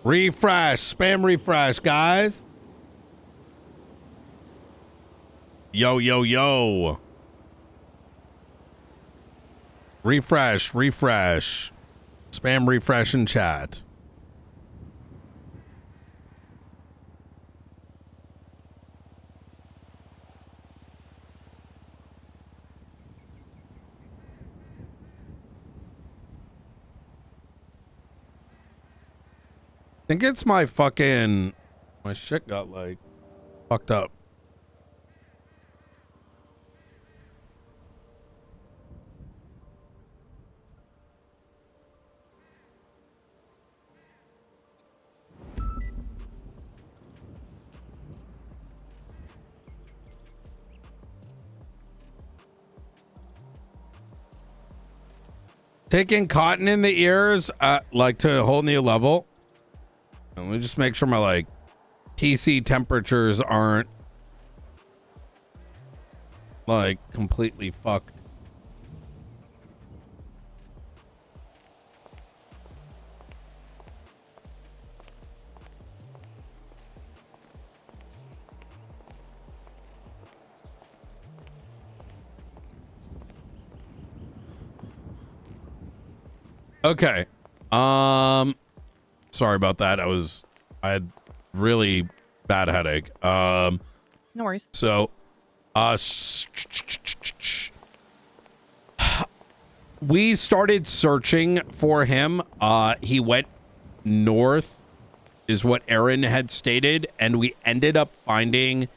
Refresh. Spam refresh, guys. Yo, yo, yo. Refresh. Refresh. Spam refresh in chat. I think it's my shit got like fucked up. Taking cotton in the ears, like to a whole new level. Let me just make sure my like PC temperatures aren't like completely fucked. Okay. Sorry about that. I had really bad headache. No worries. So, we started searching for him. He went north, is what Aaron had stated, and we ended up finding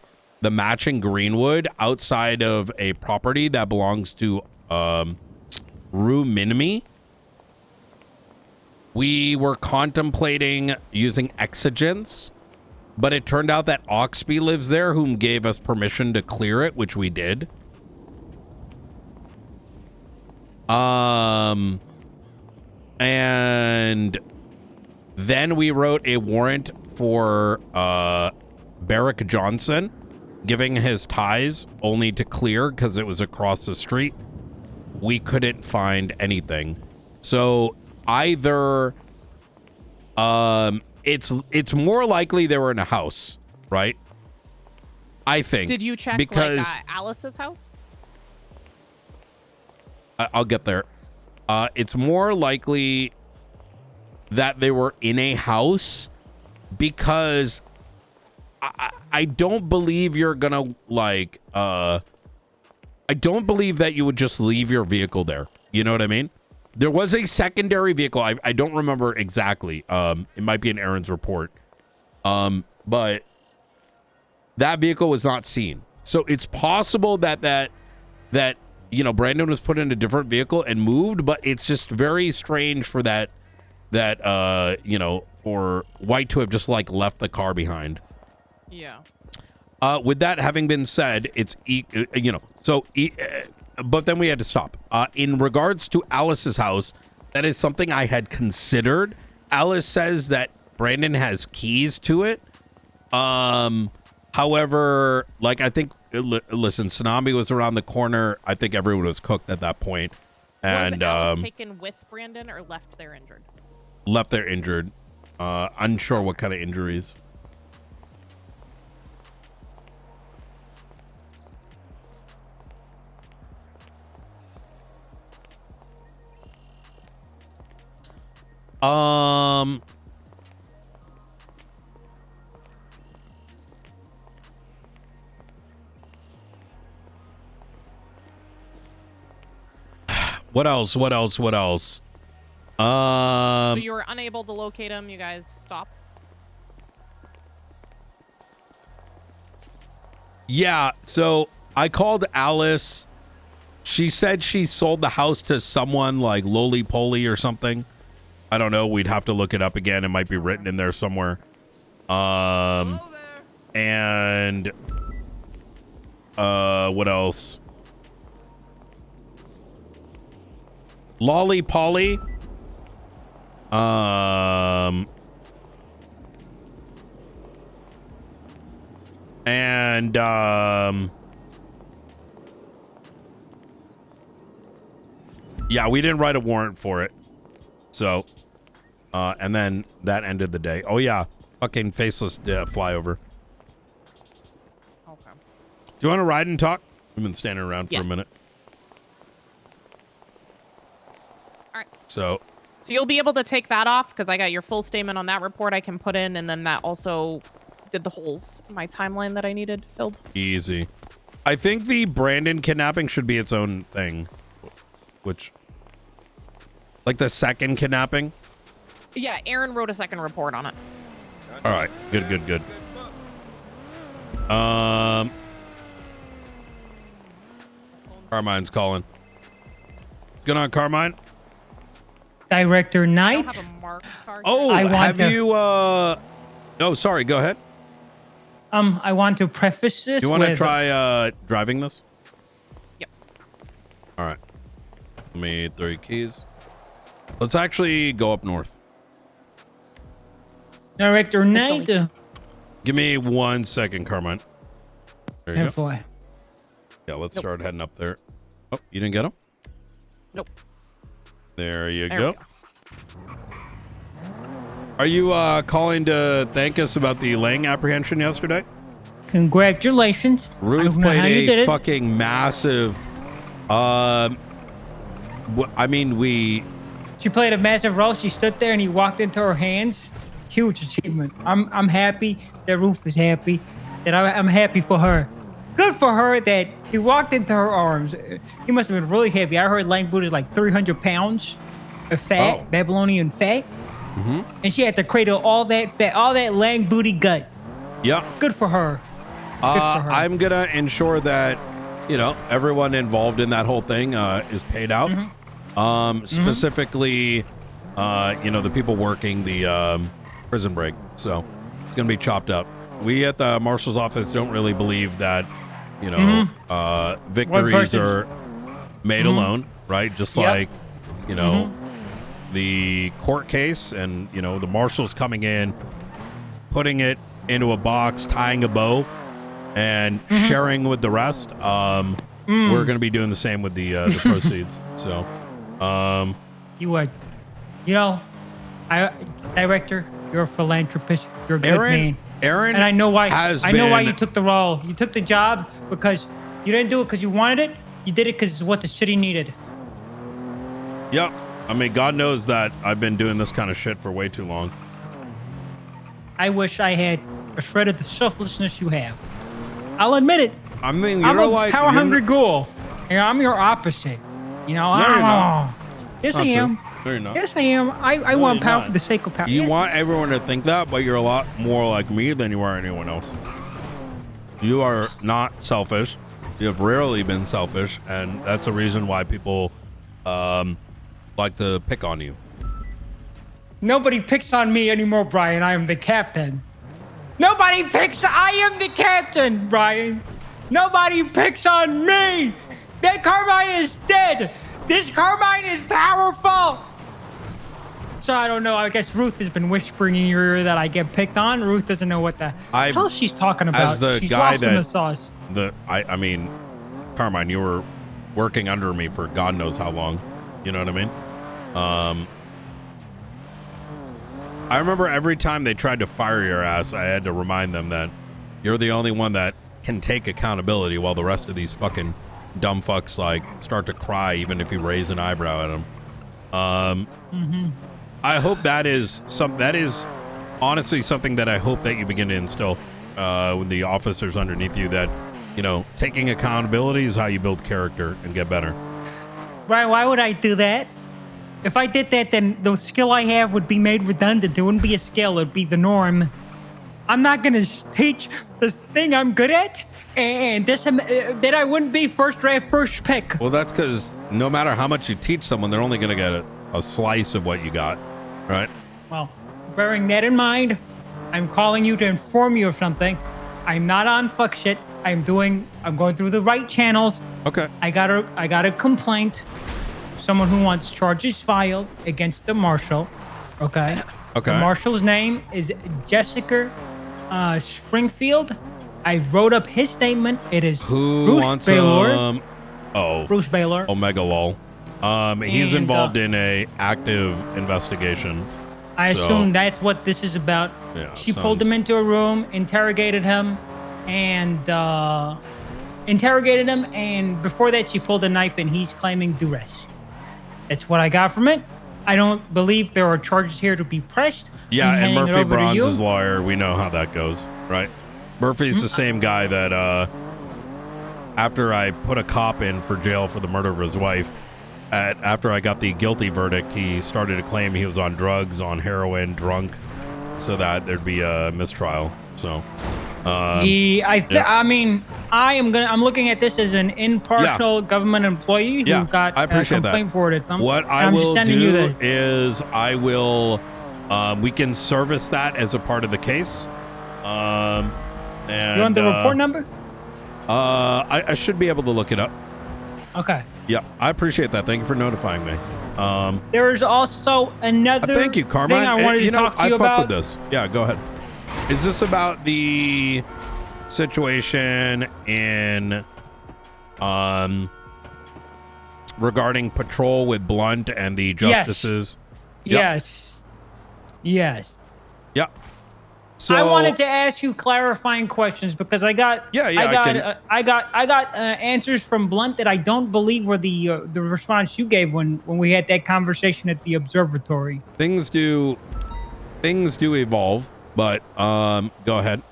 the matching Greenwood outside of a property that belongs to Rue Minimi. We were contemplating using exigence, but it turned out that Oxby lives there, whom gave us permission to clear it, which we did. And then we wrote a warrant for Barrick Johnson, giving his ties only to clear because it was across the street. We couldn't find anything. So either it's more likely they were in a house, right? I think. Did you check because like Alice's house? I'll get there. It's more likely that they were in a house because I don't believe you're gonna like I don't believe that you would just leave your vehicle there. You know what I mean? There was a secondary vehicle. I don't remember exactly. It might be in Aaron's report. But that vehicle was not seen. So it's possible that you know, Brandon was put in a different vehicle and moved, but it's just very strange for that you know, for White to have just like left the car behind. Yeah. With that having been said, it's you know, so but then we had to stop. In regards to Alice's house, that is something I had considered. Alice says that Brandon has keys to it. However, like I think, listen, Tsunami was around the corner. I think everyone was cooked at that point. And was Alice taken with Brandon or left there injured? Left there injured. Unsure what kind of injuries. What else? What else? What else? So you were unable to locate him. You guys stopped. Yeah. So I called Alice. She said she sold the house to someone like Loli Poly or something. I don't know. We'd have to look it up again. It might be written in there somewhere. And what else? Lolly Polly. And yeah, we didn't write a warrant for it. So And then that ended the day. Oh yeah, fucking faceless flyover. Okay. Do you want to ride and talk? We've been standing around for a minute. All right. So you'll be able to take that off because I got your full statement on that report I can put in, and then that also did the holes in my timeline that I needed filled. Easy. I think the Brandon kidnapping should be its own thing. Which, like the second kidnapping? Yeah, Aaron wrote a second report on it. All right. Good. Carmine's calling. What's going on, Carmine? Director Knight. I don't have a marked car Oh, have you? Oh, sorry. Go ahead. I want to preface this. You want to try driving this? Yep. All right. Let me throw your keys. Let's actually go up north. Director Knight. Give me 1 second, Carmine. There you go. Careful. Yeah, let's start heading up there. Oh, you didn't get him? Nope. There you There go. Are you calling to thank us about the Lang apprehension yesterday? Congratulations. Ruth played a fucking massive. She played a massive role. She stood there and he walked into her hands. Huge achievement. I'm happy that Ruth is happy. That I'm happy for her. Good for her that he walked into her arms. He must have been really heavy. I heard Lang Boot is like 300 pounds of fat, Babylonian fat. Mm-hmm. And she had to cradle all that fat, all that Lang Booty gut. Yeah. Good for her. I'm going to ensure that, everyone involved in that whole thing is paid out. Specifically, the people working the prison break. So it's going to be chopped up. We at the marshal's office don't really believe that, victories are made alone, right? Just like, the court case and, the marshals coming in, putting it into a box, tying a bow, and sharing with the rest. We're going to be doing the same with the proceeds. So, you are, Director, you're a philanthropist. You're a good man. Aaron, and I know why. I know why you took the role. You took the job because you didn't do it because you wanted it. You did it because it's what the city needed. Yep. I mean, God knows that I've been doing this kind of shit for way too long. I wish I had a shred of the selflessness you have. I'll admit it. I mean, I'm a power-hungry ghoul. I'm your opposite. No, you're not. Yes, I am. No, you're not. Yes, I am. I want power for the sake of power. You want everyone to think that, but you're a lot more like me than you are anyone else. You are not selfish. You have rarely been selfish, and that's the reason why people like to pick on you. Nobody picks on me anymore, Brian. I am the captain. Nobody picks. I am the captain, Brian. Nobody picks on me. That Carmine is dead. This Carmine is powerful. So I don't know. I guess Ruth has been whispering in your ear that I get picked on. Ruth doesn't know what the hell she's talking about. As the she's guy lost in the sauce. I mean, Carmine, you were working under me for God knows how long. You know what I mean? I remember every time they tried to fire your ass, I had to remind them that you're the only one that can take accountability while the rest of these fucking dumb fucks like start to cry even if you raise an eyebrow at them. I hope that is honestly something that I hope that you begin to instill with the officers underneath you, that taking accountability is how you build character and get better. Brian, why would I do that? If I did that, then the skill I have would be made redundant. It wouldn't be a skill. It would be the norm. I'm not going to teach the thing I'm good at, and then I wouldn't be first draft, first pick. Well, that's because no matter how much you teach someone, they're only going to get a slice of what you got, right? Well, bearing that in mind, I'm calling you to inform you of something. I'm not on fuck shit. I'm going through the right channels. Okay. I got a complaint. Someone who wants charges filed against the marshal. Okay. Okay. The marshal's name is Jessica Springfield. I wrote up his statement. It is Bruce Baylor. Bruce Baylor. Omega lol. He's involved in a active investigation I So- assume that's what this is about. Yeah, She pulled sounds- him into a room, interrogated him, and before that, she pulled a knife, and he's claiming duress. That's what I got from it. I don't believe there are charges here to be pressed. Yeah, I'm and handing it Murphy over to Braun's you. his lawyer. We know how that goes, right? Murphy's the same guy that after I put a cop in for jail for the murder of his wife, after I got the guilty verdict, he started to claim he was on drugs, on heroin, drunk, so that there'd be a mistrial. So, I mean, I'm looking at this as an impartial government employee who Yeah, got I a appreciate that. complaint forwarded. What I I'm just will sending you do the. is I will, we can service that as a part of the case. And, You want the report number? I should be able to look it up. Okay. Yeah, I appreciate that. Thank you for notifying me. There is also another Thank you, Carmine. thing I wanted to talk to you I fuck about. with this. Yeah, go ahead. Is this about the situation in regarding patrol with Blunt and the justices? Yep. Yes. Yeah. So I wanted to ask you clarifying questions because I got I got answers from Blunt that I don't believe were the response you gave when we had that conversation at the observatory. things do evolve, but go ahead.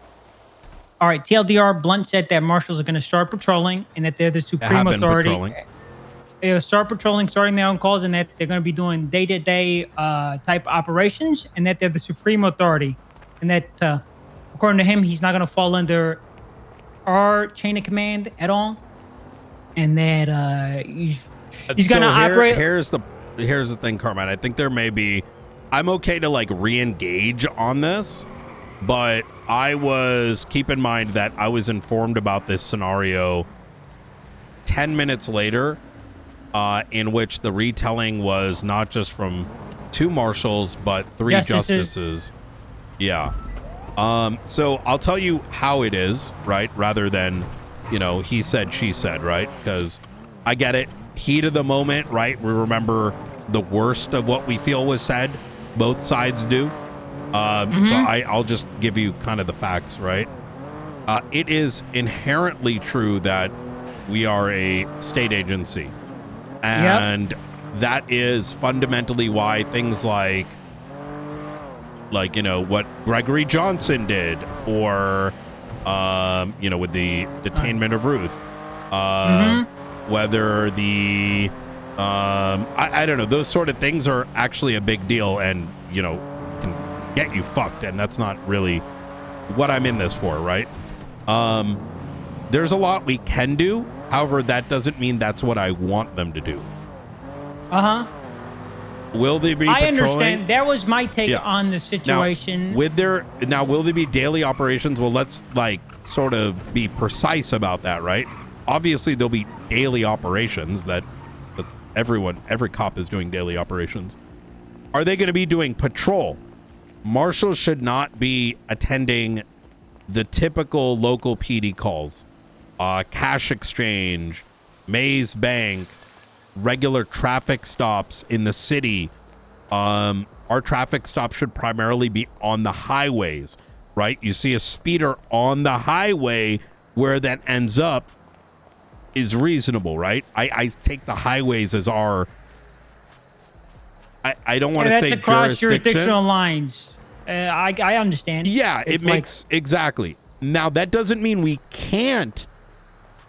All right, TLDR, Blunt said that marshals are going to start patrolling and that they're the Have supreme been authority. patrolling. They'll start patrolling, starting their own calls, and that they're going to be doing day-to-day type operations, and that they're the supreme authority. And that, according to him, he's not going to fall under our chain of command at all. And that he's going to operate. Here's the thing, Carmine. I think there may be. I'm okay to like re-engage on this, but keep in mind that I was informed about this scenario 10 minutes later, in which the retelling was not just from 2 marshals but 3 justices. Yeah. So I'll tell you how it is, right? Rather than, he said, she said, right? Because I get it. Heat of the moment, right? We remember the worst of what we feel was said. Both sides do. So I'll just give you kind of the facts, right? It is inherently true that we are a state agency. And that is fundamentally why things like what Gregory Johnson did, or with the detainment of Ruth, whether the I don't know, those sort of things are actually a big deal, and can get you fucked, and that's not really what I'm in this for, right? There's a lot we can do. However, that doesn't mean that's what I want them to do. Will they be patrolling? I understand. That was my take on the situation. Now, will there be daily operations? Well, let's sort of be precise about that, right? Obviously, there'll be daily operations that every cop is doing daily operations. Are they going to be doing patrol? Marshals should not be attending the typical local PD calls, cash exchange, Maze Bank, regular traffic stops in the city. Our traffic stops should primarily be on the highways, right? You see a speeder on the highway, where that ends up is reasonable, right? I take the highways as our, I don't want to say that's across jurisdiction. jurisdictional lines. I understand. Yeah, It's it makes exactly. Now that doesn't mean we can't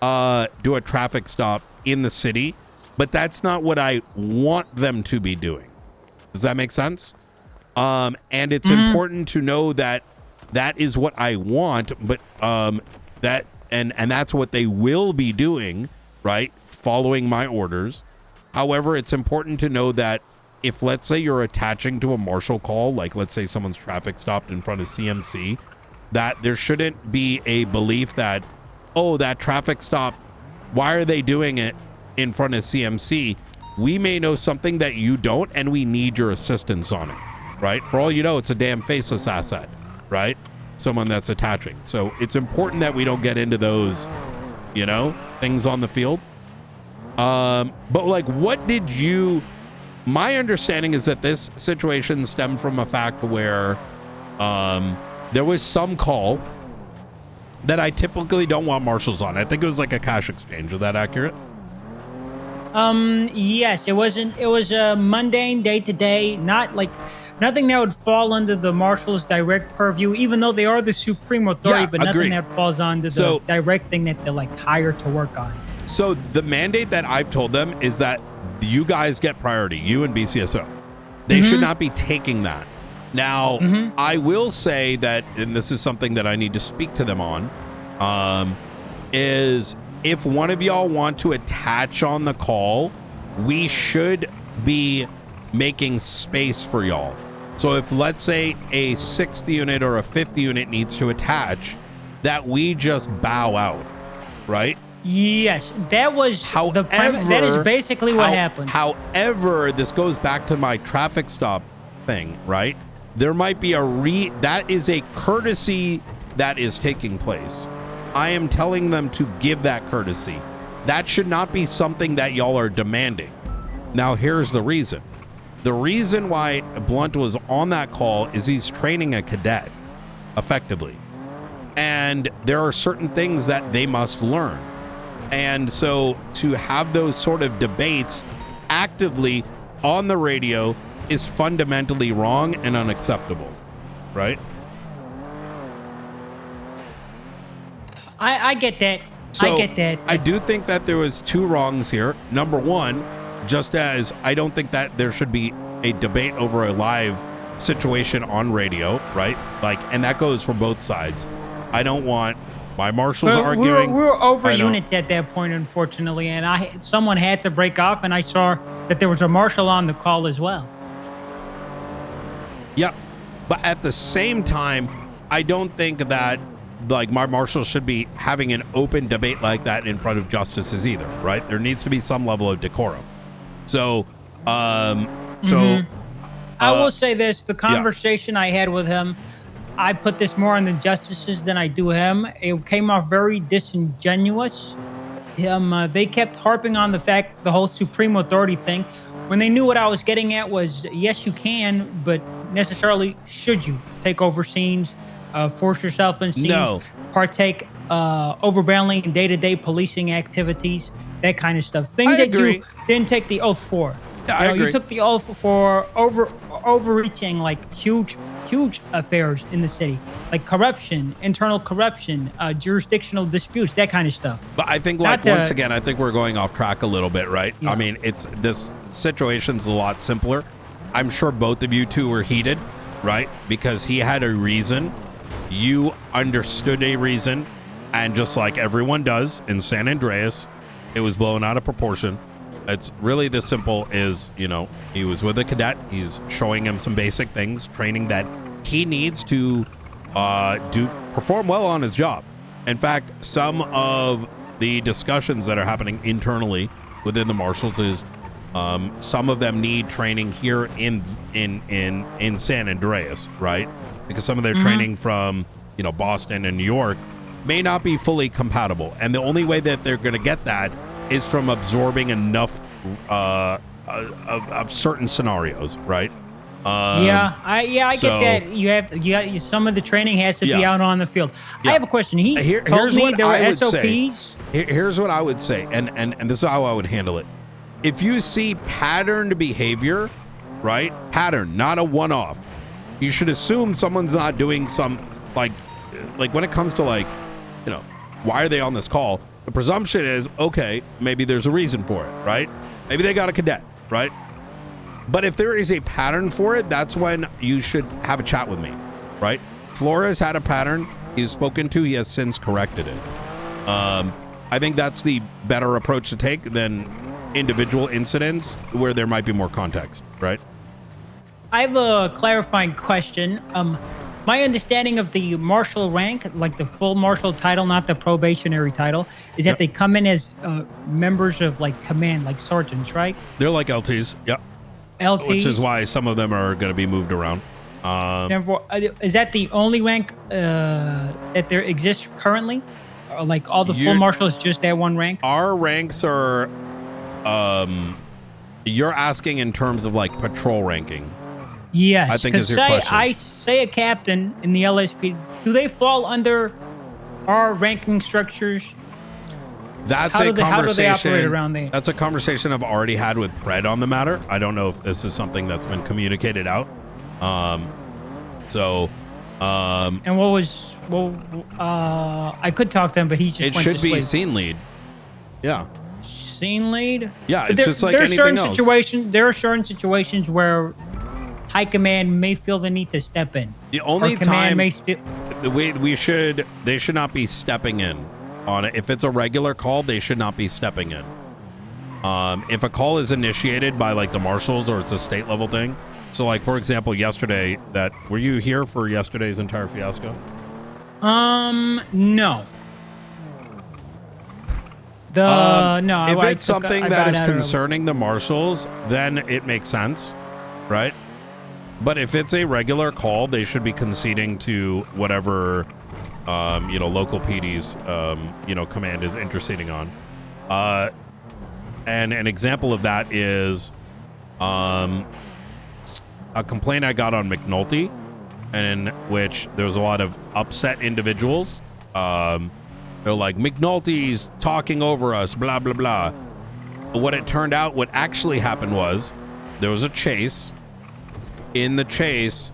do a traffic stop in the city, but that's not what I want them to be doing. Does that make sense? And it's important to know that that is what I want, but that and that's what they will be doing, right? Following my orders. However, it's important to know that if, let's say, you're attaching to a marshal call, like let's say someone's traffic stopped in front of CMC, that there shouldn't be a belief that, oh, that traffic stop, why are they doing it in front of CMC? We may know something that you don't, and we need your assistance on it, right? For all you know, it's a damn faceless asset, right? Someone that's attaching. So it's important that we don't get into those, things on the field. But what did you my understanding is that this situation stemmed from a fact where there was some call that I typically don't want marshals on. I think it was like a cash exchange. Is that accurate? Yes, it wasn't. It was a mundane day to day, not like nothing that would fall under the marshal's direct purview, even though they are the supreme authority, Yeah, but nothing agreed. that falls under So- the direct thing that they're like hired to work on. So the mandate that I've told them is that you guys get priority, you and BCSO. They should not be taking that. Now, I will say that, and this is something that I need to speak to them on, is if one of y'all want to attach on the call, we should be making space for y'all. So if, let's say, a 6th unit or a 5th unit needs to attach, that we just bow out, right? Yes, that was the premise. That is basically what happened. However, this goes back to my traffic stop thing, right? There might be that is a courtesy that is taking place. I am telling them to give that courtesy. That should not be something that y'all are demanding. Now, here's the reason. The reason why Blunt was on that call is he's training a cadet, effectively. And there are certain things that they must learn. And so to have those sort of debates actively on the radio is fundamentally wrong and unacceptable, right? I get that. So I get that. I do think that there was 2 wrongs here. Number one, just as I don't think that there should be a debate over a live situation on radio, right? Like, and that goes for both sides. I don't want my marshals arguing. We were over units at that point, unfortunately, and someone had to break off, and I saw that there was a marshal on the call as well. Yeah, but at the same time, I don't think that like my marshal should be having an open debate like that in front of justices either, right? There needs to be some level of decorum. So, I will say this: the conversation I had with him, I put this more on the justices than I do him. It came off very disingenuous. They kept harping on the fact, the whole supreme authority thing, when they knew what I was getting at was, yes, you can, but necessarily should you take over scenes, force yourself in scenes, partake overwhelmingly in day-to-day policing activities, that kind of stuff. Things that you didn't take the oath for. Yeah, I agree. You took the oath for overreaching, like huge affairs in the city, like corruption, internal corruption, jurisdictional disputes, that kind of stuff. But I think, like, once again, I think we're going off track a little bit, right? Yeah. I mean, this situation's a lot simpler. I'm sure both of you two were heated, right? Because he had a reason. You understood a reason. And just like everyone does in San Andreas, it was blown out of proportion. It's really this simple is, you know, he was with a cadet. He's showing him some basic things, training that he needs to perform well on his job. In fact, some of the discussions that are happening internally within the marshals is some of them need training here in San Andreas, right? Because some of their training from, you know, Boston and New York may not be fully compatible. And the only way that they're going to get that is from absorbing enough of certain scenarios, right? I get that. You have some of the training has to be out on the field. I have a question. He told me there were SOPs. Here's what I would say, and this is how I would handle it. If you see patterned behavior, right? Pattern, not a one-off. You should assume someone's not doing some like when it comes to, like, you know, why are they on this call? The presumption is, okay, maybe there's a reason for it, right? Maybe they got a cadet, right? But if there is a pattern for it, that's when you should have a chat with me, right? Flores had a pattern. He's spoken to. He has since corrected it. I think that's the better approach to take than individual incidents where there might be more context, right? I have a clarifying question. My understanding of the marshal rank, like the full marshal title, not the probationary title, is that they come in as members of, like, command, like sergeants, right? They're like LTs, LTs. Which is why some of them are going to be moved around. Is that the only rank that there exists currently? Or, like, all the full marshals, just that one rank? Our ranks are You're asking in terms of like patrol ranking. Yes. I think is your say question. I say a captain in the LSP. Do they fall under our ranking structures? That's How a do they conversation. operate around there? That's a conversation I've already had with Pred on the matter. I don't know if this is something that's been communicated out. And what was I could talk to him, but he just it went should to be sleep. scene lead. Yeah. Scene lead. Yeah, But it's just like there are anything certain else. situations. There are certain situations where high command may feel the need to step in. The only or command time may still. they should not be stepping in on it. If it's a regular call, they should not be stepping in. If a call is initiated by like the marshals or it's a state level thing. So like, for example, yesterday were you here for yesterday's entire fiasco? No. No. If I it's took- something I that got is out of- concerning the marshals, then it makes sense, right? But if it's a regular call, they should be conceding to whatever, local PD's, command is interceding on. And an example of that is, a complaint I got on McNulty, in which there was a lot of upset individuals. They're like, McNulty's talking over us, blah, blah, blah. But what actually happened was there was a chase. In the chase,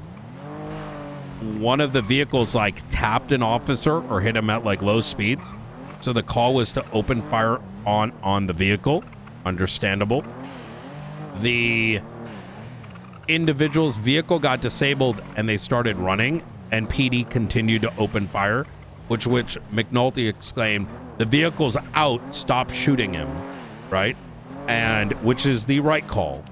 one of the vehicles like tapped an officer or hit him at like low speeds. So the call was to open fire on the vehicle. Understandable. The individual's vehicle got disabled and they started running, and PD continued to open fire, which McNulty exclaimed, "The vehicle's out, stop shooting him," right? And which is the right call.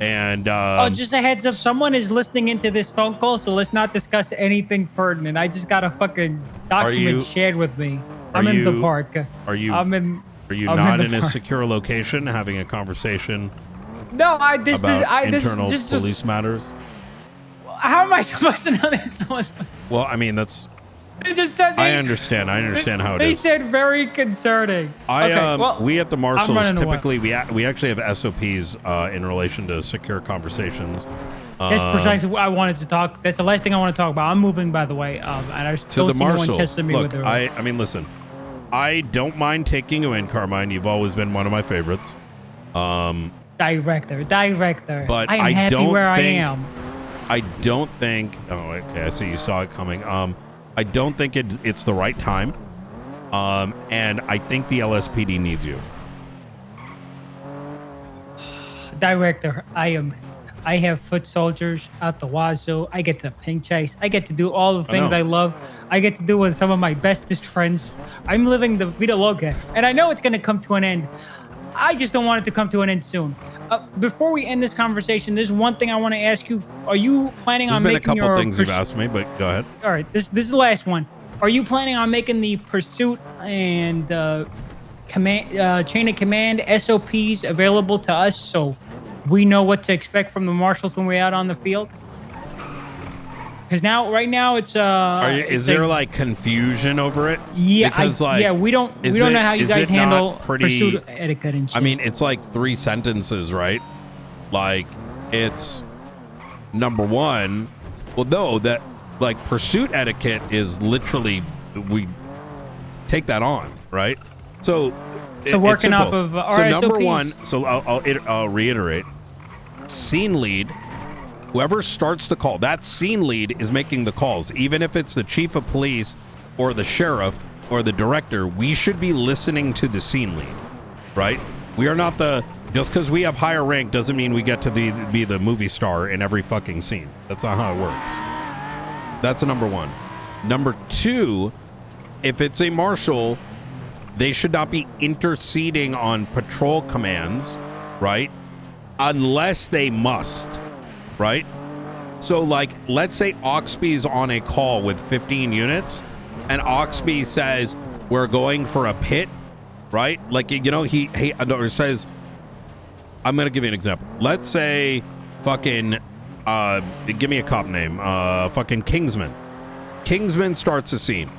Just a heads up, someone is listening into this phone call, so let's not discuss anything pertinent. I just got a fucking document shared with me. I'm in the park. Are you I'm not in in the a park. secure location having a conversation No, about internal police matters? How am I supposed to know that someone's? Well, I mean, that's. They just said. I understand how it They is. said very concerning. We at the marshals running away. typically we actually have SOPs in relation to secure conversations. That's precisely what I wanted to talk. That's the last thing I want to talk about. I'm moving, by the way. And I To still the see no one marshals. testing me Look, with their. I mean, listen. I don't mind taking you in, Carmine. You've always been one of my favorites. Director. But I am I happy don't where think- I am. I don't think. Oh, okay. I see you saw it coming. I don't think it's the right time. And I think the LSPD needs you. Director, I have foot soldiers out the wazoo. I get to pink chase. I get to do all the things know. I love. I get to do with some of my bestest friends. I'm living the vida loca, and I know it's going to come to an end. I just don't want it to come to an end soon. Before we end this conversation, there's one thing I want to ask you. Are you planning There's on been a making couple things you've asked me, but go ahead. All right, this is the last one. Are you planning on making the pursuit and chain of command SOPs available to us so we know what to expect from the marshals when we're out on the field? Because right now it's Is there like confusion over it? yeah, Because we don't know how you guys handle pursuit etiquette and shit. I mean, it's like 3 sentences, right? Like, it's number one. Well, no, that like pursuit etiquette is literally we take that on, right? So it's working off simple. of our so number SOPs? one. So I'll reiterate. Scene lead. Whoever starts the call, that scene lead is making the calls. Even if it's the chief of police or the sheriff or the director, we should be listening to the scene lead, right? We are not just because we have higher rank doesn't mean we get to be the movie star in every fucking scene. That's not how it works. That's number one. Number two, if it's a marshal, they should not be interceding on patrol commands, right? Unless they must. Right? So, like, let's say Oxby's on a call with 15 units, and Oxby says, we're going for a pit, right? Like, he says, I'm going to give you an example. Let's say fucking, give me a cop name, fucking Kingsman. Kingsman starts a scene.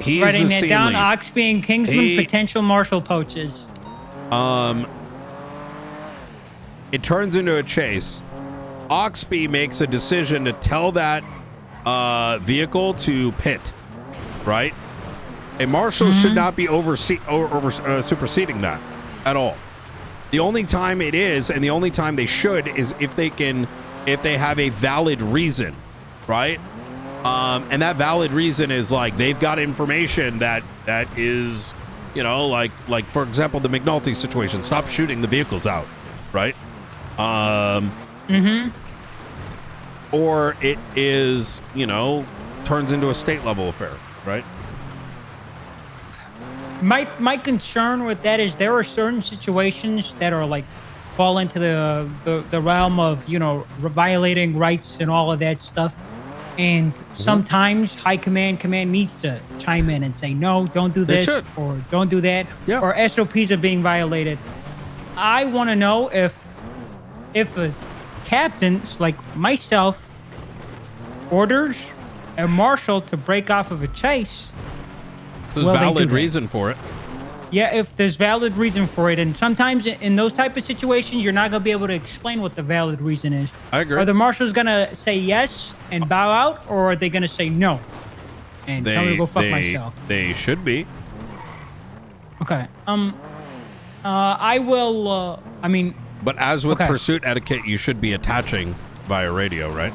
He's writing the that scene down. lead. Oxby and Kingsman, potential marshal poaches. It turns into a chase. Oxby makes a decision to tell that vehicle to pit, right? A marshal should not be superseding that at all. The only time it is, and the only time they should, is if they have a valid reason, right? And that valid reason is like they've got information that is, you know, like for example, the McNulty situation. Stop shooting the vehicles out, right? Or it is, you know, turns into a state level affair, right? My concern with that is there are certain situations that are like fall into the realm of, you know, violating rights and all of that stuff. And sometimes high command needs to chime in and say, no, don't do this or don't do that, or SOPs are being violated. I want to know if a captain like myself orders a marshal to break off of a chase. There's valid reason for it. Yeah, if there's valid reason for it. And sometimes in those type of situations, you're not going to be able to explain what the valid reason is. I agree. Are the marshals going to say yes and bow out, or are they going to say no and tell me to go fuck myself? They should be. Okay. I will, I mean... But as with pursuit etiquette, you should be attaching via radio, right?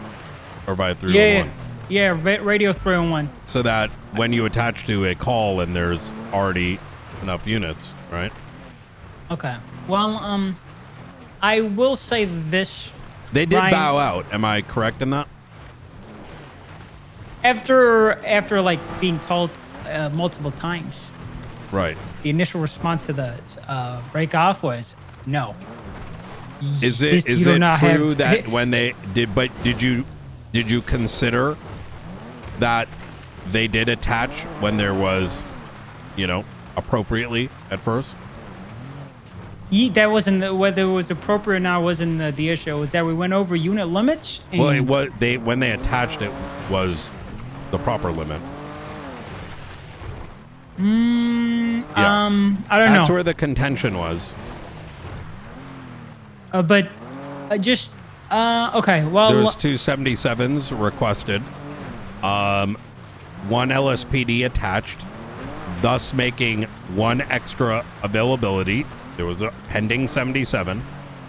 Or via 301. Yeah, radio 301. So that when you attach to a call and there's already enough units, right? Okay. Well, I will say this. They did bow out. Am I correct in that? After like being told multiple times. Right. The initial response to the break off was no. Is it true that when they did, but did you consider that they did attach when there was, you know, appropriately at first? That wasn't whether it was appropriate or not. Wasn't the issue. It was that we went over unit limits. Well, it was when they attached it was the proper limit. I don't know. That's where the contention was. But just okay. Well, there's 2 77s requested. One LSPD attached, thus making one extra availability. There was a pending 77.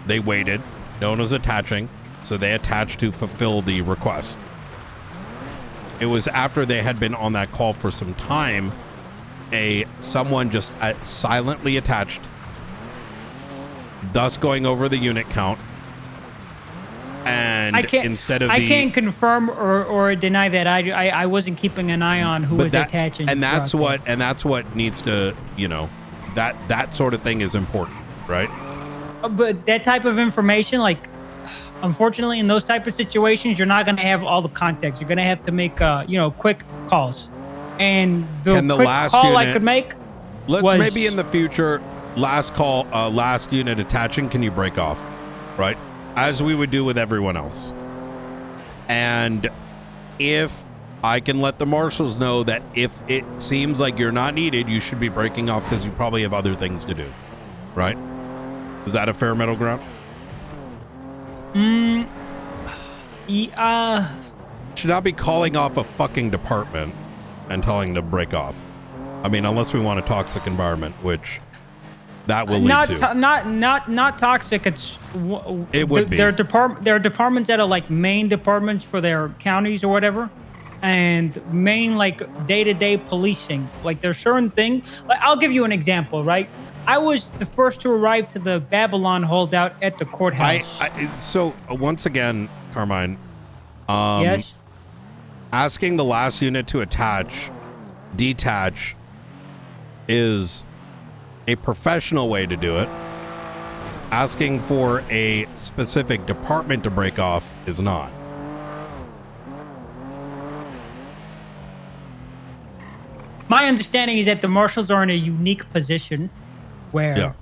They waited. No one was attaching, so they attached to fulfill the request. It was after they had been on that call for some time, someone just silently attached, thus going over the unit count. And I can't confirm or deny that. I wasn't keeping an eye on who was attaching. And that's what needs to, you know, that sort of thing is important, right? But that type of information, like, unfortunately, in those type of situations, you're not going to have all the context. You're going to have to make, you know, quick calls. And the quick call unit I could make was, maybe in the future, last call, last unit attaching, can you break off, right? As we would do with everyone else. And if I can let the marshals know that if it seems like you're not needed, you should be breaking off because you probably have other things to do, right? Is that a fair middle ground? Should not be calling off a fucking department and telling them to break off. I mean, unless we want a toxic environment, which that will lead to. Not toxic. It would be. There are departments that are like main departments for their counties or whatever, and main like day-to-day policing. Like there's certain things. Like I'll give you an example, right? I was the first to arrive to the Babylon holdout at the courthouse. So once again, Carmine, yes, asking the last unit to detach is a professional way to do it. Asking for a specific department to break off is not. My understanding is that the marshals are in a unique position where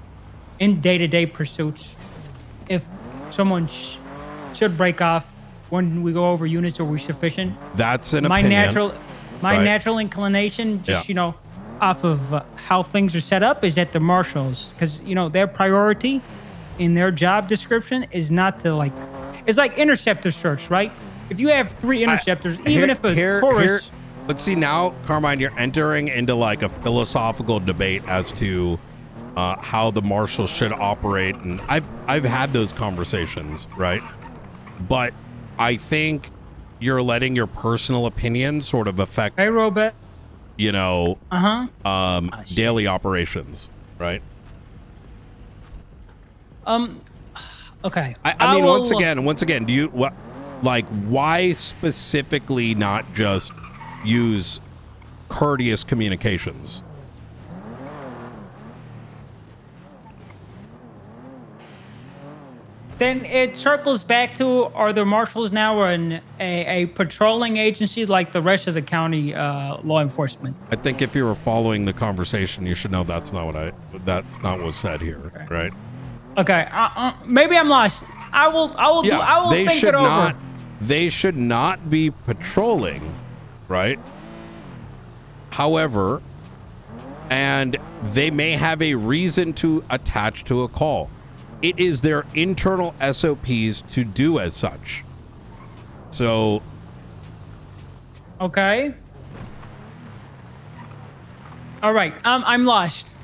in day-to-day pursuits, if someone should break off when we go over units, are we sufficient? That's an opinion. My natural inclination, just, you know, off of how things are set up is that the marshals, because their priority in their job description is not to it's like interceptor search, right? If you have 3 interceptors, even if a tourist. But see, now, Carmine, you're entering into like a philosophical debate as to how the marshals should operate, and I've had those conversations, right? But I think you're letting your personal opinion sort of affect, Hey, Robert. daily operations, right? Okay. I mean, once again, do you why specifically not just use courteous communications? Then it circles back to, are the marshals now a patrolling agency like the rest of the county law enforcement? I think if you were following the conversation, you should know that's not what was said here, okay. Right? Okay. Maybe I'm lost. I will think it over. They should not be patrolling, right? However, and they may have a reason to attach to a call. It is their internal SOPs to do as such. So. Okay. All right. I'm lost.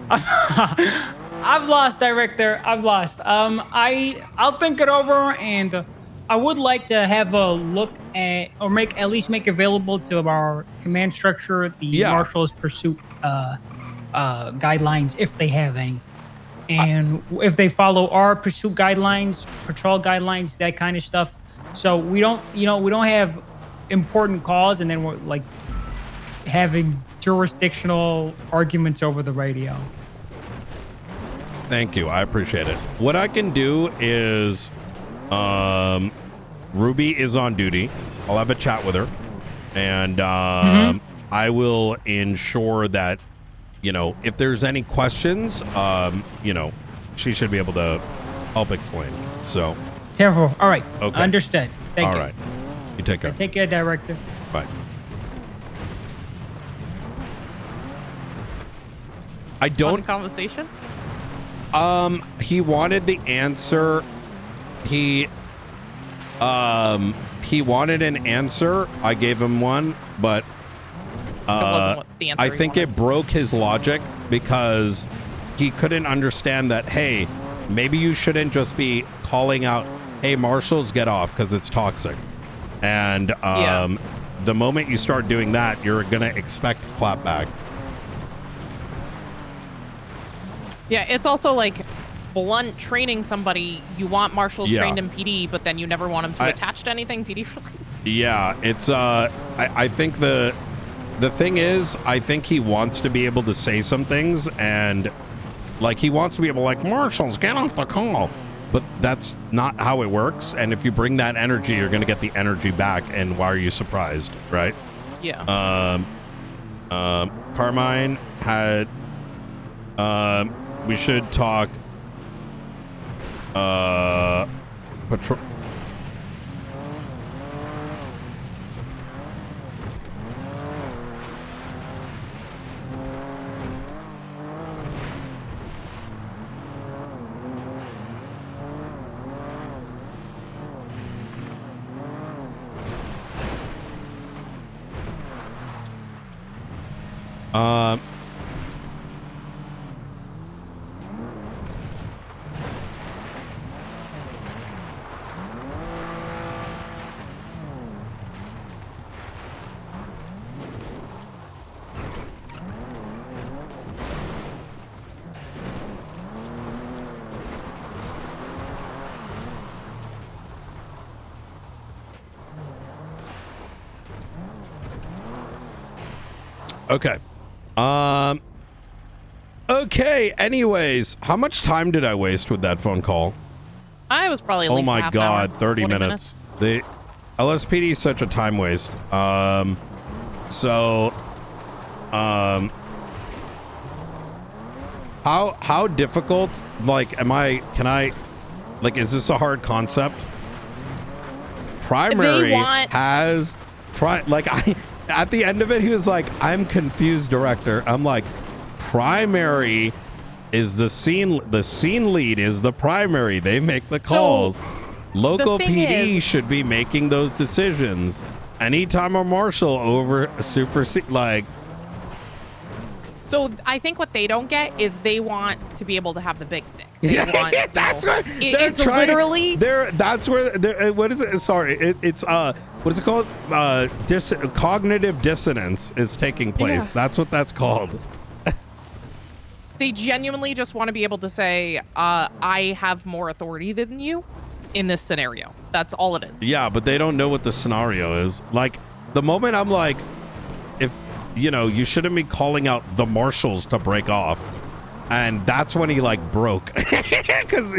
I'm lost, director. I'm lost. I'll think it over, and I would like to have a look at, or at least make available to our command structure the marshals pursuit guidelines, if they have any. And if they follow our pursuit guidelines, patrol guidelines, that kind of stuff. So we don't have important calls and then we're like having jurisdictional arguments over the radio. Thank you. I appreciate it. What I can do is, Ruby is on duty. I'll have a chat with her, and I will ensure that, if there's any questions, she should be able to help explain. So. Careful. All right. Okay. Understood. Thank you. All right. You take care. Take care, director. Bye. I don't. Conversation. He wanted the answer. He wanted an answer. I gave him one, but wasn't what the answer I think it broke his logic because he couldn't understand that, hey, maybe you shouldn't just be calling out, hey, marshals, get off, because it's toxic. And the moment you start doing that, you're going to expect clapback. Yeah, it's also like blunt training somebody. You want marshals trained in PD, but then you never want them to attach to anything PD. Yeah, it's I think the thing is, I think he wants to be able to say some things, and like he wants to be able to, like, marshals, get off the call. But that's not how it works. And if you bring that energy, you're going to get the energy back. And why are you surprised, right? Yeah. Carmine had. We should talk. Patrol. Okay. Okay. Anyways, how much time did I waste with that phone call? I was probably at least oh my half god, hour, 30 minutes. The LSPD is such a time waste. How difficult, like, is this a hard concept? Primary has at the end of it, he was like, I'm confused, director. I'm like, primary is the scene lead is the primary. They make the calls. So, local the thing PD is, should be making those decisions. Anytime a marshal over supersede, like. So I think what they don't get is they want to be able to have the big dick. They want, that's know, right. It's literally. That's where. What is it? Sorry. It's what is it called? Cognitive dissonance is taking place. Yeah. That's what that's called. They genuinely just want to be able to say, I have more authority than you in this scenario. That's all it is. Yeah, but they don't know what the scenario is. Like, the moment I'm like, if, you know, you shouldn't be calling out the marshals to break off. And that's when he, like, broke. Because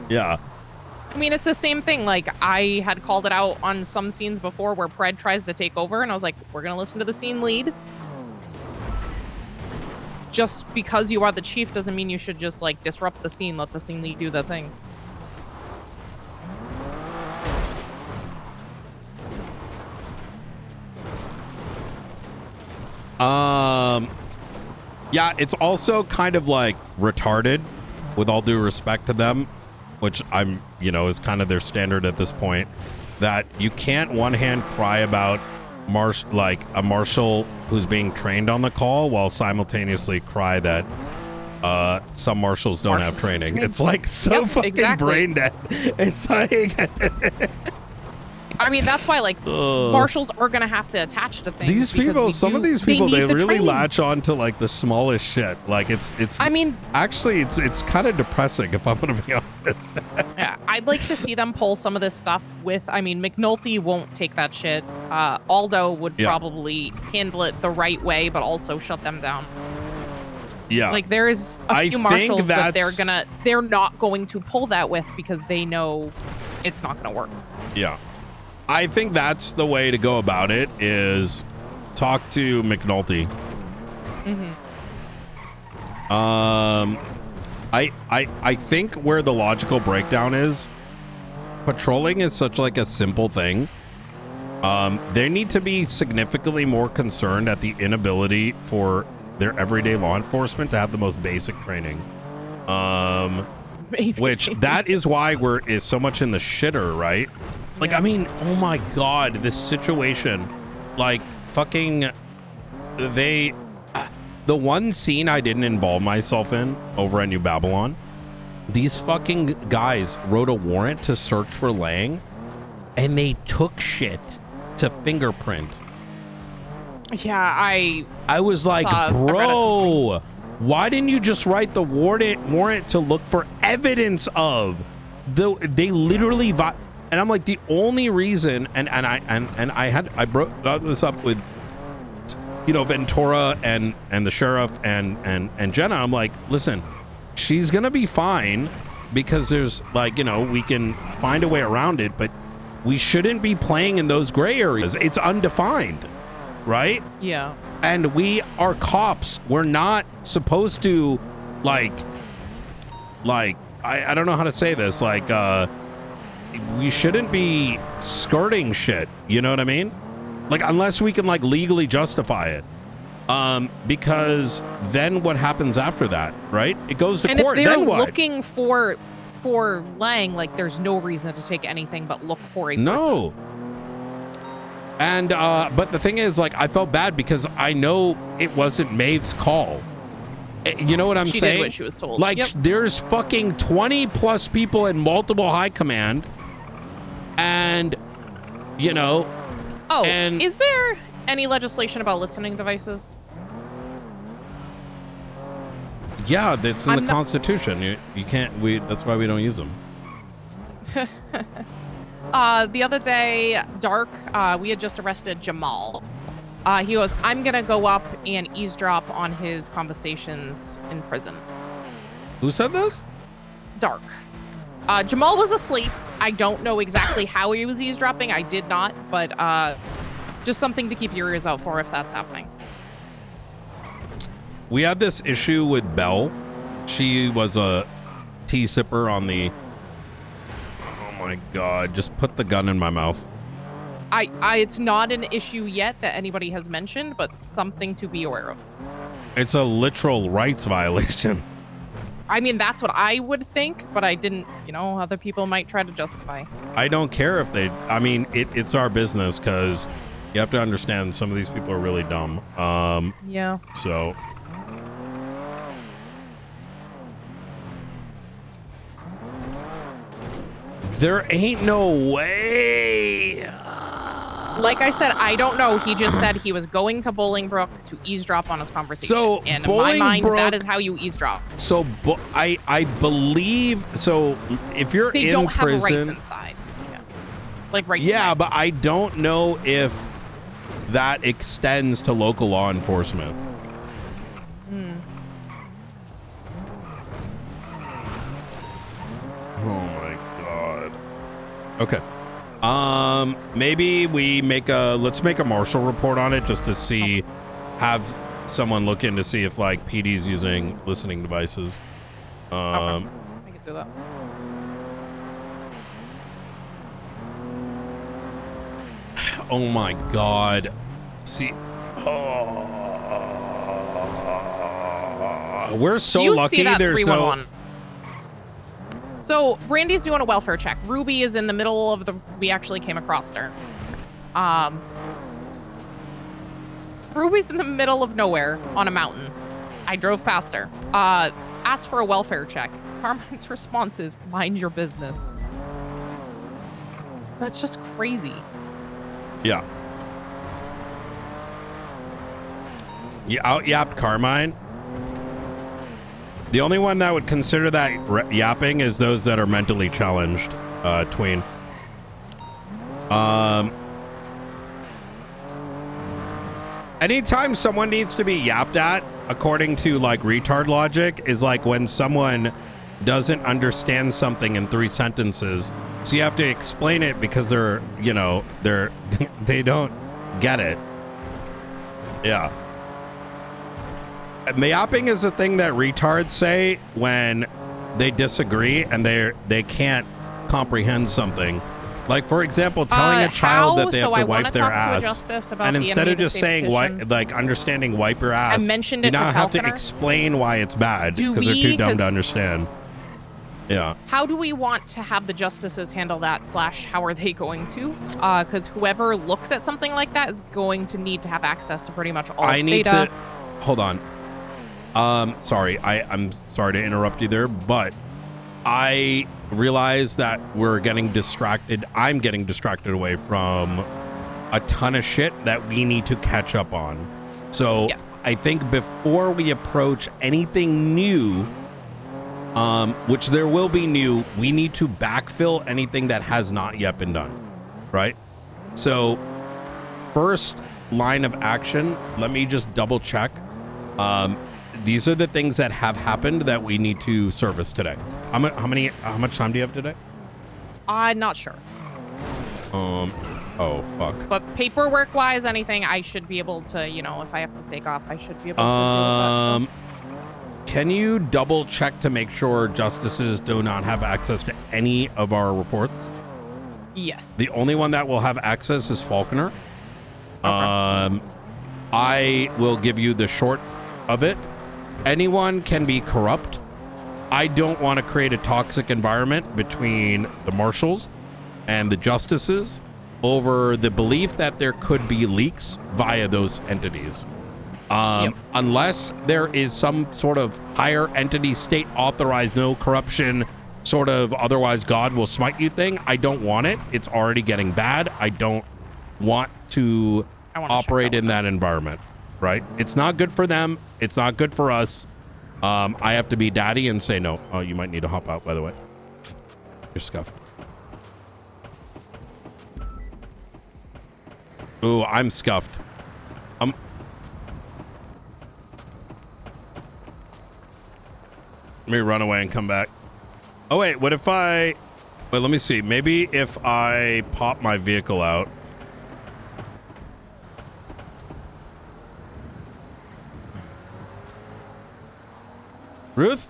yeah. I mean, it's the same thing. Like, I had called it out on some scenes before where Pred tries to take over, and I was like, we're going to listen to the scene lead. Just because you are the chief doesn't mean you should just, like, disrupt the scene. Let the scene lead do the thing. Yeah, it's also kind of, like, retarded, with all due respect to them, which I'm, you know, is kind of their standard at this point, that you can't one-hand cry about a marshal who's being trained on the call while simultaneously cry that some marshals don't have training. It's like so fucking brain dead. It's like I mean, that's why, like, marshals are gonna have to attach to things. These people, some of these people, they really training. latch on to like the smallest shit. Like it's. I mean, actually, it's kind of depressing if I'm gonna be honest. Yeah, I'd like to see them pull some of this stuff with. I mean, McNulty won't take that shit. Aldo would probably handle it the right way, but also shut them down. Yeah, like there's a few marshals that they're not going to pull that with because they know it's not gonna work. Yeah. I think that's the way to go about it, is talk to McNulty. I think where the logical breakdown is, patrolling is such like a simple thing. They need to be significantly more concerned at the inability for their everyday law enforcement to have the most basic training. Which that is why is so much in the shitter, right? Like, I mean, oh my God, this situation, like, fucking, the one scene I didn't involve myself in over at New Babylon, these fucking guys wrote a warrant to search for Lang, and they took shit to fingerprint. Yeah, I was like, bro, why didn't you just write the warrant to look for evidence of? They literally... And I'm like, the only reason, and I brought this up with, you know, Ventura and the sheriff and Jenna. I'm like, listen, she's gonna be fine because there's, like, you know, we can find a way around it, but we shouldn't be playing in those gray areas. It's undefined, right? Yeah. And we are cops. We're not supposed to, like I don't know how to say this, like we shouldn't be skirting shit, you know what I mean? Like, unless we can, like, legally justify it. Because then what happens after that, right? It goes to court. And if they're then what? looking for Lang, like, there's no reason to take anything but look for a person. No. And but the thing is, like, I felt bad because I know it wasn't Maeve's call. You know what I'm saying? She did what she was told. Like, there's fucking 20 plus people in multiple high command. And, you know. Oh, is there any legislation about listening devices? Yeah, that's in the Constitution. You can't. That's why we don't use them. The other day, Dark, we had just arrested Jamal. He goes, I'm gonna go up and eavesdrop on his conversations in prison. Who said this? Dark. Jamal was asleep. I don't know exactly how he was eavesdropping. I did not, but just something to keep your ears out for if that's happening. We had this issue with Belle. She was a tea sipper on the... Oh my God, just put the gun in my mouth. it's not an issue yet that anybody has mentioned, but something to be aware of. It's a literal rights violation. I mean, that's what I would think, but I didn't, other people might try to justify. I don't care if they, I mean, it's our business, because you have to understand some of these people are really dumb. Yeah. So. There ain't no way. Like I said, I don't know. He just said he was going to Bolingbrook to eavesdrop on his conversation. So, and in my mind, Bolingbrook- that is how you eavesdrop. So I believe, so if you're They in don't have rights prison, inside. Yeah. Like rights. yeah, inside. but I don't know if that extends to local law enforcement. Oh my god. Okay. Maybe we let's make a marshal report on it just to see, have someone look in to see if like PD's using listening devices. Okay. I can do that. Oh my god. See, we're so Do you lucky see that there's no 311? So Brandy's doing a welfare check. Ruby is in the middle of we actually came across her. Ruby's in the middle of nowhere on a mountain. I drove past her. Asked for a welfare check. Carmine's response is, mind your business. That's just crazy. Yeah. You out-yapped Carmine? The only one that would consider that yapping is those that are mentally challenged, tween. Anytime someone needs to be yapped at, according to like retard logic, is like when someone doesn't understand something in 3 sentences. So you have to explain it because they're they don't get it. Yeah. Yapping is a thing that retards say when they disagree and they can't comprehend something. Like, for example, telling a child that they have to wipe their ass, and instead of just saying understanding wipe your ass, I mentioned you it now to have to Falconer. explain why it's bad because they're too dumb to understand. Yeah. How do we want to have the justices handle that? / how are they going to? Because whoever looks at something like that is going to need to have access to pretty much all I the need data. to hold on. Sorry, I'm sorry to interrupt you there, but I realize that we're getting distracted. I'm getting distracted away from a ton of shit that we need to catch up on. So Yes. I think before we approach anything new, which there will be new, we need to backfill anything that has not yet been done, right? So first line of action, let me just double check. These are the things that have happened that we need to service today. How much time do you have today? I'm not sure. Oh fuck. But paperwork wise, anything, I should be able to, if I have to take off, I should be able to do that stuff. Can you double check to make sure justices do not have access to any of our reports? Yes. The only one that will have access is Falconer. Okay. I will give you the short of it. Anyone can be corrupt. I don't want to create a toxic environment between the marshals and the justices over the belief that there could be leaks via those entities. Unless there is some sort of higher entity, state authorized, no corruption, sort of otherwise God will smite you thing. I don't want it. It's already getting bad. I don't want to operate in that environment, right? It's not good for them. It's not good for us. I have to be daddy and say no. Oh, you might need to hop out, by the way. You're scuffed. Ooh, I'm scuffed. Let me run away and come back. Oh, wait, what if wait, let me see. Maybe if I pop my vehicle out. Ruth?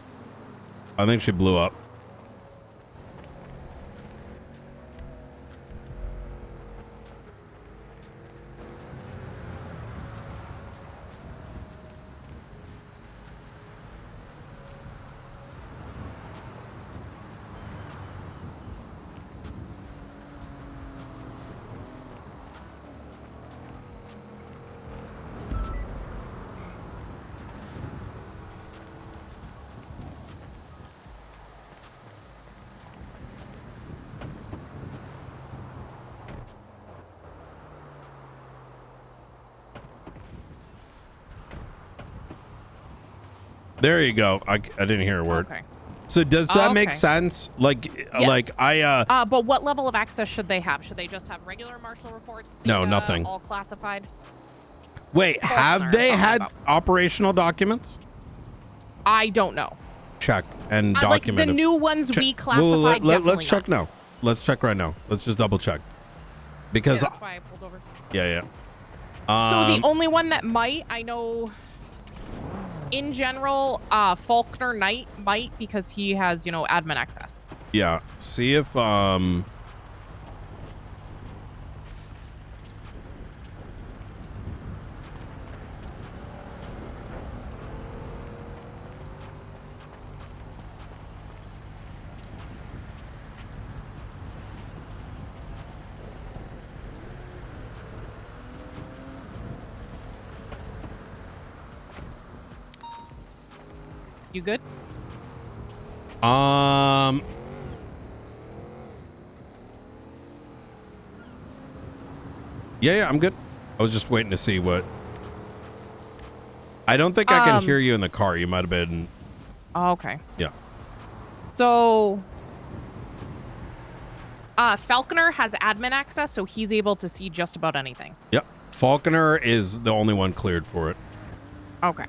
I think she blew up. There you go. I didn't hear a word. Okay. So does that make Okay. sense? Like, Yes. but what level of access should they have? Should they just have regular marshal reports? No, nothing. All classified? wait, have they had operational documents? I don't know. Check and Like document. the new ones we classified. Let's check now. Let's check right now. Let's just double check. Because that's why I pulled over. yeah. So the only one that I know in general, Faulkner Knight might, because he has, admin access. Yeah. See if You good? Yeah, I'm good. I was just waiting to see what. I don't think I can hear you in the car. You might have been. Oh, okay. Yeah. So, Falconer has admin access, so he's able to see just about anything. Yep. Faulkner is the only one cleared for it. Okay.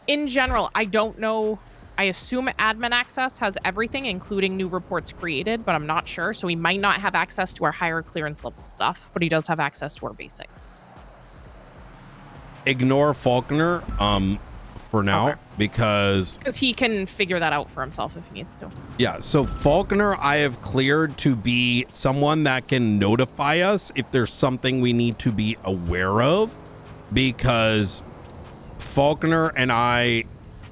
In general, I don't know. I assume admin access has everything, including new reports created, but I'm not sure. So he might not have access to our higher clearance level stuff, but he does have access to our basic. Ignore Faulkner for now, because he can figure that out for himself if he needs to. Yeah, so Faulkner I have cleared to be someone that can notify us if there's something we need to be aware of, because Faulkner and I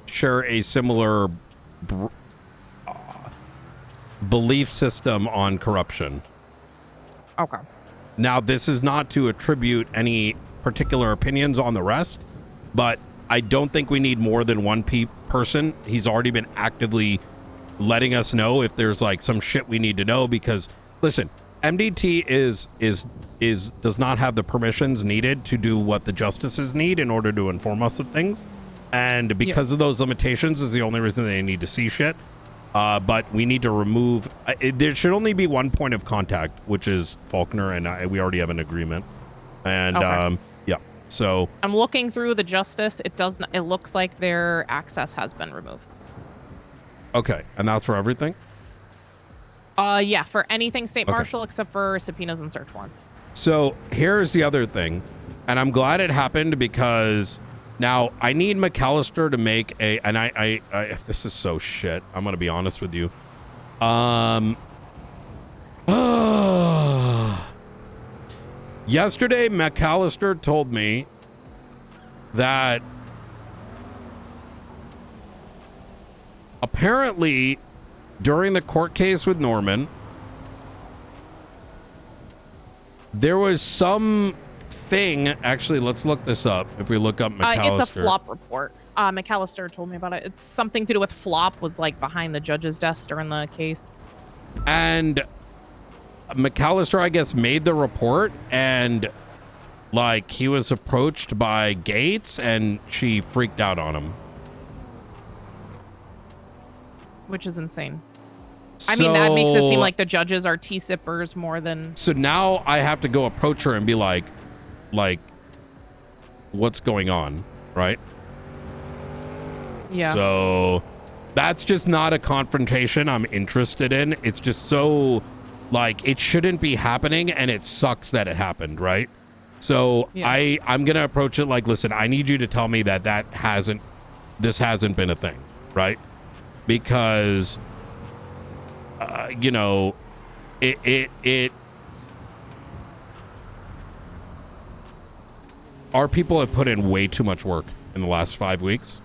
share a similar belief system on corruption. Okay. Now, this is not to attribute any particular opinions on the rest, but I don't think we need more than one person. He's already been actively letting us know if there's like some shit we need to know, because listen, MDT does not have the permissions needed to do what the justices need in order to inform us of things. And because of those limitations is the only reason they need to see shit. But we need to remove, there should only be one point of contact, which is Faulkner, and we already have an agreement. And yeah, so I'm looking through the justice. It looks like their access has been removed. Okay, and that's for everything? Yeah, for anything state marshal except for subpoenas and search warrants. So here's the other thing, and I'm glad it happened, because now I need McAllister to make and I this is so shit. I'm gonna be honest with you. Yesterday McAllister told me that apparently during the court case with Norman, there was some thing. Actually, let's look this up. If we look up McAllister. It's a flop report. McAllister told me about it. It's something to do with flop was like behind the judge's desk during the case. And McAllister, I guess, made the report, and like he was approached by Gates and she freaked out on him. Which is insane. I mean, that makes it seem like the judges are tea-sippers more than... So now I have to go approach her and be like, what's going on, right? Yeah. So that's just not a confrontation I'm interested in. It's just so, like, it shouldn't be happening, and it sucks that it happened, right? So yeah. I'm going to approach it like, listen, I need you to tell me that this hasn't been a thing, right? Because... you know, our people have put in way too much work in the last 5 weeks,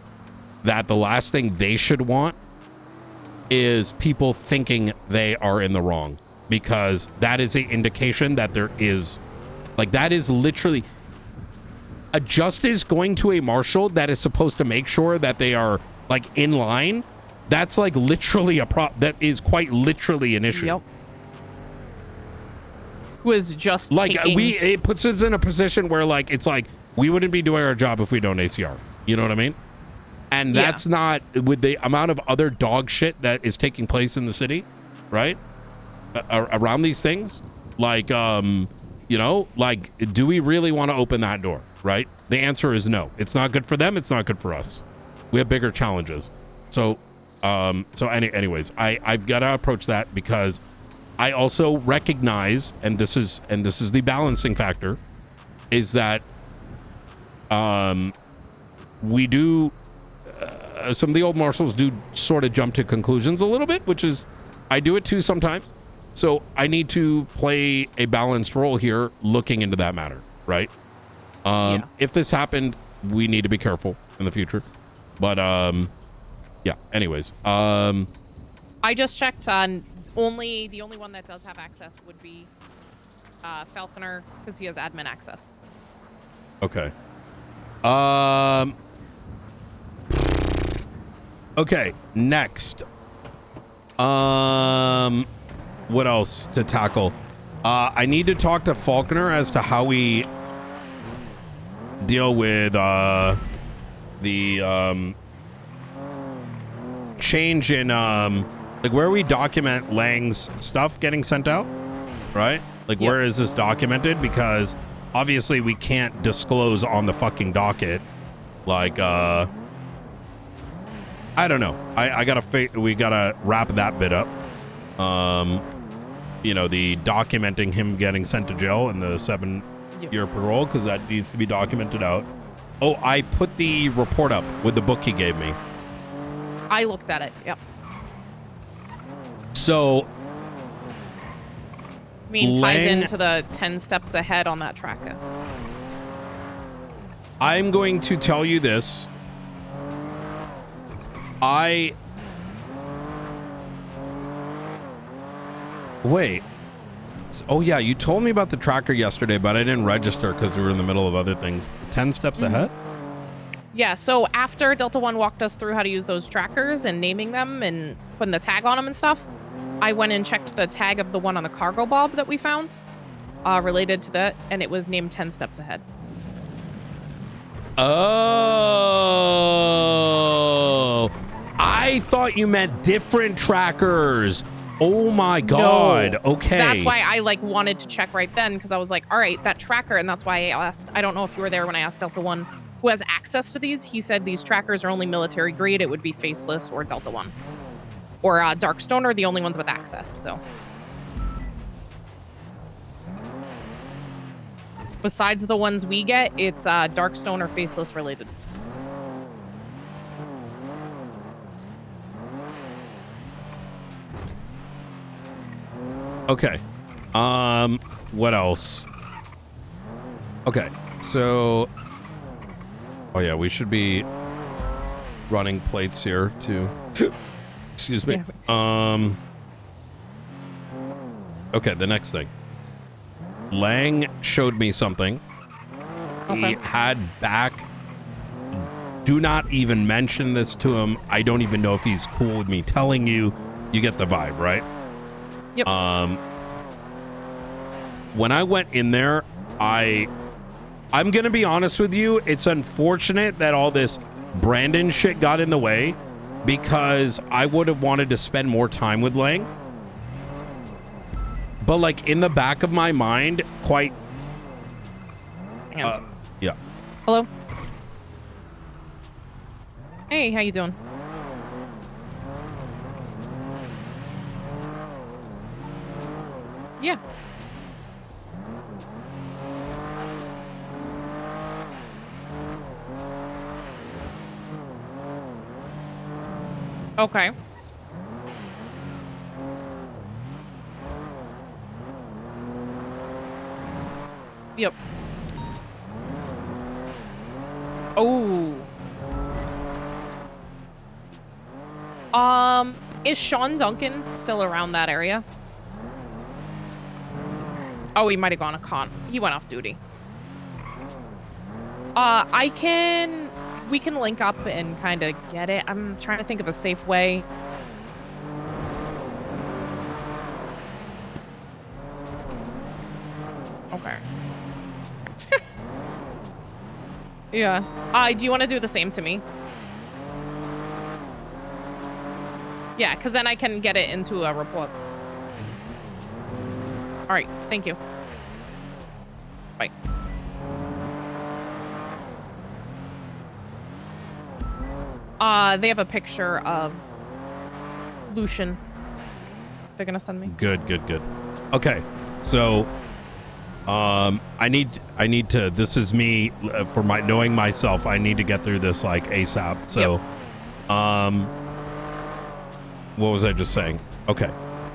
that the last thing they should want is people thinking they are in the wrong, because that is an indication that there is, like, that is literally a justice going to a marshal that is supposed to make sure that they are like in line. That's like literally that is quite literally an issue. Yep. was just like taking... it puts us in a position where like it's like we wouldn't be doing our job if we don't ACR. You know what I mean? And that's not with the amount of other dog shit that is taking place in the city, right? Around these things, like you know, like do we really want to open that door, right? The answer is no. It's not good for them, it's not good for us. We have bigger challenges. So anyways, I've got to approach that because I also recognize, and this is the balancing factor, is that we do some of the old marshals do sort of jump to conclusions a little bit, which is I do it too sometimes. So I need to play a balanced role here, looking into that matter, right? If this happened, we need to be careful in the future. But yeah. Anyways, I just checked on. The only one that does have access would be Falconer, because he has admin access. Okay. Okay, next. What else to tackle? I need to talk to Falconer as to how we deal with the change in like where we document Lang's stuff getting sent out, right? Like where is this documented? Because obviously we can't disclose on the fucking docket. Like I don't know. We gotta wrap that bit up. You know, the documenting him getting sent to jail and the 7-year parole, because that needs to be documented out. Oh, I put the report up with the book he gave me. I looked at it. Yep. So, I mean, ties into the 10 steps ahead on that tracker. I'm going to tell you this. Wait. Oh, yeah, you told me about the tracker yesterday, but I didn't register because we were in the middle of other things. 10 steps ahead? Yeah, so after Delta One walked us through how to use those trackers and naming them and putting the tag on them and stuff, I went and checked the tag of the one on the cargo bob that we found related to that, and it was named 10 steps ahead. Oh, I thought you meant different trackers. Oh my God. No. Okay. That's why I wanted to check right then, because I was like, all right, that tracker. And that's why I asked, I don't know if you were there when I asked Delta One who has access to these. He said these trackers are only military grade. It would be Faceless or Delta One. Or Darkstone are the only ones with access, so. Besides the ones we get, it's Darkstone or Faceless related. Okay. What else? Okay. So, oh yeah, we should be running plates here too. Excuse me. Yeah, okay, the next thing. Lang showed me something. Okay. He had back. Do not even mention this to him. I don't even know if he's cool with me telling you. You get the vibe, right? Yep. When I went in there, I'm gonna be honest with you. It's unfortunate that all this Brandon shit got in the way, because I would have wanted to spend more time with Lang. But like in the back of my mind, quite. Yeah. Hello. Hey, how you doing? Yeah. Okay. Yep. Oh. Is Sean Duncan still around that area? Oh, he might have gone a con. He went off duty. We can link up and kind of get it. I'm trying to think of a safe way. Yeah. Do you want to do the same to me? Yeah, because then I can get it into a report. All right. Thank you. Bye. They have a picture of Lucian. They're gonna send me. Good. Okay, so I need to. This is me for my knowing myself. I need to get through this like ASAP. So, what was I just saying? Okay.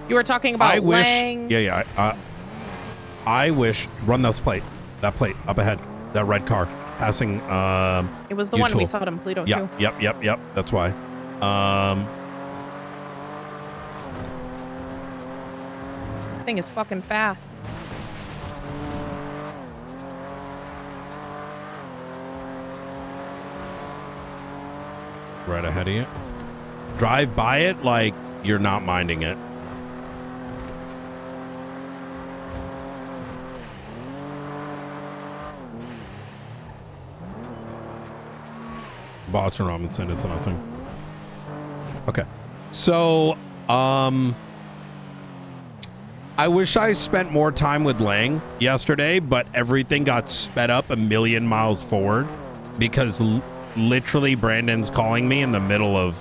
You were talking about I wish. Lang. Yeah. I wish. Run that plate up ahead. That red car passing. It was the one we saw at Pleto too. Yep. That's why. Thing is fucking fast. Right ahead of you. Drive by it like you're not minding it. Boston Robinson is nothing. Okay. So, I wish I spent more time with Lang yesterday, but everything got sped up a million miles forward because literally Brandon's calling me in the middle of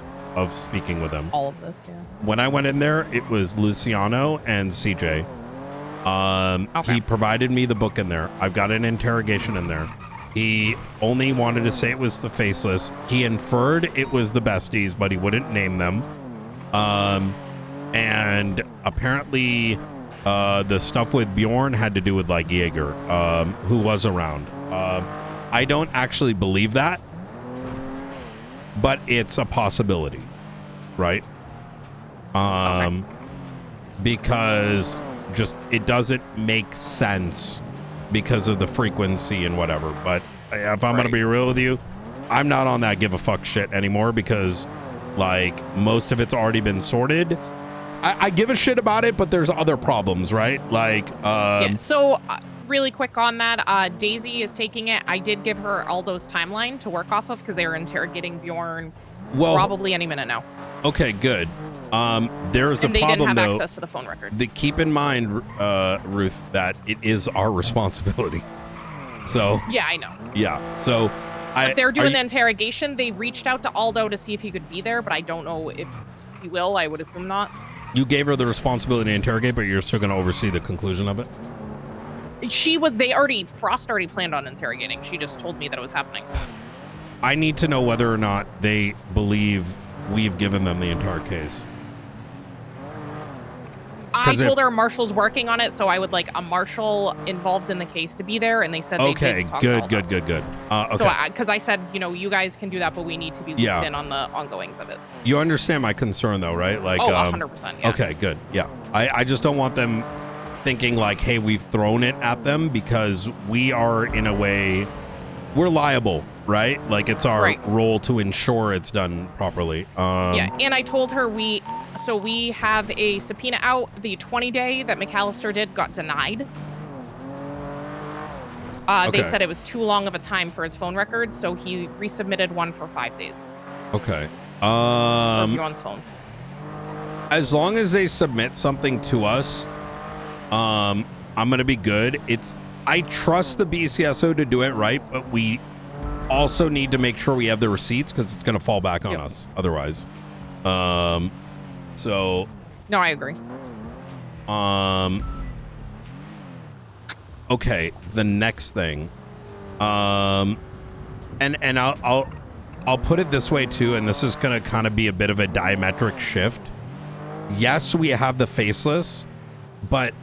speaking with him. All of this, yeah. When I went in there, it was Luciano and CJ. Okay. He provided me the book in there. I've got an interrogation in there. He only wanted to say it was the Faceless. He inferred it was the Besties, but he wouldn't name them. And apparently the stuff with Bjorn had to do with like Jaeger, who was around. I don't actually believe that, but it's a possibility, right? Okay. Because just it doesn't make sense because of the frequency and whatever. But if I'm gonna be real with you, I'm not on that give a fuck shit anymore because like most of it's already been sorted. I give a shit about it, but there's other problems, right? Like yeah. So really quick on that, Daisy is taking it. I did give her Aldo's timeline to work off of because they were interrogating Bjorn probably any minute now. Okay, good. There's and a problem though. They didn't have access to the phone records. Keep in mind, Ruth, that it is our responsibility. So yeah, I know. Yeah. So if they're doing the interrogation, they reached out to Aldo to see if he could be there, but I don't know if he will. I would assume not. You gave her the responsibility to interrogate, but you're still going to oversee the conclusion of it? Frost already planned on interrogating. She just told me that it was happening. I need to know whether or not they believe we've given them the entire case. I told her Marshall's working on it, so I would like a Marshall involved in the case to be there, and they said okay, good. Okay. So because I said, you guys can do that, but we need to be looped in on the ongoings of it. You understand my concern, though, right? Like, 100%. Yeah. Okay, good. Yeah, I just don't want them thinking like, hey, we've thrown it at them we are in a way we're liable, right? Like it's our role to ensure it's done properly. Yeah, and I told her we have a subpoena out. The 20-day that McAllister did got denied. They said it was too long of a time for his phone records, so he resubmitted one for 5 days. Okay. Everyone's phone. As long as they submit something to us, I'm gonna be good. I trust the BCSO to do it right, but we also need to make sure we have the receipts because it's gonna fall back on us otherwise. So. No, I agree. Okay, the next thing, and I'll put it this way too, and this is gonna kind of be a bit of a diametric shift. Yes, we have the Faceless, but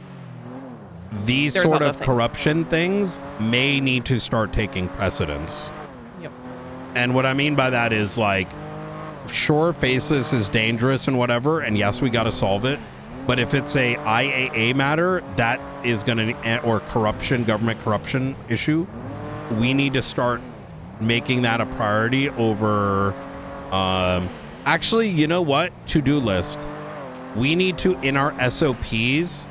these sort of corruption things may need to start taking precedence. Yep. And what I mean by that is like, sure, Faceless is dangerous and whatever, and yes, we got to solve it. But if it's a IAA matter that is going to, or corruption, government corruption issue, we need to start making that a priority over, actually, you know what? To-do list. We need to, in our SOPs,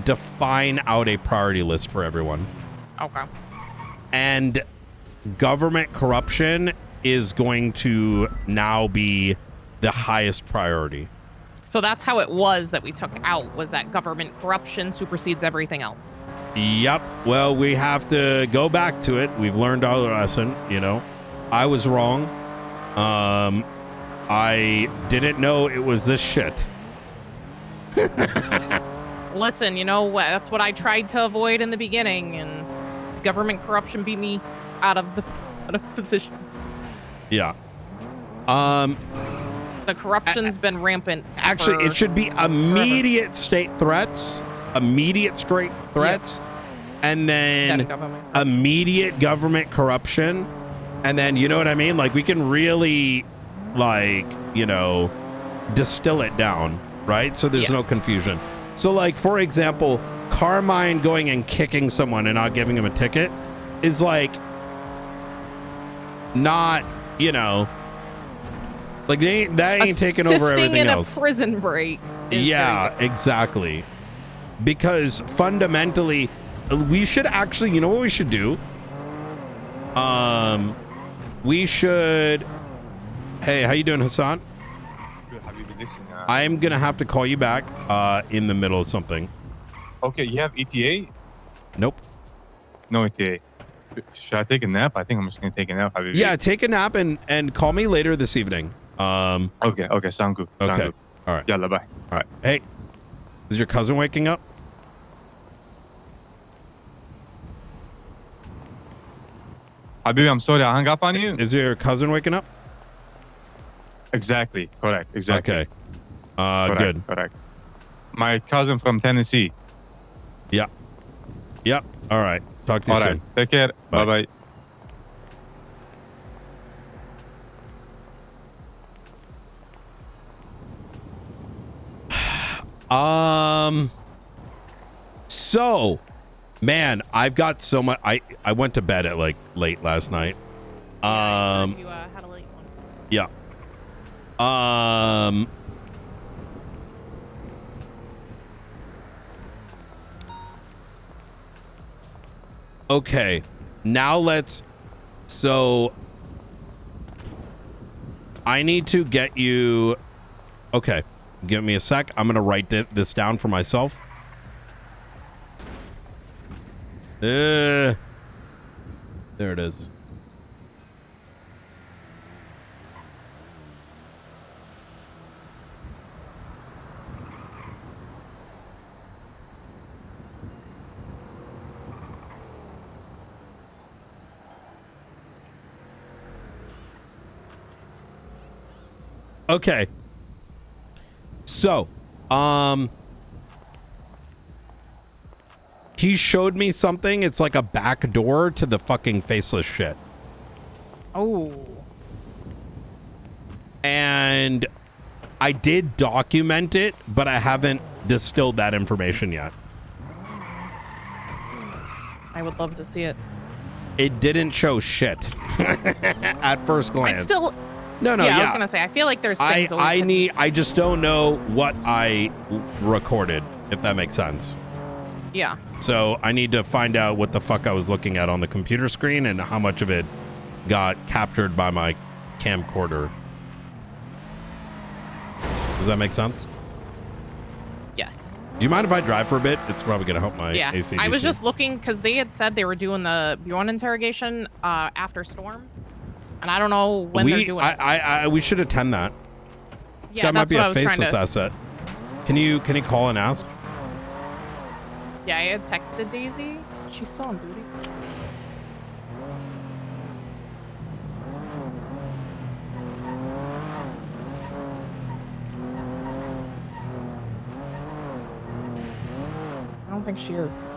define out a priority list for everyone. Okay. And government corruption is going to now be the highest priority. So that's how it was that we took out, was that government corruption supersedes everything else. Yep. Well, we have to go back to it. We've learned our lesson, you know. I was wrong. I didn't know it was this shit. Listen, you know, that's what I tried to avoid in the beginning, and government corruption beat me out of position. Yeah. The corruption's been rampant. Actually, it should be immediate state threats, immediate straight threats, and then immediate government corruption. And then, you know what I mean? Like, we can really, like, you know, distill it down, right? So there's no confusion. So, like, for example, Carmine going and kicking someone and not giving him a ticket is, like, not, you know, like, that ain't taking over everything else. Assisting in a prison break. Yeah, exactly. Because fundamentally, we should actually, you know what we should do? We should. Hey, how you doing, Hassan? Good. Have you been listening? I'm gonna have to call you back in the middle of something. Okay, you have ETA? Nope. No ETA. Should I take a nap? I think I'm just gonna take a nap. Yeah, take a nap and call me later this evening. Okay, sound good. Sound good. All right. Yalla, bye. All right. Hey, is your cousin waking up? Habibi, I'm sorry, I hung up on you. Is your cousin waking up? Exactly. Correct. Exactly. Okay. Correct, Good. Correct. My cousin from Tennessee. Yeah. Yep. All right. Talk to you All soon. right. Take care. Bye. Bye-bye. So, man, I've got so much. I went to bed at like late last night. You had a late one. Yeah. Okay. Now let's. So, I need to get you. Okay. Give me a sec. I'm gonna write this down for myself. There it is. Okay. So, he showed me something. It's like a back door to the fucking faceless shit. Oh. And I did document it, but I haven't distilled that information yet. I would love to see it. It didn't show shit at first glance. I'd still. No, Yeah, I was gonna say. I feel like there's things. I just don't know what I recorded, if that makes sense. Yeah. So I need to find out what the fuck I was looking at on the computer screen and how much of it got captured by my camcorder. Does that make sense? Yes. Do you mind if I drive for a bit? It's probably gonna help my AC. I was just looking because they had said they were doing the Bjorn interrogation after storm, and I don't know when they're doing it. We should attend that. This Yeah, guy might that's be what I a was trying faceless to. asset. Can you call and ask? Yeah, I had texted Daisy. She's still on duty. I don't think she is.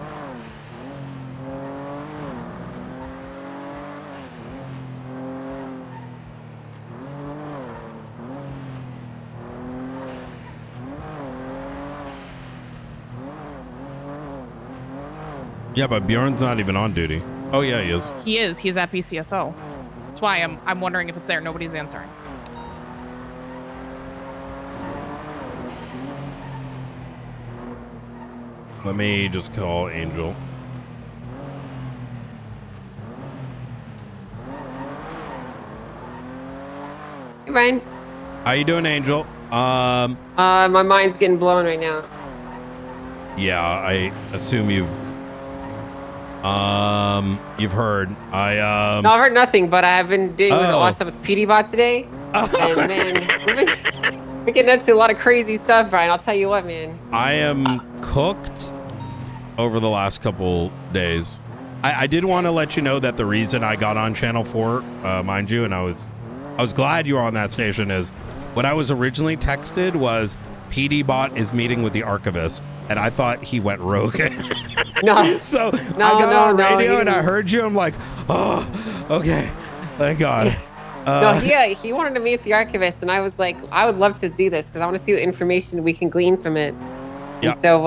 Yeah, but Bjorn's not even on duty. Oh yeah, he is. He is. He's at BCSO. That's why I'm wondering if it's there. Nobody's answering. Let me just call Angel. Hey, Ryan. How you doing, Angel? My mind's getting blown right now. Yeah, I assume you've heard. No, I've heard nothing, but I've been dealing with a lot Oh. of stuff with PD bot today. And man, we're getting into a lot of crazy stuff, Brian. I'll tell you what, man. I am cooked over the last couple days. I did want to let you know that the reason I got on Channel 4, mind you, and I was glad you were on that station, is what I was originally texted was PD bot is meeting with the archivist, and I thought he went rogue. No. So No, I got on no, radio he and I didn't. heard you. I'm like, oh, okay, thank God. No, he wanted to meet the archivist, and I was like, I would love to do this because I want to see what information we can glean from it. Yeah. And so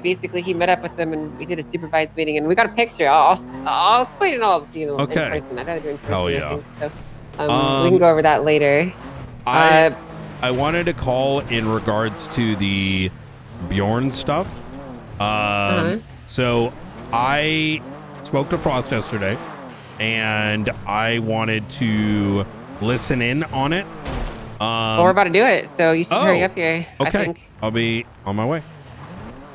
basically, he met up with them, and we did a supervised meeting, and we got a picture. I'll explain it all to you Okay. in person. I'd rather do it in person. Hell I yeah. think. So we can go over that later. I wanted to call in regards to the Bjorn stuff. So I spoke to Frost yesterday, and I wanted to listen in on it. Well, we're about to do it, so you should hurry up here. Okay. I think. I'll be on my way.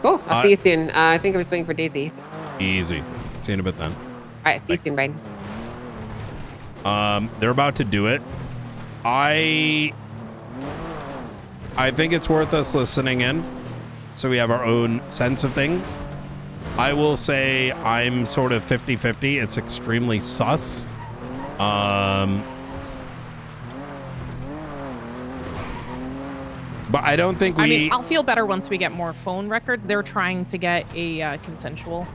Cool. I'll see you soon. I think I was waiting for Daisy. So. Easy. See you in a bit then. All right. See you soon, Brian. They're about to do it. I think it's worth us listening in so we have our own sense of things. I will say I'm sort of 50-50. It's extremely sus. But I don't think we... I mean, I'll feel better once we get more phone records. They're trying to get a consensual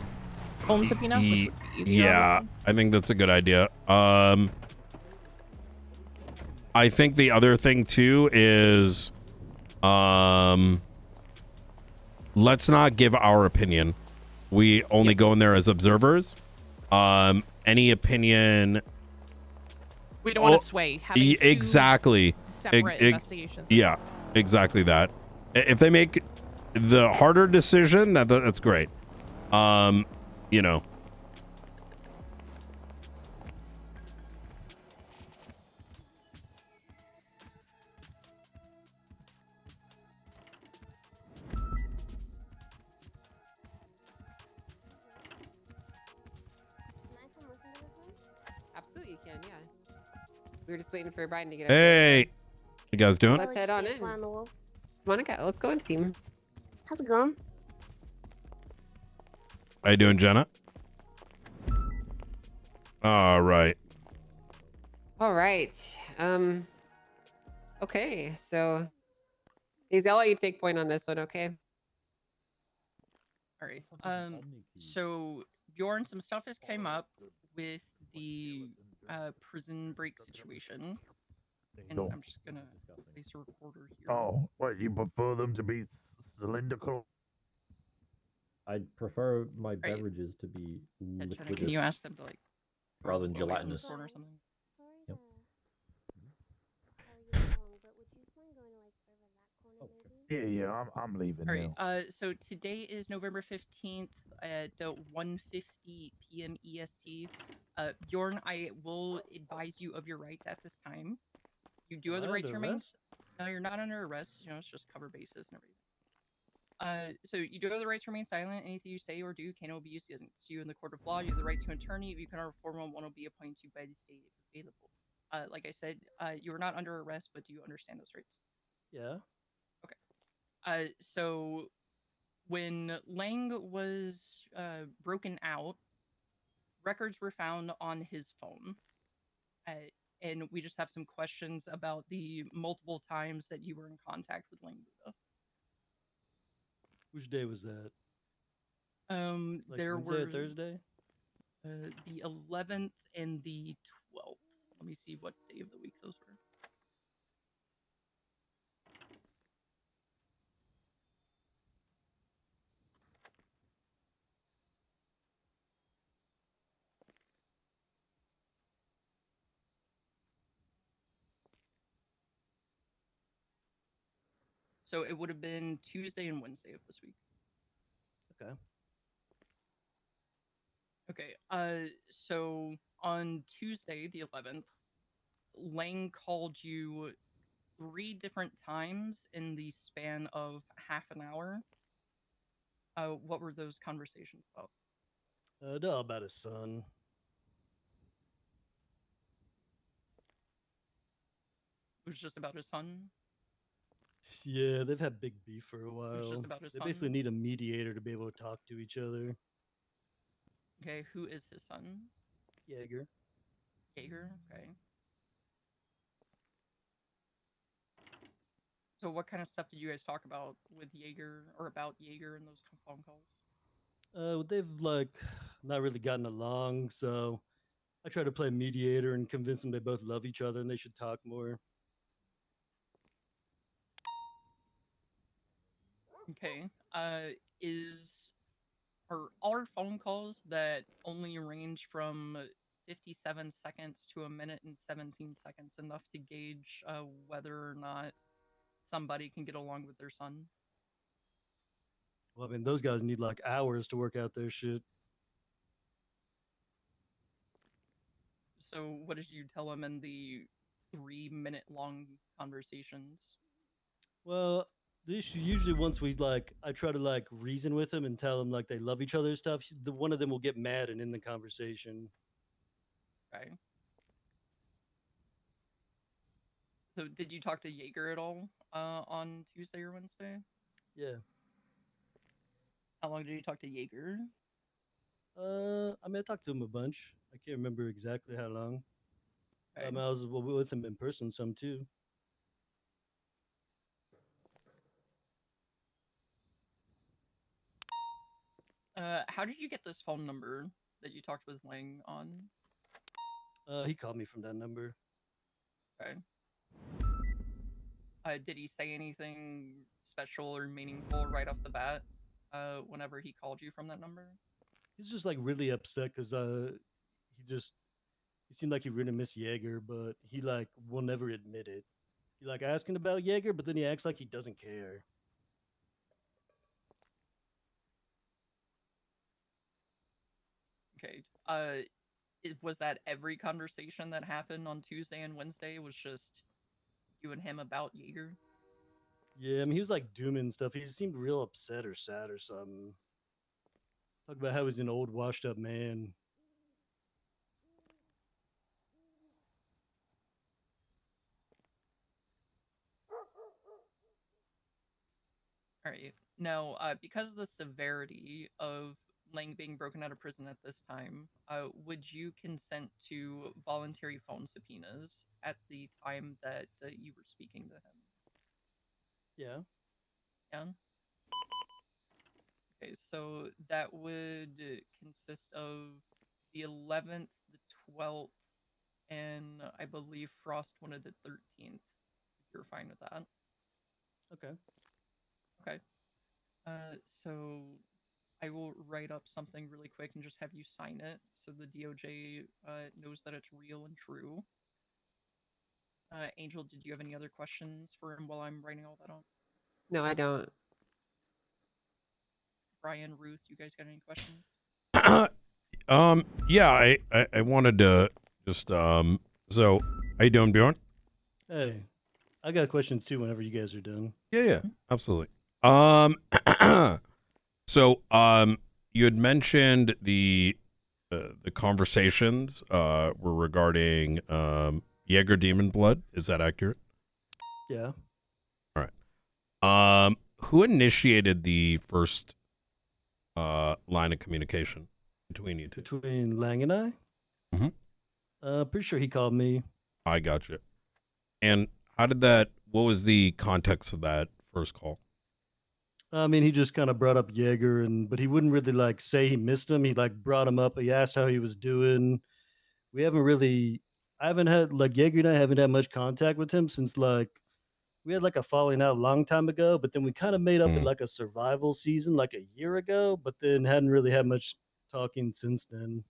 phone subpoena, which would be easier, yeah, obviously. I think that's a good idea. I think the other thing too is let's not give our opinion. We only go in there as observers. Any opinion... We don't want to sway. Having two exactly. separate investigations. Yeah, exactly that. If they make the harder decision, that's great. You know. Absolutely, you can. Yeah. We were just waiting for Brian to get up. Hey, you guys doing? Let's head on in. Monica, let's go in, team. How's it going? How you doing, Jenna? All right. All right. Okay. So, Daisy, I'll let you take point on this one. Okay. All right. So Bjorn, some stuff has came up with the prison break situation, and I'm just gonna place a recorder here. Oh, what, you prefer them to be cylindrical? I'd prefer my beverages to be liquid. Can you ask them to like rather than go away from gelatinous this corner or something? Yep. Yeah, I'm leaving All right. now. So today is November 15th at 1:50 p.m. EST. Bjorn, I will advise you of your rights at this time. You do have the right to remain. No, you're not under arrest. You know, it's just cover basis and everything. So you do have the right to remain silent. Anything you say or do can be used against you in the court of law. You have the right to an attorney. If you cannot afford one will be appointed to you by the state if available. Like I said, you are not under arrest, but do you understand those rights? Yeah. So when Lang was broken out, records were found on his phone. And we just have some questions about the multiple times that you were in contact with Lang Buddha. Which day was that? Like There Wednesday were or Thursday? the 11th and the 12th. Let me see what day of the week those were. So it would have been Tuesday and Wednesday of this week. Okay. Okay. So on Tuesday, the 11th, Lang called you 3 different times in the span of half an hour. What were those conversations about? They're all about his son. It was just about his son. Yeah, they've had big beef for a It was just while. about his They son. basically need a mediator to be able to talk to each other. Okay, who is his son? Jaeger. Jaeger. Okay. So what kind of stuff did you guys talk about with Jaeger or about Jaeger in those phone calls? They've like not really gotten along, so I try to play mediator and convince them they both love each other and they should talk more. Okay. Is are our phone calls that only range from 57 seconds to a minute and 17 seconds enough to gauge whether or not somebody can get along with their son? Well, I mean, those guys need like hours to work out their shit. So what did you tell him in the 3-minute long conversations? Well, the issue usually once we like, I try to like reason with them and tell them like they love each other and stuff. The one of them will get mad and end the conversation. Okay. So did you talk to Jaeger at all on Tuesday or Wednesday? Yeah. How long did you talk to Jaeger? I mean, I talked to him a bunch. I can't remember exactly how long. Okay. I was with him in person some too. How did you get this phone number that you talked with Lang on? He called me from that number. Okay. Did he say anything special or meaningful right off the bat whenever he called you from that number? He's just like really upset because he seemed like he really missed Jaeger, but he like will never admit it. He like asking about Jaeger, but then he acts like he doesn't care. Okay. Was that every conversation that happened on Tuesday and Wednesday was just you and him about Jaeger? Yeah, I mean he was like dooming stuff. He seemed real upset or sad or something. Talk about how he's an old washed up man. All right. Now, because of the severity of Lang being broken out of prison at this time, would you consent to voluntary phone subpoenas at the time that you were speaking to him? Yeah. Yeah. Okay, so that would consist of the 11th, the 12th, and I believe Frost wanted the 13th. If you're fine with that. Okay. Okay. So I will write up something really quick and just have you sign it so the DOJ knows that it's real and true. Angel, did you have any other questions for him while I'm writing all that on? No, I don't. Brian, Ruth, you guys got any questions? Yeah, I wanted to just so how you doing, Bjorn? Hey, I got questions too. Whenever you guys are done. Yeah, absolutely. So you had mentioned the conversations were regarding Jaeger Demon Blood. Is that accurate? Yeah. All right. Who initiated the first line of communication between you two? Between Lang and I. Pretty sure he called me. I got you. And how did that? What was the context of that first call? I mean, he just kind of brought up Jaeger, but he wouldn't really like say he missed him. He like brought him up. He asked how he was doing. I haven't had like Jaeger and I haven't had much contact with him since like we had like a falling out a long time ago. But then we kind of made up in like a survival season like a year ago. But then hadn't really had much talking since then.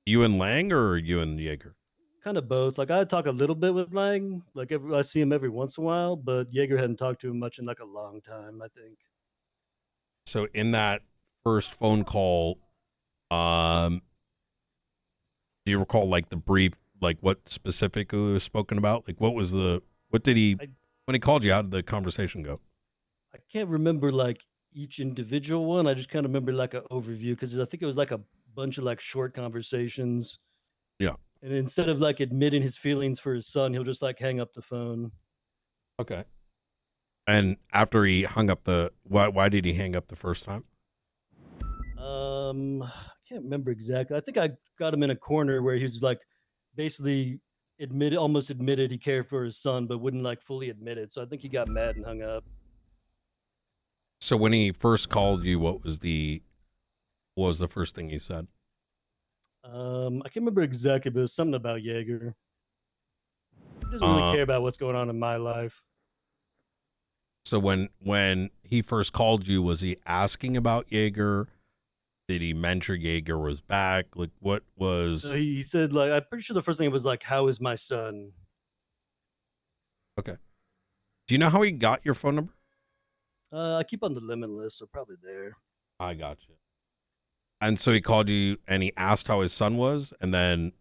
You and Lang or you and Jaeger? Kind of both. Like I talk a little bit with Lang. Like I see him every once in a while, but Jaeger hadn't talked to him much in like a long time, I think. So in that first phone call, do you recall like the brief, like what specifically was spoken about? Like what did he When he called you, how did the conversation go? I can't remember like each individual one. I just kind of remember like an overview because I think it was like a bunch of like short conversations. Yeah. And instead of like admitting his feelings for his son, he'll just like hang up the phone. Okay. And after he hung up why did he hang up the first time? I can't remember exactly. I think I got him in a corner where he was like basically almost admitted he cared for his son, but wouldn't like fully admit it. So I think he got mad and hung up. So when he first called you, what was the first thing he said? I can't remember exactly, but it was something about Jaeger. He doesn't really care about what's going on in my life. So when he first called you, was he asking about Jaeger? Did he mention Jaeger was back? Like, what was? So he said, like, I'm pretty sure the first thing was like, "How is my son?" Okay. Do you know how he got your phone number? I keep on the limit list, so probably there. I got you. And so he called you and he asked how his son was, and then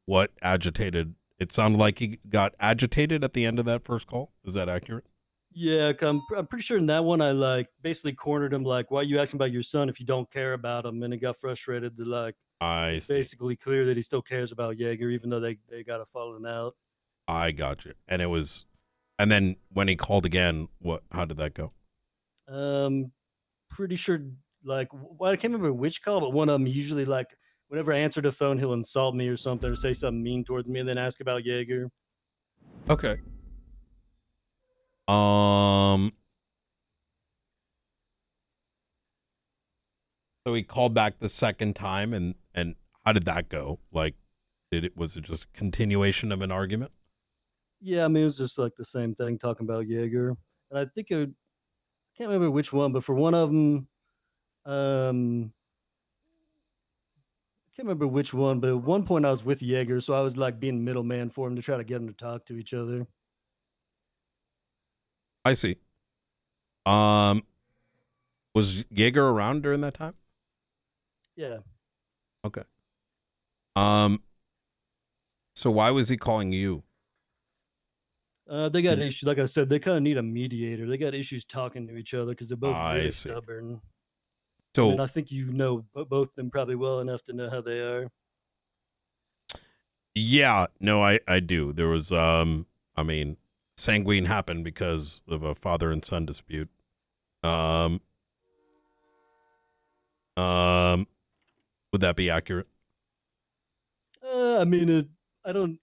what agitated? It sounded like he got agitated at the end of that first call. Is that accurate? Yeah, I'm pretty sure in that one I like basically cornered him, like, "Why are you asking about your son if you don't care about him?" And he got frustrated to like. I It's see. basically clear that he still cares about Jaeger, even though they got a falling out. I got you. And it was, and then when he called again, how did that go? Pretty sure, like, well, I can't remember which call, but one of them usually, like, whenever I answer the phone, he'll insult me or something, or say something mean towards me, and then ask about Jaeger. Okay. So he called back the second time, and how did that go? Like, was it just a continuation of an argument? Yeah, I mean, it was just like the same thing, talking about Jaeger. And I think I can't remember which one, but for one of them, I can't remember which one, but at one point I was with Jaeger, so I was like being middleman for him to try to get him to talk to each other. I see. Was Jaeger around during that time? Yeah. Okay. So why was he calling you? They got issues. Like I said, they kind of need a mediator. They got issues talking to each other because they're both I really see. stubborn. So And I think you know both of them probably well enough to know how they are. yeah, no, I do. There was I mean, sanguine happened because of a father and son dispute. Um would that be accurate? I mean, I don't.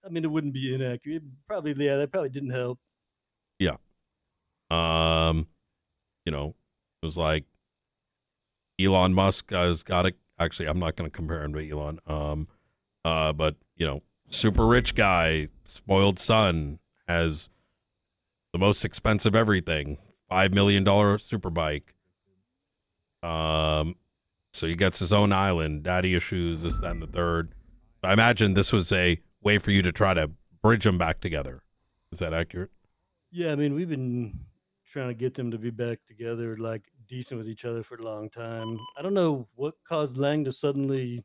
I mean, it wouldn't be inaccurate. Probably, yeah, that probably didn't help. Yeah. You know, it was like Elon Musk has got it. Actually, I'm not going to compare him to Elon. But you know, super rich guy, spoiled son, has the most expensive everything, $5 million super bike. So he gets his own island, daddy issues, this, that, and the third. I imagine this was a way for you to try to bridge them back together. Is that accurate? Yeah, I mean, we've been trying to get them to be back together, like decent with each other for a long time. I don't know what caused Lang to suddenly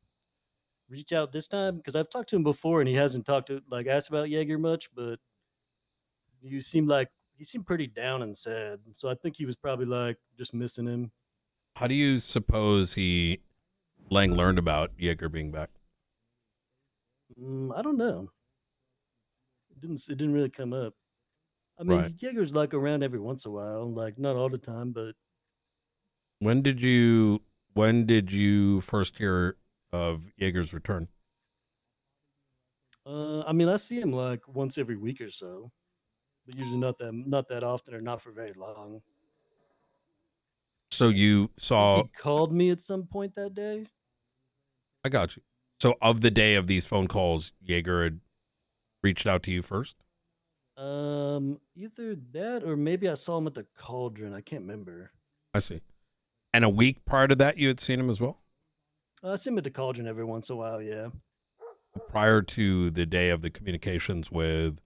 reach out this time because I've talked to him before and he hasn't asked about Jaeger much, but he seemed pretty down and sad. So I think he was probably like just missing him. How do you suppose Lang learned about Jaeger being back? I don't know. It didn't really come up. I mean, Right. Jaeger's like around every once in a while, like not all the time, but When did you first hear of Jaeger's return? I mean, I see him like once every week or so, but usually not that often or not for very long. So you I think saw, he called me at some point that day. I got you. So of the day of these phone calls, Jaeger had reached out to you first? Either that or maybe I saw him at the Cauldron. I can't remember. I see. And a week prior to that, you had seen him as well? I see him at the Cauldron every once in a while. Yeah. Prior to the day of the communications with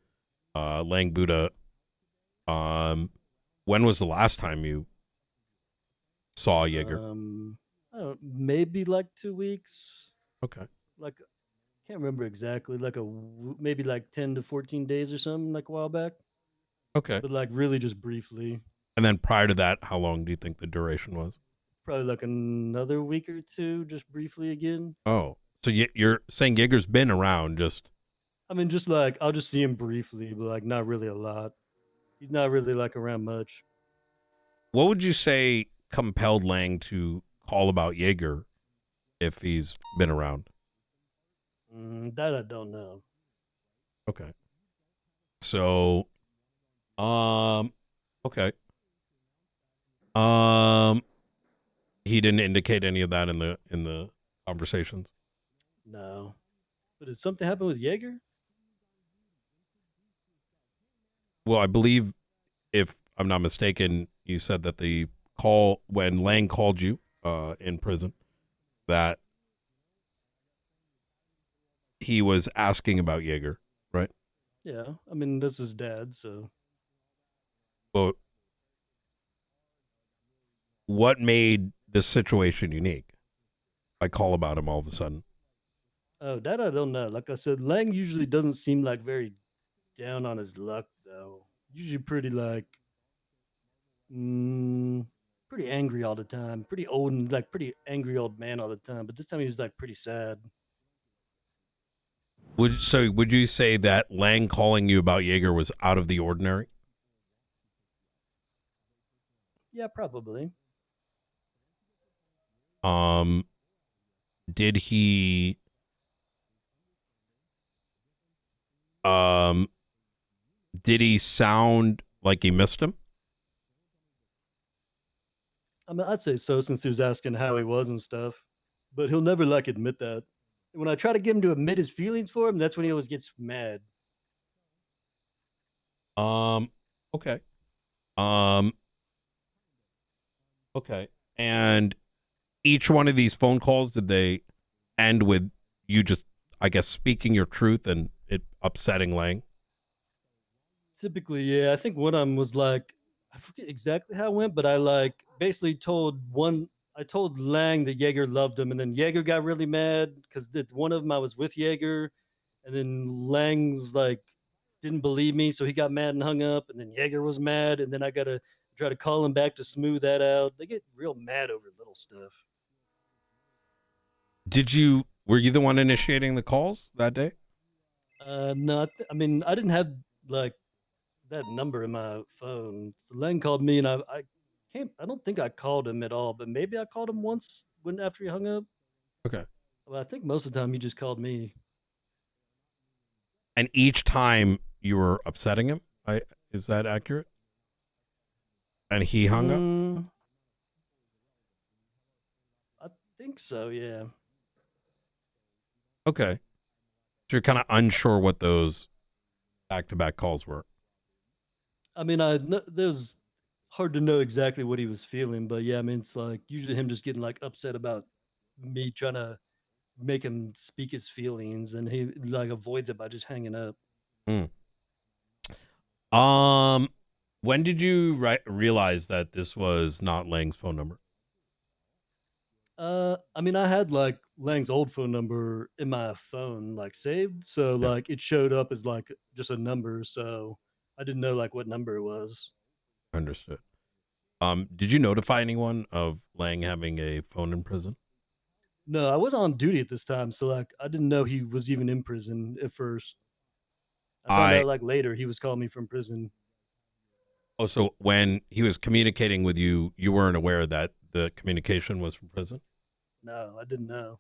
Lang Buddha, when was the last time you saw Jaeger? I don't maybe like 2 weeks. Okay. Like can't remember exactly. Maybe like 10 to 14 days or something like a while back. Okay. but like really just briefly. And then prior to that, how long do you think the duration was? Probably like another week or two, just briefly again. Oh, so you're saying Jaeger's been around, just I mean, just like I'll just see him briefly, but like not really a lot. He's not really like around much. what would you say compelled Lang to call about Jaeger if he's been around? That I don't know. Okay. So, okay. He didn't indicate any of that in the conversations. No. But did something happen with Jaeger? Well, I believe, if I'm not mistaken, you said that the call when Lang called you in prison, that he was asking about Jaeger, right? Yeah. I mean, that's his dad, so. Well, what made this situation unique? I call about him all of a sudden. Oh, that I don't know. Like I said, Lang usually doesn't seem like very down on his luck, though. Usually pretty like, pretty angry all the time. Pretty old and like pretty angry old man all the time. But this time he was like pretty sad. Would you say that Lang calling you about Jaeger was out of the ordinary? Yeah, probably. Did he did he sound like he missed him? I mean, I'd say so since he was asking how he was and stuff. But he'll never like admit that. When I try to get him to admit his feelings for him, that's when he always gets mad. Okay. Um okay. And each one of these phone calls, did they end with you just, I guess, speaking your truth and it upsetting Lang? Typically, yeah. I think one of them was like, I forget exactly how it went, but I like basically I told Lang that Jaeger loved him, and then Jaeger got really mad because one of them I was with Jaeger, and then Lang was like, didn't believe me, so he got mad and hung up, and then Jaeger was mad, and then I gotta try to call him back to smooth that out. They get real mad over little stuff. Were you the one initiating the calls that day? No, I mean, I didn't have like that number in my phone. So Len called me, and I can't. I don't think I called him at all, but maybe I called him once when after he hung up. Okay. Well, I think most of the time he just called me. And each time you were upsetting him? Is that accurate? And he hung up? I think so. Yeah. Okay. So you're kind of unsure what those back-to-back calls were. I mean, there's hard to know exactly what he was feeling, but yeah, I mean, it's like usually him just getting like upset about me trying to make him speak his feelings, and he like avoids it by just hanging up. When did you realize that this was not Lang's phone number? I mean, I had like Lang's old phone number in my phone, like saved, so like it showed up as like just a number, so I didn't know like what number it was. Understood. Did you notify anyone of Lang having a phone in prison? No, I was on duty at this time, so like I didn't know he was even in prison at first. I found out like later he was calling me from prison. Oh, so when he was communicating with you, you weren't aware that the communication was from prison? No, I didn't know.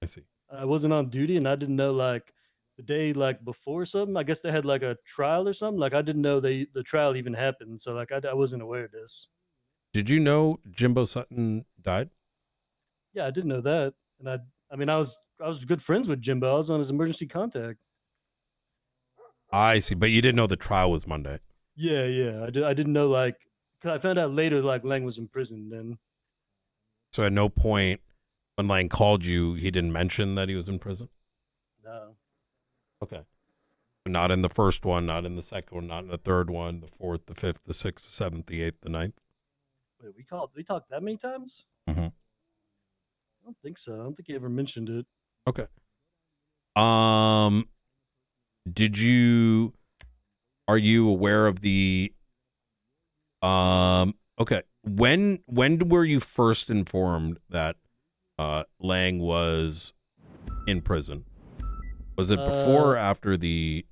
I see. I wasn't on duty, and I didn't know like the day like before something. I guess they had like a trial or something. Like I didn't know the trial even happened, so like I wasn't aware of this. Did you know Jimbo Sutton died? Yeah, I didn't know that, and I mean I was good friends with Jimbo. I was on his emergency contact. I see, but you didn't know the trial was Monday. Yeah, yeah, I didn't know like because I found out later like Lang was in prison then. So at no point when Lang called you, he didn't mention that he was in prison? No. Okay. Not in the first one, not in the second one, not in the third one, the fourth, the fifth, the sixth, the seventh, the eighth, the ninth. Wait, we talked that many times? Mm-hmm. I don't think so. I don't think he ever mentioned it. Okay. Did you are you aware of the okay, when were you first informed that Lang was in prison? Was it before or after the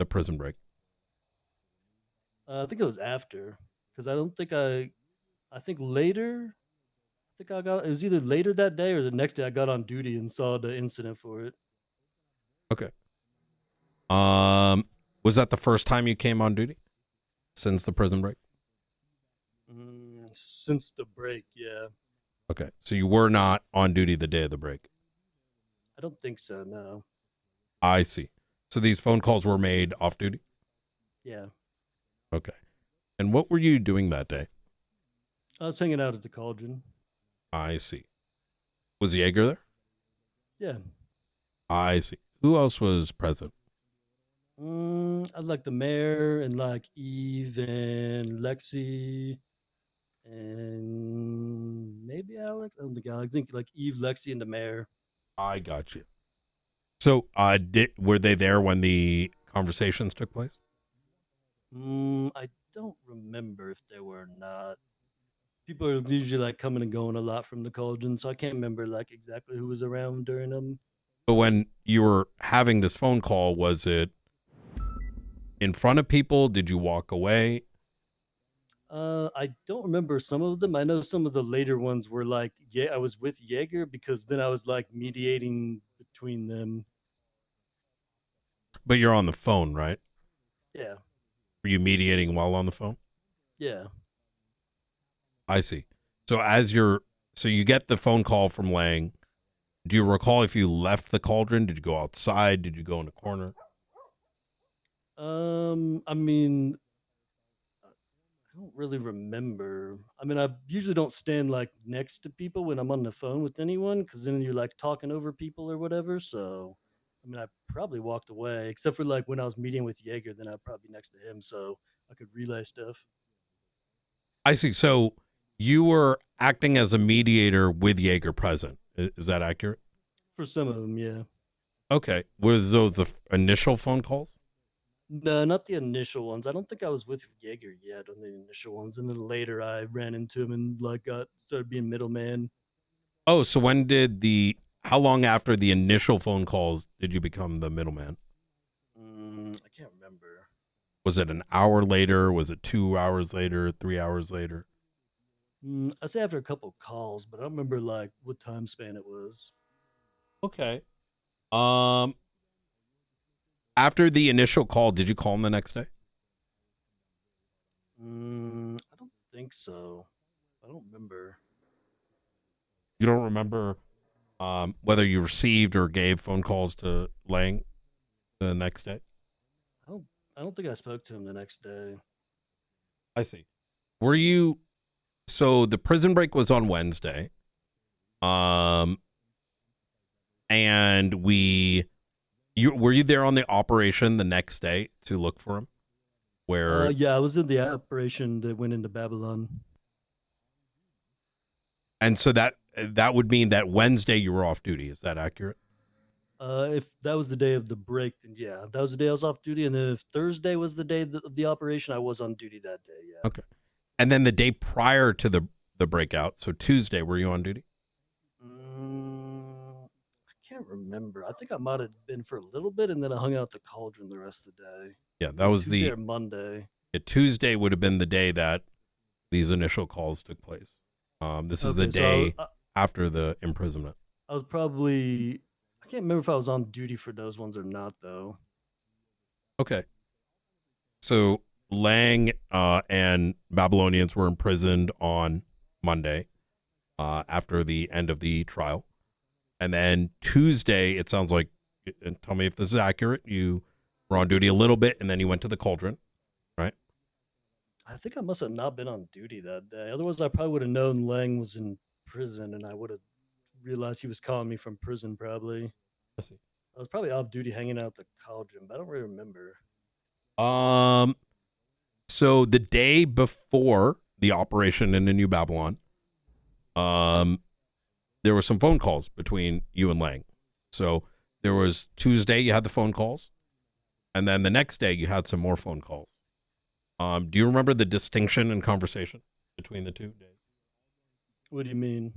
prison break? I think it was after, because I don't think I think later. I think I got it was either later that day or the next day I got on duty and saw the incident for it. Okay. Was that the first time you came on duty since the prison break? Since the break, yeah. Okay, so you were not on duty the day of the break. I don't think so, no. I see. So these phone calls were made off duty? Yeah. Okay. And what were you doing that day? I was hanging out at the Cauldron. I see. Was Jaeger there? Yeah. I see. Who else was present? I'd like the mayor and like Eve and Lexi and maybe Alex. I don't think Alex. I think like Eve, Lexi, and the mayor. I got you. So, were they there when the conversations took place? I don't remember if they were or not. People are usually like coming and going a lot from the Cauldron, so I can't remember like exactly who was around during them. But when you were having this phone call, was it in front of people? Did you walk away? I don't remember some of them. I know some of the later ones were like, yeah, I was with Jaeger because then I was like mediating between them. But you're on the phone, right? Yeah. Were you mediating while on the phone? Yeah. I see. So so you get the phone call from Lang. Do you recall if you left the Cauldron? Did you go outside? Did you go in a corner? I mean, I don't really remember. I mean, I usually don't stand like next to people when I'm on the phone with anyone because then you're like talking over people or whatever. So, I mean, I probably walked away except for like when I was meeting with Jaeger, then I'd probably be next to him so I could relay stuff. I see. So you were acting as a mediator with Jaeger present. Is that accurate? For some of them, yeah. Okay. Were those the initial phone calls? No, not the initial ones. I don't think I was with Jaeger yet on the initial ones, and then later I ran into him and like got started being middleman. Oh, so how long after the initial phone calls did you become the middleman? I can't remember. Was it an hour later? Was it 2 hours later? 3 hours later? I'd say after a couple calls, but I don't remember like what time span it was. Okay. After the initial call, did you call him the next day? I don't think so. I don't remember. You don't remember whether you received or gave phone calls to Lang the next day? I don't think I spoke to him the next day. I see. So the prison break was on Wednesday. And were you there on the operation the next day to look for him? Yeah, I was in the operation that went into Babylon. And so that would mean that Wednesday you were off duty. Is that accurate? If that was the day of the break, then yeah, that was the day I was off duty. And then if Thursday was the day of the operation, I was on duty that day. Yeah. Okay. And then the day prior to the breakout, so Tuesday, were you on duty? I can't remember. I think I might have been for a little bit, and then I hung out at the Cauldron the rest of the day. Yeah, that was Tuesday or Monday. Tuesday would have been the day that these initial calls took place. This is the day after the imprisonment. I was probably, I can't remember if I was on duty for those ones or not, though. Okay. So Lang and Babylonians were imprisoned on Monday after the end of the trial. And then Tuesday, it sounds like, and tell me if this is accurate, you were on duty a little bit and then you went to the Cauldron, right? I think I must have not been on duty that day. Otherwise, I probably would have known Lang was in prison and I would have realized he was calling me from prison, probably. I see. I was probably off duty hanging out at the Cauldron, but I don't really remember. So the day before the operation in the New Babylon, there were some phone calls between you and Lang. So there was Tuesday, you had the phone calls. And then the next day you had some more phone calls. Do you remember the distinction in conversation between the 2 days? What do you mean?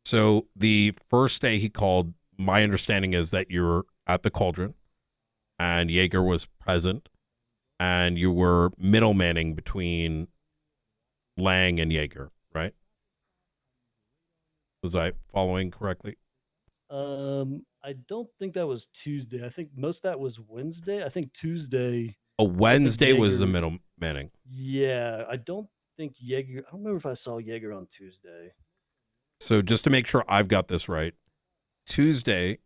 So the first day he called, my understanding is that you were at the Cauldron and Jaeger was present and you were middlemaning between Lang and Jaeger, right? Was I following correctly? I don't think that was Tuesday. I think most of that was Wednesday. I think Tuesday. Oh, Wednesday was the Jaeger- middlemaning. Yeah, I don't think Jaeger. I don't remember if I saw Jaeger on Tuesday. So just to make sure I've got this right, Tuesday,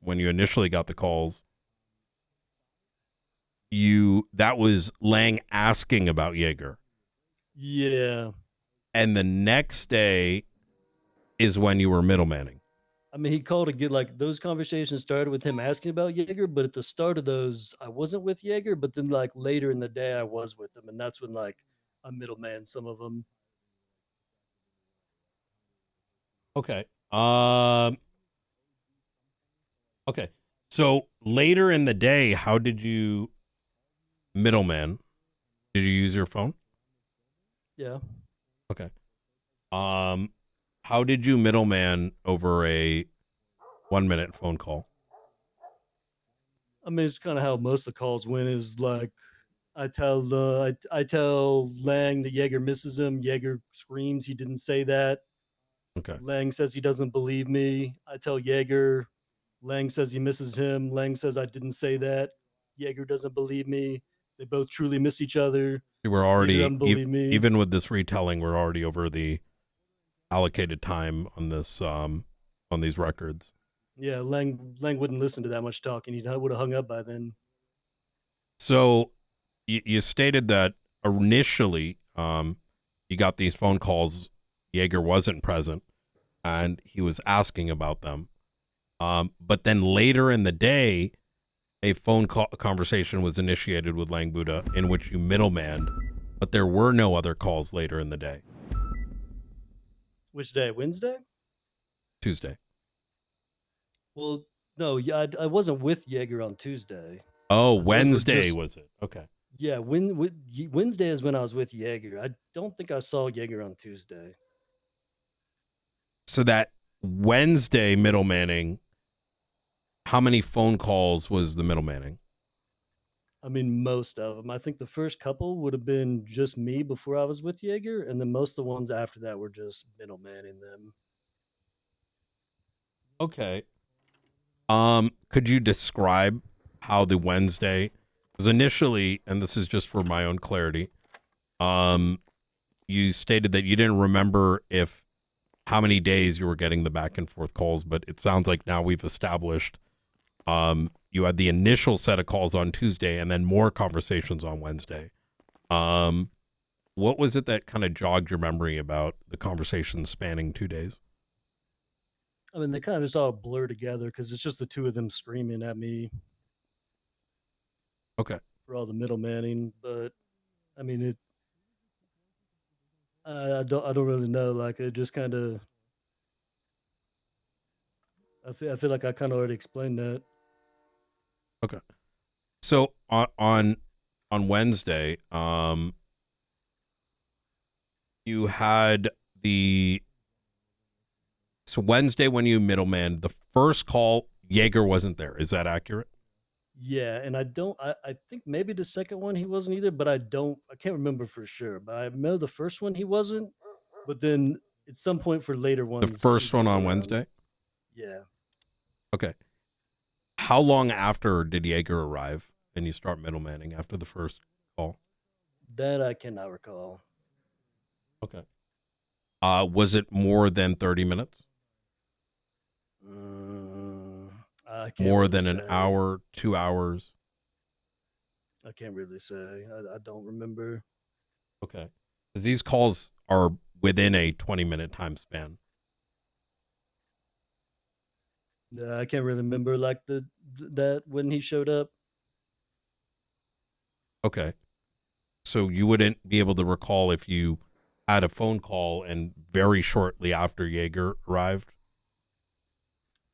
when you initially got the calls, that was Lang asking about Jaeger. Yeah. And the next day is when you were middlemaning. I mean, he called to get like those conversations started with him asking about Jaeger, but at the start of those, I wasn't with Jaeger, but then like later in the day, I was with him, and that's when like I middleman some of them. Okay. Okay. So later in the day, how did you middleman? Did you use your phone? Yeah. Okay. How did you middleman over a 1-minute phone call? I mean, it's kind of how most of the calls went. Is like I tell Lang that Jaeger misses him. Jaeger screams he didn't say that. Okay. Lang says he doesn't believe me. I tell Jaeger. Lang says he misses him. Lang says I didn't say that. Jaeger doesn't believe me. They both truly miss each other. We're Jaeger already, doesn't believe me. even with this retelling, we're already over the allocated time on this, on these records. Yeah, Lang wouldn't listen to that much talking. He would have hung up by then. So you stated that initially you got these phone calls. Jaeger wasn't present and he was asking about them. But then later in the day, a phone call conversation was initiated with Lang Buddha in which you middleman, but there were no other calls later in the day. Which day? Wednesday? Tuesday. Well, no, yeah, I wasn't with Jaeger on Tuesday. Oh, Those were Wednesday just- was it? Okay. Yeah, Wednesday is when I was with Jaeger. I don't think I saw Jaeger on Tuesday. So that Wednesday middlemaning, how many phone calls was the middlemaning? I mean, most of them. I think the first couple would have been just me before I was with Jaeger, and then most of the ones after that were just middlemaning them. Okay. Could you describe how the Wednesday, because initially, and this is just for my own clarity, you stated that you didn't remember how many days you were getting the back and forth calls, but it sounds like now we've established you had the initial set of calls on Tuesday and then more conversations on Wednesday. What was it that kind of jogged your memory about the conversations spanning 2 days? I mean, they kind of just all blur together because it's just the two of them screaming at me. Okay. For all the middlemaning, but I mean, I don't really know. Like it just kind of. I feel like I kind of already explained that. Okay. So on Wednesday, you had so Wednesday when you middleman, the first call, Jaeger wasn't there. Is that accurate? Yeah, and I think maybe the second one he wasn't either, but I can't remember for sure. But I know the first one he wasn't, but then at some point for later ones. The first he one was on around. Wednesday? Yeah. Okay. How long after did Jaeger arrive and you start middlemaning after the first call? That I cannot recall. Okay. Was it more than 30 minutes? I can't More really than an say. hour, 2 hours? I can't really say. I don't remember. Okay. Because these calls are within a 20-minute time span. Yeah, I can't really remember like that when he showed up. Okay. So you wouldn't be able to recall if you had a phone call and very shortly after Jaeger arrived?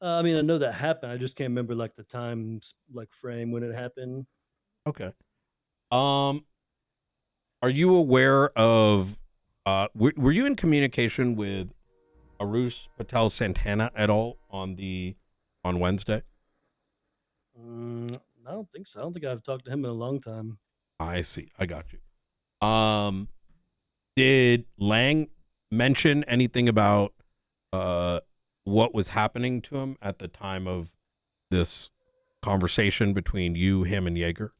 I mean, I know that happened. I just can't remember like the time like frame when it happened. Okay. Are you aware of? Were you in communication with Arush Patel Santana at all on Wednesday? I don't think so. I don't think I've talked to him in a long time. I see. I got you. Did Lang mention anything about what was happening to him at the time of this conversation between you, him, and Jaeger?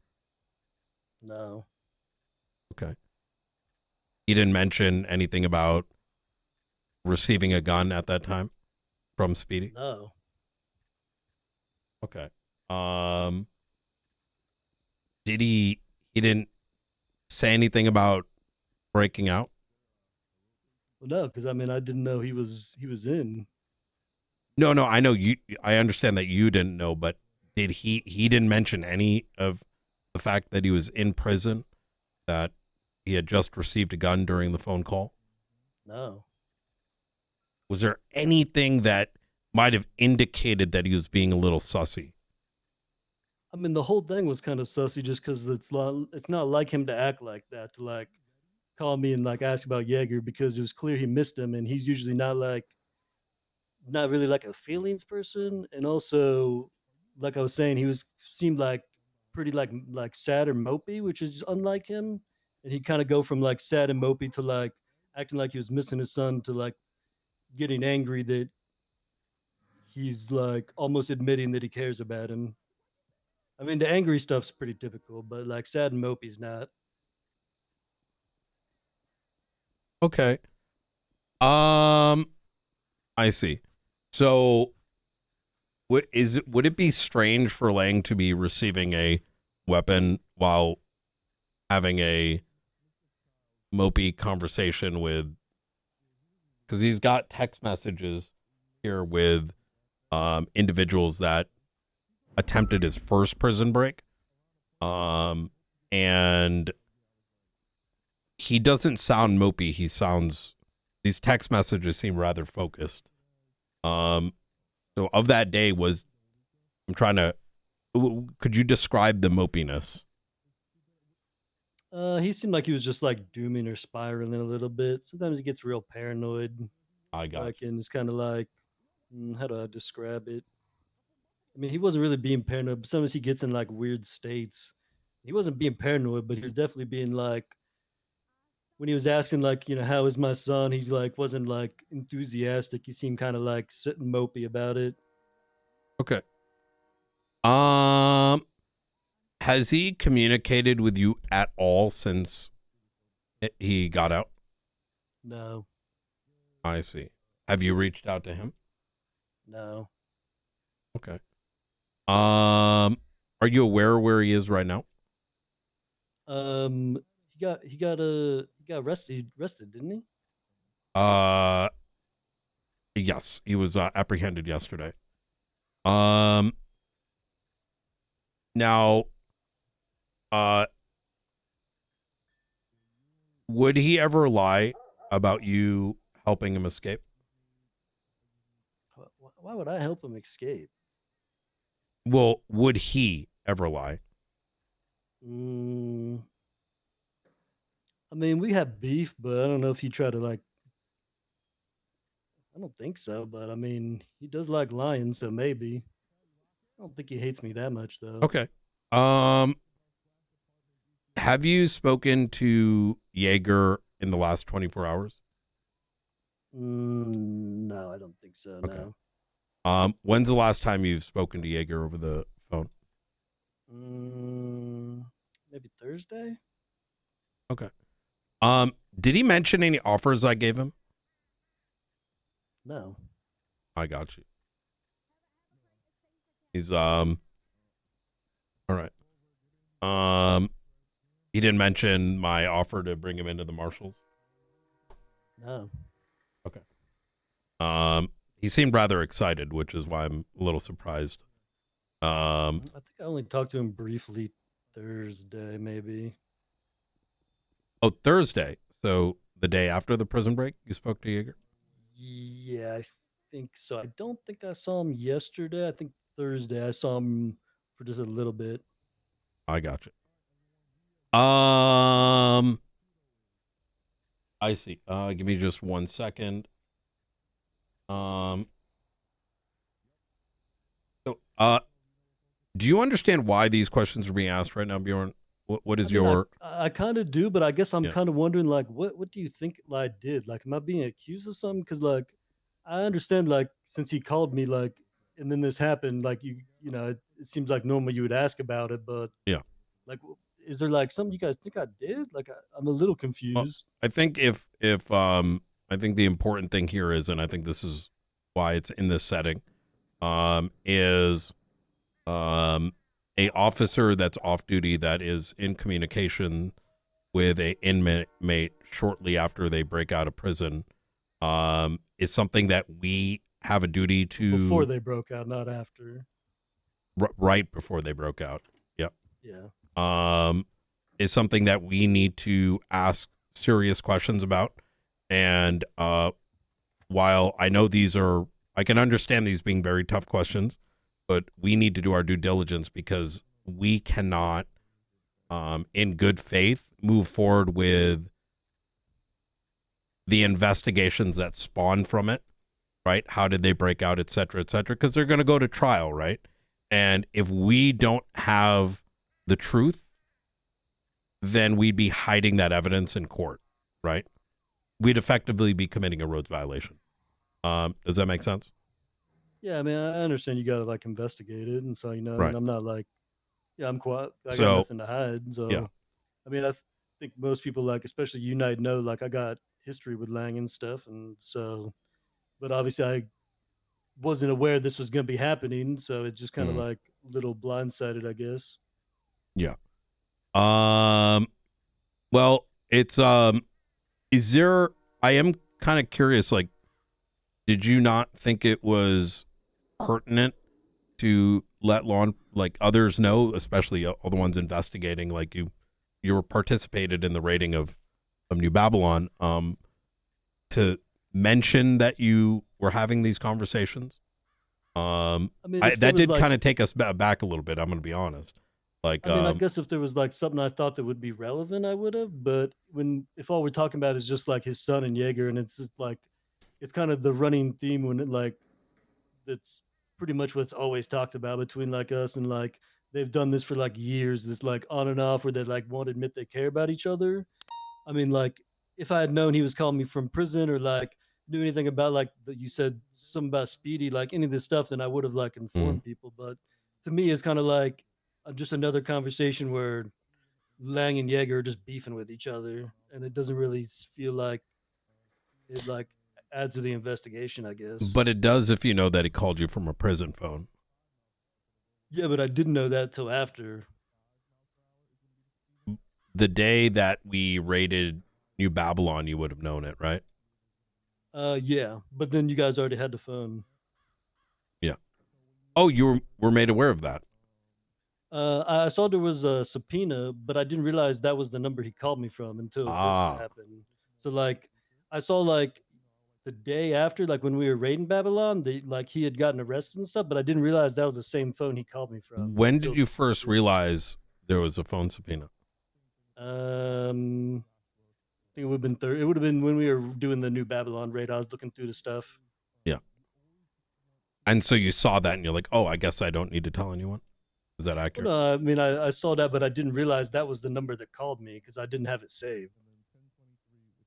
No. Okay. He didn't mention anything about receiving a gun at that time from Speedy? No. Okay. Did he didn't say anything about breaking out? Well, no, because I mean, I didn't know he was in. No, I know you. I understand that you didn't know, but did he didn't mention any of the fact that he was in prison, that he had just received a gun during the phone call? No. Was there anything that might have indicated that he was being a little sussy? I mean, the whole thing was kind of sussy just because it's not like him to act like that, to like call me and like ask about Jaeger, because it was clear he missed him, and he's usually not really like a feelings person. And also, like I was saying, seemed like pretty like sad or mopey, which is unlike him. And he'd kind of go from like sad and mopey to like acting like he was missing his son to like getting angry that he's like almost admitting that he cares about him. I mean, the angry stuff's pretty typical, but like sad and mopey's not. Okay. I see. So would it be strange for Lang to be receiving a weapon while having a mopey conversation with, because he's got text messages here with individuals that attempted his first prison break, and he doesn't sound mopey. These text messages seem rather focused. So of that day could you describe the mopiness? He seemed like he was just like dooming or spiraling a little bit. Sometimes he gets real paranoid. I got like, and it's kind of like, how do I describe it? I mean, he wasn't really being paranoid, but sometimes he gets in like weird states. He wasn't being paranoid, but he was definitely being like, when he was asking like, how is my son? He like wasn't like enthusiastic. He seemed kind of like sitting mopey about it. Okay. Has he communicated with you at all since he got out? No. I see. Have you reached out to him? No. Okay. Are you aware where he is right now? He got arrested, didn't he? Yes, he was apprehended yesterday. Now, would he ever lie about you helping him escape? Why would I help him escape? Well, would he ever lie? I mean, we have beef, but I don't know if he tried to like. I don't think so, but I mean, he does like lying, so maybe. I don't think he hates me that much, though. Okay. Have you spoken to Jaeger in the last 24 hours? No, I don't think so. Okay. No. When's the last time you've spoken to Jaeger over the phone? Maybe Thursday. Okay. Did he mention any offers I gave him? No. I got you. He's all right. He didn't mention my offer to bring him into the marshals? No. Okay. He seemed rather excited, which is why I'm a little surprised. I think I only talked to him briefly Thursday, maybe. Oh, Thursday. So the day after the prison break, you spoke to Jaeger? Yeah, I think so. I don't think I saw him yesterday. I think Thursday I saw him for just a little bit. I got you. I see. Give me just 1 second. Do you understand why these questions are being asked right now, Bjorn? What is your? I kind of do, but I guess I'm Yeah. kind of wondering, like, what do you think I did? Like, am I being accused of something? Because, like, I understand, like, since he called me, like, and then this happened, like, you know, it seems like normal you would ask about it, but Yeah. like, is there like something you guys think I did? Like, I'm a little Well, confused. I think if I think the important thing here is, and I think this is why it's in this setting, is a officer that's off duty that is in communication with a inmate shortly after they break out of prison, is something that we have a duty to Before they broke out, not after. right before they broke out. Yep. Yeah. Is something that we need to ask serious questions about. And while I know I can understand these being very tough questions, but we need to do our due diligence because we cannot, in good faith, move forward with the investigations that spawn from it, right? How did they break out, et cetera, because they're going to go to trial, right? And if we don't have the truth, then we'd be hiding that evidence in court, right? We'd effectively be committing a Rhodes violation. Does that make sense? Yeah, I mean, I understand you got to like investigate it, and so you know, Right. and I'm not like, yeah, I'm quiet. I So, got nothing to hide. So, yeah. I mean, I think most people like, especially Unite, know like I got history with Lang and stuff, and so, but obviously I wasn't aware this was going to be happening, so it just kind of Mhm. like little blindsided, I guess. Yeah. Well, it's is there? I am kind of curious. Like, did you not think it was pertinent to let others know, especially all the ones investigating? Like you were participated in the raiding of New Babylon. To mention that you were having these conversations. I mean, if there That was, did like- kind of take us back a little bit. I'm going to be honest. Like, I mean, I guess if there was like something I thought that would be relevant, I would have. But if all we're talking about is just like his son and Jaeger, and it's just like, it's kind of the running theme when it like, that's pretty much what's always talked about between like us and like they've done this for like years. This like on and off where they like won't admit they care about each other. I mean, like if I had known he was calling me from prison or like knew anything about like you said something about Speedy, like any of this stuff, then I would have like informed people. But to me, it's kind of like just another conversation where Lang and Jaeger are just beefing with each other, and it doesn't really feel like it like adds to the investigation, I guess. but it does if you know that he called you from a prison phone. Yeah, but I didn't know that till after. The day that we raided New Babylon, you would have known it, right? Yeah, but then you guys already had the phone. Yeah. Oh, you were made aware of that. I saw there was a subpoena, but I didn't realize that was the number he called me from until this happened. So like, I saw like the day after, like when we were raiding Babylon, like he had gotten arrested and stuff, but I didn't realize that was the same phone he called me from. When did you first realize there was a phone subpoena? I think it would have been it would have been when we were doing the New Babylon raid. I was looking through the stuff. Yeah. And so you saw that and you're like, oh, I guess I don't need to tell anyone. Is that accurate? Well, no, I mean, I saw that, but I didn't realize that was the number that called me because I didn't have it saved.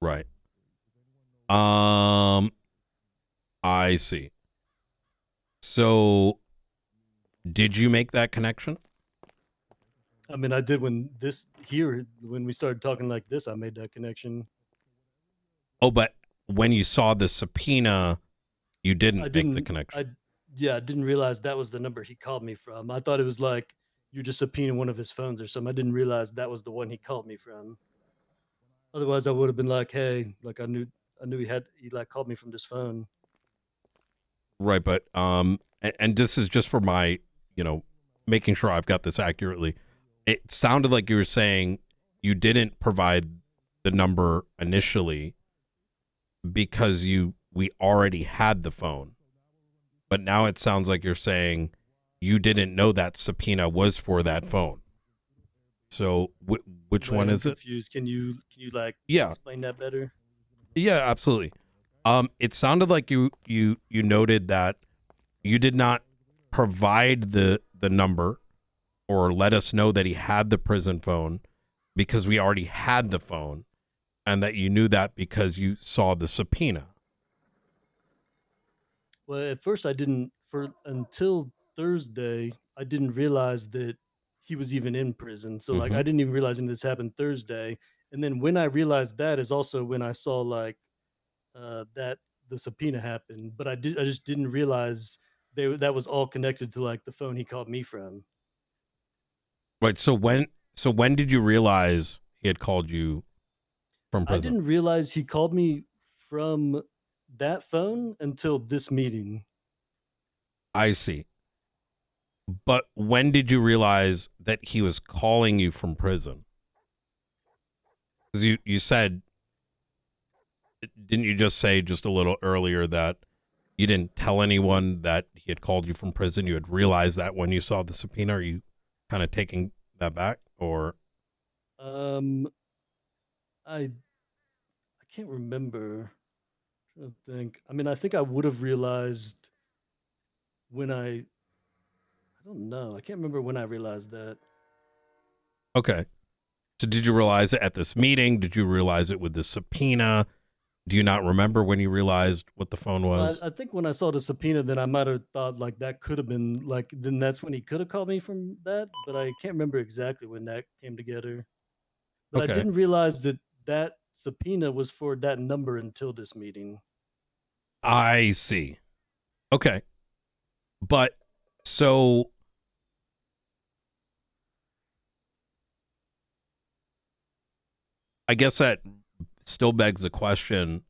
Right. I see. So did you make that connection? I mean, I did when we started talking like this, I made that connection. Oh, but when you saw the subpoena, you didn't make the connection. I didn't realize that was the number he called me from. I thought it was like you just subpoenaed one of his phones or something. I didn't realize that was the one he called me from. Otherwise, I would have been like, hey, like I knew he like called me from this phone. Right, but and this is just for my, making sure I've got this accurately. It sounded like you were saying you didn't provide the number initially because we already had the phone. But now it sounds like you're saying you didn't know that subpoena was for that phone. So which Wait, one I'm is it? confused. Can you like Yeah. explain that better? Yeah, absolutely. It sounded like you noted that you did not provide the number or let us know that he had the prison phone because we already had the phone, and that you knew that because you saw the subpoena. Well, at first I didn't until Thursday, I didn't realize that he was even in prison. So like Mhm. I didn't even realize this happened Thursday. And then when I realized that is also when I saw like that the subpoena happened, but I just didn't realize that was all connected to like the phone he called me from. Right. So when did you realize he had called you from I prison? didn't realize he called me from that phone until this meeting. I see. But when did you realize that he was calling you from prison? Because you said, didn't you just say just a little earlier that you didn't tell anyone that he had called you from prison? You had realized that when you saw the subpoena. Are you kind of taking that back, or? Um, I can't remember. Trying to think. I mean, I think I would have realized when I don't know. I can't remember when I realized that. Okay. So did you realize it at this meeting? Did you realize it with the subpoena? Do you not remember when you realized what the phone was? I think when I saw the subpoena, then I might have thought like that could have been like then that's when he could have called me from that, but I can't remember exactly when that came together. But I Okay. didn't realize that that subpoena was for that number until this meeting. I see. Okay. But so I guess that still begs the question,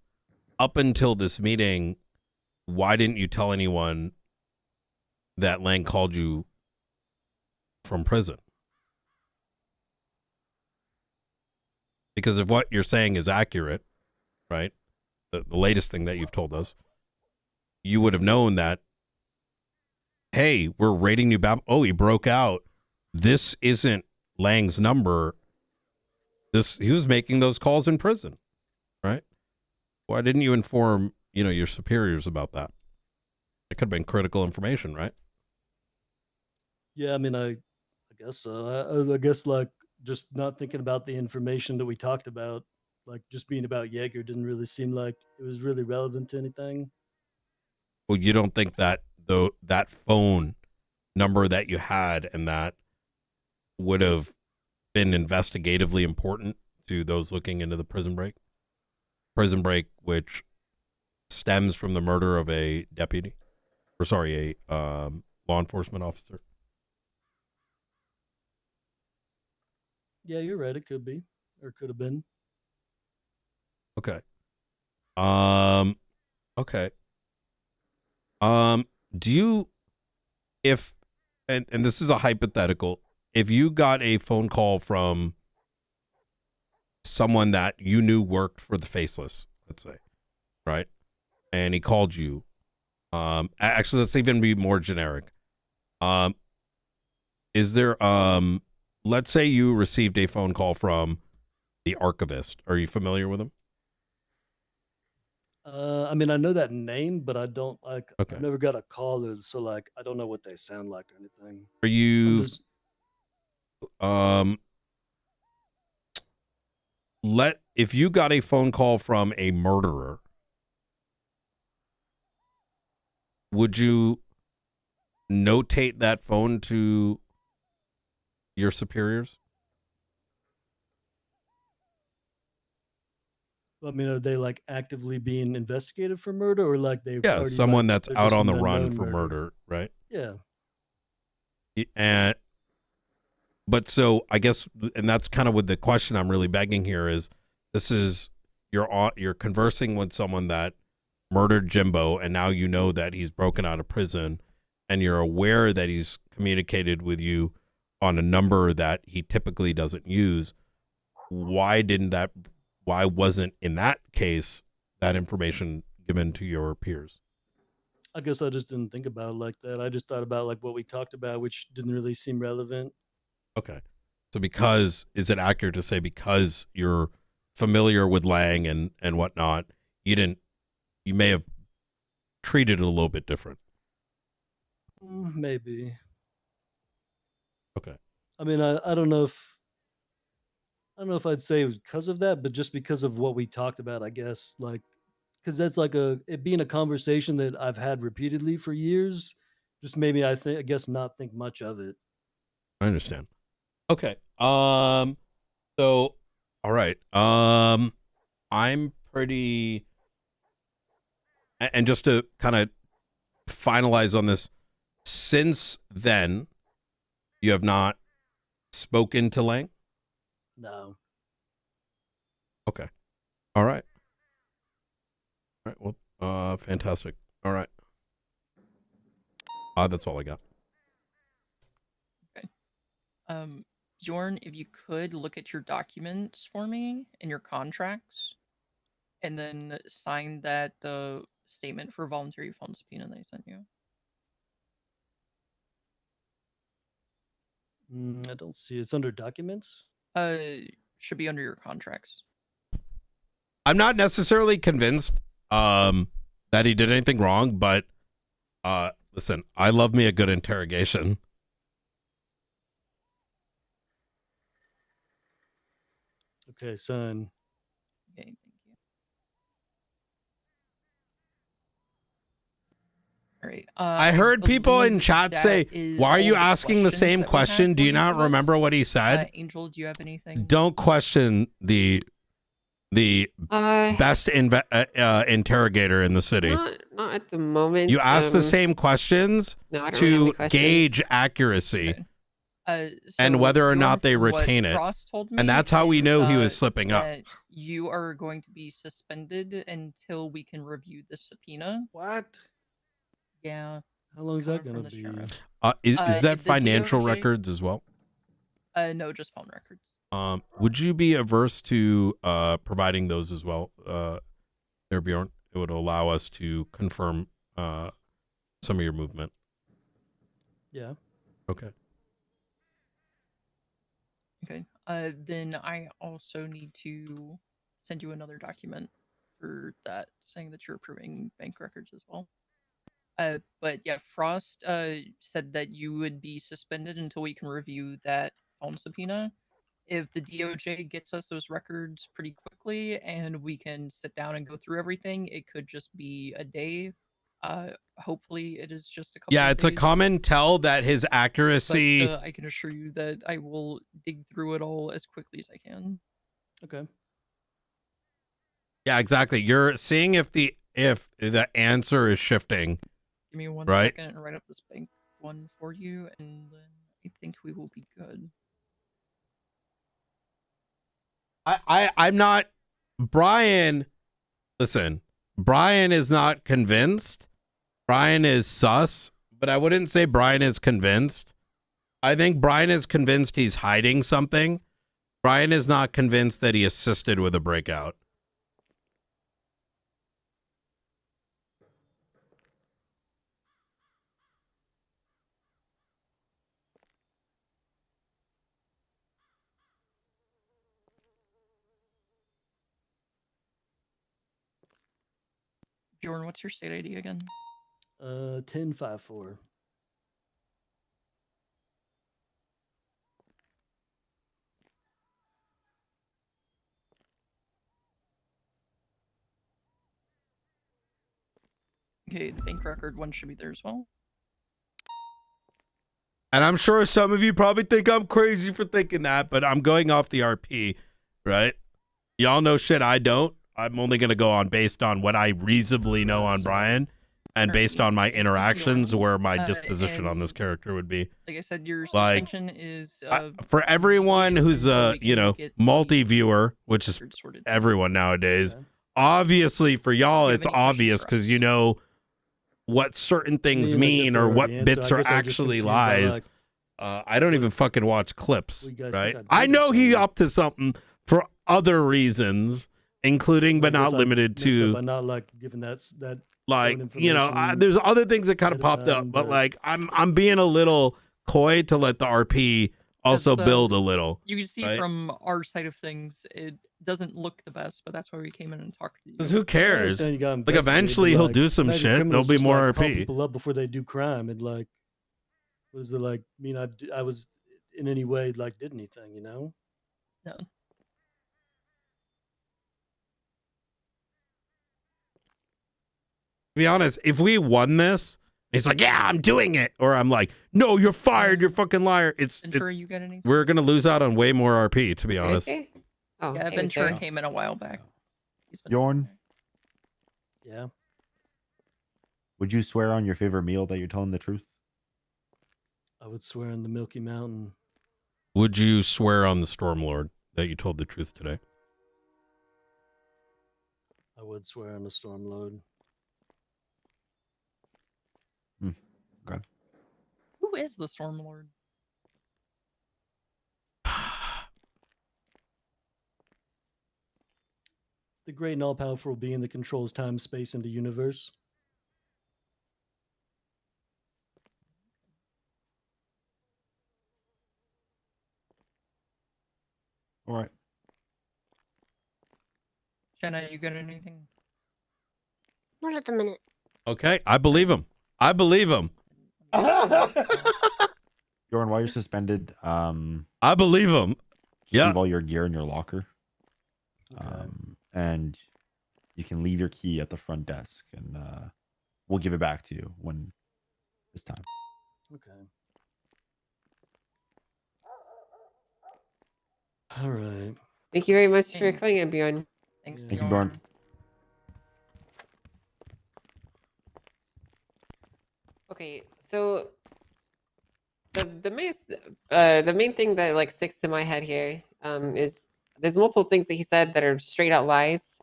up until this meeting, why didn't you tell anyone that Lang called you from prison? Because if what you're saying is accurate, right? The latest thing that you've told us, you would have known that, hey, we're raiding New Babylon. Oh, he broke out. This isn't Lang's number. He was making those calls in prison, right? Why didn't you inform, your superiors about that? It could have been critical information, right? Yeah, I mean, I guess so. I guess like just not thinking about the information that we talked about, like just being about Jaeger didn't really seem like it was really relevant to anything. Well, you don't think that that phone number that you had and that would have been investigatively important to those looking into the prison break? Prison break, which stems from the murder of a deputy, or sorry, a law enforcement officer. Yeah, you're right. It could be, or could have been. Okay. Um. Okay. Do you, if, and this is a hypothetical, if you got a phone call from someone that you knew worked for the Faceless, let's say, right, and he called you, actually, let's even be more generic. Is there, let's say you received a phone call from the archivist. Are you familiar with him? I mean, I know that name, but I don't like. Okay. I've never got a caller, so like, I don't know what they sound like or anything. Are I'm you, just, if you got a phone call from a murderer, would you notate that phone to your superiors? I mean, are they like actively being investigated for murder, or like they've Yeah, already someone like that's they're out just on an the run unknown for murder, right? Yeah. And but so I guess, and that's kind of what the question I'm really begging here is, this is you're conversing with someone that murdered Jimbo, and now you know that he's broken out of prison, and you're aware that he's communicated with you on a number that he typically doesn't use. Why wasn't in that case that information given to your peers? I guess I just didn't think about it like that. I just thought about like what we talked about, which didn't really seem relevant. Okay. So because, is it accurate to say because you're familiar with Lang and whatnot, you may have treated it a little bit different? Maybe. Okay. I mean, I don't know if I'd say it was because of that, but just because of what we talked about, I guess, like, because that's like it being a conversation that I've had repeatedly for years, just made me, I guess, not think much of it. I understand. Okay. So, all right. I'm pretty, and just to kind of finalize on this, since then, you have not spoken to Lang? No. Okay. All right. All right. Well, fantastic. All right. That's all I got. Okay. Bjorn, if you could look at your documents for me and your contracts, and then sign that statement for voluntary phone subpoena that I sent you. I don't see it. It's under documents. Should be under your contracts. I'm not necessarily convinced that he did anything wrong, but listen, I love me a good interrogation. Okay, son. Okay, thank you. All right. I heard people in chat say, why are you asking the same question? Do you not remember what he said? Angel, do you have anything? Don't question the best interrogator in the city. Not at the moment. You ask the same questions no, I don't really have any to questions. gauge accuracy. Okay. And So whether or Bjorn, not they from what retain it. Frost told And me that's how we is, know he was slipping up. that you are going to be suspended until we can review the subpoena. What? Yeah. How long is that coming going to from the be? sheriff. Is that the financial DOJ records as well? No, just phone records. Would you be averse to providing those as well, there, Bjorn? It would allow us to confirm some of your movement. Yeah. Okay. Okay. Then I also need to send you another document for that, saying that you're approving bank records as well. But yeah, Frost said that you would be suspended until we can review that phone subpoena. If the DOJ gets us those records pretty quickly and we can sit down and go through everything, it could just be a day. Hopefully it is just a couple Yeah, of it's a days. common tell that his accuracy. But I can assure you that I will dig through it all as quickly as I can. Okay. Yeah, exactly. You're seeing if the answer is shifting. Give me one right? second and write up this bank one for you, and then I think we will be good. I'm not, Brian. Listen, Brian is not convinced. Brian is sus, but I wouldn't say Brian is convinced. I think Brian is convinced he's hiding something. Brian is not convinced that he assisted with a breakout. Bjorn, what's your state ID again? 1054. Okay, the bank record one should be there as well. And I'm sure some of you probably think I'm crazy for thinking that, but I'm going off the RP, right? Y'all know shit I don't. I'm only going to go on based on what I reasonably know on Brian and based on my interactions where my disposition on this character would be. Like I said, your Like, suspension is... for everyone who's a, multi-viewer, which is everyone nowadays, obviously for y'all, it's obvious because you know what certain things mean or what bits are actually lies. I don't even fucking watch clips, right? I know he up to something for other reasons, including but not limited to, by not like giving that like, there's other things that kind of popped up, but like I'm being a little coy to let the RP also That's, build a little. You can see right? from our side of things, it doesn't look the bbest, but that's why we came in and talked to you. 'Cause who I cares? understand you got Like investigated, eventually but, he'll like, do some imagine shit. There'll criminals be just, more like, call RP. people up before they do crime, and like, what does it like mean? I was in any way like did anything, you know? No. To be honest, if we won this, it's like, yeah, I'm doing it. Or I'm like, no, you're fired. You're fucking liar. Ventura, you got anything? We're going to lose out on way more RP, to be honest. Thursday? Oh, Yeah, hey, Ventura Victor. came in a while back. Bjorn, Yeah. would you swear on your favorite meal that you're telling the truth? I would swear on the Milky Mountain. Would you swear on the Stormlord that you told the truth today? I would swear on the Stormlord. Okay. Who is the Stormlord? The great and all-powerful being that controls time, space, and the universe. All right. Jenna, you got anything? Not at the minute. Okay, I believe him. I believe him. Bjorn, while you're suspended, I believe him. Yeah. leave all your gear in your locker. Okay. And you can leave your key at the front desk, and we'll give it back to you when it's time. Okay. All right. Thank you very much for coming in, Bjorn. Thanks, Thank you, Bjorn. Okay, so the main thing that like sticks to my head here is there's multiple things that he said that are straight out lies.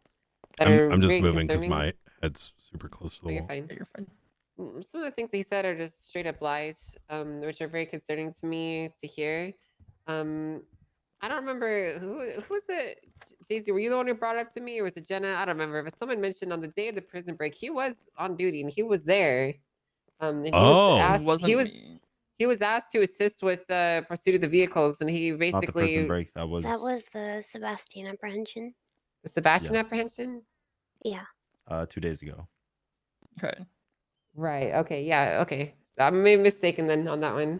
That are I'm just very moving because concerning. my head's super close to the Oh, you're wall. fine. You're fine. Some of the things that he said are just straight up lies, which are very concerning to me to hear. I don't remember who was it. Daisy, were you the one who brought it up to me, or was it Jenna? I don't remember. But someone mentioned on the day of the prison break, he was on duty and he was there. And he was asked. Wasn't He was asked to assist with pursuit of the vehicles, and he Not the prison basically break. That was the Sebastian apprehension. the Sebastian Yeah. apprehension. Yeah. 2 days ago. Okay. Right. Okay. Yeah. Okay. So I may be mistaken then on that one.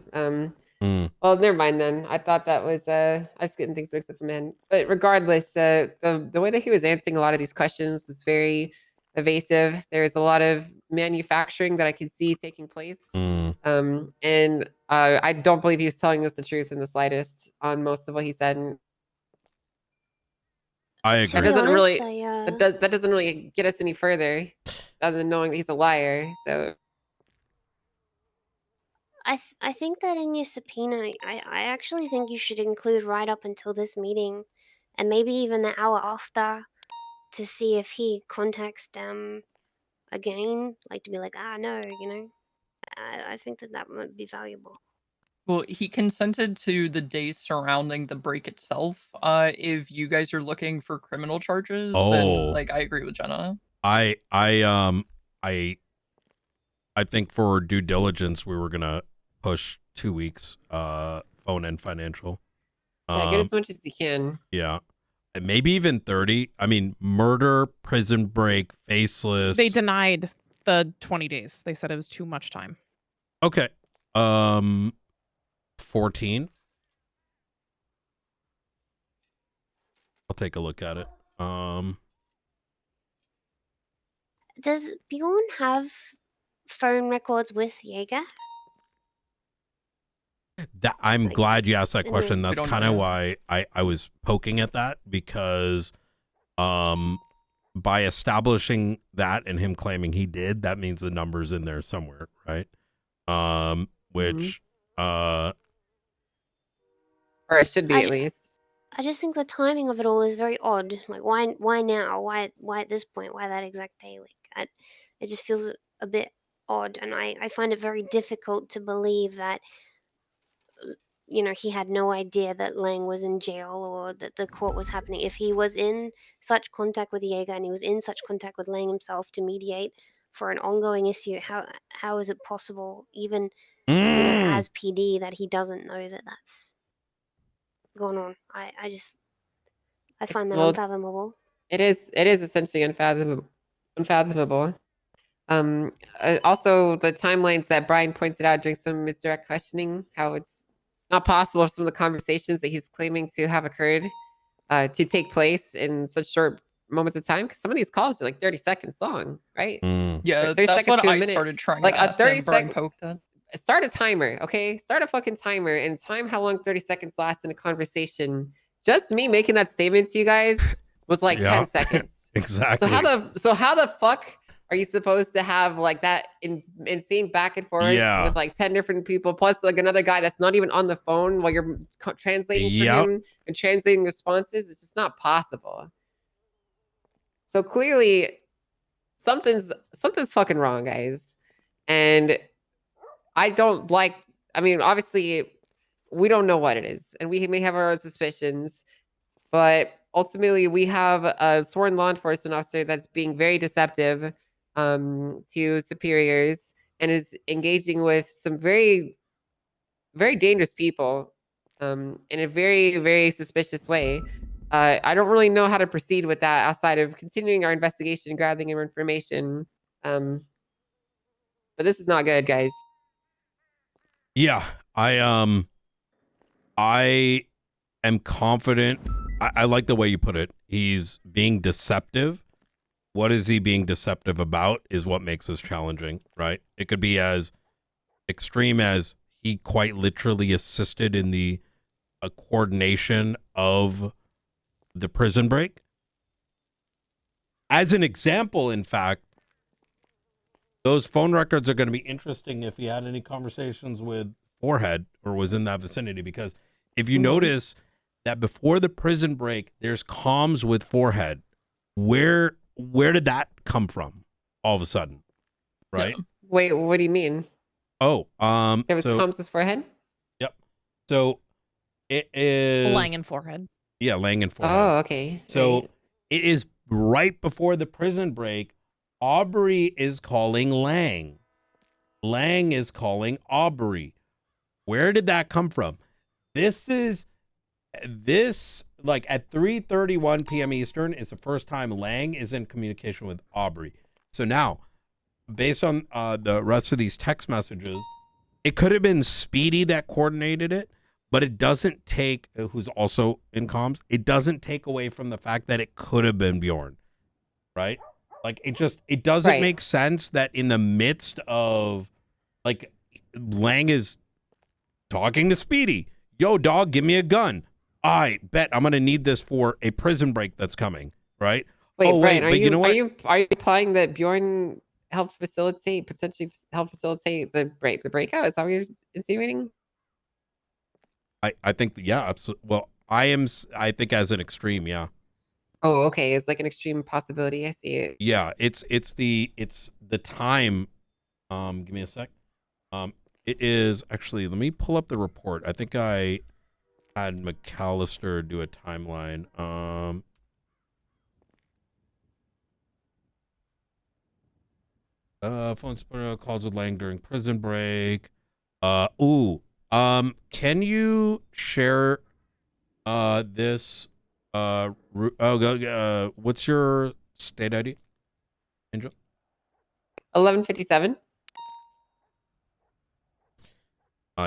Mm. Well, never mind then. I thought that was I was getting things mixed up from him. But regardless, the way that he was answering a lot of these questions was very evasive. There's a lot of manufacturing that I could see taking place. Mm. And I don't believe he was telling us the truth in the slightest on most of what he said. And I that agree. doesn't honest, really that doesn't really get us any further other than knowing that he's a liar. So I think that in your subpoena, I actually think you should include right up until this meeting, and maybe even the hour after, to see if he contacts them again, like to be like, no, you know. I think that might be valuable. Well, he consented to the days surrounding the break itself. If you guys are looking for criminal charges, then like I agree with Jenna. I think for due diligence we were gonna push 2 weeks phone and financial. yeah, get as much as you can. Yeah. And maybe even 30. I mean, murder, prison break, faceless. They denied the 20 days. They said it was too much time. Okay. 14. I'll take a look at it. Does Bjorn have phone records with Jaeger? I'm glad you asked that question. We That's don't kind of know. why I was poking at that, because by establishing that and him claiming he did, that means the number's in there somewhere, right? Which or it should be at least. I just think the timing of it all is very odd. Like, why now? Why at this point? Why that exact day? Like, it just feels a bit odd, and I find it very difficult to believe that, you know, he had no idea that Lang was in jail or that the court was happening. If he was in such contact with Jaeger and he was in such contact with Lang himself to mediate for an ongoing issue, how is it possible, even you know, as PD, that he doesn't know that that's going on. I find It's, that well, unfathomable. it is essentially unfathomable. Also, the timelines that Brian pointed out during some misdirect questioning, how it's not possible for some of the conversations that he's claiming to have occurred to take place in such short moments of time. Because some of these calls are like 30 seconds long, right? Yeah, 30 that's seconds what to a I minute. started trying Like to a ask 30 him. Brian second. poked at. Start a timer, okay? Start a fucking timer and time how long 30 seconds lasts in a conversation. Just me making that statement to you guys was like Yeah. 10 seconds. Exactly. So how the fuck are you supposed to have like that insane back and forth Yeah. with like 10 different people plus like another guy that's not even on the phone while you're translating for Yep. him and translating responses? It's just not possible. So clearly something's fucking wrong, guys. And I don't like, I mean, obviously, we don't know what it is, and we may have our own suspicions, but ultimately, we have a sworn law enforcement officer that's being very deceptive to superiors and is engaging with some very, very dangerous people in a very, very suspicious way. I don't really know how to proceed with that outside of continuing our investigation, gathering more information. But this is not good, guys. Yeah, I am confident. I like the way you put it. He's being deceptive. What is he being deceptive about is what makes this challenging, right? It could be as extreme as he quite literally assisted in the coordination of the prison break. As an example, in fact, those phone records are going to be interesting if he had any conversations with Forehead or was in that vicinity, because if you notice that before the prison break, there's comms with Forehead. Where did that come from all of a sudden? Right? Yeah. Wait, what do you mean? Oh, There was comms with Forehead? Yep. So it is Lang and Forehead. Yeah, Lang and Forehead. Oh, okay. So Right. it is right before the prison break. Aubrey is calling Lang. Lang is calling Aubrey. Where did that come from? This like at 3:31 p.m. Eastern is the first time Lang is in communication with Aubrey. So now, based on the rest of these text messages, it could have been Speedy that coordinated it, but it doesn't take, who's also in comms, it doesn't take away from the fact that it could have been Bjorn, right? Like it doesn't make sense that in the midst of, like, Lang is talking to Speedy. Yo, dog, give me a gun. I bet I'm going to need this for a prison break that's coming, right? Wait, oh, Brian, wait, but you know what? are you implying that Bjorn potentially help facilitate the breakout? Is that what you're insinuating? I think, yeah, absolutely. Well, I think as an extreme, yeah. Oh, okay. It's like an extreme possibility. I see it. Yeah, it's the time. Give me a sec. It is actually, let me pull up the report. I think I had McAllister do a timeline. Phone supporter calls with Lang during prison break. Can you share this what's your state ID, Angel? 11:57.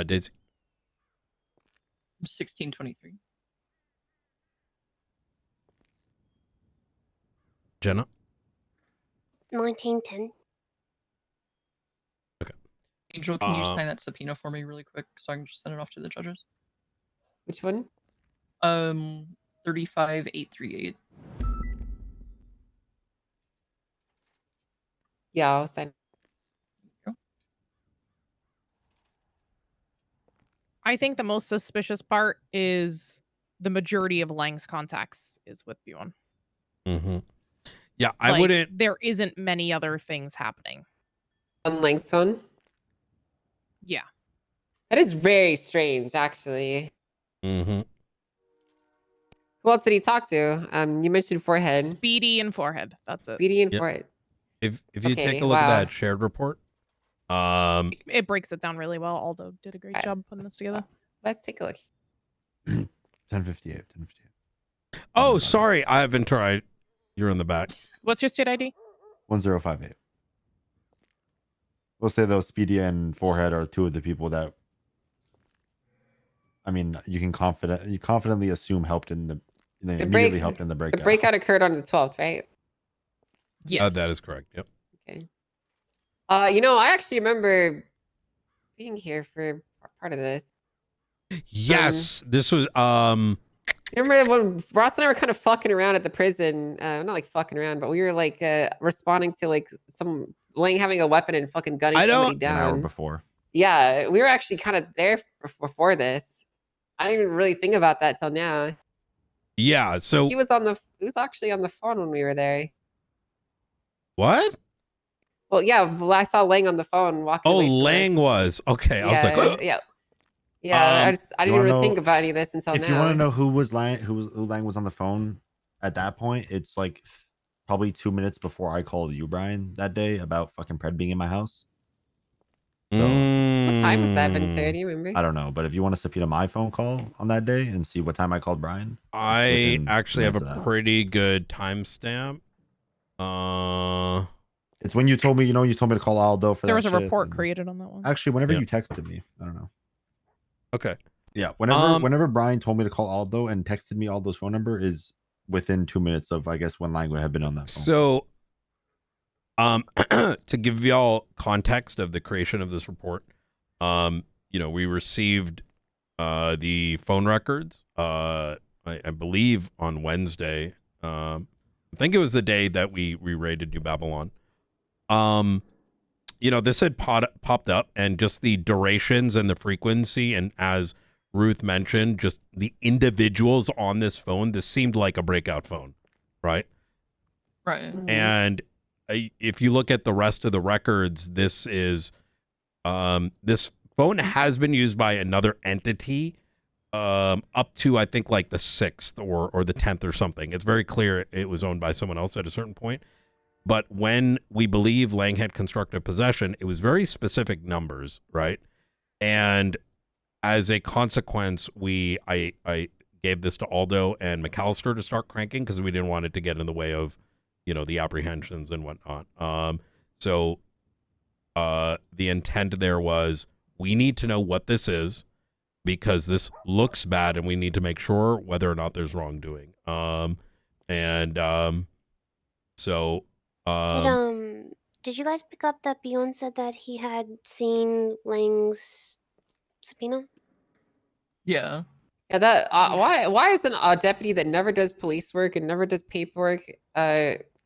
Daisy. 1623. Jenna. 1910. Angel, can you sign that subpoena for me really quick so I can just send it off to the judges? Which one? 35838. Yeah, I'll sign. I think the most suspicious part is the majority of Lang's contacts is with Bjorn. Mm-hmm. Yeah, I Like, wouldn't. There isn't many other things happening. On Lang's phone? Yeah. That is very strange, actually. Mm-hmm. Who else did he talk to? You mentioned Forehead. Speedy and Forehead. That's it. Speedy and Forehead. If you Okay, take a look at wow. that shared report, It breaks it down really well. Aldo did a great job putting this together. Let's take a look. 1058. 1058. Oh, sorry. I haven't tried. You're in the back. What's your state ID? 1058. We'll say those Speedy and Forehead are two of the people that, I mean, you confidently assume helped in the immediately helped in the breakout. The breakout occurred on the 12th, right? Yes. That is correct. Yep. Okay. I actually remember being here for part of this. Yes, this was Remember when Ross and I were kind of fucking around at the prison? Not like fucking around, but we were like responding to like some Lang having a weapon and fucking gunning somebody down. An hour before. Yeah, we were actually kind of there before this. I didn't even really think about that till now. Yeah, so he was actually on the phone when we were there. What? Well, yeah, I saw Lang on the phone walking. Oh, away from Lang us. was okay. I was like, oh. yeah. I didn't even think about any of this until now. If you want to know who Lang was on the phone at that point, it's like probably 2 minutes before I called you, Brian, that day about fucking Pred being in my house. So, What time was that, Ventura? Do you remember? I don't know, but if you want to subpoena my phone call on that day and see what time I called Brian, I actually have a that. pretty good timestamp. It's when you told me, you told me to call Aldo for There that was a shit, report and- created on that one. Actually, whenever Yeah. you texted me, I don't know. Okay. Yeah, whenever Brian told me to call Aldo and texted me Aldo's phone number is within 2 minutes of, I guess, when Lang would have been on that phone. So, to give y'all context of the creation of this report, we received the phone records, I believe on Wednesday. I think it was the day that we raided New Babylon. This had popped up, and just the durations and the frequency, and as Ruth mentioned, just the individuals on this phone, this seemed like a breakout phone, right? Right. And if you look at the rest of the records, this phone has been used by another entity up to, I think, like the 6th or the 10th or something. It's very clear it was owned by someone else at a certain point. But when we believe Lang had constructive possession, it was very specific numbers, right? And as a consequence, I gave this to Aldo and McAllister to start cranking because we didn't want it to get in the way of, the apprehensions and whatnot. So the intent there was, we need to know what this is because this looks bad and we need to make sure whether or not there's wrongdoing. Did you guys pick up that Bjorn said that he had seen Lang's subpoena? Yeah. Yeah. That why is a deputy that never does police work and never does paperwork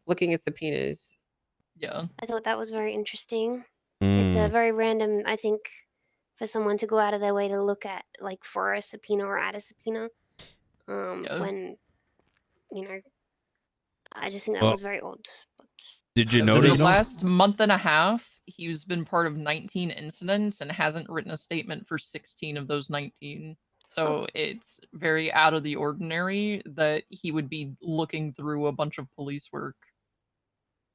looking at subpoenas? Yeah. I thought that was very interesting. It's a very random, I think, for someone to go out of their way to look at, like, for a subpoena or at a subpoena. When, I just think that was very odd. Did you For notice? the last month and a half, he's been part of 19 incidents and hasn't written a statement for 16 of those 19. So it's very out of the ordinary that he would be looking through a bunch of police work.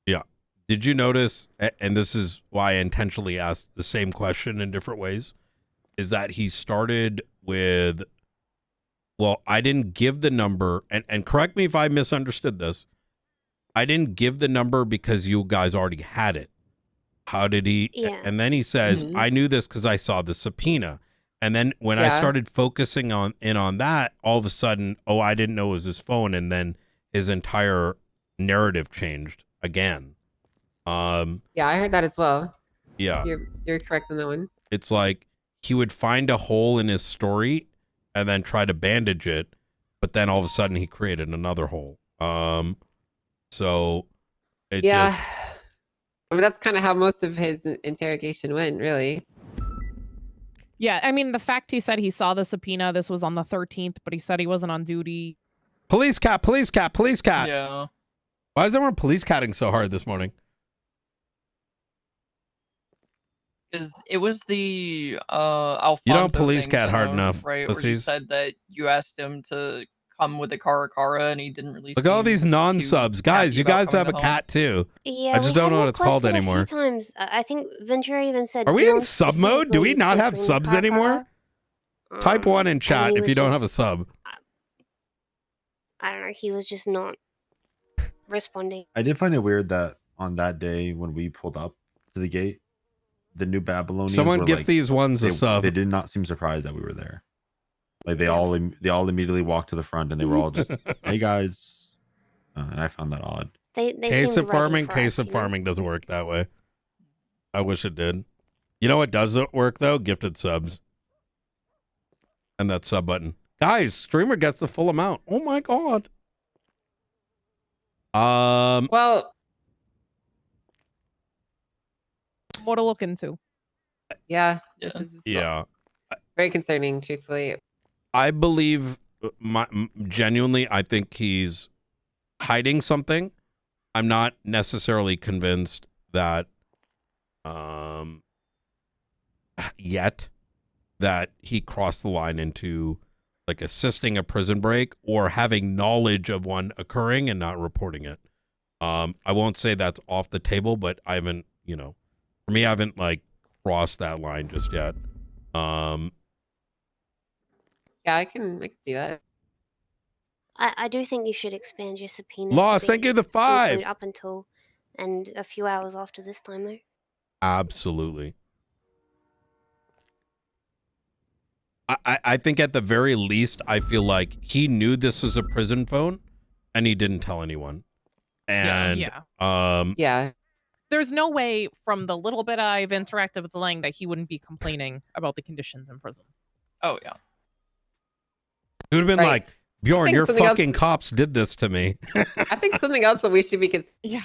Yeah. Did you notice, and this is why I intentionally asked the same question in different ways, is that he started with, well, I didn't give the number, and correct me if I misunderstood this, I didn't give the number because you guys already had it. How did he? Yeah. And then he says, I knew this because I saw the subpoena. And then when I started focusing on that, all of a sudden, I didn't know it was his phone. And then his entire narrative changed again. Yeah, I heard that as well. Yeah. You're correct on that one. It's like he would find a hole in his story and then try to bandage it, but then all of a sudden he created another hole. So it just, I mean, that's kind of how most of his interrogation went, really. Yeah, I mean, the fact he said he saw the subpoena, this was on the 13th, but he said he wasn't on duty. police cat. Yeah. Why is everyone police catting so hard this morning? Because it was the Alfonso You don't police thing, cat hard enough, right? Where he pussies. said that you asked him to come with a Cara and he didn't release. Look at all these non-subs. Guys, you guys have a cat too. Yeah, I just we don't had know what it's called requested anymore. A few times. I think Ventura even said. Are we in Bjorn sub mode? Do we specifically not to have bring subs Kaka. anymore? Type 1 in and chat he if was you don't have a just- sub. I don't know. He was just not responding. I did find it weird that on that day when we pulled up to the gate, the New Babylonians Someone were gift like, these ones a sub. They did not seem surprised that we were there. Like they all immediately walked to the front and they were all just, "Hey guys," and I found that odd. They Case seemed of ready farming, for case us, of farming doesn't work that way. I wish it did. You know what doesn't work though? Gifted subs. And that sub button. Guys, streamer gets the full amount. Oh my god. Well, More to look into. yeah, this is yeah. very concerning, truthfully. I believe genuinely, I think he's hiding something. I'm not necessarily convinced that yet that he crossed the line into like assisting a prison break or having knowledge of one occurring and not reporting it. I won't say that's off the table, but I haven't, for me, I haven't like crossed that line just yet. Yeah, I can see that. I do think you should expand your subpoena. Lost, thank you, the 5. Up until and a few hours after this time, though. Absolutely. I think at the very least, I feel like he knew this was a prison phone and he didn't tell anyone. And yeah. There's no way from the little bit I've interacted with Lang that he wouldn't be complaining about the conditions in prison. Oh, yeah. He would have been like, Bjorn, your fucking else... cops did this to me. I think something else that we should be yeah.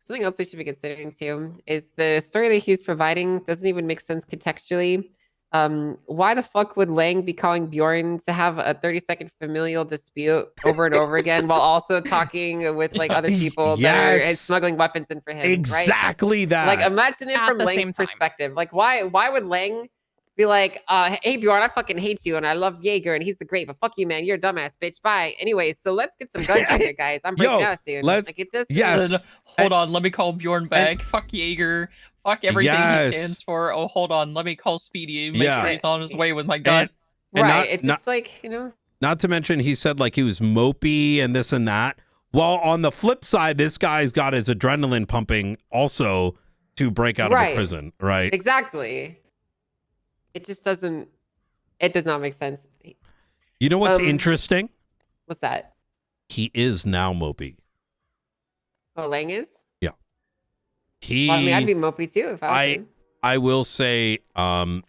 Something else we should be considering too is the story that he's providing doesn't even make sense contextually. Why the fuck would Lang be calling Bjorn to have a 30-second familial dispute over and over again while also talking with like other people that are smuggling weapons in for him? Exactly right? that. Like imagine it from Lang's perspective. Like why would Lang be like, hey Bjorn, I fucking hate you and I love Jaeger and he's the great, but fuck you, man, you're a dumbass bitch. Bye. Anyways, so let's get some guns in here, guys. I'm breaking out soon. Like it just hold on, let me call Bjorn back. Fuck Jaeger. Fuck everything he stands for. Oh, hold on, let me call Speedy. Make sure he's on his way with my gun. And it's just like, Not to mention he said like he was mopey and this and that. While on the flip side, this guy's got his adrenaline pumping also to break out of a prison, right? Exactly. It just doesn't. It does not make sense. You know what's interesting? What's that? He is now mopey. Oh, Lang is? Yeah. Well, I mean, I'd be mopey too if I was him. I will say, so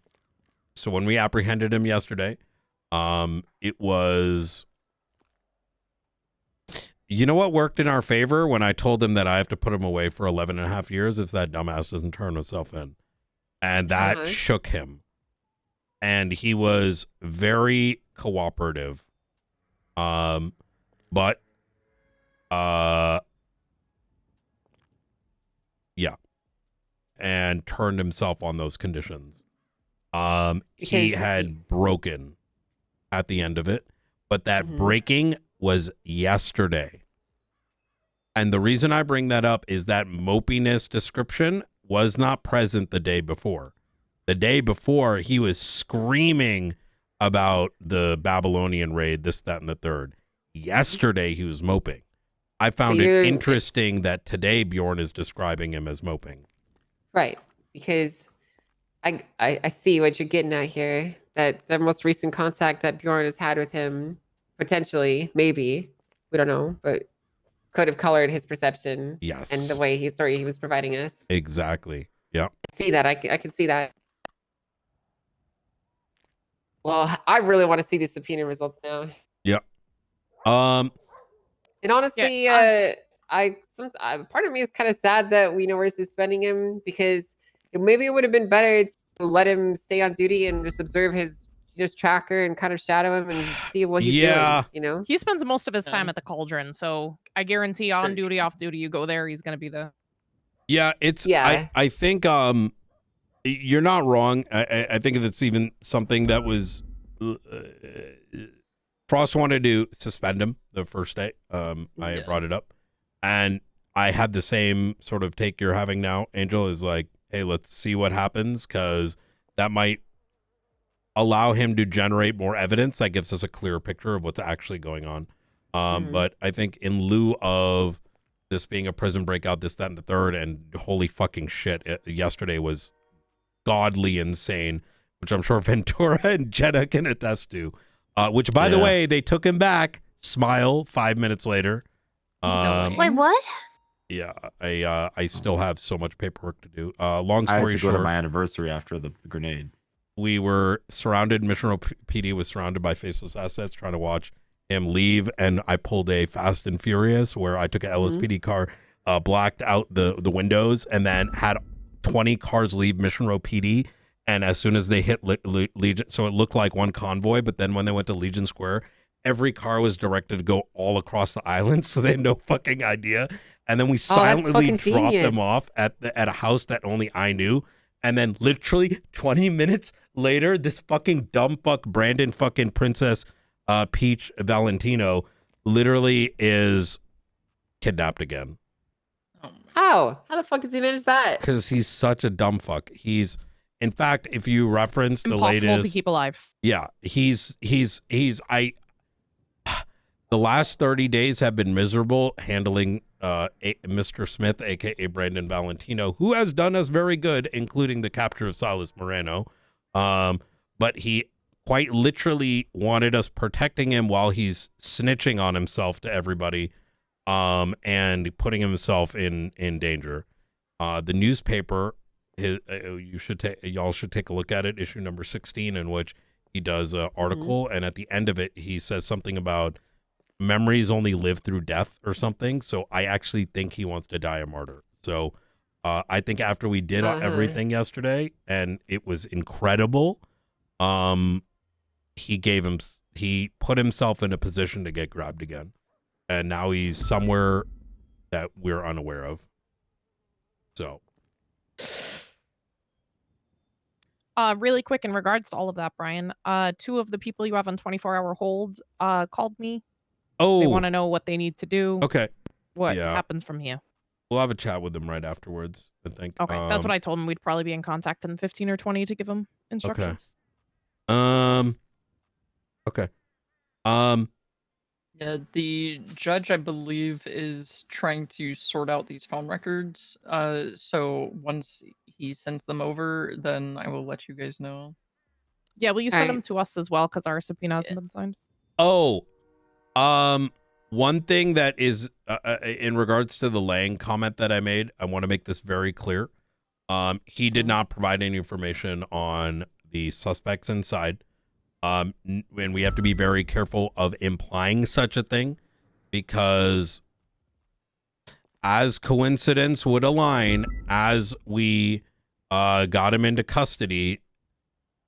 when we apprehended him yesterday, it was, you know what worked in our favor when I told him that I have to put him away for 11 and a half years if that dumbass doesn't turn himself in. And that shook him. And he was very cooperative. But yeah. And turned himself on those conditions. He had broken at the end of it, but that breaking was yesterday. And the reason I bring that up is that mopiness description was not present the day before. The day before, he was screaming about the Babylonian raid, this, that, and the third. Yesterday, he was moping. I found it interesting that today Bjorn is describing him as moping. Right, because I see what you're getting at here. That the most recent contact that Bjorn has had with him, potentially, maybe, we don't know, but could have colored his perception. Yes. And the way he was providing us. Exactly. Yeah. I see that. I can see that. Well, I really want to see these subpoena results now. Yeah. And honestly, part of me is kind of sad that we're suspending him because maybe it would have been better to let him stay on duty and just observe his tracker and kind of shadow him and see what he's doing. He spends most of his time at the Cauldron, so I guarantee on duty, off duty, you go there, he's gonna be the. Yeah, I think you're not wrong. I think it's even something that was Frost wanted to suspend him the first day. I brought it up, and I had the same sort of take you're having now. Angel is like, hey, let's see what happens because that might allow him to generate more evidence that gives us a clearer picture of what's actually going on. But I think in lieu of this being a prison breakout, this, that, and the third, and holy fucking shit, yesterday was godly insane, which I'm sure Ventura and Jenna can attest to. Which, by the way, they took him back. Smile 5 minutes later. Wait, what? Yeah, I still have so much paperwork to do. Long I had story to go short, to my anniversary after the grenade. we were surrounded. Mission Row PD was surrounded by faceless assets trying to watch him leave, and I pulled a Fast and Furious where I took an LSPD car, blacked out the windows, and then had 20 cars leave Mission Row PD. And as soon as they hit Legion, so it looked like one convoy, but then when they went to Legion Square, every car was directed to go all across the island, so they had no fucking idea. And then we silently dropped them off at a house that only I knew. And then literally 20 minutes later, this fucking dumb fuck Brandon fucking Princess Peach Valentino literally is kidnapped again. How the fuck does he manage that? Because he's such a dumb fuck. He's, in fact, if you reference the Impossible latest, to keep alive. yeah, the last 30 days have been miserable handling Mr. Smith, aka Brandon Valentino, who has done us very good, including the capture of Silas Moreno. But he quite literally wanted us protecting him while he's snitching on himself to everybody, and putting himself in danger. The newspaper, y'all should take a look at it, issue number 16, in which he does an article, and at the end of it, he says something about memories only live through death or something. So I actually think he wants to die a martyr. So I think after we did everything yesterday, and it was incredible, he put himself in a position to get grabbed again, and now he's somewhere that we're unaware of. So really quick in regards to all of that, Brian, 2 of the people you have on 24-hour hold called me. They want to know what they need to do. Okay. What happens from here. We'll have a chat with them right afterwards, I think. Okay, that's what I told him. We'd probably be in contact in 15 or 20 to give him instructions. Okay. Yeah, the judge, I believe, is trying to sort out these phone records. So once he sends them over, then I will let you guys know. Yeah, will you send them to us as well, because our subpoena hasn't been signed? One thing that is in regards to the Lang comment that I made, I want to make this very clear. He did not provide any information on the suspects inside. And we have to be very careful of implying such a thing, because as coincidence would align, as we got him into custody,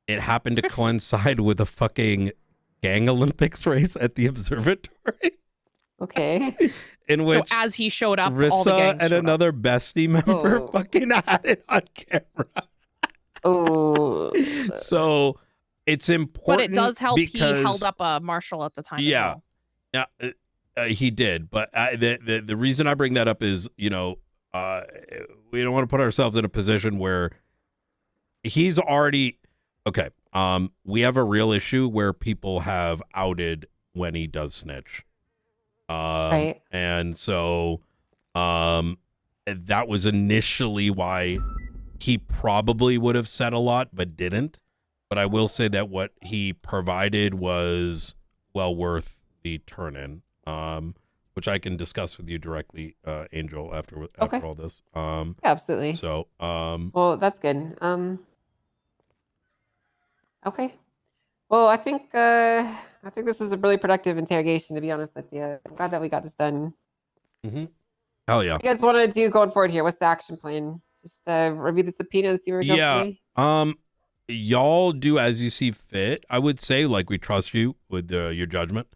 it happened to coincide with a fucking gang Olympics race at the observatory. Okay. In which, so as he showed up, Rissa all the gangs and another bestie member fucking had it on camera. So it's important. But it does help because, he held up a marshal at the time. Yeah. As well. Yeah, he did. But the reason I bring that up is, we don't want to put ourselves in a position where he's already okay. We have a real issue where people have outed when he does snitch. Right. And so that was initially why he probably would have said a lot, but didn't. But I will say that what he provided was well worth the turn-in, which I can discuss with you directly, Angel, after all this. Absolutely. So, well, that's good. Okay. Well, I think this is a really productive interrogation, to be honest with you. I'm glad that we got this done. Hell yeah. What do you guys want to do going forward here? What's the action plan? Just review the subpoena, see where we go. Y'all do as you see fit. I would say, like, we trust you with your judgment.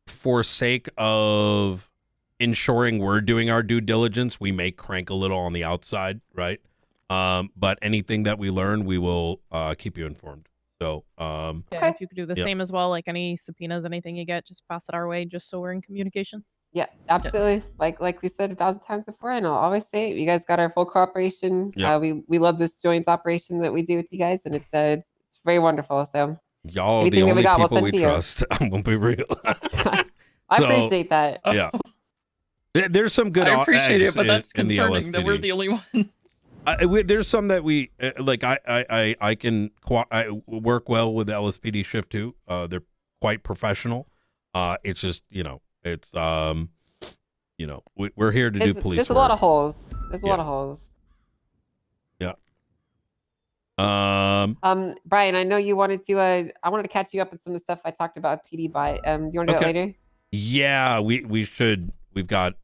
For sake of ensuring we're doing our due diligence, we may crank a little on the outside, right? But anything that we learn, we will keep you informed. So, yeah, if you could do the same as well, like any subpoenas, anything you get, just pass it our way, just so we're in communication. Yeah, absolutely. Like we said 1,000 times before, and I'll always say it, you guys got our full cooperation. We love this joint operation that we do with you guys, and it's very wonderful. So Y'all, the Anything that we only got, we'll people send we to you. trust. I'm gonna be real. I So, appreciate that. Yeah. There's some good I appreciate eggs it, but that's in the concerning that we're LSPD. the only one. There's some that we like. I can work well with the LSPD shift too. They're quite professional. It's just we're here to do police There's work. a lot of holes. There's a Yeah. lot of holes. Yeah. Brian, I know you wanted to. I wanted to catch you up on some of the stuff I talked about PD by. Do you want to do it later? Yeah, we should. We've got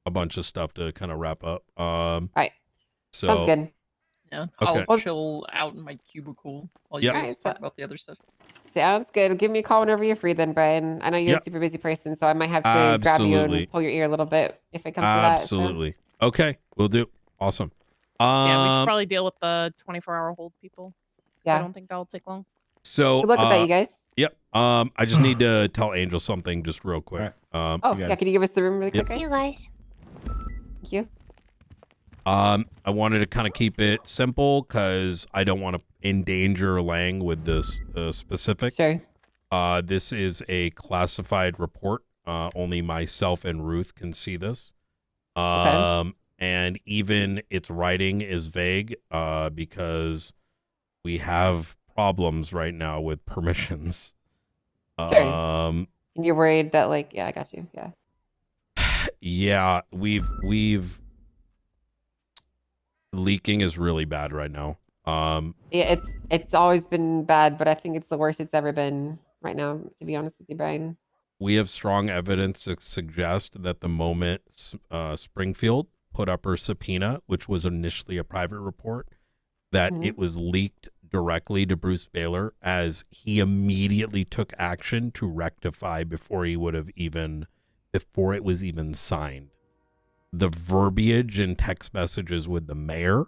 a bunch of stuff to kind of wrap up. All right. So Sounds good. Yeah, Okay. I'll chill out in my cubicle while you Yep. guys talk about the other stuff. Sounds good. Give me a call whenever you're free, then, Brian. I know you're Yep. a super busy person, so I might have to grab you Absolutely. and pull your ear a little bit if it comes to that. So. Absolutely. Okay, we'll do. Awesome. Yeah, we should probably deal with the 24-hour hold people. Yeah. I don't think that'll take long. So Good luck with that, you guys. Yep. I just need to tell Angel something just real quick. Oh, yeah. Can you give us the room really quick, Yep. See you guys? guys. Thank you. I wanted to kind of keep it simple because I don't want to endanger Lang with this specific. Sure. This is a classified report. Only myself and Ruth can see this. And even its writing is vague because we have problems right now with permissions. Sure. And you're worried that, like, yeah, I got you. Yeah. Yeah, we've leaking is really bad right now. Yeah, it's always been bad, but I think it's the worst it's ever been right now, to be honest with you, Brian. We have strong evidence to suggest that the moment Springfield put up her subpoena, which was initially a private report, that it was leaked directly to Bruce Baylor, as he immediately took action to rectify before it was even signed. The verbiage in text messages with the mayor,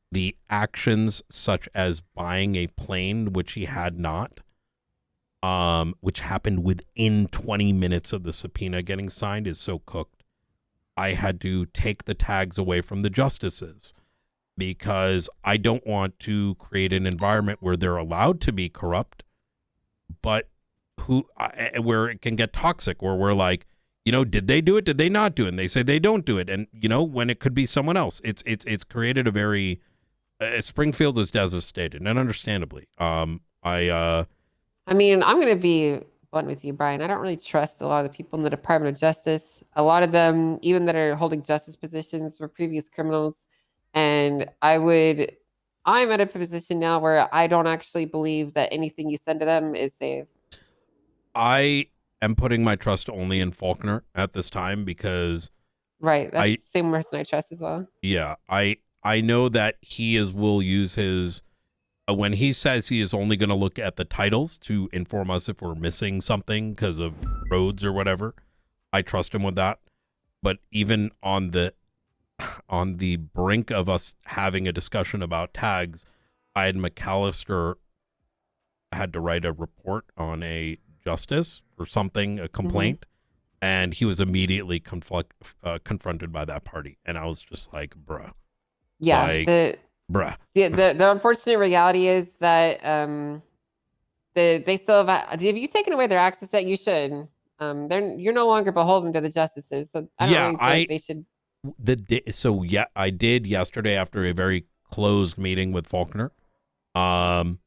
the actions such as buying a plane, which he had not, which happened within 20 minutes of the subpoena getting signed, is so cooked. I had to take the tags away from the justices because I don't want to create an environment where they're allowed to be corrupt, but where it can get toxic, where we're like, did they do it? Did they not do it? And they say they don't do it. And, when it could be someone else, it's created a very, Springfield is devastated, and understandably. I mean, I'm going to be blunt with you, Brian. I don't really trust a lot of the people in the Department of Justice. A lot of them, even that are holding justice positions, were previous criminals. And I'm at a position now where I don't actually believe that anything you send to them is safe. I am putting my trust only in Faulkner at this time because right, that's the same person I trust as well. Yeah, I know that will use his when he says he is only going to look at the titles to inform us if we're missing something because of roads or whatever. I trust him with that. But even on the brink of us having a discussion about tags, I had McAllister had to write a report on a justice or something, a complaint, and he was immediately confronted by that party, and I was just like, bruh. Yeah, bruh. The unfortunate reality is that they still have you taken away their access that you should. You're no longer beholden to the justices, so I don't really think they should. I did yesterday after a very closed meeting with Faulkner. But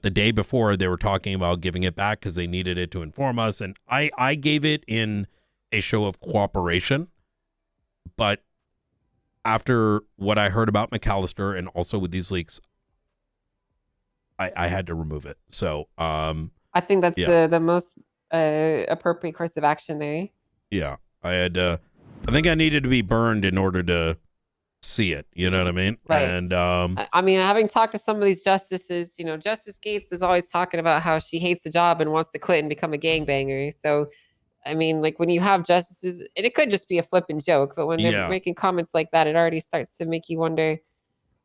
the day before they were talking about giving it back because they needed it to inform us, and I gave it in a show of cooperation. But after what I heard about McAllister and also with these leaks, I had to remove it. So I think that's the most appropriate course of action there. Yeah, I think I needed to be burned in order to see it. You know what I mean? Right. And I mean, having talked to some of these justices, Justice Gates is always talking about how she hates the job and wants to quit and become a gangbanger. So, I mean, like when you have justices, and it could just be a flippant joke, but when they're making comments like that, it already starts to make you wonder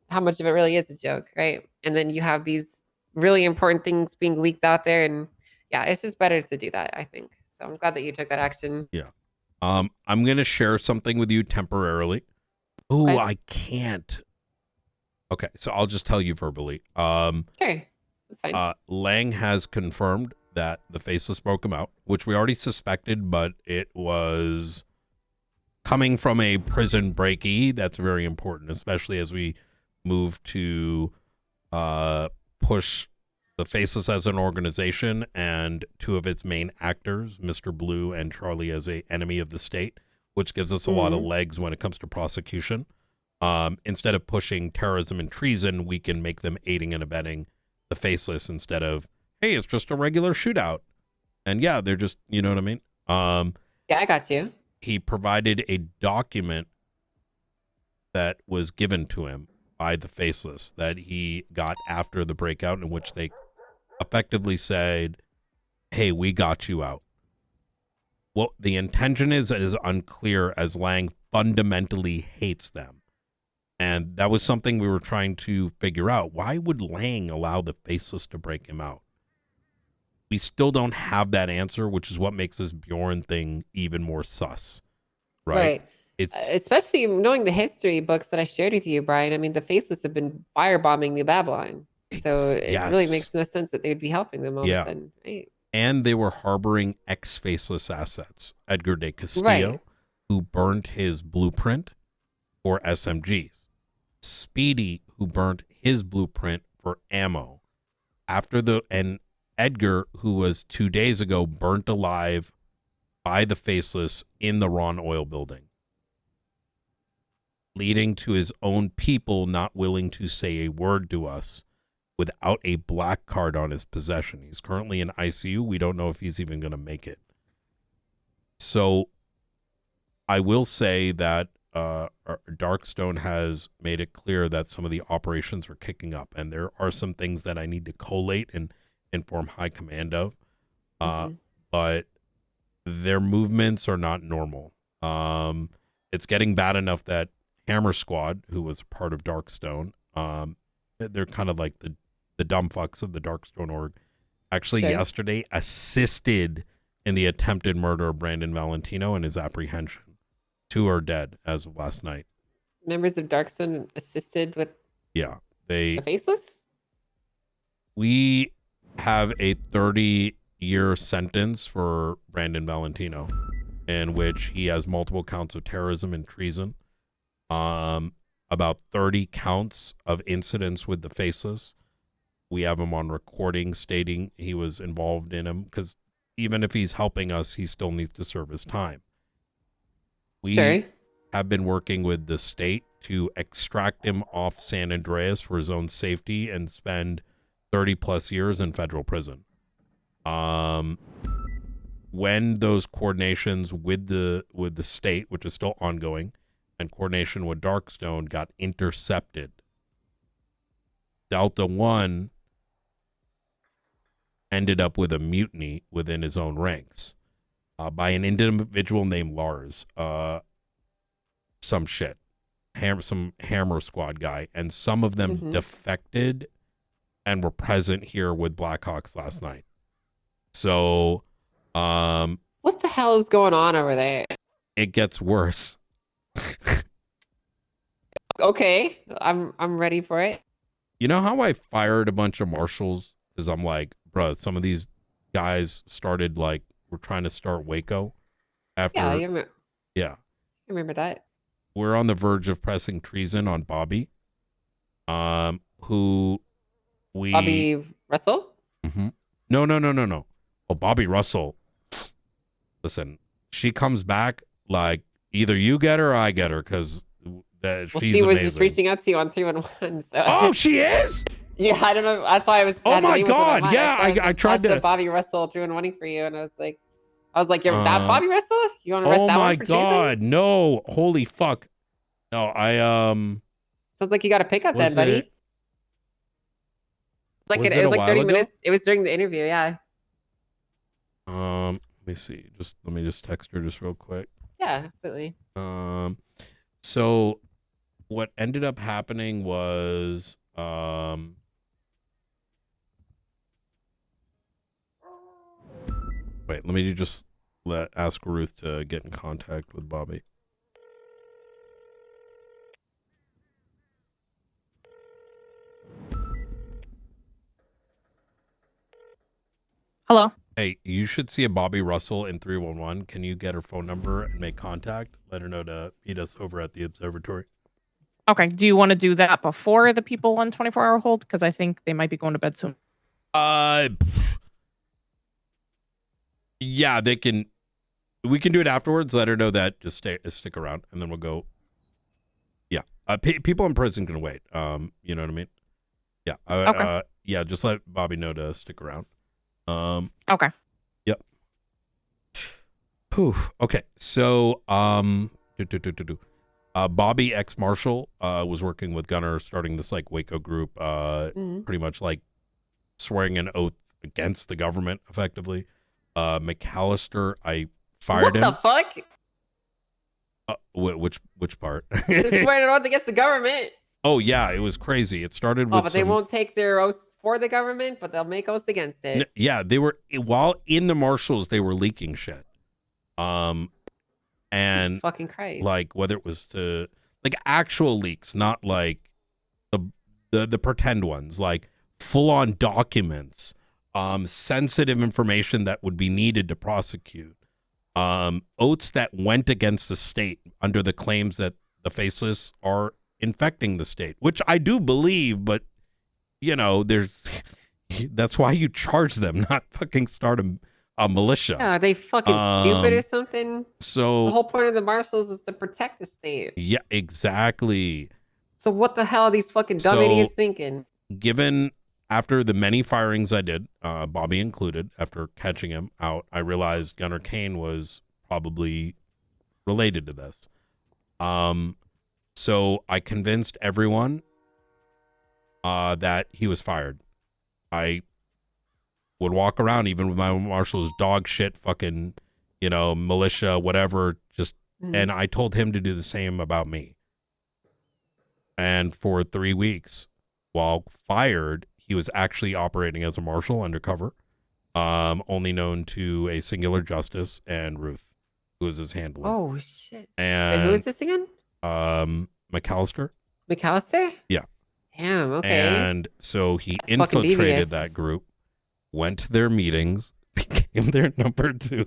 how much of it really is a joke, right? And then you have these really important things being leaked out there, and yeah, it's just better to do that, I think. So I'm glad that you took that action. Yeah. I'm gonna share something with you temporarily. Oh, I can't. Okay, so I'll just tell you verbally. Sure, that's fine. Lang has confirmed that the Faceless broke him out, which we already suspected, but it was coming from a prison breakee. That's very important, especially as we move to push the Faceless as an organization and two of its main actors, Mr. Blue and Charlie, as a enemy of the state, which gives us a lot of legs when it comes to prosecution. Instead of pushing terrorism and treason, we can make them aiding and abetting the Faceless instead of, hey, it's just a regular shootout. And yeah, they're just, you know what I mean? Yeah, I got you. He provided a document that was given to him by the Faceless that he got after the breakout, in which they effectively said, hey, we got you out. What the intention is unclear, as Lang fundamentally hates them. And that was something we were trying to figure out. Why would Lang allow the Faceless to break him out? We still don't have that answer, which is what makes this Bjorn thing even more sus. Right. It's Especially knowing the history books that I shared with you, Brian. I mean, the Faceless have been firebombing New Babylon. So it really makes no sense that they would be helping them all of a sudden. Right. And they were harboring ex-Faceless assets. Edgar de Castillo, who burned his blueprint for SMGs. Speedy, who burnt his blueprint for ammo. And Edgar, who was 2 days ago burnt alive by the Faceless in the Ron Oil building, leading to his own people not willing to say a word to us without a black card on his possession. He's currently in ICU. We don't know if he's even going to make it. So I will say that Darkstone has made it clear that some of the operations are kicking up, and there are some things that I need to collate and inform high command of. But their movements are not normal. It's getting bad enough that Hammer Squad, who was part of Darkstone, they're kind of like the dumb fucks of the Darkstone org, actually yesterday assisted in the attempted murder of Brandon Valentino and his apprehension. 2 are dead as of last night. Members of Darkstone assisted with the Faceless? We have a 30-year sentence for Brandon Valentino, in which he has multiple counts of terrorism and treason. About 30 counts of incidents with the Faceless. We have him on recording stating he was involved in them, because even if he's helping us, he still needs to serve his time. We have been working with the state to extract him off San Andreas for his own safety and spend 30 plus years in federal prison. When those coordinations with the state, which is still ongoing, and coordination with Darkstone got intercepted, Delta One ended up with a mutiny within his own ranks by an individual named Lars. Some Hammer Squad guy, and some of them defected and were present here with Blackhawks last night. So, what the hell is going on over there? It gets worse. Okay, I'm ready for it. You know how I fired a bunch of marshals because I'm like, bro, some of these guys started like we're trying to start Waco after. I remember that. We're on the verge of pressing treason on Bobby, who we Bobby Russell. No. Oh, Bobby Russell. Listen, she comes back like either you get her or I get her, because she was just reaching out to you on 311. So. Oh, she is. Yeah, I don't know. That's why I was. Oh my god! Yeah, I tried to Bobby Russell 311 for you, and I was like, you're that Bobby Russell? You want to arrest that one for treason? Oh my god! No! Holy fuck! No, Sounds like you got a pickup then, buddy. It was like 30 minutes. It was during the interview. Yeah. Let me see. Let me text her just real quick. Yeah, absolutely. So what ended up happening was wait, let me ask Ruth to get in contact with Bobby. Hello. Hey, you should see a Bobby Russell in 311. Can you get her phone number and make contact? Let her know to meet us over at the observatory. Okay. Do you want to do that before the people on 24-hour hold? Because I think they might be going to bed soon. Yeah, they can. We can do it afterwards. Let her know that. Just stick around, and then we'll go. Yeah, people in prison can wait. You know what I mean? Yeah. Okay. Yeah, just let Bobby know to stick around. Okay. Yep. Poof. Okay. So, Bobby ex Marshall was working with Gunner, starting this like Waco group. Pretty much like swearing an oath against the government, effectively. McAllister, I fired him. What the fuck? Which part? They're swearing an oath against the government. Oh yeah, it was crazy. It started with. But they won't take their oaths for the government, but they'll make oaths against it. Yeah, they were while in the Marshals, they were leaking shit. And Jesus fucking Christ. like whether it was to like actual leaks, not like the pretend ones, like full on documents, sensitive information that would be needed to prosecute, oaths that went against the state under the claims that the faceless are infecting the state, which I do believe, but you know, that's why you charge them, not fucking start a militia. Yeah, are they fucking stupid or something? So the whole point of the marshals is to protect the state. Yeah, exactly. So what the hell are these fucking dumb idiots thinking? Given after the many firings I did, Bobby included, after catching him out, I realized Gunner Kane was probably related to this. So I convinced everyone that he was fired. I would walk around even with my marshal's dog shit, fucking, you know, militia, whatever, just, and I told him to do the same about me. And for 3 weeks, while fired, he was actually operating as a marshal undercover, only known to a singular justice and Ruth, who was his handler. Oh shit! And who is this again? McAllister. McAllister? Yeah. Damn. Okay. And so he That's fucking devious. infiltrated that group, went to their meetings, became their number 2.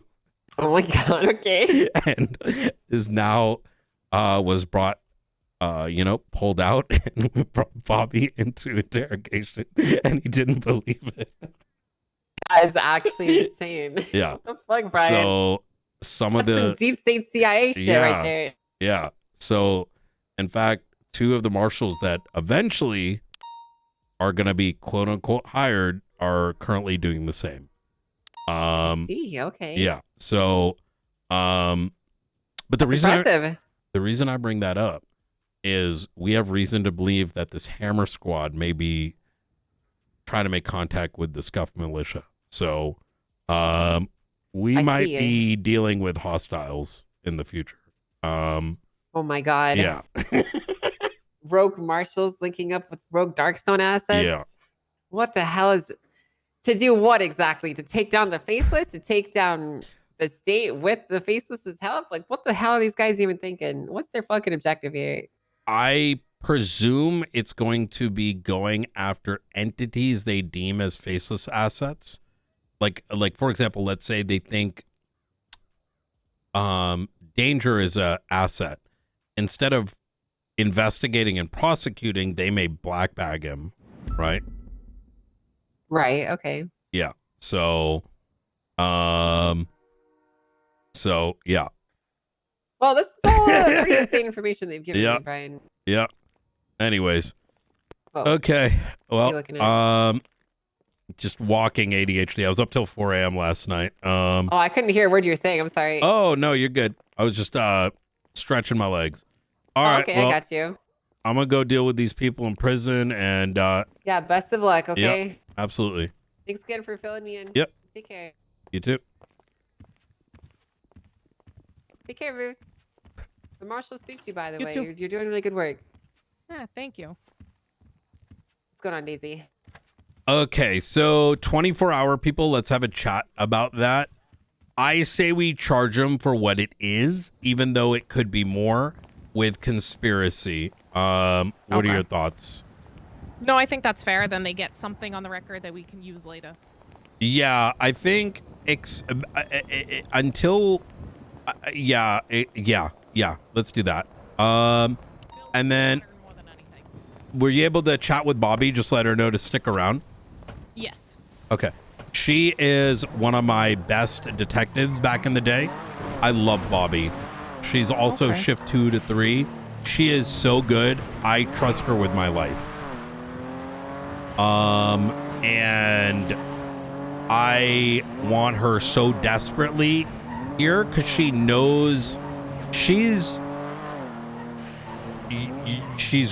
Oh my god. Okay. And is now was brought pulled out and brought Bobby into interrogation, and he didn't believe it. That is actually insane. Yeah. What the fuck, Brian? So some of That's the some deep state CIA shit right there. Yeah. So in fact, 2 of the marshals that eventually are going to be quote unquote hired are currently doing the same. I see. Okay. Yeah. So but the reason I bring that up is we have reason to believe that this Hammer Squad may be trying to make contact with the Scuff Militia. So we might be dealing with hostiles in the future. Oh my god. Yeah. Rogue marshals linking up with rogue Darkstone assets. Yeah. What the hell is to do what exactly? To take down the faceless? To take down the state with the faceless's help? Like, what the hell are these guys even thinking? What's their fucking objective here? I presume it's going to be going after entities they deem as faceless assets. Like for example, let's say they think Danger is a asset. Instead of investigating and prosecuting, they may black bag him, right? Right. Okay. Yeah. So yeah. Well, this is all pretty insane information they've given me, Brian. Yeah. Anyways. Whoa. Okay. What are you Well, looking at? just walking ADHD. I was up till 4 a.m. last night. Oh, I couldn't hear a word you were saying. I'm sorry. Oh, no, you're good. I was just stretching my legs. All right. Okay, Well, I got you. I'm going to go deal with these people in prison and Yeah, best of luck, okay? Yep, absolutely. Thanks again for filling me in. Yep. Take care. You too. Take care, Ruth. The marshal suits you, by the You way. too. You're doing really good work. Yeah, thank you. What's going on, Daisy? Okay, so 24-hour people, let's have a chat about that. I say we charge them for what it is, even though it could be more with conspiracy. What are your thoughts? No, I think that's fair. Then they get something on the record that we can use later. Yeah, I think until yeah, let's do that. And then were you able to chat with Bobby? Just let her know to stick around. Yes. Okay. She is one of my best detectives back in the day. I love Bobby. She's also Okay. shift 2 to 3. She is so good. I trust her with my life. And I want her so desperately here because she knows she's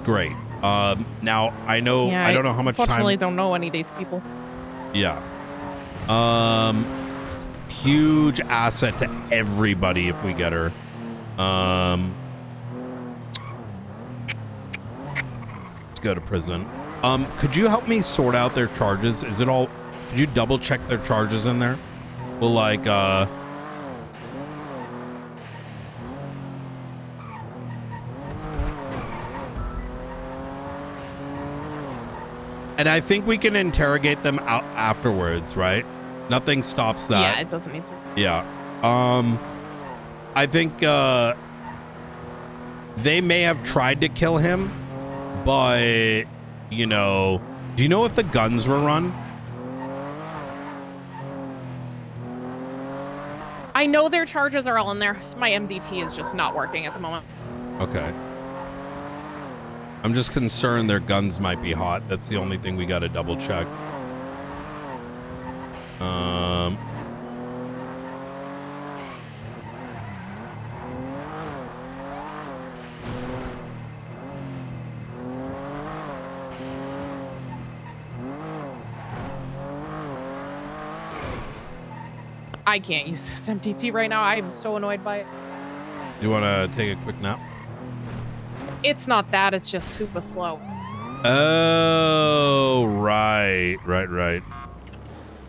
great. Now I know Yeah, I don't know how much unfortunately time. don't know any of these people. Yeah. Huge asset to everybody if we get her. Let's go to prison. Could you help me sort out their charges? Is it all? Could you double check their charges in there? Well, like, and I think we can interrogate them out afterwards, right? Nothing stops that. Yeah, it doesn't need to. Yeah. I think they may have tried to kill him, but you know, do you know if the guns were run? I know their charges are all in there. My MDT is just not working at the moment. Okay. I'm just concerned their guns might be hot. That's the only thing we got to double check. I can't use this MDT right now. I'm so annoyed by it. Do you want to take a quick nap? It's not that. It's just super slow. Oh, right.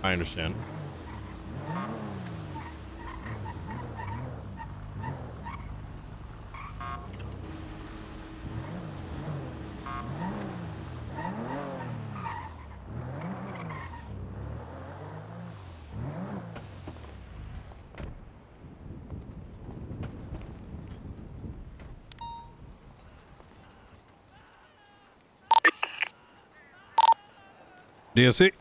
I understand. DOC?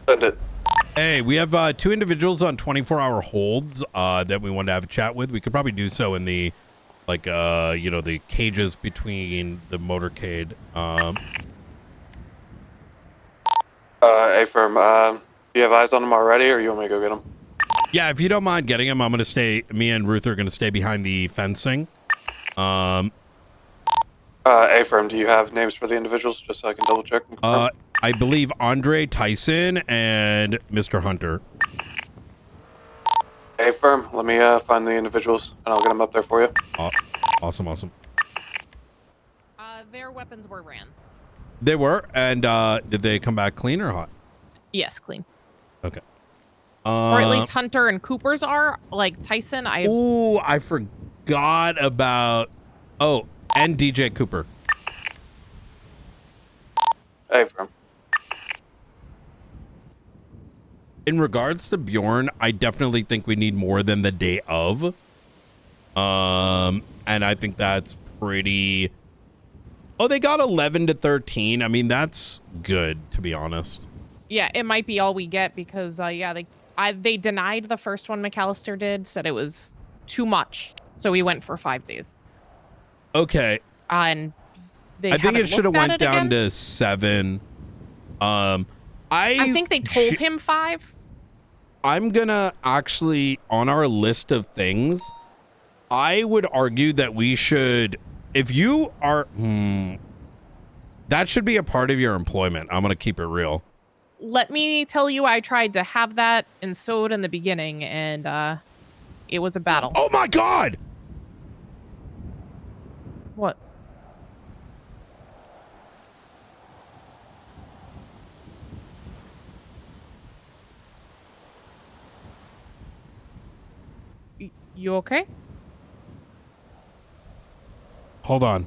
Send it. Hey, we have 2 individuals on 24-hour holds that we want to have a chat with. We could probably do so in the, like, you know, the cages between the motorcade. Hey, firm. Do you have eyes on them already, or you want me to go get them? Yeah, if you don't mind getting him, I'm going to stay. Me and Ruth are going to stay behind the fencing. Hey, firm. Do you have names for the individuals, just so I can double check? I believe Andre Tyson and Mr. Hunter. Hey, firm. Let me find the individuals, and I'll get them up there for you. Awesome. Their weapons were ran. They were, and did they come back clean or hot? Yes, clean. Okay. Or at least Hunter and Cooper's are. Like Tyson, I forgot about. Oh, and DJ Cooper. Hey, firm. In regards to Bjorn, I definitely think we need more than the day of. And I think that's pretty. Oh, they got 11 to 13. I mean, that's good, to be honest. Yeah, it might be all we get because they denied the first one McAllister did, said it was too much. So we went for 5 days. Okay. And I think it should have went down to 7. I think they told him 5. I'm gonna actually, on our list of things, I would argue that we should, if you are, that should be a part of your employment. I'm gonna keep it real. Let me tell you, I tried to have that in SOD in the beginning, and it was a battle. Oh my God! What? You okay? Hold on.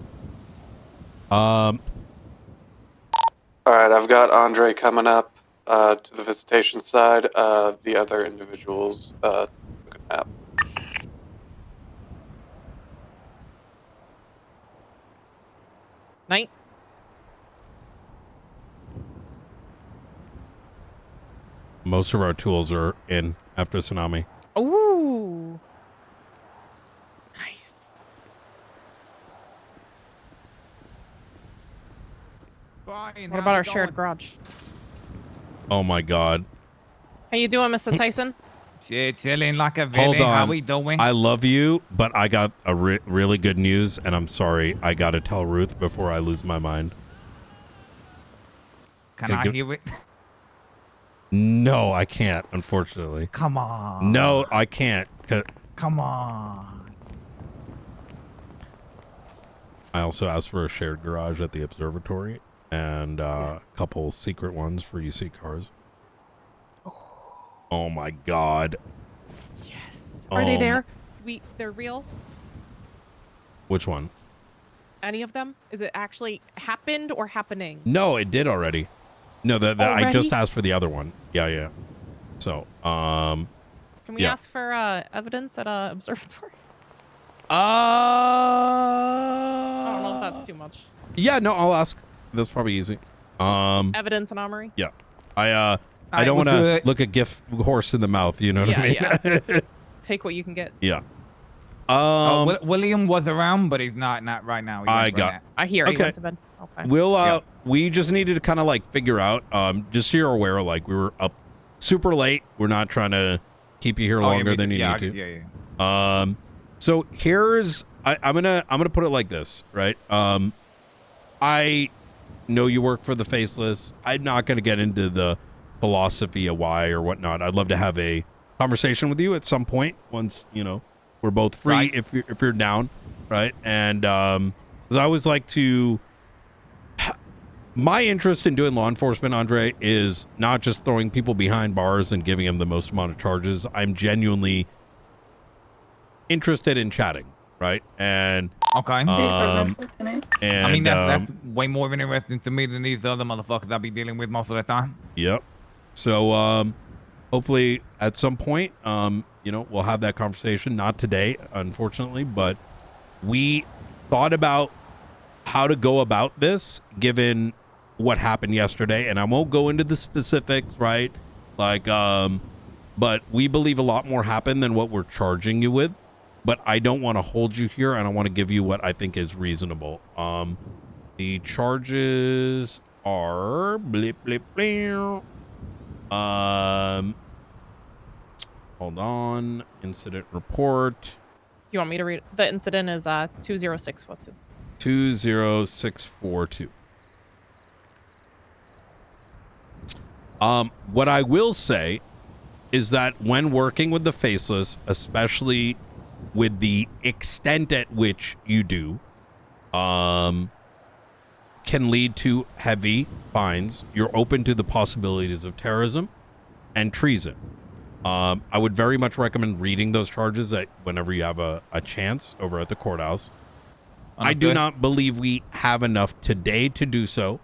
All right, I've got Andre coming up to the visitation side. The other individuals took a nap. Night. Most of our tools are in after tsunami. Ooh. Nice. Brian, What about our shared garage? Oh my god. How you doing, Mr. Tyson? Chilling like a Hold villain. How on. we doing? I love you, but I got a really good news, and I'm sorry. I got to tell Ruth before I lose my mind. Can I hear it? No, I can't, unfortunately. Come on. No, I can't. Come on. I also asked for a shared garage at the observatory and a couple secret ones for UC cars. Oh my god. Yes. Are they there? They're real? Which one? Any of them? Is it actually happened or happening? No, it did already. No, I Already? just asked for the other one. Yeah. So, Can we yeah. ask for evidence at a observatory? I don't know if that's too much. Yeah, no, I'll ask. That's probably easy. Evidence and armory? Yeah. I don't want to look a gift horse in the mouth, you know what I mean? Yeah. Take what you can get. Yeah. William was around, but he's not right now. I hear he went to bed. Okay. We'll we just needed to kind of like figure out just so you're aware, like we were up super late. We're not trying to keep you here longer than you need to. Yeah. So here's I'm gonna put it like this, right? I know you work for the Faceless. I'm not gonna get into the philosophy of why or whatnot. I'd love to have a conversation with you at some point once, you know, we're both free, Right. if you're down, right? And 'cause I always like to, my interest in doing law enforcement, Andre, is not just throwing people behind bars and giving them the most amount of charges. I'm genuinely interested in chatting, right? And Okay. and I mean, that's way more interesting to me than these other motherfuckers I be dealing with most of the time. Yep. So hopefully at some point, you know, we'll have that conversation. Not today, unfortunately, but we thought about how to go about this given what happened yesterday, and I won't go into the specifics, right? Like, but we believe a lot more happened than what we're charging you with. But I don't want to hold you here, and I want to give you what I think is reasonable. The charges are blip blip blip. Hold on. Incident report. You want me to read? The incident is 20642. 20642. What I will say is that when working with the Faceless, especially with the extent at which you do, can lead to heavy fines. You're open to the possibilities of terrorism and treason. I would very much recommend reading those charges whenever you have a chance over at the courthouse. I do not believe we have enough today to do so,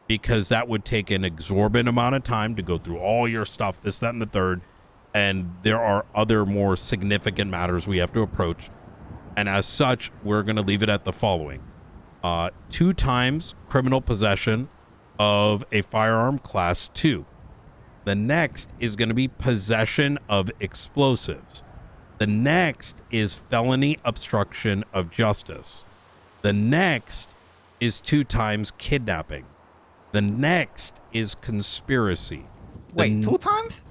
because that would take an exorbitant amount of time to go through all your stuff, this, that, and the third. And there are other more significant matters we have to approach. And as such, we're going to leave it at the following. 2 times criminal possession of a firearm class 2. The next is going to be possession of explosives. The next is felony obstruction of justice. The next is 2 times kidnapping. The next is conspiracy. Wait, 2 times?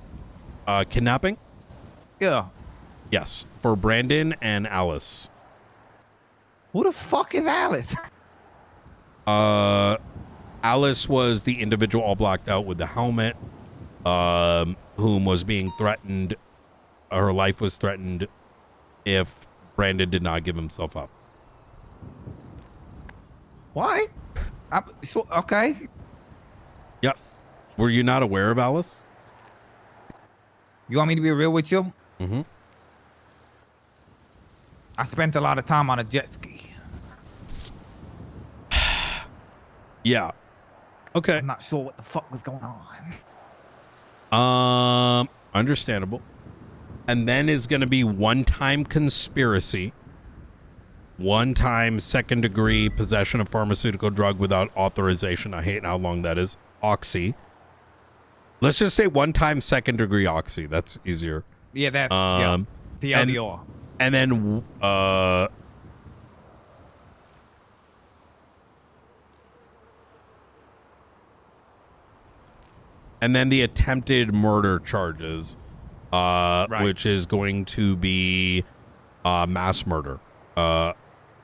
Kidnapping? Yeah. Yes, for Brandon and Alice. Who the fuck is Alice? Alice was the individual all blacked out with the helmet, whom was being threatened. Her life was threatened if Brandon did not give himself up. Why? Okay. Yep. Were you not aware of Alice? You want me to be real with you? Mm-hmm. I spent a lot of time on a jet ski. Yeah. Okay. I'm not sure what the fuck was going on. Understandable. And then is going to be one-time conspiracy, one-time second-degree possession of pharmaceutical drug without authorization. I hate how long that is. Oxy. Let's just say one-time second-degree oxy. That's easier. Yeah, that's yeah. TLDR. And then and then the attempted murder charges, which is going to be mass murder. Give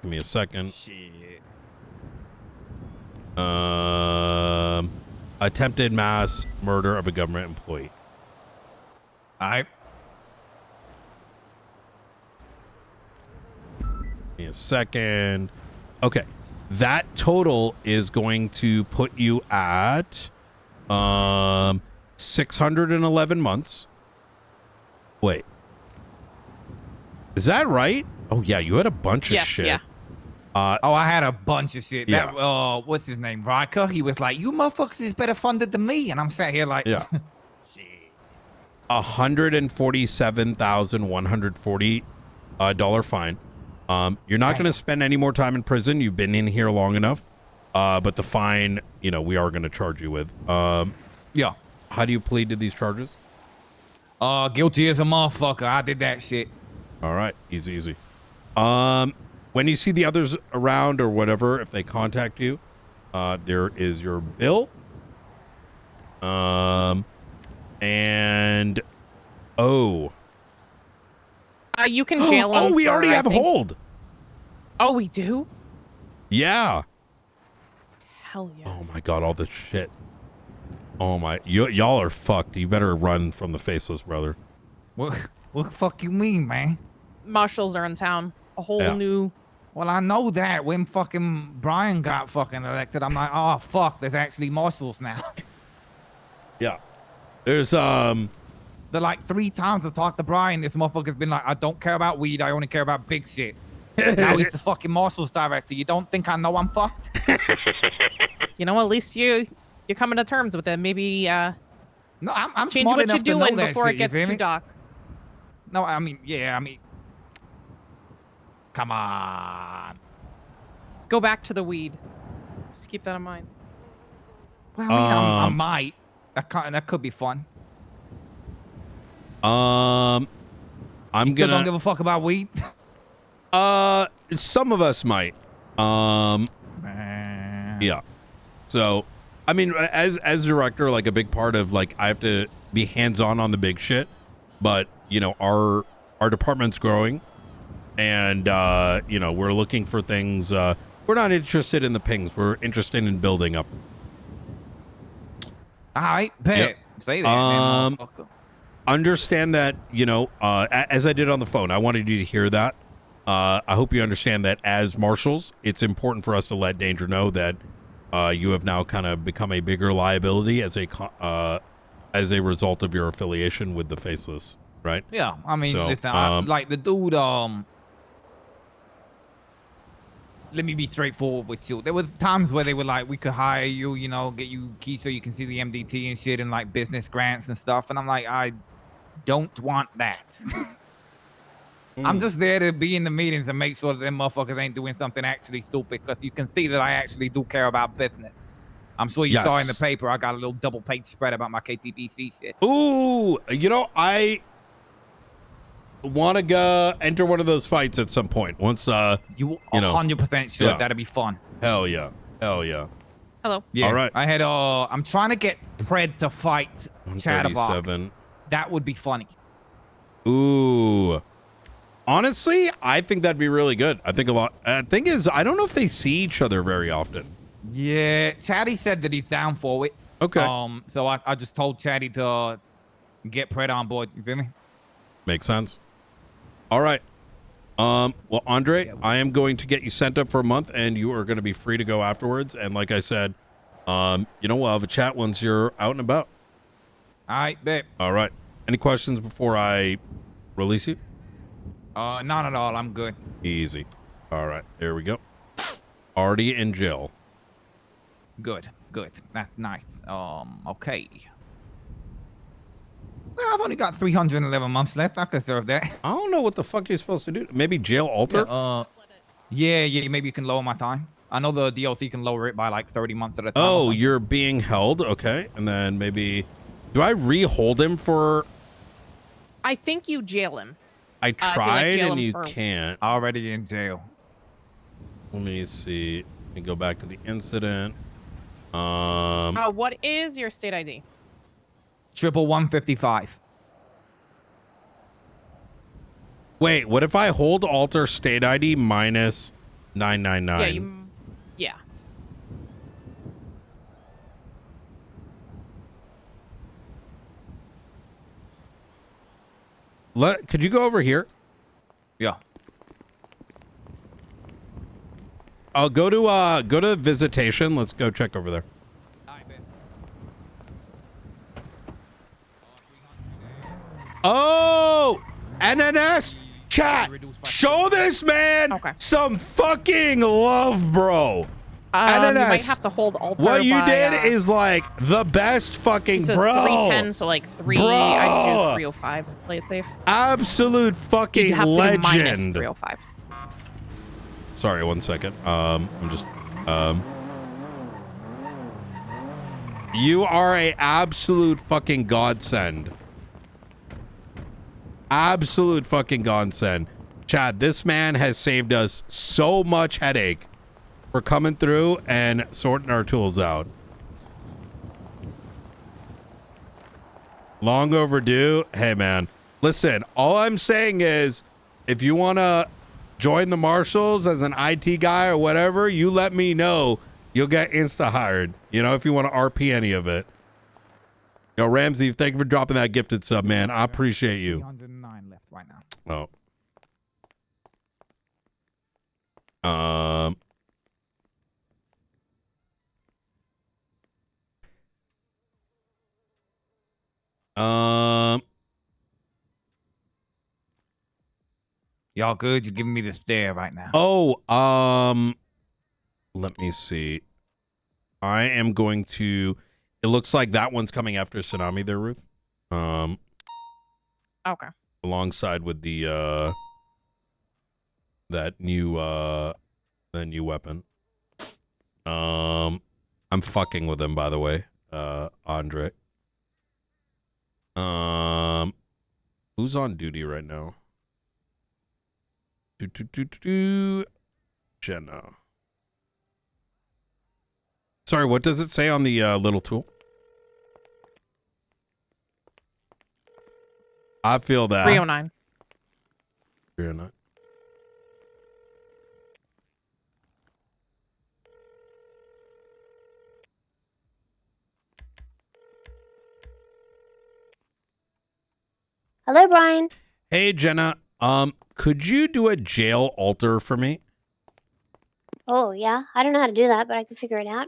me a second. Shit. Attempted mass murder of a government employee. All right. Give me a second. Okay. That total is going to put you at 611 months. Wait. Is that right? Oh yeah, you had a bunch of shit. Yeah. I had a bunch of shit. Yeah. That, what's his name? Riker? He was like, you motherfuckers is better funded than me. And I'm sat here like, yeah. $147,140 dollar fine. You're not going to spend any more time in prison. You've been in here long enough. But the fine, you know, we are going to charge you with. Yeah. How do you plead to these charges? Guilty as a motherfucker. I did that shit. All right. Easy. When you see the others around or whatever, if they contact you, there is your bill. And you can jail him. Oh, we already have hold. Oh, we do? Yeah. Hell yes. Oh my god, all this shit. Oh my, y'all are fucked. You better run from the faceless, brother. What the fuck you mean, man? Marshals are in town. A whole new. Well, I know that when fucking Brian got fucking elected, I'm like, oh fuck, there's actually marshals now. Yeah. There's They're like 3 times I've talked to Brian. This motherfucker's been like, I don't care about weed. I only care about big shit. Now he's the fucking marshals director. You don't think I know I'm fucked? You know, at least you're coming to terms with it. Maybe no, I'm change smart what enough you're to know doing that before shit, it you gets feel too me? dark. No, I mean, come on. Go back to the weed. Just keep that in mind. Well, I mean, I might. That could be fun. I'm you still don't give a fuck about weed? Some of us might. Yeah. So, I mean, as director, like a big part of like I have to be hands-on the big shit, but you know, our department's growing, and you know, we're looking for things. We're not interested in the pings. We're interested in building up. All right, bet. Yep. Say that, man, motherfucker. Understand that, you know, as I did on the phone, I wanted you to hear that. I hope you understand that as marshals, it's important for us to let Danger know that you have now kind of become a bigger liability as a result of your affiliation with the Faceless, right? Yeah, I mean, So, listen, like the dude, let me be straightforward with you. There was times where they were like, we could hire you, you know, get you keys so you can see the MDT and shit and like business grants and stuff. And I'm like, I don't want that. I'm just there to be in the meetings and make sure that them motherfuckers ain't doing something actually stupid, because you can see that I actually do care about business. I'm sure you saw in the paper, I got a little double-page spread about my KTBC shit. Ooh, you know, I want to go enter one of those fights at some point. Once, you know, 100% sure that'd be fun. Hell yeah. Hello. Yeah. All right. I had, I'm trying to get Pred to fight Chatterbox. 137. That would be funny. Ooh. Honestly, I think that'd be really good. I think a lot. Thing is, I don't know if they see each other very often. Yeah, Chatty said that he's down for it. Okay. So I just told Chatty to get Pred on board. You feel me? Makes sense. All right. Well, Andre, I am going to get you sent up for a month, and you are going to be free to go afterwards. And like I said, you know, we'll have a chat once you're out and about. All right, babe. All right. Any questions before I release you? Not at all. I'm good. Easy. All right. There we go. Already in jail. Good, good. That's nice. Okay. Well, I've only got 311 months left. I could serve that. I don't know what the fuck you're supposed to do. Maybe jail alter? Yeah, maybe you can lower my time. I know the DLC can lower it by like 30 months at a time. Oh, you're being held? Okay. And then maybe... Do I re-hold him for... I think you jail him. I if you, like, tried jail and him you for- can't. Already in jail. Let me see. Let me go back to the incident. What is your state ID? 155. Wait, what if I hold alter state ID minus 999? Yeah. Could you go over here? Yeah. I'll go to visitation. Let's go check over there. Oh, NNS chat. Show this man some fucking love, bro. NNS. You might have to hold alter. What you by, did is like the best fucking it says bro. 310, so like 3. Bro. I do 305 to play it safe. Absolute fucking You have to do minus legend. 305. Sorry, 1 second. I'm just you are a absolute fucking godsend. Absolute fucking godsend. Chad, this man has saved us so much headache for coming through and sorting our tools out. Long overdue. Hey, man. Listen, all I'm saying is if you want to join the marshals as an IT guy or whatever, you let me know. You'll get insta-hired. You know, if you want to RP any of it. Yo, Ramsey, thank you for dropping that gifted sub, man. I appreciate you. 309 left right now. Oh. Y'all good? You're giving me the stare right now. Oh, let me see. I am going to, it looks like that one's coming after Tsunami there, Ruth. Okay. Alongside with the, that new weapon. I'm fucking with him, by the way, Andre. Who's on duty right now? Jenna. Sorry, what does it say on the little tool? I feel that. 309. 309. Hello, Brian. Hey, Jenna. Could you do a jail alter for me? Oh, yeah. I don't know how to do that, but I can figure it out.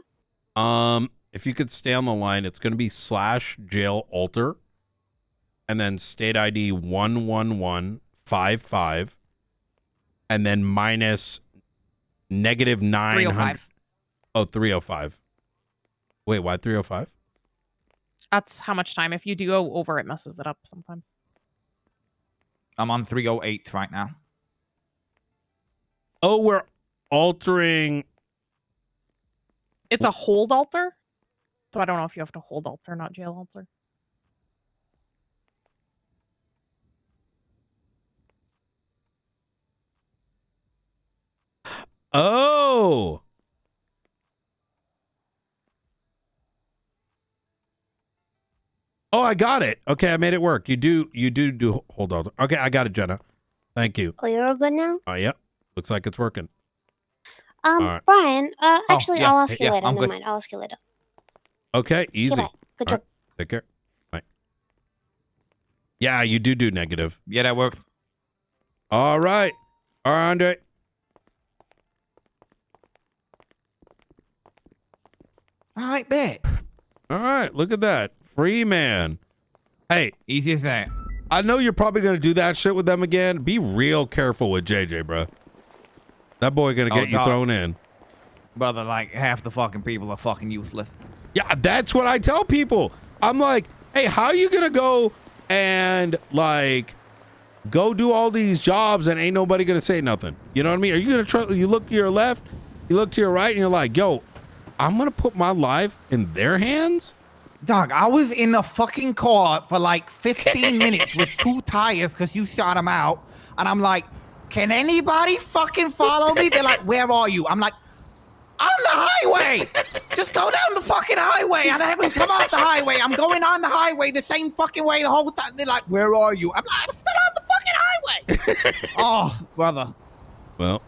If you could stay on the line, it's going to be /jail alter and then state ID 11155 and then minus negative 900. 305. Oh, 305. Wait, why 305? That's how much time. If you do go over, it messes it up sometimes. I'm on 308 right now. Oh, we're altering. It's a hold alter. So I don't know if you have to hold alter, not jail alter. Oh. Oh, I got it. Okay, I made it work. You do hold on. Okay, I got it, Jenna. Thank you. Oh, you're all good now? Oh, yep. Looks like it's working. right. Brian, actually, yeah, I'll ask you yeah, later. I'm Never good. mind. I'll ask you later. Okay, easy. Goodbye. Good All job. right, take care. Bye. Yeah, you do negative. Yeah, that works. All right. All right, Andre. All right, bet. All right, look at that. Free man. Hey. Easy as that. I know you're probably going to do that shit with them again. Be real careful with JJ, bro. That boy going to get you dog. thrown in. brother, like half the fucking people are fucking useless. Yeah, that's what I tell people. I'm like, hey, how are you gonna go and like go do all these jobs and ain't nobody gonna say nothing? You know what I mean? Are you gonna try? You look to your left, you look to your right, and you're like, yo, I'm gonna put my life in their hands. Dog, I was in the fucking car for like 15 minutes with 2 tires because you shot them out. And I'm like, can anybody fucking follow me? They're like, where are you? I'm like, on the highway. Just go down the fucking highway. And I haven't come off the highway. I'm going on the highway the same fucking way the whole time. They're like, where are you? I'm like, I'm still on the fucking highway. Oh, brother. Well.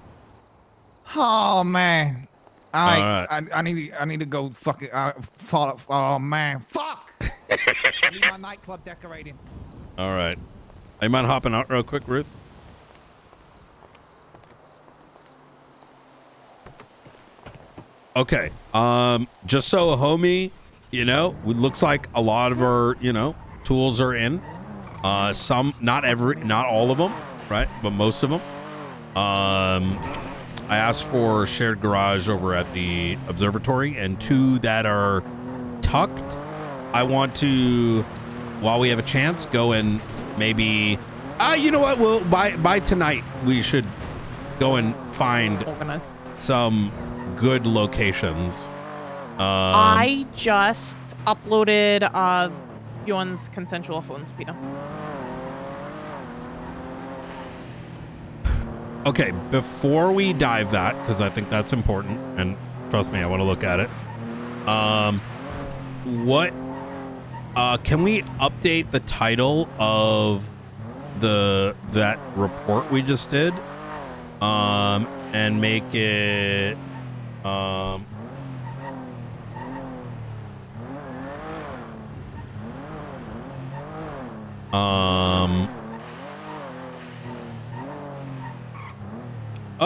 Oh, man. All I need to go fucking follow. Oh man, fuck! I need my nightclub decorating. All right. You mind hopping out real quick, Ruth? Okay. Just so homie, you know, it looks like a lot of our, you know, tools are in. Some, not all of them, right? But most of them. I asked for shared garage over at the observatory and 2 that are tucked. I want to, while we have a chance, go and maybe, you know what? We'll by tonight, we should go and find some good locations. I just uploaded Bjorn's consensual phone speeder. Okay, before we dive that, because I think that's important, and trust me, I want to look at it. Can we update the title of that report we just did? And make it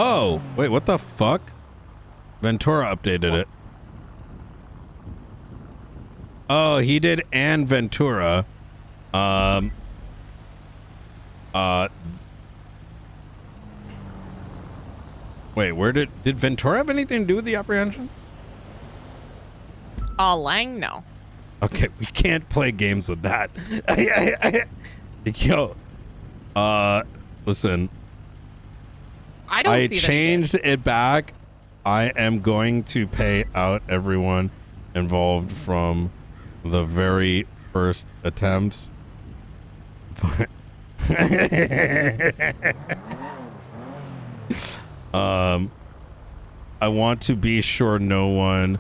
oh, wait, what the fuck? Ventura updated it. Oh, he did, and Ventura. Wait, where did Ventura have anything to do with the apprehension? Lang, no. Okay, we can't play games with that. Yo, listen. I changed it back. I am going to pay out everyone involved from the very first attempts. But I want to be sure no one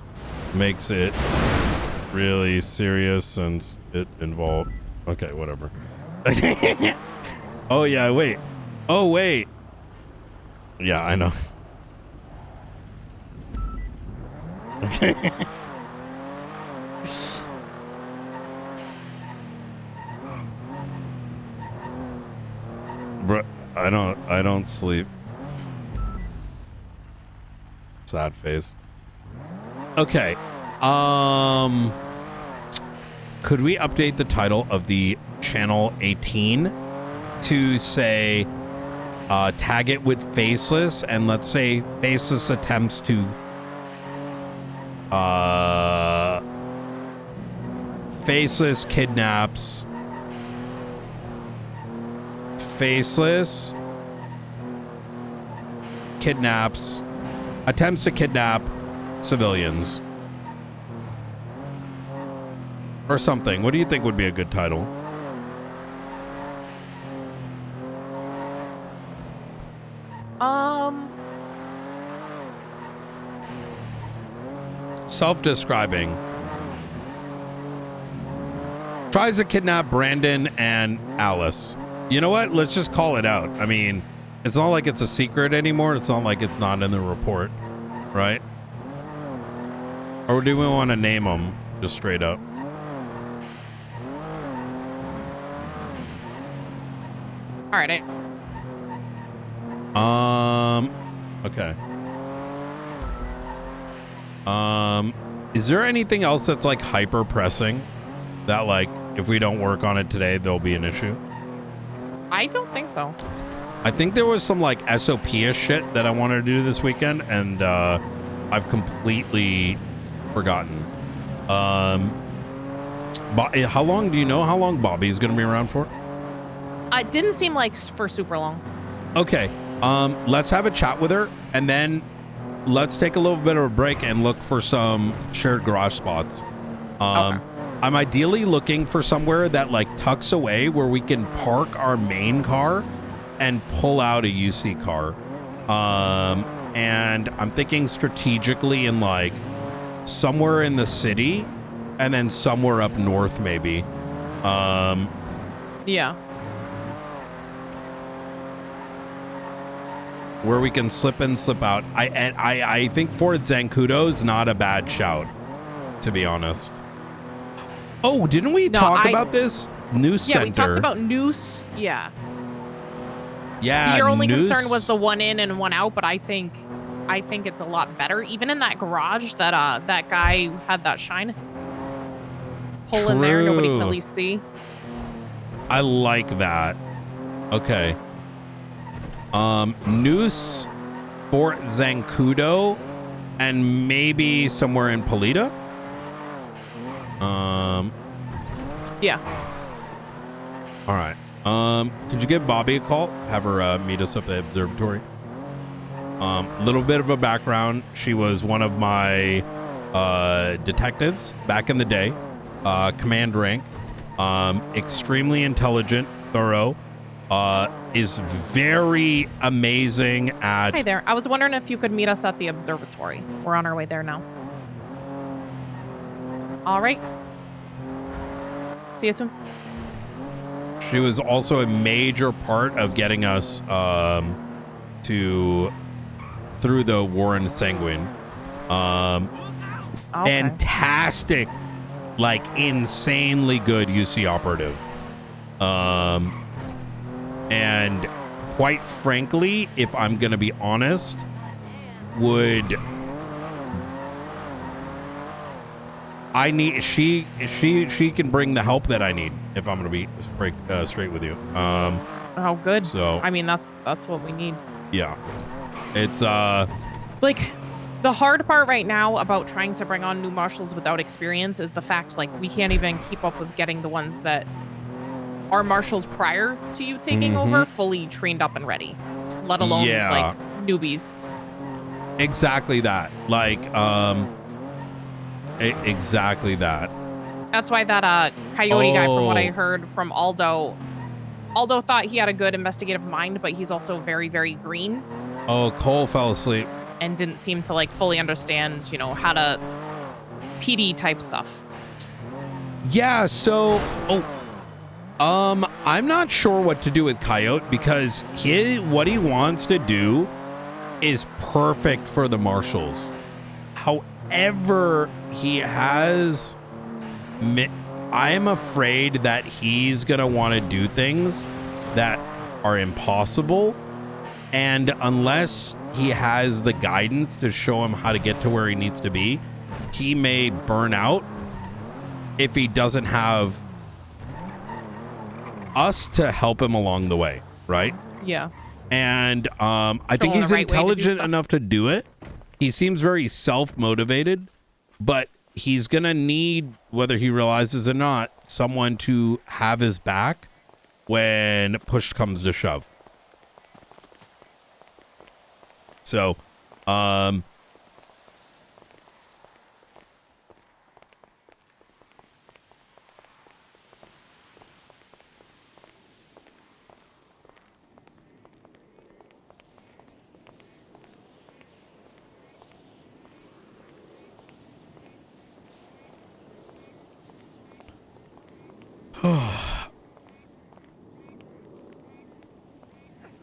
makes it really serious since it involved. Okay, whatever. Oh yeah, wait. Oh wait. Yeah, I know. Okay. Bro, I don't sleep. Sad face. Okay. Could we update the title of the channel 18 to say tag it with Faceless, and let's say Faceless attempts to Faceless kidnaps Faceless kidnaps attempts to kidnap civilians or something. What do you think would be a good title? Self-describing. Tries to kidnap Brandon and Alice. You know what? Let's just call it out. I mean, it's not like it's a secret anymore. It's not like it's not in the report, right? Or do we want to name them just straight up? All right. Okay. Is there anything else that's like hyper pressing that like if we don't work on it today, there'll be an issue? I don't think so. I think there was some like SOP-ish shit that I wanted to do this weekend, and I've completely forgotten. How long do you know how long Bobby's going to be around for? It didn't seem like for super long. Okay. Let's have a chat with her, and then let's take a little bit of a break and look for some shared garage spots. Okay. I'm ideally looking for somewhere that like tucks away where we can park our main car and pull out a UC car. And I'm thinking strategically in like somewhere in the city and then somewhere up north maybe. Yeah. Where we can slip in, slip out. I think Fort Zancudo is not a bad shout, to be honest. Oh, didn't we talk about this? Noose Center. Yeah, we talked about Noose. Yeah. Yeah, Your only Noose. concern was the one in and one out, but I think it's a lot better. Even in that garage that that guy had that shine hole in there, nobody can really see. I like that. Okay. Noose, Fort Zancudo, and maybe somewhere in Polita. Yeah. All right. Could you give Bobby a call? Have her meet us up at the observatory. Little bit of a background. She was one of my detectives back in the day. Command rank. Extremely intelligent, thorough. Is very amazing at... Hi there. I was wondering if you could meet us at the observatory. We're on our way there now. All right. See you soon. She was also a major part of getting us through the Warren Sanguine. Fantastic, like insanely good UC operative. And quite frankly, if I'm gonna be honest, she can bring the help that I need if I'm gonna be straight with you. Oh, good. So I mean, that's what we need. Yeah, it's like the hard part right now about trying to bring on new marshals without experience is the fact like we can't even keep up with getting the ones that are marshals prior to you taking over fully trained up and ready, let alone like newbies. Exactly that. Like exactly that. That's why that coyote guy, from what I heard from Aldo thought he had a good investigative mind, but he's also very, very green. Oh, Cole fell asleep and didn't seem to like fully understand, how to PD type stuff. Yeah, so I'm not sure what to do with Coyote because what he wants to do is perfect for the marshals. However, I'm afraid that he's gonna want to do things that are impossible, and unless he has the guidance to show him how to get to where he needs to be, he may burn out if he doesn't have us to help him along the way, right? Yeah. And I think he's intelligent enough to do it. He seems very self-motivated, but he's gonna need, whether he realizes it or not, someone to have his back when push comes to shove. So,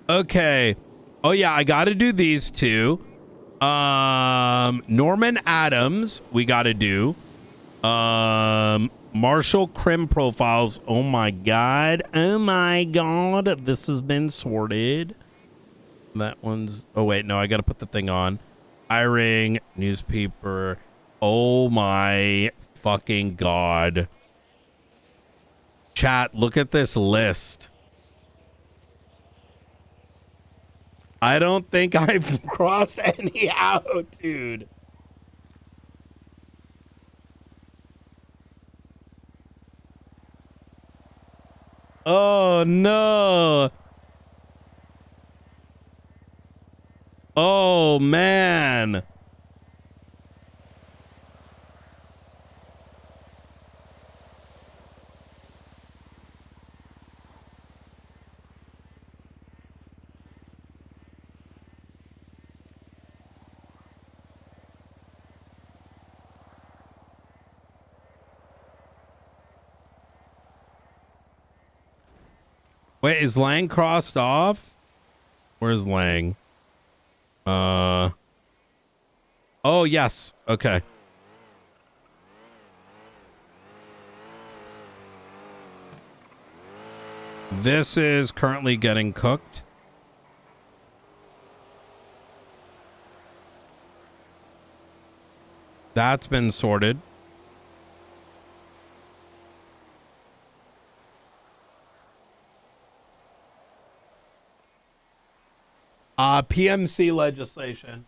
okay. Oh yeah, I got to do these two. Norman Adams, we got to do. Marshall Crim profiles. Oh my god. Oh my god. This has been sorted. That one's... Oh wait, no, I got to put the thing on. iRing, newspaper. Oh my fucking god. Chat, look at this list. I don't think I've crossed any out, dude. Oh no. Oh man. Wait, is Lang crossed off? Where's Lang? Oh, yes. Okay. This is currently getting cooked. That's been sorted. PMC legislation.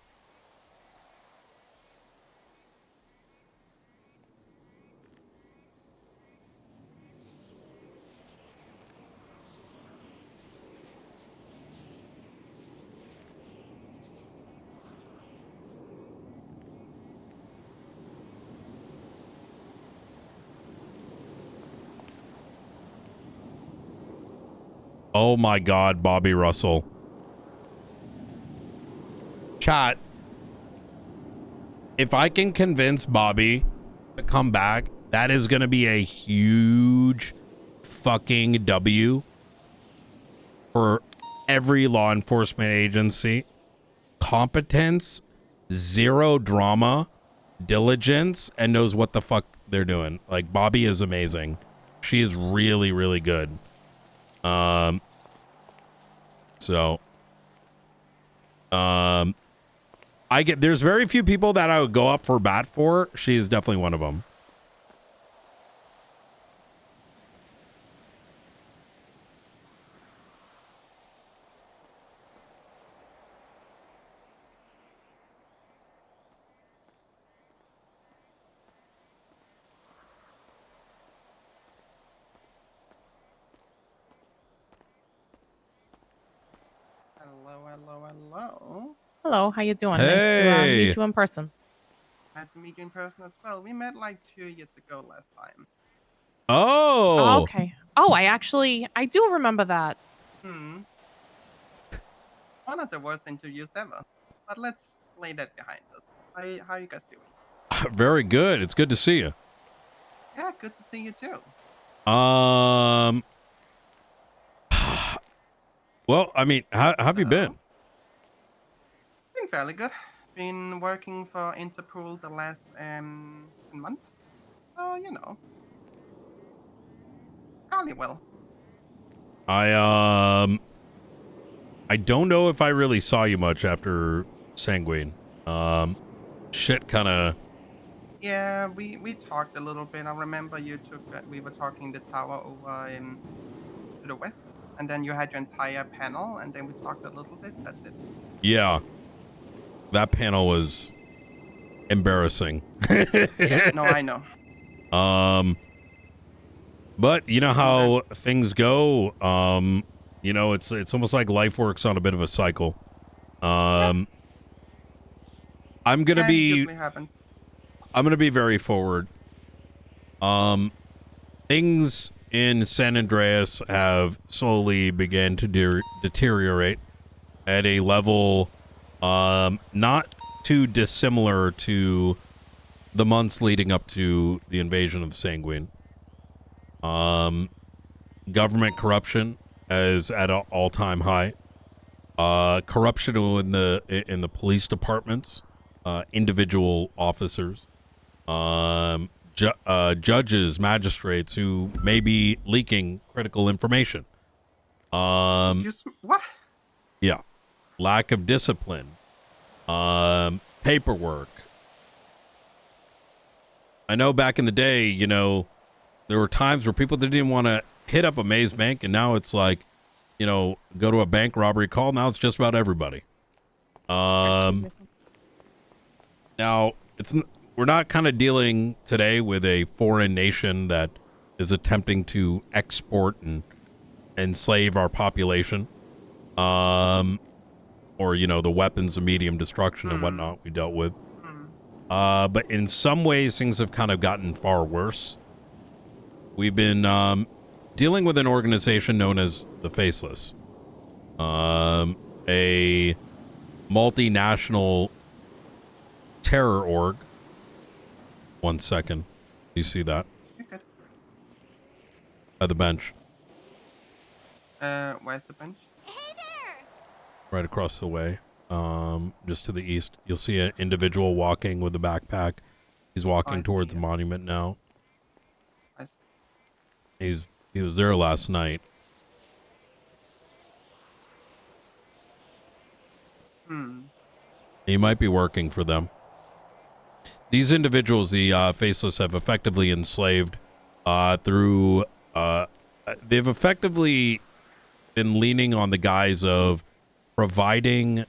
Oh my God, Bobby Russell. Chat. If I can convince Bobby to come back, that is going to be a huge fucking W for every law enforcement agency. Competence, zero drama, diligence, and knows what the fuck they're doing. Like, Bobby is amazing. She is really, really good. There's very few people that I would go up for bat for. She is definitely one of them. Hello. Hello, how you doing? Nice to Hey. meet you in person. Nice to meet you in person as well. We met like 2 years ago last time. Oh. Okay. Oh, I do remember that. One of the worst interviews ever. But let's lay that behind us. How you guys doing? Very good. It's good to see you. Yeah, good to see you too. Well, I mean, how have you been? Been fairly good. Been working for Interpol the last months. So, you know. Fairly well. I don't know if I really saw you much after Sanguine. Shit kind of. Yeah, we talked a little bit. I remember we were talking the tower over to the west, and then you had your entire panel, and then we talked a little bit. That's it. Yeah. That panel was embarrassing. Yeah, no, I know. But you know how things go. You know, it's almost like life works on a bit of a cycle. I'm gonna Yeah, it be usually happens. I'm gonna be very forward. Things in San Andreas have slowly began to deteriorate at a level not too dissimilar to the months leading up to the invasion of Sanguine. Government corruption is at an all-time high. Corruption in the police departments, individual officers, judges, magistrates who may be leaking critical information. What? Yeah, lack of discipline, paperwork. I know back in the day, you know, there were times where people didn't even want to hit up a maze bank, and now it's like, you know, go to a bank robbery call. Now it's just about everybody. Now we're not kind of dealing today with a foreign nation that is attempting to export and enslave our population. Or, you know, the weapons of medium destruction and whatnot we dealt with. But in some ways, things have kind of gotten far worse. We've been dealing with an organization known as the Faceless. A multinational terror org. 1 second. You see that? Okay. At the bench. Where's the bench? Right across the way. Just to the east. You'll see an individual walking with a backpack. He's walking towards the monument now. He was there last night. He might be working for them. These individuals, the Faceless, have effectively enslaved through... they've effectively been leaning on the guise of providing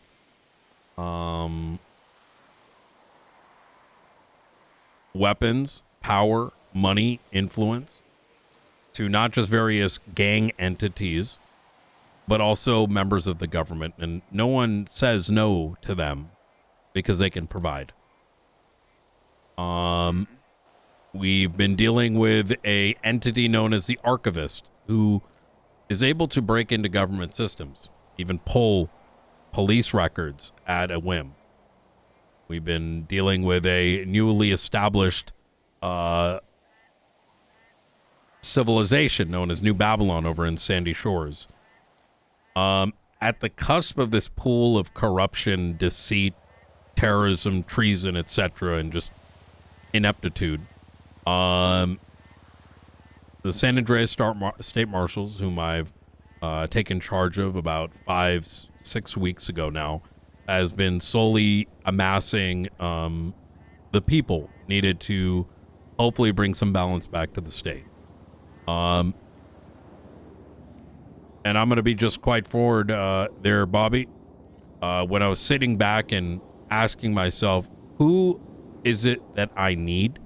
weapons, power, money, influence to not just various gang entities, but also members of the government. And no one says no to them because they can provide. We've been dealing with a entity known as the Archivist, who is able to break into government systems, even pull police records at a whim. We've been dealing with a newly established civilization known as New Babylon over in Sandy Shores. At the cusp of this pool of corruption, deceit, terrorism, treason, etc., and just ineptitude, the San Andreas State Marshals, whom I've taken charge of about 5-6 weeks ago now, has been solely amassing the people needed to hopefully bring some balance back to the state. And I'm going to be just quite forward there, Bobby. When I was sitting back and asking myself, who is it that I need?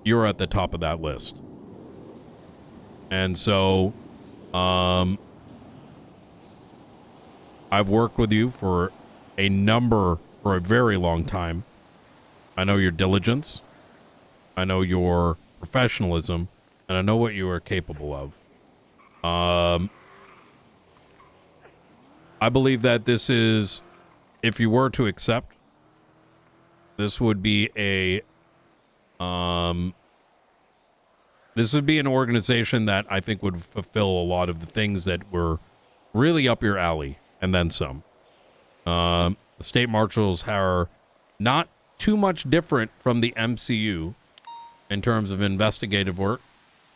You're at the top of that list. And so, I've worked with you for a very long time. I know your diligence. I know your professionalism, and I know what you are capable of. I believe that this is, if you were to accept, this would be this would be an organization that I think would fulfill a lot of the things that were really up your alley, and then some. The state marshals are not too much different from the MCU in terms of investigative work,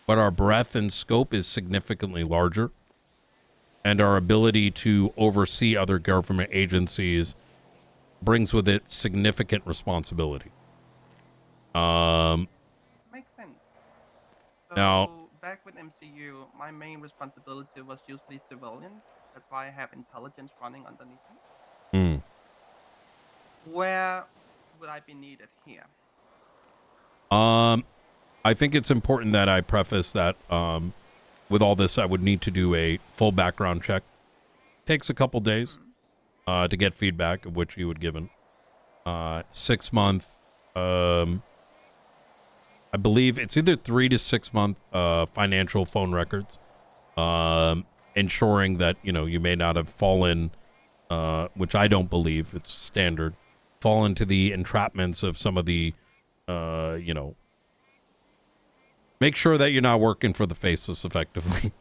but our breadth and scope is significantly larger, and our ability to oversee other government agencies brings with it significant responsibility. Makes sense. So Now, back with MCU, my main responsibility was usually civilians. That's why I have intelligence running underneath me. Where would I be needed here? I think it's important that I preface that with all this, I would need to do a full background check. Takes a couple days to get feedback, of which you would given. 6 month, I believe it's either 3 to 6 month financial phone records, ensuring that, you know, you may not have fallen, which I don't believe, it's standard, fall into the entrapments of some of the, you know, make sure that you're not working for the Faceless effectively.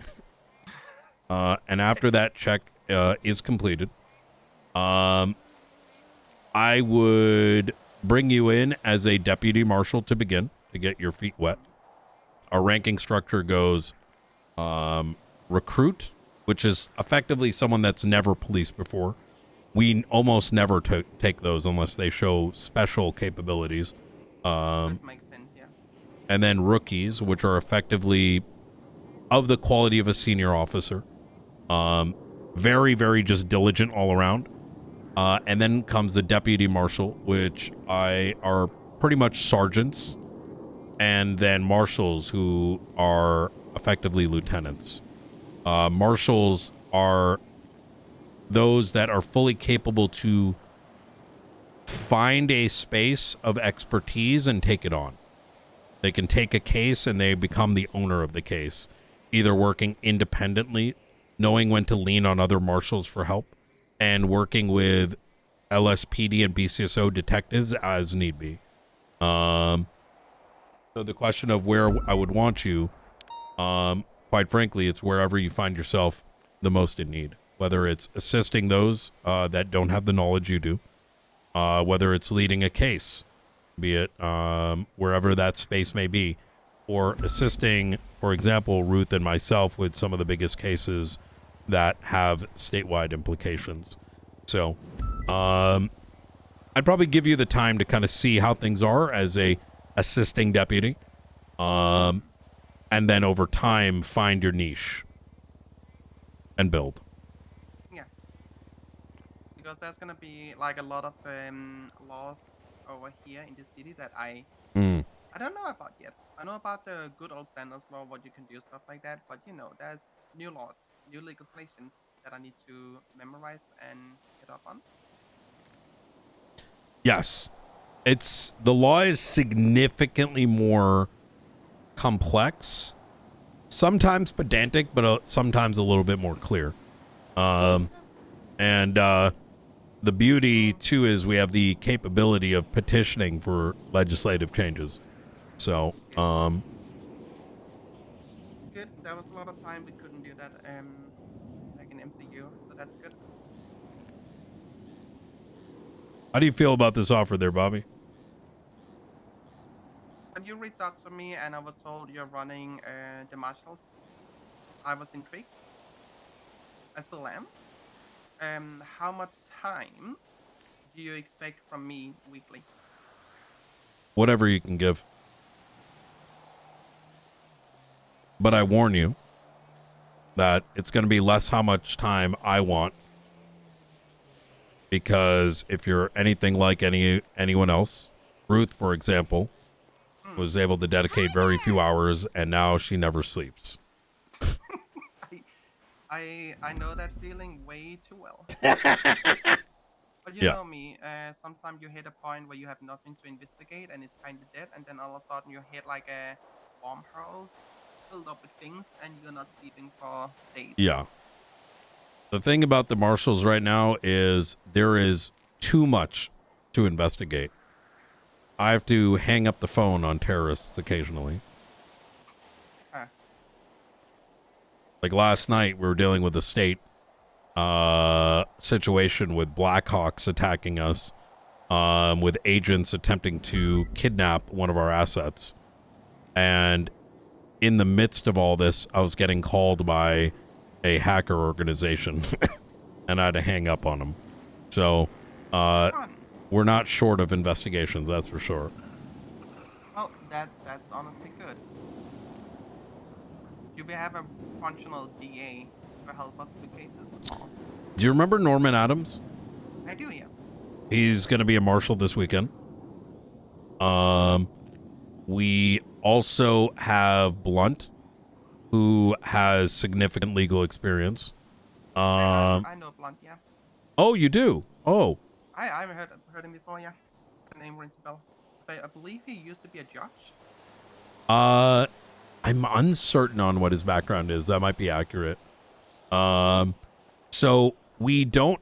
And after that check is completed, I would bring you in as a deputy marshal to begin, to get your feet wet. Our ranking structure goes recruit, which is effectively someone that's never policed before. We almost never take those unless they show special capabilities. That makes sense, yeah. And then rookies, which are effectively of the quality of a senior officer. Very, very just diligent all around. And then comes the deputy marshal, which are pretty much sergeants. And then marshals, who are effectively lieutenants. Marshals are those that are fully capable to find a space of expertise and take it on. They can take a case and they become the owner of the case, either working independently, knowing when to lean on other marshals for help, and working with LSPD and BCSO detectives as need be. So the question of where I would want you, quite frankly, it's wherever you find yourself the most in need, whether it's assisting those that don't have the knowledge you do, whether it's leading a case, be it wherever that space may be, or assisting, for example, Ruth and myself with some of the biggest cases that have statewide implications. So I'd probably give you the time to kind of see how things are as a assisting deputy, and then over time find your niche and build. Yeah. Because there's gonna be like a lot of laws over here in the city that I don't know about yet. I know about the good old standards law, what you can do, stuff like that. But you know, there's new laws, new legislations that I need to memorize and get up on. Yes. The law is significantly more complex, sometimes pedantic, but sometimes a little bit more clear. And the beauty too is we have the capability of petitioning for legislative changes. So, Good. There was a lot of time we couldn't do that like in MCU, so that's good. how do you feel about this offer there, Bobby? When you reached out to me and I was told you're running the marshals, I was intrigued. I still am. How much time do you expect from me weekly? Whatever you can give. But I warn you that it's going to be less how much time I want, because if you're anything like anyone else, Ruth, for example, was able to dedicate very few hours, and now she never sleeps. I know that feeling way too well. But you Yeah. know me, sometimes you hit a point where you have nothing to investigate and it's kind of dead, and then all of a sudden you hit like a wormhole filled up with things and you're not sleeping for days. Yeah. The thing about the marshals right now is there is too much to investigate. I have to hang up the phone on terrorists occasionally. Huh. Like last night, we were dealing with a state situation with Blackhawks attacking us, with agents attempting to kidnap one of our assets. And in the midst of all this, I was getting called by a hacker organization and I had to hang up on them. So we're not short of investigations, that's for sure. Well, that's honestly good. Do we have a functional DA to help us with cases? Do you remember Norman Adams? I do, yeah. He's going to be a marshal this weekend. We also have Blunt, who has significant legal experience. I know Blunt, yeah. Oh, you do? Oh, I've heard him before, yeah. The name rings a bell. I believe he used to be a judge. I'm uncertain on what his background is. That might be accurate. So we don't.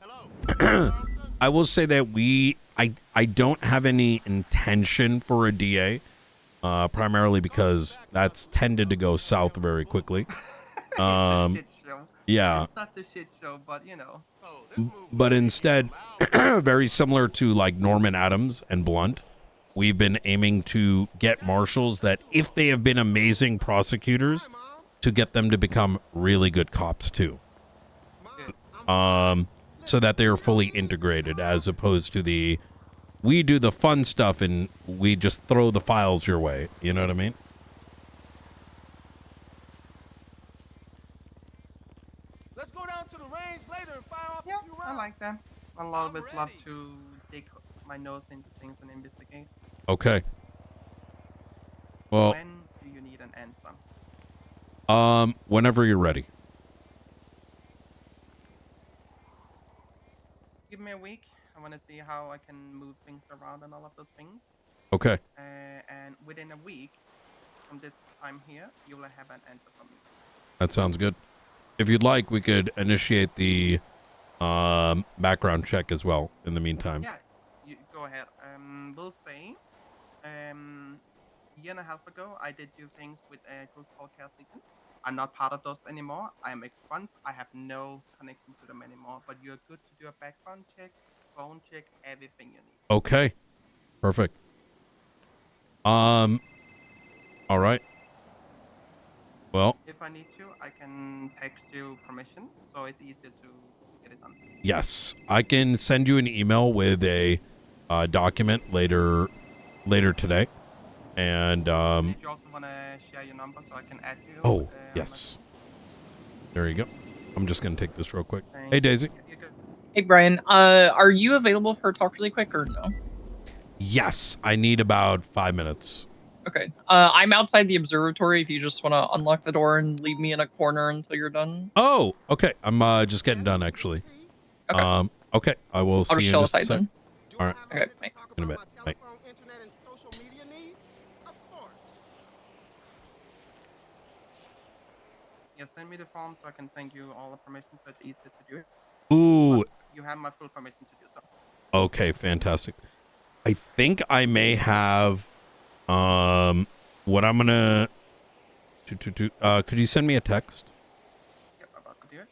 I will say that I don't have any intention for a DA, primarily because that's tended to go south very quickly. It's a shit show. Yeah. It's such a shit show, but you know. But instead, very similar to like Norman Adams and Blunt, we've been aiming to get marshals that, if they have been amazing prosecutors, to get them to become really good cops too. So that they are fully integrated, as opposed to we do the fun stuff and we just throw the files your way. You know what I mean? Let's go down to the range later and fire off Yeah, a few I rounds. like that. I'll always love to dig my nose into things and investigate. Okay. Well, When do you need an answer? Whenever you're ready. Give me a week. I want to see how I can move things around and all of those things. Okay. And within a week from this time here, you will have an answer from me. That sounds good. If you'd like, we could initiate the background check as well in the meantime. Yeah, you go ahead. We'll say, a year and a half ago, I did do things with a group called Chaos Legion. I'm not part of those anymore. I am expunged. I have no connection to them anymore. But you're good to do a background check, phone check, everything you need. Okay. Perfect. All right. Well, If I need to, I can text you permission, so it's easier to get it done. yes, I can send you an email with a document later today. And If you also want to share your number, so I can add you. oh, yes. There you go. I'm just going to take this real quick. Hey, Daisy. Hey, Brian. Are you available for a talk really quick or no? Yes, I need about 5 minutes. Okay. I'm outside the observatory if you just want to unlock the door and leave me in a corner until you're done. Oh, okay. I'm just getting done, actually. Okay. Okay. I will see I'll just you chill in just a outside sec. then. All right. Okay, bye. In a bit. Bye. Yeah, send me the form so I can send you all the permissions so it's easier to do it. Ooh. You have my full permission to do so. Okay, fantastic. I think I may have what I'm gonna could you send me a text? Yep, about to do it.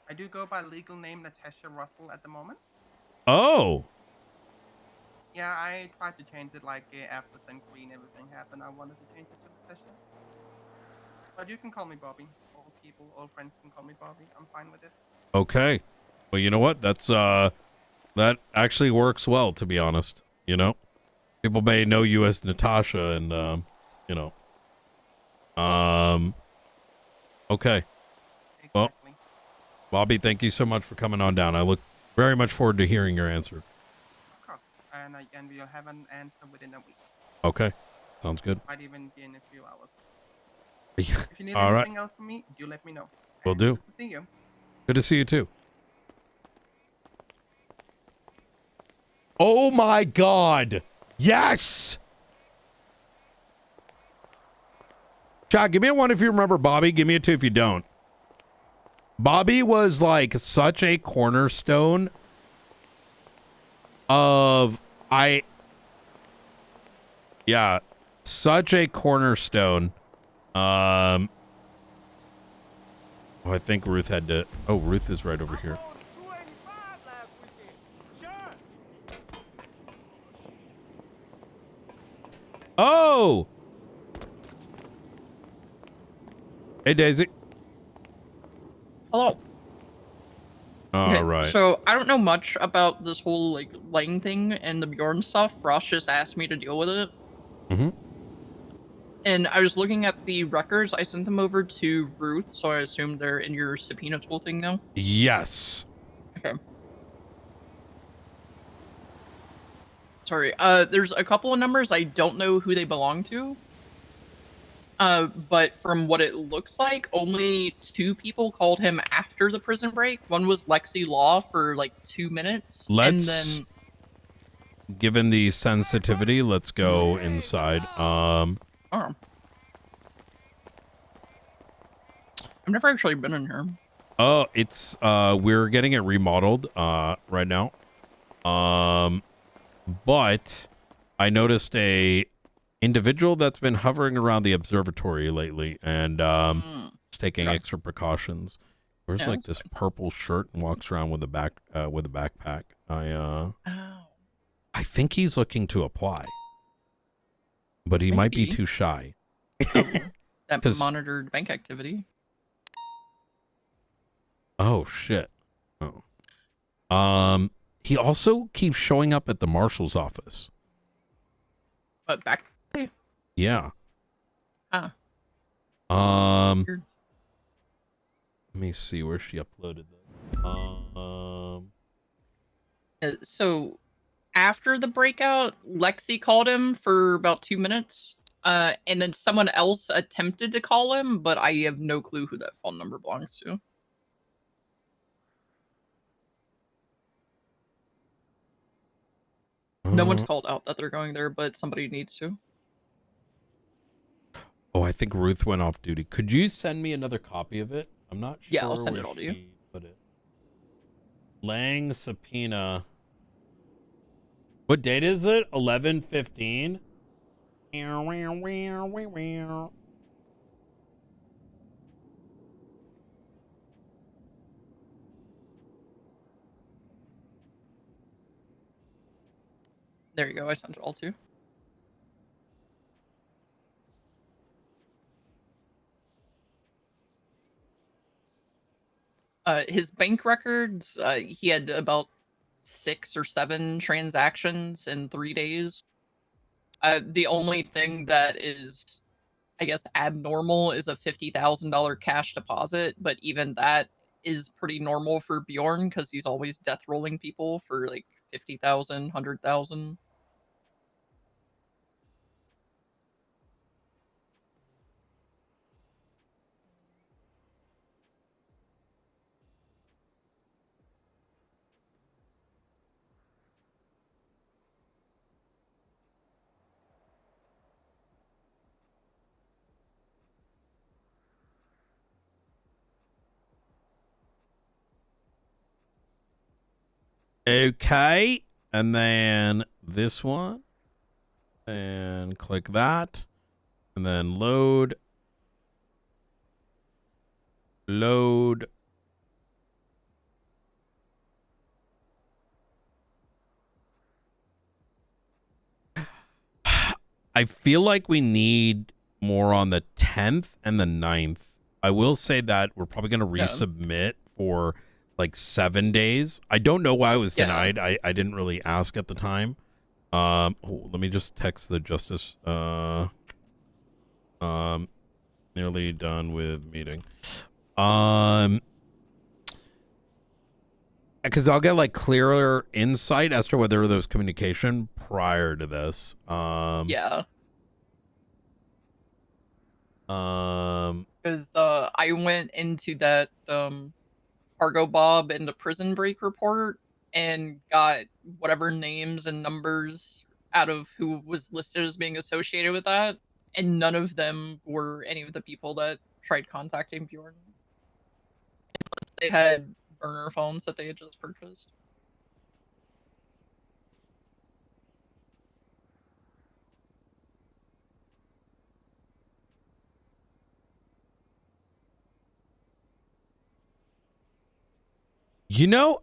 I do go by legal name Natasha Russell at the moment. Oh. Yeah, I tried to change it like after Sun Queen everything happened. I wanted to change it to Natasha. But you can call me Bobby. All people, all friends can call me Bobby. I'm fine with it. Okay. Well, you know what? That's that actually works well, to be honest. You know, people may know you as Natasha, and you know, okay. Well, Bobby, thank you so much for coming on down. I look very much forward to hearing your answer. Of course. And we'll have an answer within a week. Okay, sounds good. Might even be in a few hours. Yeah. If you need All right. anything else from me, do let me know. Will do. Good to see you. Good to see you too. Oh my God! Yes. Chat, give me a 1 if you remember Bobby. Give me a 2 if you don't. Bobby was like such a cornerstone of such a cornerstone. Oh, I think Ruth had to. Oh, Ruth is right over here. Oh. Hey, Daisy. Hello. All right. So I don't know much about this whole like Lang thing and the Bjorn stuff. Ross just asked me to deal with it. Mm-hmm. And I was looking at the records. I sent them over to Ruth, so I assume they're in your subpoena tool thing now. Yes. Okay. Sorry. There's a couple of numbers I don't know who they belong to. But from what it looks like, only 2 people called him after the prison break. One was Lexi Law for like 2 minutes. Let's, and then given the sensitivity, let's go inside. Oh. I've never actually been in here. Oh, it's we're getting it remodeled right now. But I noticed a individual that's been hovering around the observatory lately and is taking extra precautions. Wears Yeah, like this purple shirt and walks around with a backpack. I think he's looking to apply. But he might be Maybe. too shy. That 'Cause- monitored bank activity. Oh shit. Oh. He also keeps showing up at the marshal's office. But back. Yeah. Ah. Let me see where she uploaded that. So after the breakout, Lexi called him for about 2 minutes. And then someone else attempted to call him, but I have no clue who that phone number belongs to. No one's called out that they're going there, but somebody needs to. Oh, I think Ruth went off duty. Could you send me another copy of it? I'm not sure. Yeah, I'll send where it all to you. she put it. Lang subpoena. What date is it? 11/15. There you go. I sent it all to you. His bank records, he had about 6 or 7 transactions in 3 days. The only thing that is, I guess, abnormal is a $50,000 cash deposit, but even that is pretty normal for Bjorn because he's always death rolling people for like 50,000, 100,000. Okay. And then this one. And click that. And then load. Load. I feel like we need more on the 10th and the 9th. I will say that we're probably going to resubmit for like 7 days. I don't know why I was denied. I didn't really ask at the time. Let me just text the justice. Nearly done with meeting. Because I'll get like clearer insight as to whether there was communication prior to this. Yeah. Because I went into that Cargo Bob and the prison break report and got whatever names and numbers out of who was listed as being associated with that, and none of them were any of the people that tried contacting Bjorn. Unless they had burner phones that they had just purchased. You know,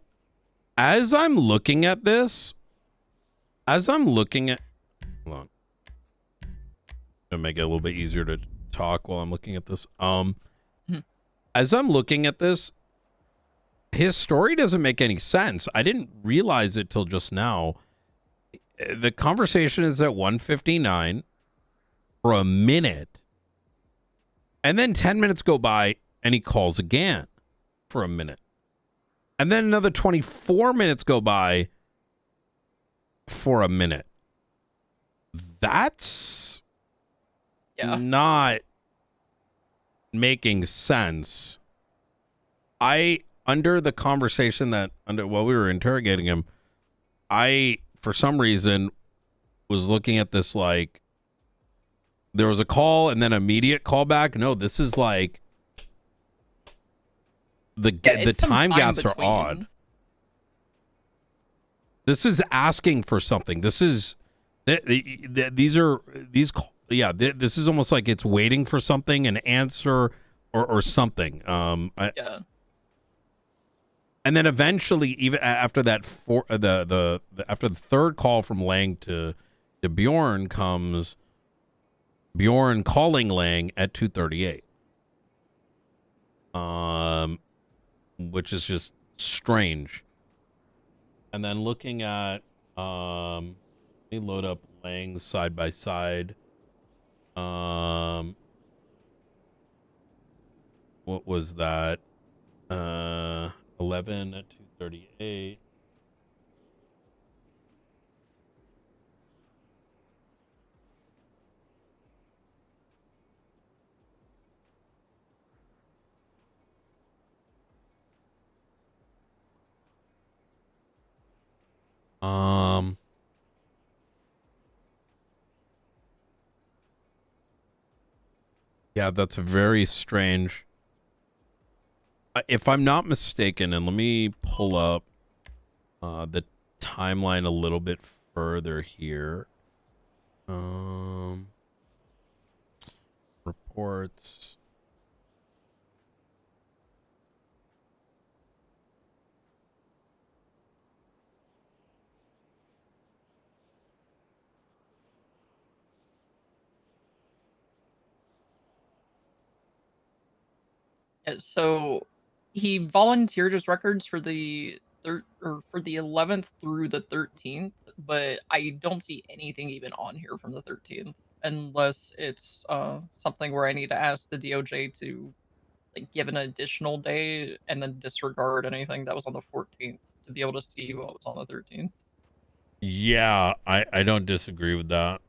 as I'm looking at this, hold on. Gonna make it a little bit easier to talk while I'm looking at this. As I'm looking at this, his story doesn't make any sense. I didn't realize it till just now. The conversation is at 1:59 for a minute. And then 10 minutes go by and he calls again for a minute. And then another 24 minutes go by for a minute. That's not making sense. Under the conversation while we were interrogating him, I, for some reason, was looking at this like there was a call and then immediate callback. No, this is like the time gaps are odd. This is asking for something. This is this is almost like it's waiting for something, an answer or something. And then eventually, even after that, after the third call from Lang to Bjorn comes Bjorn calling Lang at 2:38. Which is just strange. And then looking at let me load up Lang's side by side. What was that? 11 at 2:38. Um. Yeah, that's very strange. If I'm not mistaken, and let me pull up the timeline a little bit further here. Reports. Yeah, so he volunteered his records for the for the 11th through the 13th, but I don't see anything even on here from the 13th, unless it's something where I need to ask the DOJ to like give an additional day and then disregard anything that was on the 14th to be able to see what was on the 13th. Yeah, I don't disagree with that.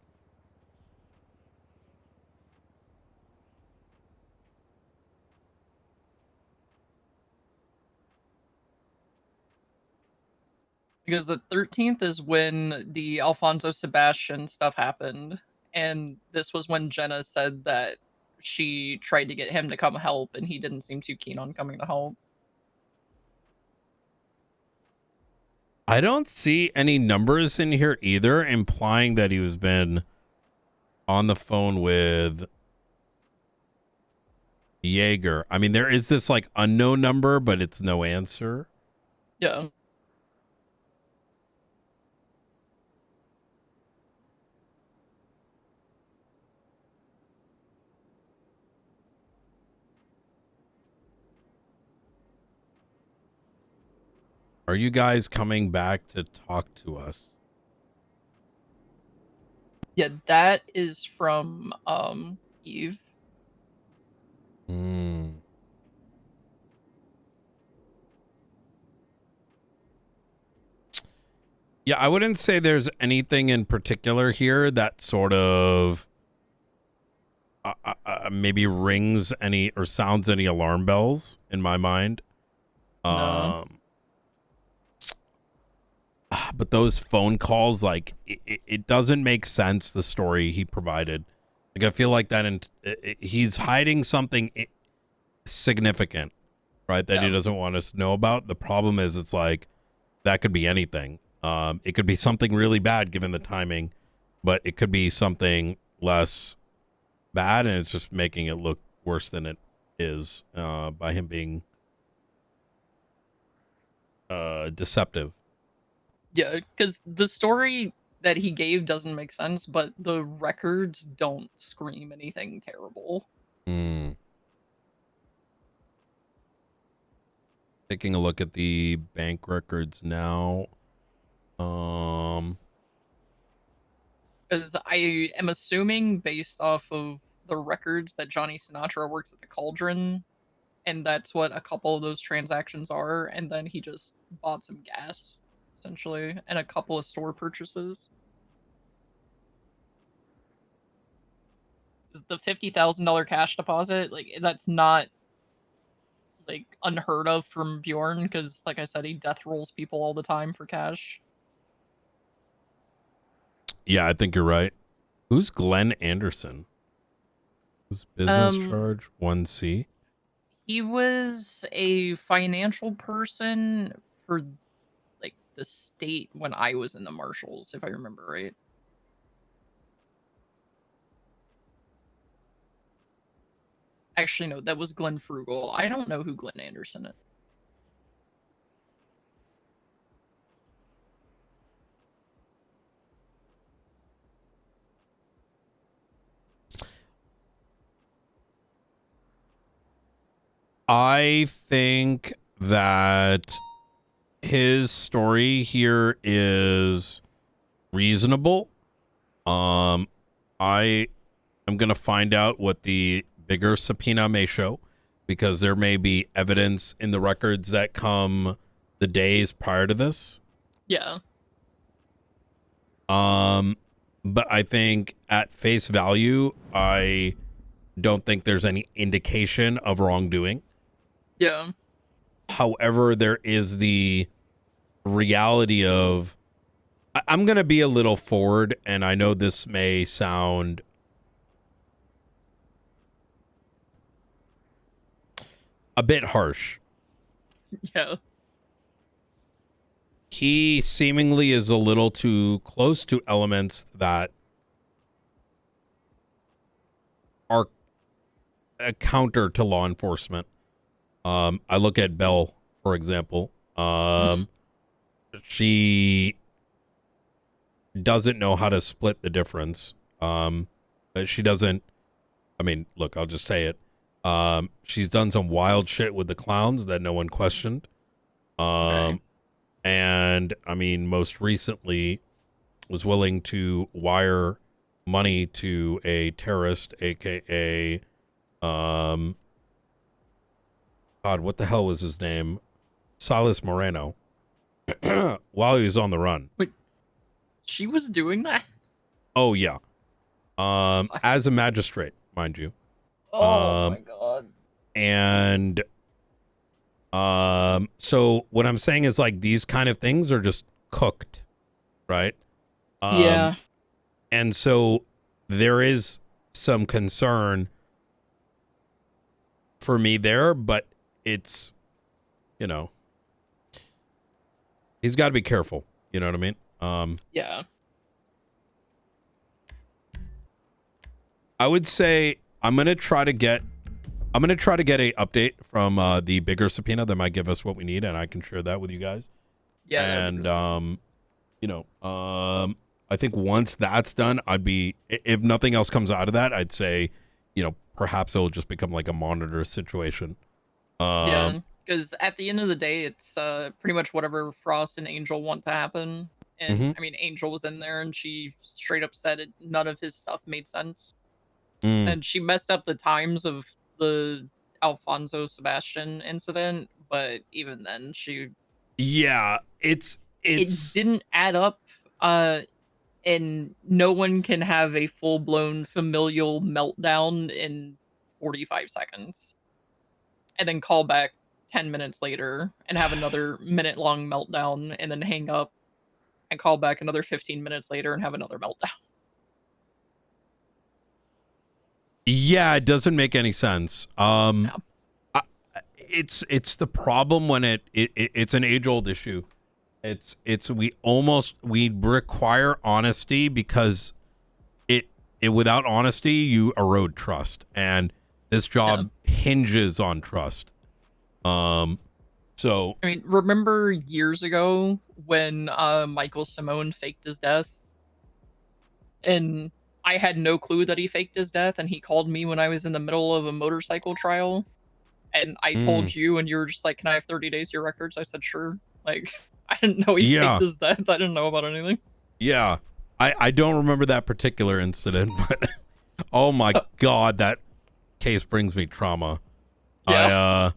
Because the 13th is when the Alfonso Sebastian stuff happened, and this was when Jenna said that she tried to get him to come help, and he didn't seem too keen on coming to help. I don't see any numbers in here either, implying that he was been on the phone with Jaeger. I mean, there is this like unknown number, but it's no answer. Yeah. Are you guys coming back to talk to us? Yeah, that is from Eve. Hmm. Yeah, I wouldn't say there's anything in particular here that sort of maybe rings any or sounds any alarm bells in my mind. No. But those phone calls, like, it doesn't make sense, the story he provided. Like, I feel like that he's hiding something significant, right, that he doesn't want us to know about. The problem is, it's like, that could be anything. It could be something really bad given the timing, but it could be something less bad, and it's just making it look worse than it is by him being deceptive. Yeah, because the story that he gave doesn't make sense, but the records don't scream anything terrible. Taking a look at the bank records now. Because I am assuming, based off of the records, that Johnny Sinatra works at the Cauldron, and that's what a couple of those transactions are, and then he just bought some gas, essentially, and a couple of store purchases. The $50,000 cash deposit, like, that's not like unheard of from Bjorn, because like I said, he death rolls people all the time for cash. Yeah, I think you're right. Who's Glenn Anderson? Who's business charge 1C? He was a financial person for like the state when I was in the Marshals, if I remember right. Actually, no, that was Glenn Frugal. I don't know who Glenn Anderson is. I think that his story here is reasonable. I am going to find out what the bigger subpoena may show, because there may be evidence in the records that come the days prior to this. Yeah. But I think at face value, I don't think there's any indication of wrongdoing. Yeah. However, there is the reality of I'm going to be a little forward, and I know this may sound a bit harsh. Yeah. He seemingly is a little too close to elements that are a counter to law enforcement. I look at Belle, for example. She doesn't know how to split the difference. She doesn't. I mean, look, I'll just say it. She's done some wild shit with the clowns that no one questioned. And I mean, most recently was willing to wire money to a terrorist, aka God, what the hell was his name? Silas Moreno. While he was on the run. Wait, she was doing that? Oh yeah. As a magistrate, mind you. Oh my god. And so what I'm saying is like these kind of things are just cooked, right? Yeah. And so there is some concern for me there, but it's, you know, he's got to be careful. You know what I mean? Yeah. I would say I'm gonna try to get a update from the bigger subpoena that might give us what we need, and I can share that with you guys. Yeah. And you know, I think once that's done, I'd be, if nothing else comes out of that, I'd say, you know, perhaps it'll just become like a monitor situation. Yeah, because at the end of the day, it's pretty much whatever Frost and Angel want to happen. And I mean, Angel was in there, and she straight up said none of his stuff made sense. And she messed up the times of the Alfonso Sebastian incident, but even then, Yeah, it didn't add up. And no one can have a full-blown familial meltdown in 45 seconds and then call back 10 minutes later and have another minute-long meltdown and then hang up and call back another 15 minutes later and have another meltdown. Yeah, it doesn't make any sense. It's the problem when it's an age-old issue. We require honesty because it without honesty you erode trust, and this job hinges on trust. So I mean, remember years ago when Michael Simone faked his death? And I had no clue that he faked his death, and he called me when I was in the middle of a motorcycle trial. And I told you, and you were just like, "Can I have 30 days of your records?" I said, "Sure." Like, I didn't know he faked his death. I didn't know about anything. Yeah, I don't remember that particular incident, but oh my god, that case brings me trauma. Yeah.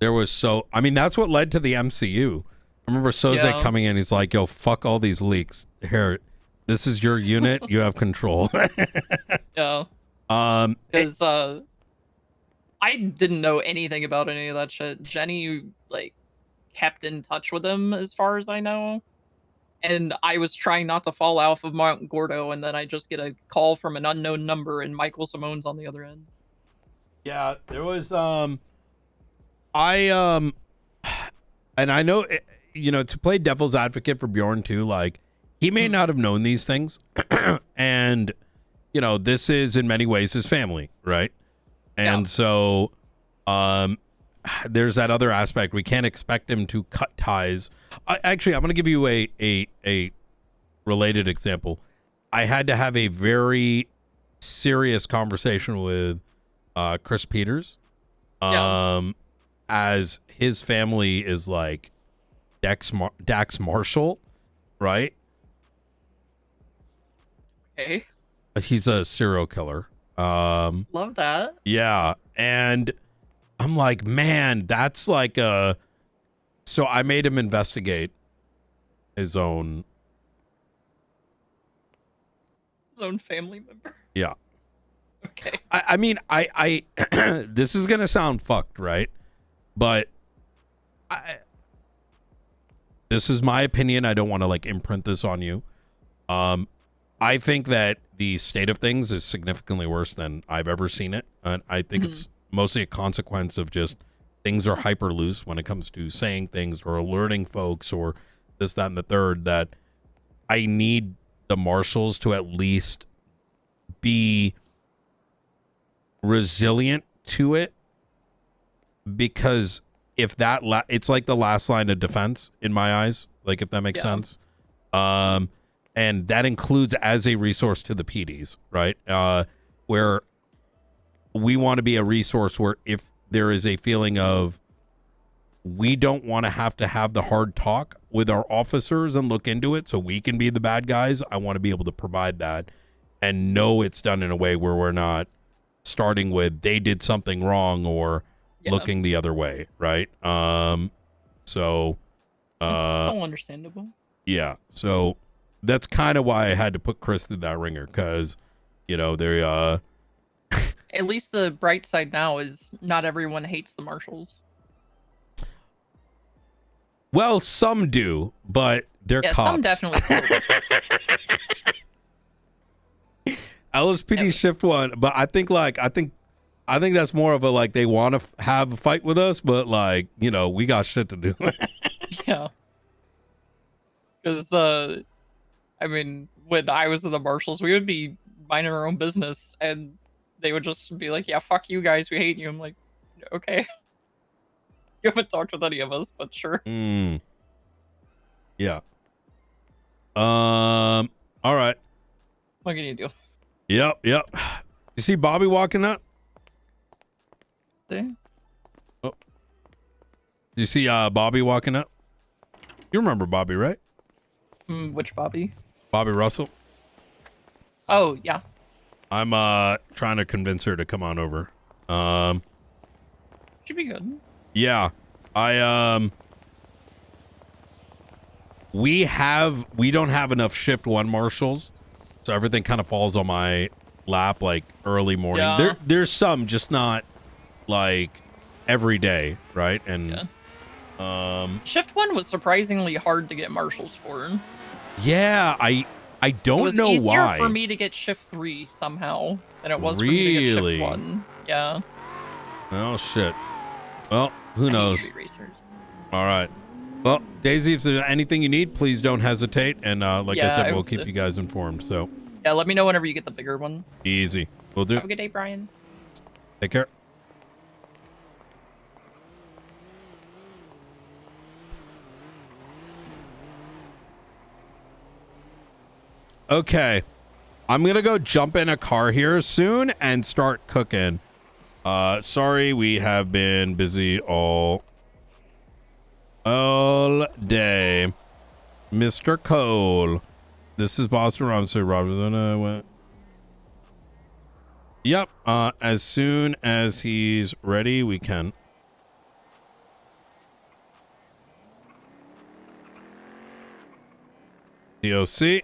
I mean, that's what led to the MCU. I remember Soze coming in, he's like, "Yo, fuck all these leaks. Here, this is your unit. You have control." Yeah. Because I didn't know anything about any of that shit. Jenny, like, kept in touch with him as far as I know. And I was trying not to fall off of Mount Gordo, and then I just get a call from an unknown number, and Michael Simone's on the other end. Yeah, there was and I know, you know, to play devil's advocate for Bjorn too, like, he may not have known these things, and you know, this is in many ways his family, right? And so there's that other aspect. We can't expect him to cut ties. Actually, I'm going to give you a related example. I had to have a very serious conversation with Chris Peters, as his family is like Dax Marshall, right? Okay. He's a serial killer. Love that. Yeah, and I'm like, man, that's like a. So I made him investigate his own family member. Yeah. Okay. I mean, I this is gonna sound fucked, right? But this is my opinion. I don't want to like imprint this on you. I think that the state of things is significantly worse than I've ever seen it. And I think it's mostly a consequence of just things are hyper loose when it comes to saying things or alerting folks or this, that, and the third, that I need the marshals to at least be resilient to it, because if that it's like the last line of defense in my eyes, like if that makes sense. And that includes as a resource to the PDs, right? Where we want to be a resource where if there is a feeling of we don't want to have the hard talk with our officers and look into it so we can be the bad guys, I want to be able to provide that and know it's done in a way where we're not starting with they did something wrong or looking the other way, right? So it's all understandable. Yeah, so that's kind of why I had to put Chris through that ringer, because, you know, they At least the bright side now is not everyone hates the marshals. well, some do, but they're cops. Some definitely do. LSPD shift one, but I think that's more of a like they want to have a fight with us, but like, you know, we got shit to do. Yeah. Because I mean, when I was in the marshals, we would be minding our own business, and they would just be like, "Yeah, fuck you guys, we hate you." I'm like, okay. You haven't talked with any of us, but sure. Yeah. All right. What can you do? Yep. You see Bobby walking up? See? Oh. Do you see Bobby walking up? You remember Bobby, right? Which Bobby? Bobby Russell. Oh, yeah. I'm trying to convince her to come on over. Should be good. Yeah. We don't have enough shift one marshals, so everything kind of falls on my lap like early morning. Yeah. There's some, just not like every day, right? And Shift 1 was surprisingly hard to get marshals for. yeah, I don't it was know easier why. for me to get Shift 3 somehow than it was for me to get Really? Shift 1. Yeah. Oh shit. Well, who knows? Street racers. All right. Well, Daisy, if there's anything you need, please don't hesitate. And like I Yeah, said, we'll keep you guys informed. So Yeah, let me know whenever you get the bigger one. easy. We'll do. Have a good day, Brian. Take care. Okay. I'm going to go jump in a car here soon and start cooking. Sorry, we have been busy all day. Mr. Cole. This is Boston Robinson. Robinson. Yep. As soon as he's ready, we can. DOC.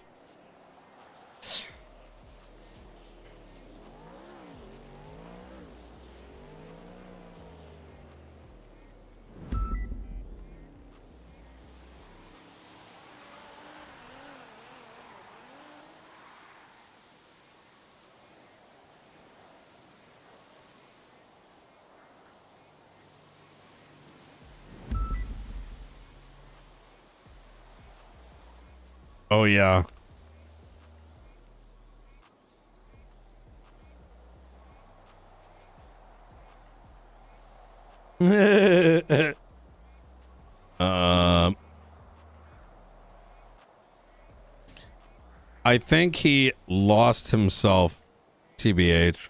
Oh, yeah. I think he lost himself, TBH.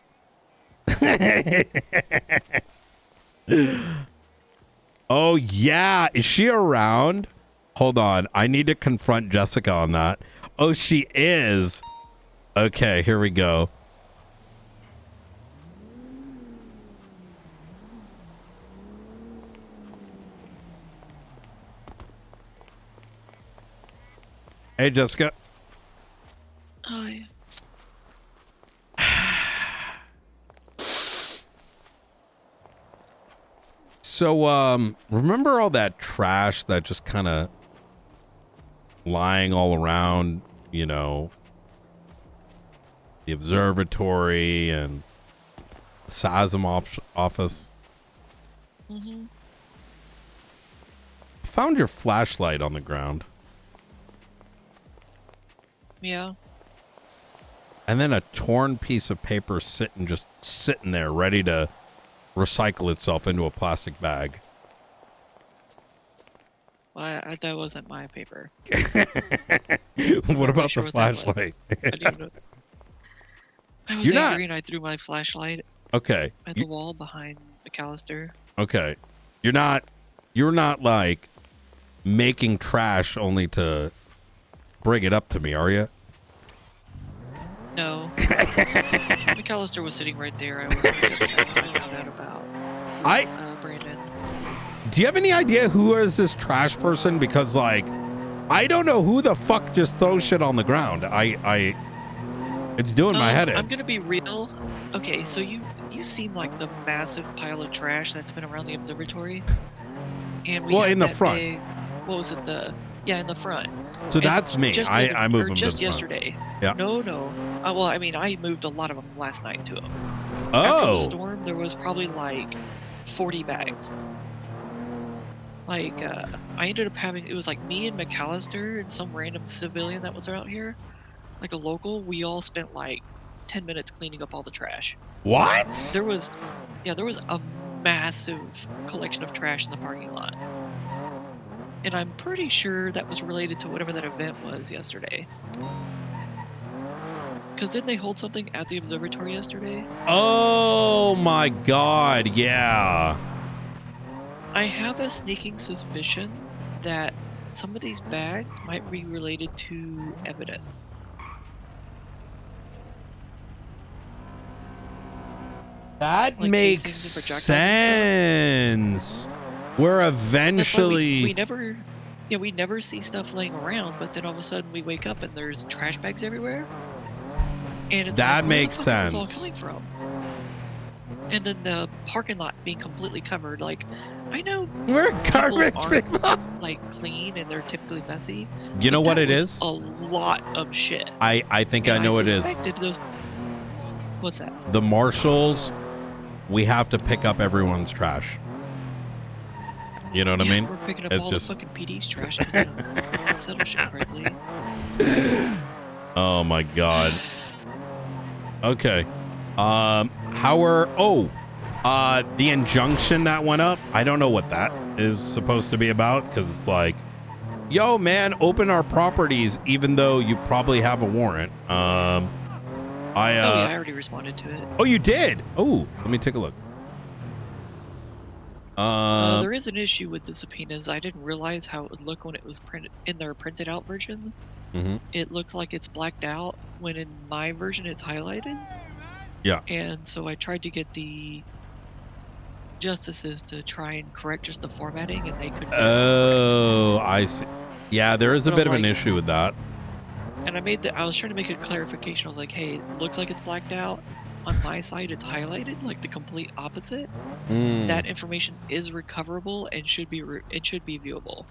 Oh, yeah. Is she around? Hold on. I need to confront Jessica on that. Oh, she is. Okay, here we go. Hey, Jessica. Hi. So, remember all that trash that just kind of lying all around, you know, the observatory and SASM office. Mm-hmm. Found your flashlight on the ground. Yeah. And then a torn piece of paper just sitting there ready to recycle itself into a plastic bag. Well, that wasn't my paper. What about the flashlight? I was You're angry and I threw my flashlight Okay. at the wall behind McAllister. Okay. You're not like making trash only to bring it up to me, are you? No. McAllister was sitting right there. I was very upset when I found out about Brandon. Do you have any idea who is this trash person? Because like, I don't know who the fuck just throws shit on the ground. It's doing my head in. I'm gonna be real. Okay, so you seen like the massive pile of trash that's been around the observatory, and we had in the that front. big- what was it? In the front. So And that's me. just I the other- move or them to just the front. yesterday. Yeah. No. Well, I mean, I moved a lot of them last night to them. After the Oh. storm, there was probably like 40 bags. Like, I ended up having, it was like me and McAllister and some random civilian that was out here, like a local. We all spent like 10 minutes cleaning up all the trash. What? There was a massive collection of trash in the parking lot. And I'm pretty sure that was related to whatever that event was yesterday. Because didn't they hold something at the observatory yesterday? Oh my god, yeah. I have a sneaking suspicion that some of these bags might be related to evidence. That Like makes casings and projectiles and sense. We're That's why eventually we never see stuff laying around, but then all of a sudden we wake up and there's trash bags everywhere. And it's That like, makes where the fuck is this all sense. coming from? And then the parking lot being completely covered. Like, I know we're garbage aren't like clean and they're typically messy. You know but what that it was is? A lot of shit. I think And I know what it is. suspected those. What's that? The marshals, we have to pick up everyone's trash. You know what I mean? We're picking up It's all just the fucking PD's trash because they don't settle shit correctly. Oh my god. Okay. How are the injunction that went up? I don't know what that is supposed to be about because it's like, yo man, open our properties even though you probably have a warrant. Oh yeah, I already responded to it. Oh, you did? Oh, let me take a look. There is an issue with the subpoenas. I didn't realize how it would look when it was printed in their printed out version. Mhm. It looks like it's blacked out when in my version it's highlighted. Yeah. And so I tried to get the justices to try and correct just the formatting, and they couldn't. Oh, I see. Yeah, there is a But I was bit of an like- issue with that. And I was trying to make a clarification. I was like, hey, it looks like it's blacked out. On my side, it's highlighted, like the complete opposite. Mm. That information is recoverable and should be viewable.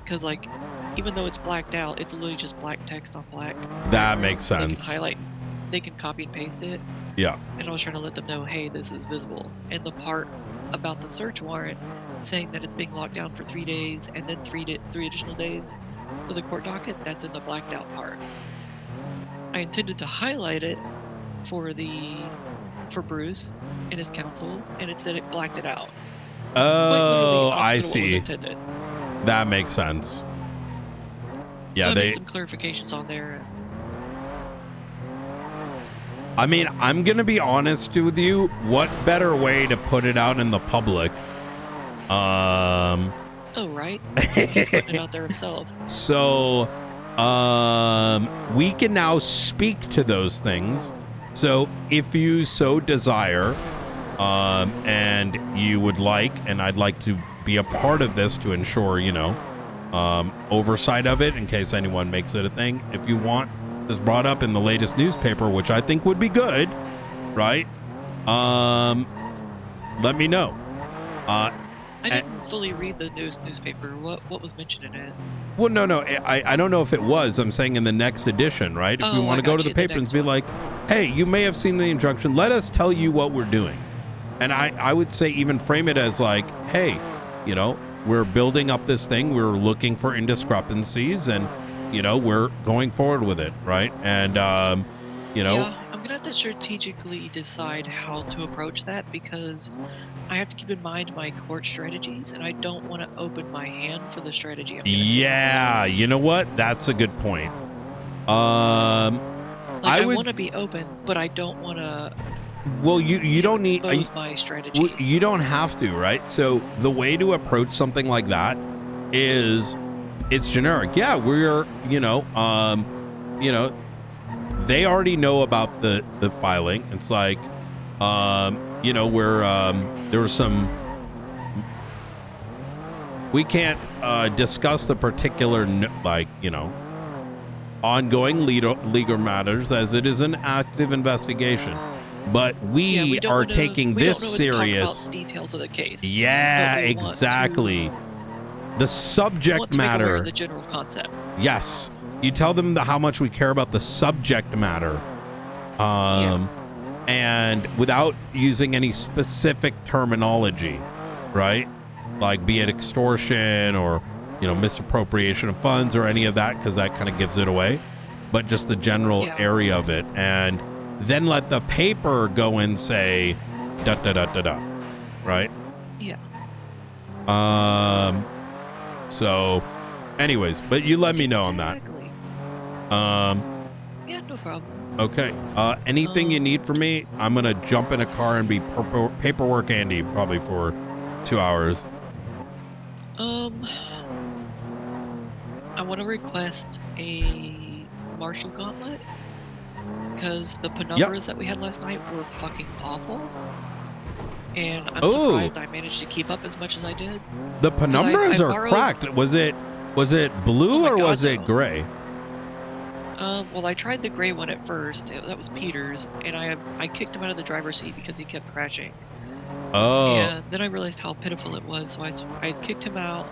Because like, even though it's blacked out, it's literally just black text on black. That makes They can sense. highlight, they can copy and paste it. Yeah. And I was trying to let them know, hey, this is visible. And the part about the search warrant saying that it's being locked down for 3 days and then three additional days for the court docket, that's in the blacked out part. I intended to highlight it for Bruce and his counsel, and it said it blacked it out. Oh, Quite literally I opposite of what was see. intended. That makes sense. Yeah, So I they. made some clarifications on there. I mean, I'm gonna be honest with you. What better way to put it out in the public? Oh, right. He's putting it out there himself. So, we can now speak to those things. So, if you so desire, and you would like, and I'd like to be a part of this to ensure, oversight of it in case anyone makes it a thing. If you want this brought up in the latest newspaper, which I think would be good, right? Let me know. I didn't fully read the newspaper. What was mentioned in it? Well, no. I don't know if it was. I'm saying in the next edition, right? If we Oh, want I to go got to the you, the paper and next be one. like, hey, you may have seen the injunction. Let us tell you what we're doing. And I would say even frame it as like, hey, you know, we're building up this thing. We're looking for indiscrepancies and, you know, we're going forward with it, right? And, you know, Yeah, I'm gonna have to strategically decide how to approach that because I have to keep in mind my court strategies, and I don't want to open my hand for the strategy I'm gonna take. yeah, you know what? That's a good point. Like, I want to be open, but I don't want to. Well, you don't need expose my strategy. You don't have to, right? So the way to approach something like that is it's generic. Yeah, we're you know they already know about the filing. It's like you know we're there was some. We can't discuss the particular like you know ongoing legal matters as it is an active investigation. But we are taking this serious. Details of the case. Yeah, exactly. The subject matter. The general concept. Yes, you tell them how much we care about the subject matter, and without using any specific terminology, right? Like be it extortion or you know misappropriation of funds or any of that, because that kind of gives it away. But just the general area of it and. Then let the paper go and say da da da da da, right? Yeah. So anyways, but you let me know on that. Yeah, no problem. Okay. Anything you need from me, I'm gonna jump in a car and be paperwork Andy probably for 2 hours. I want to request a martial gauntlet. Because the penumbras that we had last night were fucking awful. And I'm surprised I managed to keep up as much as I did. The penumbras are cracked. Was it blue or was it gray? Well, I tried the gray one at first. That was Peter's. And I kicked him out of the driver's seat because he kept crashing. Oh. And then I realized how pitiful it was. So I kicked him out.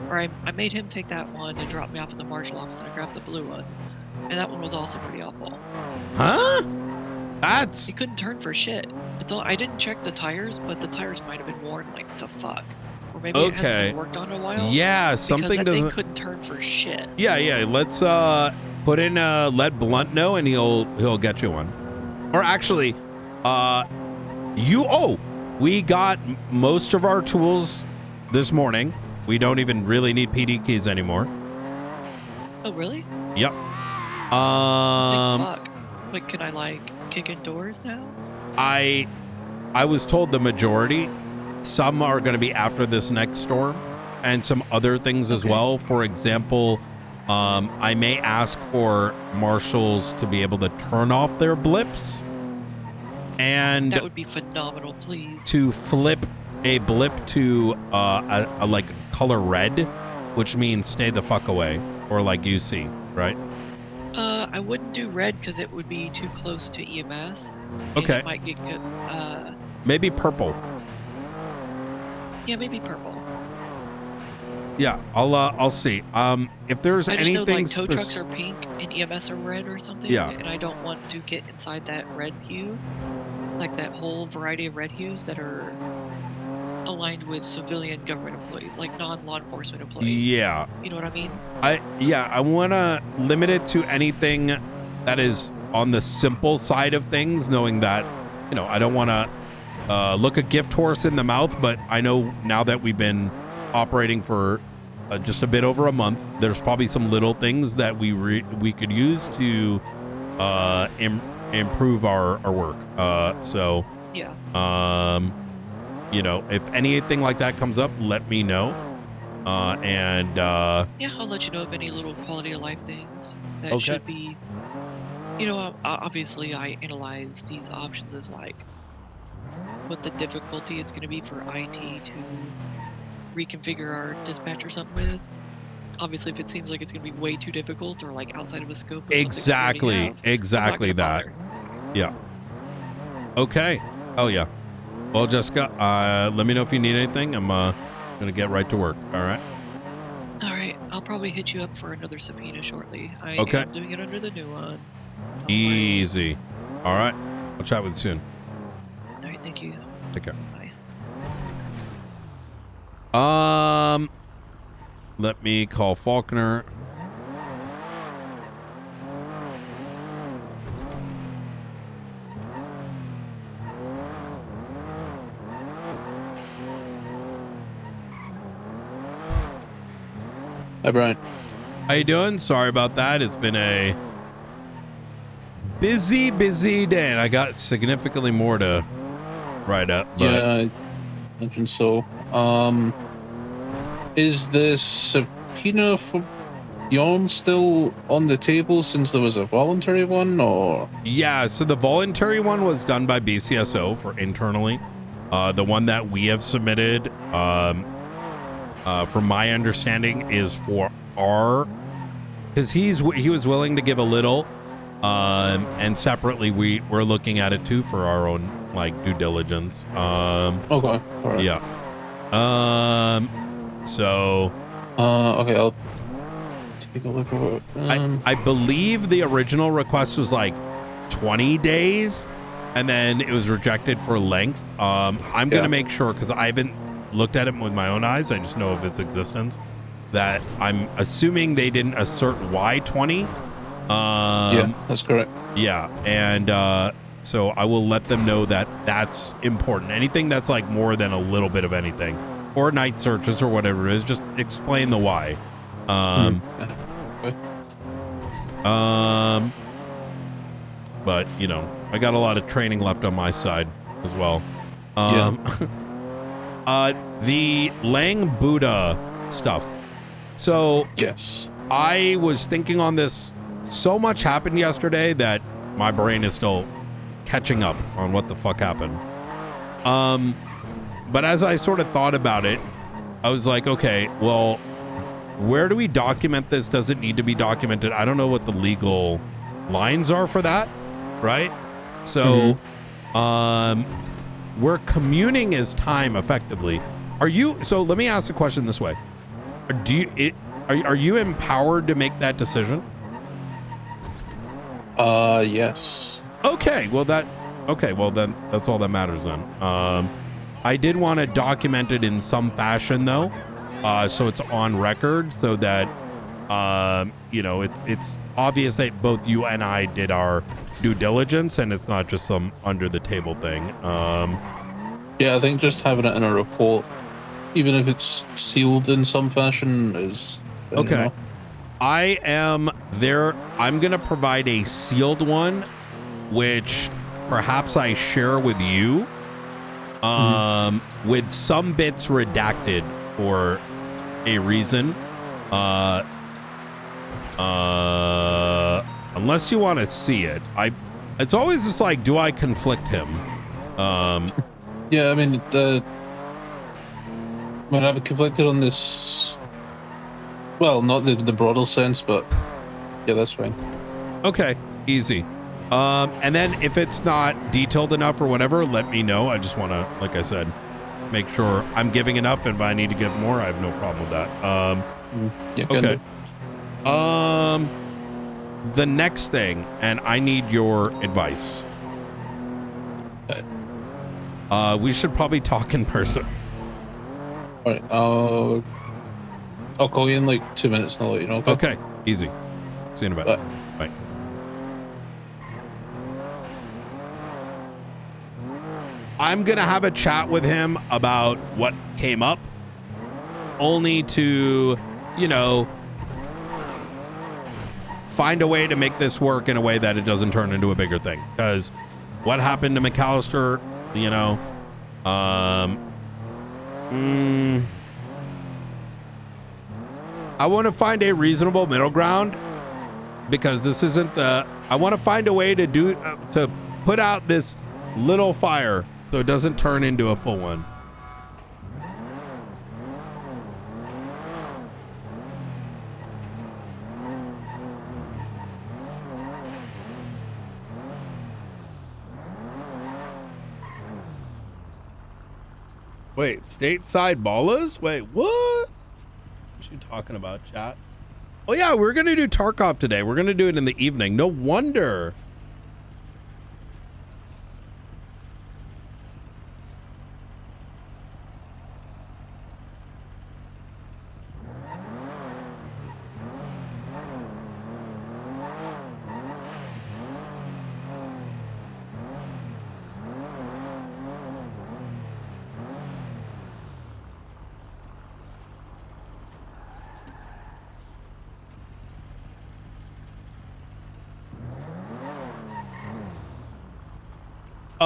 Or I made him take that one and drop me off at the marshal office and I grabbed the blue one. And that one was also pretty awful. Huh? That's... He couldn't turn for shit. I didn't check the tires, but the tires might have been worn like to fuck. Or maybe it hasn't been worked on in a while. Yeah, something because that thing doesn't... couldn't turn for shit. Yeah. Let's put in let Blunt know and he'll get you one. Or actually, we got most of our tools this morning. We don't even really need PD keys anymore. Oh, really? Yep. Fuck. Like, can I like kick in doors now? I was told the majority. Some are going to be after this next storm, and some other things as well. For example, I may ask for marshals to be able to turn off their blips, and that would be phenomenal. Please. To flip a blip to a like color red, which means stay the fuck away, or like you see, right? I wouldn't do red because it would be too close to EMS. Okay. It might get good. Maybe purple. Yeah, maybe purple. Yeah, I'll see. If there's I just know anything like tow trucks are pink and EMS are red or something. Yeah. And I don't want to get inside that red hue, like that whole variety of red hues that are aligned with civilian government employees, like non-law enforcement employees. Yeah. You know what I mean? I want to limit it to anything that is on the simple side of things, knowing that, you know, I don't want to look a gift horse in the mouth, but I know now that we've been operating for just a bit over a month, there's probably some little things that we could use to improve our work. Yeah. You know, if anything like that comes up, let me know. Yeah, I'll let you know of any little quality of life things that should be, you know, obviously I analyze these options as like what the difficulty it's going to be for IT to reconfigure our dispatch or something with. Obviously, if it seems like it's going to be way too difficult or like outside of a scope of exactly that. Yeah. Okay. Oh yeah. Well, Jessica, let me know if you need anything. I'm Gonna get right to work. All right. All right, I'll probably hit you up for another subpoena shortly. I Okay. am doing it under the new one. Easy. All right. I'll chat with you soon. All right, thank you. Take care. Bye. Let me call Faulkner. Hi, Brian. How you doing? Sorry about that. It's been a busy day, and I got significantly more to write up. But Yeah, I imagine so. Is this subpoena for Bjorn still on the table since there was a voluntary one, or? yeah, so the voluntary one was done by BCSO for internally. The one that we have submitted, from my understanding, is for our, because he was willing to give a little, and separately we're looking at it too for our own like due diligence. Okay. All right. Yeah. So. Okay, I'll take a look at it. I believe the original request was like 20 days, and then it was rejected for length. I'm gonna make sure, because I haven't looked at it with my own eyes. I just know of its existence. That I'm assuming they didn't assert why 20. Yeah, that's correct. Yeah, and so I will let them know that that's important. Anything that's like more than a little bit of anything, or night searches or whatever it is, just explain the why. But you know, I got a lot of training left on my side as well. The Lang Buddha stuff. So yes, I was thinking on this. So much happened yesterday that my brain is still catching up on what the fuck happened. But as I sort of thought about it, I was like, okay, well, where do we document this? Does it need to be documented? I don't know what the legal lines are for that, right? So, we're communing as time effectively. Are you? So let me ask the question this way: are you empowered to make that decision? Yes. Okay, well then that's all that matters then. I did want to document it in some fashion though, so it's on record, so that you know, it's obvious that both you and I did our due diligence, and it's not just some under the table thing. Yeah, I think just having it in a report, even if it's sealed in some fashion, is okay. Enough. I am there. I'm going to provide a sealed one, which perhaps I share with you, with some bits redacted for a reason. Unless you want to see it. It's always just like, do I conflict him? Yeah, I mean, when I'm conflicted on this, well, not the broader sense, but yeah, that's fine. Okay, easy. And then if it's not detailed enough or whatever, let me know. I just want to, like I said, make sure I'm giving enough, and if I need to give more, I have no problem with that. Yeah, okay. The next thing, and I need your advice. Okay. We should probably talk in person. All right. I'll call you in like 2 minutes and I'll let you know. Okay. Easy. See you in a bit. Bye. I'm going to have a chat with him about what came up, only to, you know, find a way to make this work in a way that it doesn't turn into a bigger thing. Because what happened to McAllister, you know, I want to find a reasonable middle ground, because this isn't I want to find a way to to put out this little fire so it doesn't turn into a full one. Wait, stateside ballas? Wait, what? What you talking about, chat? Oh yeah, we're gonna do Tarkov today. We're gonna do it in the evening. No wonder.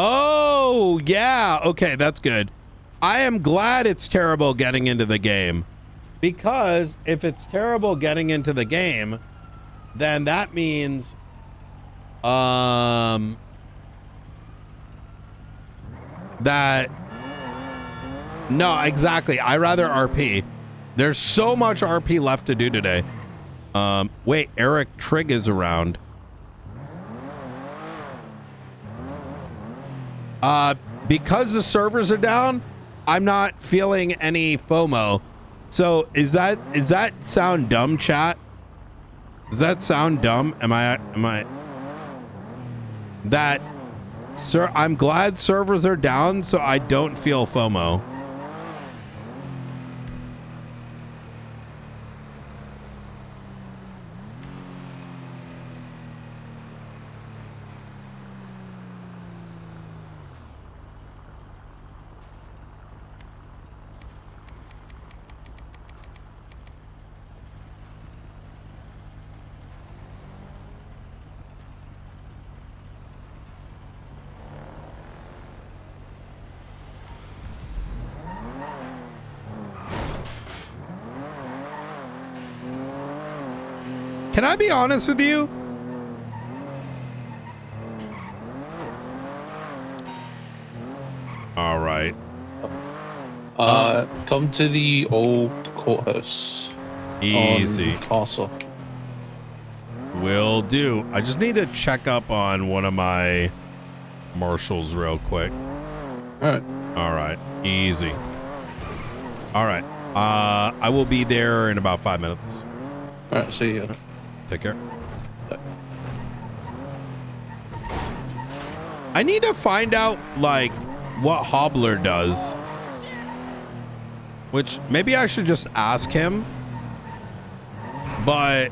Oh, yeah. Okay, that's good. I am glad it's terrible getting into the game, because if it's terrible getting into the game, then that means that no, exactly. I rather RP. There's so much RP left to do today. Wait, Eric Trigg is around. Because the servers are down, I'm not feeling any FOMO. So is that sound dumb, chat? Does that sound dumb? Am I that sir? I'm glad servers are down, so I don't feel FOMO. Can I be honest with you? All right. Come to the old courthouse. Easy. On Castle. Will do. I just need to check up on one of my marshals real quick. All right. Easy. All right. I will be there in about 5 minutes. All right. See you. Take care. I need to find out like what Hobbler does, which maybe I should just ask him, but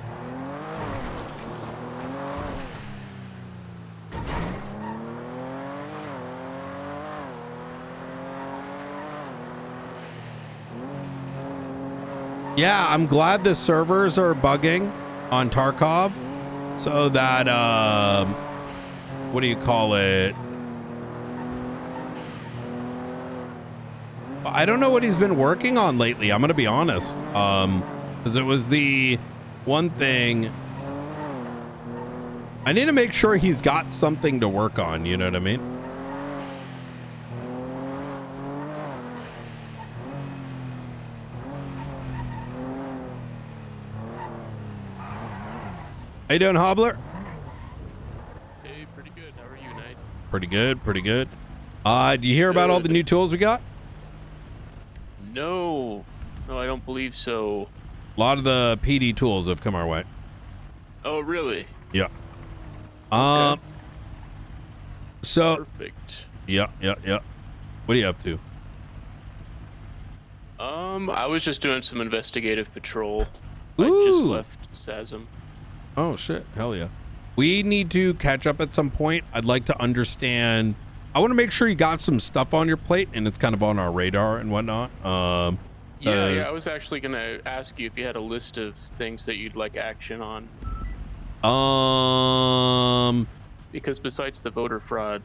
yeah, I'm glad the servers are bugging on Tarkov so that what do you call it? I don't know what he's been working on lately. I'm gonna be honest, because it was the one thing. I need to make sure he's got something to work on. You know what I mean? How you doing, Hobbler? Hey, pretty good. How are you, Knight? Pretty good, pretty good. Do you hear about all the new tools we got? No, I don't believe so. A lot of the PD tools have come our way. Oh, really? Yeah. Okay. So. Perfect. Yeah. What are you up to? I was just doing some investigative patrol. Ooh. I just left Sazam. Oh shit, hell yeah. We need to catch up at some point. I'd like to understand. I want to make sure you got some stuff on your plate and it's kind of on our radar and whatnot. Yeah, I was actually gonna ask you if you had a list of things that you'd like action on. Because besides the voter fraud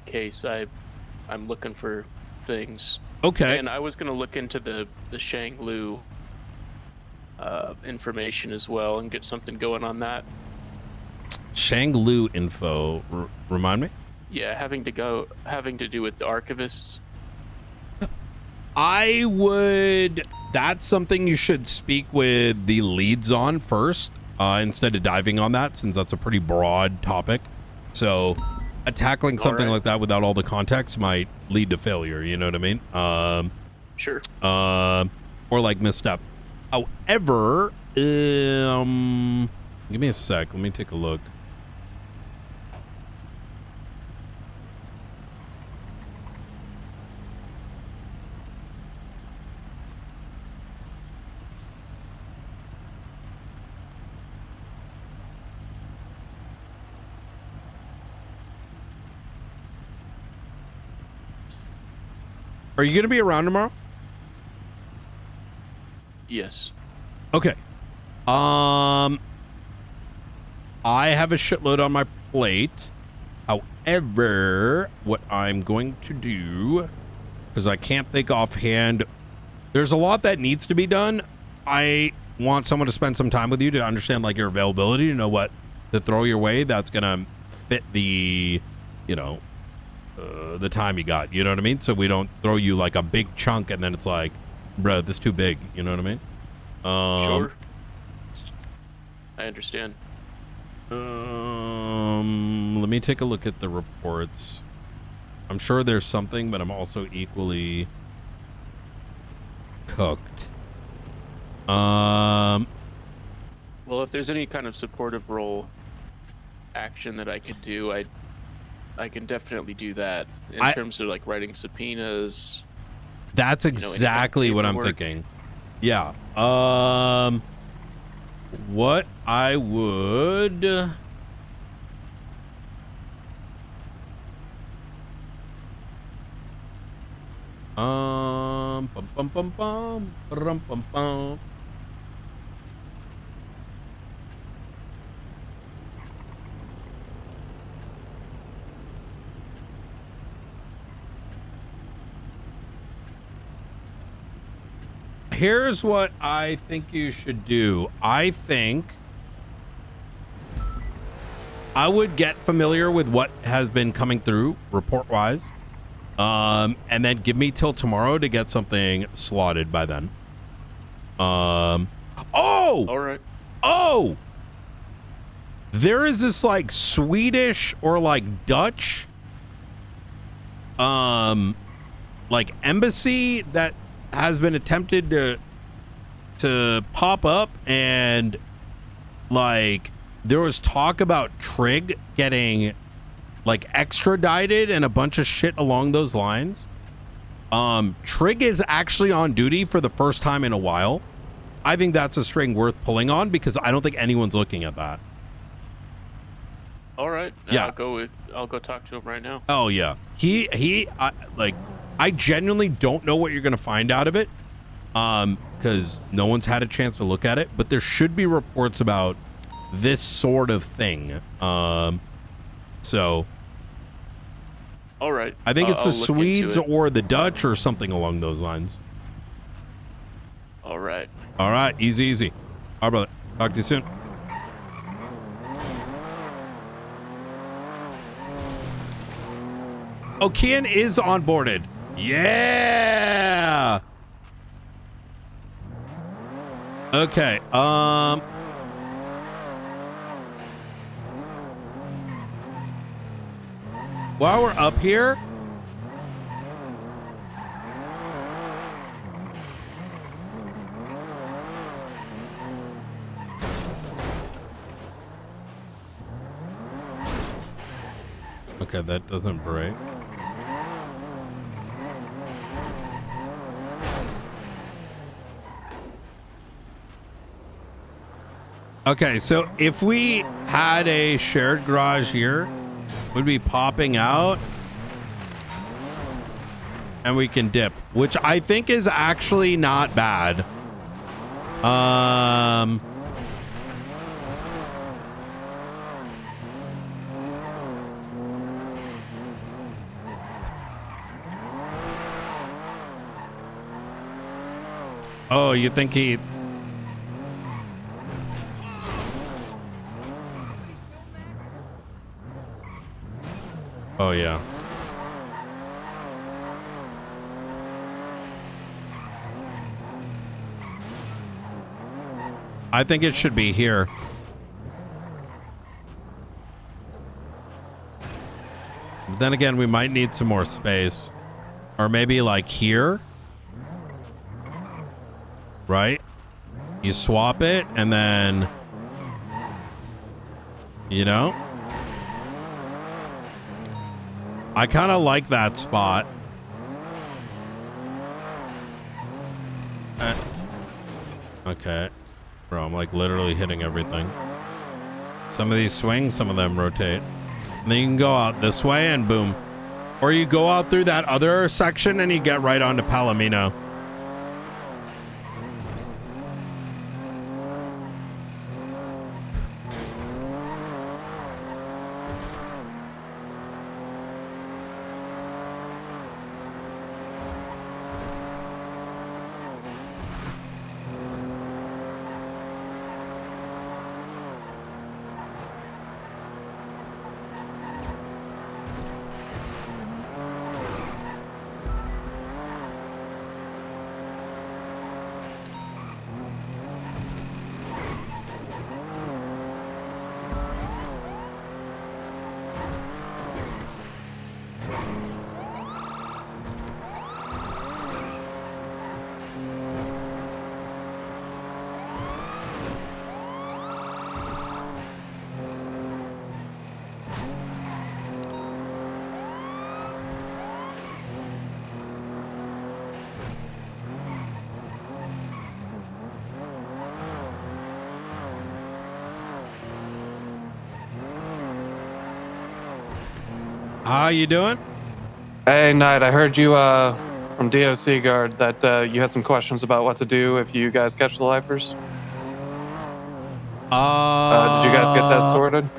case, I'm looking for things. Okay. And I was gonna look into the Shang Lu information as well and get something going on that. Shang Lu info. Remind me. Yeah, having to do with the archivists. That's something you should speak with the leads on first, instead of diving on that, since that's a pretty broad topic. So tackling something like that without all the context might lead to failure. You know what I mean? Sure. Or like misstep. However, give me a sec. Let me take a look. Are you going to be around tomorrow? Yes. Okay. I have a shitload on my plate. However, what I'm going to do, because I can't think offhand, there's a lot that needs to be done. I want someone to spend some time with you to understand like your availability, to know what to throw your way that's going to fit the, you know, the time you got. You know what I mean? So we don't throw you like a big chunk and then it's like, bro, this is too big. You know what I mean? Sure. I understand. Let me take a look at the reports. I'm sure there's something, but I'm also equally cooked. Well, if there's any kind of supportive role action that I could do, I can definitely do that in terms of like writing subpoenas. That's exactly what I'm thinking. Yeah. What I would bum bum bum bum bum bum bum. Here's what I think you should do. I think I would get familiar with what has been coming through report-wise, and then give me till tomorrow to get something slotted by then. Oh! All right. Oh! There is this like Swedish or like Dutch like embassy that has been attempted to pop up, and like there was talk about Trig getting like extradited and a bunch of shit along those lines. Trig is actually on duty for the first time in a while. I think that's a string worth pulling on because I don't think anyone's looking at that. All right. Yeah. I'll go talk to him right now. Oh yeah. I genuinely don't know what you're going to find out of it. Because no one's had a chance to look at it, but there should be reports about this sort of thing. So all right. I think it's I'll the look Swedes into it. or the Dutch or something along those lines. All right. All right. Easy. All right, brother. Talk to you soon. Oh, Kian is onboarded. Yeah. Okay. While we're up here, okay, that doesn't break. Okay, so if we had a shared garage here, we'd be popping out and we can dip, which I think is actually not bad. Oh, you think he... Oh, yeah. I think it should be here. But then again, we might need some more space. Or maybe like here. right? You swap it and then, you know, I kind of like that spot. Okay. Bro, I'm like literally hitting everything. Some of these swing, some of them rotate. And then you can go out this way and boom. Or you go out through that other section and you get right onto Palomino. How you doing? Hey, Knight, I heard you from DOC Guard that you had some questions about what to do if you guys catch the lifers. Did you guys get that sorted?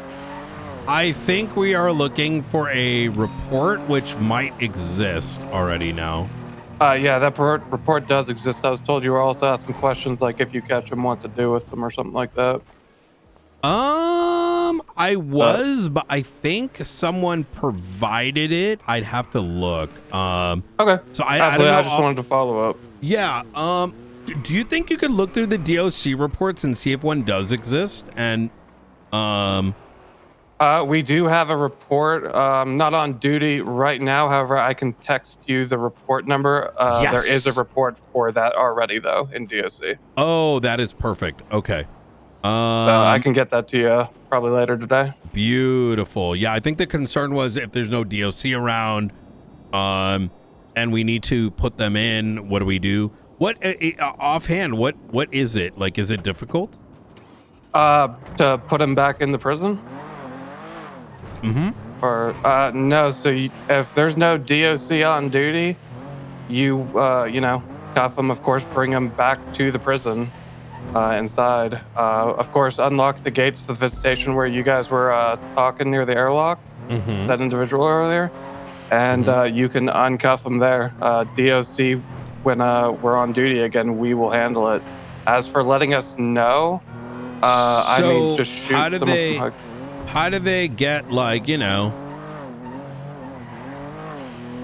I think we are looking for a report which might exist already now. Yeah, that report does exist. I was told you were also asking questions like if you catch them, what to do with them or something like that. I was, but I think someone provided it. I'd have to look. Okay. So I don't know. I just wanted to follow up. Yeah. Do you think you could look through the DOC reports and see if one does exist? And we do have a report. Not on duty right now. However, I can text you the report number. Yes. There is a report for that already, though, in DOC. Oh, that is perfect. Okay. I can get that to you probably later today. Beautiful. Yeah, I think the concern was if there's no DOC around, and we need to put them in. What do we do? What offhand? What is it like? Is it difficult? To put him back in the prison? Mm-hmm. Or no. So if there's no DOC on duty, you cuff him. Of course, bring him back to the prison. Inside. Of course, unlock the gates to the visitation where you guys were talking near the airlock, that individual earlier, and you can uncuff them there. DOC, when we're on duty again, we will handle it. As for letting us know, I mean, just shoot how do someone they? from How do they get like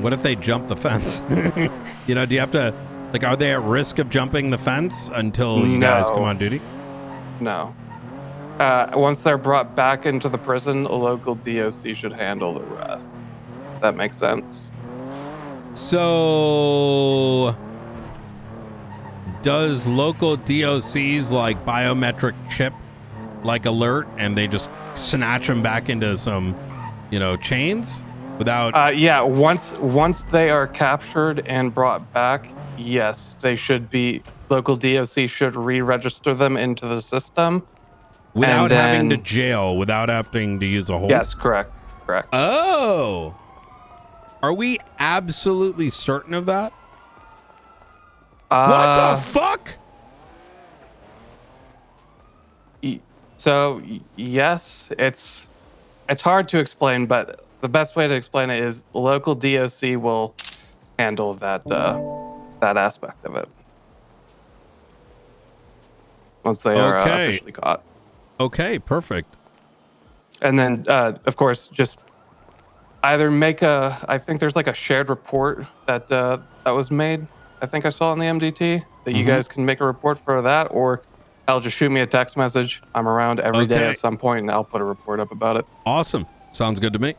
what if they jump the fence? Do you have to? Like, are they at risk of jumping the fence until you guys come on duty? No. Once they're brought back into the prison, a local DOC should handle the rest. If that makes sense. So, does local DOCs like biometric chip like alert and they just snatch them back into some, chains without? Yeah. Once they are captured and brought back, yes, they should be. Local DOC should re-register them into the system Without having to jail, without having to use a hold? Yes, correct. Oh. Are we absolutely certain of that? What the fuck? So, yes, it's hard to explain, but the best way to explain it is local DOC will handle that aspect of it once they are officially caught. Okay, perfect. And then, of course, just either make I think there's like a shared report that was made. I think I saw on the MDT that you guys can make a report for that, or I'll just shoot me a text message. I'm around every day at some point, and I'll put a report up about it. Awesome. Sounds good to me.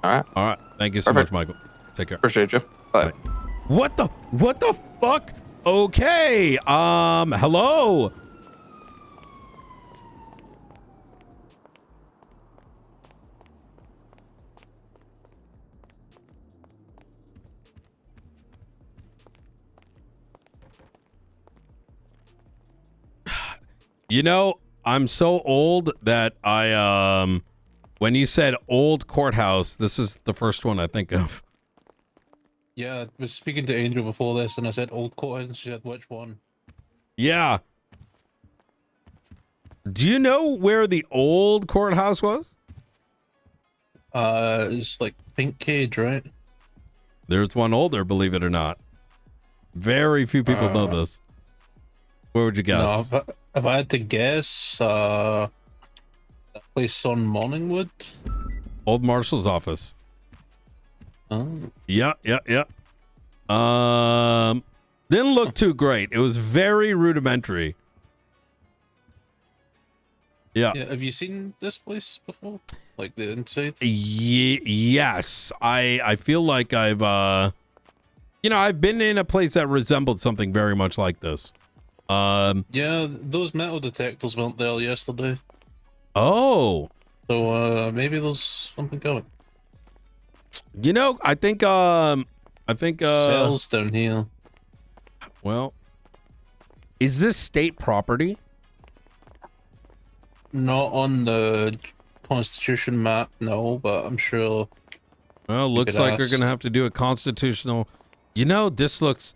All right. Thank you so much, Michael. Take care. Appreciate you. Bye. What the fuck? Okay. Hello. You know, I'm so old that I when you said old courthouse, this is the first one I think of. Yeah, I was speaking to Angel before this, and I said old courthouse, and she said which one. Yeah. Do you know where the old courthouse was? It's like Pink Cage, right? There's one older, believe it or not. Very few people know this. Where would you guess? No, if I had to guess, that place on Morningwood. Old Marshal's office. Oh. Yeah. Didn't look too great. It was very rudimentary. Yeah. Have you seen this place before? Like the inside? Yes. I feel like I've I've been in a place that resembled something very much like this. Yeah, those metal detectors weren't there yesterday. Oh. So maybe there's something going. I think Cells down here. Well, is this state property? Not on the Constitution map, no, but I'm sure. Well, looks like we're gonna have to do a constitutional. This looks.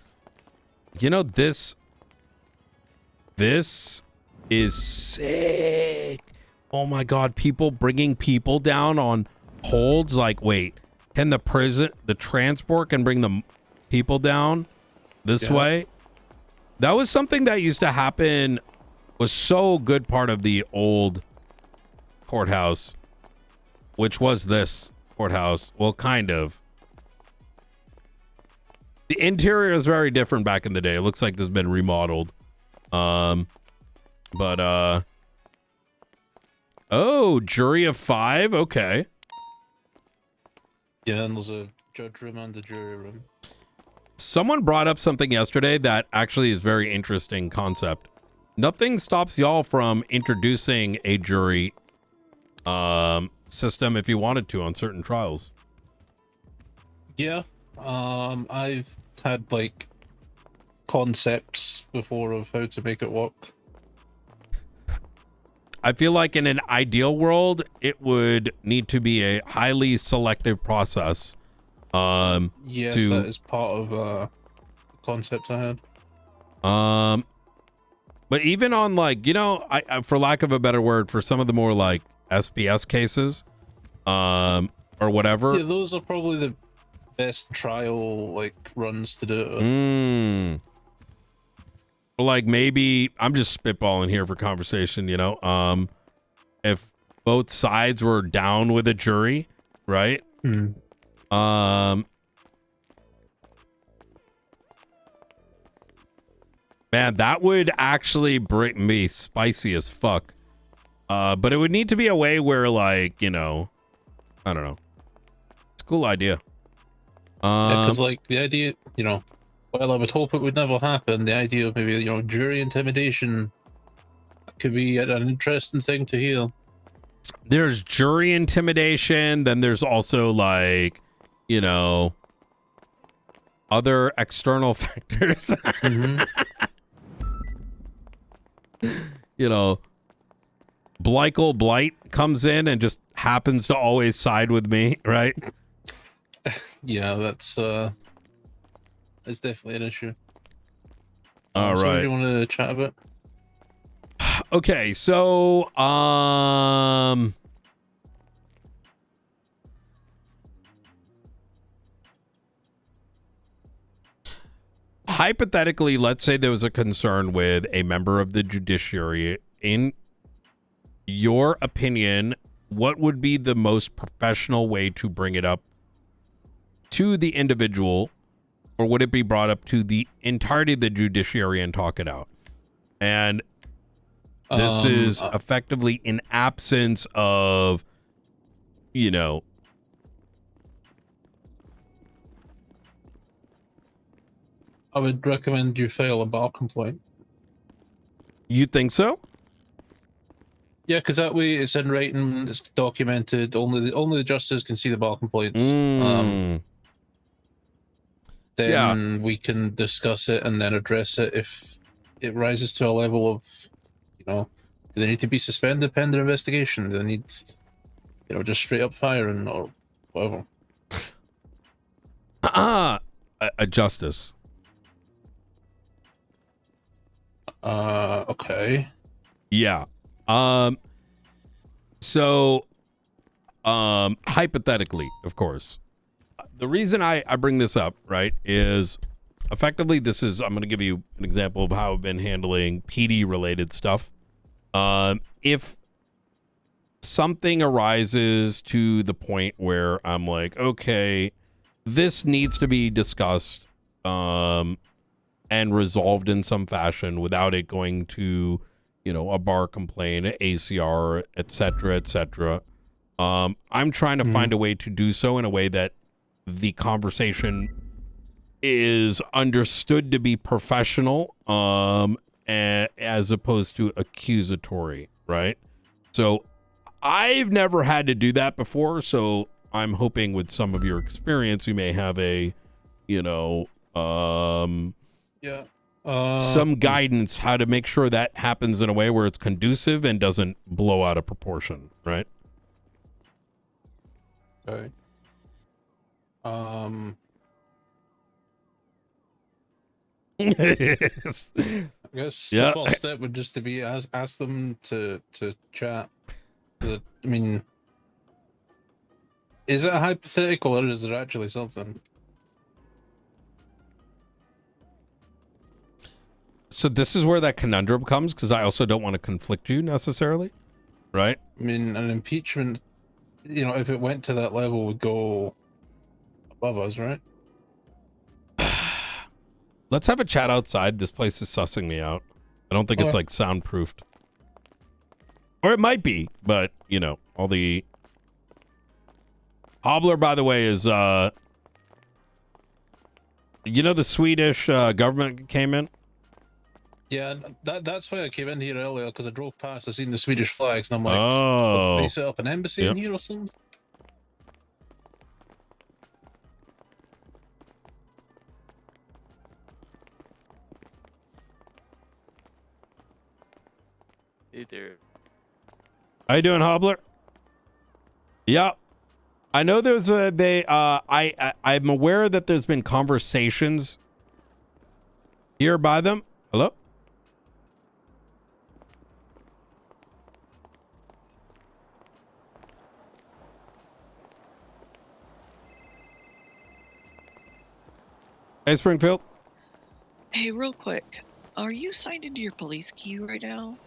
This is sick. Oh my God! People bringing people down on holds. Like, wait, can the transport can bring the people down this way? That was something that used to happen. Was so good part of the old courthouse, which was this courthouse. Well, kind of. The interior is very different back in the day. It looks like this has been remodeled. Oh, jury of 5. Okay. Yeah, and there's a judge room and a jury room. Someone brought up something yesterday that actually is very interesting concept. Nothing stops y'all from introducing a jury system if you wanted to on certain trials. Yeah, I've had like concepts before of how to make it work. I feel like in an ideal world, it would need to be a highly selective process. Yes, that is part of the concept I had. But even on like, I for lack of a better word, for some of the more like SBS cases, or whatever. Yeah, those are probably the best trial like runs to do it with. Or like maybe I'm just spitballing here for conversation, if both sides were down with a jury, right? Man, that would actually bring me spicy as fuck. But it would need to be a way where, like, I don't know. It's a cool idea. Because, like, the idea, while I would hope it would never happen, the idea of maybe, jury intimidation could be an interesting thing to hear. There's jury intimidation, then there's also, like, other external factors. Bleichel Blight comes in and just happens to always side with me, right? Yeah, that's definitely an issue. All So what right. do you want to chat about? Okay, so hypothetically, let's say there was a concern with a member of the judiciary. In your opinion, what would be the most professional way to bring it up to the individual, or would it be brought up to the entirety of the judiciary and talk it out? And this is effectively in absence of, I would recommend you file a bar complaint. You think so? Yeah, because that way it's in writing, it's documented. Only the justice can see the bar complaints. Then we can discuss it and then address it if it rises to a level of, do they need to be suspended pending investigation? Do they need, just straight up firing or whatever? A justice. Okay. Yeah. Hypothetically, of course, the reason I bring this up, right, is effectively I'm going to give you an example of how I've been handling PD related stuff. If something arises to the point where I'm like, okay, this needs to be discussed, and resolved in some fashion without it going to, a bar complaint, ACR, etc. I'm trying to find a way to do so in a way that the conversation is understood to be professional, as opposed to accusatory, right? So I've never had to do that before, so I'm hoping with some of your experience, you may have a, some guidance how to make sure that happens in a way where it's conducive and doesn't blow out of proportion, right? Okay. I guess the first step would just to be ask them to chat. I mean, is it a hypothetical or is it actually something? So this is where that conundrum comes, because I also don't want to conflict you necessarily, right? I mean, an impeachment, if it went to that level, would go above us, right? Let's have a chat outside. This place is sussing me out. I don't think it's like soundproofed. Or it might be, but all the Hobbler, by the way, is the Swedish government came in? Yeah, that's why I came in here earlier, because I drove past, I seen the Swedish flags, and I'm like, oh, they set up an embassy in here or something? Hey there. How you doing, Hobbler? Yeah. I know there's I'm aware that there's been conversations here by them. Hello? Hey, Springfield. Hey, real quick. Are you signed into your police key right now?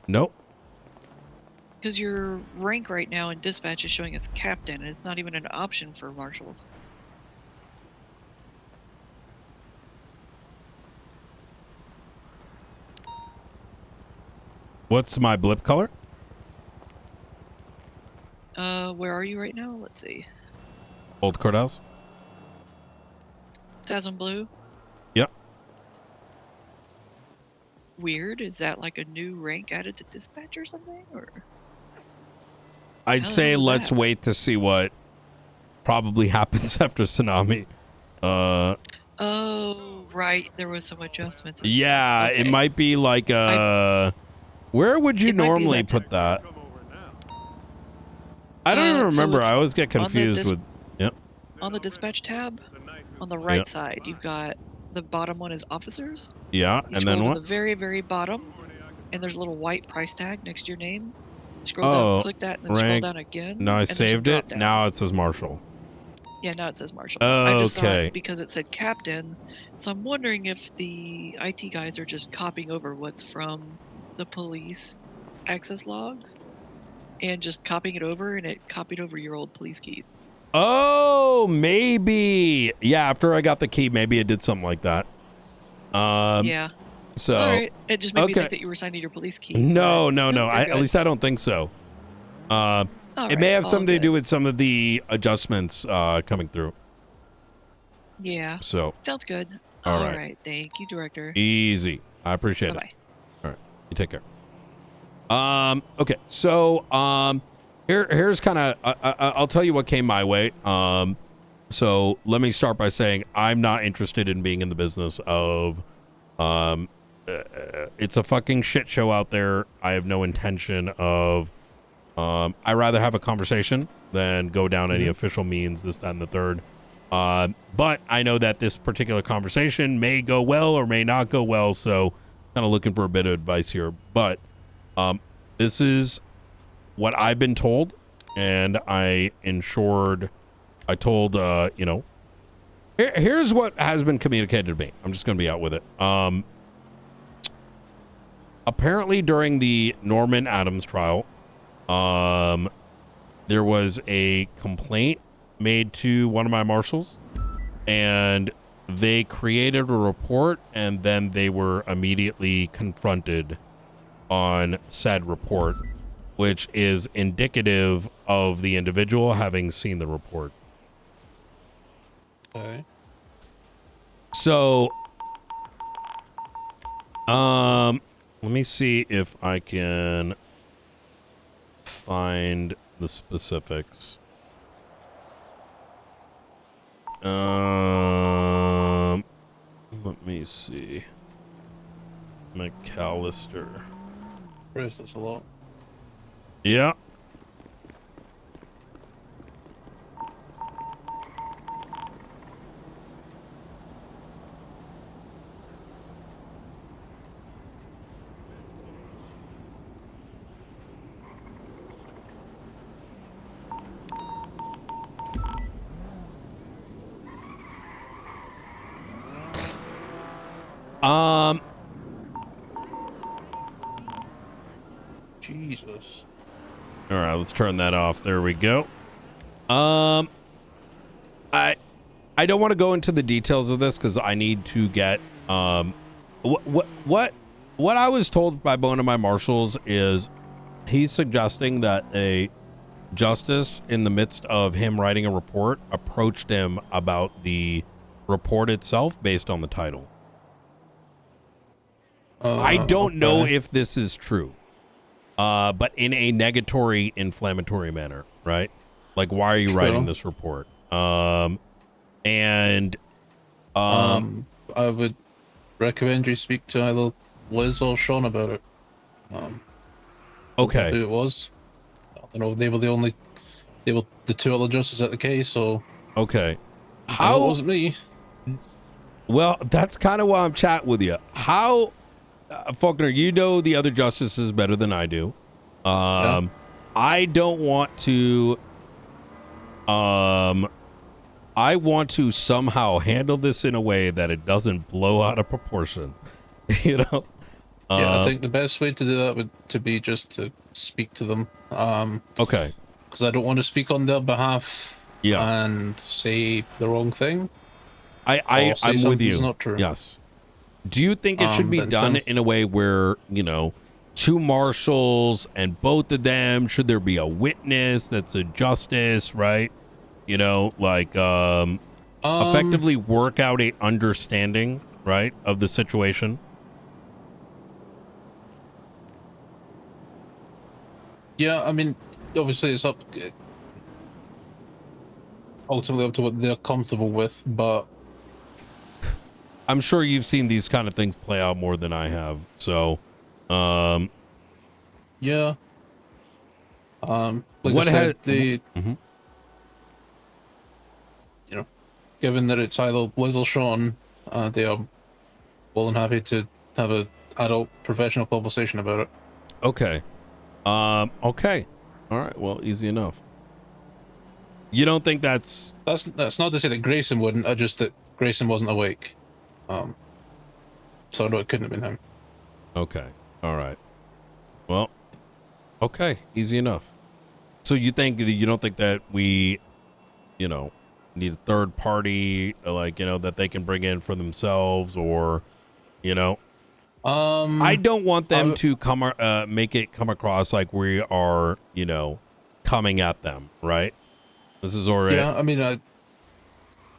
Nope. Because your rank right now in dispatch is showing as captain, and it's not even an option for marshals. What's my blip color? Where are you right now? Let's see. Old Courthouse. Tasm Blue? Yep. Weird. Is that like a new rank added to dispatch or something? Or I'd say let's wait to see what probably happens after Tsunami. Oh, right. There was some adjustments. And Yeah, stuff. it might be like where would you normally put that? I don't even so remember. it's I always get on the confused with. Yep. On the dispatch tab, on the right side, you've got the bottom one is officers. Yeah, You and scroll then to what? the very, very bottom, and there's a little white price tag next to your name. Scroll down, click that, and then scroll rank. down again. No, I and there's some saved it. drop-downs. Now it says Marshall. Yeah, now it says Marshall. I just saw Okay. it because it said captain, so I'm wondering if the IT guys are just copying over what's from the police access logs and just copying it over, and it copied over your old police key. Oh, maybe. Yeah, after I got the key, maybe it did something like that. Yeah. So. All right. It just made me think that you were signed to your police key. No. you're At good. least I don't think so. It may have something to do with some of the adjustments coming through. Yeah. So Sounds good. all All right. right. Thank you, Director. Easy. I appreciate Bye-bye. it. All right. You take care. Okay. So here's kind of I'll tell you what came my way. So let me start by saying I'm not interested in being in the business of it's a fucking shit show out there. I have no intention of I rather have a conversation than go down any official means, this, that, and the third. But I know that this particular conversation may go well or may not go well, so kind of looking for a bit of advice here. But this is what I've been told, and I told, here's what has been communicated to me. I'm just going to be out with it. Apparently during the Norman Adams trial, there was a complaint made to one of my marshals, and they created a report, and then they were immediately confronted on said report, which is indicative of the individual having seen the report. Okay. So, let me see if I can find the specifics. Let me see. McAllister. Chris, that's a lot. Yeah. Jesus. All right, let's turn that off. There we go. I don't want to go into the details of this because I need to get what I was told by one of my marshals is he's suggesting that a justice in the midst of him writing a report approached him about the report itself based on the title. I don't know if this is true. But in a negatory, inflammatory manner, right? Like, why are you writing this report? I would recommend you speak to either Liz or Sean about it. Okay. Who it was? I know they were the two other justices at the case, so. Okay. How? It wasn't me. Well, that's kind of why I'm chatting with you. How, Faulkner, you know the other justices better than I do. Yeah. I don't want to. I want to somehow handle this in a way that it doesn't blow out of proportion. You know. Yeah, I think the best way to do that would be just to speak to them. Okay. Because I don't want to speak on their behalf. Yeah. And say the wrong thing. I'm with you. Not true. Yes. Do you think it should be done in a way where, two marshals and both of them, should there be a witness that's a justice, right? Effectively work out a understanding, right, of the situation? Yeah, I mean, obviously it's ultimately up to what they're comfortable with, but I'm sure you've seen these kind of things play out more than I have. So, yeah. Like what I said, Mhm. Given that it's either Liz or Sean, they are well and happy to have an adult professional conversation about it. Okay. Okay. All right. Well, easy enough. You don't think that's not to say that Grayson wouldn't, just that Grayson wasn't awake. So no, it couldn't have been him. Okay. All right. Well, okay. Easy enough. So you don't think that we, need a third party, that they can bring in for themselves, or, I don't want them to make it come across like we are, coming at them, right? This is already. Yeah, I mean,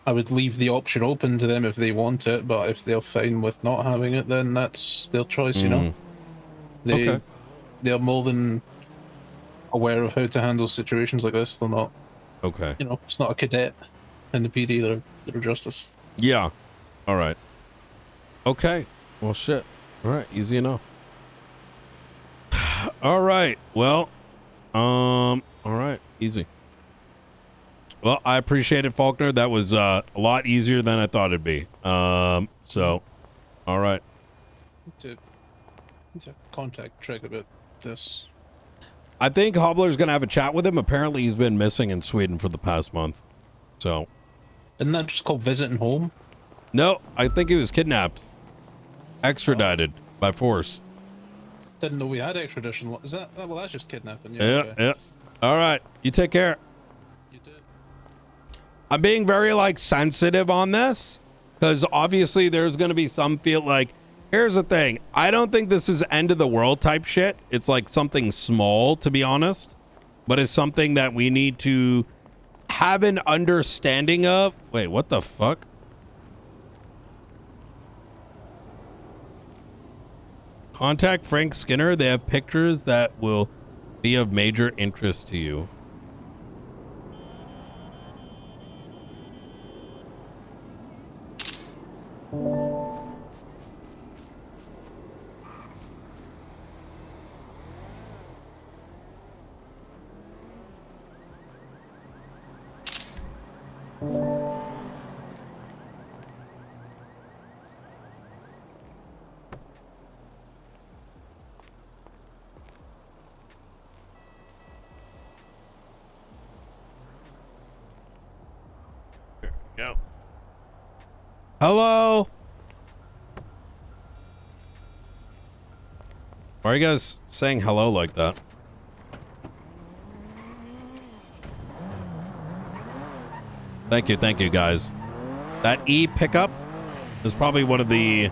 I would leave the option open to them if they want it, but if they're fine with not having it, then that's their choice, you know? They're more than aware of how to handle situations like this. They're not, okay. You know, it's not a cadet in the PD, they're justice. Yeah. All right. Okay. Well, shit. All right. Easy enough. All right. Well, all right. Easy. Well, I appreciate it, Faulkner. That was a lot easier than I thought it'd be. So, all right. To contact Trek about this. I think Hobbler's gonna have a chat with him. Apparently, he's been missing in Sweden for the past month. So, isn't that just called visiting home? No, I think he was kidnapped, extradited by force. Didn't know we had extradition. Is that? Well, that's just kidnapping. Yeah, Okay. yeah. All right. You take care. You did. I'm being very sensitive on this because obviously there's going to be some feel like, here's the thing. I don't think this is end of the world type shit. It's like something small, to be honest, but it's something that we need to have an understanding of. Wait, what the fuck? Contact Frank Skinner. They have pictures that will be of major interest to you. Go. Hello. Why are you guys saying hello like that? Thank you, guys. That E pickup is probably one of the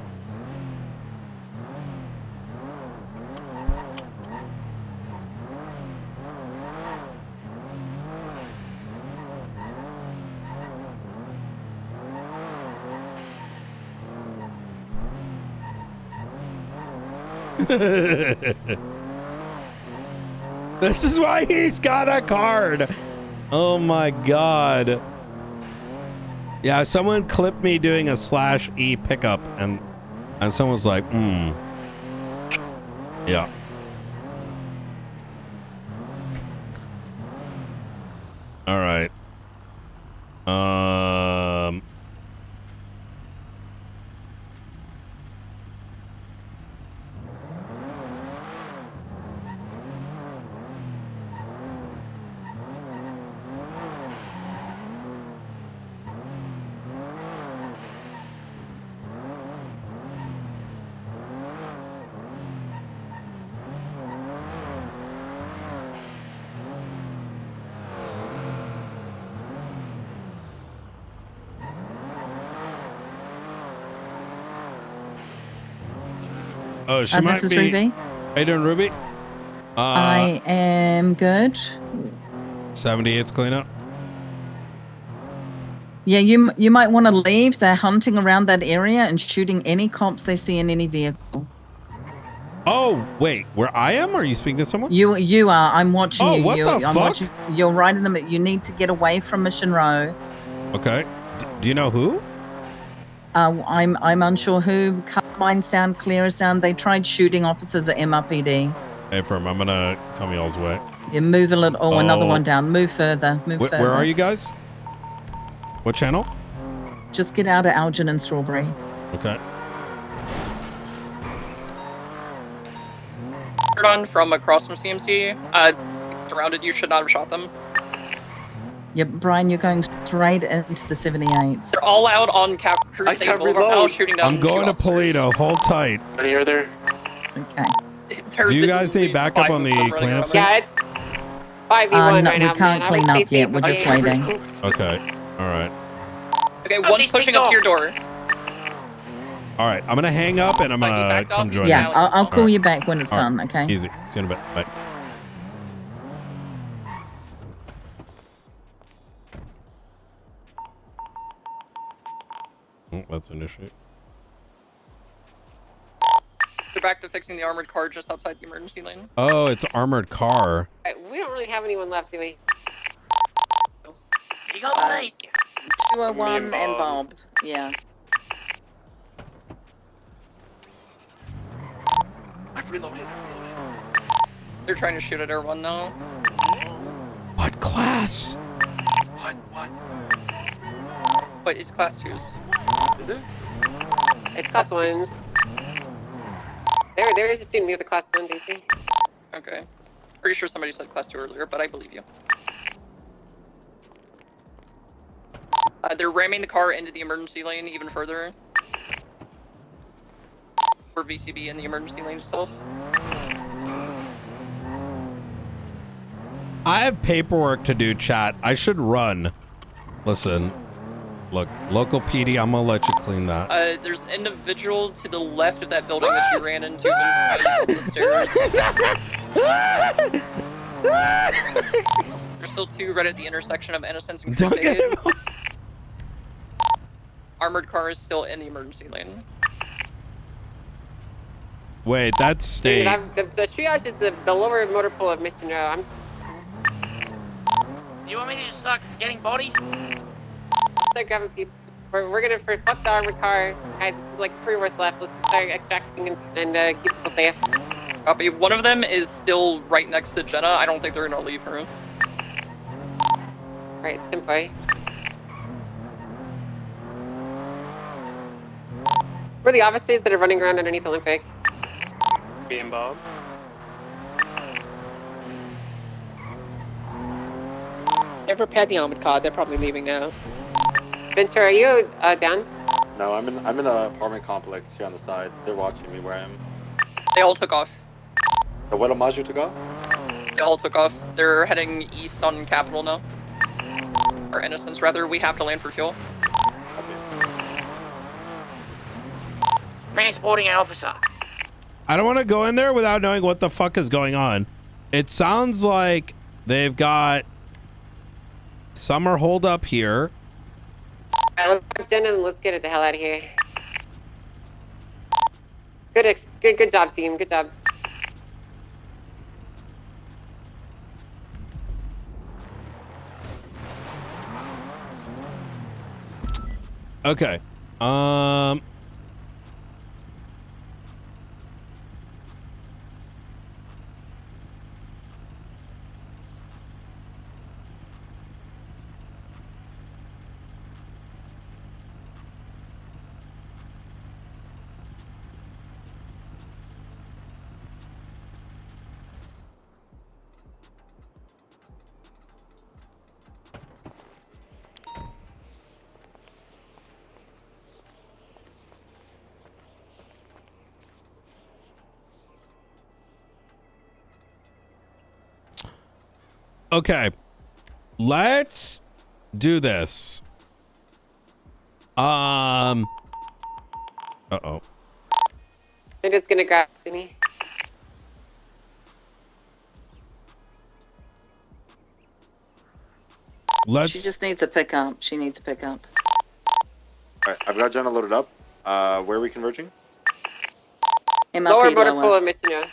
This is why he's got a card. Oh my god. Yeah, someone clipped me doing a /E pickup and someone's like, yeah. All right. Oh, she might this is be. Ruby. How you doing, Ruby? I am good. 78's cleanup. Yeah, you might want to leave. They're hunting around that area and shooting any cops they see in any vehicle. Oh, wait, where I am? Are you speaking to someone? You are. I'm watching you. What the I'm fuck? watching. You're right in the. You need to get away from Mission Row. Okay. Do you know who? I'm unsure who. Mine's down. Clear is down. They tried shooting officers at MRPD. Hey, firm. I'm gonna come y'all's way. You move a little. Oh, another one down. Move further. Move further. Where are you guys? What channel? Just get out of Algin and Strawberry. Okay. On from across from CMC. Surrounded. You should not have shot them. Yep, Brian, you're going straight into the 78s. They're all out on Crusade Boulevard now, shooting down. I'm going to Polito. Hold tight. Any are there? Okay. Do you guys need backup on the cleanup scene? Yeah, it's 5v1 No, right we now. can't man. clean I would up say yet. We're just stay waiting. Okay. All right. Okay, one's pushing up to your door. All right. I'm gonna hang up and I'm gonna come join Yeah, you. I'll call All right. you back when it's All done, right. okay? Easy. See you in a bit. Bye. That's an issue. They're back to fixing the armored car just outside the emergency lane. Oh, it's armored car. We don't really have anyone left, do we? You got Uh, 201 and Bob. Yeah. I've reloaded. They're trying to shoot at everyone now. What class? What? Wait, it's class 2s. Is it? It's class 1. There is a student with the class 1, DC. Okay. Pretty sure somebody said class 2 earlier, but I believe you. They're ramming the car into the emergency lane even further. For VCB in the emergency lane itself. I have paperwork to do, chat. I should run. Listen, look, local PD, I'm gonna let you clean that. There's an individual to the left of that building that you ran into when you the stairs. There's still 2 right at the intersection of Innocence and Crusade. Armored car is still in the emergency lane. Wait, that's state. The triage is the lower motor pool of Mission Row. You want me to start getting bodies? Start grabbing people. We're gonna fuck the armored car. Guys, there's like 3 worth left. Let's start extracting and keep people safe. Copy. One of them is still right next to Jenna. I don't think they're gonna leave her. Alright, Simpai. We're the officers that are running around underneath Olympic. Me and Bob. They've repaired the armored car. They're probably leaving now. Ventura, are you down? No, I'm in an apartment complex here on the side. They're watching me where I am. They all took off. The what Maju took off? They all took off. They're heading east on Capitol now. Or Innocence, rather. We have to land for fuel. Transporting an officer. I don't want to go in there without knowing what the fuck is going on. It sounds like they've got some are holed up here. Alright, let's jump in and let's get it the hell out of here. Good job, team. Good job. Okay. Okay, let's do this. Uh-oh. They're just gonna grab me. She just needs a pickup. She needs a pickup. Alright, I've got Jenna loaded up. Where are we converging? Lower motor pool of Mission Row.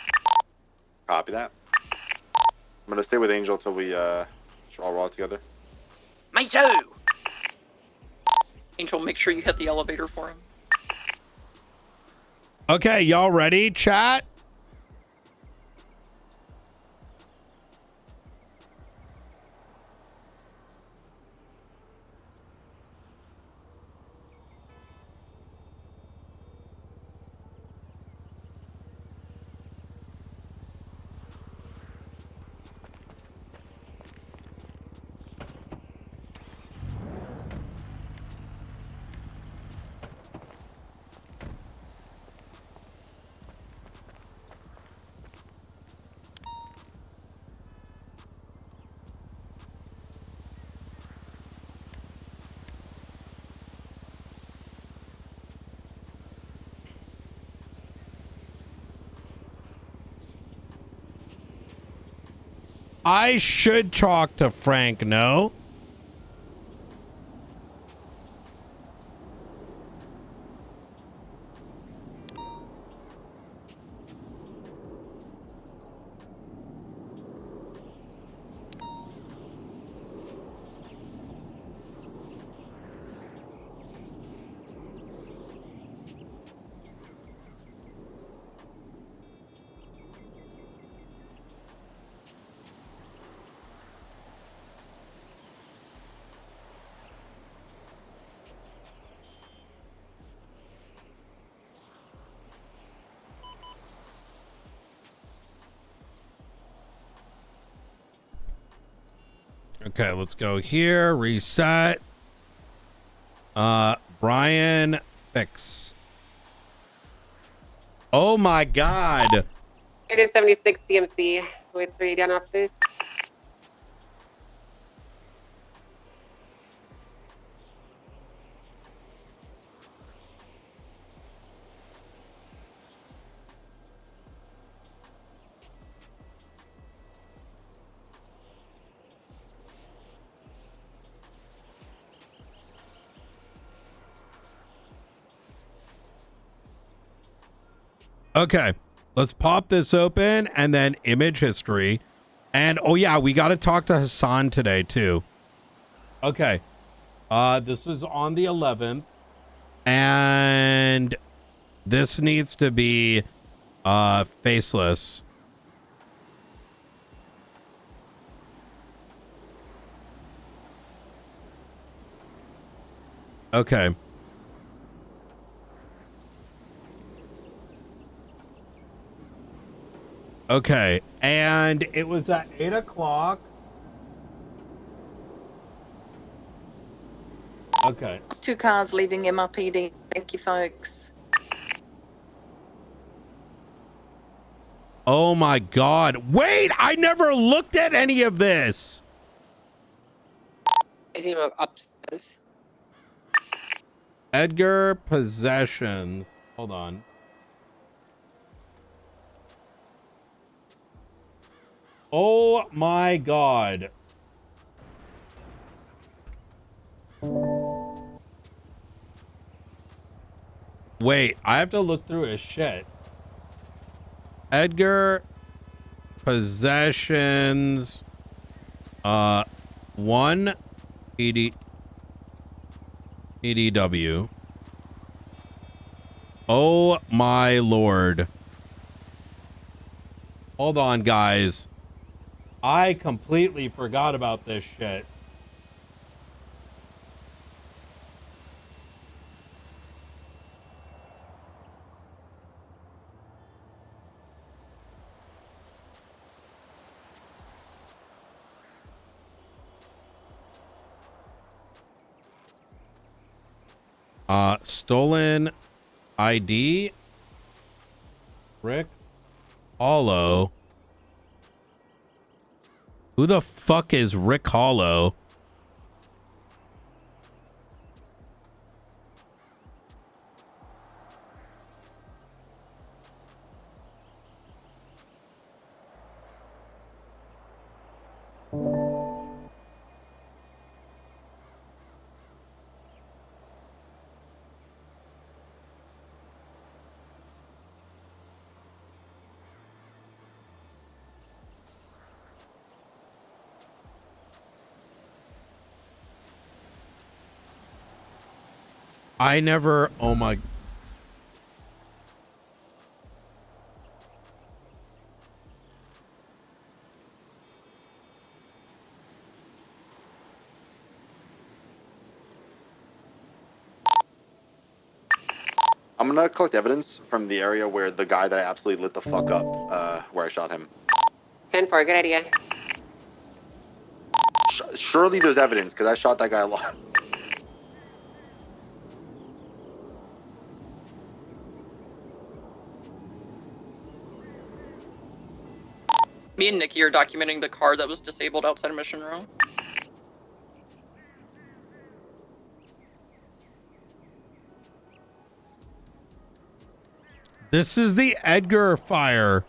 Copy that. I'm gonna stay with Angel till we all roll out together. Me too! Angel, make sure you hit the elevator for him. Okay, y'all ready, chat? I should talk to Frank, no? Okay, let's go here. Reset. Brian Fix. Oh my God. 76 CMC with 3 down officers. Okay, let's pop this open and then image history. And oh yeah, we got to talk to Hassan today too. Okay. This was on the 11th. And this needs to be faceless. Okay. Okay, and it was at 8 o'clock. Okay. 2 cars leaving MRPD. Thank you, folks. Oh my God. Wait, I never looked at any of this. I think I'm upstairs. Edgar possessions. Hold on. Oh my God. Wait, I have to look through his shit. Edgar possessions 1 EDW. Oh my Lord. Hold on, guys. I completely forgot about this shit. Stolen ID. Rick Hollow. Who the fuck is Rick Hollow? I never. Oh my. I'm gonna collect evidence from the area where the guy that I absolutely lit the fuck up, where I shot him. 10-4, good idea. Surely there's evidence, because I shot that guy a lot. Me and Nikki are documenting the car that was disabled outside of Mission Row. This is the Edgar fire.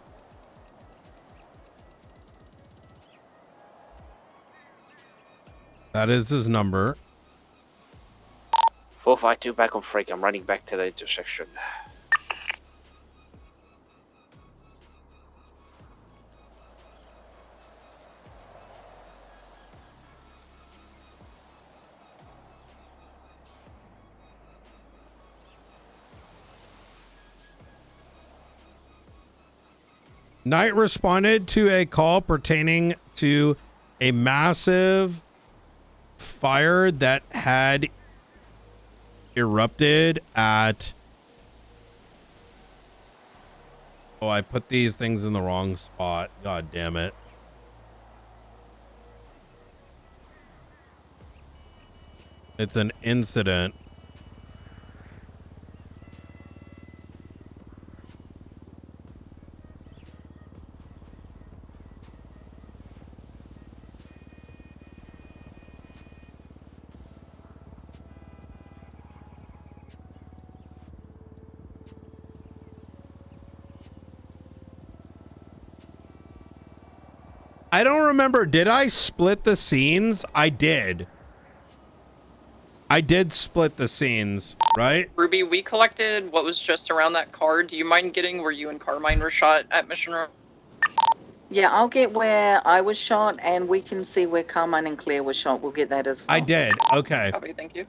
That is his number. 452 back on Freak. I'm running back to the intersection. Knight responded to a call pertaining to a massive fire that had erupted at... Oh, I put these things in the wrong spot. God damn it. It's an incident. I don't remember. Did I split the scenes? I did. I did split the scenes, right? Ruby, we collected what was just around that car. Do you mind getting where you and Carmine were shot at Mission Row? Yeah, I'll get where I was shot, and we can see where Carmine and Claire were shot. We'll get that as well. I did. Okay. Copy, thank you.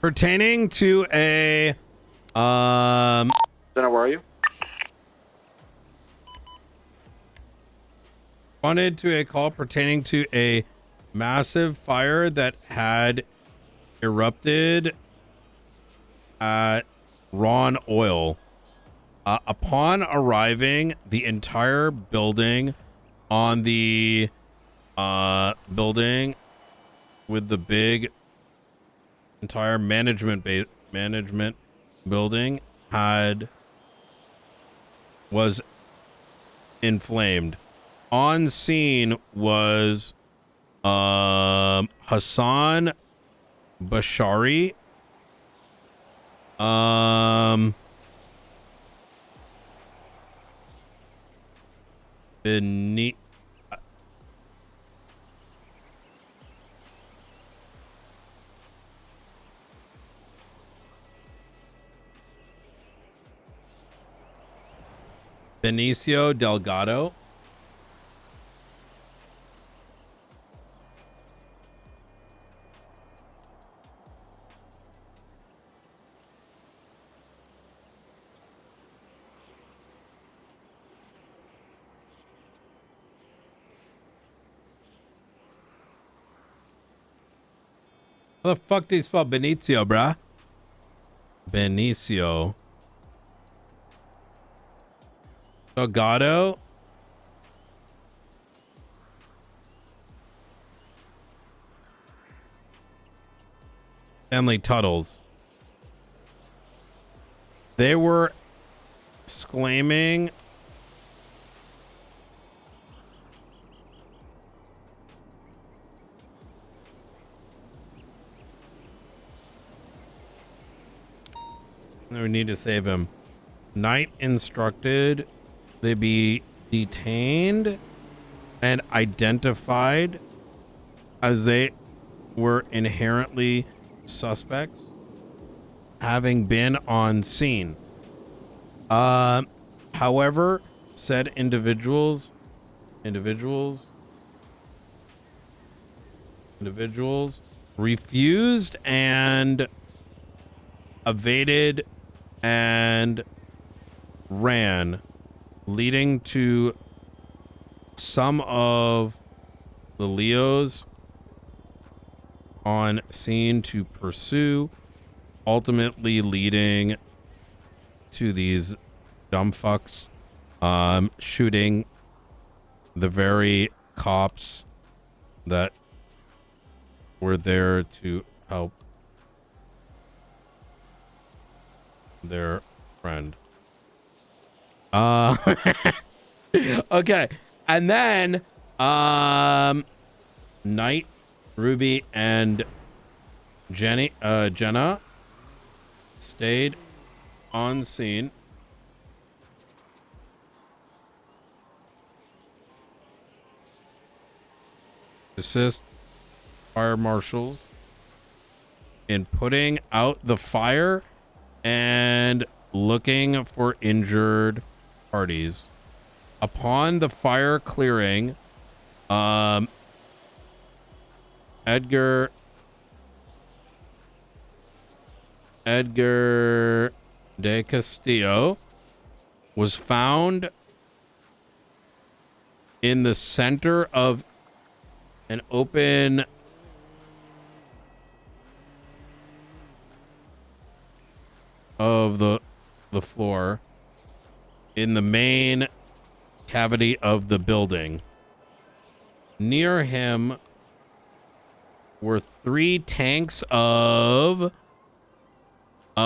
Pertaining to a Then where are you? responded to a call pertaining to a massive fire that had erupted at Ron Oil. Upon arriving, the entire building on the building with the big entire management building was inflamed. On scene was Hassan Bashari, Benicio Delgado. How the fuck do you spell Benicio, bruh? Benicio Delgado. Family Tuttles. They were exclaiming we need to save him. Knight instructed they be detained and identified as they were inherently suspects having been on scene. However, said individuals refused and evaded and ran, leading to some of the Leos on scene to pursue, ultimately leading to these dumb fucks shooting the very cops that were there to help their friend. Okay, and then Knight, Ruby, and Jenna stayed on scene. Assist fire marshals in putting out the fire and looking for injured parties. Upon the fire clearing, Edgar de Castillo was found in the center of an open of the floor in the main cavity of the building. Near him were 3 tanks of what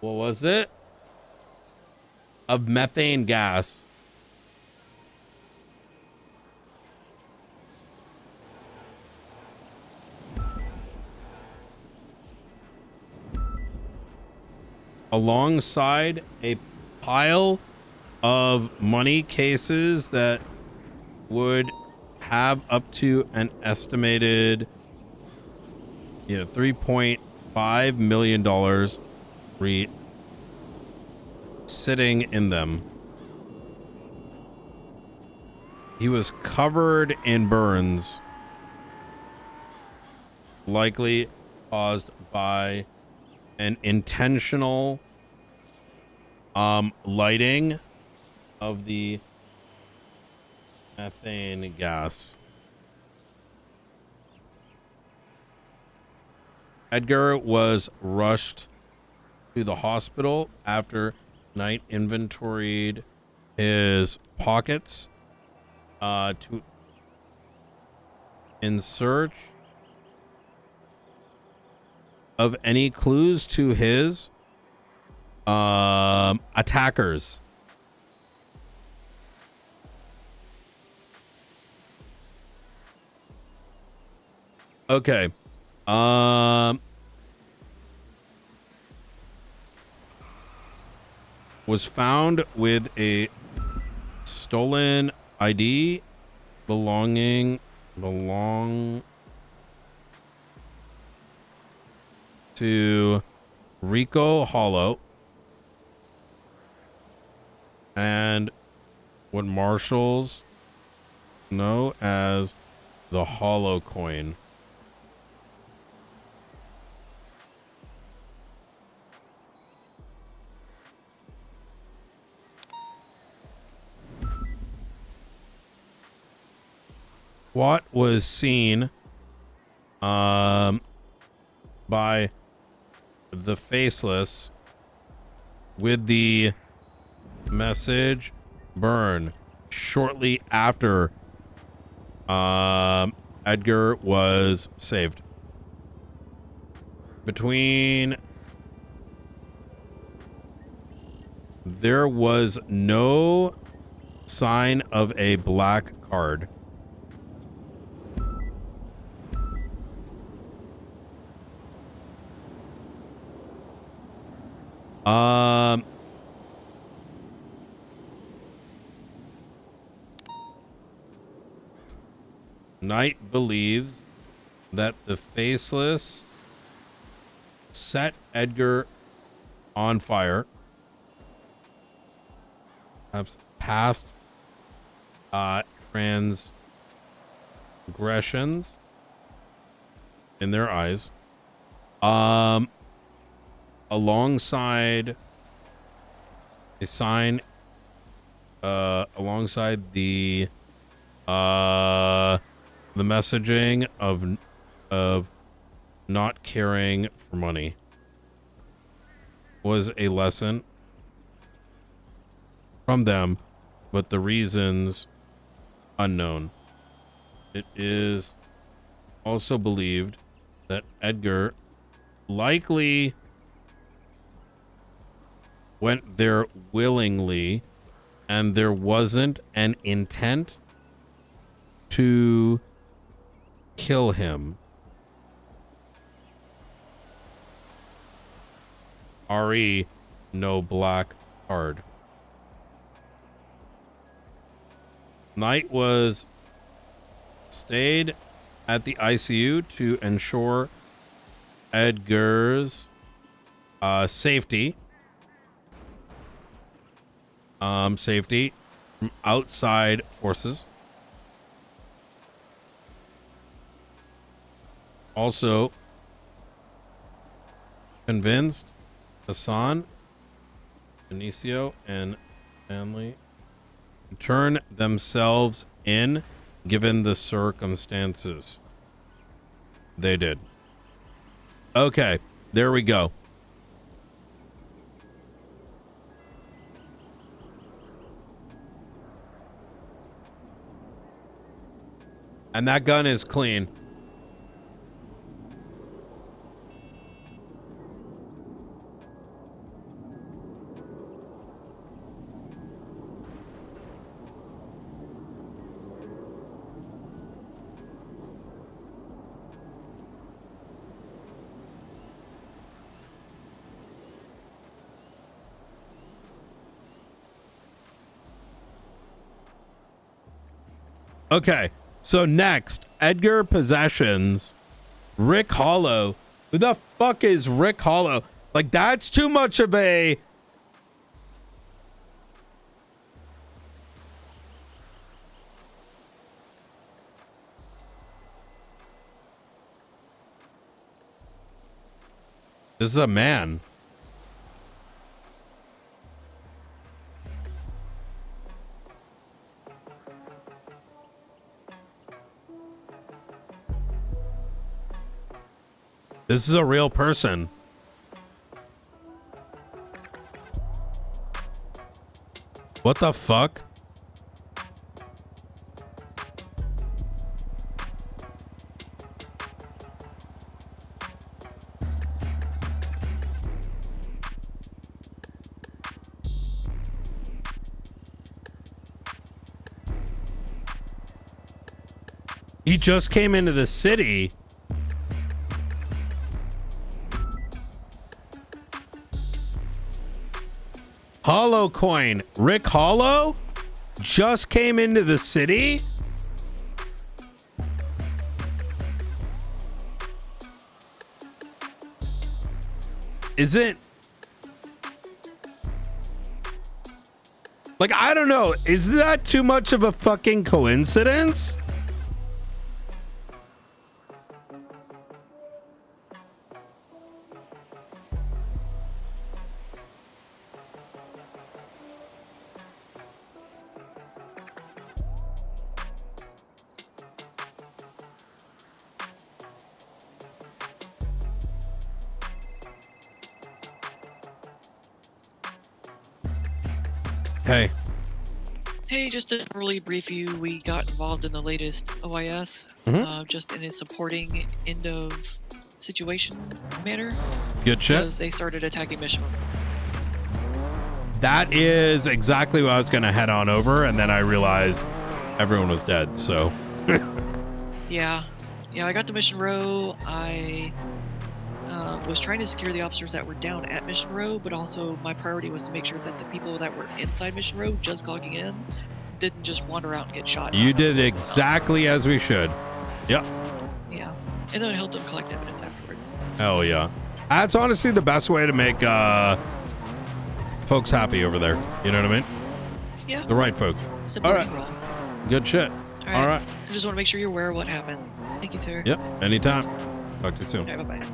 was it? Of methane gas. Alongside a pile of money cases that would have up to an estimated $3.5 million sitting in them. He was covered in burns, likely caused by an intentional lighting of the methane gas. Edgar was rushed to the hospital after Knight inventoried his pockets in search of any clues to his attackers. Okay. Was found with a stolen ID belong to Rico Hollow and what marshals know as the Hollow coin. What was seen by the Faceless with the message burn shortly after Edgar was saved. There was no sign of a black card. Knight believes that the Faceless set Edgar on fire. Perhaps past transgressions in their eyes. Alongside a sign alongside the messaging of not caring for money was a lesson from them, but the reasons unknown. It is also believed that Edgar likely went there willingly and there wasn't an intent to kill him. RE, no black card. Knight was stayed at the ICU to ensure Edgar's safety from outside forces. Also convinced Hassan, Benicio, and Stanley turn themselves in given the circumstances. They did. Okay, there we go. And that gun is clean. Okay, so next, Edgar Possessions, Rick Hollow. Who the fuck is Rick Hollow? Like, that's too much of a... This is a man. This is a real person. What the fuck? He just came into the city. Hollow coin. Rick Hollow just came into the city. Is it like, I don't know. Is that too much of a fucking coincidence? Hey. Hey, just to really brief you, we got involved in the latest OIS, just in a supporting end of situation manner. Good shit. Because they started attacking Mission. That is exactly what I was going to head on over, and then I realized everyone was dead, so. Yeah, I got to Mission Row. I was trying to secure the officers that were down at Mission Row, but also my priority was to make sure that the people that were inside Mission Row, just clocking in, didn't just wander out and get shot. You did exactly as we should. Yep. Yeah, and then I helped them collect evidence afterwards. Hell yeah. That's honestly the best way to make folks happy over there. You know what I mean? Yeah. The right folks. Simple All right. role. Good shit. All right. I just want to make sure you're aware of what happened. Thank you, sir. Yep. Anytime. Talk to you soon. All right, bye-bye.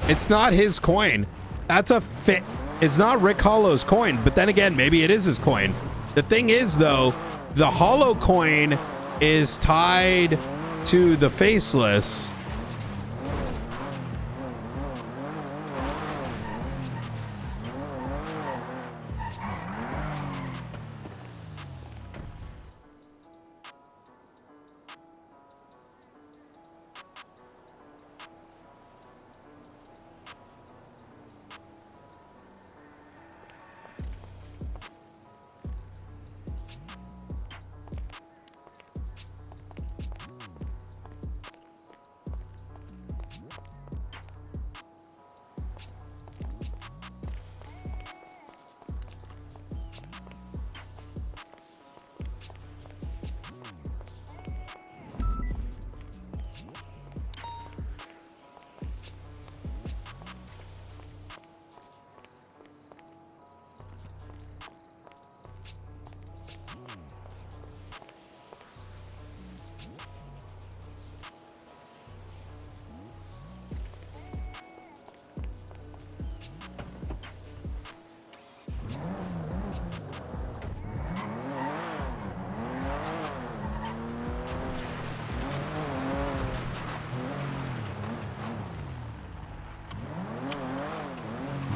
It's not his coin. That's a fit. It's not Rick Hollow's coin, but then again, maybe it is his coin. The thing is, though, the Hollow coin is tied to the Faceless.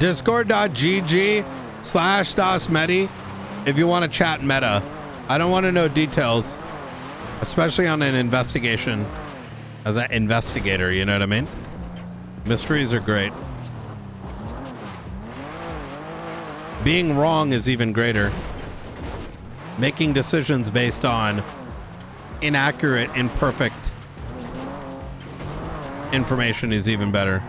Discord.gg/dasMEHDI if you want to chat meta. I don't want to know details, especially on an investigation. As an investigator, you know what I mean? Mysteries are great. Being wrong is even greater. Making decisions based on inaccurate, imperfect information is even better.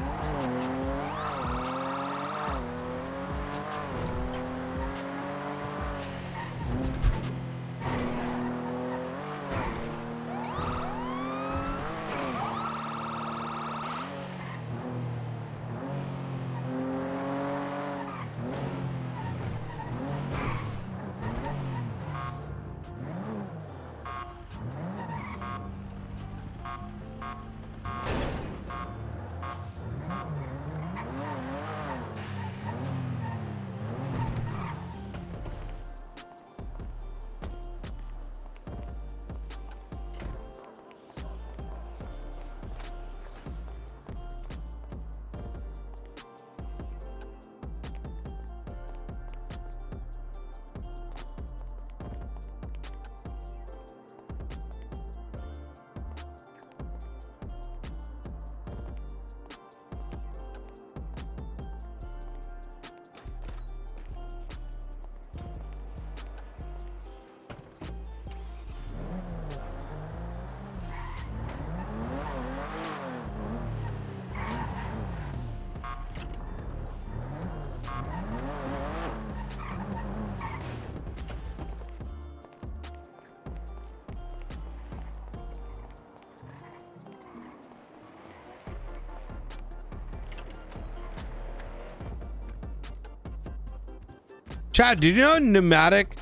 Chad, did you know pneumatic?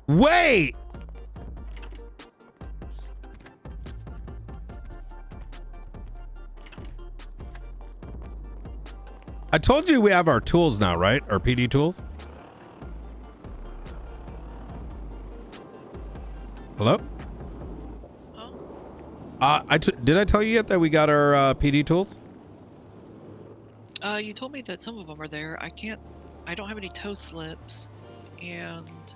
Wait! I told you we have our tools now, right? Our PD tools. Hello? Did I tell you yet that we got our PD tools? You told me that some of them are there. I don't have any toe slips, and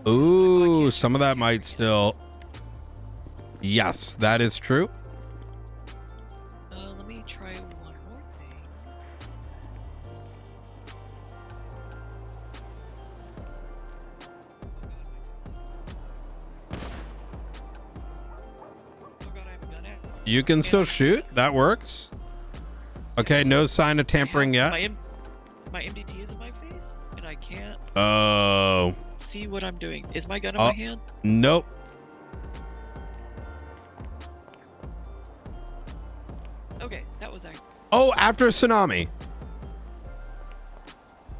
ooh, some of that might still. Yes, that is true. Let me try one more thing. You can still shoot. That works. Okay, no sign of tampering yet. My MDT is in my face, and I can't see what I'm doing. Is my gun in my hand? Nope. Okay, that was actually. Oh, after a tsunami.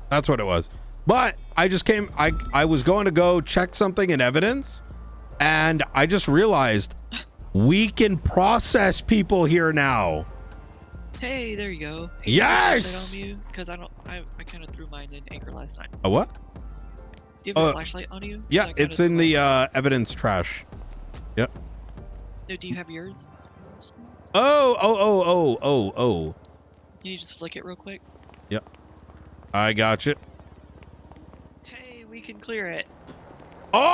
That's what it was. But I just came. I was going to go check something in evidence, and I just realized we can process people here now. Hey, there you go. Hey, yes. Because I kind of threw mine in anchor last time. A what? Do you have a flashlight on you? Yeah, it's in the evidence trash. Yep. No, do you have yours? Oh. Can you just flick it real quick? Yep. I got you. Hey, we can clear it. Oh!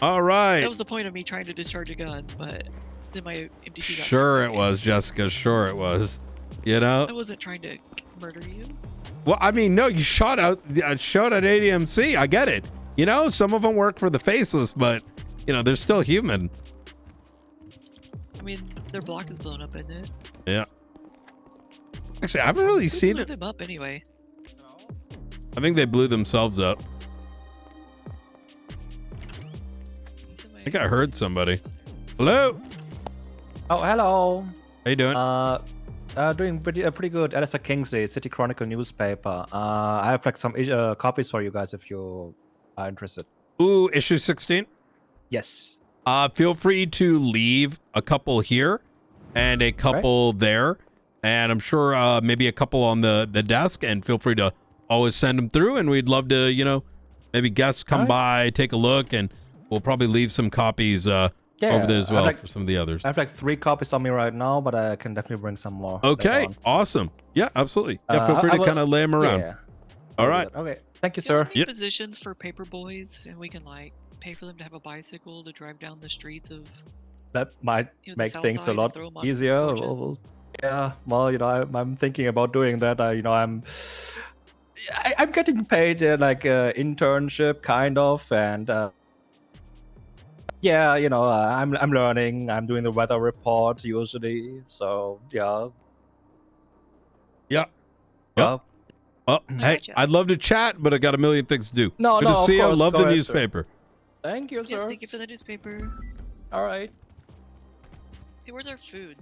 All right. That was the point of me trying to discharge a gun, but then my MDT got Sure it was, Jessica. Sure it was. You know? I wasn't trying to murder you. Well, I mean, no, you shot at ADMC. I get it. You know, some of them work for the faceless, but, you know, they're still human. I mean, their block is blown up, isn't it? Yeah. Actually, I haven't really seen blew it. them up anyway. I think they blew themselves up. I think I heard somebody. Hello? Oh, hello. How you doing? Doing pretty good. Alistair Kingsley, City Chronicle newspaper. I have like some copies for you guys if you are interested. Ooh, issue 16? Yes. Feel free to leave a couple here and a couple there. And I'm sure maybe a couple on the desk, and feel free to always send them through. And we'd love to, you know, maybe guests come by, take a look, and we'll probably leave some copies over there as I have well for some of the others. I have like 3 copies on me right now, but I can definitely bring some more. Okay, awesome. Yeah, absolutely. Yeah, feel free to kind of lay them around. Yeah. All right. Okay. Thank you, Do y'all sir. have any positions for paper boys, and we can like pay for them to have a bicycle to drive down the streets of. That might The make south things a side lot and throw 'em on easier. Fortune. Yeah. Well, I'm thinking about doing that. I'm getting paid like internship kind of, and yeah, I'm learning. I'm doing the weather report usually. So yeah. Yeah. Yeah. Oh, hey, I'd love to chat, but I got a million things to do. No, Good no, to of see you. course. Love Go the ahead, sir. newspaper. Thank you, Yeah, sir. thank you for the newspaper. All right. Hey, where's our food?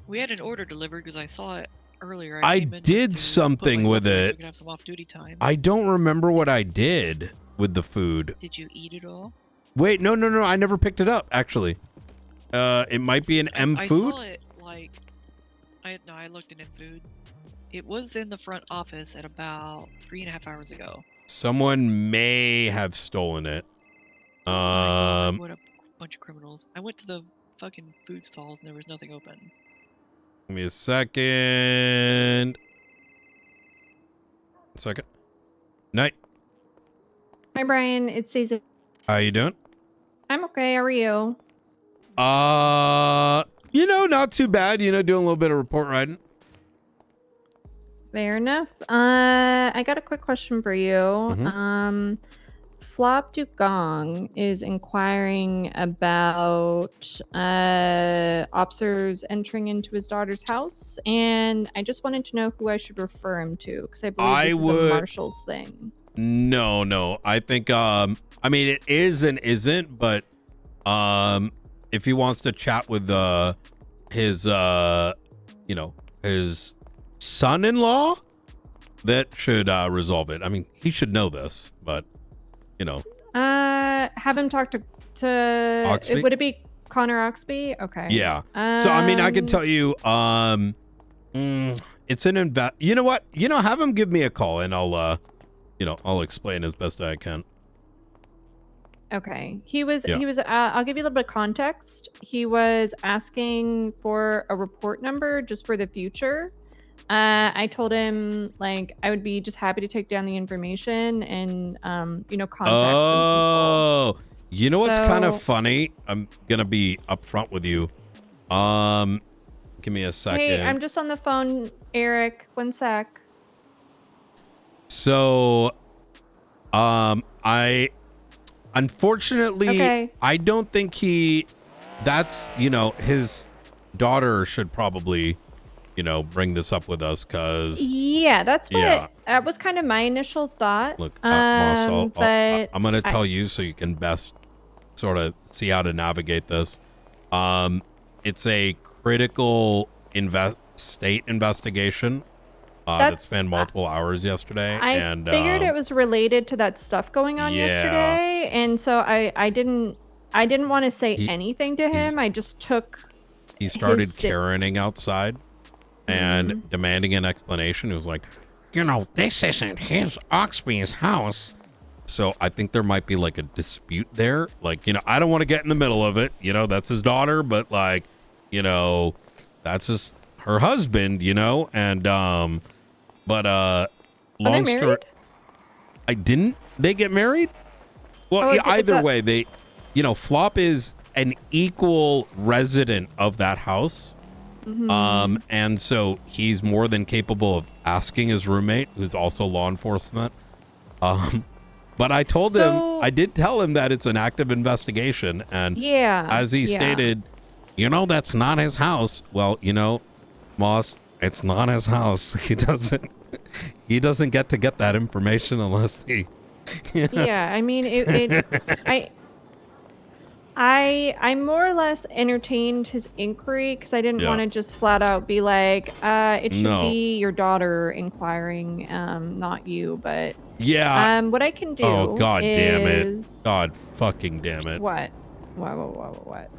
We had an order delivered because I saw it earlier. I came in just did to put something my with stuff away so it. we could have some off-duty time. I don't remember what I did with the food. Did you eat it all? Wait, no. I never picked it up, actually. It might be an M I food. saw it like I looked in food. It was in the front office at about 3.5 hours ago. Someone may have stolen it. What a bunch of criminals! I went to the fucking food stalls and there was nothing open. Give me a second. Night. Hi, Brian. It's Daisy. How you doing? I'm okay. How are you? Not too bad. Doing a little bit of report writing. Fair enough. I got a quick question for you. Mhm. Flop Dugong is inquiring about officers entering into his daughter's house, and I just wanted to know who I should refer him to because I believe this is a Marshall's thing. No. I think it is and isn't, but if he wants to chat with his his son-in-law, that should resolve it. I mean, he should know this, but Have him talk to Oxby? would it be Connor Oxby? Okay. yeah. So I can tell you it's an you know what? Have him give me a call and I'll explain as best I can. Okay. He was Yeah. I'll give you a little bit of context. He was asking for a report number just for the future. I told him I would be just happy to take down the information and contact some Oh, you know what's kind of So- funny? I'm gonna be upfront with you. Give me a second. Hey, I'm just on the phone, Eric. 1 sec. So, I unfortunately Okay. I don't think that's his daughter should probably bring this up with us because Yeah, that's what Yeah. that was kind of my initial thought. look, Moss, but I'm gonna I- tell you so you can best sort of see how to navigate this. It's a critical state investigation that That's- spanned multiple hours yesterday, I and figured it was related to that stuff going on yeah. yesterday, and so I didn't want to say anything to him. I just took he started his sti- Karening outside and demanding an explanation. He was like, this isn't his Oxby's house. So I think there might be like a dispute there. I don't want to get in the middle of it. That's his daughter, but that's her husband, and but Are they long story. married? They get married? Well, Oh, yeah, it's either a- way, they Flop is an equal resident of that house. Mhm. And so he's more than capable of asking his roommate, who's also law enforcement. But I told him, I did tell him that it's an active investigation. And Yeah, as he yeah. stated, that's not his house. Well, Moss, it's not his house. He doesn't get to get that information unless he. Yeah, I mean, I more or less entertained his inquiry because I didn't Yeah. want to just flat out be like, it should No. be your daughter inquiring, not you. But Yeah. what I can do. Oh, God damn it. is- God fucking damn it. What? What?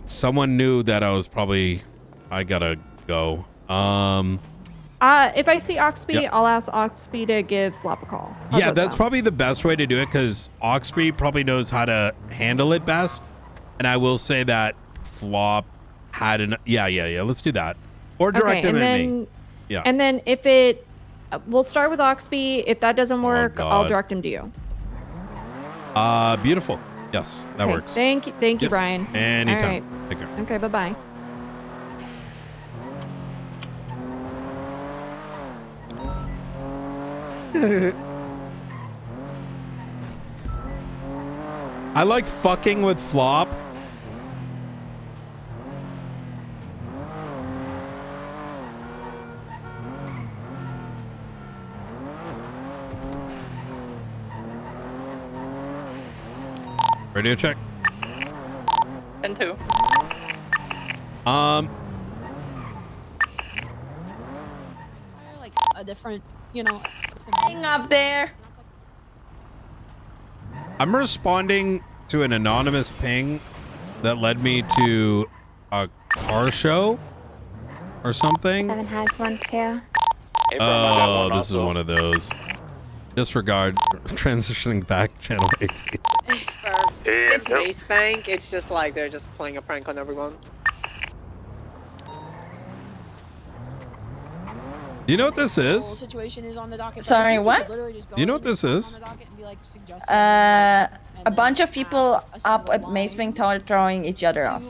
Someone knew that I gotta go. If I see Oxby, Yep. I'll ask Oxby to give Flop a call. How's Yeah, that that's sound? probably the best way to do it because Oxby probably knows how to handle it best. And I will say that Flop had an yeah. Let's do that. Or direct him and at then, me. Yeah. And then if it, we'll start with Oxby. If that doesn't work, I'll God. direct him to you. Beautiful. Yes, that Okay, works. Thank you, Yep. Brian. Anytime. All right. Take care. Okay, bye-bye. I like fucking with Flop. Radio check. 10-2. Like a different, thing up there. I'm responding to an anonymous ping that led me to a car show or something. 7 has one too. Oh, this is one of those. Disregard. Transitioning back, channel 18. It's Mace Bank. It's just like they're just playing a prank on everyone. Do you know what this is? Situation is on the docket. Sorry, what? Do you know what this is? A bunch of people up at Mace Bank Tower throwing each other off.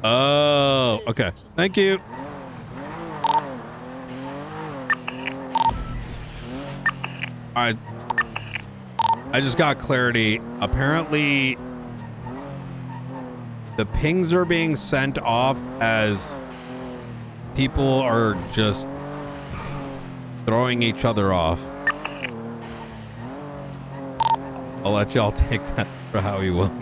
Oh, okay. Thank you. All right. I just got clarity. Apparently, the pings are being sent off as people are just throwing each other off. I'll let y'all take that for how you will.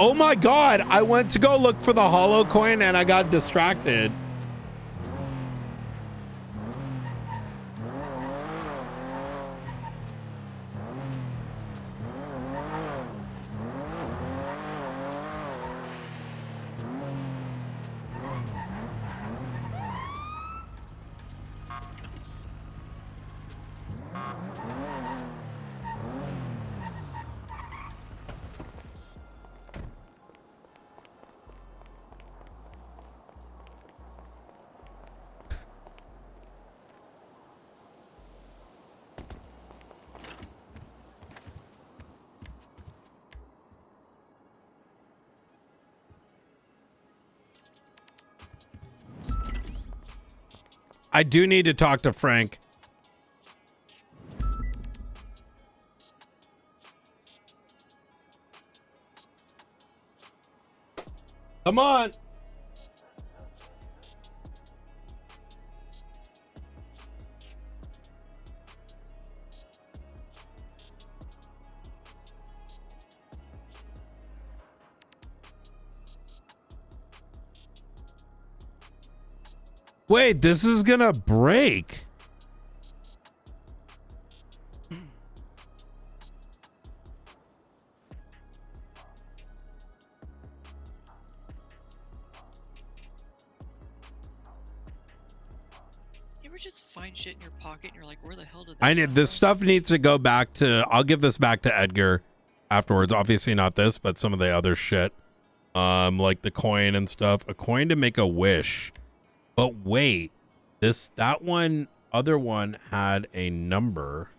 Oh my god, I went to go look for the hollow coin and I got distracted. I do need to talk to Frank. Come on. Wait, this is gonna break. You ever just find shit in your pocket and you're like, where the hell did that I need this stuff needs to go back to I'll give this back to Edgar afterwards. Obviously not this, but some of the other shit. Like the coin and stuff. A coin to make a wish. But wait, that other one had a number.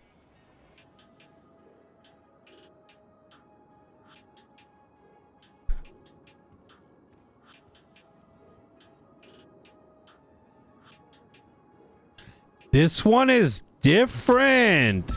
This one is different.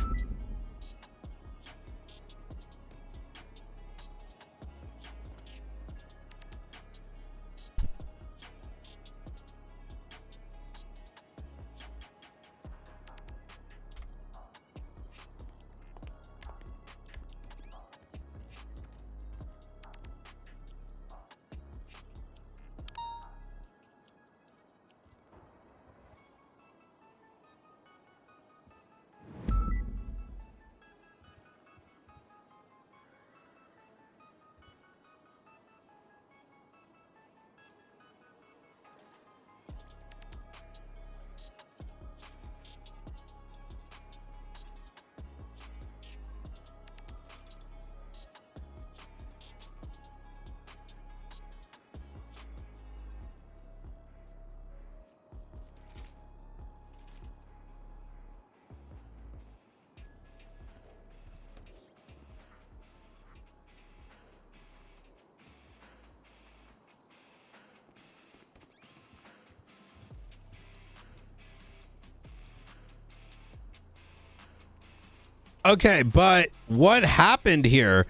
Okay, but what happened here?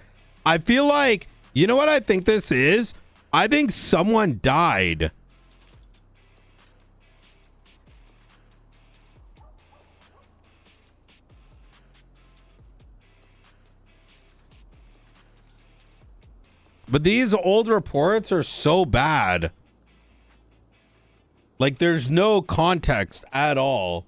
I feel like, you know what I think this is? I think someone died. But these old reports are so bad. Like, there's no context at all.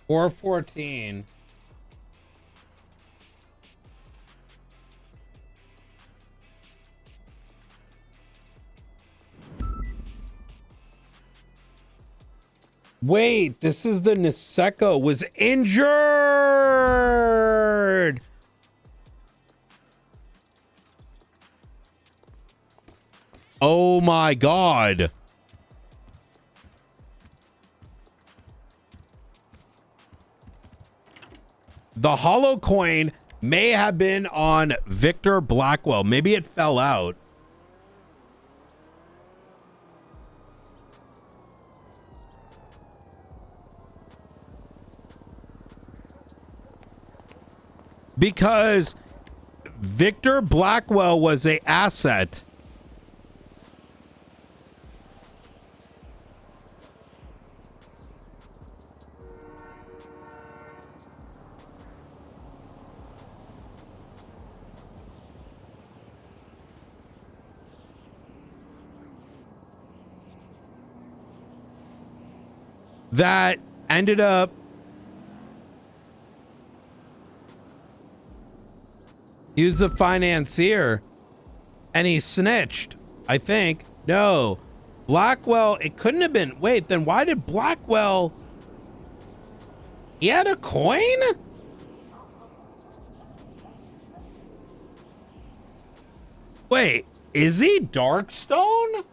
414. Wait, this is the Niseko was injured. Oh my God. The hollow coin may have been on Victor Blackwell. Maybe it fell out. Because Victor Blackwell was an asset. That ended up he was the financier and he snitched, I think. No, Blackwell, it couldn't have been. Wait, then why did Blackwell, he had a coin? Wait, is he Darkstone?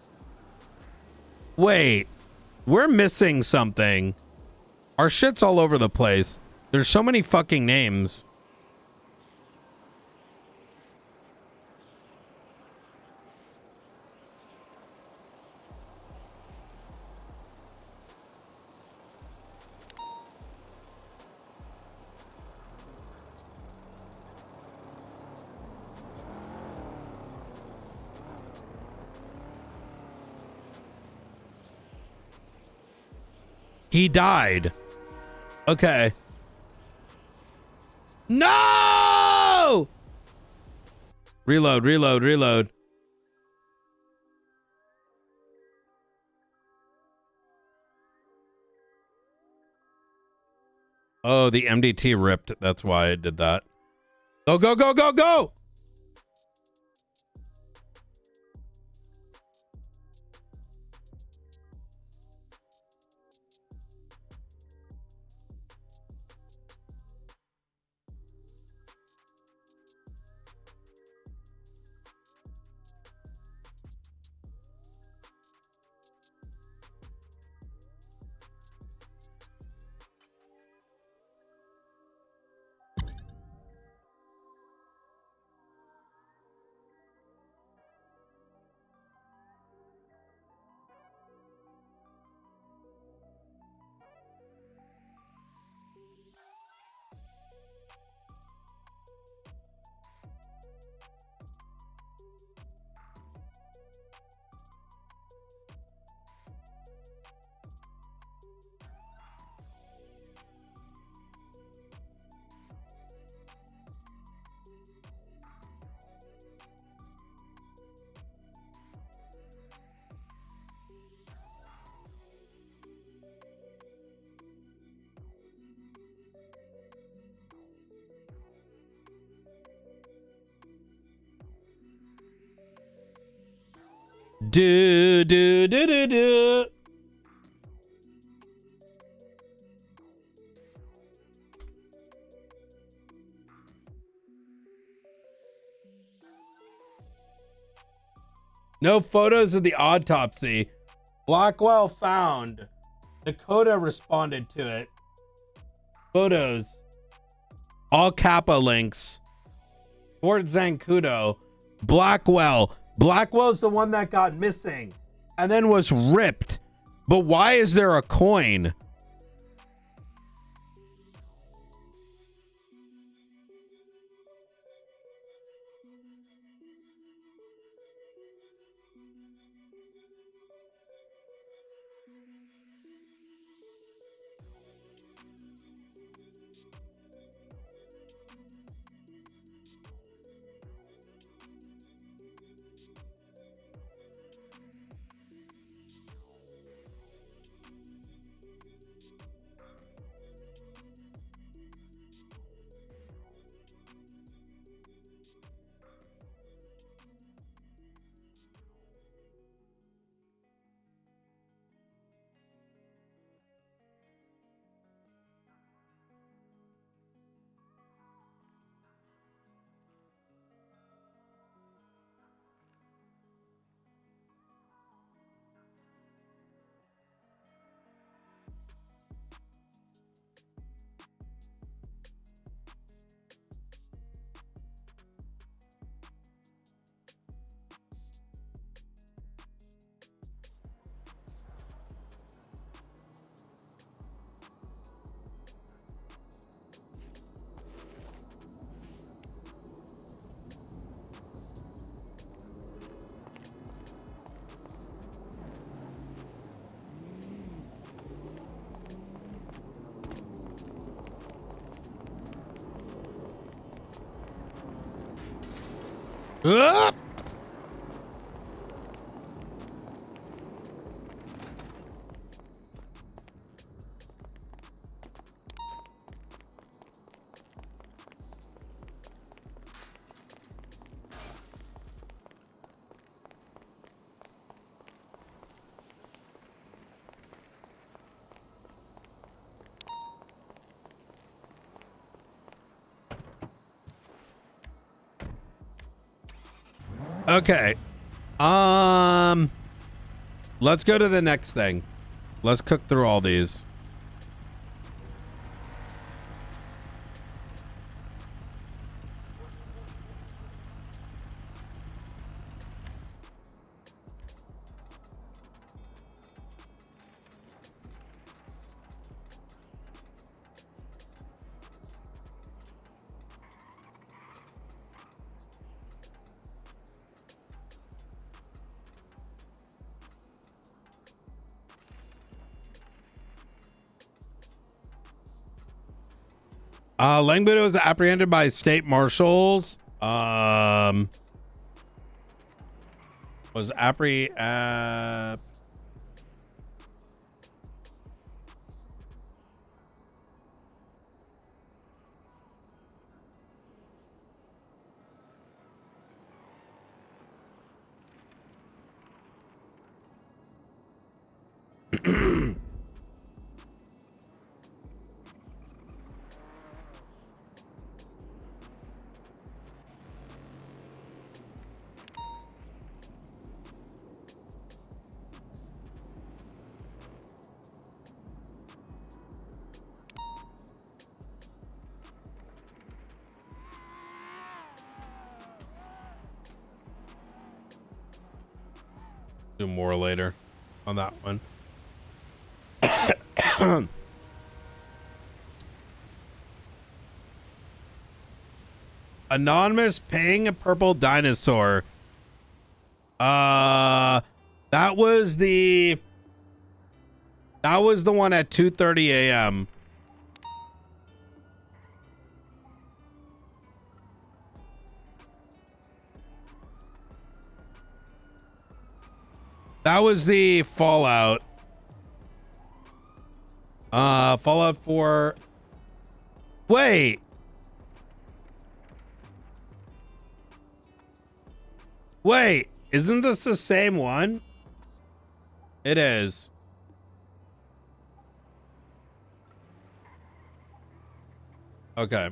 Wait, we're missing something. Our shit's all over the place. There's so many fucking names. He died. Okay. No! Reload, reload, reload. Oh, the MDT ripped. That's why I did that. Go, go, go, go, go! Do do do do do. No photos of the autopsy. Blackwell found. Dakota responded to it. Photos. All Kappa links. Fort Zancudo. Blackwell. Blackwell's the one that got missing and then was ripped. But why is there a coin? Up! Okay. Let's go to the next thing. Let's cook through all these. Langbudo was apprehended by state marshals. Was do more later on that one. Anonymous paying a purple dinosaur. That was the one at 2:30 a.m. That was the Fallout. Fallout 4. Wait. Wait. Isn't this the same one? It is. Okay.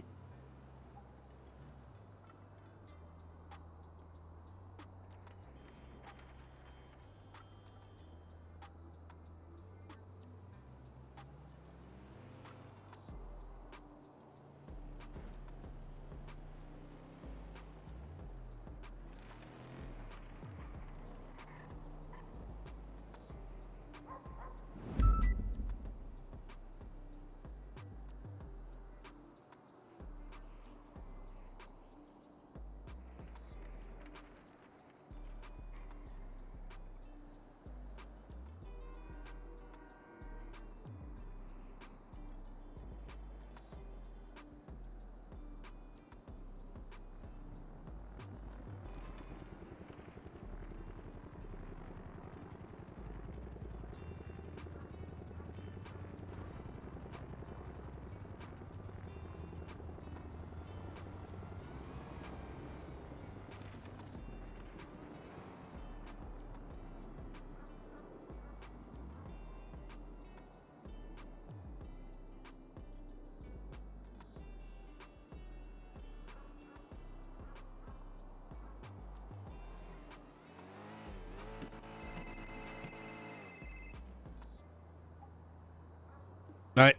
Night.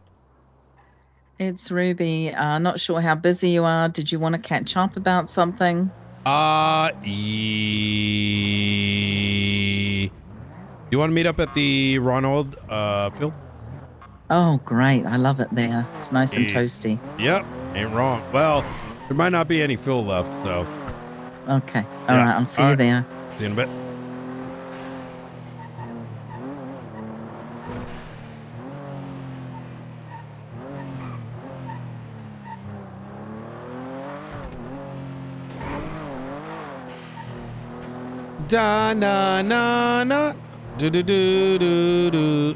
It's Ruby. Not sure how busy you are. Did you want to catch up about something? You want to meet up at the Ronald field? Oh, great. I love it there. It's nice and Yeah. toasty. Yep, ain't wrong. Well, there might not be any fuel left, so. Okay. All right. I'll see you there. See you in a bit. Da na na na do do do do do.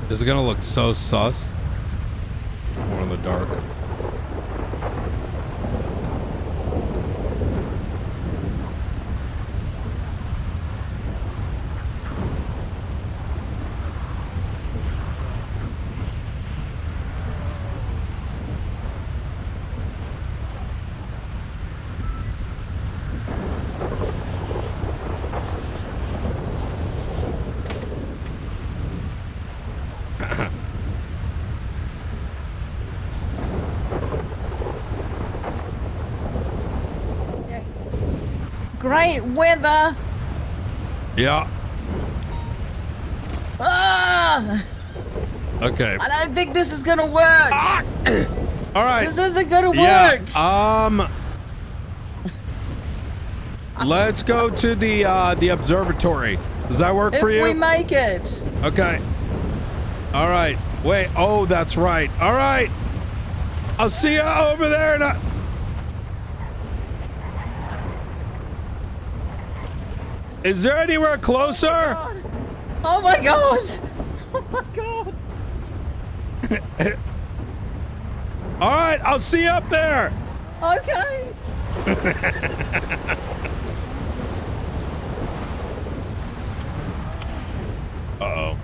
Is it gonna look so sus? More in the dark. Great weather. Yeah. Ah! Okay. I don't think this is gonna work. All right. This isn't gonna work. Yeah. Let's go to the observatory. Does that work for you? If we make it. Okay. All right. Wait. Oh, that's right. All right. I'll see you over there. Is there anywhere closer? Oh my god! Oh my god! All right. I'll see you up there. Okay. Uh-oh.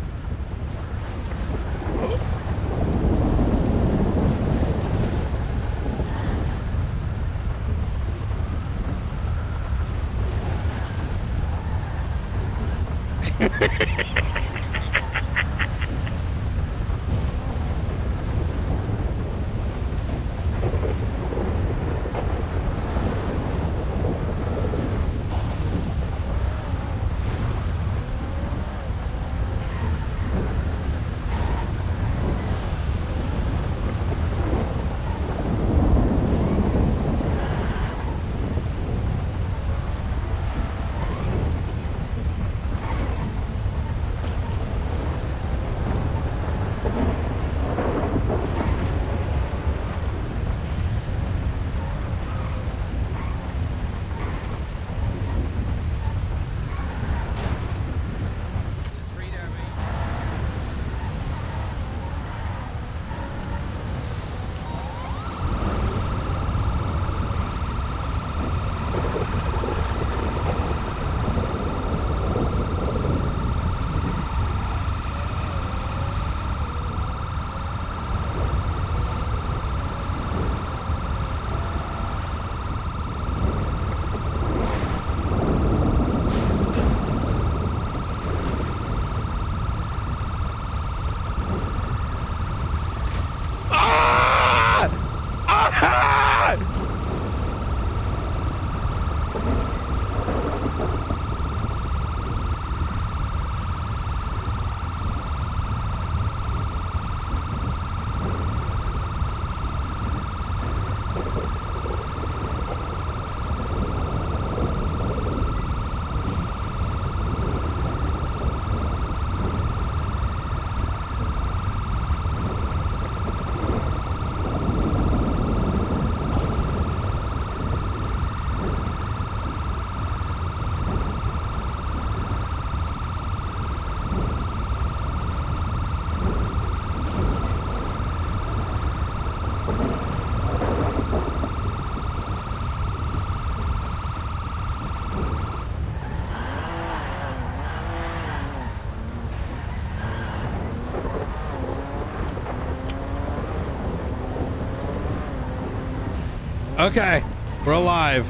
Okay, we're alive.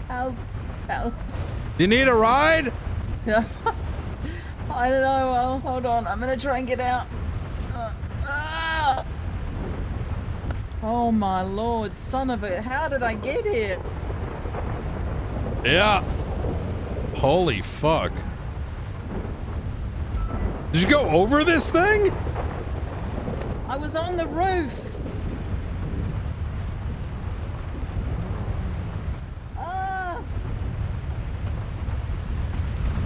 Help. Help. You need a ride? Yeah. I don't know. Well, hold on. I'm gonna try and get out. Oh my lord, son of a! How did I get here? Yeah. Holy fuck. Did you go over this thing? I was on the roof.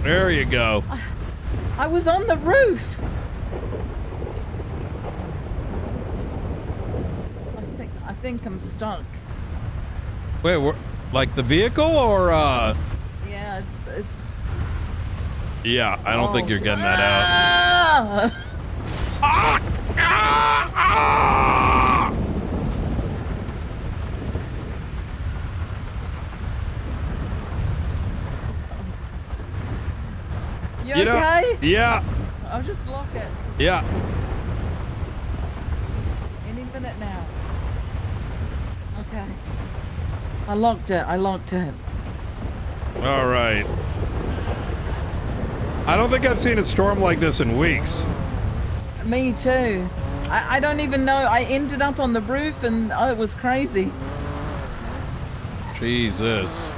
There you go. I was on the roof. I think I'm stuck. Wait, like the vehicle or Yeah, it's. Yeah, I don't think you're getting that out. You You know- okay? Yeah. I'll just lock it. Yeah. Any minute now. Okay. I locked it. All right. I don't think I've seen a storm like this in weeks. Me too. I don't even know. I ended up on the roof and it was crazy. Jesus.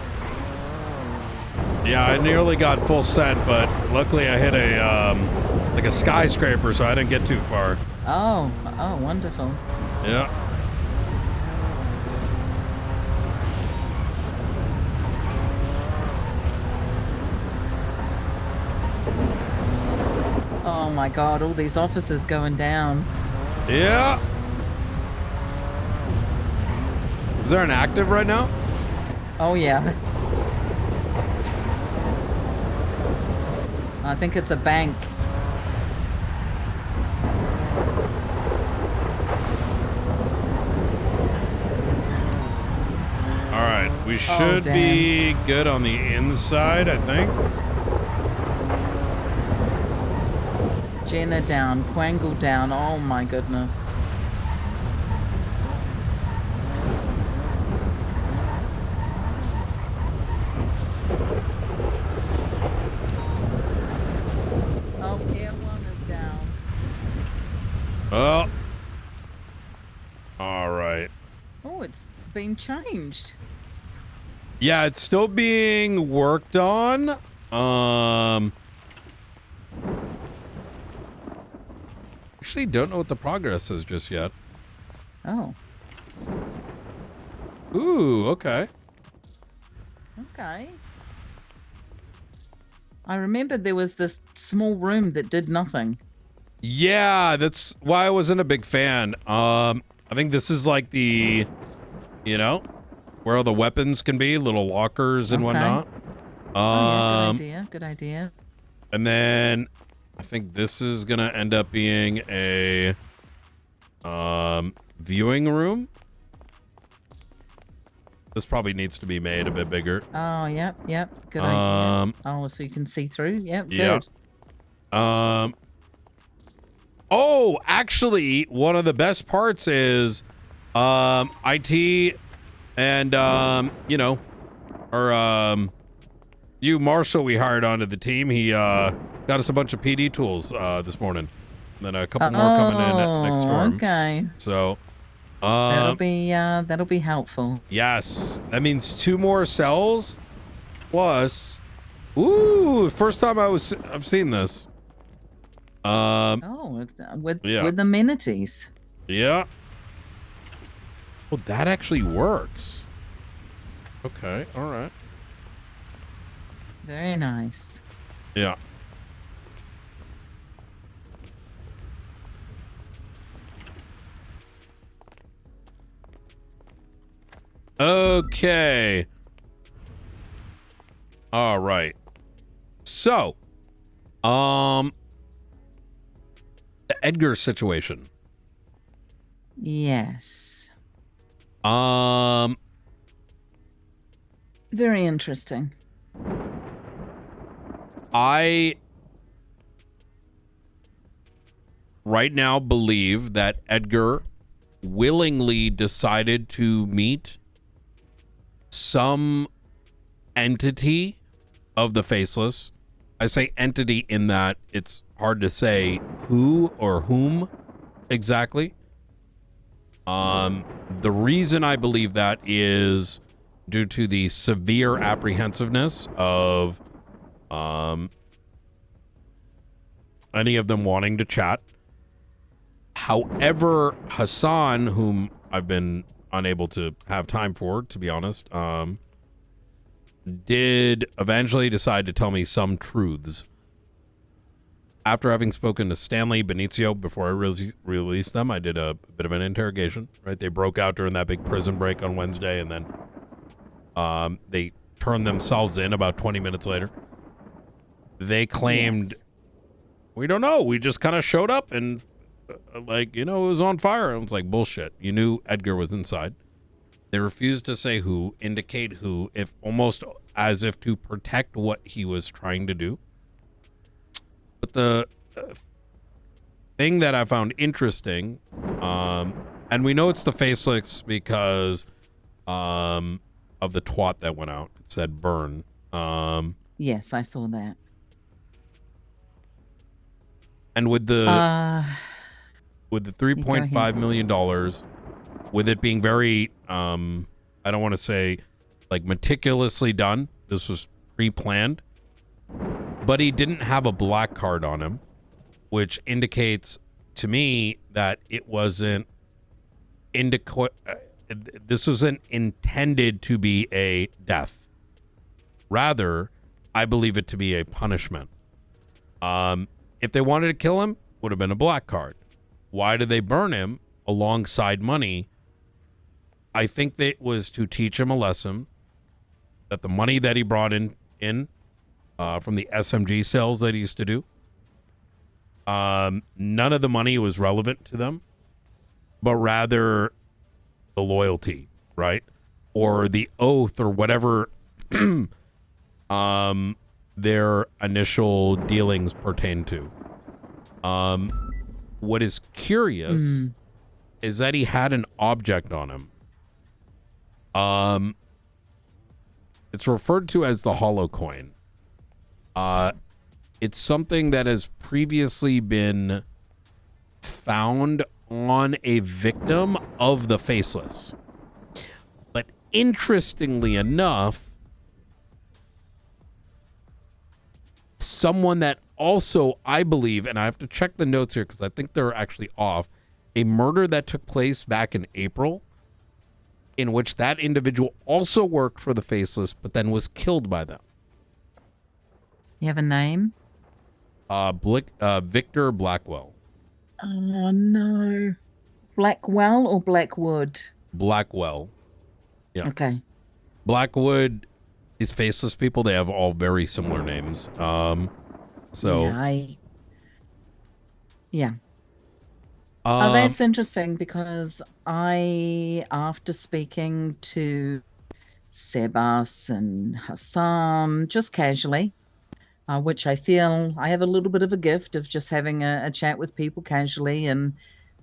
Yeah, I nearly got full scent, but luckily I hit a like a skyscraper, so I didn't get too far. Oh, wonderful. Yeah. Oh my God, all these officers going down. Yeah. Is there an active right now? Oh yeah. I think it's a bank. All right, we should be good on the inside, I think. Jenna down, Quangle down. Oh my goodness. Oh, Pier 1 is down. Oh. All right. Oh, it's been changed. Yeah, it's still being worked on. Actually, don't know what the progress is just yet. Oh. Ooh, okay. Okay. I remember there was this small room that did nothing. Yeah, that's why I wasn't a big fan. I think this is like the, you know, where all the weapons can be, little lockers and whatnot. Oh, yeah, good idea. Good idea. And then I think this is gonna end up being a viewing room. This probably needs to be made a bit bigger. Oh, yep. Good idea. Oh, so you can see through. Yep, good. Yeah. Oh, actually, one of the best parts is IT and you know, or you Marshall we hired onto the team. He got us a bunch of PD tools this morning. And then a couple more coming in next storm. Okay. So that'll be helpful. yes, that means 2 more cells plus. Ooh, first time I've seen this. With the amenities. Yeah. Well, that actually works. Okay, all right. Very nice. Yeah. Okay. All right. So, the Edgar situation. Yes. Very interesting. I right now believe that Edgar willingly decided to meet some entity of the Faceless. I say entity in that it's hard to say who or whom exactly. The reason I believe that is due to the severe apprehensiveness of any of them wanting to chat. However, Hassan, whom I've been unable to have time for, to be honest, did eventually decide to tell me some truths. After having spoken to Stanley Benicio before I released them, I did a bit of an interrogation, right? They broke out during that big prison break on Wednesday, and then they turned themselves in about 20 minutes later. They claimed, we don't know. We just kind of showed up and, like, you know, it was on fire. I was like, bullshit. You knew Edgar was inside. They refused to say who, indicate who, if almost as if to protect what he was trying to do. But the thing that I found interesting, and we know it's the Faceless because of the twat that went out. It said burn. Yes, I saw that. And with the $3.5 million, with it being very, I don't want to say like meticulously done. This was pre-planned, but he didn't have a black card on him, which indicates to me that it wasn't this wasn't intended to be a death. Rather, I believe it to be a punishment. If they wanted to kill him, would have been a black card. Why did they burn him alongside money? I think that it was to teach him a lesson that the money that he brought in from the SMG sales that he used to do, none of the money was relevant to them, but rather the loyalty, right? Or the oath or whatever their initial dealings pertain to. What is curious is that he had an object on him. It's referred to as the hollow coin. It's something that has previously been found on a victim of the Faceless. But interestingly enough, someone that also, I believe, and I have to check the notes here because I think they're actually off, a murder that took place back in April in which that individual also worked for the Faceless but then was killed by them. You have a name? Victor Blackwell. Oh, no. Blackwell or Blackwood? Blackwell. Yeah. Okay. Blackwood, these Faceless people, they have all very similar names. Yeah. That's interesting because after speaking to Sebas and Hassan, just casually, which I feel I have a little bit of a gift of just having a chat with people casually, and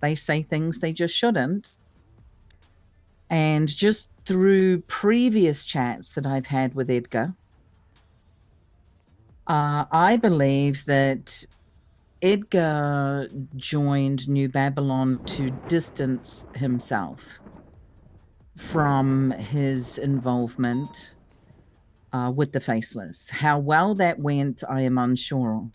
they say things they just shouldn't. And just through previous chats that I've had with Edgar, I believe that Edgar joined New Babylon to distance himself from his involvement with the Faceless. How well that went, I am unsure.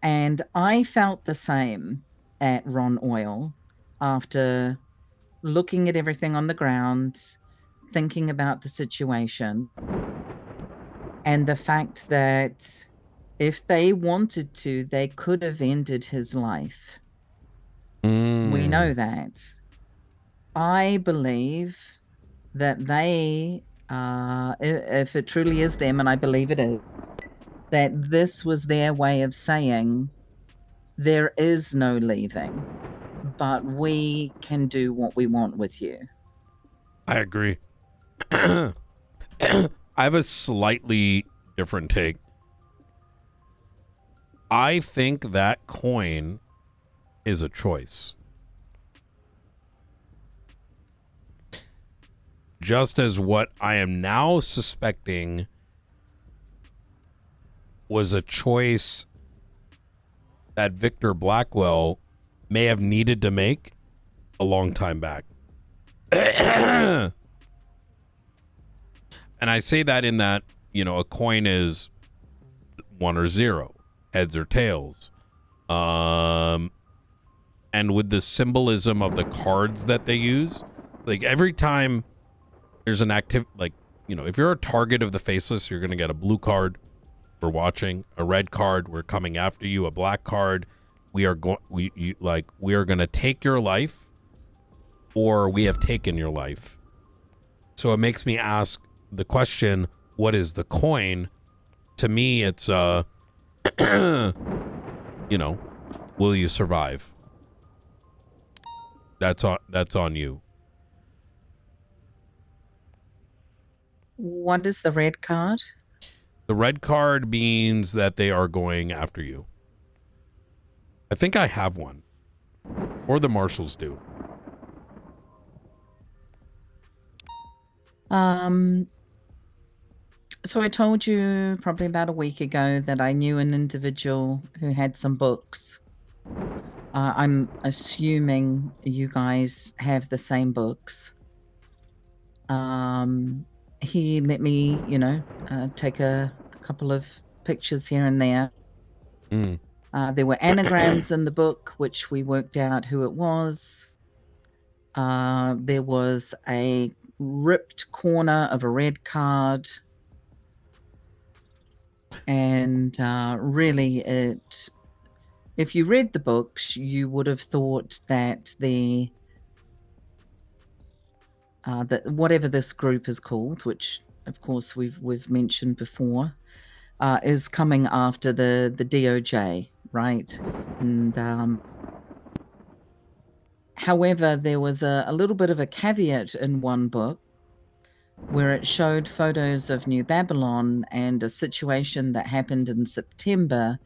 And I felt the same at Ron Oil after looking at everything on the ground, thinking about the situation, and the fact that if they wanted to, they could have ended his life. We know that. I believe that they, if it truly is them, and I believe it is, that this was their way of saying there is no leaving, but we can do what we want with you. I agree. I have a slightly different take. I think that coin is a choice. Just as what I am now suspecting was a choice that Victor Blackwell may have needed to make a long time back. And I say that in that, a coin is 1 or 0, heads or tails. And with the symbolism of the cards that they use, like every time there's an if you're a target of the Faceless, you're going to get a blue card. We're watching a red card. We're coming after you. A black card. We are going to take your life, or we have taken your life. So it makes me ask the question: what is the coin? To me, it's will you survive? That's on you. What is the red card? The red card means that they are going after you. I think I have one. Or the marshals do. So I told you probably about a week ago that I knew an individual who had some books. I'm assuming you guys have the same books. he let me, take a couple of pictures here and there. There were anagrams in the book, which we worked out who it was. There was a ripped corner of a red card. And really, if you read the books, you would have thought that that whatever this group is called, which of course we've mentioned before, is coming after the DOJ, right? And however, there was a little bit of a caveat in one book where it showed photos of New Babylon and a situation that happened in September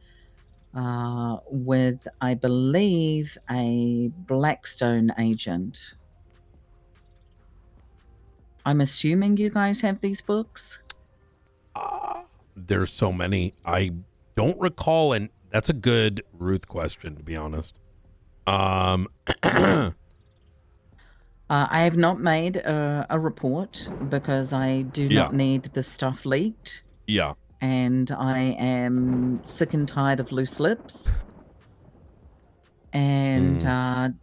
with, I believe, a Blackstone agent. I'm assuming you guys have these books? There's so many. I don't recall, and that's a good Ruth question, to be honest. I have not made a report because I do not need the stuff leaked. Yeah. And I am sick and tired of loose lips. And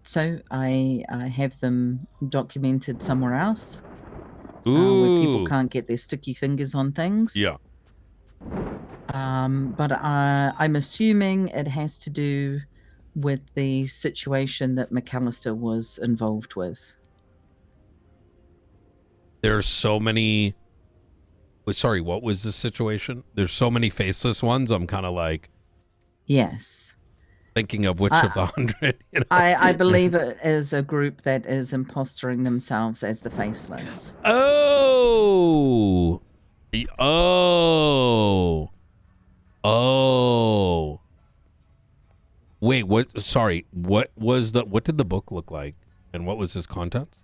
so I have them documented somewhere else where people can't get their sticky fingers on things. Yeah. But I'm assuming it has to do with the situation that McAllister was involved with. There's so many. Sorry, what was the situation? There's so many faceless ones. I'm kind of like, yes, thinking of which of the 100. You know? I believe it is a group that is impostering themselves as the faceless. Oh, wait, what? Sorry, what did the book look like, and what was its contents?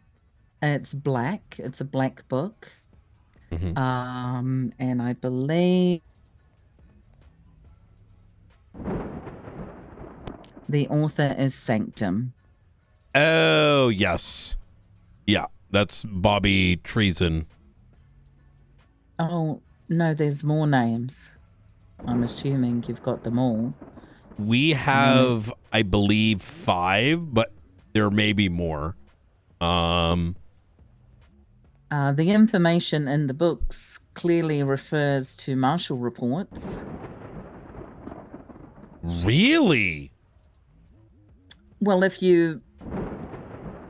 It's black. It's a black book. Mm-hmm. And I believe the author is Sanctum. Oh, yes. Yeah, that's Bobby Treason. Oh, no, there's more names. I'm assuming you've got them all. We have, I believe, 5, but there may be more. The information in the books clearly refers to marshal reports. Really? Well, if you're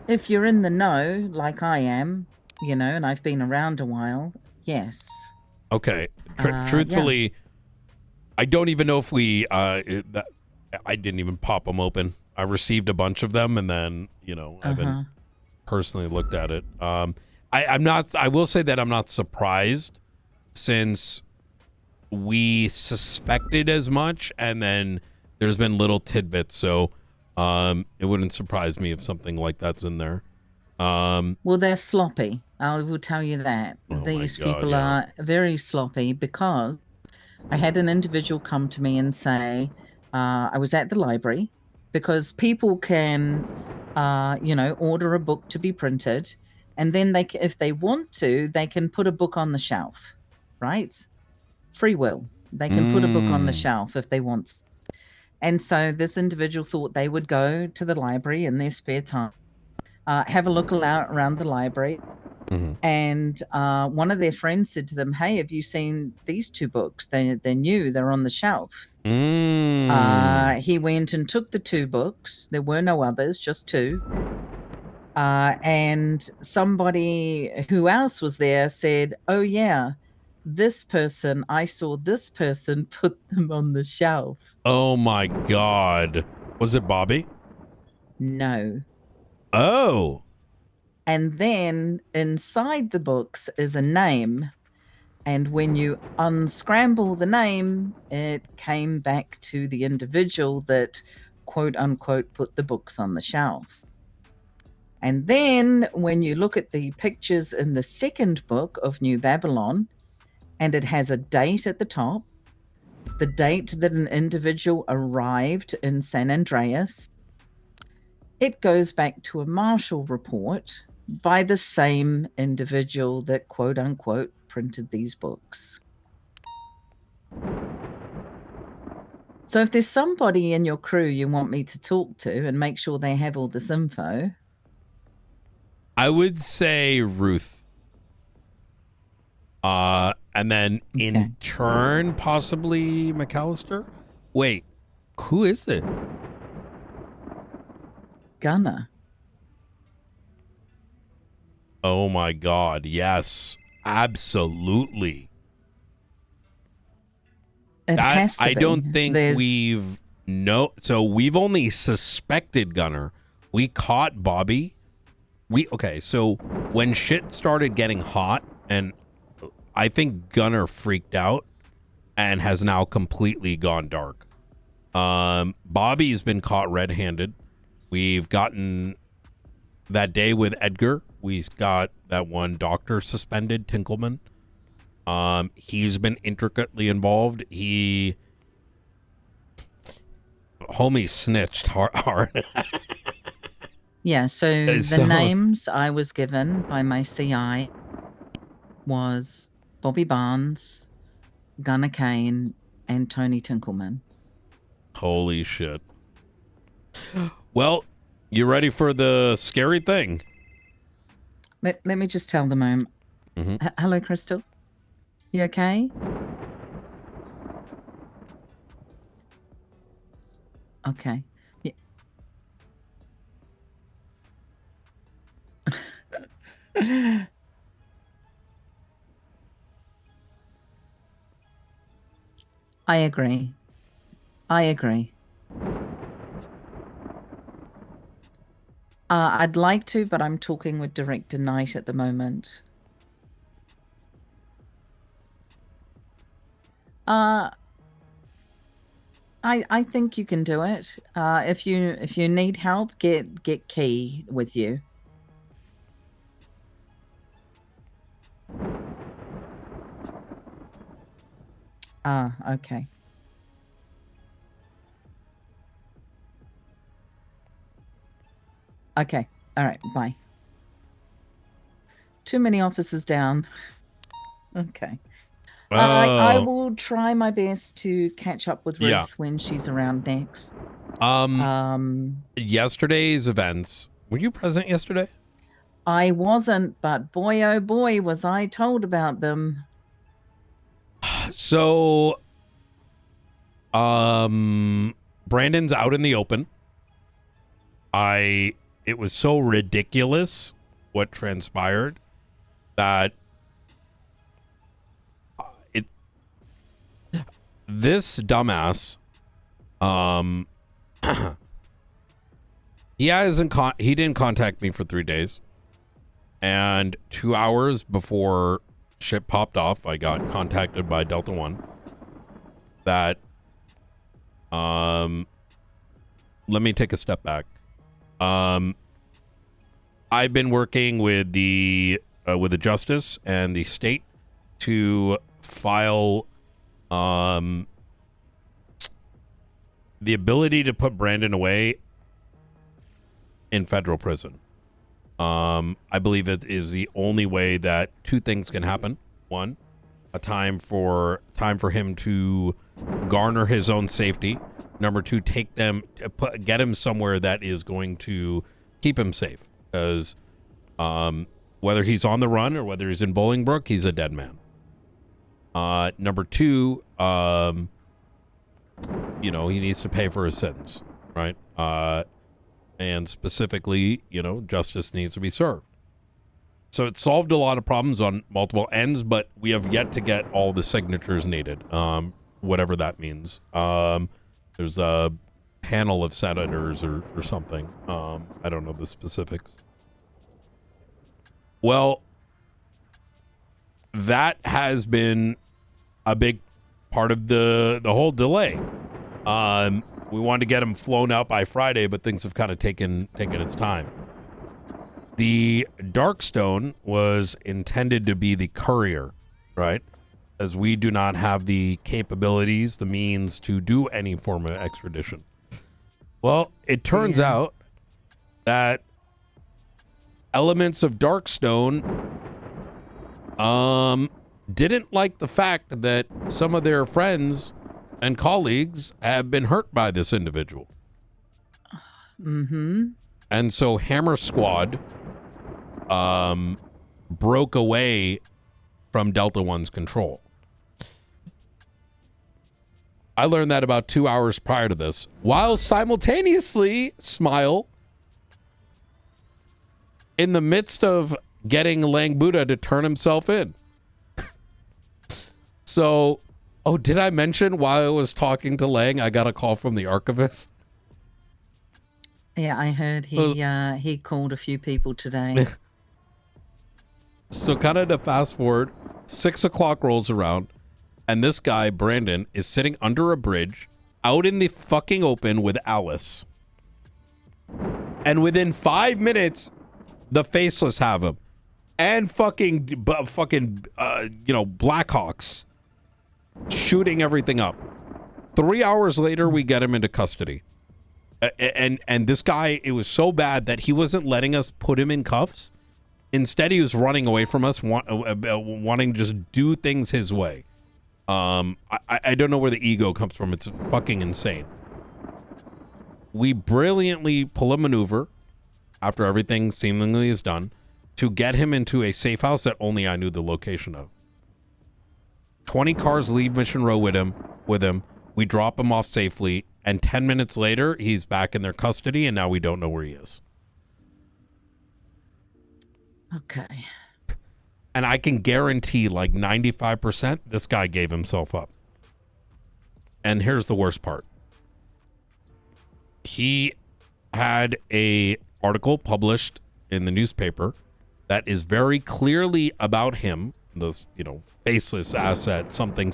in the know, like I am, and I've been around a while, yes. Okay. Truthfully, I don't even know if we I didn't even pop them open. I received a bunch of them, and then I haven't personally looked at it. I will say that I'm not surprised, since we suspected as much, and then there's been little tidbits, so it wouldn't surprise me if something like that's in there. Well, they're sloppy. I will tell you that. These people are very sloppy, because I had an individual come to me and say, I was at the library, because people can, order a book to be printed, and then if they want to, they can put a book on the shelf, right? Free will. They can put a book on the shelf if they want. And so this individual thought they would go to the library in their spare time, have a look around the library. And one of their friends said to them, "Hey, have you seen these 2 books? They're new. They're on the shelf." He went and took the 2 books. There were no others, just 2. And somebody who else was there said, "Oh yeah, I saw this person put them on the shelf." Oh my God. Was it Bobby? No. Oh. And then inside the books is a name. And when you unscramble the name, it came back to the individual that, quote unquote, put the books on the shelf. And then when you look at the pictures in the second book of New Babylon, and it has a date at the top, the date that an individual arrived in San Andreas, it goes back to a marshal report by the same individual that, quote unquote, printed these books. So if there's somebody in your crew you want me to talk to and make sure they have all this info. I would say Ruth. And then in turn, possibly McAllister. Wait, who is it? Gunner. Oh my God. Yes, absolutely. It has to I be. don't think There's- we've only suspected Gunner. We caught Bobby. So when shit started getting hot, and I think Gunner freaked out and has now completely gone dark. Bobby's been caught red-handed. We've gotten that day with Edgar. We've got that one doctor suspended, Tinkleman. He's been intricately involved. Homie snitched hard. Yeah, so So- the names I was given by my CI was Bobby Barnes, Gunner Kane, and Tony Tinkleman. Holy shit. Well, you ready for the scary thing? Let me just tell them hello, Crystal. You okay? Okay. Yeah. I agree. I'd like to, but I'm talking with Director Knight at the moment. I think you can do it. If you need help, get Key with you. Okay. Okay. All right. Bye. Too many officers down. Okay. I will try my best to catch up with Ruth Yeah. when she's around next. Yesterday's events. Were you present yesterday? I wasn't, but boy, oh boy, was I told about them. So, Brandon's out in the open. It was so ridiculous what transpired that this dumbass, he didn't contact me for 3 days, and 2 hours before shit popped off, I got contacted by Delta One that, let me take a step back. I've been working with the justice and the state to file the ability to put Brandon away in federal prison. I believe it is the only way that two things can happen. One, a time for him to garner his own safety. Number two, get him somewhere that is going to keep him safe. Because whether he's on the run or whether he's in Bolingbrook, he's a dead man. Number two, he needs to pay for his sins, right? And specifically, justice needs to be served. So it solved a lot of problems on multiple ends, but we have yet to get all the signatures needed, whatever that means. There's a panel of senators or something. I don't know the specifics. Well, that has been a big part of the whole delay. We wanted to get him flown out by Friday, but things have kind of taken its time. The Darkstone was intended to be the courier, right? As we do not have the capabilities, the means to do any form of extradition. Well, it turns out that elements of Darkstone didn't like the fact that some of their friends and colleagues have been hurt by this individual. Mm-hmm. And so Hammer Squad broke away from Delta One's control. I learned that about 2 hours prior to this, while simultaneously, Smile, in the midst of getting Lang Buddha to turn himself in. So, oh, did I mention while I was talking to Lang, I got a call from the archivist? Yeah, I heard he called a few people today. So kind of to fast forward, 6 o'clock rolls around, and this guy, Brandon, is sitting under a bridge out in the fucking open with Alice. And within 5 minutes, the Faceless have him. And fucking Blackhawks shooting everything up. 3 hours later, we get him into custody. And this guy, it was so bad that he wasn't letting us put him in cuffs. Instead, he was running away from us, wanting to just do things his way. I don't know where the ego comes from. It's fucking insane. We brilliantly pull a maneuver after everything seemingly is done to get him into a safe house that only I knew the location of. 20 cars leave Mission Row with him. We drop him off safely, and 10 minutes later, he's back in their custody, and now we don't know where he is. Okay. And I can guarantee like 95% this guy gave himself up. And here's the worst part. He had a article published in the newspaper that is very clearly about him, this, faceless asset, something.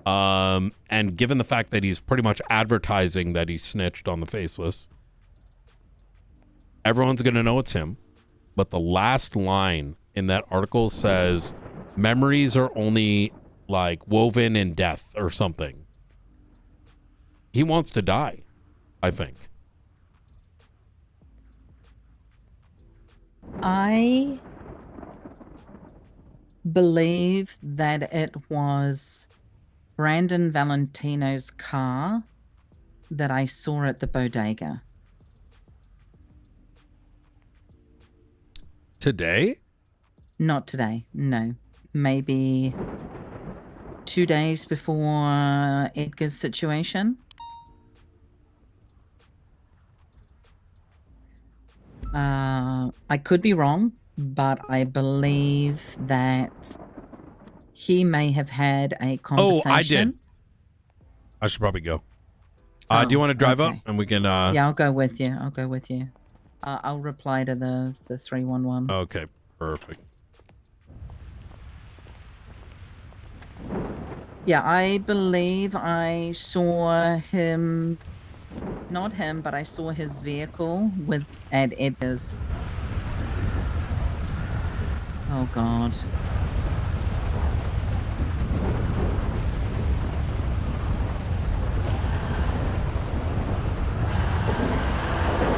And given the fact that he's pretty much advertising that he snitched on the Faceless, everyone's going to know it's him. But the last line in that article says, memories are only like woven in death or something. He wants to die, I think. I believe that it was Brandon Valentino's car that I saw at the bodega. Today? Not today, no. Maybe 2 days before Edgar's situation. I could be wrong, but I believe that he may have had a conversation. Oh, I did. I should probably go. Do you want to drive up and we can... Yeah, I'll go with you. I'll reply to the 311. Okay, perfect. Yeah, I believe I saw him, not him, but I saw his vehicle at Edgar's. Oh, God.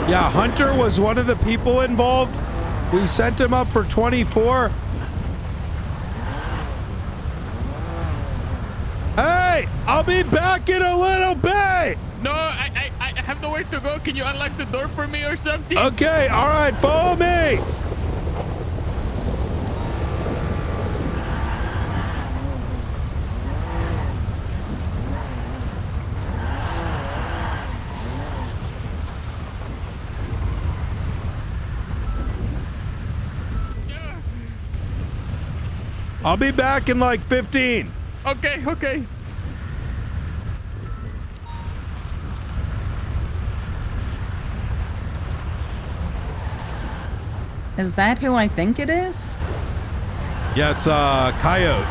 Yeah, Hunter was one of the people involved. We sent him up for 24. Hey, I'll be back in a little bit. No, I have nowhere to go. Can you unlock the door for me or something? Okay, all right, follow me. I'll be back in like 15. Okay. Is that who I think it is? Yeah, it's Coyote.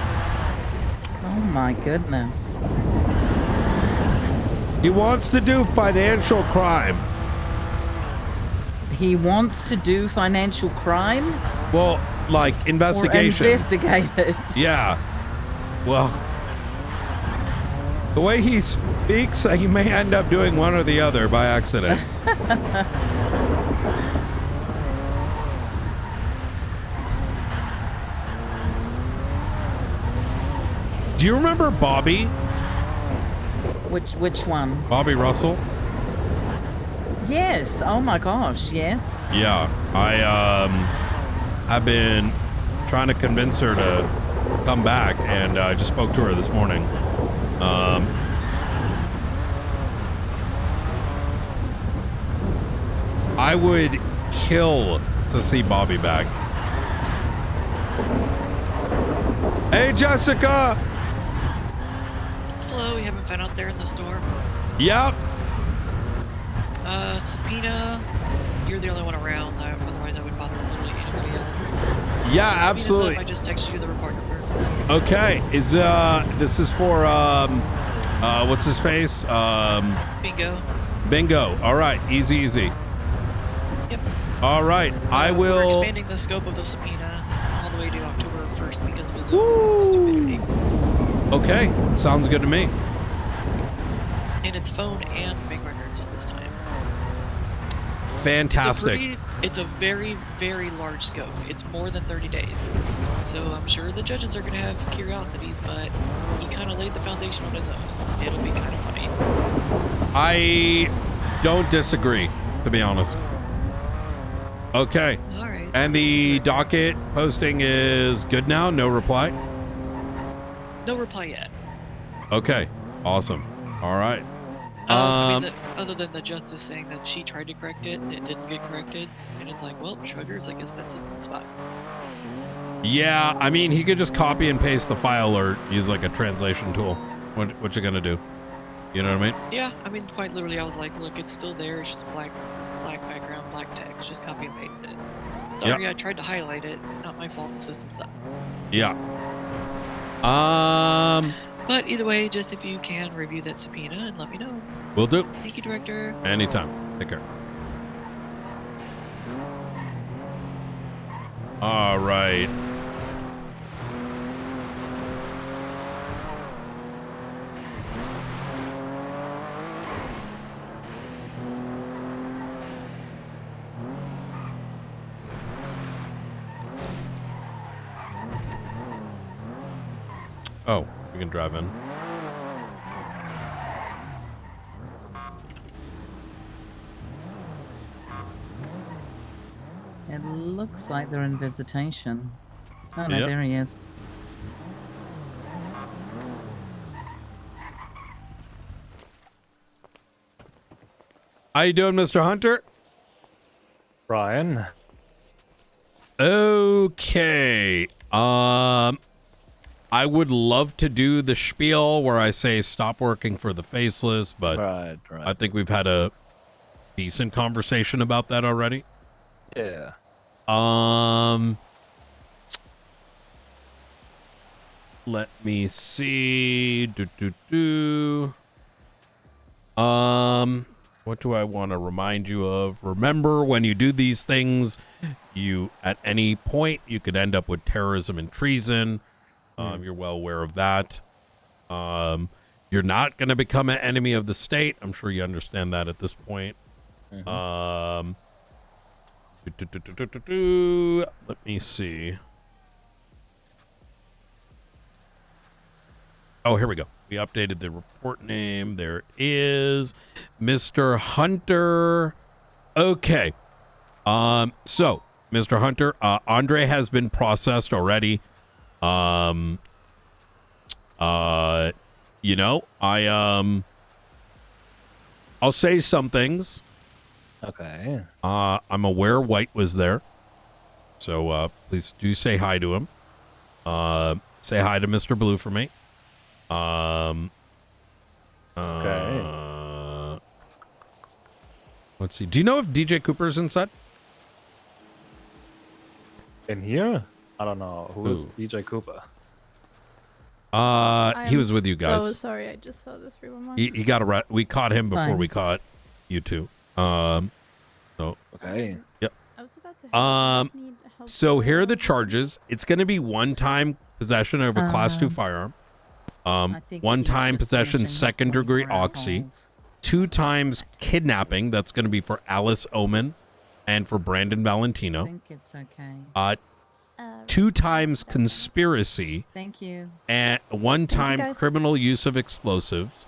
Oh my goodness. He wants to do financial crime. He wants to do financial crime? Well, like investigations. Or investigate it. Yeah. Well, the way he speaks, he may end up doing one or the other by accident. Do you remember Bobby? Which one? Bobby Russell? Yes. Oh my gosh. Yes. Yeah. I've been trying to convince her to come back, and I just spoke to her this morning. I would kill to see Bobby back. Hey, Jessica! Hello, you haven't been out there in the storm? Yep. Subpoena, you're the only one around. Otherwise, I would bother literally anybody else. Yeah, Subpoena's absolutely. up, I just texted you the report number. Okay. This is for, what's his face? Bingo. Bingo. All right. Easy, easy. Yep. All right. I We're will. expanding the scope of the subpoena all the way to October 1st because of his own stupidity. Okay. Sounds good to me. And it's phone and bank records at this time. Fantastic. It's a very, very large scope. It's more than 30 days. So I'm sure the judges are going to have curiosities, but he kind of laid the foundation on his own. It'll be kind of funny. I don't disagree, to be honest. Okay. All right. And the docket posting is good now? No reply? No reply yet. Okay. Awesome. All right. I mean, other than the justice saying that she tried to correct it and it didn't get corrected, and it's like, well, Shruggers, I guess that system's fine. Yeah, I mean, he could just copy and paste the file or use like a translation tool. What you gonna do? You know what I mean? Yeah, I mean, quite literally, I was like, look, it's still there. It's just black background, black text. Just copy and paste it. Sorry, Yep. I tried to highlight it. Not my fault. The system's up. Yeah. But either way, just if you can review that subpoena and let me know. Will do. Thank you, Director. Anytime. Take care. All right. Oh, we can drive in. It looks like they're in visitation. Oh no, Yep. there he is. How you doing, Mr. Hunter? Brian. Okay. I would love to do the spiel where I say stop working for the faceless, but Right. I think we've had a decent conversation about that already. Yeah. Let me see. What do I want to remind you of? Remember, when you do these things, you at any point you could end up with terrorism and treason. You're well aware of that. You're not going to become an enemy of the state. I'm sure you understand that at this point. Let me see. Oh, here we go. We updated the report name. There it is. Mr. Hunter. Okay. So, Mr. Hunter, Andre has been processed already. You know, I'll say some things. Okay. I'm aware White was there. So, please do say hi to him. Say hi to Mr. Blue for me. Okay. Let's see. Do you know if DJ Cooper's inside? In here? I don't know. Who is Ooh. DJ Cooper? He was with you guys. So sorry, I just saw the 311. He got we caught him before Fine. we caught you two. So Okay. yep. I was about to I just need help. So here are the charges. It's going to be one-time possession of a Class 2 firearm. I think One-time he's just possession, finishing his second-degree 24-hour oxy. hold. 2 times kidnapping. That's going to be for Alice Omen and for Brandon I Valentino. think it's okay. Thank 2 times conspiracy, Thank you. and 1 time guys. criminal use of explosives,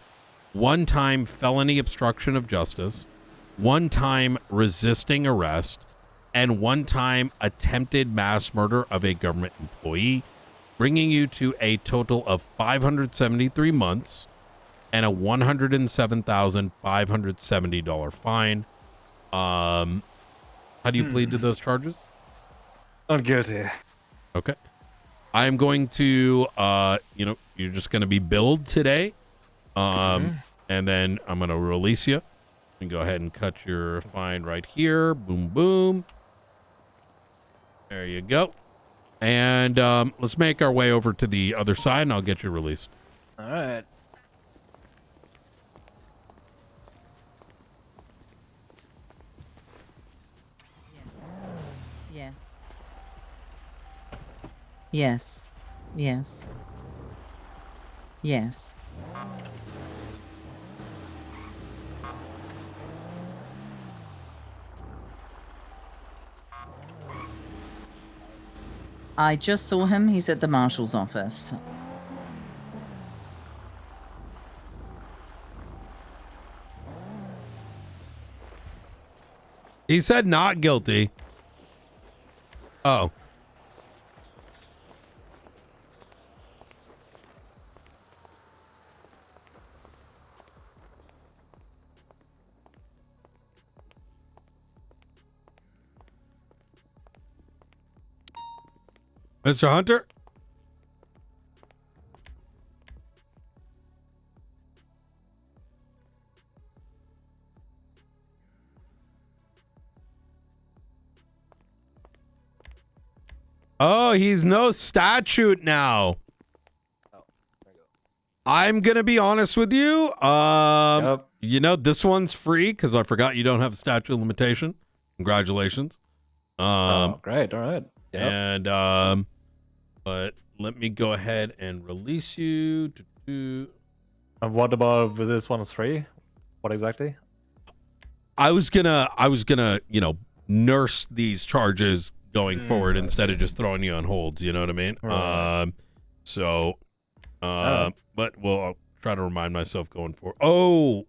1 time felony obstruction of justice, 1 time resisting arrest, and 1 time attempted mass murder of a government employee, bringing you to a total of 573 months and a $107,570 fine. How do you plead to those charges? Not guilty. Okay. I'm going to, you're just going to be billed today. And then I'm going to release you. And go ahead and cut your fine right here. Boom, boom. There you go. And let's make our way over to the other side, and I'll get you released. All right. Yes. Yes. Yes. Yes. I just saw him. He's at the marshal's office. He said not guilty. Oh. Mr. Hunter? Oh, he's no statute now. I'm going to be honest with you. You know, this one's free because I forgot you don't have a statute of limitation. Congratulations. Great. All right. Yep. And, but let me go ahead and release you. And what about with this one is free? What exactly? I was gonna, nurse these charges going forward instead of just throwing you on hold. You know what I mean? Right. But I'll try to remind myself going forward. Oh,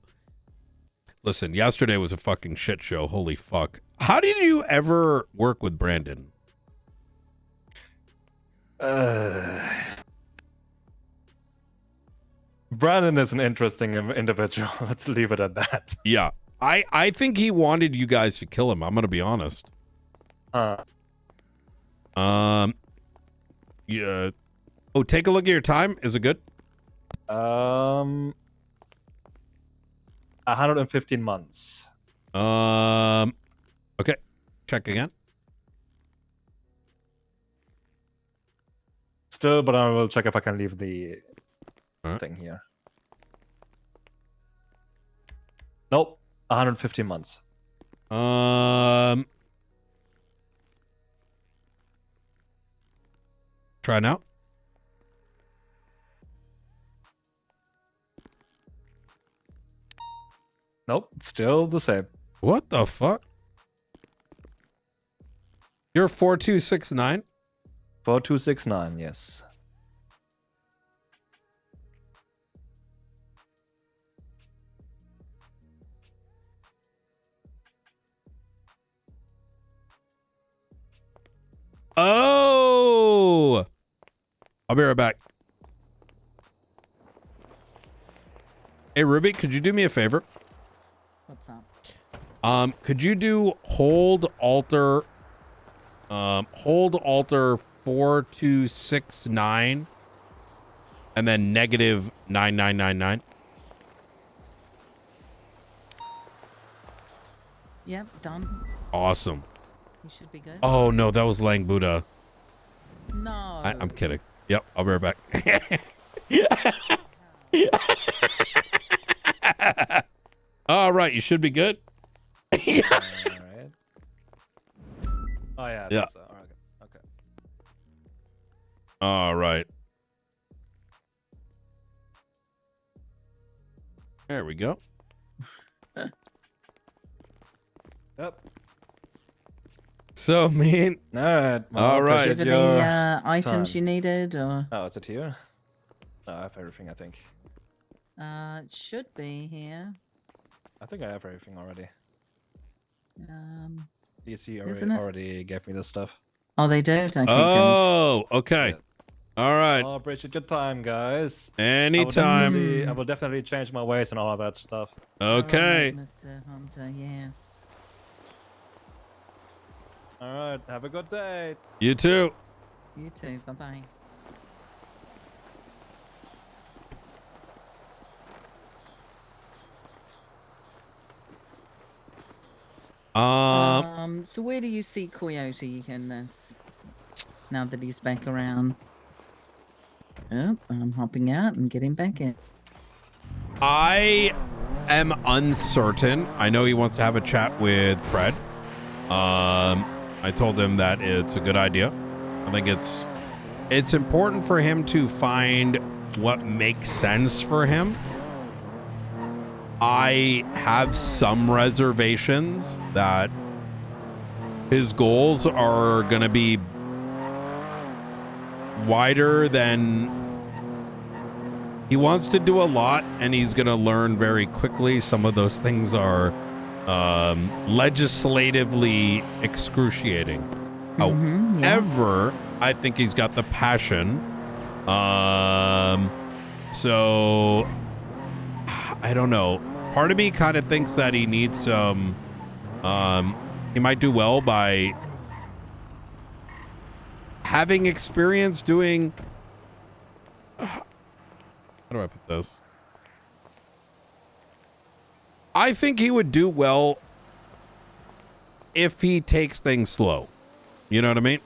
listen, yesterday was a fucking shit show. Holy fuck. How did you ever work with Brandon? Brandon is an interesting individual. Let's leave it at that. Yeah. I think he wanted you guys to kill him. I'm going to be honest. Yeah. Oh, take a look at your time. Is it good? 115 months. Okay. Check again. Still, but I will check if I can leave the thing here. Nope. 115 months. Try now. Nope. Still the same. What the fuck? You're 4269? 4269, yes. Oh! I'll be right back. Hey, Ruby, could you do me a favor? What's up? Could you do hold alter 4269 and then negative 9999? Yep, done. Awesome. You should be good. Oh no, that was Lang Buddha. No. I'm kidding. Yep, I'll be right back. All right, you should be good. All right. Oh yeah. Yeah. All right. Okay. All right. There we go. Yep. so mean. All right. Well, All right. appreciate Give any your items time. you needed, or Oh, is it here? No, I have everything, I think. it should be here. I think I have everything already. DC Isn't it? already gave me this stuff. Oh, they did. Okay, Oh, okay. All right. Oh, appreciate your time, guys. Anytime. I will definitely change my ways and all of that stuff. Okay. All right, Mr. Hunter. Yes. All right. Have a good day. You too. You too. Bye bye. So where do you see Coyote in this? Now that he's back around. Oh, I'm hopping out and getting back in. I am uncertain. I know he wants to have a chat with Fred. I told him that it's a good idea. I think it's important for him to find what makes sense for him. I have some reservations that his goals are going to be wider than he wants to do a lot, and he's going to learn very quickly. Some of those things are legislatively excruciating. However, I think he's got the passion. So I don't know. Part of me kind of thinks that he needs some. He might do well by having experience doing. How do I put this? I think he would do well if he takes things slow. You know what I mean?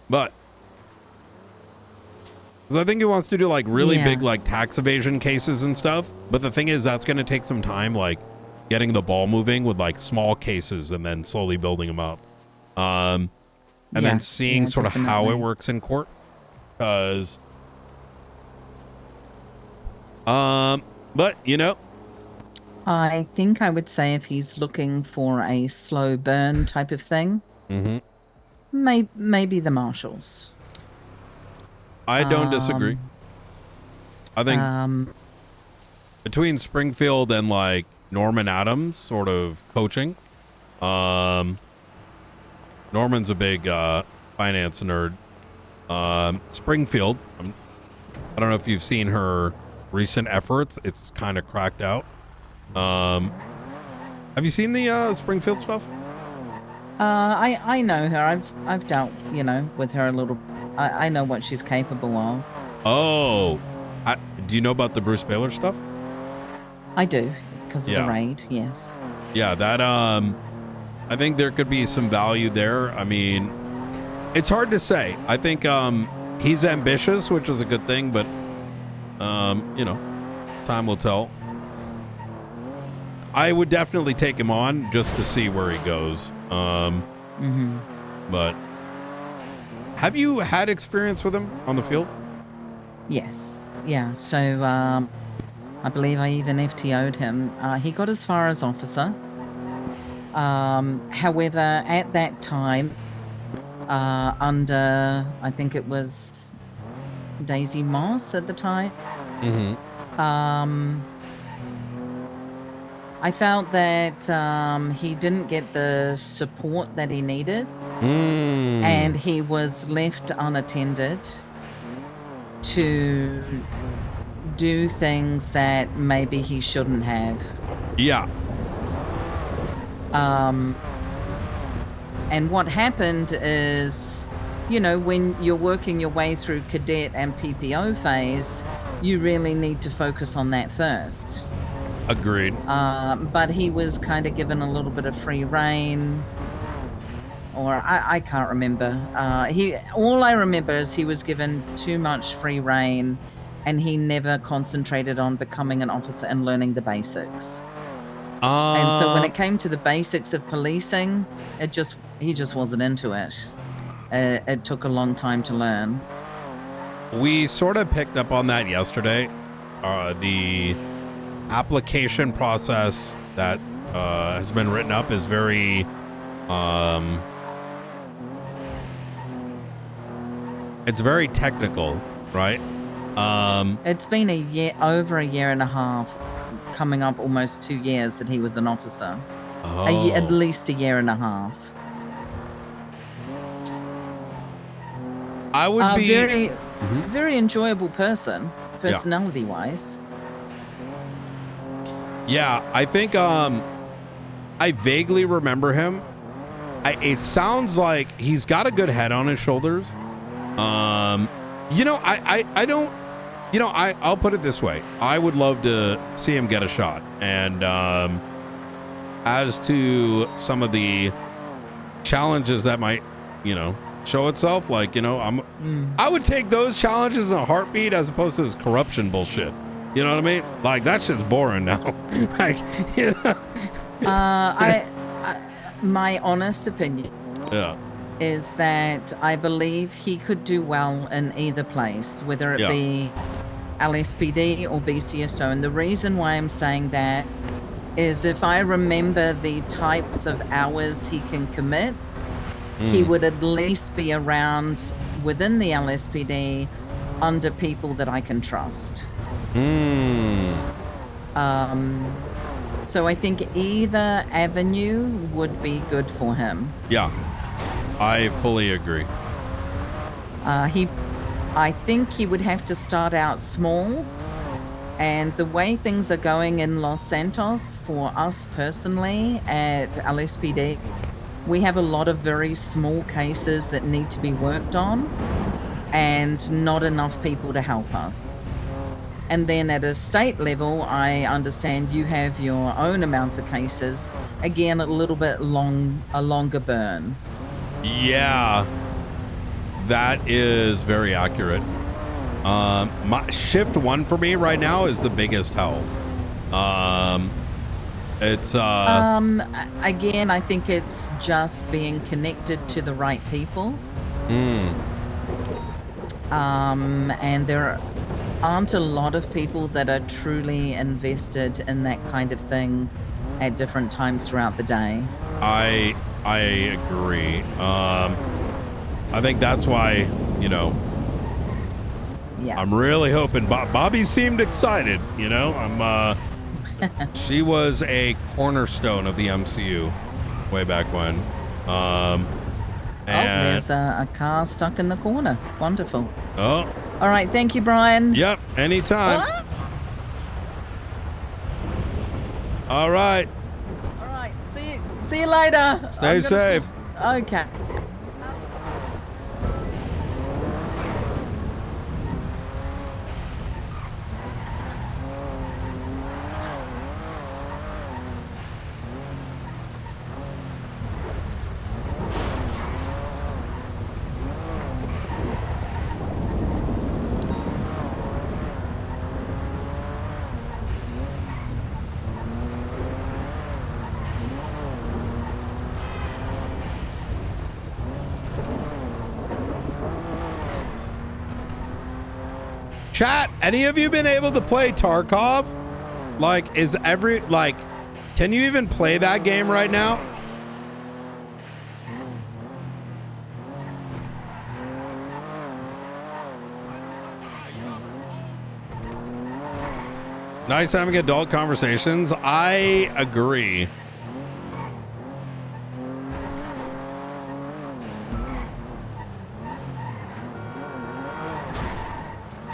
But because I think he wants to do like really big like tax evasion cases and stuff. But the thing is, that's going to take some time, like getting the ball moving with like small cases and then slowly building them up. And then seeing sort of how it works in court. Because but you know, I think I would say if he's looking for a slow burn type of thing, maybe the Marshals. I don't disagree. I think between Springfield and like Norman Adams sort of coaching, Norman's a big finance nerd. Springfield, I don't know if you've seen her recent efforts. It's kind of cracked out. Have you seen the Springfield stuff? I know her. I've dealt, with her a little. I know what she's capable of. Oh, do you know about the Bruce Baylor stuff? I do, because of the raid. Yes. Yeah, that I think there could be some value there. I mean, it's hard to say. I think he's ambitious, which is a good thing, but time will tell. I would definitely take him on just to see where he goes. But have you had experience with him on the field? Yes. Yeah. So I believe I even FTO'd him. He got as far as officer. However, at that time, under, I think it was Daisy Moss at the time, I felt that he didn't get the support that he needed, and he was left unattended to do things that maybe he shouldn't have. Yeah. And what happened is, when you're working your way through cadet and PPO phase, you really need to focus on that first. Agreed. But he was kind of given a little bit of free rein, or I can't remember. All I remember is he was given too much free rein, and he never concentrated on becoming an officer and learning the basics. And so when it came to the basics of policing, he just wasn't into it. It took a long time to learn. We sort of picked up on that yesterday. The application process that has been written up is very It's very technical, right? It's been over a year and a half, coming up almost 2 years that he was an officer. At Oh. least a year and a half. I would be very enjoyable person, personality wise. Yeah, I think I vaguely remember him. It sounds like he's got a good head on his shoulders. You know, I don't, you know, I'll put it this way. I would love to see him get a shot. And as to some of the challenges that might, you know, show itself, like, you know, I would take those challenges in a heartbeat as opposed to this corruption bullshit. You know what I mean? Like, that shit's boring now. Like, you know. My honest opinion Yeah. is that I believe he could do well in either place, whether it be LSPD or BCSO. And the reason why I'm saying that is if I remember the types of hours he can commit, he would at least be around within the LSPD under people that I can trust. So I think either avenue would be good for him. Yeah, I fully agree. I think he would have to start out small, and the way things are going in Los Santos for us personally at LSPD, we have a lot of very small cases that need to be worked on and not enough people to help us. And then at a state level, I understand you have your own amounts of cases. Again, a little bit a longer burn. Yeah, that is very accurate. My shift 1 for me right now is the biggest help. It's again, I think it's just being connected to the right people. And there aren't a lot of people that are truly invested in that kind of thing at different times throughout the day. I agree. I think that's why, you know, I'm really hoping Bobby seemed excited, you know. She was a cornerstone of the MCU way back when. And there's a car stuck in the corner. Wonderful. Oh. All right, thank you, Brian. Yep, anytime. What? All right. All right, see you later. Stay safe. Okay. Chat, any of you been able to play Tarkov? Like, can you even play that game right now? Nice having adult conversations. I agree.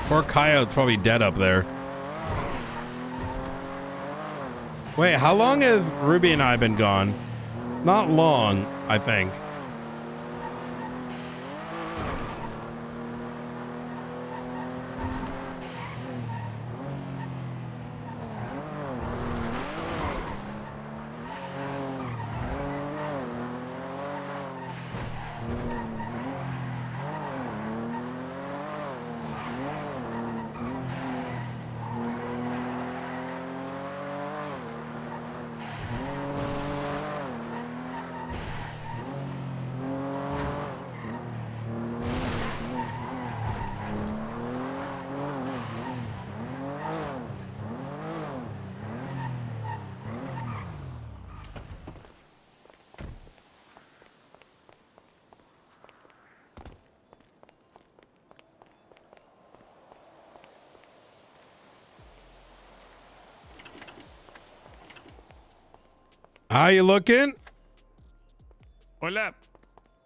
Poor Coyote's probably dead up there. Wait, how long have Ruby and I been gone? Not long, I think. How you looking? Hola.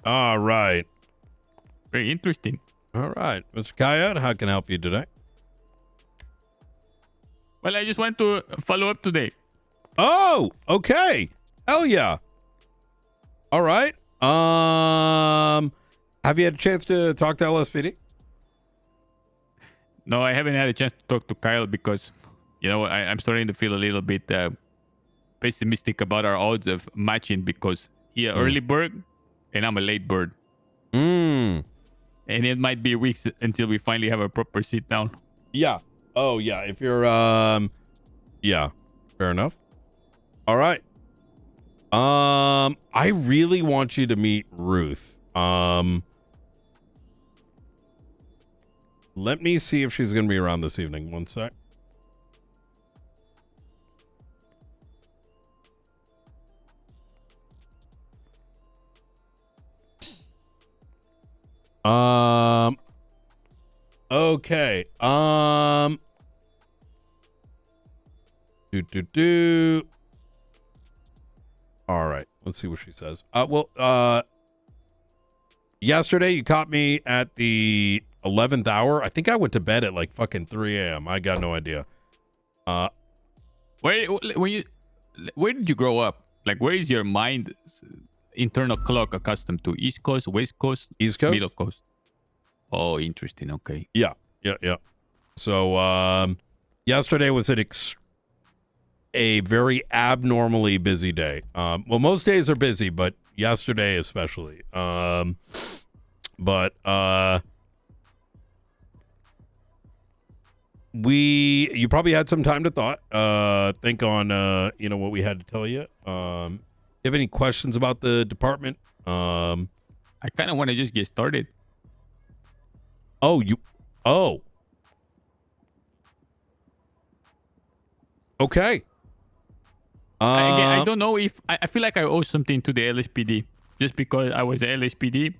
All right. Very interesting. All right. Mr. Coyote, how can I help you today? Well, I just want to follow up today. Oh, okay. Hell yeah. All right. Have you had a chance to talk to LSPD? No, I haven't had a chance to talk to Kyle because, I'm starting to feel a little bit pessimistic about our odds of matching because he an early bird and I'm a late bird. Mm. And it might be weeks until we finally have a proper sit down. Yeah. Oh, yeah. If you're, yeah. Fair enough. All right. I really want you to meet Ruth. Let me see if she's going to be around this evening. One sec. Okay. All right. Let's see what she says. Yesterday you caught me at the 11th hour. I think I went to bed at like fucking 3 a.m. I got no idea. Where did you grow up? Like, where is your mind internal clock accustomed to? East Coast, West Coast, East Coast, Middle Coast. Oh, interesting. Okay. Yeah. So, yesterday was a very abnormally busy day. Well, most days are busy, but yesterday especially. You probably had some time to think on what we had to tell you. You have any questions about the department? I kind of want to just get started. Okay. I don't know if I feel like I owe something to the LSPD just because I was at LSPD.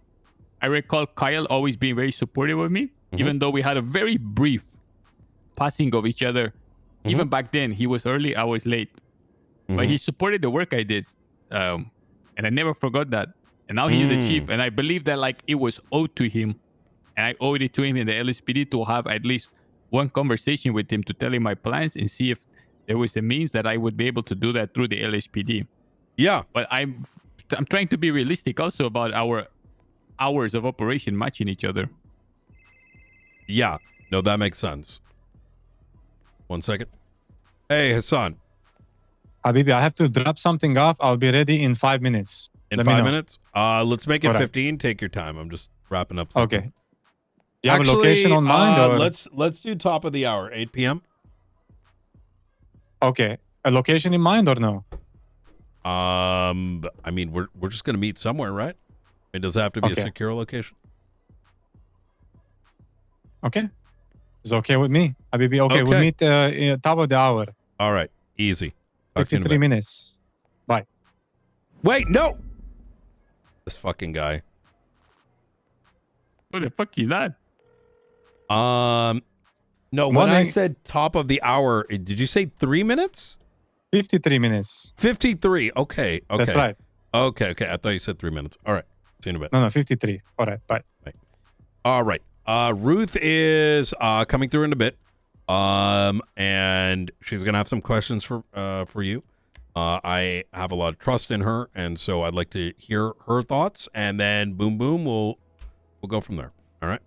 I recall Kyle always being very supportive of me, even though we had a very brief passing of each other. Even back then, he was early, I was late. But he supported the work I did. And I never forgot that. And now he's the chief. And I believe that like it was owed to him. And I owed it to him in the LSPD to have at least one conversation with him to tell him my plans and see if there was a means that I would be able to do that through the LSPD. Yeah. But I'm trying to be realistic also about our hours of operation matching each other. Yeah. No, that makes sense. 1 second. Hey, Hassan. Habibi, I have to drop something off. I'll be ready in 5 minutes. In Let me 5 know. minutes? Let's make it Alright. 15. Take your time. I'm just wrapping up something. Okay. You have a location on mind? Or? Let's do top of the hour, 8 p.m. Okay. A location in mind or no? I mean, we're just gonna meet somewhere, right? It does have to be a secure location. Okay. It's okay with me. Habibi, okay. We'll meet top of the hour. All right. Easy. Talk to you in a 53 bit. minutes. Bye. Wait, no. This fucking guy. What the fuck is that? No, when I said top of the hour, did you say 3 minutes? 53 minutes. 53. Okay. That's right. Okay. I thought you said 3 minutes. All right. See you in a bit. No, 53. All right. Bye. All right. Ruth is coming through in a bit. And she's gonna have some questions for you. I have a lot of trust in her, and so I'd like to hear her thoughts, and then boom, we'll go from there. All right.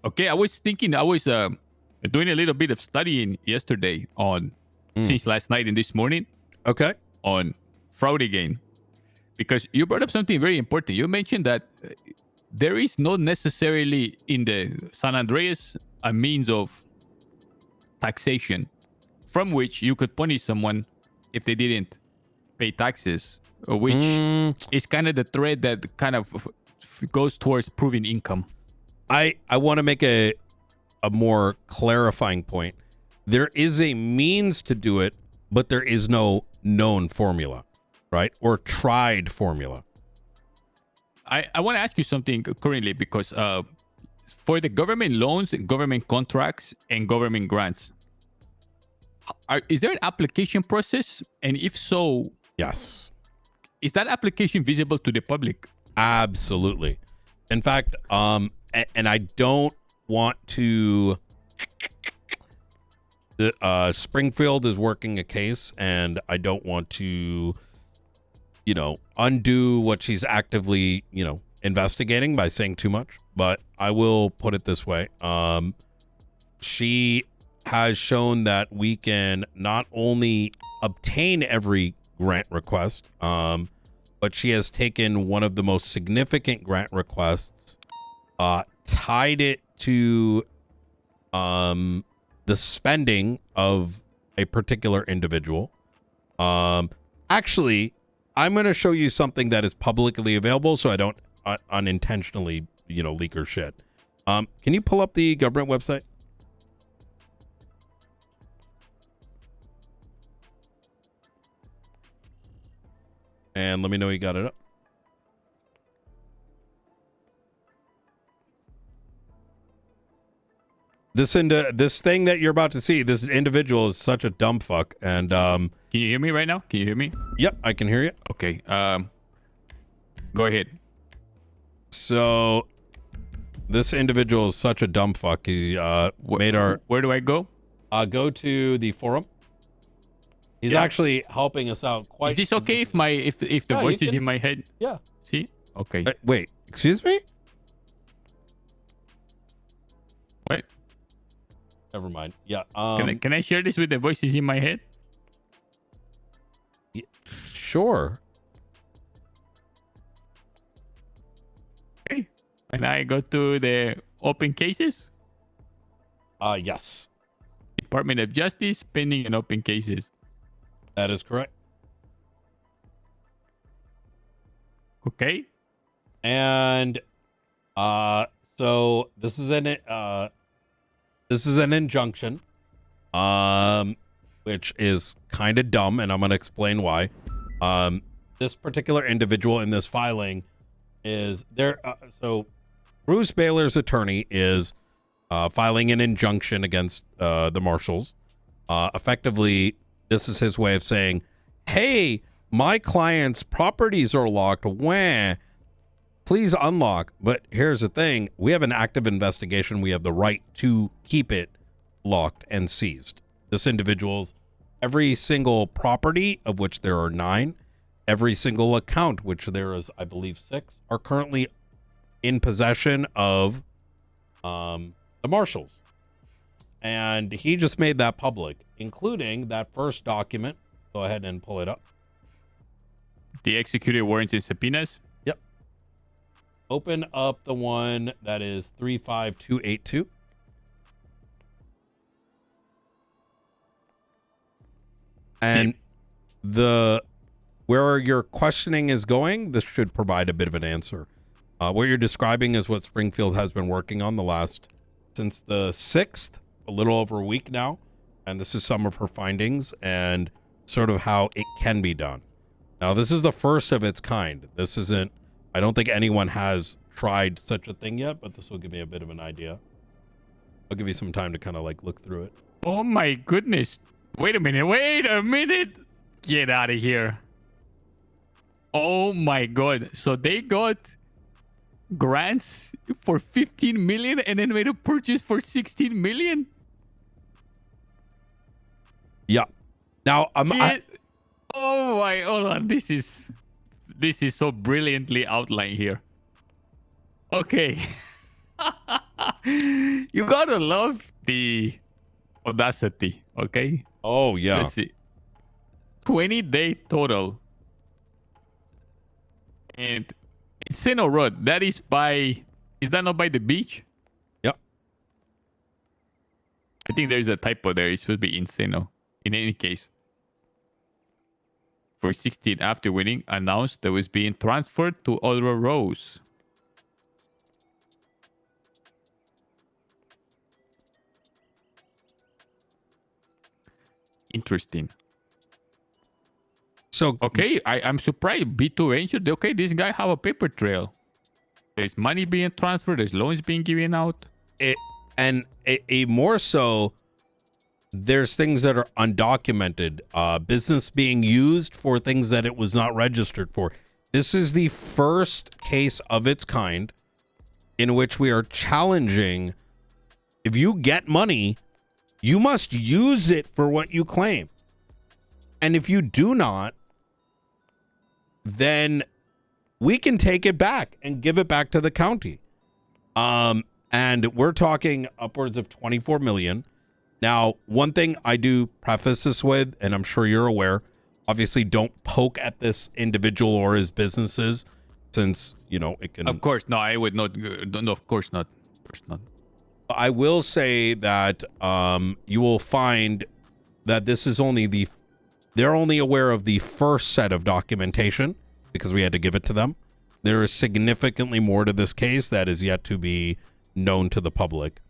Okay, I was thinking, I was doing a little bit of studying yesterday on, since last night and this morning. Okay. On fraud again. Because you brought up something very important. You mentioned that there is not necessarily in the San Andreas a means of taxation from which you could punish someone if they didn't pay taxes, which is kind of the thread that kind of goes towards proving income. I want to make a more clarifying point. There is a means to do it, but there is no known formula, right? Or tried formula. I want to ask you something currently because for the government loans, government contracts, and government grants, is there an application process? And if so, Yes. Is that application visible to the public? Absolutely. In fact, and I don't want to. Springfield is working a case, and I don't want to, undo what she's actively, investigating by saying too much. But I will put it this way: she has shown that we can not only obtain every grant request, but she has taken one of the most significant grant requests, tied it to the spending of a particular individual. Actually, I'm going to show you something that is publicly available so I don't unintentionally, leak her shit. Can you pull up the government website? And let me know you got it up. This thing that you're about to see, this individual is such a dumb fuck. And can you hear me right now? Can you hear me? Yep, I can hear you. Okay. Go ahead. So this individual is such a dumb fuck. He made our. Where do I go? Go to the forum. He's actually helping us out quite. Is this okay if the voice is in my head? Yeah. See? Okay. Wait. Excuse me? Wait. Never mind. Yeah. Can I share this with the voices in my head? Yeah, sure. Okay. And I go to the open cases? Yes. Department of Justice, pending and open cases. That is correct. Okay. And so this is an injunction, which is kind of dumb, and I'm going to explain why. This particular individual in this filing is there. So Bruce Baylor's attorney is filing an injunction against the marshals. Effectively, this is his way of saying, hey, my client's properties are locked. Wah. Please unlock. But here's the thing. We have an active investigation. We have the right to keep it locked and seized. This individual's every single property, of which there are 9, every single account, which there is, I believe, 6, are currently in possession of the marshals. And he just made that public, including that first document. Go ahead and pull it up. The executed warrants and subpoenas? Yep. Open up the one that is 35282. And where your questioning is going, this should provide a bit of an answer. What you're describing is what Springfield has been working on since the 6th, a little over a week now. And this is some of her findings and sort of how it can be done. Now, this is the first of its kind. I don't think anyone has tried such a thing yet, but this will give me a bit of an idea. I'll give you some time to kind of look through it. Oh my goodness. Wait a minute. Get out of here. Oh my God. So they got grants for 15 million and then made a purchase for 16 million? Yeah. Now, oh my, hold on. This is so brilliantly outlined here. Okay. You gotta love the audacity, okay? Oh, yeah. Let's see. 20-day total. And Encino Road, is that not by the beach? Yep. I think there's a typo there. It should be Encino. In any case. For 16 after winning, announced that was being transferred to other rows. Interesting. So okay, I'm surprised. B2 Angel, okay, this guy have a paper trail. There's money being transferred. There's loans being given out. A more so, there's things that are undocumented, business being used for things that it was not registered for. This is the first case of its kind in which we are challenging, if you get money, you must use it for what you claim. And if you do not, then we can take it back and give it back to the county. And we're talking upwards of 24 million. Now, one thing I do preface this with, and I'm sure you're aware, obviously don't poke at this individual or his businesses, since, you know, it can... Of course, no, I would not. No, of course not. Of course not. I will say that you will find that this is only the... They're only aware of the first set of documentation because we had to give it to them. There is significantly more to this case that is yet to be known to the public.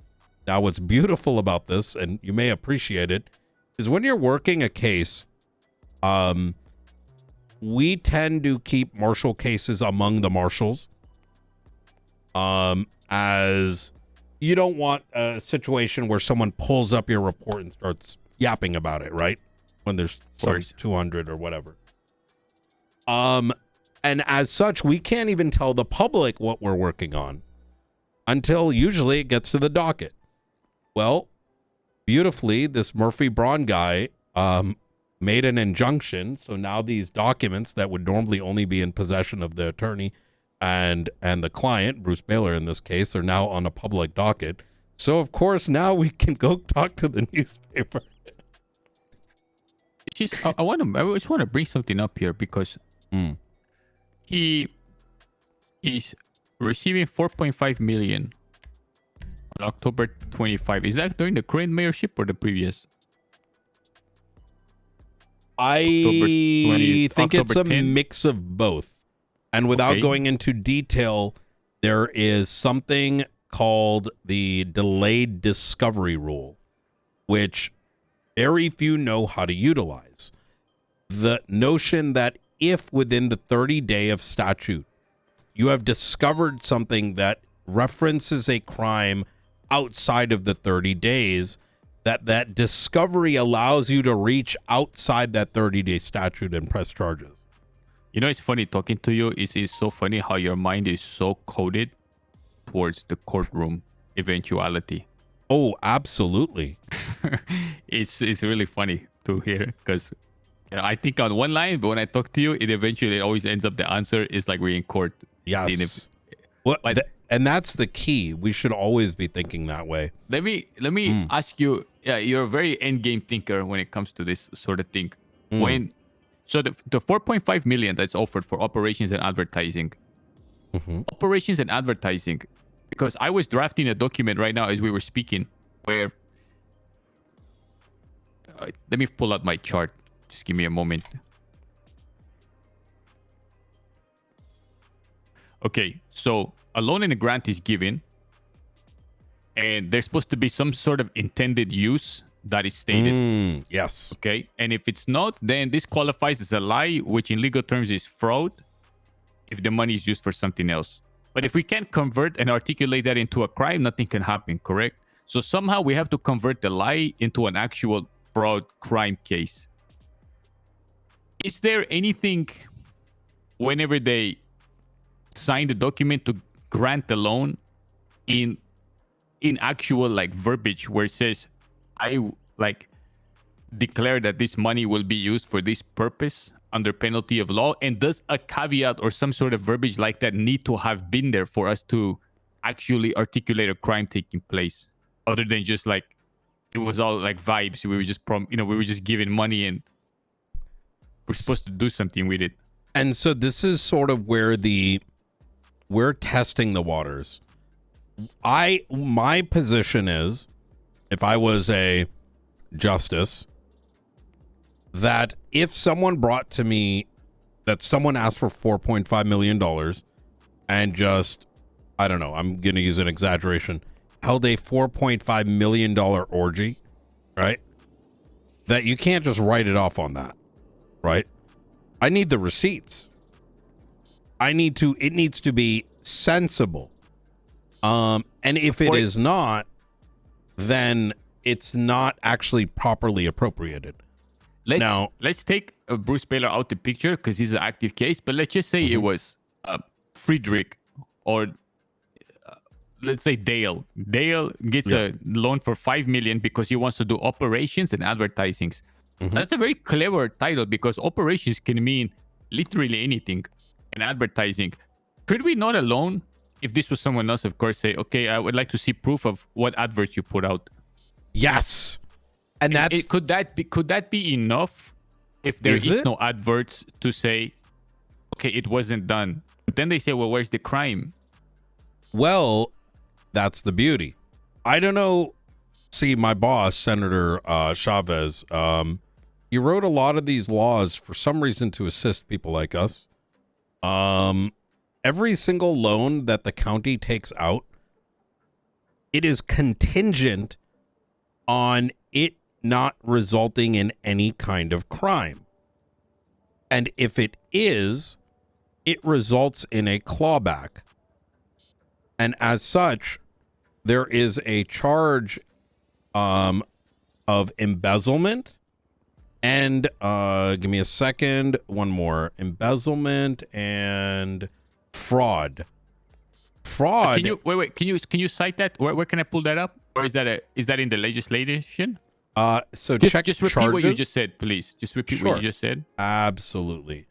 Now, what's beautiful about this, and you may appreciate it, is when you're working a case, we tend to keep marshal cases among the marshals, as you don't want a situation where someone pulls up your report and starts yapping about it, right? When there's some 200 or whatever. And as such, we can't even tell the public what we're working on until usually it gets to the docket. Well, beautifully, this Murphy Braun guy made an injunction. So now these documents that would normally only be in possession of the attorney and the client, Bruce Baylor in this case, are now on a public docket. So, of course, now we can go talk to the newspaper. I just want to bring something up here because he is receiving 4.5 million on October 25. Is that during the current mayorship or the previous? I think it's a mix of both. And without going into detail, there is something called the delayed discovery rule, which very few know how to utilize. The notion that if within the 30-day of statute, you have discovered something that references a crime outside of the 30 days, that discovery allows you to reach outside that 30-day statute and press charges. You know, it's funny talking to you. It's so funny how your mind is so coded towards the courtroom eventuality. Oh, absolutely. It's really funny to hear because I think on one line, but when I talk to you, it eventually always ends up the answer is like we're in court. Yes. And that's the key. We should always be thinking that way. Let me ask you. Yeah, you're a very end game thinker when it comes to this sort of thing. So the 4.5 million that's offered for operations and advertising, operations and advertising, because I was drafting a document right now as we were speaking, where let me pull out my chart. Just give me a moment. Okay, so a loan and a grant is given, and there's supposed to be some sort of intended use that is stated. Yes. Okay, and if it's not, then this qualifies as a lie, which in legal terms is fraud, if the money is used for something else. But if we can't convert and articulate that into a crime, nothing can happen, correct? So somehow we have to convert the lie into an actual fraud crime case. Is there anything, whenever they sign the document to grant the loan, in actual like verbiage where it says, I like declare that this money will be used for this purpose under penalty of law? And does a caveat or some sort of verbiage like that need to have been there for us to actually articulate a crime taking place, other than just like it was all like vibes? We were just we were just giving money and we're supposed to do something with it. And so this is sort of where we're testing the waters. My position is, if I was a justice, that if someone brought to me that someone asked for $4.5 million and just, I don't know, I'm going to use an exaggeration, held a $4.5 million orgy, right? That you can't just write it off on that, right? I need the receipts. It needs to be sensible. And if it is not, then it's not actually properly appropriated. Let's take Bruce Baylor out the picture because he's an active case, but let's just say it was Friedrich or let's say Dale. Dale gets a loan for $5 million because he wants to do operations and advertisings. That's a very clever title because operations can mean literally anything, and advertising. Could we not alone, if this was someone else, of course, say, okay, I would like to see proof of what adverts you put out? Yes. And that's could that be enough if there is no adverts to say, okay, it wasn't done? But then they say, well, where's the crime? Well, that's the beauty. I don't know. See, my boss, Senator Chavez, he wrote a lot of these laws for some reason to assist people like us. Every single loan that the county takes out, it is contingent on it not resulting in any kind of crime. And if it is, it results in a clawback. And as such, there is a charge of embezzlement and give me a second, one more, embezzlement and fraud. Can you cite that? Where can I pull that up? Or is that in the legislation? So just repeat charges. what you just said, please. Just repeat what you just said. Absolutely.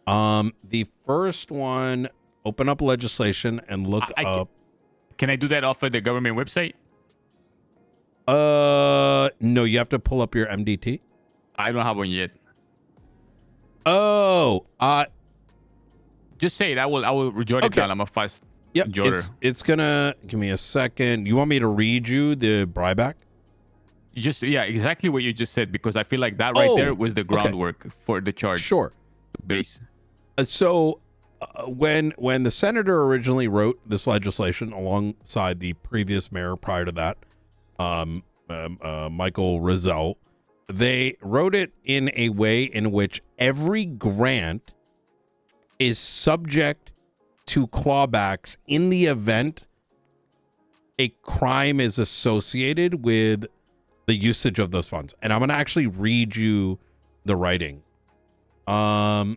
The first one, open up legislation and look up. Can I do that off of the government website? No, you have to pull up your MDT. I don't have one yet. Oh, just say it. I will jot it down. I'm a fast jotter. It's gonna give me a second. You want me to read you the buyback? Exactly what you just said, because I feel like that right there was the groundwork for the charge. Sure. Base. So when the senator originally wrote this legislation alongside the previous mayor prior to that, Michael Rizal, they wrote it in a way in which every grant is subject to clawbacks in the event a crime is associated with the usage of those funds. And I'm going to actually read you the writing. Go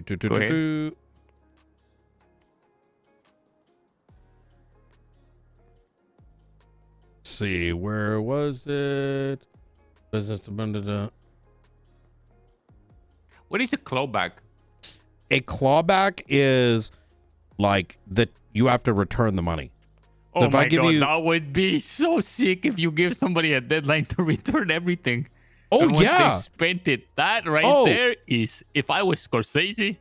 ahead. See, where was it? Business. What is a clawback? A clawback is like that you have to return the money. Oh so my God, that would be so sick if you give somebody a deadline to return everything. Oh, and once yeah. they've spent it. That right there is, if I was Scorsese,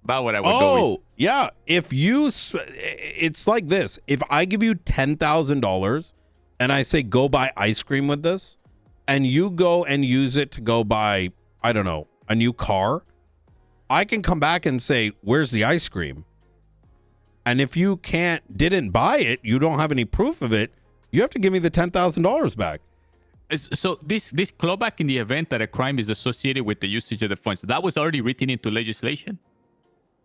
that's what I would go with. Yeah. It's like this. If I give you $10,000 and I say, go buy ice cream with this, and you go and use it to go buy, I don't know, a new car, I can come back and say, where's the ice cream? And if you didn't buy it, you don't have any proof of it, you have to give me the $10,000 back. So this clawback in the event that a crime is associated with the usage of the funds, that was already written into legislation?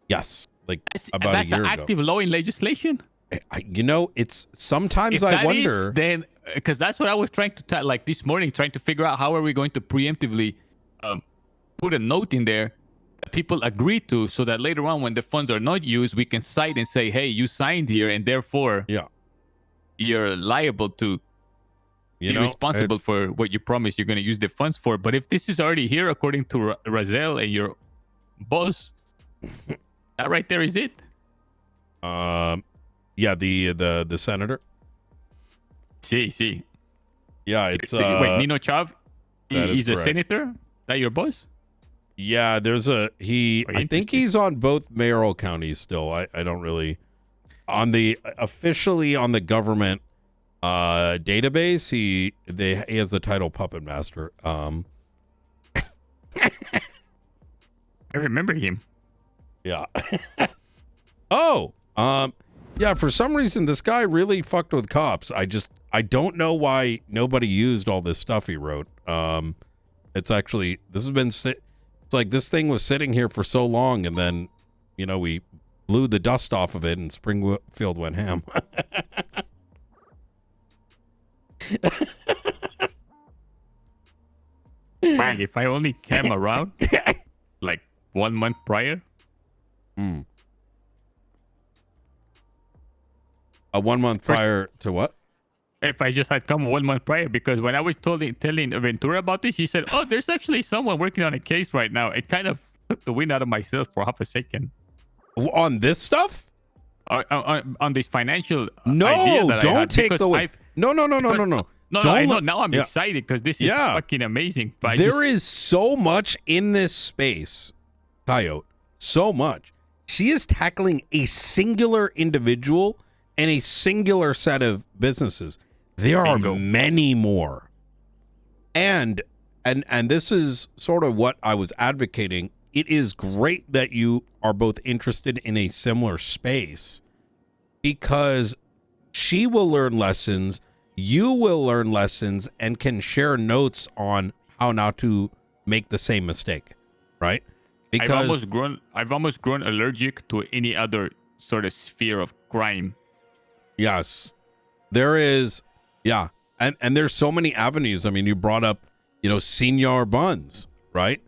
Yes, like about a year ago. That's an active law in legislation? It's sometimes if I wonder. Then, because that's what I was trying to like this morning, trying to figure out how are we going to preemptively put a note in there that people agree to, so that later on when the funds are not used, we can cite and say, hey, you signed here and therefore you're liable to be responsible for what you promised you're going to use the funds for. But if this is already here, according to Razel and your boss, that right there is it. Yeah, the senator. See. Yeah, it's wait, Nino Chavez? He's a correct. senator? That your boss? Yeah, I think he's on both mayoral counties still. I don't really officially on the government database, he has the title puppet master. I remember him. Yeah. Yeah, for some reason this guy really fucked with cops. I don't know why nobody used all this stuff he wrote. It's actually, it's like this thing was sitting here for so long, and then, we blew the dust off of it and Springfield went ham. Man, if I only came around like 1 month prior. A 1 month prior to what? If I just had come 1 month prior, because when I was telling Ventura about this, he said, "Oh, there's actually someone working on a case right now." It kind of took the wind out of myself for half a second. On this stuff? On this financial No, idea that I don't had, take because the way. No. No, I know. Let- Now I'm Yeah. excited because this is fucking amazing. But There is so much in this space, Coyote. So much. She is tackling a singular individual and a singular set of businesses. There are many more. And this is sort of what I was advocating. It is great that you are both interested in a similar space, because she will learn lessons, you will learn lessons, and can share notes on how not to make the same mistake, right? Because I've almost grown allergic to any other sort of sphere of crime. yes, there is, and there's so many avenues. I mean, you brought up, Senior Buns, right?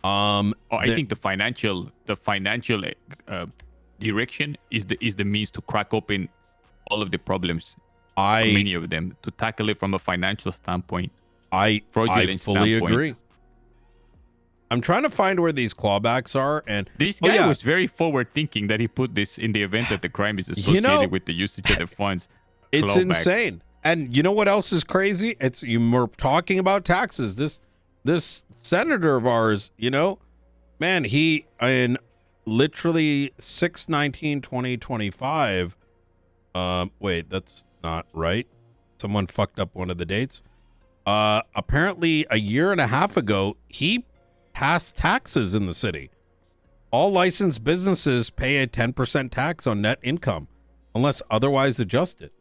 I think the financial direction is the means to crack open all of the problems. Many of them, to tackle it from a financial standpoint. I Fraudulent fully standpoint. agree. I'm trying to find where these clawbacks are, and This guy was very forward thinking that he put this in the event that the crime is associated with the usage of the funds. It's Clawback. insane. And you know what else is crazy? We're talking about taxes. This senator of ours, man, he in literally 6/19/2025. Wait, that's not right. Someone fucked up one of the dates. Apparently a year and a half ago, he passed taxes in the city. All licensed businesses pay a 10% tax on net income unless otherwise adjusted.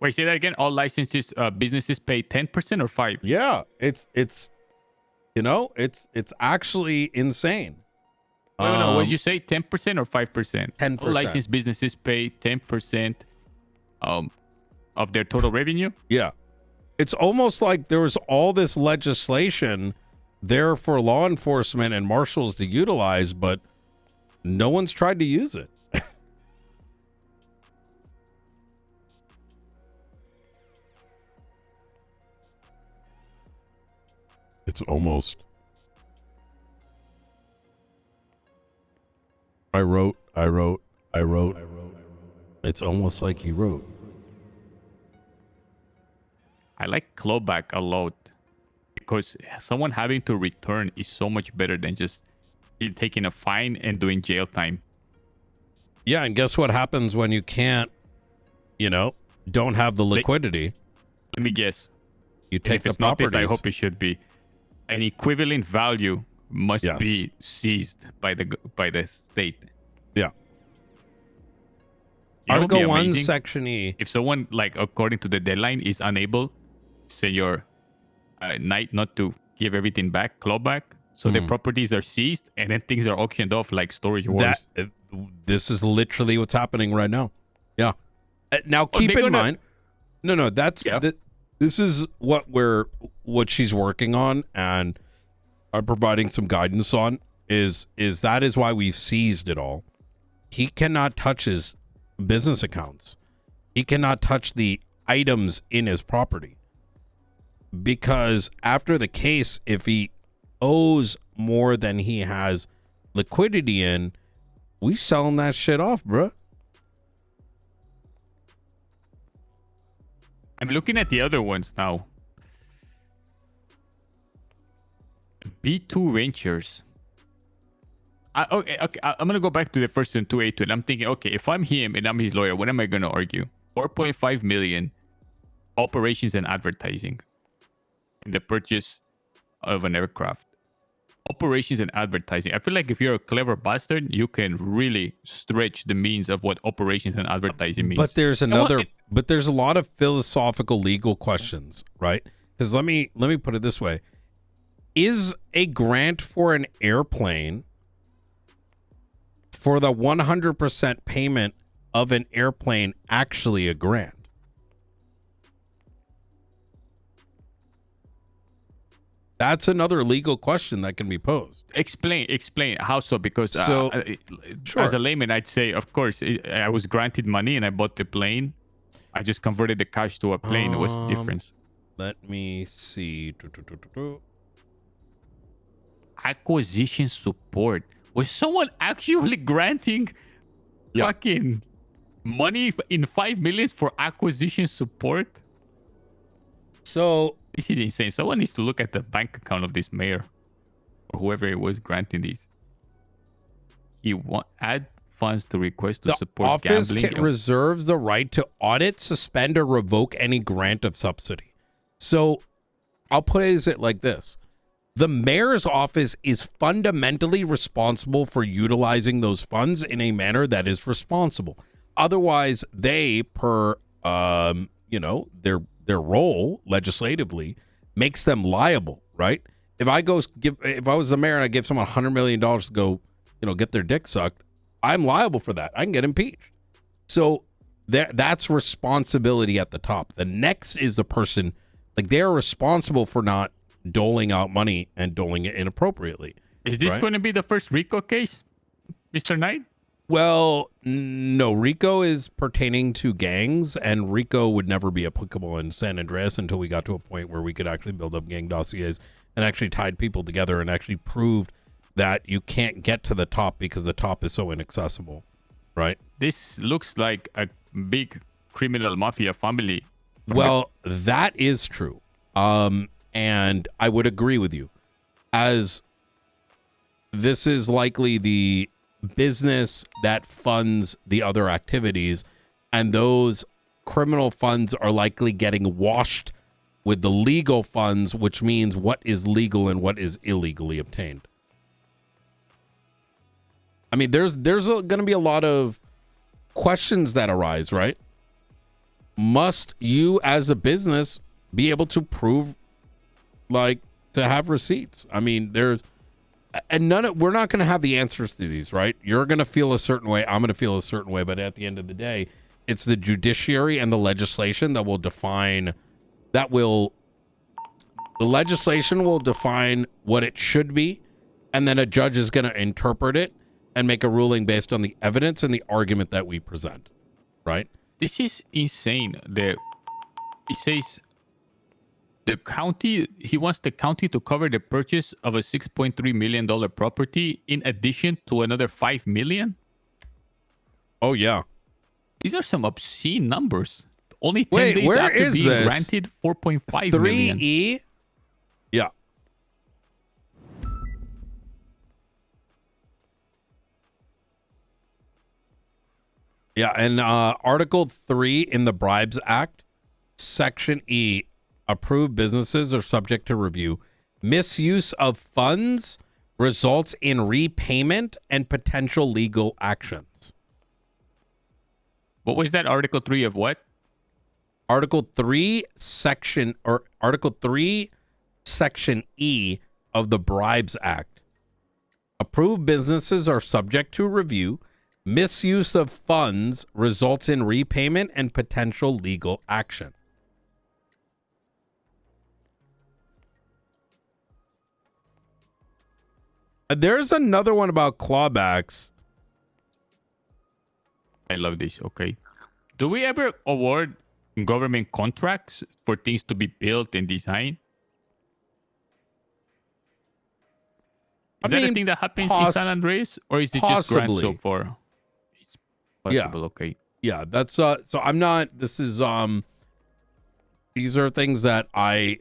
Wait, say that again. All licenses businesses pay 10% or 5%? Yeah, it's actually insane. No. What did you say? 10% or 5%? 10%. All licensed businesses pay 10% of their total revenue? Yeah. It's almost like there was all this legislation there for law enforcement and marshals to utilize, but no one's tried to use it. It's almost. I wrote. It's almost like he wrote. I like clawback a lot because someone having to return is so much better than just taking a fine and doing jail time. Yeah, and guess what happens when you can't, don't have the liquidity? Let me guess. You take if the it's not this, properties. I hope it should be. An equivalent value must be seized by the state. Yeah. You know what would be Article 1, amazing? Section E. If someone, according to the deadline, is unable, say your night not to give everything back, clawback, so the properties are seized and then things are auctioned off like storage wars. This is literally what's happening right now. Yeah. Now keep in mind. No, that's this is what she's working on, and I'm providing some guidance on is that is why we've seized it all. He cannot touch his business accounts. He cannot touch the items in his property, because after the case, if he owes more than he has liquidity in, we selling that shit off, bruh. I'm looking at the other ones now. B2 Ventures. Okay, I'm gonna go back to the first one, 282, and I'm thinking, okay, if I'm him and I'm his lawyer, what am I gonna argue? 4.5 million operations and advertising in the purchase of an aircraft. Operations and advertising. I feel like if you're a clever bastard, you can really stretch the means of what operations and advertising means. But there's but there's a lot of philosophical legal questions, right? Because let me put it this way. Is a grant for an airplane for the 100% payment of an airplane actually a grant? That's another legal question that can be posed. Explain how so, because So, sure. as a layman, I'd say, of course, I was granted money and I bought the plane. I just converted the cash to a plane. What's the difference? Let me see. Acquisition support. Was someone actually granting fucking money in 5 million for acquisition support? So this is insane. Someone needs to look at the bank account of this mayor or whoever it was granting these. He add funds to request to support office gambling. reserves the right to audit, suspend, or revoke any grant of subsidy. So I'll put it like this. The mayor's office is fundamentally responsible for utilizing those funds in a manner that is responsible. Otherwise, they, per their role legislatively, makes them liable, right? If I was the mayor and I give someone $100 million to go, get their dick sucked, I'm liable for that. I can get impeached. So that's responsibility at the top. The next is the person, like, they're responsible for not doling out money and doling it inappropriately. Is this right? going to be the first RICO case, Mr. Knight? Well, no. RICO is pertaining to gangs, and RICO would never be applicable in San Andreas until we got to a point where we could actually build up gang dossiers and actually tied people together and actually proved that you can't get to the top because the top is so inaccessible, right? This looks like a big criminal mafia family. Well, that is true. And I would agree with you, as this is likely the business that funds the other activities, and those criminal funds are likely getting washed with the legal funds, which means what is legal and what is illegally obtained. I mean, there's going to be a lot of questions that arise, right? Must you as a business be able to prove, like, to have receipts? I mean, we're not going to have the answers to these, right? You're going to feel a certain way. I'm going to feel a certain way. But at the end of the day, it's the judiciary and the legislation that will define, the legislation will define what it should be. And then a judge is going to interpret it and make a ruling based on the evidence and the argument that we present, right? This is insane. It says the county, he wants the county to cover the purchase of a $6.3 million property in addition to another $5 million. Oh, yeah. These are some obscene numbers. Only 10 days after being granted $4.5 million. 3E? Yeah. Yeah, and Article 3 in the Bribes Act, Section E, approved businesses are subject to review. Misuse of funds results in repayment and potential legal actions. What was that? Article 3 of what? Article 3, Section E of the Bribes Act. Approved businesses are subject to review. Misuse of funds results in repayment and potential legal action. There's another one about clawbacks. I love this. Okay. Do we ever award government contracts for things to be built and designed? Is that a thing that happens in San Andreas, or is it just grants so far? It's possible. Okay. Yeah, that's so I'm not, this is these are things that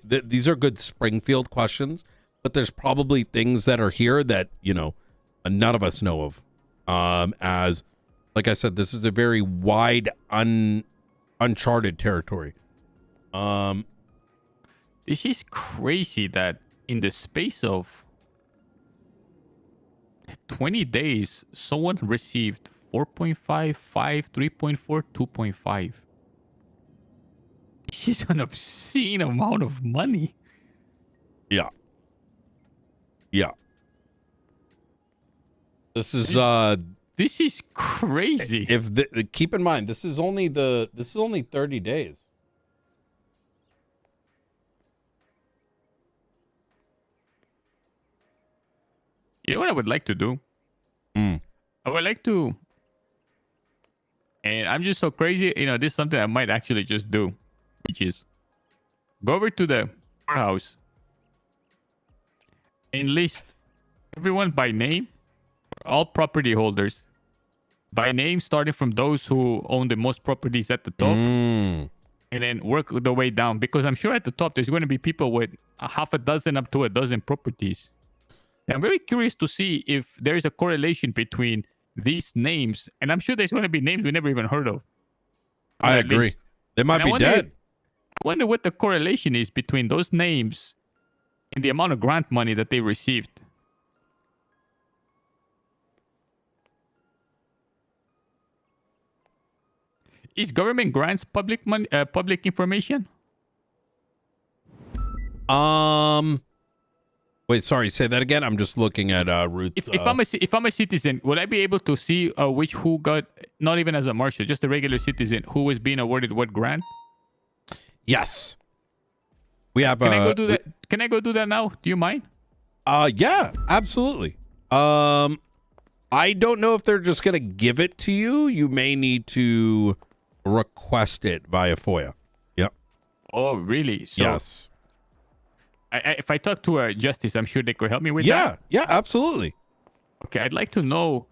these are good Springfield questions, but there's probably things that are here that, none of us know of. As like I said, this is a very wide uncharted territory. This is crazy that in the space of 20 days, someone received 4.5, 5, 3.4, 2.5. This is an obscene amount of money. Yeah. Yeah. This is crazy. Keep in mind, this is only 30 days. You know what I would like to do? I would like to, and I'm just so crazy. This is something I might actually just do, which is go over to the courthouse and list everyone by name, all property holders by name, starting from those who own the most properties at the top, and then work the way down. Because I'm sure at the top there's going to be people with a half a dozen up to a dozen properties. And I'm very curious to see if there is a correlation between these names, and I'm sure there's going to be names we never even heard of. I agree. They might be dead. I wonder what the correlation is between those names and the amount of grant money that they received. Is government grants public money, public information? Wait, sorry. Say that again. I'm just looking at Ruth's. If I'm a citizen, would I be able to see who got, not even as a marshal, just a regular citizen, who was being awarded what grant? Yes. We have. Can I go do that? Can I go do that now? Do you mind? Yeah, absolutely. I don't know if they're just gonna give it to you. You may need to request it via FOIA. Yep. Oh, really? So yes. If I talk to a justice, I'm sure they could help me with that. Yeah, absolutely. Okay, I'd like to know.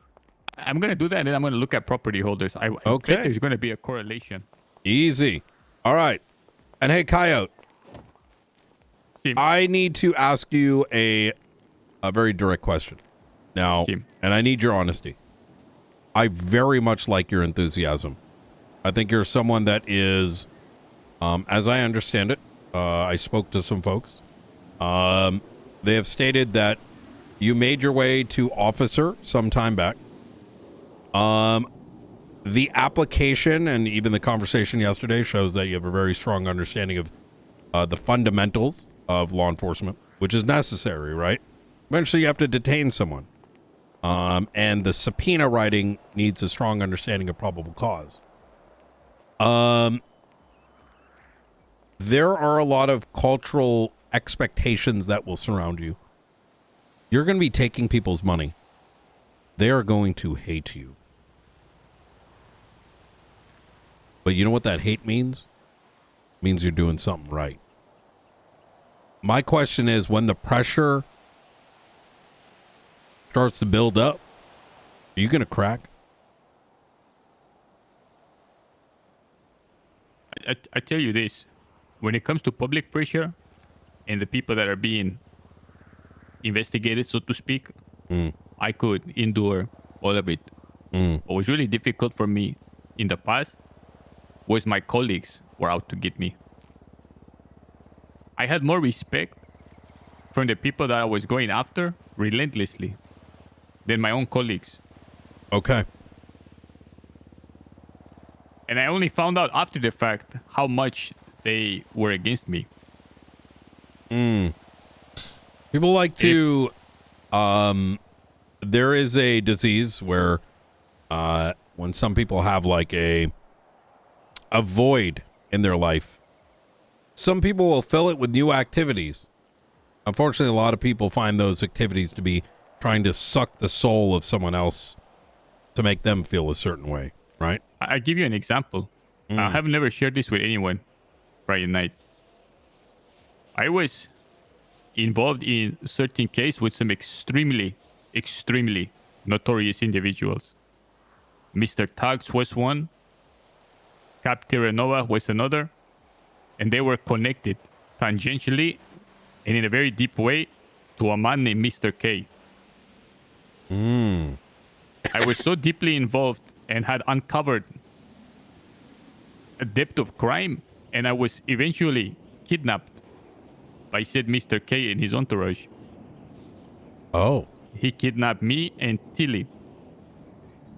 I'm gonna do that, and then I'm gonna look at property holders. I bet there's gonna be a correlation. Easy. All right. And hey, Coyote, I need to ask you a very direct question now, and I need your honesty. I very much like your enthusiasm. I think you're someone that is, as I understand it, I spoke to some folks. They have stated that you made your way to officer some time back. The application and even the conversation yesterday shows that you have a very strong understanding of the fundamentals of law enforcement, which is necessary, right? Eventually you have to detain someone. And the subpoena writing needs a strong understanding of probable cause. There are a lot of cultural expectations that will surround you. You're going to be taking people's money. They are going to hate you. But you know what that hate means? It means you're doing something right. My question is, when the pressure starts to build up, are you going to crack? I tell you this, when it comes to public pressure and the people that are being investigated, so to speak, I could endure all of it. What was really difficult for me in the past was my colleagues were out to get me. I had more respect from the people that I was going after relentlessly than my own colleagues. Okay. And I only found out after the fact how much they were against me. People like to, there is a disease where, when some people have like a void in their life, some people will fill it with new activities. Unfortunately, a lot of people find those activities to be trying to suck the soul of someone else to make them feel a certain way, right? I'll give you an example. I have never shared this with anyone Friday night. I was involved in a certain case with some extremely notorious individuals. Mr. Tags was one. Cap Terranova was another. And they were connected tangentially and in a very deep way to a man named Mr. K. I was so deeply involved and had uncovered a depth of crime, and I was eventually kidnapped by said Mr. K and his entourage. Oh. He kidnapped me and Tilly.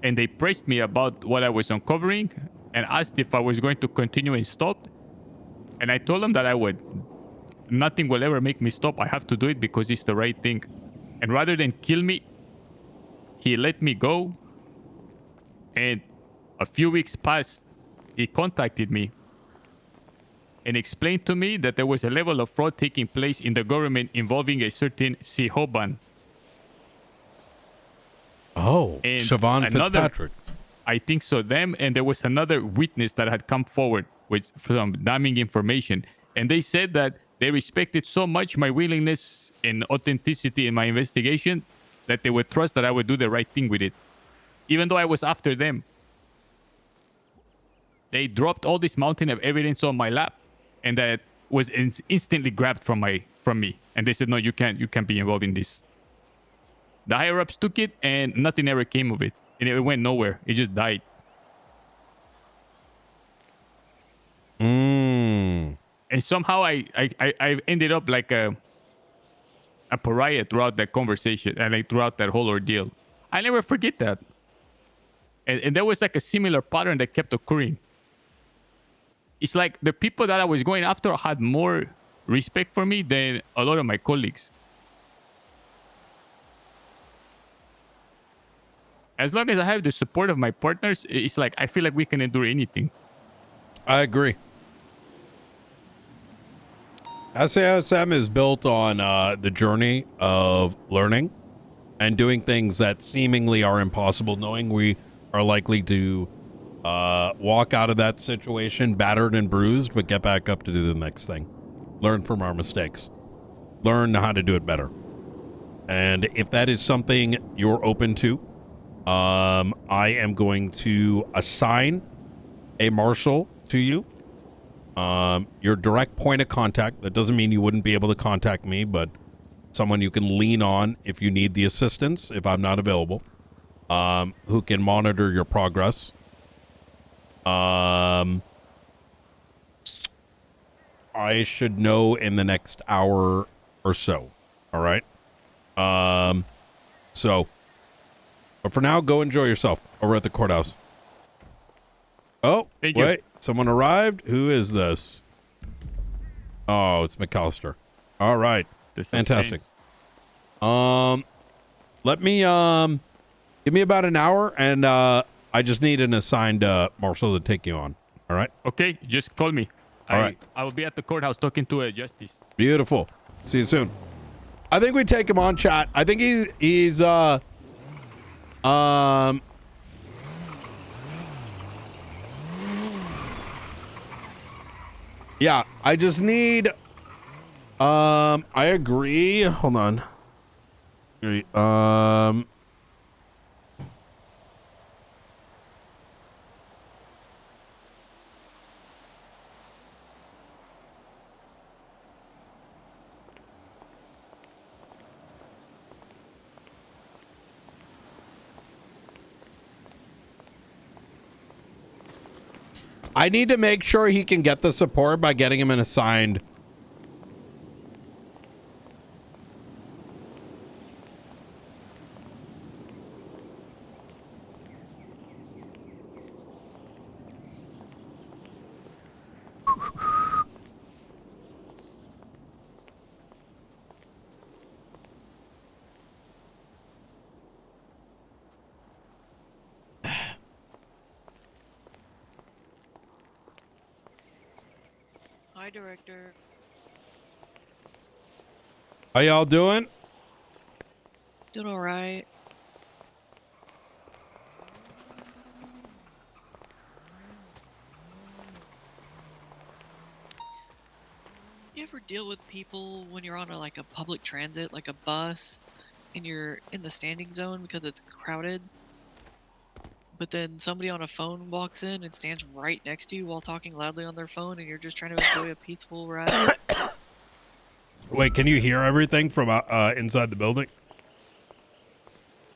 And they pressed me about what I was uncovering and asked if I was going to continue and stop. And I told them that I would. Nothing will ever make me stop. I have to do it because it's the right thing. And rather than kill me, he let me go. And a few weeks passed. He contacted me and explained to me that there was a level of fraud taking place in the government involving a certain Sihoban. Oh, and Siobhan Fitzpatrick. I think so. Them, and there was another witness that had come forward with some damning information, and they said that they respected so much my willingness and authenticity in my investigation that they would trust that I would do the right thing with it, even though I was after them. They dropped all this mountain of evidence on my lap, and that was instantly grabbed from me. And they said, "No, you can't be involved in this." The higher ups took it, and nothing ever came of it, and it went nowhere. It just died. Mm. And somehow I ended up like a pariah throughout that conversation and like throughout that whole ordeal. I never forget that. And there was like a similar pattern that kept occurring. It's like the people that I was going after had more respect for me than a lot of my colleagues. As long as I have the support of my partners, it's like I feel like we can endure anything. I agree. SASM is built on the journey of learning and doing things that seemingly are impossible, knowing we are likely to walk out of that situation battered and bruised, but get back up to do the next thing. Learn from our mistakes. Learn how to do it better. And if that is something you're open to, I am going to assign a marshal to you. Your direct point of contact. That doesn't mean you wouldn't be able to contact me, but someone you can lean on if you need the assistance, if I'm not available, who can monitor your progress. I should know in the next hour or so. All right. But for now, go enjoy yourself over at the courthouse. Oh, Thank you. wait, someone arrived. Who is this? Oh, it's McAllister. All right. Fantastic. Let me, give me about an hour, and I just need an assigned marshal to take you on. All right? Okay, just call me. All right. I will be at the courthouse talking to a justice. Beautiful. See you soon. I think we take him on, chat. I think he's yeah, I just need I agree. Hold on. I need to make sure he can get the support by getting him an assigned. Hi, Director. How y'all doing? Doing all right. You ever deal with people when you're on like a public transit, like a bus, and you're in the standing zone because it's crowded, but then somebody on a phone walks in and stands right next to you while talking loudly on their phone, and you're just trying to enjoy a peaceful ride? Wait, can you hear everything from inside the building?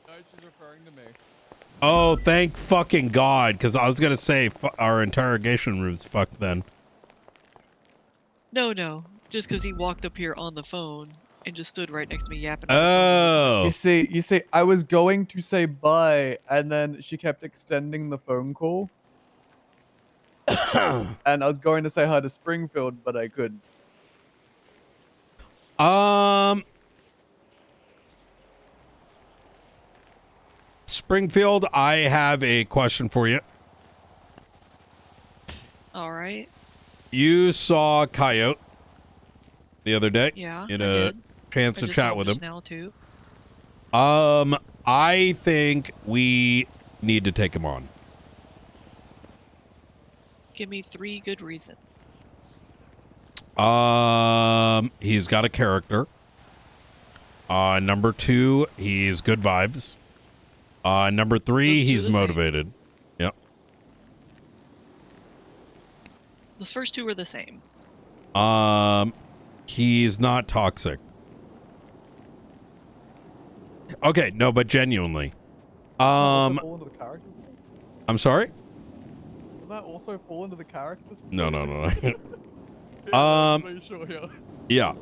No, she's referring to me. Oh, thank fucking God, because I was going to say our interrogation room's fucked then. No, just because he walked up here on the phone and just stood right next to me yapping. Oh. You see, I was going to say bye, and then she kept extending the phone call. And I was going to say hi to Springfield, but I couldn't. Springfield, I have a question for you. All right. You saw Coyote the other day. Yeah, You had I a did. chance I to just saw chat with him. just now too. I think we need to take him on. Give me 3 good reasons. He's got a character. Number 2, he's good vibes. Number 3, he's motivated. Yep. Those first 2 are the same. He's not toxic. Okay, no, but genuinely. Fall into the characters? I'm sorry? Does that also fall into the characters? No. Yeah, pretty sure, yeah. Yeah.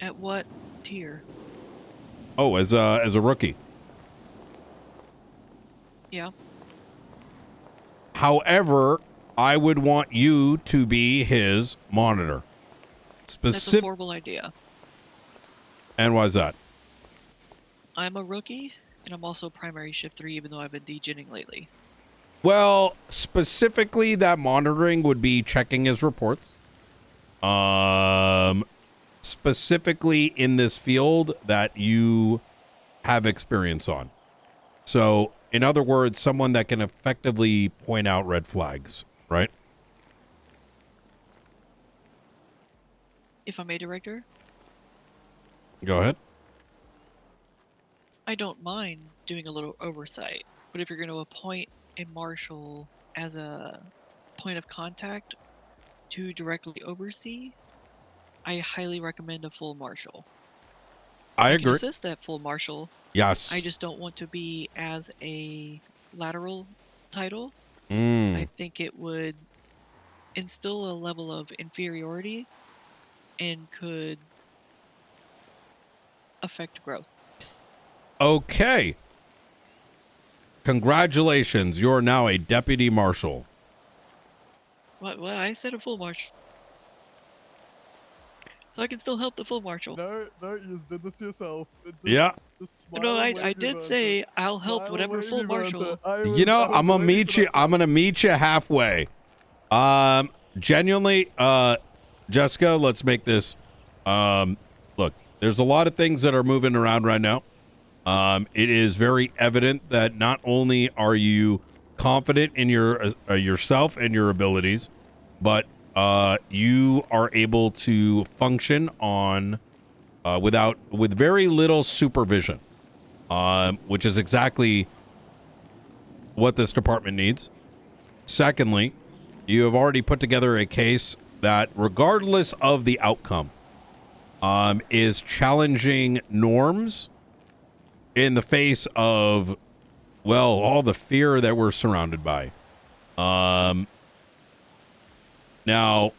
At what tier? Oh, as a rookie. Yeah. However, I would want you to be his monitor. That's a horrible idea. And why is that? I'm a rookie, and I'm also primary shift 3, even though I've been degenning lately. Well, specifically, that monitoring would be checking his reports. Specifically in this field that you have experience on. So, in other words, someone that can effectively point out red flags, right? If I'm a director, Go ahead. I don't mind doing a little oversight. But if you're going to appoint a marshal as a point of contact to directly oversee, I highly recommend a full marshal. I can agree. assist that full marshal. Yes. I just don't want to be as a lateral title. Mm. I think it would instill a level of inferiority and could affect growth. Okay. Congratulations. You're now a deputy marshal. Well, I said a full marshal. So I can still help the full marshal. No, you just did this to yourself. Yeah. No, I did say I'll help whatever full marshal. You know, I'm gonna meet you. I'm gonna meet you halfway. Genuinely, Jessica, let's make this. Look, there's a lot of things that are moving around right now. It is very evident that not only are you confident in your yourself and your abilities, but you are able to function on with very little supervision, which is exactly what this department needs. Secondly, you have already put together a case that, regardless of the outcome, is challenging norms in the face of, well, all the fear that we're surrounded by. Now,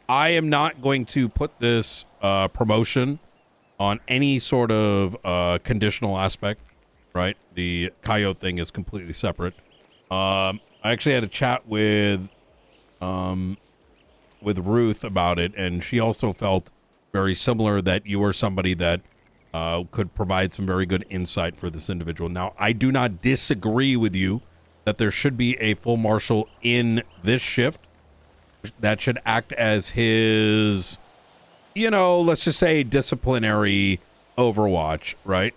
I am not going to put this promotion on any sort of conditional aspect, right? The coyote thing is completely separate. I actually had a chat with Ruth about it, and she also felt very similar that you were somebody that could provide some very good insight for this individual. Now, I do not disagree with you that there should be a full marshal in this shift that should act as his, let's just say disciplinary overwatch, right?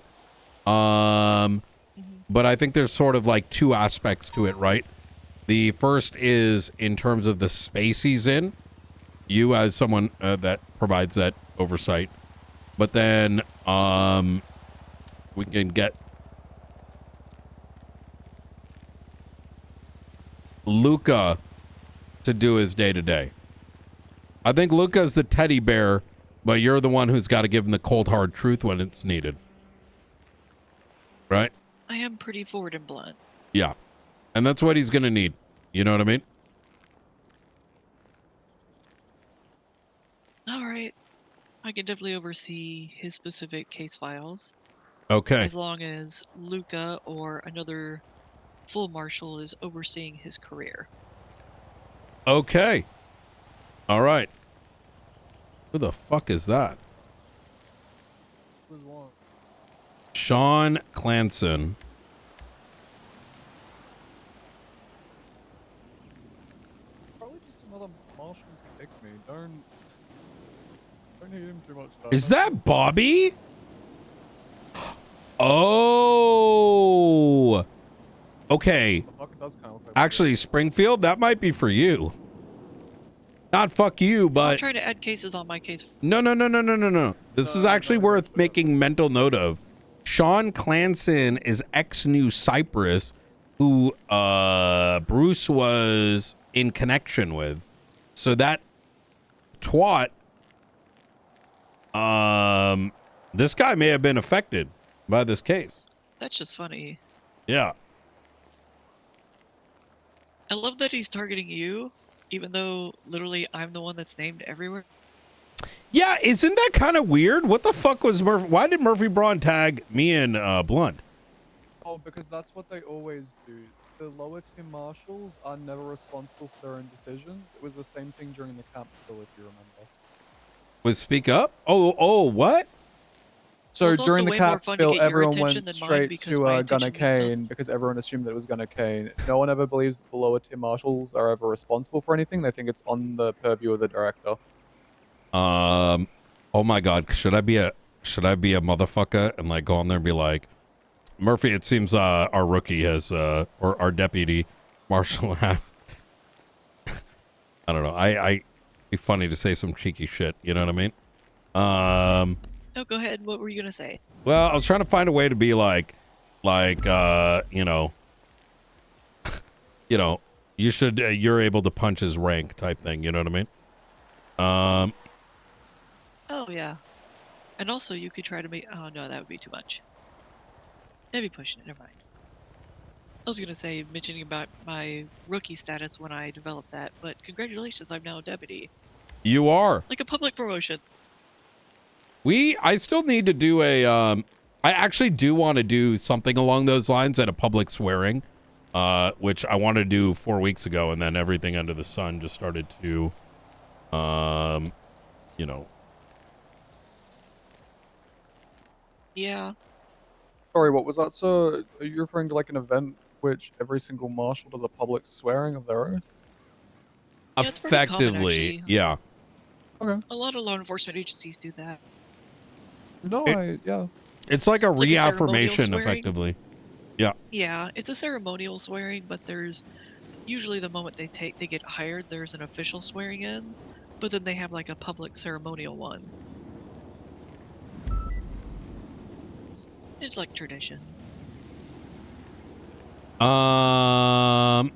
But I think there's sort of like two aspects to it, right? The first is in terms of the space he's in, you as someone that provides that oversight. But then we can get Luca to do his day-to-day. I think Luca's the teddy bear, but you're the one who's got to give him the cold hard truth when it's needed. Right? I am pretty forward and blunt. Yeah. And that's what he's going to need. You know what I mean? All right. I can definitely oversee his specific case files. Okay. As long as Luca or another full marshal is overseeing his career. Okay. All right. Who the fuck is that? Sean Clanson. Probably just another marshal's kick me. Don't hate him too much. Is that Bobby? Oh. Okay. Actually, Springfield, that might be for you. Not fuck you, Stop but trying to add cases on my case. no. This is actually worth making mental note of. Sean Clanson is ex-New Cyprus, who Bruce was in connection with. So that twat, this guy may have been affected by this case. That's just funny. Yeah. I love that he's targeting you, even though literally I'm the one that's named everywhere. Yeah, isn't that kind of weird? What the fuck was Murphy? Why did Murphy Braun tag me and Blunt? Oh, because that's what they always do. The lower tier marshals are never responsible for their own decisions. It was the same thing during the camp bill, if you remember. With Speak Up? Oh, what? So during the cap bill, everyone went straight to Gunner Kane because everyone assumed that it was Gunner Kane. No one ever believes that the lower tier marshals are ever responsible for anything. They think it's on the purview of the director. Oh my God, should I be a motherfucker and like go on there and be like, Murphy, it seems our rookie has or our deputy marshal has. I don't know. I be funny to say some cheeky shit. You know what I mean? No, go ahead. What were you gonna say? Well, I was trying to find a way to be like, you know, you should, you're able to punch his rank type thing. You know what I mean? Oh yeah, and also you could try to make. Oh no, that would be too much. That'd be pushing it. Never mind. I was gonna say mentioning about my rookie status when I developed that, but congratulations, I'm now a deputy. You are Like a public promotion. I still need to do a, I actually do want to do something along those lines at a public swearing, which I wanted to do 4 weeks ago, and then everything under the sun just started to, you know. Yeah. Sorry, what was that? So, are you referring to like an event which every single marshal does a public swearing of their oath? Yeah, it's pretty common, Effectively, actually. yeah. Okay. A lot of law enforcement agencies do that. No, yeah. It's like a It's like a ceremonial reaffirmation, swearing. effectively. Yeah. Yeah, it's a ceremonial swearing, but there's usually the moment they get hired, there's an official swearing in, but then they have like a public ceremonial one. It's like tradition. Um.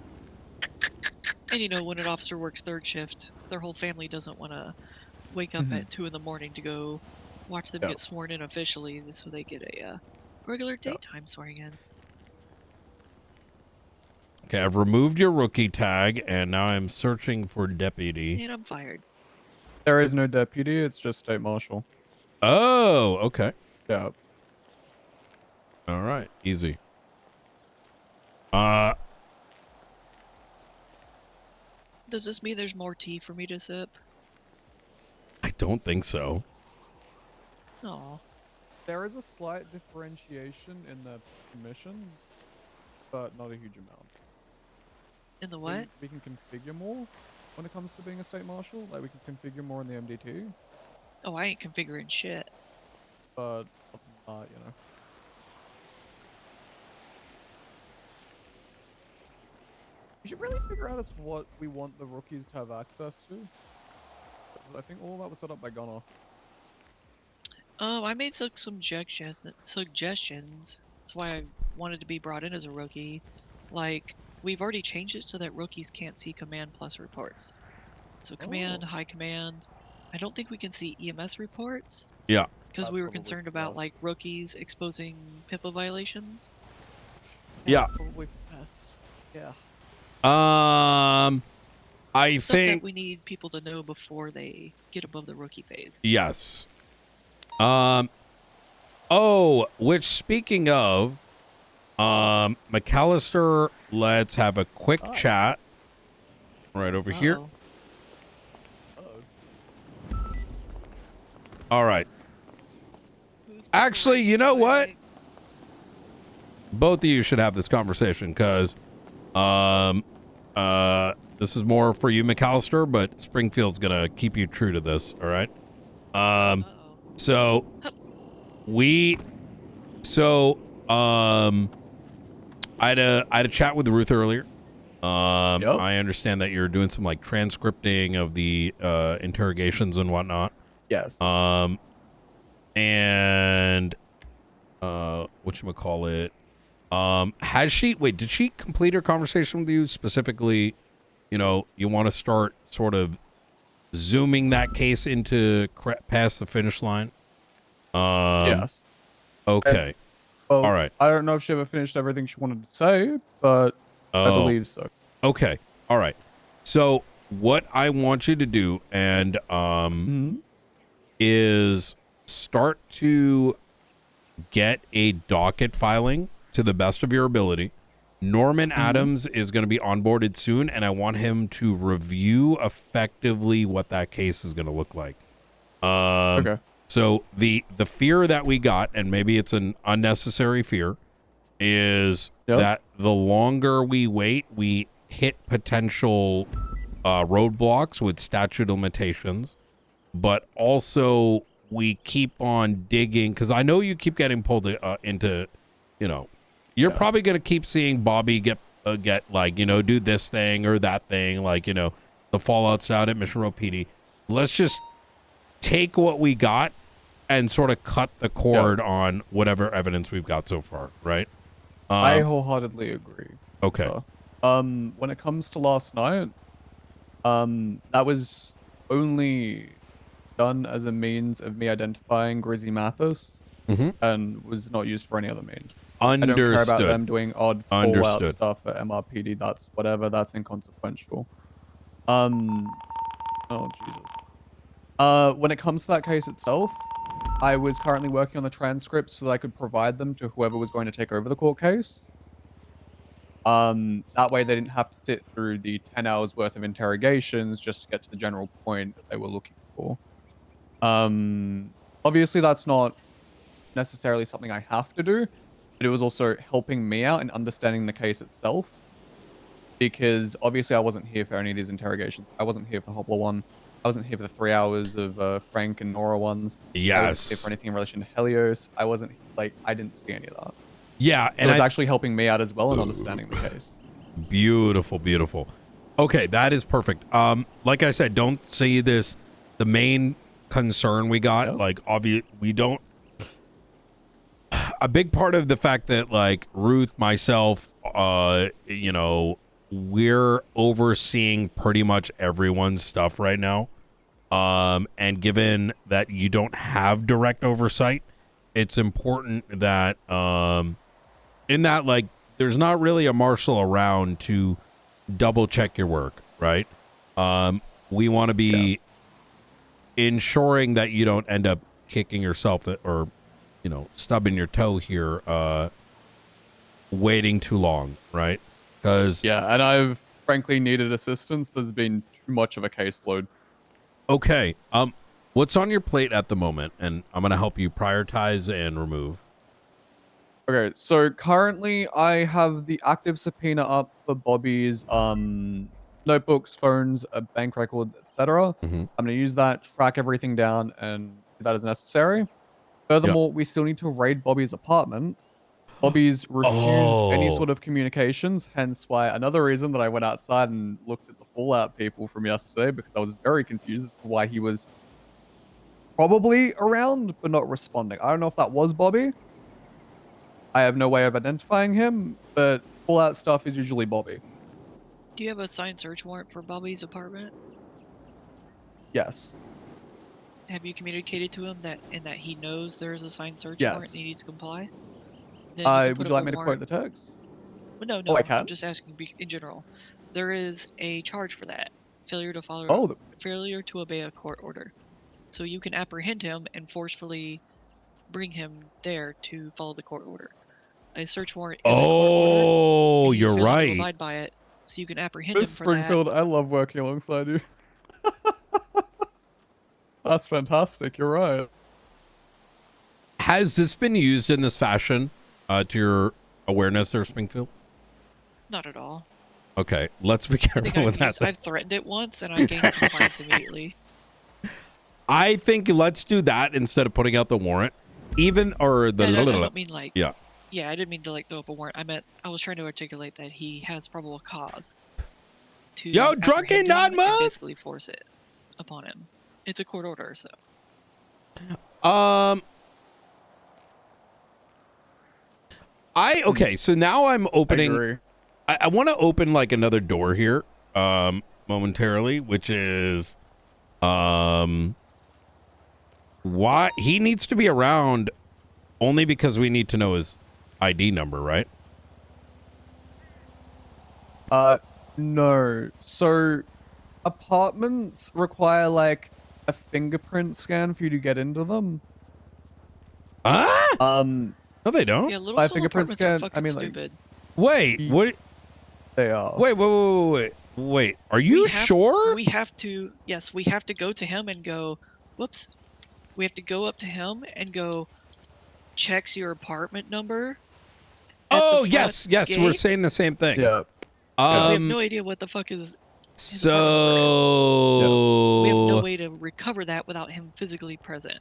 And you know, when an officer works third shift, their whole family doesn't want to wake up at 2 in the morning to go watch them get sworn in officially, so they get a regular daytime swearing in. Okay, I've removed your rookie tag, and now I'm searching for deputy. And I'm fired. There is no deputy, it's just state marshal. Oh, okay. Yeah. All right, easy. Does this mean there's more tea for me to sip? I don't think so. No. There is a slight differentiation in the commissions, but not a huge amount. In the what? We can configure more when it comes to being a state marshal. Like, we can configure more in the MDT. Oh, I ain't configuring shit. But, you know. We should really figure out as what we want the rookies to have access to. 'Cause I think all that was set up by Gunner. I made some suggestions. That's why I wanted to be brought in as a rookie. Like, we've already changed it so that rookies can't see command plus reports. So command, high command. I don't think we can see EMS reports. Yeah. Because we were concerned about like rookies exposing PIPA violations. Yeah. Probably best. Yeah. I Stuff that think we need people to know before they get above the rookie phase. yes. Which speaking of, McAllister, let's have a quick chat right over here. All right. Actually, you know what? Both of you should have this conversation because, this is more for you, McAllister, but Springfield's gonna keep you true to this. All right. So I had a chat with Ruth earlier. I understand that you're doing some like transcripting of the interrogations and whatnot. Yes. And whatchamacallit? Did she complete her conversation with you specifically? You know, you want to start sort of zooming that case into past the finish line? Yes. Okay. Well, all right. I don't know if she ever finished everything she wanted to say, but I believe so. Okay. All right. So what I want you to do and is start to get a docket filing to the best of your ability. Norman Adams is going to be onboarded soon, and I want him to review effectively what that case is going to look like. Okay. So the fear that we got, and maybe it's an unnecessary fear, is that the longer we wait, we hit potential roadblocks with statute of limitations, but also we keep on digging, because I know you keep getting pulled into, you know, you're probably going to keep seeing Bobby get like, you know, do this thing or that thing, like, you know, the Fallout's out at Mission Road PD. Let's just take what we got and sort of cut the cord on whatever evidence we've got so far, right? I wholeheartedly agree. Okay. When it comes to last night, that was only done as a means of me identifying Grizzy Mathis, and was not used for any other means. I don't care about them doing odd Fallout stuff at MRPD. That's whatever. That's inconsequential. Oh Jesus. When it comes to that case itself, I was currently working on the transcripts so that I could provide them to whoever was going to take over the court case. That way they didn't have to sit through the 10 hours worth of interrogations just to get to the general point that they were looking for. Obviously that's not necessarily something I have to do, but it was also helping me out in understanding the case itself. Because obviously I wasn't here for any of these interrogations. I wasn't here for the Hopla one. I wasn't here for the 3 hours of Frank and Nora ones. I wasn't here for anything in relation to Helios. I wasn't, like, I didn't see any of that. Yeah, and it was actually helping me out as well in understanding the case. Beautiful, beautiful. Okay, that is perfect. Like I said, don't see this. The main concern we got, like, we don't. A big part of the fact that, like, Ruth, myself, you know, we're overseeing pretty much everyone's stuff right now. And given that you don't have direct oversight, it's important that, in that, like, there's not really a marshal around to double check your work, right? We want to be ensuring that you don't end up kicking yourself or, you know, stubbing your toe here, waiting too long, right? Because and I've frankly needed assistance. There's been too much of a caseload. Okay. What's on your plate at the moment? And I'm gonna help you prioritize and remove. Okay, so currently I have the active subpoena up for Bobby's notebooks, phones, bank records, etc. I'm gonna use that, track everything down, and do that as necessary. Furthermore, we still need to raid Bobby's apartment. Bobby's refused any sort of communications, hence why another reason that I went outside and looked at the Fallout people from yesterday, because I was very confused as to why he was probably around but not responding. I don't know if that was Bobby. I have no way of identifying him, but Fallout stuff is usually Bobby. Do you have a signed search warrant for Bobby's apartment? Yes. Have you communicated to him that he knows there is a signed search warrant and he needs to comply? Would you like me to quote the text? Well, no, I can. I'm just asking in general. There is a charge for that. Failure to obey a court order. So you can apprehend him and forcefully bring him there to follow the court order. A search warrant is a court order. And he's you're failing right. to abide by it, so you can apprehend him Miss for that. Springfield, I love working alongside you. That's fantastic. You're right. Has this been used in this fashion to your awareness there, Springfield? Not at all. Okay, let's be careful with that. I've threatened it once and I gained compliance immediately. I think let's do that instead of putting out the warrant. Even or the I don't mean like. yeah. Yeah, I didn't mean to like throw up a warrant. I was trying to articulate that he has probable cause to Yo, drunken apprehend him and nut basically force it upon him. It's a court order, so. Okay, so now I'm opening. I want to open like another door here, momentarily, which is, why he needs to be around, only because we need to know his ID number, right? No. So, apartments require like a fingerprint scan for you to get into them. Ah? No, they don't. Yeah, little By soul fingerprint apartments are scan, fucking I mean, stupid. Wait, what? They are. Wait. Are you sure? We have to. Yes, we have to go to him and go. Whoops. We have to go up to him and go. Checks your apartment number. Oh yes, we're gate? saying the same thing. Yeah. Because we have no idea what the fuck is. So We have no way to recover that without him physically present.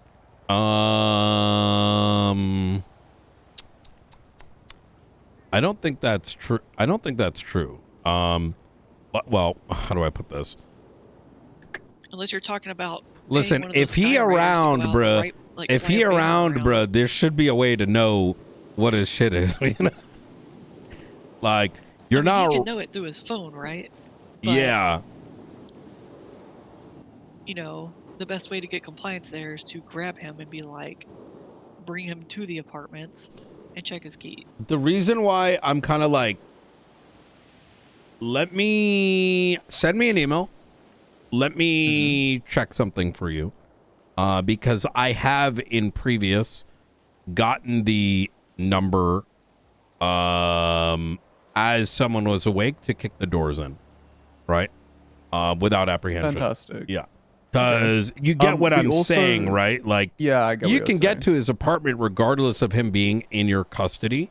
I don't think that's true. Well, how do I put this? Unless you're talking about. Listen, if he around, bruh, there should be a way to know what his shit is. You know, like you're not. You can know it through his phone, right? But, yeah. You know, the best way to get compliance there is to grab him and be like, bring him to the apartments and check his keys. The reason why I'm kind of like, send me an email. Let me check something for you. Because I have in previous gotten the number as someone was awake to kick the doors in, right? Without apprehension. Fantastic. Yeah. Because you get what I'm saying, right? Like, yeah, I get you what can you're get saying. to his apartment regardless of him being in your custody.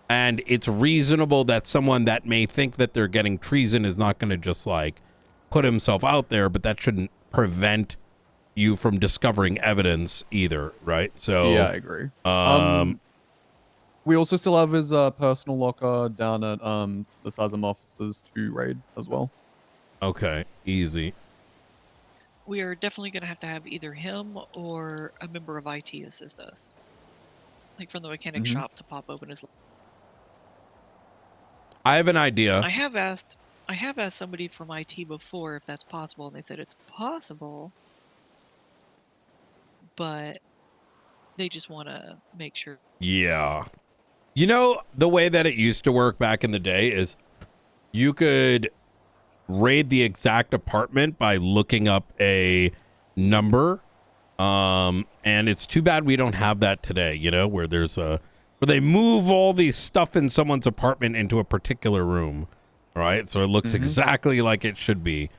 And it's reasonable that someone that may think that they're getting treason is not going to just like put himself out there, but that shouldn't prevent you from discovering evidence either, right? So yeah, I agree. We also still have his personal locker down at the SASM offices to raid as well. Okay, easy. We are definitely going to have either him or a member of IT assist us. Like from the mechanic shop to pop open his. I have an idea. I have asked somebody from IT before if that's possible, and they said it's possible, but they just want to make sure. Yeah. You know, the way that it used to work back in the day is you could raid the exact apartment by looking up a number. And it's too bad we don't have that today, you know, where they move all these stuff in someone's apartment into a particular room. Right? So it looks exactly like it should be.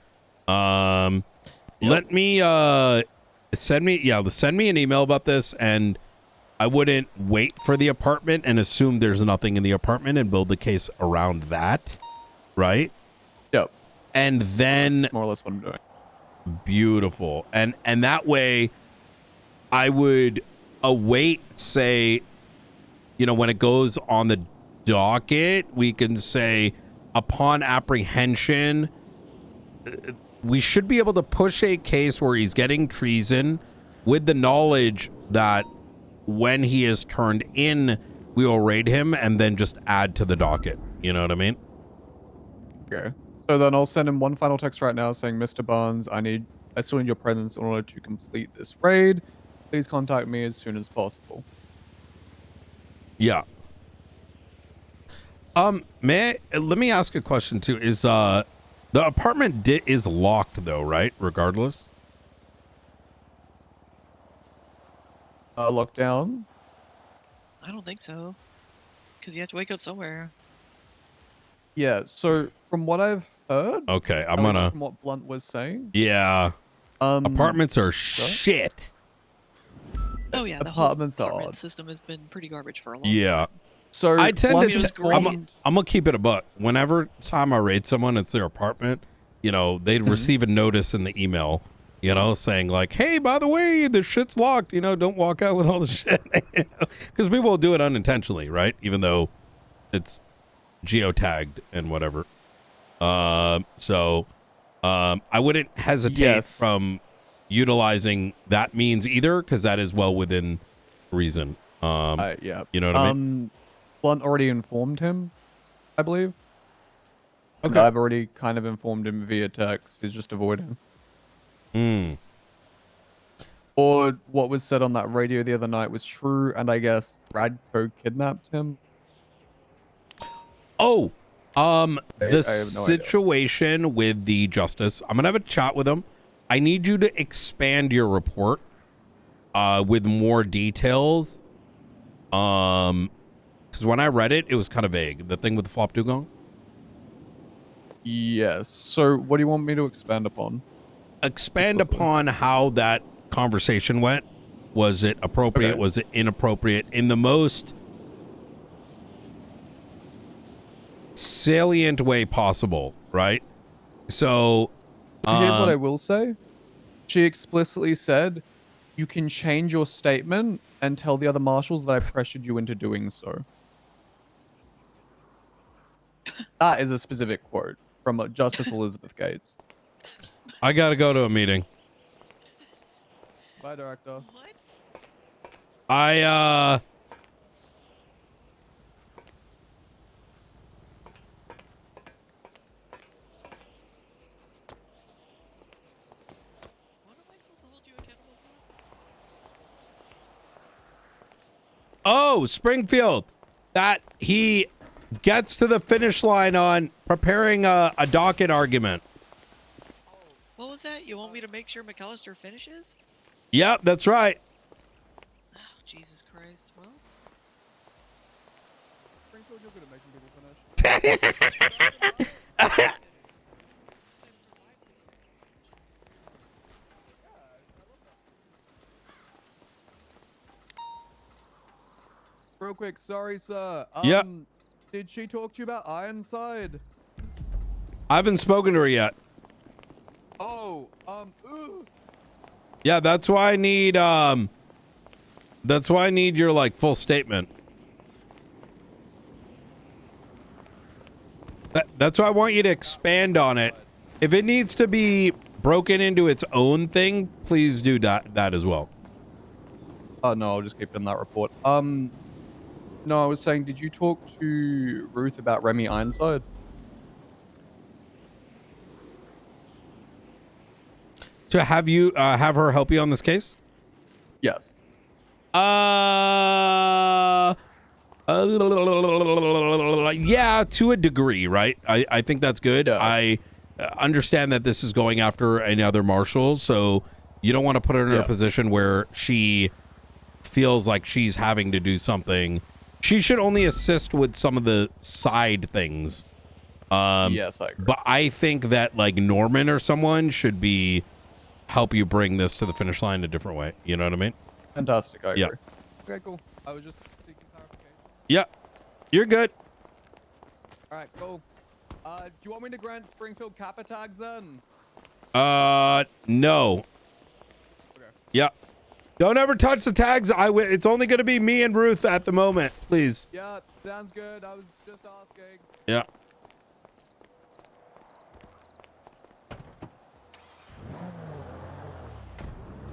Let me send me an email about this, and I wouldn't wait for the apartment and assume there's nothing in the apartment and build the case around that. Right? Yep. And then that's more or less what I'm doing. Beautiful. And that way I would await, say, you know, when it goes on the docket, we can say upon apprehension, we should be able to push a case where he's getting treason with the knowledge that when he is turned in, we will raid him and then just add to the docket. You know what I mean? Okay. So then I'll send him one final text right now saying, Mr. Barnes, I still need your presence in order to complete this raid. Please contact me as soon as possible. Yeah. Let me ask a question too. Is the apartment is locked though, right? Regardless. Locked down? I don't think so, because you have to wake up somewhere. Yeah. So from what I've heard. Okay, from what Blunt was saying. Yeah. Apartments are shit. Oh yeah, the apartment system has been pretty garbage for a long Yeah. time. So I tend to. I'm gonna keep it a buck. Whenever time I raid someone, it's their apartment. You know, they'd receive a notice in the email You know, saying like, hey, by the way, the shit's locked. You know, don't walk out with all the shit. Because people will do it unintentionally, right? Even though it's geotagged and whatever. So I wouldn't hesitate from utilizing that means either, because that is well within reason. Yeah. You know what I mean? Blunt already informed him, I believe. Okay. I've already kind of informed him via text. He's just avoiding. Or what was said on that radio the other night was true, and I guess Radko kidnapped him. Oh, I the have no situation with the justice. I'm gonna have a chat with him. I need you to expand your report with more details. Because when I read it, it was kind of vague. The thing with the flop dugong. Yes. So, what do you want me to expand upon? Expand upon how that conversation went. Was it appropriate? Okay. Was it inappropriate? In the most salient way possible, right? So Here's what I will say. She explicitly said, you can change your statement and tell the other marshals that I pressured you into doing so. That is a specific quote from Justice Elizabeth Gates. I gotta go to a meeting. Bye, Director. Oh, Springfield. That he gets to the finish line on preparing a docket argument. What was that? You want me to make sure McAllister finishes? Yep, that's right. Oh, Jesus Christ. Well. Springfield, you're good at making people finish. Real quick, sorry, sir. Yep. Did she talk to you about Ironside? I haven't spoken to her yet. Oh, Yeah, that's why I need your like full statement. That's why I want you to expand on it. If it needs to be broken into its own thing, please do that as well. No, I'll just keep it in that report. No, I was saying, did you talk to Ruth about Remy Ironside? So have you have her help you on this case? Yes. Yeah, to a degree, right? I think that's good. Yeah. I understand that this is going after another marshal, so you don't want to put her in a position where she feels like she's having to do something. She should only assist with some of the side things. Yes, I agree. But I think that like Norman or someone should be help you bring this to the finish line a different way. You know what I mean? Fantastic. I agree. Yeah. Okay, cool. I was just seeking clarification. Yeah, you're good. All right, cool. Do you want me to grant Springfield Kappa tags then? No. Okay. Yeah. Don't ever touch the tags. It's only going to be me and Ruth at the moment, please. Yeah, sounds good. I was just asking. Yeah.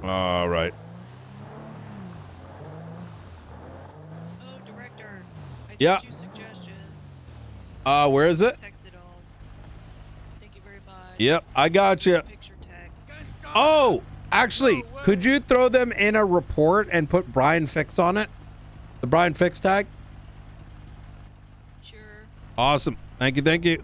All right. Oh, Director. I sent Yeah. you suggestions. Where is it? Texted home. Thank you very much. Yep, I got you. Picture text. Oh, actually, could you throw them in a report and put Brian Fix on it? The Brian Fix tag? Sure. Awesome. Thank you. Thank you.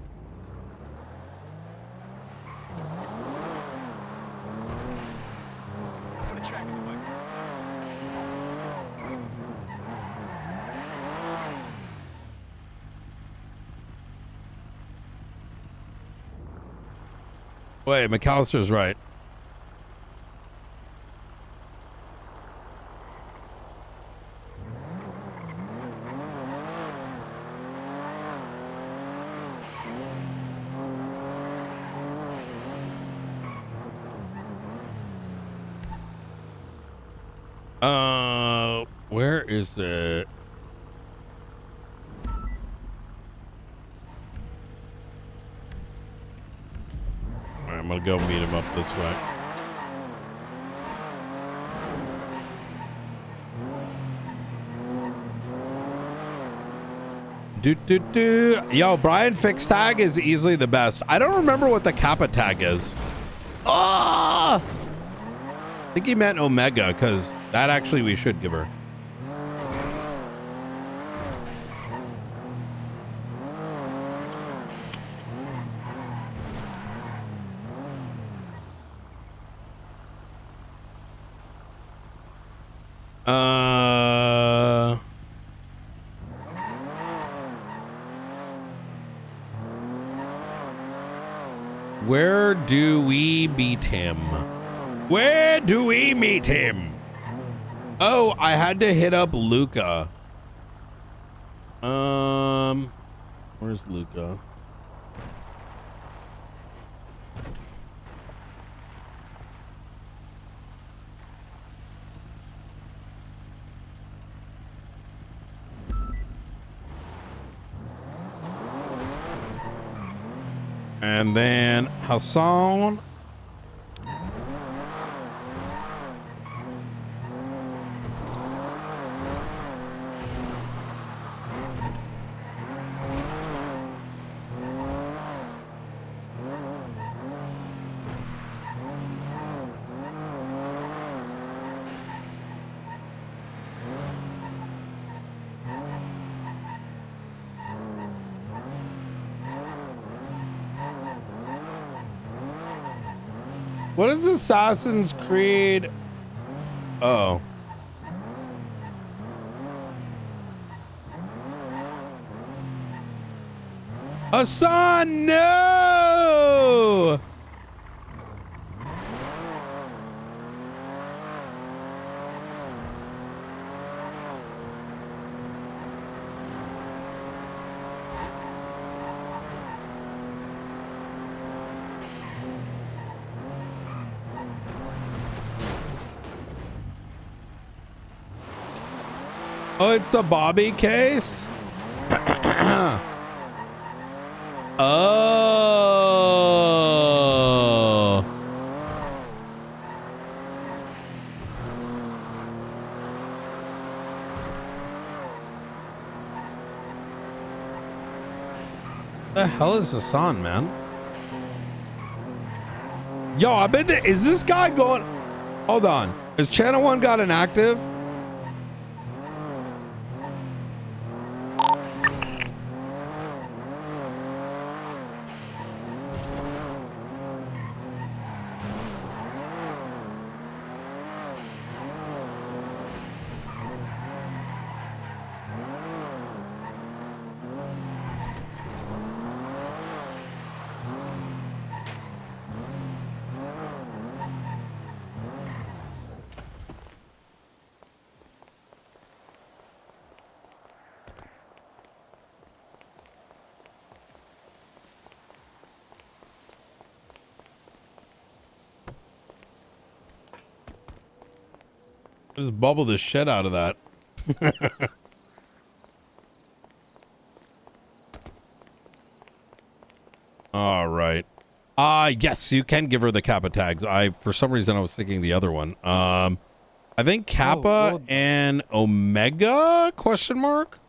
Wait, McAllister's right. Where is it? All right, I'm gonna go meet him up this way. Yo, Brian fixed tag is easily the best. I don't remember what the Kappa tag is. I think he meant Omega, because that actually we should give her. Where do we meet him? Where do we meet him? Oh, I had to hit up Luca. Where's Luca? And then Hassan. What is Assassin's Creed? Oh. Hassan, no! Oh, it's the Bobby case? Oh. The hell is Hassan, man? Yo, I bet is this guy going? Hold on. Has Channel 1 got inactive? Just bubble the shit out of that. All right. Yes, you can give her the Kappa tags. For some reason I was thinking the other one. I think Kappa and Omega question mark.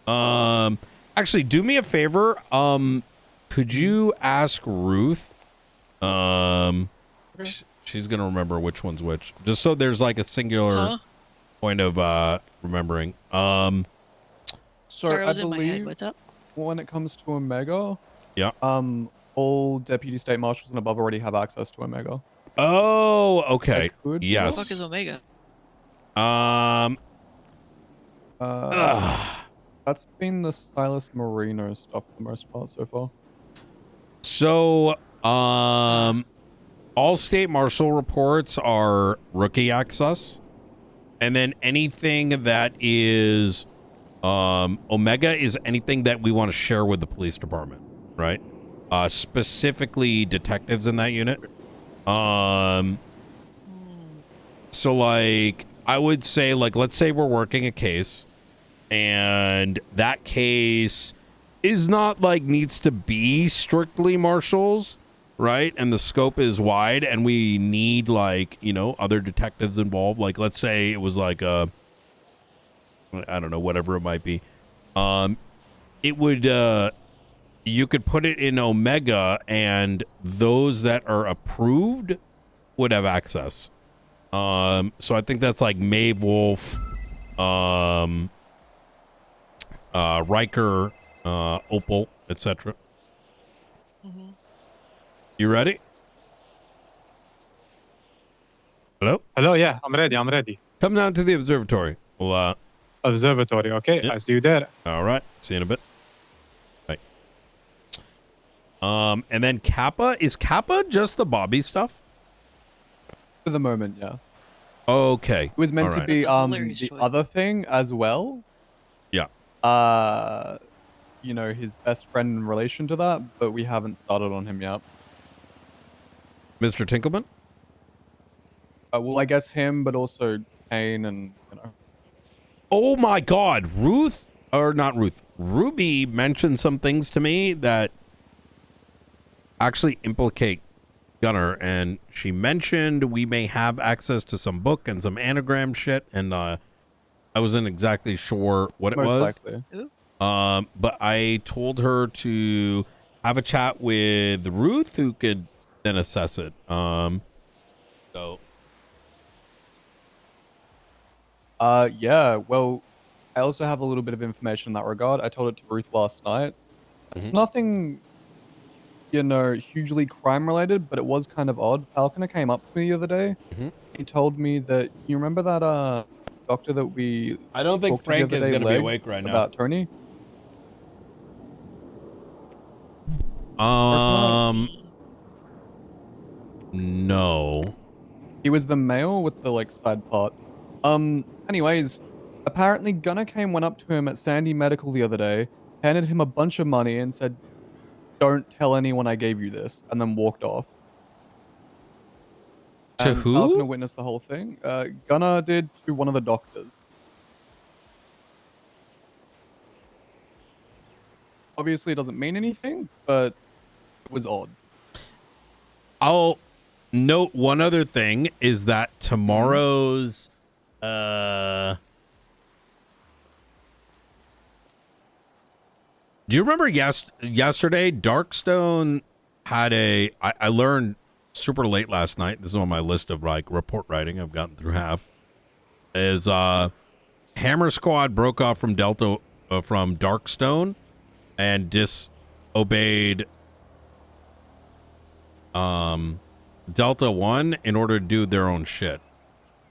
Actually, do me a favor. Could you ask Ruth? She's gonna remember which one's which, just so there's like a singular point of remembering. Sorry, I was in my head. What's up? When it comes to Omega, yeah, all deputy state marshals and above already have access to Omega. Oh, okay. Yes. What the fuck is Omega? That's been the Silas Marino stuff for the most part so far. So, all state marshal reports are rookie access, and then anything that is Omega is anything that we want to share with the police department, right? Specifically detectives in that unit. So like I would say, like, let's say we're working a case, and that case is not like needs to be strictly marshals, right? And the scope is wide, and we need, like, you know, other detectives involved. Like, let's say it was like a, I don't know, whatever it might be. It would, you could put it in Omega, and those that are approved would have access. So I think that's like Maeve Wolf, Riker, Opal, etc. You ready? Hello? Hello, yeah, I'm ready. Come down to the observatory. Well, Observatory, okay, I see you there. all right. See you in a bit. Bye. And then Kappa. Is Kappa just the Bobby stuff? For the moment, yeah. Okay. It was meant All to right. be the other thing as well. Yeah. You know, his best friend in relation to that, but we haven't started on him yet. Mr. Tinkleman? Well, I guess him, but also Kane and, you know. Oh my God, Ruby mentioned some things to me that actually implicate Gunner, and she mentioned we may have access to some book and some anagram shit, and I wasn't exactly sure what it Most was. likely. But I told her to have a chat with Ruth, who could then assess it. So. Yeah, well, I also have a little bit of information in that regard. I told it to Ruth last night. It's nothing, you know, hugely crime related, but it was kind of odd. Falconer came up to me the other day. He told me that, you remember that doctor that we I don't think talked to the Frank other is day, going to be Legs, awake right now. about Tony? No. He was the male with the, like, side part. Anyways, apparently Gunner went up to him at Sandy Medical the other day, handed him a bunch of money and said, "Don't tell anyone I gave you this," and then walked off. To And who? Falconer witnessed the whole thing. Gunner did to one of the doctors. Obviously, it doesn't mean anything, but it was odd. I'll note one other thing is that tomorrow's do you remember yesterday Darkstone had I learned super late last night, this is on my list of like report writing, I've gotten through half, is Hammer Squad broke off from Delta from Darkstone and disobeyed Delta 1 in order to do their own shit,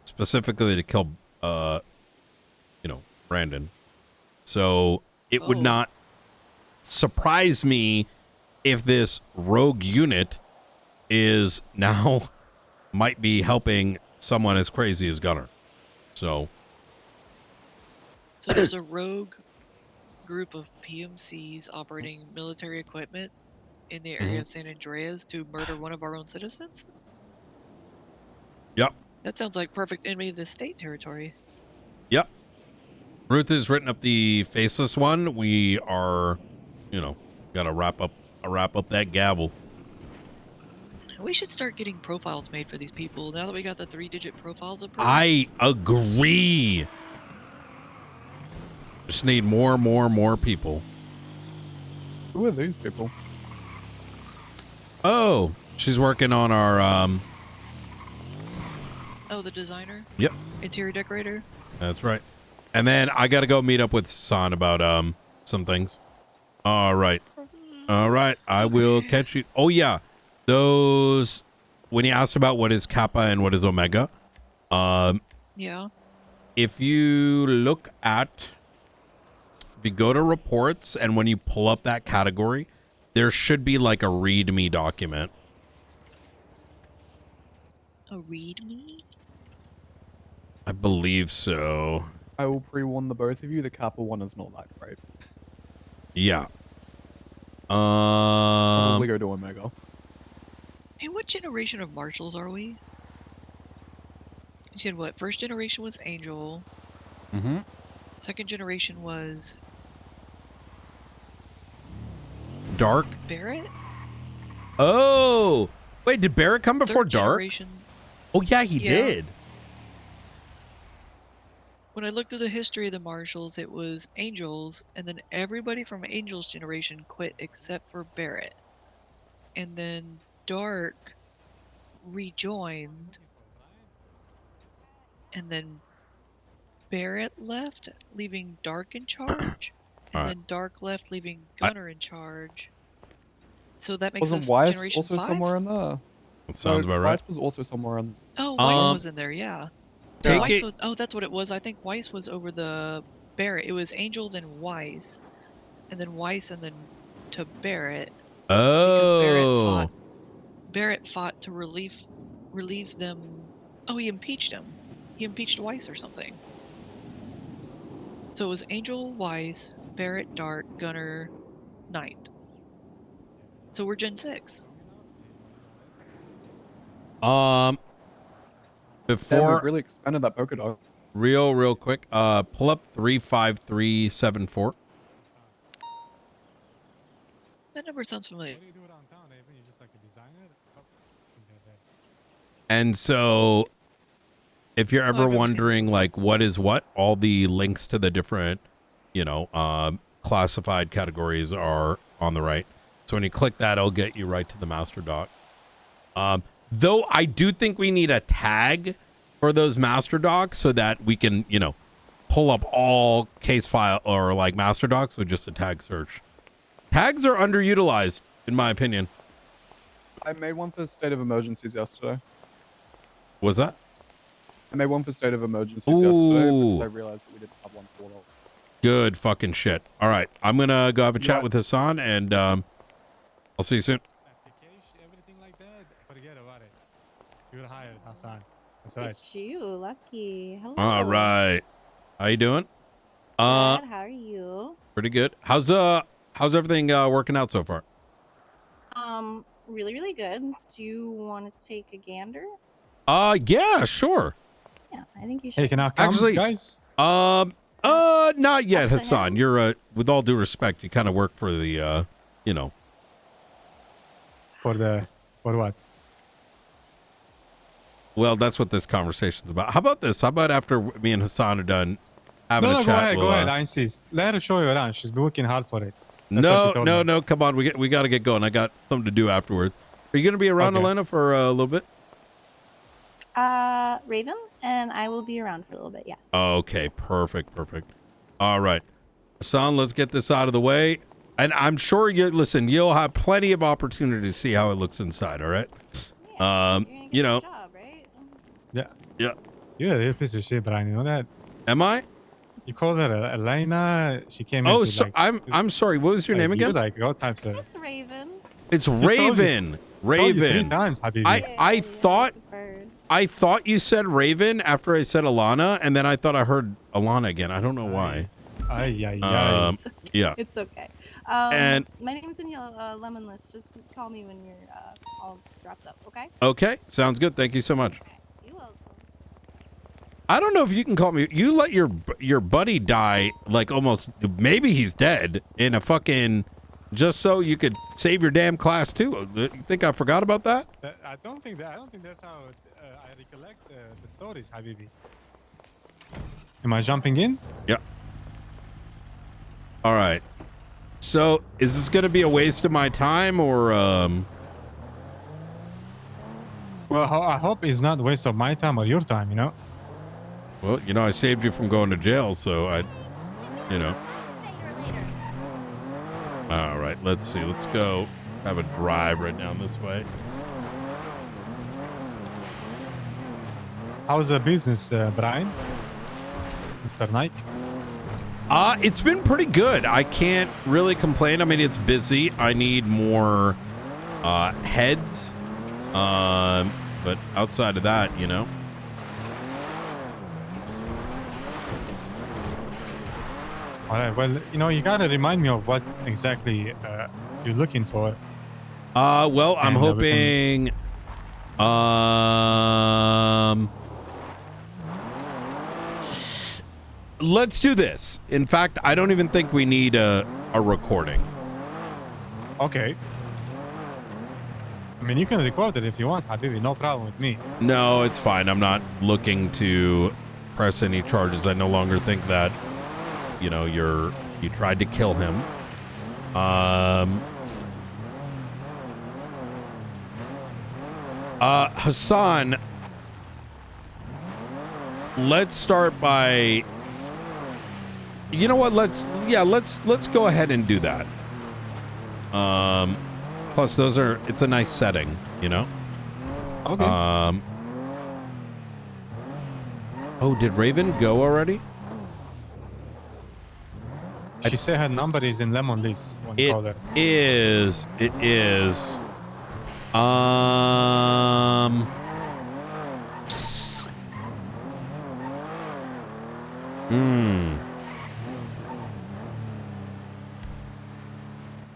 specifically to kill you know, Brandon. So it would not surprise me if this rogue unit is now might be helping someone as crazy as Gunner. So there's a rogue group of PMCs operating military equipment in the area of San Andreas to murder one of our own citizens? Yep. That sounds like perfect enemy of the state territory. Yep. Ruth has written up the faceless one. We are, you know, gotta wrap up that gavel. We should start getting profiles made for these people now that we got the 3-digit profiles approved. I agree. Just need more people. Who are these people? Oh, she's working on our Oh, the designer? Yep. Interior decorator? That's right. And then I got to go meet up with San about some things. All right. I will catch you. Oh yeah. Those when you asked about what is Kappa and what is Omega, yeah. If you look at if you go to reports and when you pull up that category, there should be like a README document. A README? I believe so. I will pre-warn the both of you, the Kappa one is not that great. Yeah. Probably go to Omega. Hey, what generation of marshals are we? said what? First generation was Angel. Mm-hmm. Second generation was Dark. Barrett. Oh, wait, did Barrett come before Third Dark? generation. Oh yeah, he Yeah. did. When I looked through the history of the Marshals, it was Angels, and then everybody from Angels generation quit except for Barrett. And then Dark rejoined, and then Barrett left, leaving Dark in charge, and Alright. then Dark left, leaving Gunner in charge. So that makes Wasn't us Weiss generation also 5? somewhere in there? That sounds about right. Weiss was also somewhere in. Oh, Weiss was in there, yeah. Take Weiss it- was, oh, that's what it was. I think Weiss was over the Barrett. It was Angel, then Weiss, and then Weiss, and then to Barrett. Oh. Barrett fought to relieve them. Oh, he impeached him. He impeached Weiss or something. So it was Angel, Weiss, Barrett, Dark, Gunner, Knight. So we're Gen 6. Before we really expanded that polka dot. real quick, pull up 35374. That number sounds familiar. And so, if you're ever wondering, like, what is what, all the links to the different, classified categories are on the right. So when you click that, it'll get you right to the master doc. Though I do think we need a tag for those master docs so that we can, pull up all case file or like master docs with just a tag search. Tags are underutilized, in my opinion. I made one for state of emergencies yesterday. Was that? I made one for state of emergencies yesterday because I realized that we didn't have one for all. Good fucking shit. All right, I'm gonna go have a chat with Hassan, and I'll see you soon. Forget about it. You're hired, Hassan. That's right. It's you, Lucky. Hello. All right, how you doing? Good, how are you? Pretty good. How's everything working out so far? Really, really good. Do you want to take a gander? Yeah, sure. Yeah, I think you should. Hey, can I come, Actually, guys? Not yet, Up to Hassan. him? You're with all due respect, you kind of work for the For what? Well, that's what this conversation's about. How about this? How about after me and Hassan are done having a chat? Go ahead. I insist. Let her show you around. She's been working hard for it. That's No, what she told me. no. Come on, we got to get going. I got something to do afterwards. Are you going to be around, Okay. Elena, for a little bit? Raven, and I will be around for a little bit, yes. Okay, perfect. All right, Hassan, let's get this out of the way. And I'm sure you'll have plenty of opportunity to see how it looks inside. All right. Job, right? Yeah. You're a real piece of shit, Brian. You know that? Am I? You called her Elena. She came Oh, in. so I'm sorry. What was your name again? You're like all types of. It's Raven. It's Just told you. Raven. Told you 3 Raven. times, Habibi. I thought you said Raven after I said Alana, and then I thought I heard Alana again. I don't know why. Ay. Yeah. It's okay. And- my name's Danielle Lemonless. Just call me when you're all wrapped up, okay? Okay, sounds good. Thank you so much. You're welcome. I don't know if you can call me. You let your buddy die, like almost. Maybe he's dead in a fucking. Just so you could save your damn class too. You think I forgot about that? I don't think that's how I recollect the stories, Habibi. Am I jumping in? Yeah. All right. So is this going to be a waste of my time or? Well, I hope it's not a waste of my time or your time. Well, I saved you from going to jail, so All right, let's see. Let's go have a drive right down this way. How's the business, Brian? Mr. Nike? It's been pretty good. I can't really complain. I mean, it's busy. I need more heads. But outside of that, All right. Well, you gotta remind me of what exactly you're looking for. Well, I'm And, hoping let's do this. In fact, I don't even think we need a recording. Okay. I mean, you can record it if you want, Habibi. No problem with me. No, it's fine. I'm not looking to press any charges. I no longer think that, you know, you tried to kill him. Hassan, let's start by, you know what, let's go ahead and do that. Plus it's a nice setting, you know. Okay. Oh, did Raven go already? She said her number is in Lemon List when you call her. It is.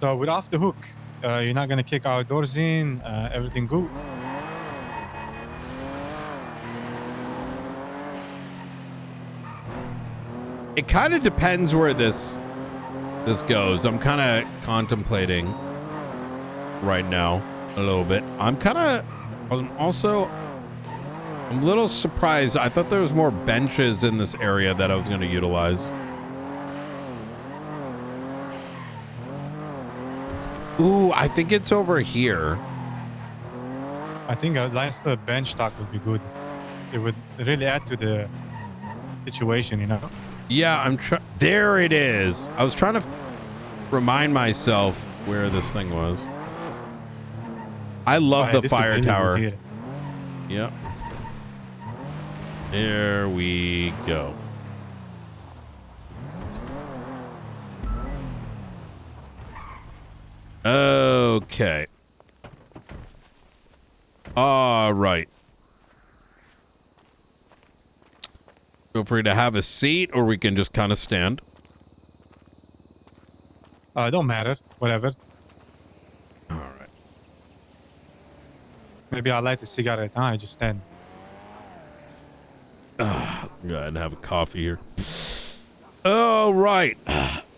So we're off the hook. You're not gonna kick our doors in. Everything good. It kind of depends where this goes. I'm kind of contemplating right now a little bit. I'm a little surprised. I thought there was more benches in this area that I was going to utilize. Ooh, I think it's over here. I think a nice little bench talk would be good. It would really add to the situation, you know. Yeah, there it is. I was trying to remind myself where this thing was. I love the fire tower. Yep. There we go. Okay. All right. Feel free to have a seat, or we can just kind of stand. Don't matter. Whatever. All right. Maybe I'll light a cigarette. I just stand. Go ahead and have a coffee here. All right.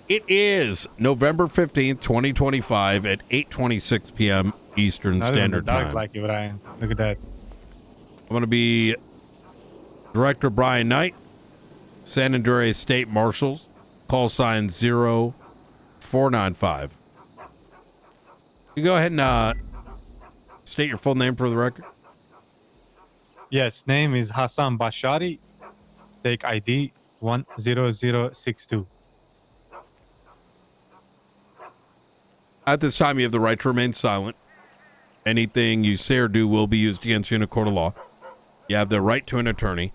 It is November 15th, 2025 at 8:26 p.m. Eastern Standard Time. Like you, Brian. Look at that. I'm going to be Director Brian Knight, San Andreas State Marshals, call sign 0495. You go ahead and state your full name for the record. Yes, name is Hassan Bashari. Take ID 10062. At this time, you have the right to remain silent. Anything you say or do will be used against you in a court of law. You have the right to an attorney.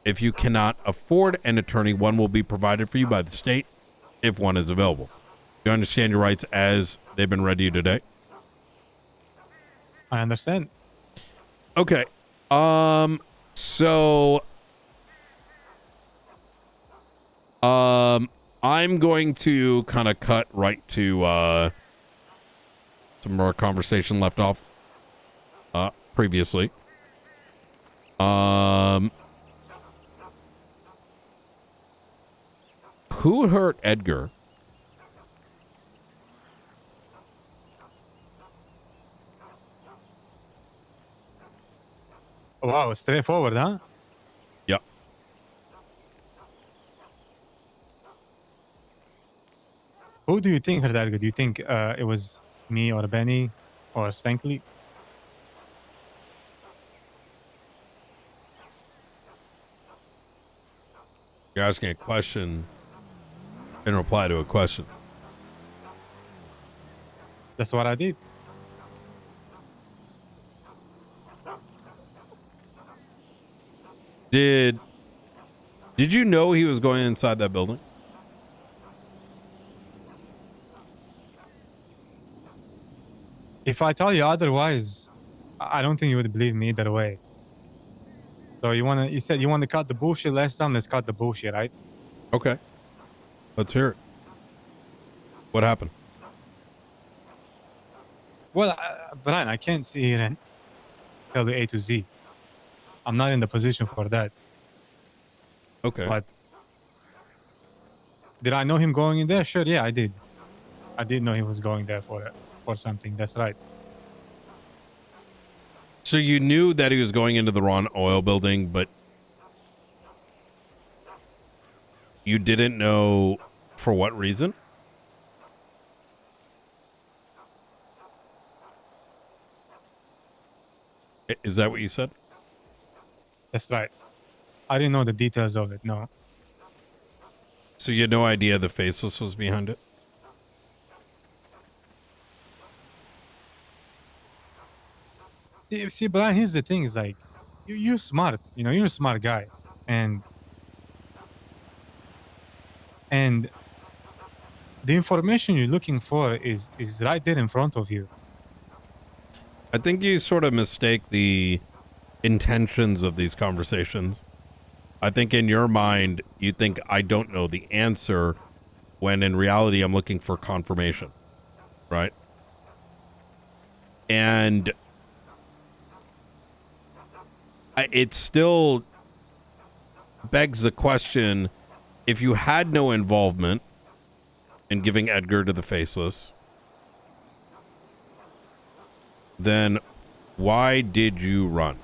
If you cannot afford an attorney, one will be provided for you by the state if one is available. You understand your rights as they've been read to you today? I understand. Okay. So I'm going to kind of cut right to some more conversation left off previously. Who hurt Edgar? Wow, straightforward, huh? Yep. Who do you think hurt Edgar? Do you think it was me or Benny or Stankley? You're asking a question in reply to a question. That's what I did. Did you know he was going inside that building? If I tell you otherwise, I don't think you would believe me either way. So you said you want to cut the bullshit last time, let's cut the bullshit, right? Okay. Let's hear it. What happened? Well, Brian, I can't sit here and tell you A to Z. I'm not in the position for that. Okay. But Did I know him going in there? Sure, yeah, I did. I did know he was going there for something. That's right. So you knew that he was going into the Ron Oil building, but you didn't know for what reason? Is that what you said? That's right. I didn't know the details of it, no. So you had no idea the Faceless was behind it? See, Brian, here's the thing, is like, you're smart, you know, you're a smart guy. And the information you're looking for is right there in front of you. I think you sort of mistake the intentions of these conversations. I think in your mind, you think I don't know the answer, when in reality, I'm looking for confirmation, right? And it still begs the question, if you had no involvement in giving Edgar to the Faceless, then why did you run?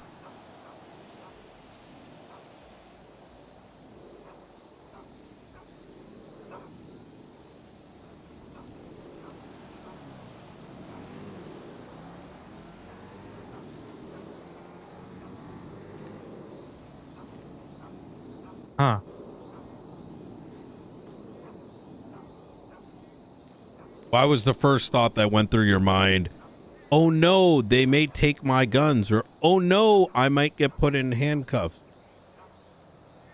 Huh. Why was the first thought that went through your mind, oh no, they may take my guns, or oh no, I might get put in handcuffs?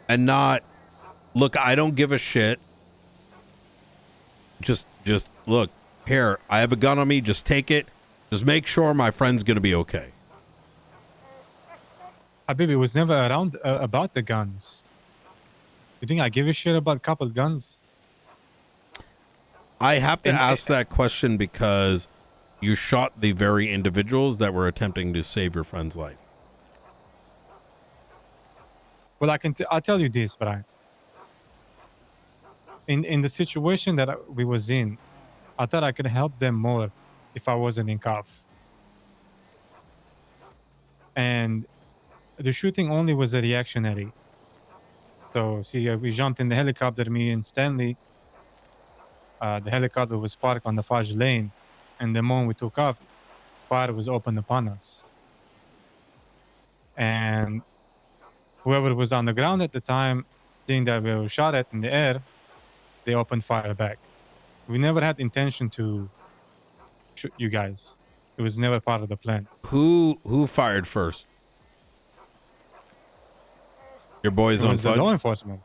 And not, look, I don't give a shit. Just look, here, I have a gun on me, just take it. Just make sure my friend's gonna be okay. Habibi was never around about the guns. You think I give a shit about coupled guns? I have to ask that question because you shot the very individuals that were attempting to save your friend's life. Well, I'll tell you this, Brian. In the situation that we was in, I thought I could help them more if I wasn't in cuff. And the shooting only was a reactionary. So, see, we jumped in the helicopter, me and Stanley. The helicopter was parked on the Fudge lane, and the moment we took off, fire was opened upon us. And whoever was on the ground at the time, seeing that we were shot at in the air, they opened fire back. We never had intention to shoot you guys. It was never part of the plan. Who fired first? Your boys It on was the Fudge? law enforcement.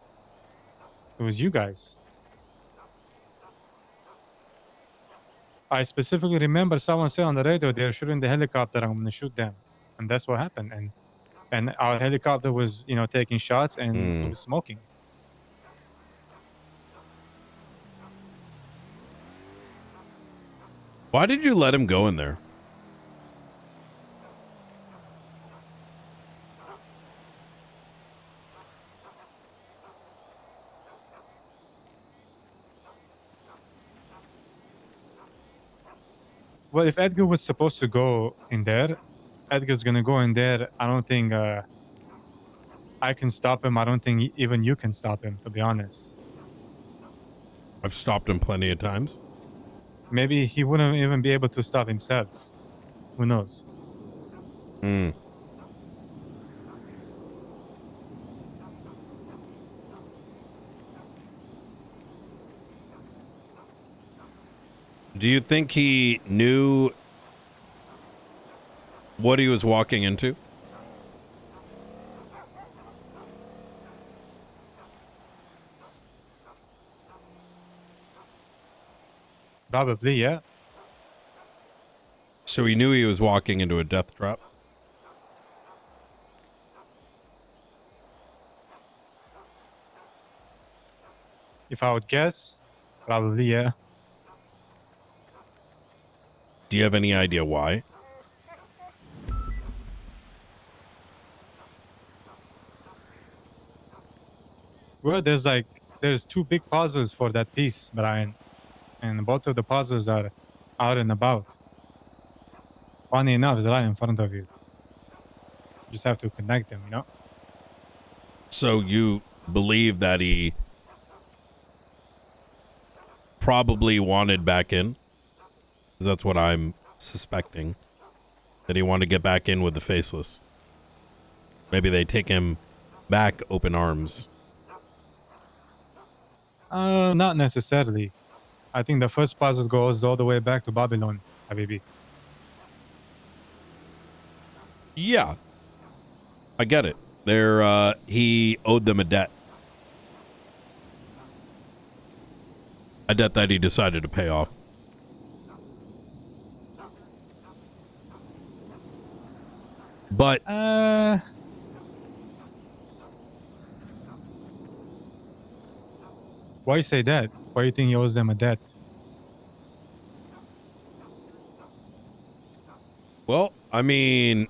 It was you guys. I specifically remember someone said on the radio, they're shooting the helicopter, I'm going to shoot them. And that's what happened. And our helicopter was, you know, taking shots and it was smoking. Why did you let him go in there? Well, if Edgar was supposed to go in there, Edgar's going to go in there. I don't think I can stop him. I don't think even you can stop him, to be honest. I've stopped him plenty of times. Maybe he wouldn't even be able to stop himself. Who knows? Do you think he knew what he was walking into? Probably, yeah. So he knew he was walking into a death trap? If I would guess, probably, yeah. Do you have any idea why? Well, there's like there's 2 big puzzles for that piece, Brian, and both of the puzzles are out and about. Funny enough, it's right in front of you. You just have to connect them, you know? So you believe that he probably wanted back in? 'Cause that's what I'm suspecting. That he wanted to get back in with the Faceless. Maybe they take him back open arms. Not necessarily. I think the first puzzle goes all the way back to Babylon, Habibi. Yeah. I get it. He owed them a debt. A debt that he decided to pay off. But why you say that? Why you think he owes them a debt? well, I mean,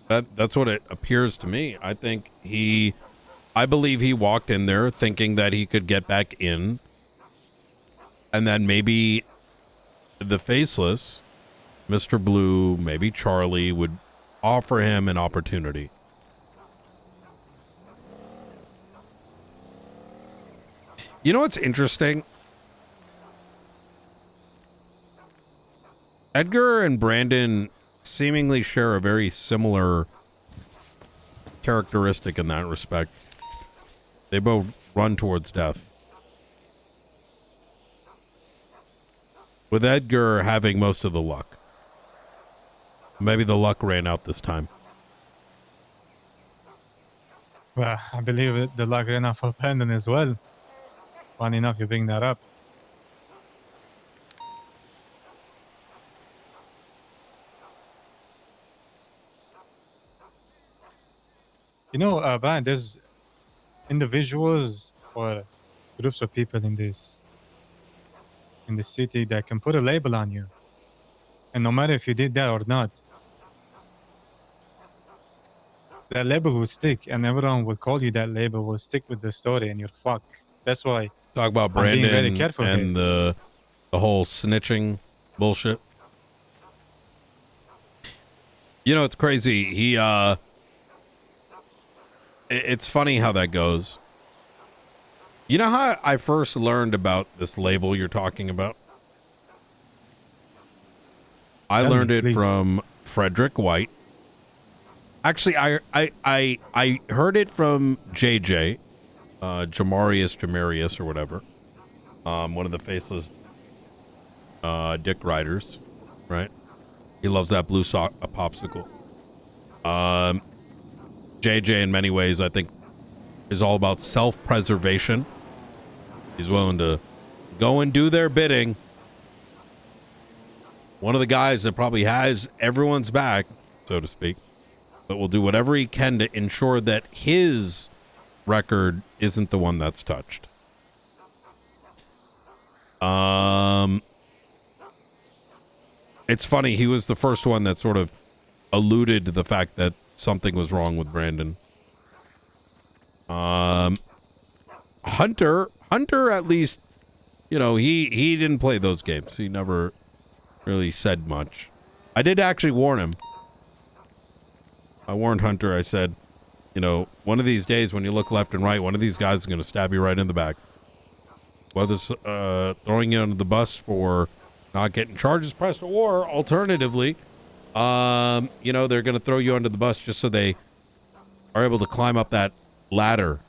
that's what it appears to me. I believe he walked in there thinking that he could get back in, and then maybe the Faceless, Mr. Blue, maybe Charlie would offer him an opportunity. You know what's interesting? Edgar and Brandon seemingly share a very similar characteristic in that respect. They both run towards death. With Edgar having most of the luck. Maybe the luck ran out this time. Well, I believe the luck ran out for Brandon as well. Funny enough, you bring that up. You know, Brian, there's individuals or groups of people in this city that can put a label on you. And no matter if you did that or not, that label will stick, and everyone will call you that label, will stick with the story, and you're fucked. That's why talk about I'm being very Brandon careful and here. the whole snitching bullshit. You know, it's crazy. It's funny how that goes. You know how I first learned about this label you're talking about? I learned it from Frederick White. Actually, I heard it from JJ, Jamarius or whatever. One of the Faceless dick riders, right? He loves that blue popsicle. JJ, in many ways, I think, is all about self-preservation. He's willing to go and do their bidding. One of the guys that probably has everyone's back, so to speak, but will do whatever he can to ensure that his record isn't the one that's touched. It's funny, he was the first one that sort of alluded to the fact that something was wrong with Brandon. Hunter, at least, you know, he didn't play those games. He never really said much. I did actually warn him. I warned Hunter. I said, you know, one of these days when you look left and right, one of these guys is going to stab you right in the back. Whether it's throwing you under the bus for not getting charges pressed, or alternatively, you know, they're going to throw you under the bus just so they are able to climb up that ladder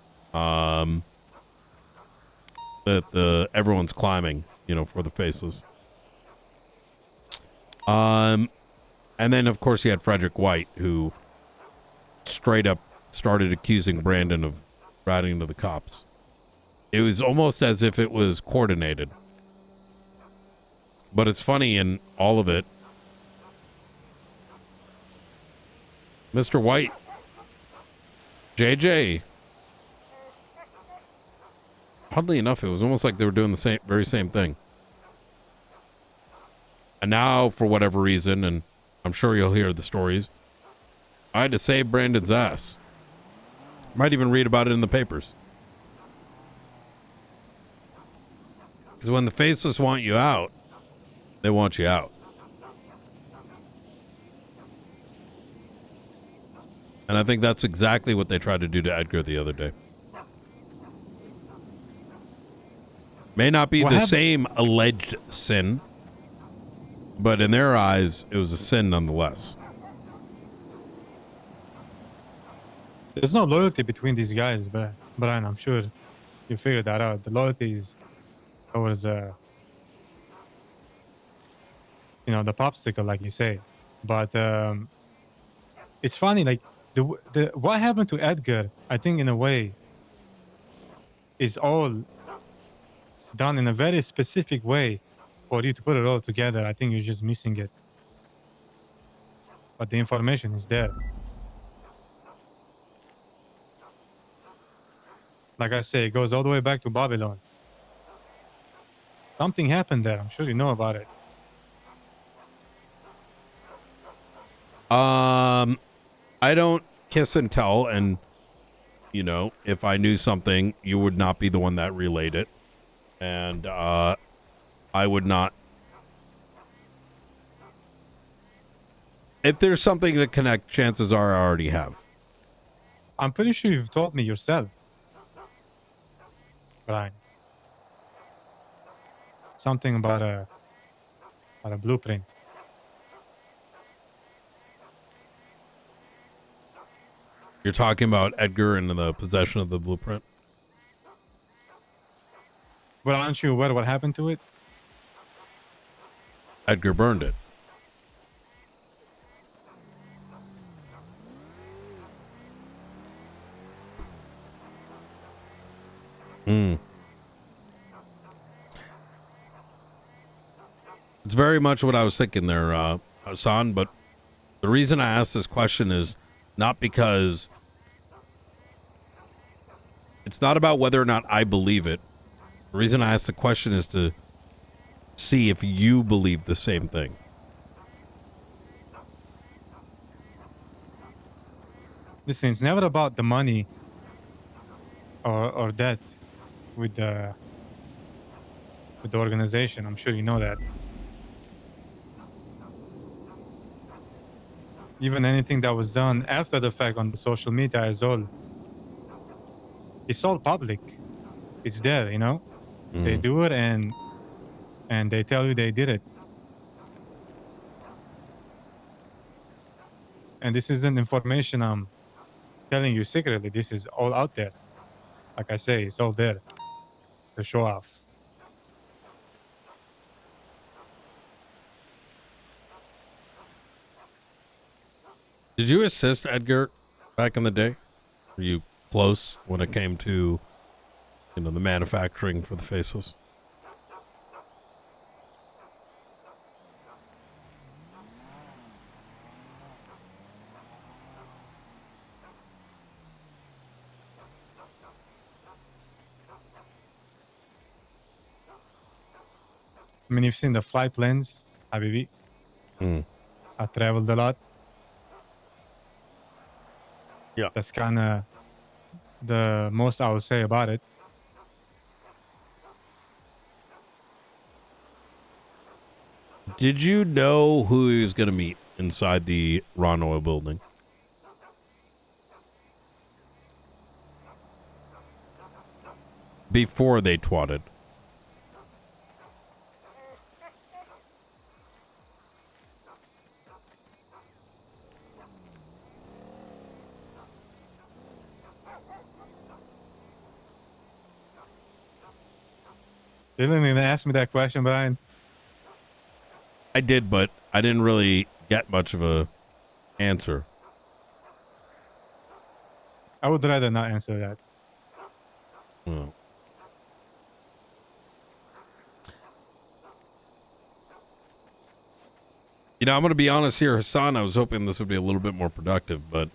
that everyone's climbing, you know, for the Faceless. And then, of course, you had Frederick White, who straight up started accusing Brandon of ratting to the cops. It was almost as if it was coordinated. But it's funny in all of it. Mr. White, JJ, oddly enough, it was almost like they were doing the very same thing. And now, for whatever reason, and I'm sure you'll hear the stories, I had to save Brandon's ass. Might even read about it in the papers. Because when the faceless want you out, they want you out. And I think that's exactly what they tried to do to Edgar the other day. May not be the same alleged sin, but in their eyes, it was a sin nonetheless. There's no loyalty between these guys, but Brian, I'm sure you figured that out. The loyalty is towards, the popsicle, like you say. But it's funny, like the what happened to Edgar, I think in a way, is all done in a very specific way for you to put it all together. I think you're just missing it. But the information is there. Like I say, it goes all the way back to Babylon. Something happened there. I'm sure you know about it. I don't kiss and tell, and if I knew something, you would not be the one that relayed it, and I would not. If there's something to connect, chances are I already have. I'm pretty sure you've told me yourself, Brian. Something about a blueprint. You're talking about Edgar and the possession of the blueprint? But aren't you aware what happened to it? Edgar burned it. It's very much what I was thinking there, Hassan, but the reason I asked this question is not because it's not about whether or not I believe it. The reason I asked the question is to see if you believe the same thing. Listen, it's never about the money or that with the organization. I'm sure you know that. Even anything that was done after the fact on the social media is all, it's all public. It's there, They do it and they tell you they did it. And this isn't information I'm telling you secretly. This is all out there. Like I say, it's all there to show off. Did you assist Edgar back in the day? Were you close when it came to, the manufacturing for the faceless? I mean, you've seen the flight plans, Habibi. I've traveled a lot. Yeah. That's kind of the most I would say about it. Did you know who he was going to meet inside the Ron Oil building? Before they twatted. They didn't even ask me that question, Brian. I did, but I didn't really get much of a answer. I would rather not answer that. Well. I'm going to be honest here, Hassan. I was hoping this would be a little bit more productive, but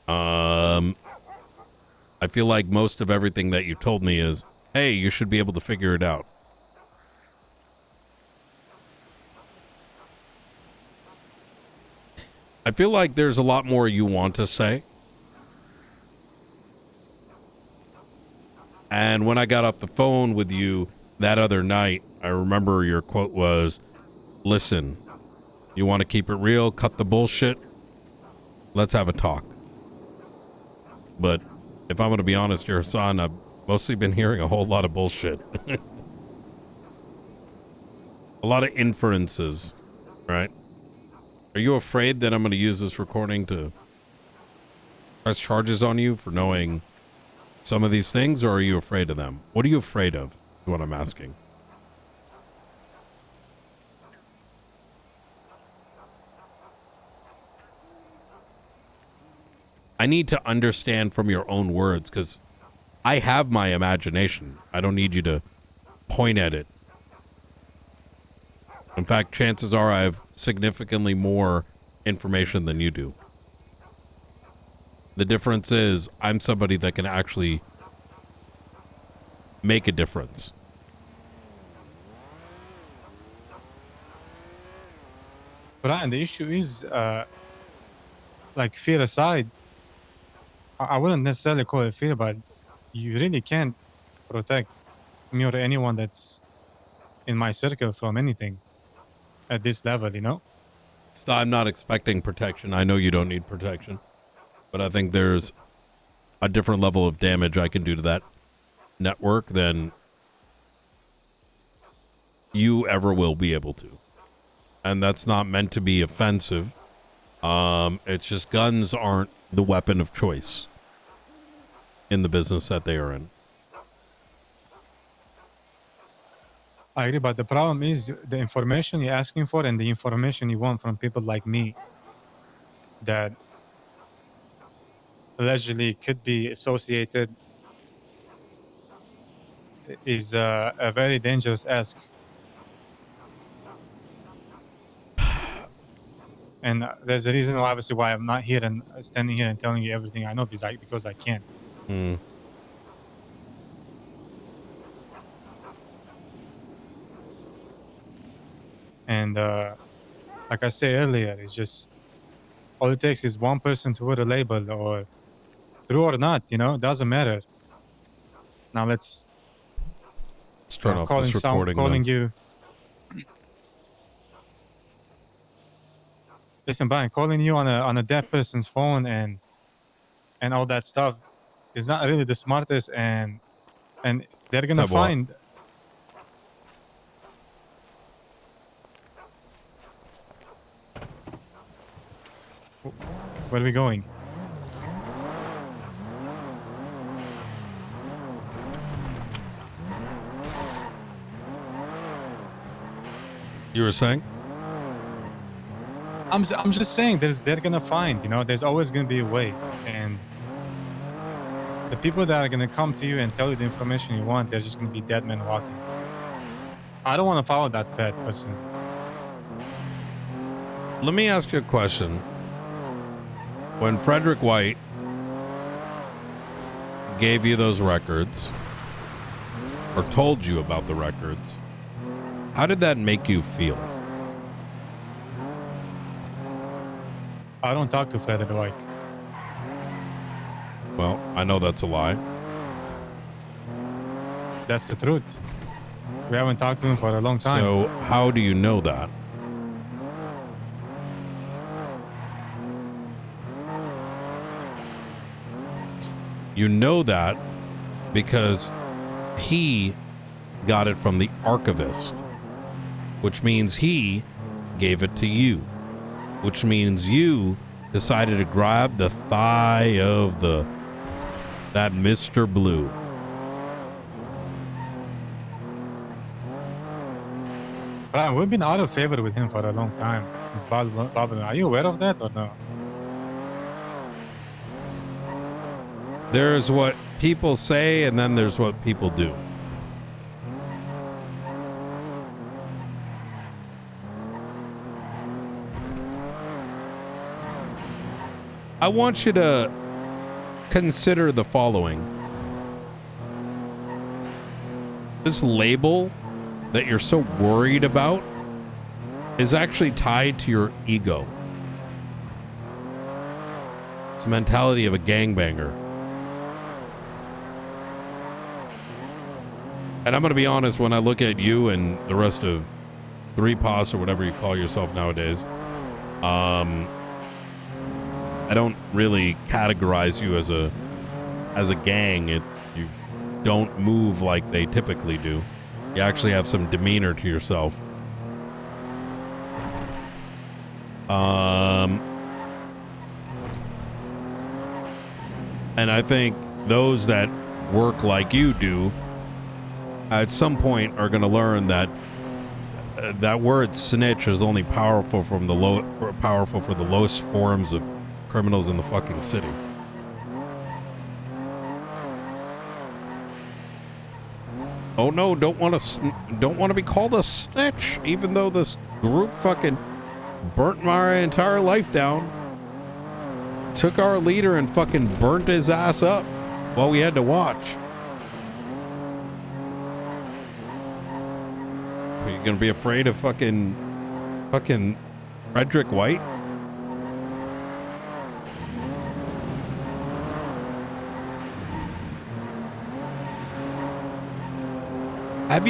I feel like most of everything that you told me is, hey, you should be able to figure it out. I feel like there's a lot more you want to say. And when I got off the phone with you that other night, I remember your quote was, listen, you want to keep it real, cut the bullshit, let's have a talk. But if I'm going to be honest here, Hassan, I've mostly been hearing a whole lot of bullshit. A lot of inferences, right? Are you afraid that I'm going to use this recording to press charges on you for knowing some of these things, or are you afraid of them? What are you afraid of, is what I'm asking. I need to understand from your own words, because I have my imagination. I don't need you to point at it. In fact, chances are I have significantly more information than you do. The difference is I'm somebody that can actually make a difference. Brian, the issue is, like, fear aside, I wouldn't necessarily call it fear, but you really can't protect me or anyone that's in my circle from anything at this level, you know? So I'm not expecting protection. I know you don't need protection. But I think there's a different level of damage I can do to that network than you ever will be able to. And that's not meant to be offensive. It's just guns aren't the weapon of choice in the business that they are in. I agree, but the problem is the information you're asking for and the information you want from people like me that allegedly could be associated is a very dangerous ask. And there's a reason, obviously, why I'm not here and standing here and telling you everything I know, because I can't. And like I said earlier, it's just all it takes is one person to put a label, or true or not, you know, it doesn't matter. Now let's turn off this recording. Calling you. Listen, Brian, calling you on a dead person's phone and all that stuff is not really the smartest, and they're gonna find. Where are we going? You were saying? I'm just saying they're gonna find, you know, there's always gonna be a way, and the people that are gonna come to you and tell you the information you want, they're just gonna be dead men walking. I don't want to follow that bad person. Let me ask you a question. When Frederick White gave you those records, or told you about the records, how did that make you feel? I don't talk to Frederick White. Well, I know that's a lie. That's the truth. We haven't talked to him for a long time. So how do you know that? You know that because he got it from the archivist, which means he gave it to you, which means you decided to grab the thigh of that Mr. Blue. Brian, we've been out of favor with him for a long time since Babylon. Are you aware of that or no? There's what people say, and then there's what people do. I want you to consider the following. This label that you're so worried about is actually tied to your ego. It's the mentality of a gangbanger. And I'm going to be honest, when I look at you and the rest of 3POS or whatever you call yourself nowadays, I don't really categorize you as a gang. You don't move like they typically do. You actually have some demeanor to yourself. And I think those that work like you do at some point are going to learn that that word snitch is only powerful for the lowest forms of criminals in the fucking city. Oh no, don't want to be called a snitch, even though this group fucking burnt my entire life down. Took our leader and fucking burnt his ass up while we had to watch. Are you gonna be afraid of fucking Frederick White? Have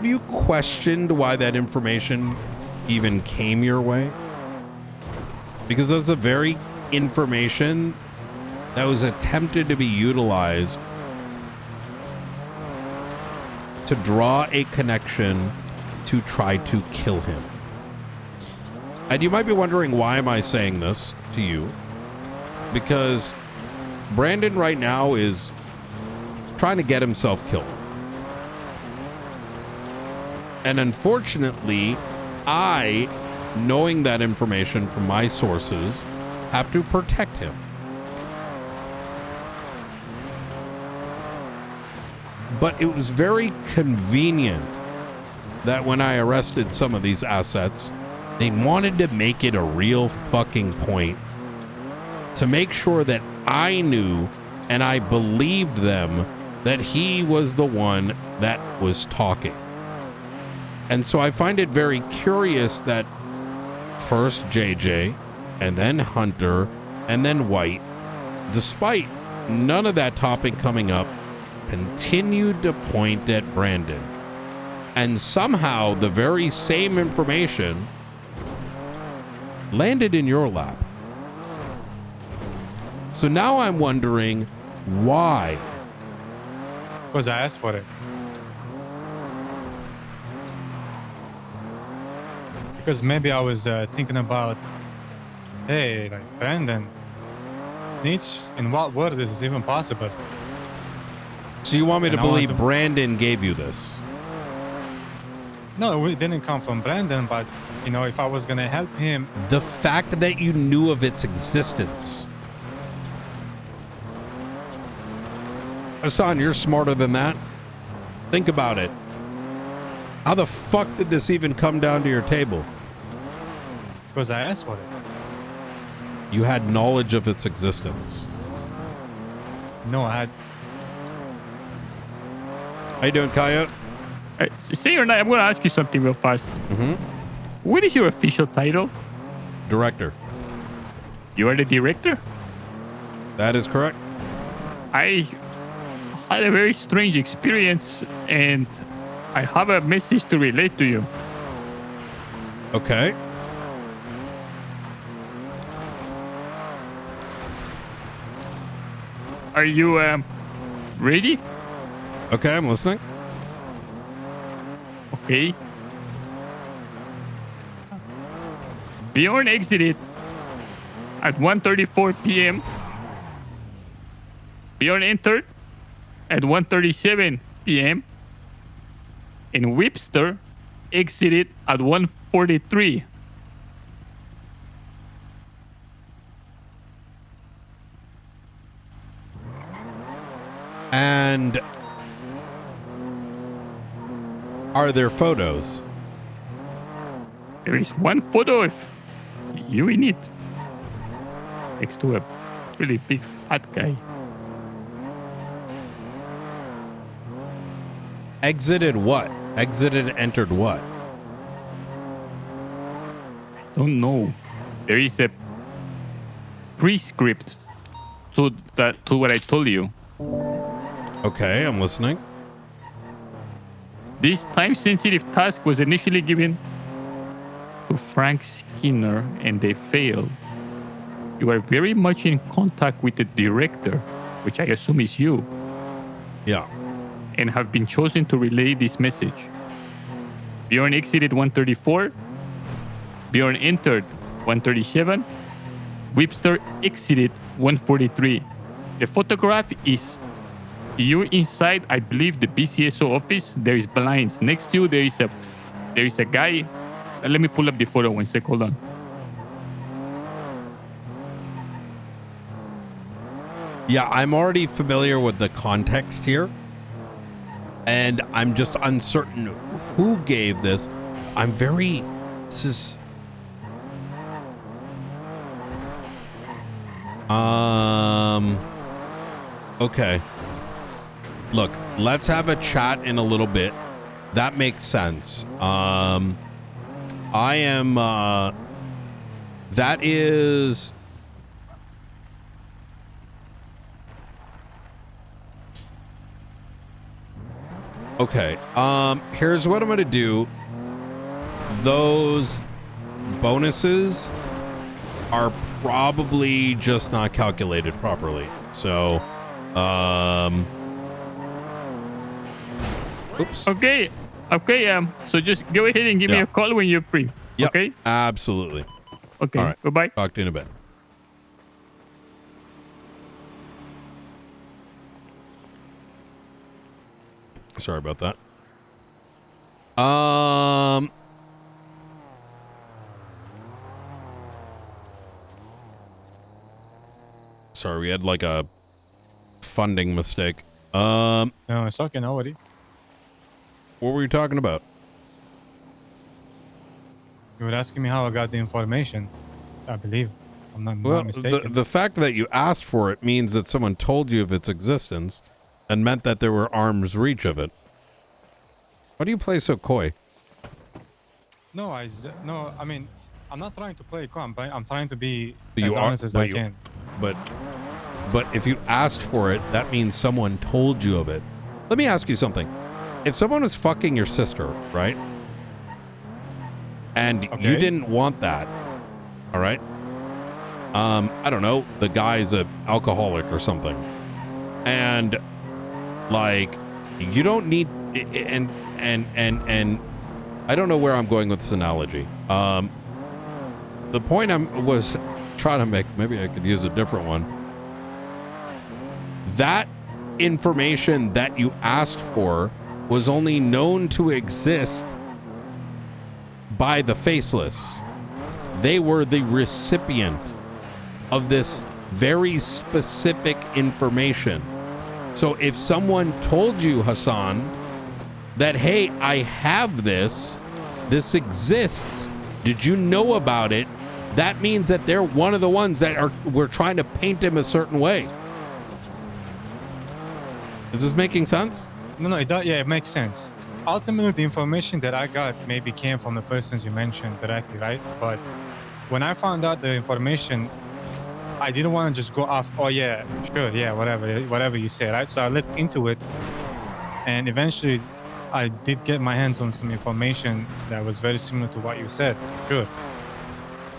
you questioned why that information even came your way? Because that's the very information that was attempted to be utilized to draw a connection to try to kill him. And you might be wondering, why am I saying this to you? Because Brandon right now is trying to get himself killed. And unfortunately, I, knowing that information from my sources, have to protect him. But it was very convenient that when I arrested some of these assets, they wanted to make it a real fucking point to make sure that I knew and I believed them that he was the one that was talking. And so I find it very curious that first JJ and then Hunter and then White, despite none of that topic coming up, continued to point at Brandon. And somehow the very same information landed in your lap. So now I'm wondering why. Because I asked for it. Because maybe I was thinking about, hey, like Brandon, niche, in what world is this even possible? So you want me to believe Brandon gave you this? No, it didn't come from Brandon, but, you know, if I was going to help him. The fact that you knew of its existence. Hassan, you're smarter than that. Think about it. How the fuck did this even come down to your table? Because I asked for it. You had knowledge of its existence. No, I had. How you doing, Coyote? Say your name. I'm going to ask you something real fast. Mm-hmm. What is your official title? Director. You are the director? That is correct. I had a very strange experience, and I have a message to relate to you. Okay. Are you ready? Okay, I'm listening. Okay. Bjorn exited at 1:34 p.m. Bjorn entered at 1:37 p.m. and Whipster exited at 1:43. And are there photos? There is one photo of you in it, next to a really big fat guy. Exited what? Exited, entered what? Don't know. There is a prescript to what I told you. Okay, I'm listening. This time-sensitive task was initially given to Frank Skinner, and they failed. You are very much in contact with the director, which I assume is you. Yeah. And have been chosen to relay this message. Bjorn exited 134. Bjorn entered 137. Webster exited 143. The photograph is you inside, I believe, the BCSO office. There is blinds. Next to you, there is a guy. Let me pull up the photo one sec. Hold on. Yeah, I'm already familiar with the context here. And I'm just uncertain who gave this. This is... Okay. Look, let's have a chat in a little bit. That makes sense. That is... Okay, here's what I'm gonna do. Those bonuses are probably just not calculated properly. So, oops. Okay. So just go ahead and give me a call when you're free. Yep, okay? Absolutely. Okay. All right. Goodbye. Talk to you in a bit. Sorry about that. Sorry, we had like a funding mistake. No, it's okay, nobody. What were you talking about? You were asking me how I got the information. I believe. I'm not Well, mistaken. the fact that you asked for it means that someone told you of its existence and meant that there were arm's reach of it. Why do you play so coy? No, I mean, I'm not trying to play calm, but I'm trying to be You as are- honest as but I you- can. But if you asked for it, that means someone told you of it. Let me ask you something. If someone was fucking your sister, right? And you Okay. didn't want that, all right? I don't know, the guy's an alcoholic or something. And like you don't need and I don't know where I'm going with this analogy. The point was trying to make, maybe I could use a different one. That information that you asked for was only known to exist by the faceless. They were the recipient of this very specific information. So if someone told you, Hassan, that, hey, I have this exists, did you know about it? That means that they're one of the ones that we're trying to paint him a certain way. Is this making sense? No, it does. Yeah, it makes sense. Ultimately, the information that I got maybe came from the persons you mentioned directly, right? But when I found out the information, I didn't want to just go off, oh yeah, sure, yeah, whatever you say, right? So I looked into it, and eventually I did get my hands on some information that was very similar to what you said. Sure.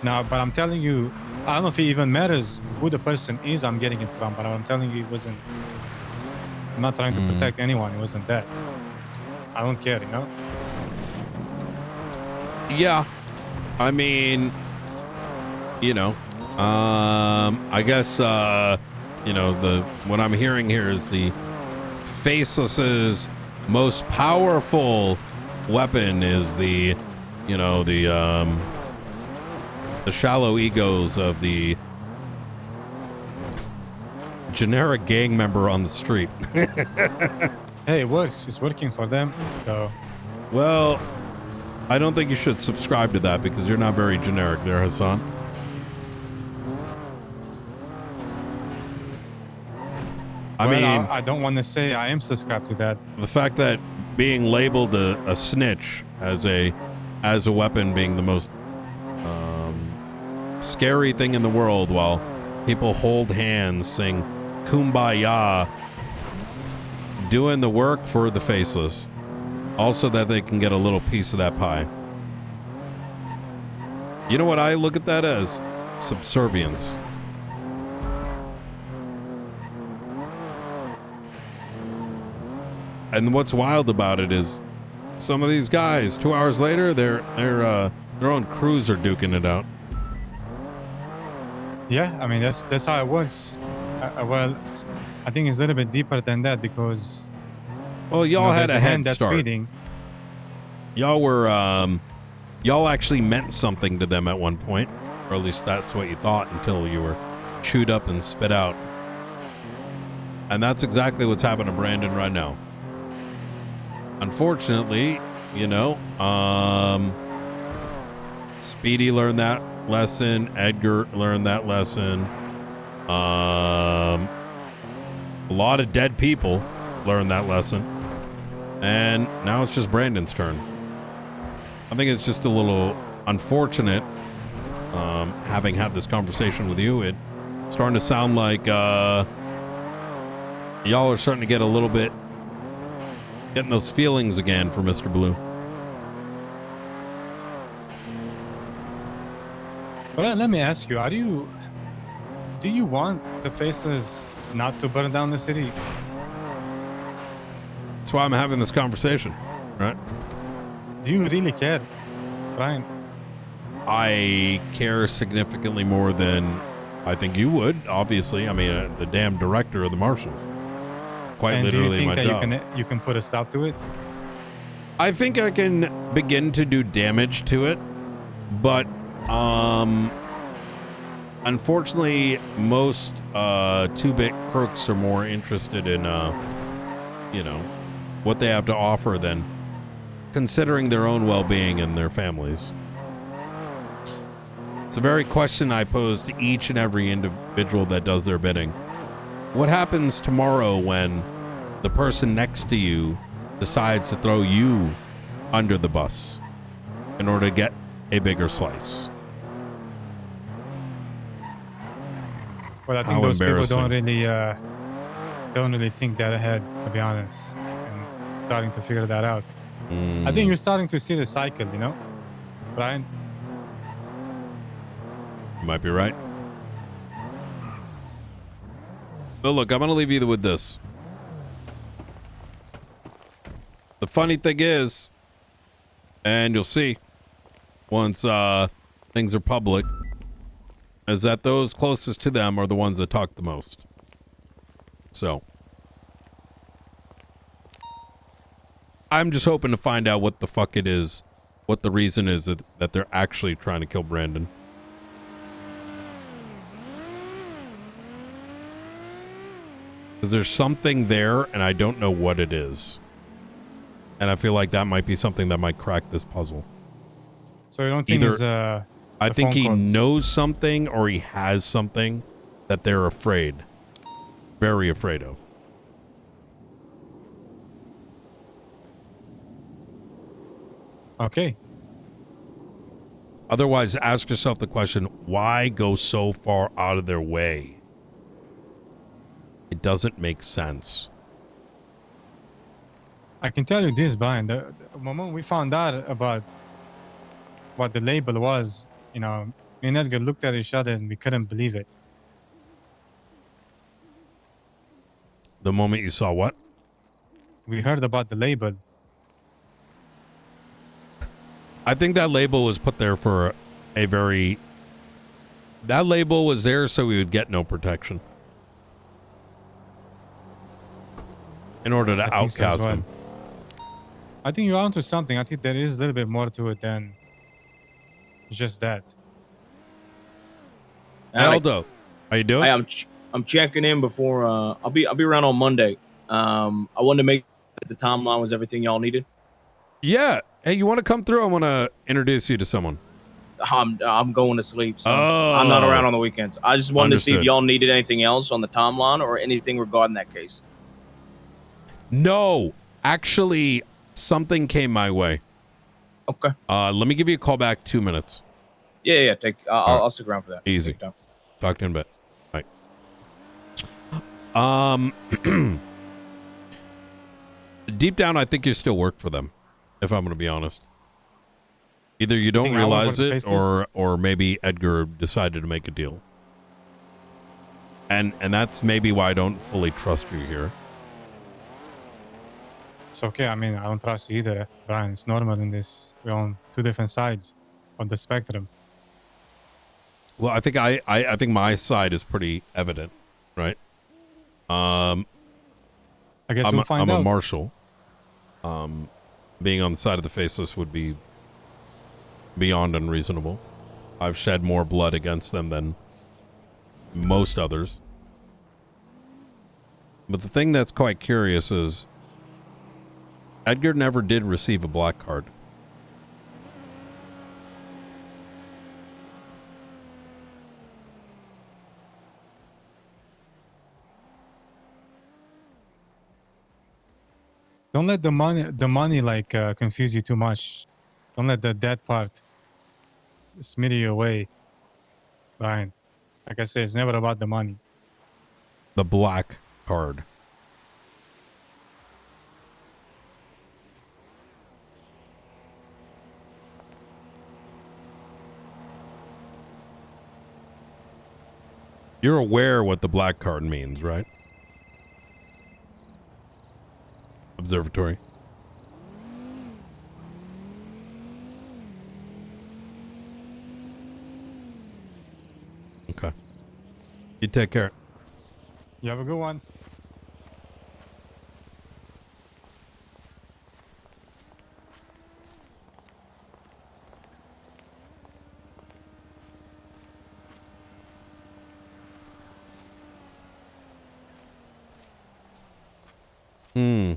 Now, but I'm telling you, I don't know if it even matters who the person is I'm getting it from, but I'm telling you, it wasn't. I'm not trying to protect anyone. It wasn't that. I don't care, you know? Yeah. I mean, you know, I guess, you know, what I'm hearing here is the Faceless's most powerful weapon is the, you know, the shallow egos of the generic gang member on the street. Hey, it works. It's working for them. So, well, I don't think you should subscribe to that because you're not very generic there, Hassan. I don't want to say I am subscribed to that. The fact that being labeled a snitch as a weapon being the most scary thing in the world while people hold hands, sing Kumbaya, doing the work for the faceless. Also that they can get a little piece of that pie. You know what I look at that as? Subservience. And what's wild about it is some of these guys, 2 hours later, their own crews are duking it out. Yeah, I mean that's how it works. Well, I think it's a little bit deeper than that because. Well, y'all had there's a head hand that's start. feeding. Y'all were, y'all actually meant something to them at one point, or at least that's what you thought until you were chewed up and spit out. And that's exactly what's happening to Brandon right now. Unfortunately, you know, Speedy learned that lesson. Edgar learned that lesson. A lot of dead people learned that lesson. And now it's just Brandon's turn. I think it's just a little unfortunate, having had this conversation with you. It's starting to sound like y'all are starting to get a little bit, getting those feelings again for Mr. Blue. But let me ask you, do you want the faceless not to burn down the city? That's why I'm having this conversation, right? Do you really care, Brian? I care significantly more than I think you would, obviously. I mean, the damn director of the Marshals. Quite And literally do you think my that job. you can put a stop to it? I think I can begin to do damage to it, but unfortunately, most 2-bit crooks are more interested in, you know, what they have to offer than considering their own well-being and their families. It's a very question I pose to each and every individual that does their bidding. What happens tomorrow when the person next to you decides to throw you under the bus in order to get a bigger slice? Well, I think those people don't really think that ahead, to be honest, and starting to figure that out. I think you're starting to see the cycle, you know, Brian. You might be right. But look, I'm going to leave you with this. The funny thing is, and you'll see once things are public, is that those closest to them are the ones that talk the most. So I'm just hoping to find out what the fuck it is, what the reason is that they're actually trying to kill Brandon. Because there's something there, and I don't know what it is. And I feel like that might be something that might crack this puzzle. So you don't think it's I think he knows something, or he has something that they're afraid, very afraid of. Okay. Otherwise, ask yourself the question, why go so far out of their way? It doesn't make sense. I can tell you this, Brian. The moment we found out about what the label was, you know, me and Edgar looked at each other and we couldn't believe it. The moment you saw what? We heard about the label. I think that label was put there for a very... That label was there so we would get no protection. In order to outcast him. I think you're onto something. I think there is a little bit more to it than just that. Aldo, how you doing? I'm checking in before. I'll be around on Monday. I wanted to make sure that the timeline was everything y'all needed. Yeah. Hey, you want to come through? I want to introduce you to someone. I'm going to sleep, so I'm not around on the weekends. I just wanted to see if Understood. y'all needed anything else on the timeline or anything regarding that case. No, actually, something came my way. Okay. Let me give you a call back 2 minutes. Yeah. All right. I'll stick around for that. Easy. Take your Talk to you in a bit. Bye. Deep down, I think you still work for them, if I'm going to be honest. Either you don't think I work realize for the it, Faceless? or maybe Edgar decided to make a deal. And that's maybe why I don't fully trust you here. It's okay. I mean, I don't trust you either, Brian. It's normal in this. We're on two different sides of the spectrum. Well, I think I think my side is pretty evident, right? I guess I'm we'll find I'm a out. marshal. Being on the side of the Faceless would be beyond unreasonable. I've shed more blood against them than most others. But the thing that's quite curious is Edgar never did receive a black card. Don't let the money like confuse you too much. Don't let the dead part smear you away, Brian. Like I said, it's never about the money. The black card. You're aware what the black card means, right? Observatory. Okay. You take care. You have a good one. Hmm.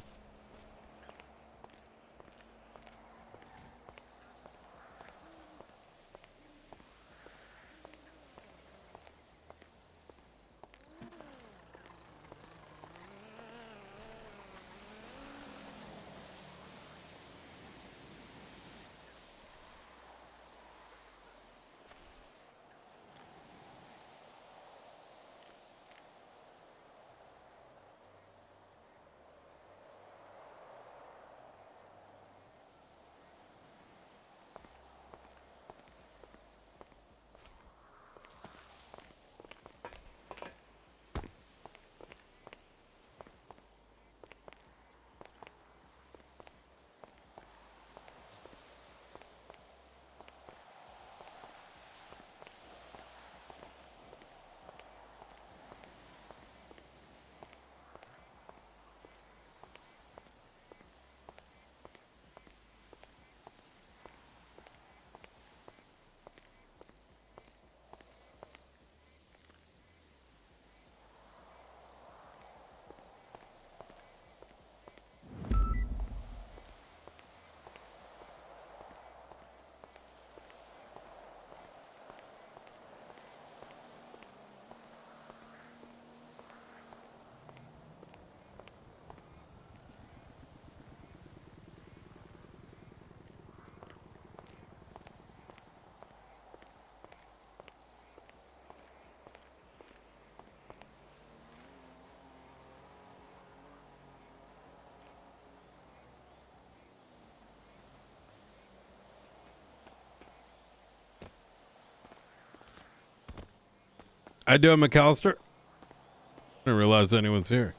I do, McAllister. I didn't realize anyone's here.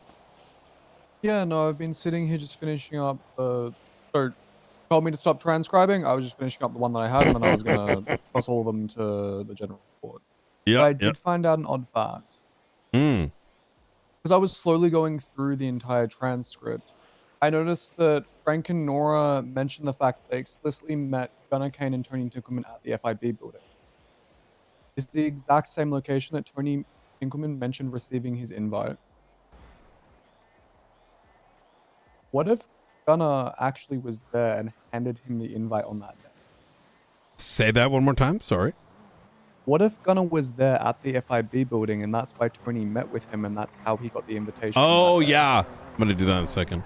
Yeah, no, I've been sitting here just finishing up. So told me to stop transcribing. I was just finishing up the one that I had, and then I was gonna toss all of them to the general reports. Yeah, I did find out an odd fact. Hmm. Because I was slowly going through the entire transcript, I noticed that Frank and Nora mentioned the fact that they explicitly met Gunnar Kane and Tony Tinkelman at the FIB building. Is the exact same location that Tony Tinkelman mentioned receiving his invite. What if Gunnar actually was there and handed him the invite on that day? Say that one more time. Sorry. What if Gunnar was there at the FIB building and that's why Tony met with him and that's how he got the invitation? Oh, yeah. I'm going to do that in a second.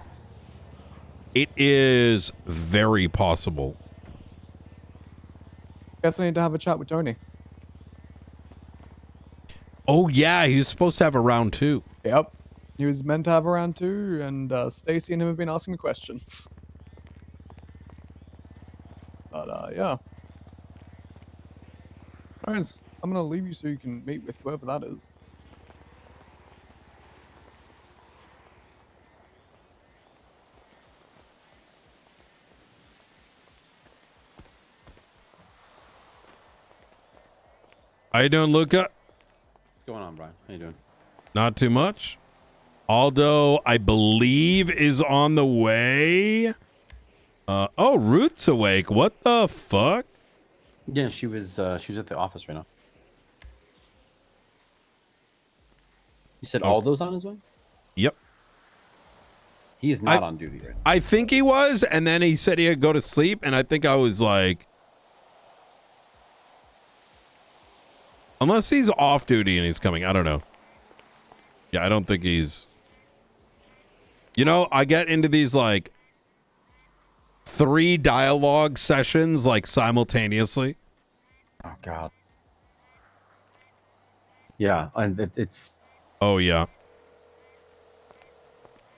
It is very possible. Guess I need to have a chat with Tony. Oh, yeah. He was supposed to have a round 2. Yep. He was meant to have around 2, and Stacy and him have been asking me questions. But yeah. Guys, I'm gonna leave you so you can meet with whoever that is. How you doing, Luca? What's going on, Brian? How you doing? Not too much. Aldo, I believe, is on the way. Oh, Ruth's awake. What the fuck? Yeah, she was at the office right now. You said Aldo's on his way? Yep. He is not on duty right now. I think he was, and then he said he had to go to sleep, and I think I was like, unless he's off duty and he's coming, I don't know. Yeah, I don't think he's. You know, I get into these like 3 dialogue sessions like simultaneously. Oh God. Yeah, and it's. Oh yeah.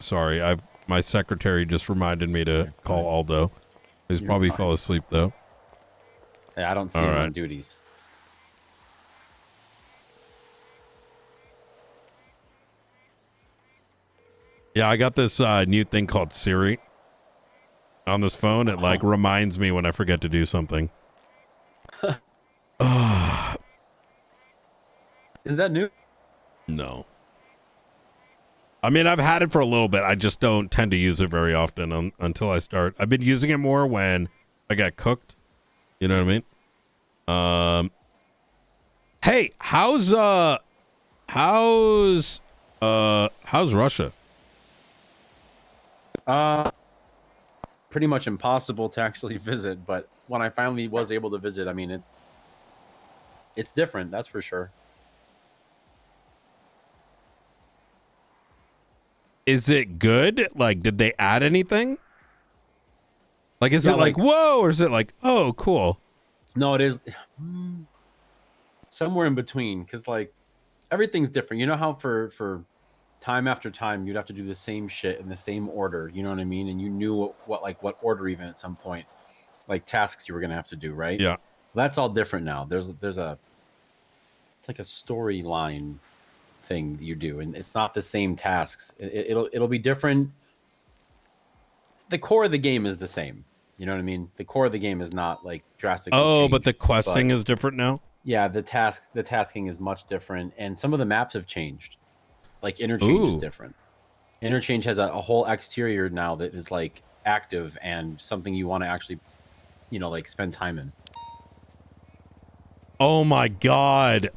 Sorry, my secretary just reminded me to call Aldo. He's You're probably fine. fell asleep though. Yeah, I don't see All him right. on duties. Yeah, I got this new thing called Siri on this phone. It like reminds me when I forget to do something. Is that new? No. I mean, I've had it for a little bit. I just don't tend to use it very often until I start. I've been using it more when I get cooked. You know what I mean? Hey, how's Russia? Pretty much impossible to actually visit, but when I finally was able to visit, I mean it's different, that's for sure. Is it good? Like, did they add anything? Like, is Yeah, it like, whoa, or is it like, oh, cool? No, it is somewhere in between, because like everything's different. You know how for time after time you'd have to do the same shit in the same order, you know what I mean? And you knew what order even at some point, like tasks you were gonna have to do, right? Yeah. Well, that's all different now. It's like a storyline thing you do, and it's not the same tasks. It'll be different. The core of the game is the same. You know what I mean? The core of the game is not like drastically Oh, changed, but the questing but is different now? yeah, the tasking is much different, and some of the maps have changed. Like interchange is Ooh. different. Interchange has a whole exterior now that is like active and something you want to actually, like spend time in. Oh my God.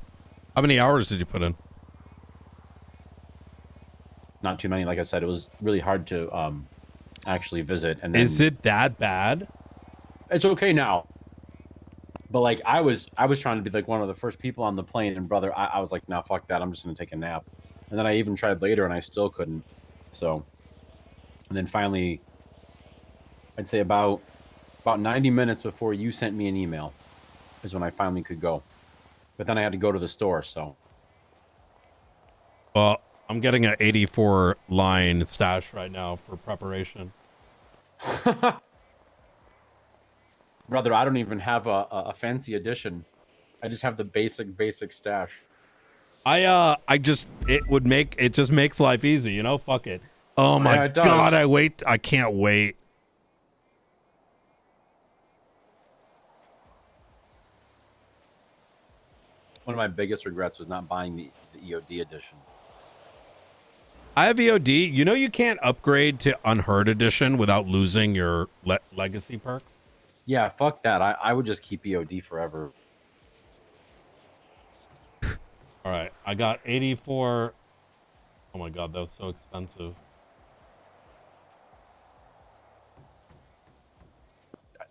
How many hours did you put in? Not too many. Like I said, it was really hard to actually visit. And then, Is it that bad? It's okay now. But like I was trying to be like one of the first people on the plane, and brother, I was like, nah, fuck that. I'm just gonna take a nap. And then I even tried later, and I still couldn't. So, and then finally, I'd say about 90 minutes before you sent me an email is when I finally could go. But then I had to go to the store. So, Well, I'm getting an 84 line stash right now for preparation. brother, I don't even have a fancy edition. I just have the basic stash. It just makes life easy, you know? Fuck it. Oh my Yeah, it does. God, I can't wait. One of my biggest regrets was not buying the EOD edition. I have VOD. You know you can't upgrade to Unheard Edition without losing your legacy perks? Yeah, fuck that. I would just keep EOD forever. All right, I got 84. Oh my God, that's so expensive.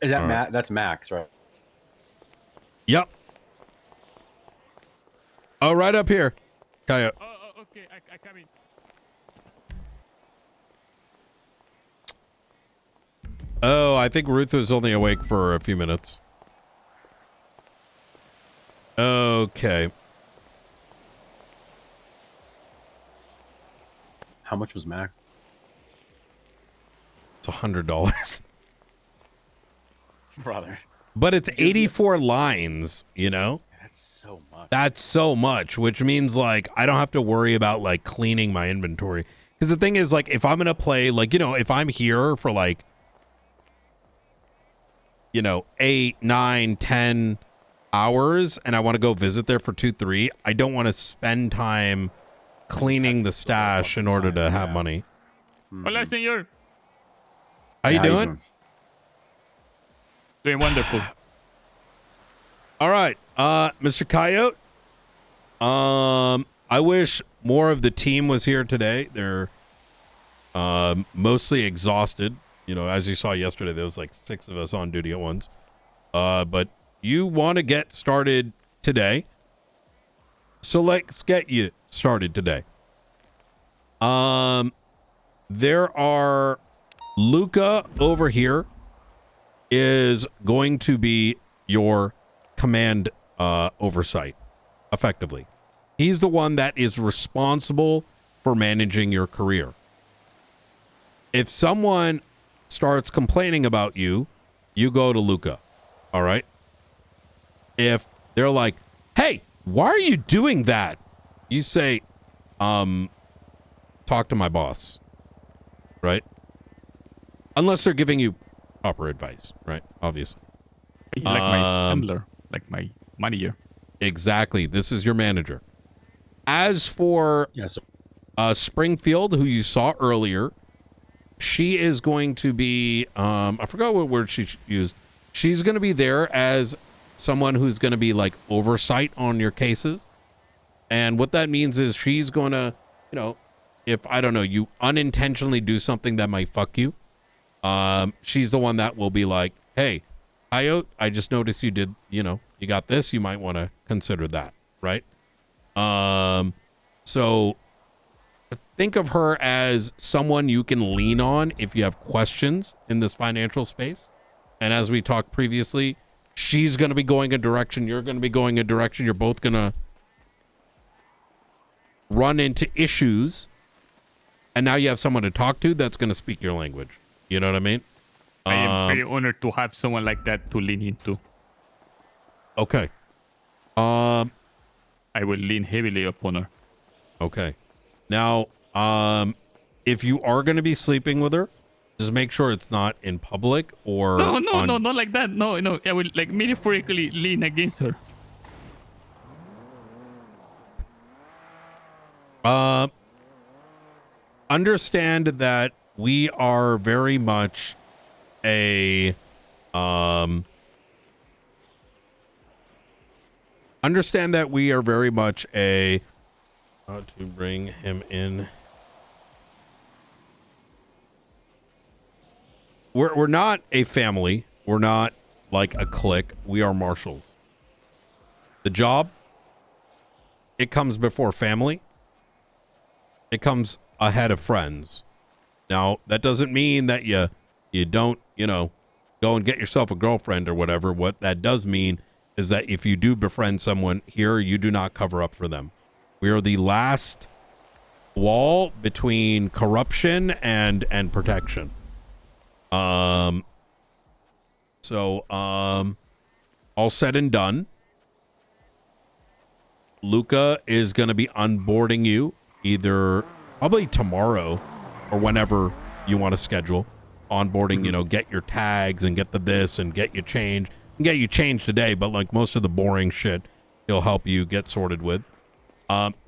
Is that All right. That's max, right? Yep. Oh, right up here. Coyote. Oh, okay. I come in. Oh, I think Ruth was only awake for a few minutes. Okay. How much was Mac? It's $100. Brother. But it's 84 lines, you know? That's so much. That's so much, which means like I don't have to worry about like cleaning my inventory. Because the thing is, like, if I'm gonna play, like, you know, if I'm here for like, you know, 8, 9, 10 hours and I want to go visit there for 2, 3, I don't want to spend time cleaning the stash in order to have money. Hola, señor. How you doing? Doing wonderful. All right, Mr. Coyote. I wish more of the team was here today. They're mostly exhausted. You know, as you saw yesterday, there was like 6 of us on duty at once. But you want to get started today. So let's get you started today. There are Luca over here is going to be your command oversight, effectively. He's the one that is responsible for managing your career. If someone starts complaining about you, you go to Luca. All right? If they're like, hey, why are you doing that? You say, talk to my boss. Right? Unless they're giving you proper advice, right? Obviously. Like my handler, like my manager. Exactly. This is your manager. As for Springfield, who you saw earlier, she is going to be, I forgot what word she used. She's going to be there as someone who's going to be like oversight on your cases. And what that means is she's going to, you know, if, I don't know, you unintentionally do something that might fuck you, she's the one that will be like, hey, Coyote, I just noticed you did, you know, you got this. You might want to consider that, right? So think of her as someone you can lean on if you have questions in this financial space. And as we talked previously, she's going to be going a direction. You're going to be going a direction. You're both going to run into issues. And now you have someone to talk to that's going to speak your language. You know what I mean? I am very honored to have someone like that to lean into. Okay. I will lean heavily upon her. Okay. Now, if you are going to be sleeping with her, just make sure it's not in public or No, not like that. No. I will like metaphorically lean against her. Understand that we are very much a understand that we are very much a how to bring him in. We're not a family. We're not like a clique. We are marshals. The job, it comes before family. It comes ahead of friends. Now, that doesn't mean that you don't, you know, go and get yourself a girlfriend or whatever. What that does mean is that if you do befriend someone here, you do not cover up for them. We are the last wall between corruption and protection. All said and done, Luca is going to be onboarding you either probably tomorrow or whenever you want to schedule onboarding, you know, get your tags and get the this and get you changed. Get you changed today, but like most of the boring shit, he'll help you get sorted with.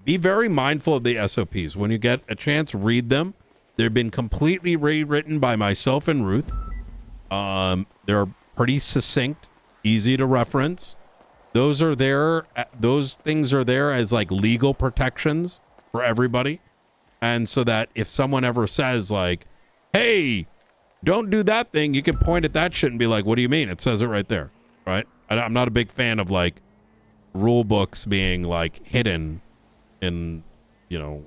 Be very mindful of the SOPs. When you get a chance, read them. They've been completely rewritten by myself and Ruth. They're pretty succinct, easy to reference. Those are there. Those things are there as like legal protections for everybody. And so that if someone ever says like, hey, don't do that thing, you can point at that shit and be like, what do you mean? It says it right there. Right. I'm not a big fan of like rule books being like hidden in, you know,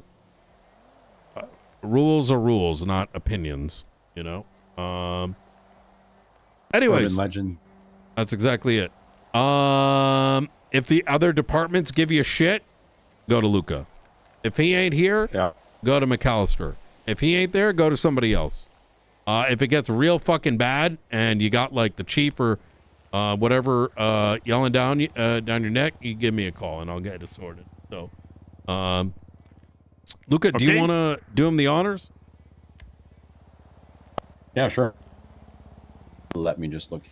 rules are rules, not opinions, you know? Anyways, Urban legend. That's exactly it. If the other departments give you shit, go to Luca. If he ain't here, go to McAllister. If he ain't there, go to somebody else. If it gets real fucking bad and you got like the chief or whatever yelling down your neck, you give me a call and I'll get it sorted. So, Luca, do you want to do him the honors? Yeah, sure. Let me just look.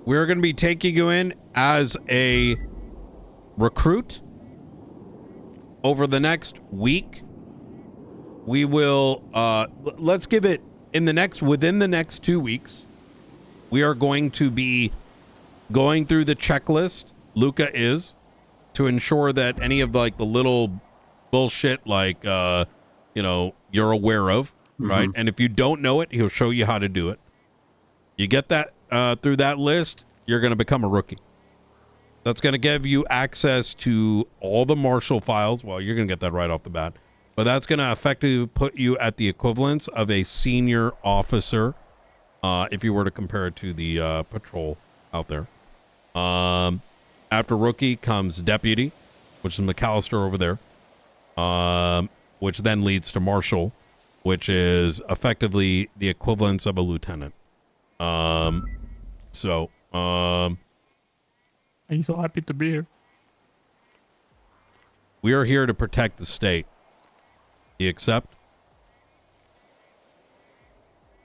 We're going to be taking you in as a recruit over the next week. We will, let's give it within the next 2 weeks. We are going to be going through the checklist. Luca is, to ensure that any of like the little bullshit, like, you're aware of, right? And if you don't know it, he'll show you how to do it. You get that through that list, you're going to become a rookie. That's going to give you access to all the marshal files. Well, you're going to get that right off the bat. But that's going to effectively put you at the equivalence of a senior officer if you were to compare it to the patrol out there. After rookie comes deputy, which is McAllister over there, which then leads to marshal, which is effectively the equivalence of a lieutenant. I'm so happy to be here. We are here to protect the state. Do you accept?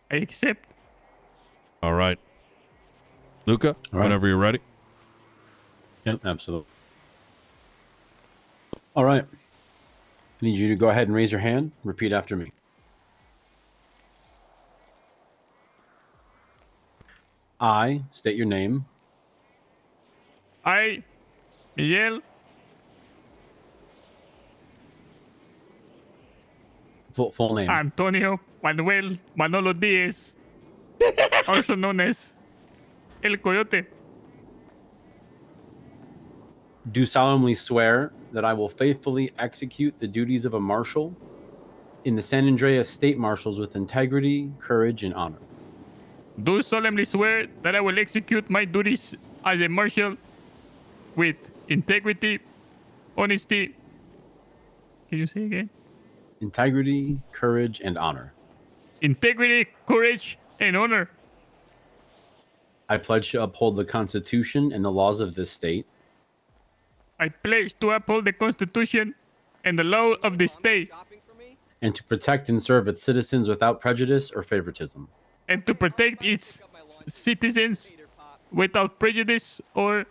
I accept. All right. Luca, whenever you're ready. Yep, absolutely. All right. I need you to go ahead and raise your hand. Repeat after me. I state your name. I, Miguel. Full name. Antonio Manuel Manolo Diaz, also known as El Coyote. Do solemnly swear that I will faithfully execute the duties of a marshal in the San Andreas State Marshals with integrity, courage, and honor. Do solemnly swear that I will execute my duties as a marshal with integrity, honesty. Can you say again? Integrity, courage, and honor. Integrity, courage, and honor. I pledge to uphold the Constitution and the laws of this state. I pledge to uphold the Constitution and the law of the state. And to protect and serve its citizens without prejudice or favoritism. And to protect its citizens without prejudice or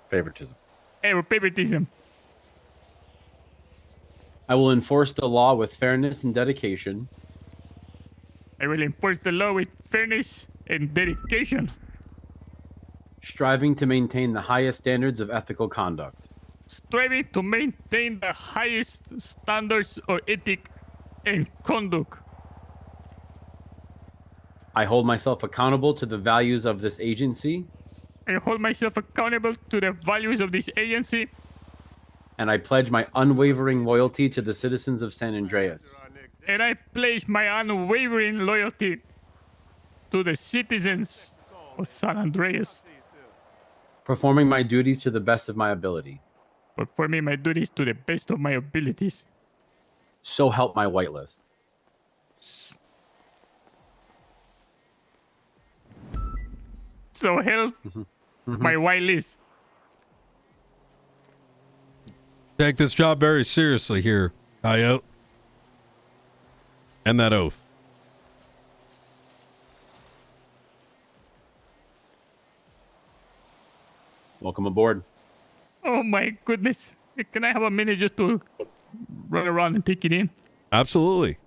favoritism. Favoritism. I will enforce the law with fairness and dedication. I will enforce the law with fairness and dedication. Striving to maintain the highest standards of ethical conduct. Striving to maintain the highest standards of ethic and conduct. I hold myself accountable to the values of this agency. I hold myself accountable to the values of this agency. And I pledge my unwavering loyalty to the citizens of San Andreas. And I pledge my unwavering loyalty to the citizens of San Andreas. Performing my duties to the best of my ability. Performing my duties to the best of my abilities. So help my whitelist. So help my whitelist. Take this job very seriously here, Coyote. And that oath. Welcome aboard. Oh my goodness. Can I have a minute just to run around and take it in? Absolutely.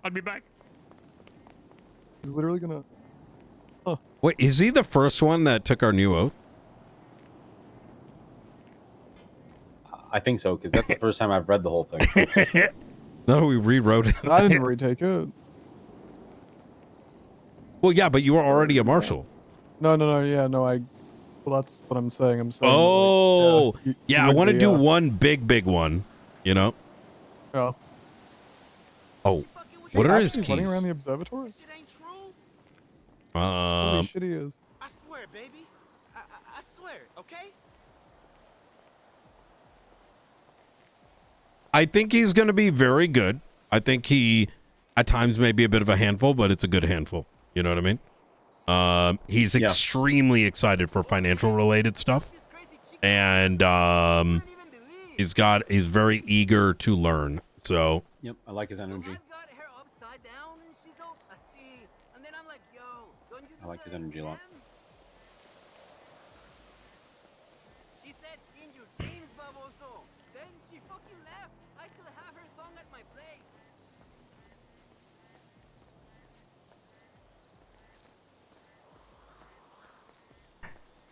I'll be back. He's literally gonna... Wait, is he the first one that took our new oath? I think so, because that's the first time I've read the whole thing. No, we rewrote it. I didn't retake it. Well, yeah, but you were already a marshal. No, yeah, no, well, that's what I'm saying. I'm saying. Oh, like, yeah, I want to do one big one, you know? Yeah. Oh, what are his Running keys? around the observatory? Holy shit, he is. I swear, baby. I swear, okay? I think he's going to be very good. I think he, at times, may be a bit of a handful, but it's a good handful. You know what I mean? He's extremely excited for financial related stuff. And he's very eager to learn. So. Yep, I like his energy. I like his energy a lot. She said in your dreams, baboso. Then she fucking left. I still have her tongue at my plate.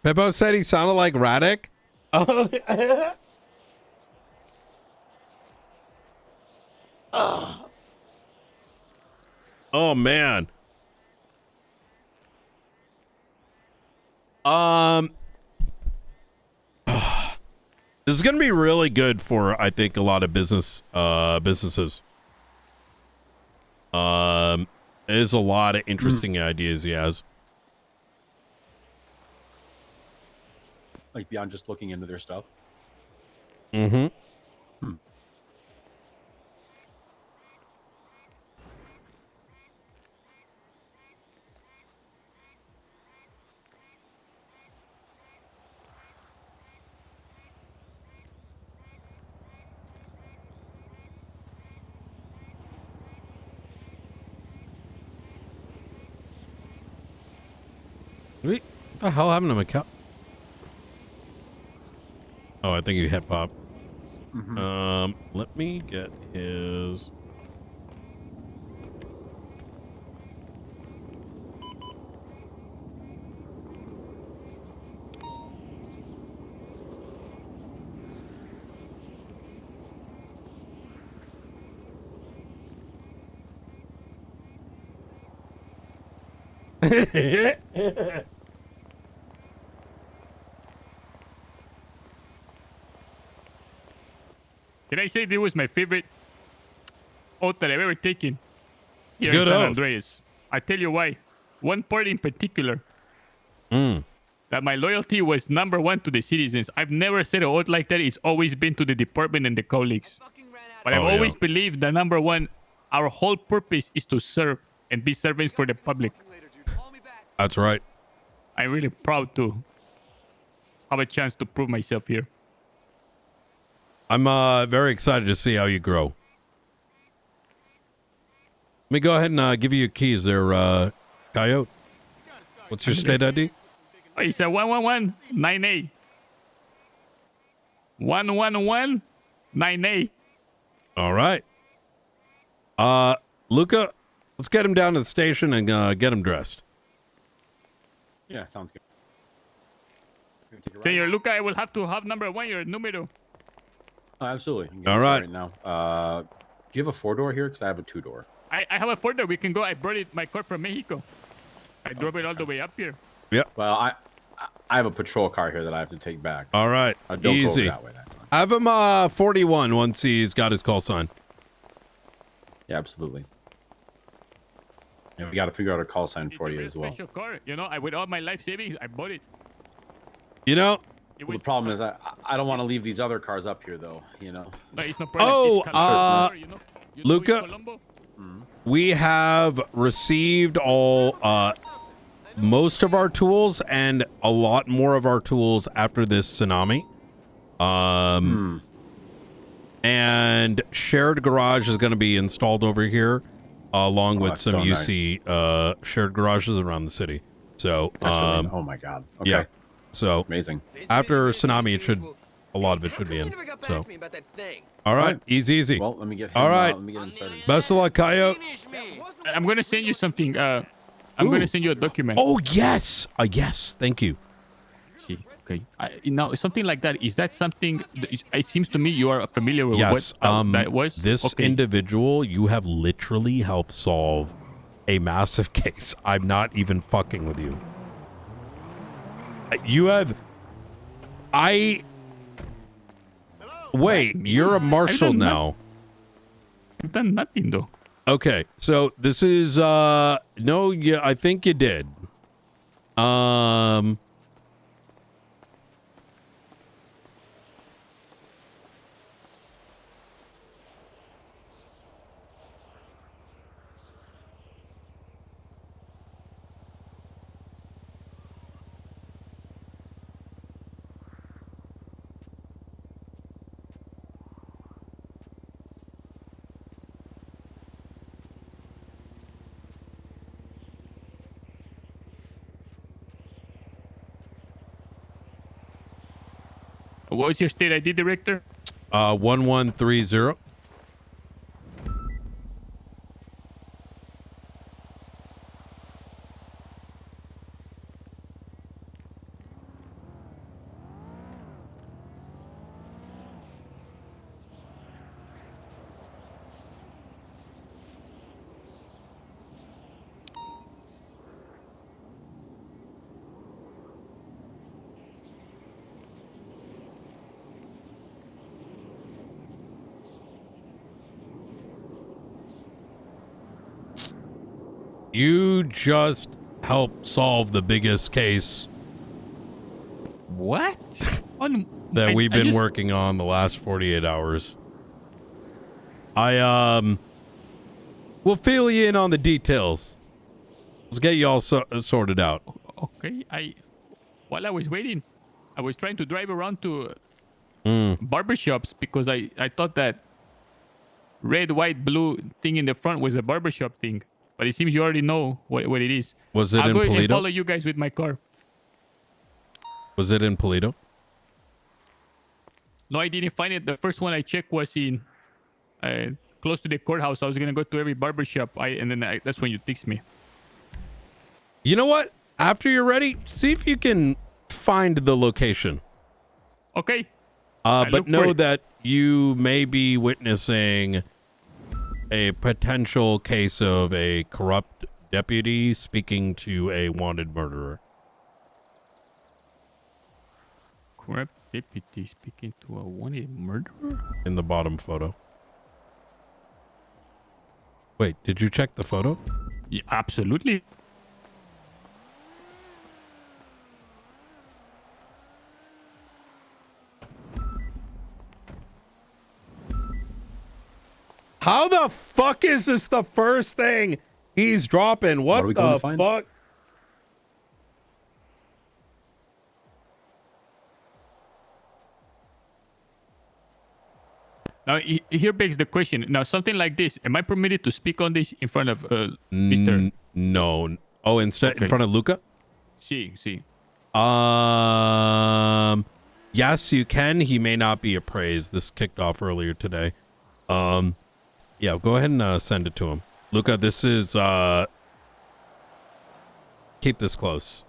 Pippo said he sounded like Radek. Oh man. This is going to be really good for, I think, a lot of businesses. There's a lot of interesting ideas he has. Like beyond just looking into their stuff. Mm-hmm. What the hell happened to my cow? Oh, I think he hit pop. Let me get his. Can I say this was my favorite oath that I've ever taken here Good in San oath. Andreas? I tell you why. One part in particular. That my loyalty was #1 to the citizens. I've never said an oath like that. It's always been to the department and the colleagues. But I've always believed that #1, our whole purpose is to serve and be servants for the public. That's right. I'm really proud to have a chance to prove myself here. I'm very excited to see how you grow. Let me go ahead and give you your keys there, Coyote. What's your state ID? Oh, it's a 111-9A. 111-9A. All right. Luca, let's get him down to the station and get him dressed. Yeah, sounds good. Senor Luca, I will have to have #1, your numero. Oh, absolutely. All right. Now, do you have a 4-door here? Because I have a 2-door. I have a Ford. We can go. I brought my car from Mexico. I drove it all the way up here. Yep. Well, I have a patrol car here that I have to take back. All right. Don't go Easy. over that way. That's fine. Have him 41 once he's got his call sign. Yeah, absolutely. And we got to figure out a call sign for you as well. Special car. You know, with all my life savings, I bought it. You know, well, the problem is I don't want to leave these other cars up here, though. You know. No, it's no problem. Luca, we have received all most of our tools and a lot more of our tools after this tsunami. And shared garage is going to be installed over here, along with some UC shared garages around the city. So, oh my God. Okay. Yeah. So amazing. After tsunami, a lot of it should be in. So, all right, easy. Well, let me get him. All right. Let me get him started. Best of luck, Coyote. I'm gonna send you something. I'm gonna send you a document. Oh yes, yes. Thank you. See, Okay. Now, something like that, is that something... It seems to me you are familiar with Yes. what that was. This individual, you have literally helped solve a massive case. I'm not even fucking with you. You have... Wait, you're a marshal now. I've done nothing, though. Okay, so this is... No, yeah, I think you did. What was your state ID, Director? 1130. You just helped solve the biggest case What? that we've been working on the last 48 hours. We'll fill you in on the details. Let's get you all sorted out. Okay, while I was waiting, I was trying to drive around to barbershops because I thought that red, white, blue thing in the front was a barbershop thing. But it seems you already know what it is. Was it I'll in go and Polito? follow you guys with my car. Was it in Polito? No, I didn't find it. The first one I checked was in close to the courthouse. I was gonna go to every barbershop. That's when you text me. You know what? After you're ready, see if you can find the location. Okay. But know that you may be witnessing a potential case of a corrupt deputy speaking to a wanted murderer. Corrupt deputy speaking to a wanted murderer? In the bottom photo. Wait, did you check the photo? Yeah, absolutely. How the fuck is this the first thing he's dropping? What are we going the to find? fuck? Now, here begs the question. Now, something like this, am I permitted to speak on this in front of Mr. No. Oh, instead in front of Luca? See. Yes, you can. He may not be appraised. This kicked off earlier today. Yeah, go ahead and send it to him. Luca, this is keep this close.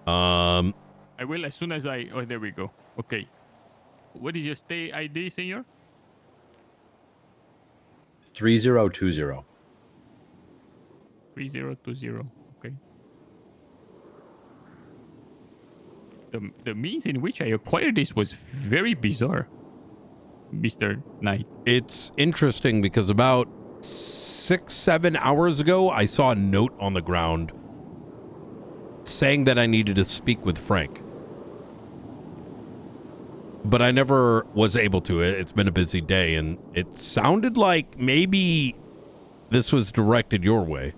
I will as soon as oh, there we go. Okay. What is your state ID, senor? 3020. 3020. Okay. The means in which I acquired this was very bizarre, Mr. Knight. It's interesting because about 6-7 hours ago, I saw a note on the ground saying that I needed to speak with Frank. But I never was able to. It's been a busy day, and it sounded like maybe this was directed your way,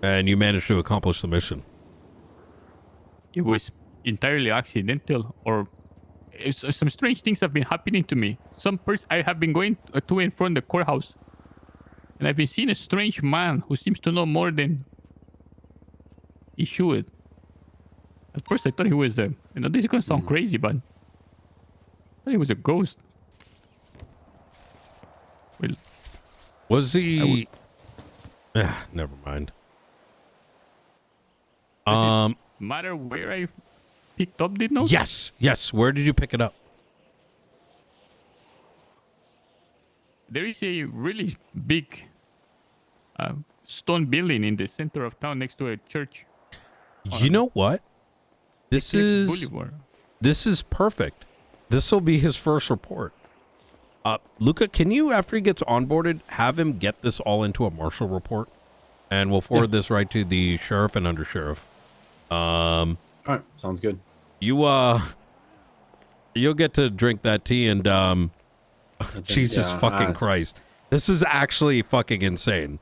and you managed to accomplish the mission. It was entirely accidental, or some strange things have been happening to me. I have been going to and from the courthouse, and I've been seeing a strange man who seems to know more than he should. At first, I thought he was this is gonna sound crazy, but I thought he was a ghost. Well, was he? Never mind. Does it matter where I picked up the note? Yes. Where did you pick it up? There is a really big stone building in the center of town next to a church. You know what? This is perfect. This will be his first report. Luca, can you, after he gets onboarded, have him get this all into a marshal report? And we'll forward this right to the sheriff and undersheriff. All right, sounds good. You'll get to drink that tea and Jesus fucking Christ. This is actually fucking insane.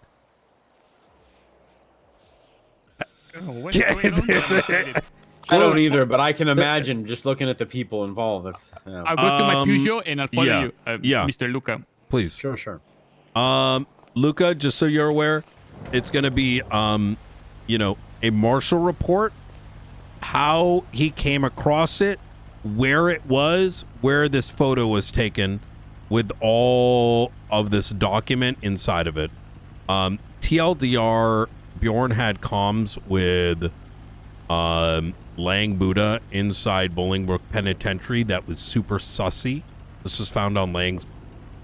I don't either, but I can imagine just looking at the people involved. That's, I'll go to my Peugeot and I'll follow you, Mr. Luca. Please. Sure. Luca, just so you're aware, it's going to be, a marshal report, how he came across it, where it was, where this photo was taken, with all of this document inside of it. TLDR, Bjorn had comms with Lang Buddha inside Bolingbrook Penitentiary that was super sussy. This was found on Lang's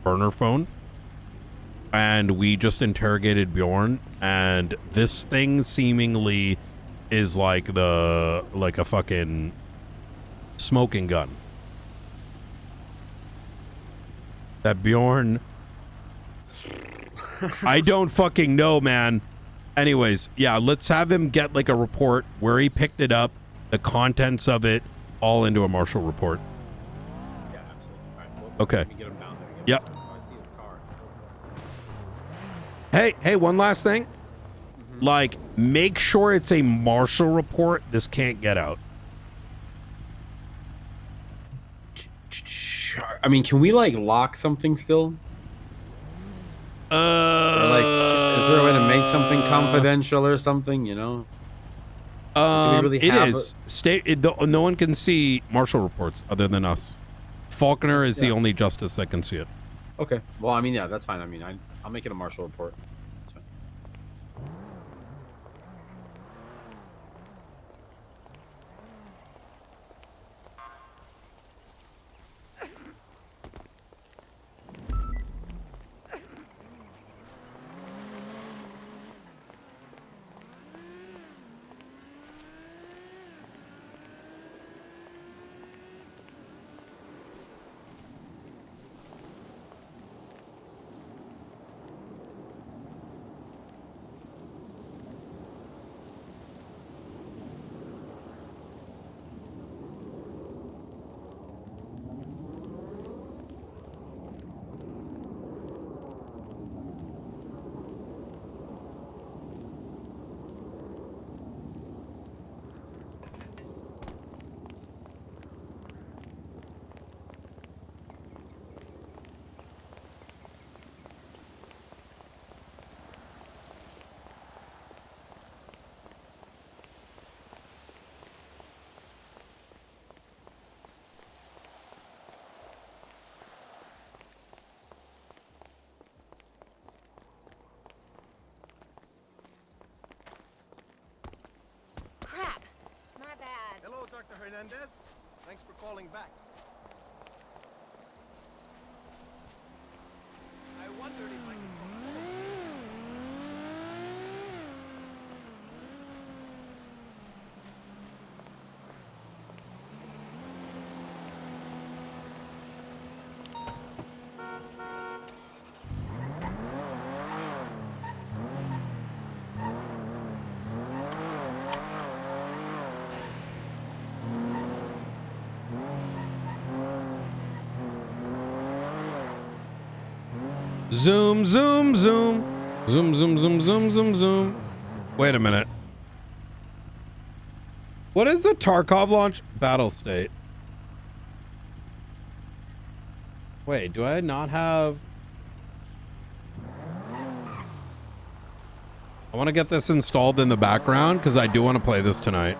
burner phone. And we just interrogated Bjorn, and this thing seemingly is like a fucking smoking gun. That Bjorn, I don't fucking know, man. Anyways, yeah, let's have him get like a report where he picked it up, the contents of it, all into a marshal report. Yeah, absolutely. All right, well, Okay. let me get him down there. Yep. I see his car. Hey, one last thing. Like, make sure it's a marshal report. This can't get out. Sure. I mean, can we like lock something still? Or like, is there a way to make something confidential or something? You know? Do we really It have is. No one can see marshal reports other than us. Faulkner is the only justice that can see it. Okay. Well, I mean, yeah, that's fine. I mean, I'll make it a marshal report. That's fine. Crap! My bad. Hello, Dr. Hernandez. Thanks for calling back. I wondered if I could postpone. Zoom, zoom, zoom. Zoom, zoom, zoom, zoom, zoom, zoom. Wait a minute. What is the Tarkov launch battle state? Wait, do I not have... I want to get this installed in the background because I do want to play this tonight.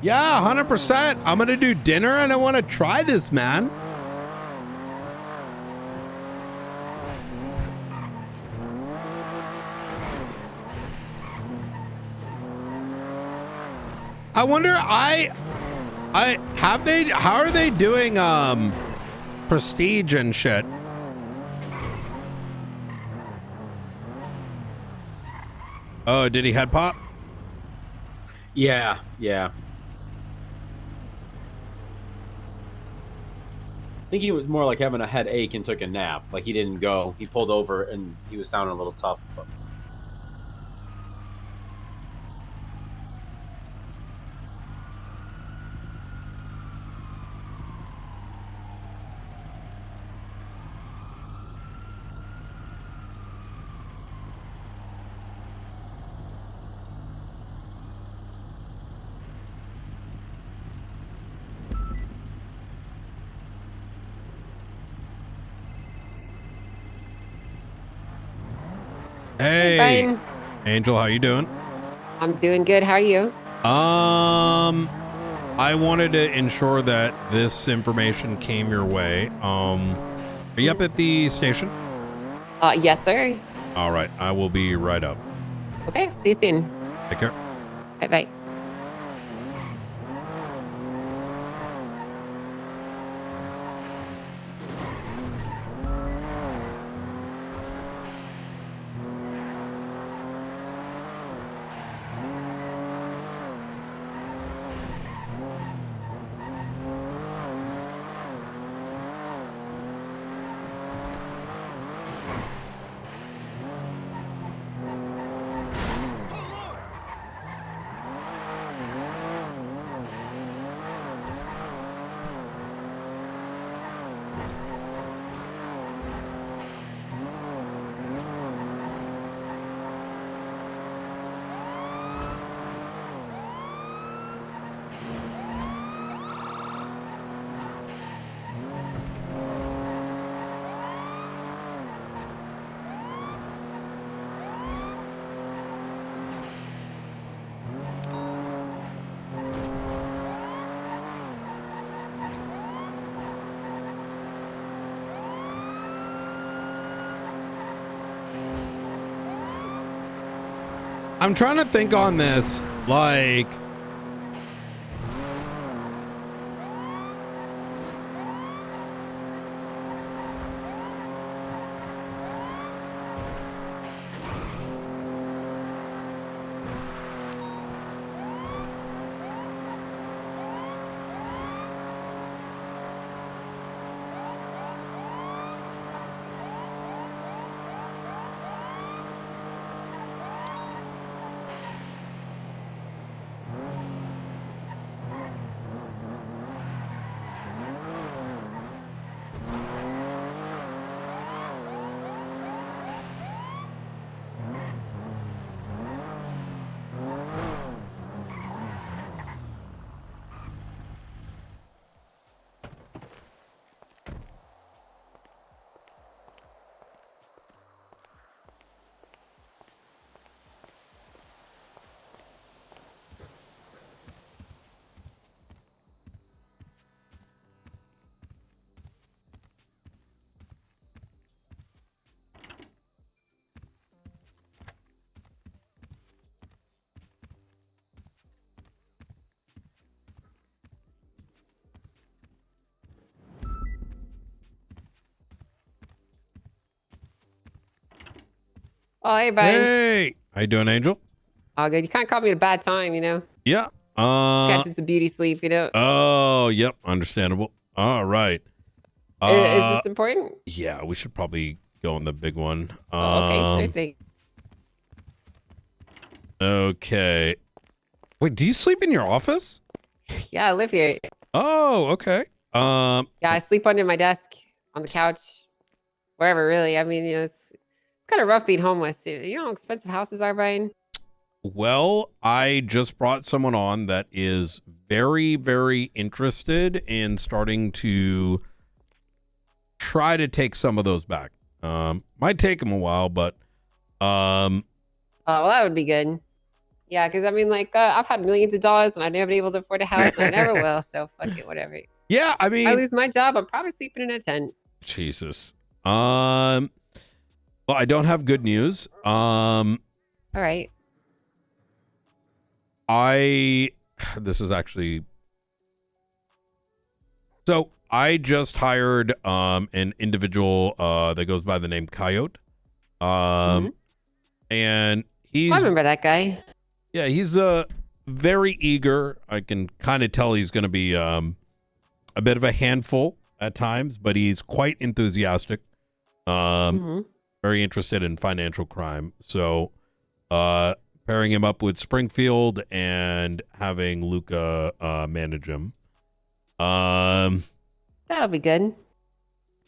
Yeah, 100%. I'm gonna do dinner and I want to try this, man. I wonder, how are they doing prestige and shit? Oh, did he head pop? Yeah. I think he was more like having a headache and took a nap. Like he didn't go. He pulled over and he was sounding a little tough. But... Hey, Fine. Angel, how you doing? I'm doing good. How are you? I wanted to ensure that this information came your way. Are you up at the station? Yes, sir. All right, I will be right up. Okay, see you soon. Take care. Bye-bye. I'm trying to think on this, like, Oh, hey, Brian. hey, how you doing, Angel? Oh, good. You kind of caught me at a bad time, you know? Yeah. Catching some beauty sleep, you know? Oh, yep, understandable. All right. Is this important? Yeah, we should probably go on the big one. Okay, sure thing. Okay. Wait, do you sleep in your office? Yeah, I live here. Oh, okay. Yeah, I sleep under my desk, on the couch, wherever, really. I mean, you know, it's kind of rough being homeless. You know how expensive houses are, Brian? Well, I just brought someone on that is very, very interested in starting to try to take some of those back. Might take him a while, but Oh, well, that would be good. Yeah, because I mean, like, I've had millions of dollars and I've never been able to afford a house and I never will. So fuck it, whatever. Yeah, I mean, if I lose my job, I'm probably sleeping in a tent. Jesus. Well, I don't have good news. All right. This is actually, so I just hired an individual that goes by the name Coyote. And he's, I remember that guy. Yeah, he's very eager. I can kind of tell he's going to be a bit of a handful at times, but he's quite enthusiastic. Very interested in financial crime. So pairing him up with Springfield and having Luca manage him. That'll be good.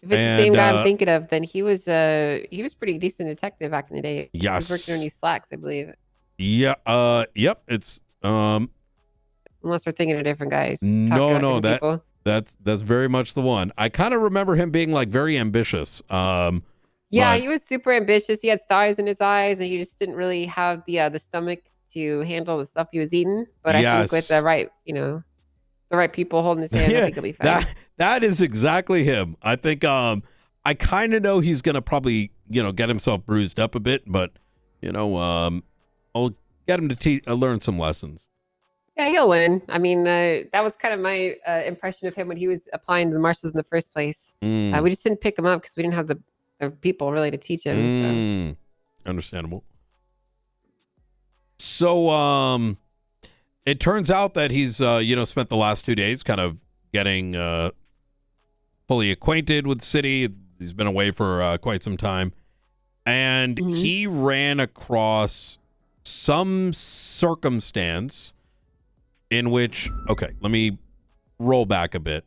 If it's the same guy I'm thinking of, then he was pretty decent detective back in the day. Yes. He was working on these slacks, I believe. Yeah. Yep. It's unless we're thinking of different guys. No, that's very much the one. I kind of remember him being like very ambitious. Yeah, but he was super ambitious. He had stars in his eyes, and he just didn't really have the stomach to handle the stuff he was eating. But I think with the right, the right people holding his hand, I think he'll be fine. That is exactly him. I think I kind of know he's gonna probably get himself bruised up a bit, but I'll get him to learn some lessons. Yeah, he'll learn. I mean, that was kind of my impression of him when he was applying to the marshals in the first place. We just didn't pick him up because we didn't have the people really to teach him. So. Understandable. So, it turns out that he's, spent the last 2 days kind of getting fully acquainted with the city. He's been away for quite some time. And he ran across some circumstance in which, okay, let me roll back a bit.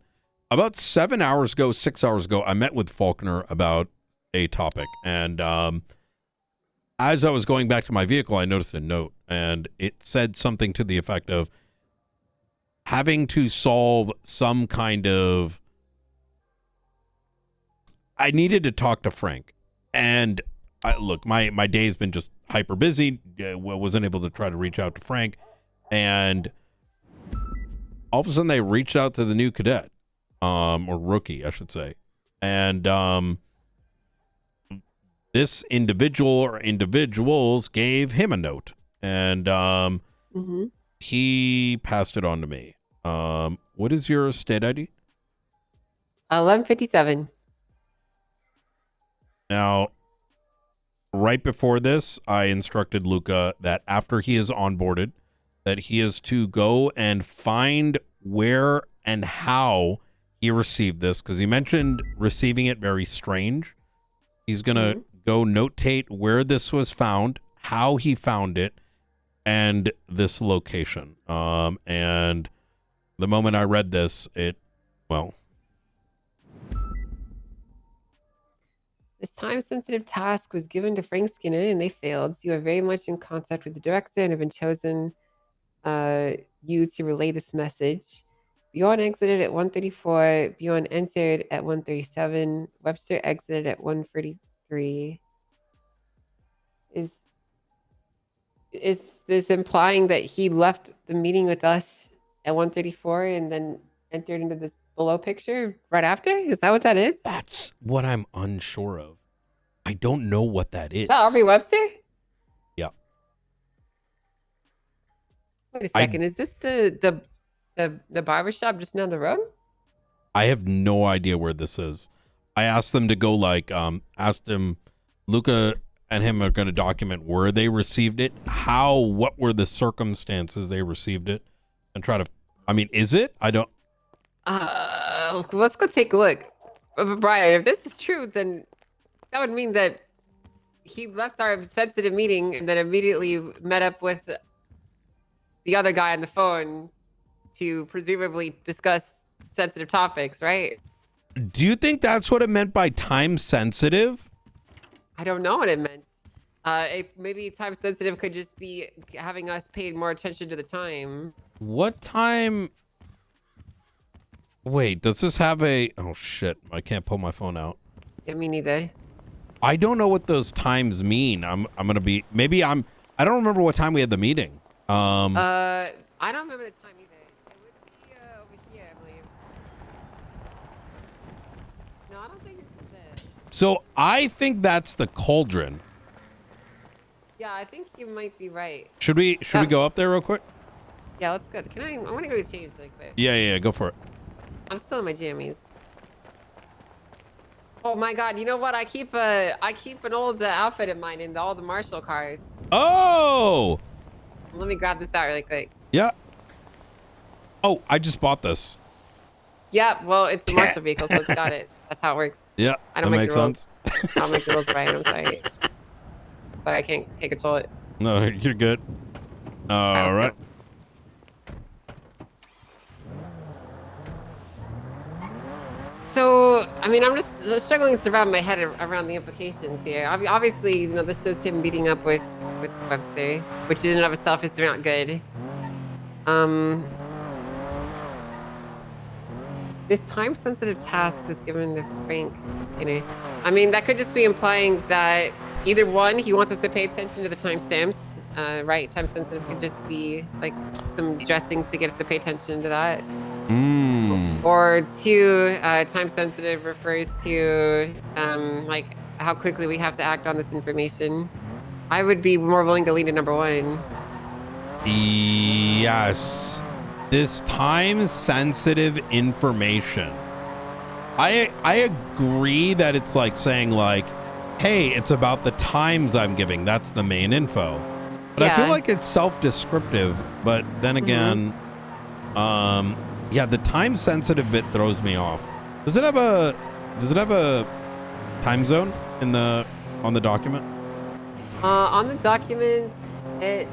About 6 hours ago, I met with Faulkner about a topic. And as I was going back to my vehicle, I noticed a note, and it said something to the effect of having to solve some kind of... I needed to talk to Frank. And look, my day's been just hyper busy. Wasn't able to try to reach out to Frank. And all of a sudden they reached out to the new cadet, or rookie, I should say. And this individual or individuals gave him a note, and he passed it on to me. What is your state ID? 1157. Now, right before this, I instructed Luca that after he is onboarded, that he is to go and find where and how he received this, because he mentioned receiving it very strange. He's going to go notate where this was found, how he found it, and this location. And the moment I read this, This time-sensitive task was given to Frank Skinner, and they failed. You are very much in contact with the director and have been chosen you to relay this message. Bjorn exited at 1:34. Bjorn entered at 1:37. Webster exited at 1:33. Is this implying that he left the meeting with us at 1:34 and then entered into this below picture right after? Is that what that is? That's what I'm unsure of. I don't know what that is. Is that Aubrey Webster? Yeah. Wait a second. Is this the barbershop just down the road? I have no idea where this is. I asked them to go asked him, Luca and him are going to document where they received it, what were the circumstances they received it, and try to, is it? I don't. Let's go take a look. Brian, if this is true, then that would mean that he left our sensitive meeting and then immediately met up with the other guy on the phone to presumably discuss sensitive topics, right? Do you think that's what it meant by time sensitive? I don't know what it meant. Maybe time sensitive could just be having us pay more attention to the time. What time? Wait, does this have a... Oh, shit. I can't pull my phone out. Yeah, me neither. I don't know what those times mean. I'm going to be... I don't remember what time we had the meeting. I don't remember the time either. It would be over here, I believe. No, I don't think this is it. So I think that's the cauldron. Yeah, I think you might be right. Should we go up there real quick? Yeah, let's go. I want to go change really quick. Yeah, go for it. I'm still in my jammies. Oh my god, you know what? I keep an old outfit of mine in all the Marshall cars. Oh! Let me grab this out really quick. Yeah. Oh, I just bought this. Yeah, well, it's a Marshall vehicle, so it's got it. That's how it works. Yeah, I don't that make makes the rules. sense. I don't make the rules, Brian. I'm sorry. Sorry, I can't control it. No, you're good. All right. So, I mean, I'm just struggling to wrap my head around the implications here. Obviously, you know, this shows him meeting up with Webster, which in and of itself is not good. This time-sensitive task was given to Frank Skinner. I mean, that could just be implying that either one, he wants us to pay attention to the timestamps, right? Time-sensitive could just be like some dressing to get us to pay attention to that. Or two, time-sensitive refers to like how quickly we have to act on this information. I would be more willing to lean to number one. Yes. This time-sensitive information. I agree that it's like saying like, hey, it's about the times I'm giving. That's the main info. But I feel like it's self-descriptive. But then again, yeah, the time-sensitive bit throws me off. Does it have a time zone on the document? On the document, it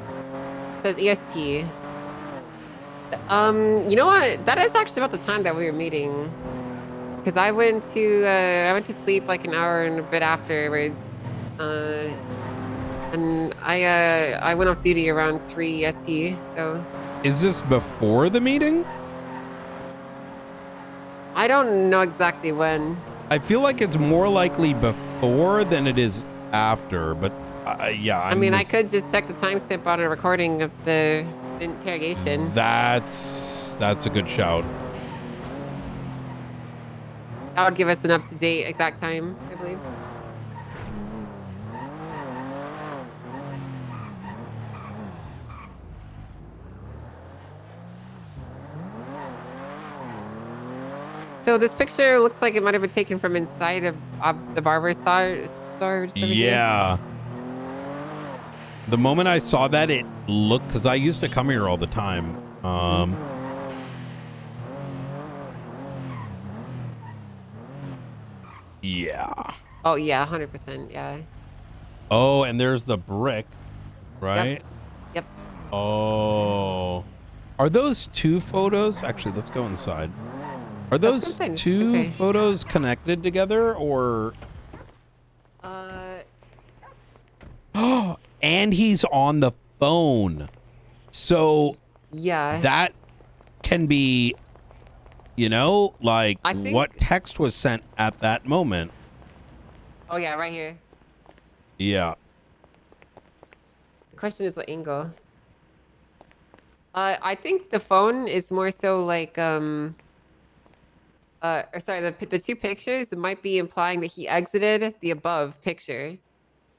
says EST. You know what? That is actually about the time that we were meeting. Because I went to sleep like an hour and a bit afterwards. And I went off duty around 3 EST, so. Is this before the meeting? I don't know exactly when. I feel like it's more likely before than it is after, but yeah. I mean, I could just check the timestamp on a recording of the interrogation. That's a good shout. That would give us an up-to-date exact time, I believe. So this picture looks like it might have been taken from inside of the barber store. Yeah. The moment I saw that, it looked, because I used to come here all the time. Yeah. Oh yeah, 100%. Yeah. Oh, and there's the brick, right? Yep. Oh. Are those two photos? Actually, let's go inside. Are those two photos connected together or? Oh, and he's on the phone. So yeah, that can be, you know, like what text was sent at that moment. Oh yeah, right here. Yeah. The question is what angle. I think the phone is more so like or sorry, the two pictures might be implying that he exited the above picture,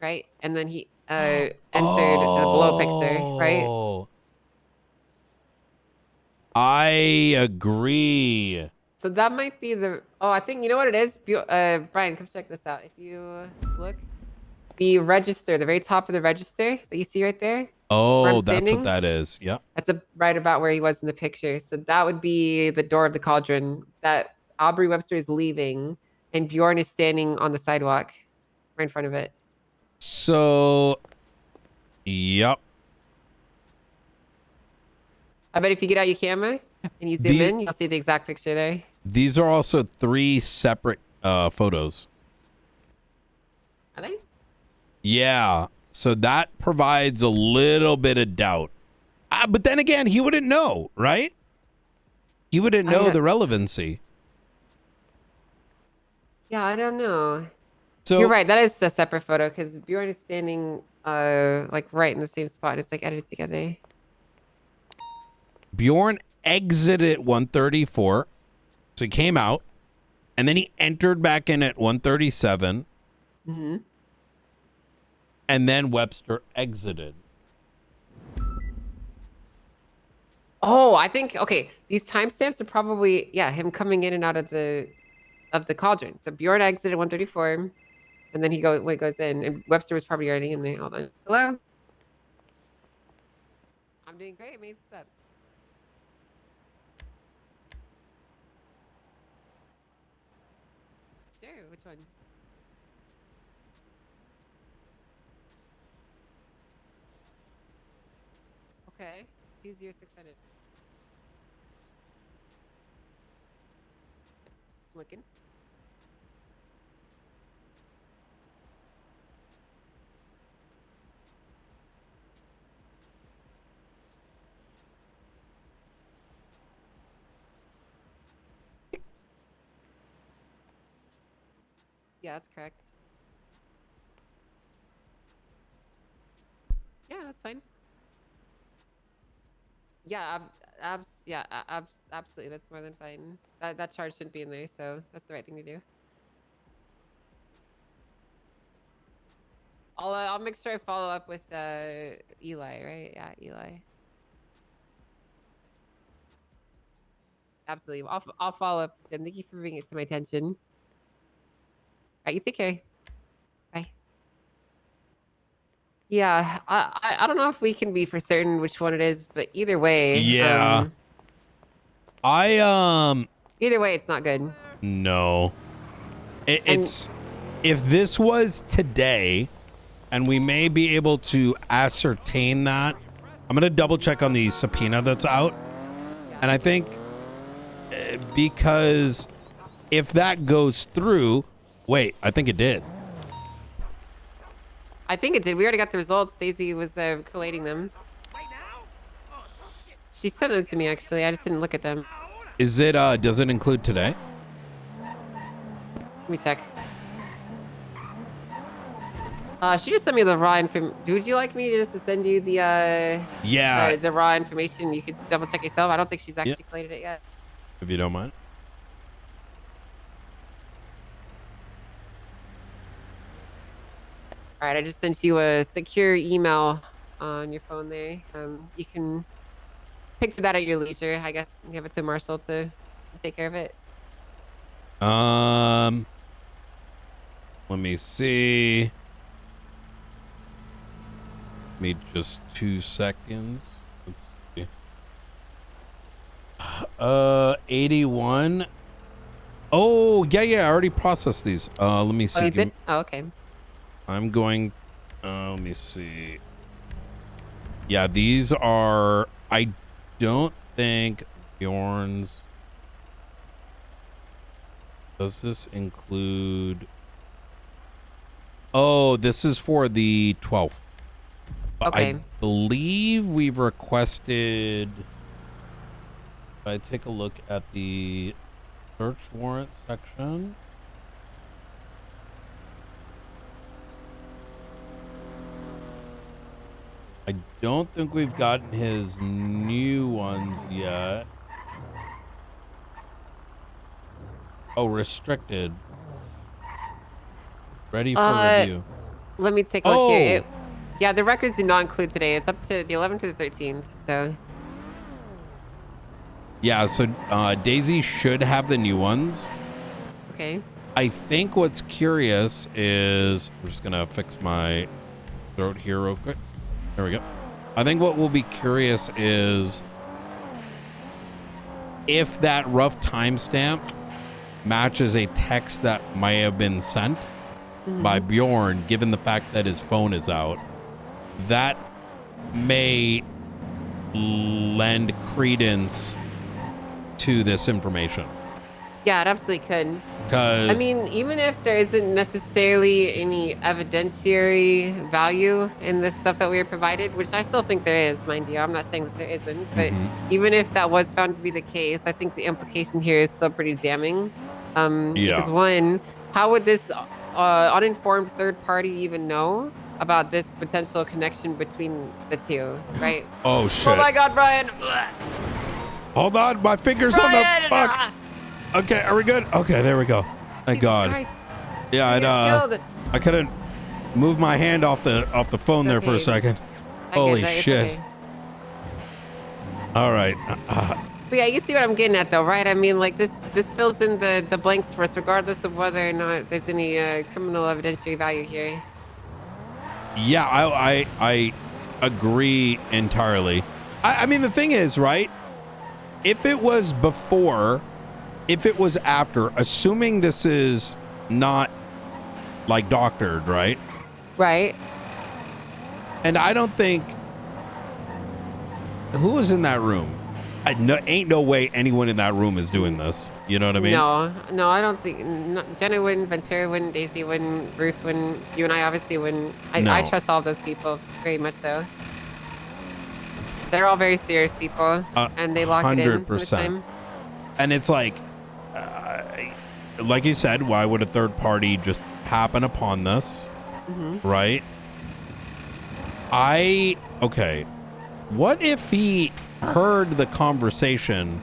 right? And then he entered the below picture, right? I agree. So that might be the. Oh, I think you know what it is. Brian, come check this out. If you look, the register, the very top of the register that you see right there. Oh, that's what that is. Yep. That's right about where he was in the picture. So that would be the door of the cauldron that Aubrey Webster is leaving, and Bjorn is standing on the sidewalk, right in front of it. So, yep. I bet if you get out your camera and you zoom in, you'll see the exact picture there. These are also 3 separate photos. Are they? Yeah. So that provides a little bit of doubt. But then again, he wouldn't know, right? He wouldn't know the relevancy. Yeah, I don't know. So you're right. That is a separate photo because Bjorn is standing like right in the same spot. It's like edited together. Bjorn exited 134. So he came out, and then he entered back in at 137. Mm-hmm. And then Webster exited. Oh, I think okay. These timestamps are probably him coming in and out of the cauldron. So Bjorn exited 134, and then he goes in, and Webster was probably already in there. Hold on. Hello. I'm doing great. Maze, what's up? Sure. Which one? Okay. 20600. Looking. Yeah, that's correct. Yeah, that's fine. Yeah, absolutely. That's more than fine. That charge shouldn't be in there, so that's the right thing to do. I'll make sure I follow up with Eli, right? Yeah, Eli. Absolutely. I'll follow up with them. Thank you for bringing it to my attention. All right, you take care. Bye. Yeah, I don't know if we can be for certain which one it is, but either way. Yeah. Either way, it's not good. No. It's if this was today, and we may be able to ascertain that. I'm gonna double check on the subpoena that's out, and I think because if that goes through, wait, I think it did. I think it did. We already got the results. Daisy was collating them. She sent them to me actually. I just didn't look at them. Is it? Does it include today? Let me check. She just sent me the raw information. Would you like me just to send you the the raw information? You could double check yourself. I don't think she's actually collated it yet. If you don't mind. All right, I just sent you a secure email on your phone there. You can pick for that at your leisure. I guess give it to Marshall to take care of it. Let me see. Give me just 2 seconds. Let's see. 81. Oh, yeah, I already processed these. Let me see. Oh, you did? Oh, okay. I'm going, let me see. Yeah, these are, I don't think Bjorn's. Does this include? Oh, this is for the 12th. But Okay. I believe we've requested. If I take a look at the search warrant section. I don't think we've gotten his new ones yet. Oh, restricted. Ready for review. Let me take a look here. Yeah, the records did not include today. It's up to the 11th to the 13th, so. Yeah, so Daisy should have the new ones. Okay. I think what's curious is, I'm just gonna fix my throat here real quick. There we go. I think what will be curious is if that rough timestamp matches a text that may have been sent by Bjorn, given the fact that his phone is out. That may lend credence to this information. Yeah, it absolutely could. Because I mean, even if there isn't necessarily any evidentiary value in this stuff that we were provided, which I still think there is, mind you, I'm not saying that there isn't, but even if that was found to be the case, I think the implication here is still pretty damning. Because one, how would this uninformed third party even know about this potential connection between the two, right? Oh shit. Oh my God, Brian! Hold on, my fingers on the fuck. Okay, are we good? Okay, there we go. Thank God. Christ. Yeah, Killed. I couldn't move my hand off the phone there for a Okay. second. I Holy get that, it's shit. okay. All right. But yeah, you see what I'm getting at, though, right? I mean, like this fills in the blanks for us, regardless of whether or not there's any criminal evidentiary value here. Yeah, I agree entirely. I mean, the thing is, right? If it was before, if it was after, assuming this is not like doctored, right? Right. And I don't think who was in that room. Ain't no way anyone in that room is doing this. You know what I mean? No, I don't think. No, Jenna wouldn't, Ventura wouldn't, Daisy wouldn't, Ruth wouldn't, you and I obviously wouldn't. No. I trust all those people very much so. They're all very serious people, and they lock it in. 100%. And it's like you said, why would a third party just happen upon this? Right? Okay. What if he heard the conversation,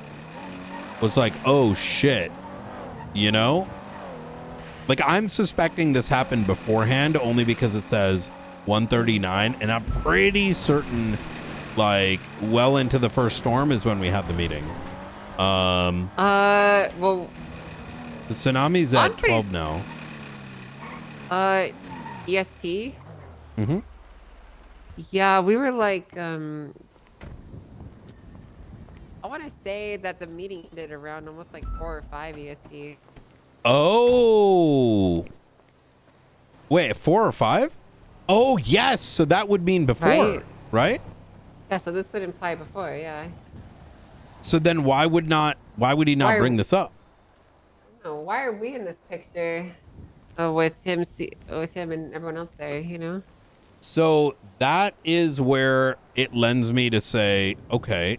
was like, oh shit, you know? Like, I'm suspecting this happened beforehand only because it says 1:39, and I'm pretty certain, like, well into the first storm is when we had the meeting. Well, the tsunami's at 12 now. EST? Mm-hmm. Yeah, we were like, I want to say that the meeting ended around almost like 4 or 5 EST. Oh. Wait, 4 or 5? Oh, yes. So that would mean before, right? Yeah, so this would imply before, yeah. So then why would he not bring this up? No, why are we in this picture with him and everyone else there, you know? So that is where it lends me to say, okay,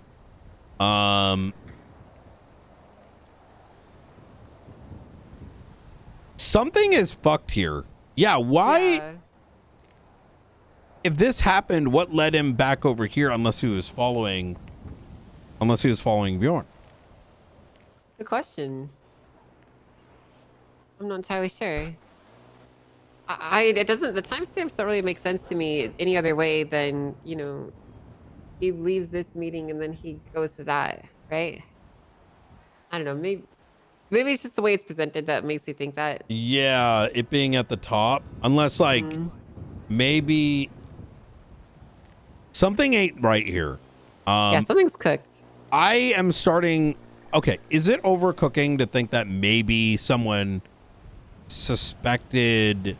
something is fucked here. Yeah, why? Yeah. If this happened, what led him back over here unless he was following Bjorn? Good question. I'm not entirely sure. It doesn't, the timestamps don't really make sense to me any other way than, you know, he leaves this meeting and then he goes to that, right? I don't know, maybe it's just the way it's presented that makes me think that. Yeah, it being at the top, unless like maybe something ain't right here. Yeah, something's cooked. I am starting. Okay, is it overcooking to think that maybe someone suspected?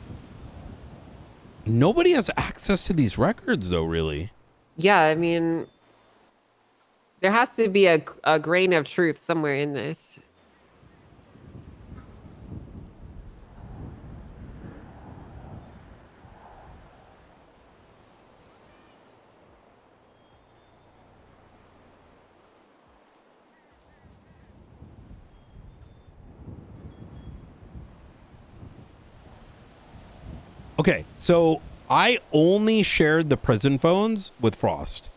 Nobody has access to these records, though, really. Yeah, I mean, there has to be a grain of truth somewhere in this. Okay, so I only shared the prison phones with Frost.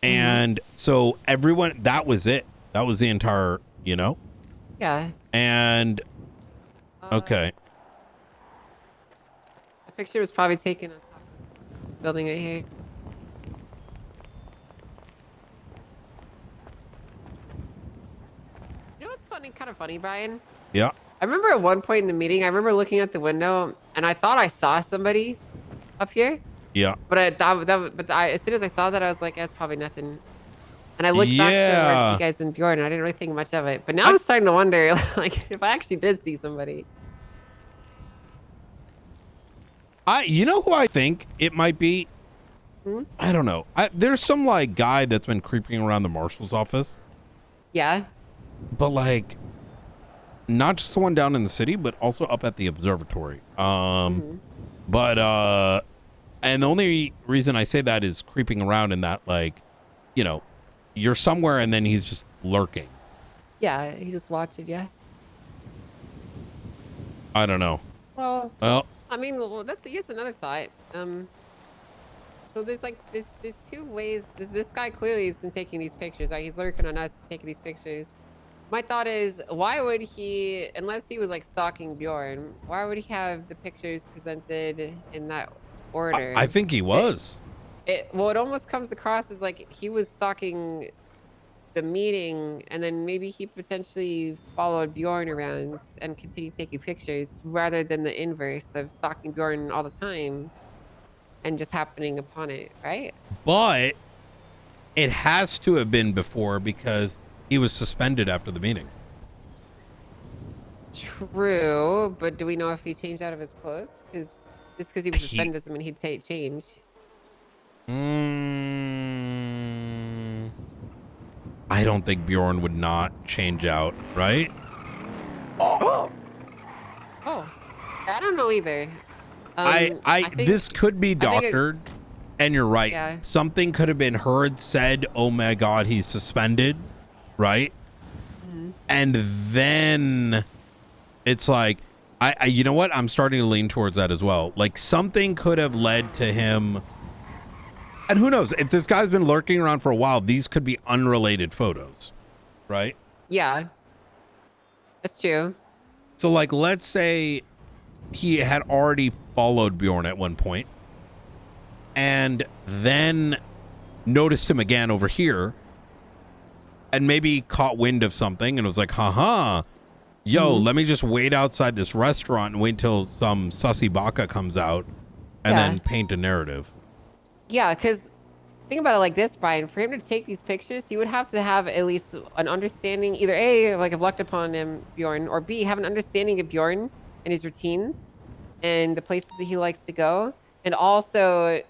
And so everyone, that was it. That was the entire, you know? Yeah. And, okay. The picture was probably taken on top of this building right here. You know what's funny, kind of funny, Brian? Yeah. I remember at one point in the meeting, I remember looking at the window and I thought I saw somebody up here. Yeah. But as soon as I saw that, I was like, that's probably nothing. And I looked back towards you guys in Bjorn and I didn't really think much of it. But now I'm starting to wonder, like, if I actually did see somebody. You know who I think it might be? I don't know. There's some like guy that's been creeping around the marshal's office. Yeah. But like, not just the one down in the city, but also up at the observatory. But and the only reason I say that is creeping around in that, like, you know, you're somewhere and then he's just lurking. Yeah, he just watched it, yeah. I don't know. Well, Well, I mean, well, here's another thought. so there's two ways. This guy clearly isn't taking these pictures, right? He's lurking on us taking these pictures. My thought is, why would he, unless he was like stalking Bjorn, why would he have the pictures presented in that order? I think he was. It almost comes across as like he was stalking the meeting, and then maybe he potentially followed Bjorn around and continued taking pictures, rather than the inverse of stalking Bjorn all the time and just happening upon it, right? But it has to have been before because he was suspended after the meeting. True, but do we know if he changed out of his clothes? Because just because he was suspended doesn't mean he'd change. I don't think Bjorn would not change out, right? Oh, I don't know either. I think, this could be doctored, and you're right. Yeah. Something could have been heard, said, oh my God, he's suspended, right? And then it's like, you know what? I'm starting to lean towards that as well. Like something could have led to him. And who knows, if this guy's been lurking around for a while, these could be unrelated photos, right? Yeah, that's true. So like, let's say he had already followed Bjorn at one point and then noticed him again over here and maybe caught wind of something and was like, haha, yo, let me just wait outside this restaurant and wait till some sussy baka comes out and then paint a narrative. Yeah, because think about it like this, Brian. For him to take these pictures, he would have to have at least an understanding, either A, like have looked upon him, Bjorn, or B, have an understanding of Bjorn and his routines and the places that he likes to go, and also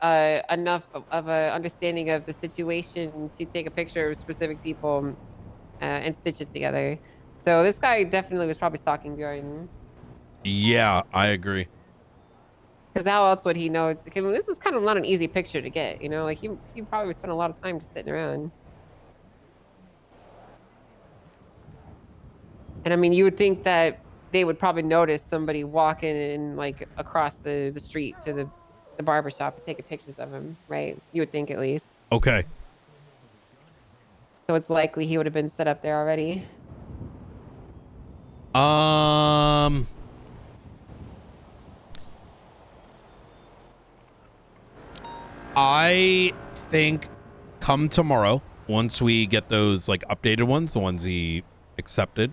enough of a understanding of the situation to take a picture of specific people and stitch it together. So this guy definitely was probably stalking Bjorn. Yeah, I agree. Because how else would he know? I mean, this is kind of not an easy picture to get, you know? Like, he probably spent a lot of time just sitting around. And I mean, you would think that they would probably notice somebody walking in, like, across the street to the barber shop and taking pictures of him, right? You would think at least. Okay. So it's likely he would have been set up there already. I think come tomorrow, once we get those like updated ones, the ones he accepted,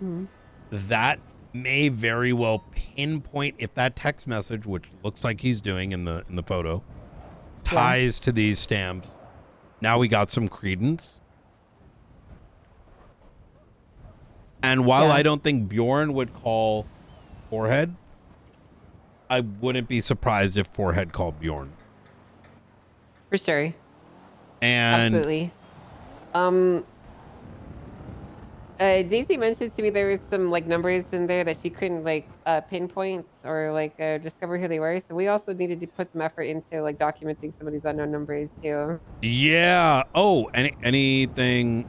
that may very well pinpoint if that text message, which looks like he's doing in the photo, ties to these stamps. Now we got some credence. And while I don't think Bjorn would call Forehead, I wouldn't be surprised if Forehead called Bjorn. For sure. And absolutely. Daisy mentioned to me there was some like numbers in there that she couldn't like pinpoint or like discover who they were. So we also needed to put some effort into like documenting some of these unknown numbers too. yeah. Oh, anything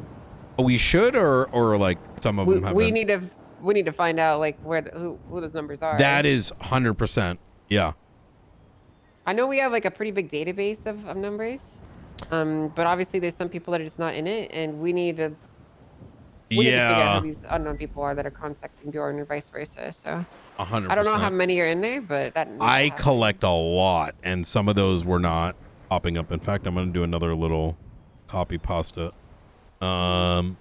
we should or like some of them have we need to find out like where who those numbers are. That is 100%. Yeah. I know we have like a pretty big database of numbers, but obviously there's some people that are just not in it, and we need to figure out who these unknown people are that are contacting Bjorn or vice versa. So 100%. I don't know how many are in there, but that I collect a lot, and some of those were not popping up. In fact, I'm going to do another little copy pasta. Do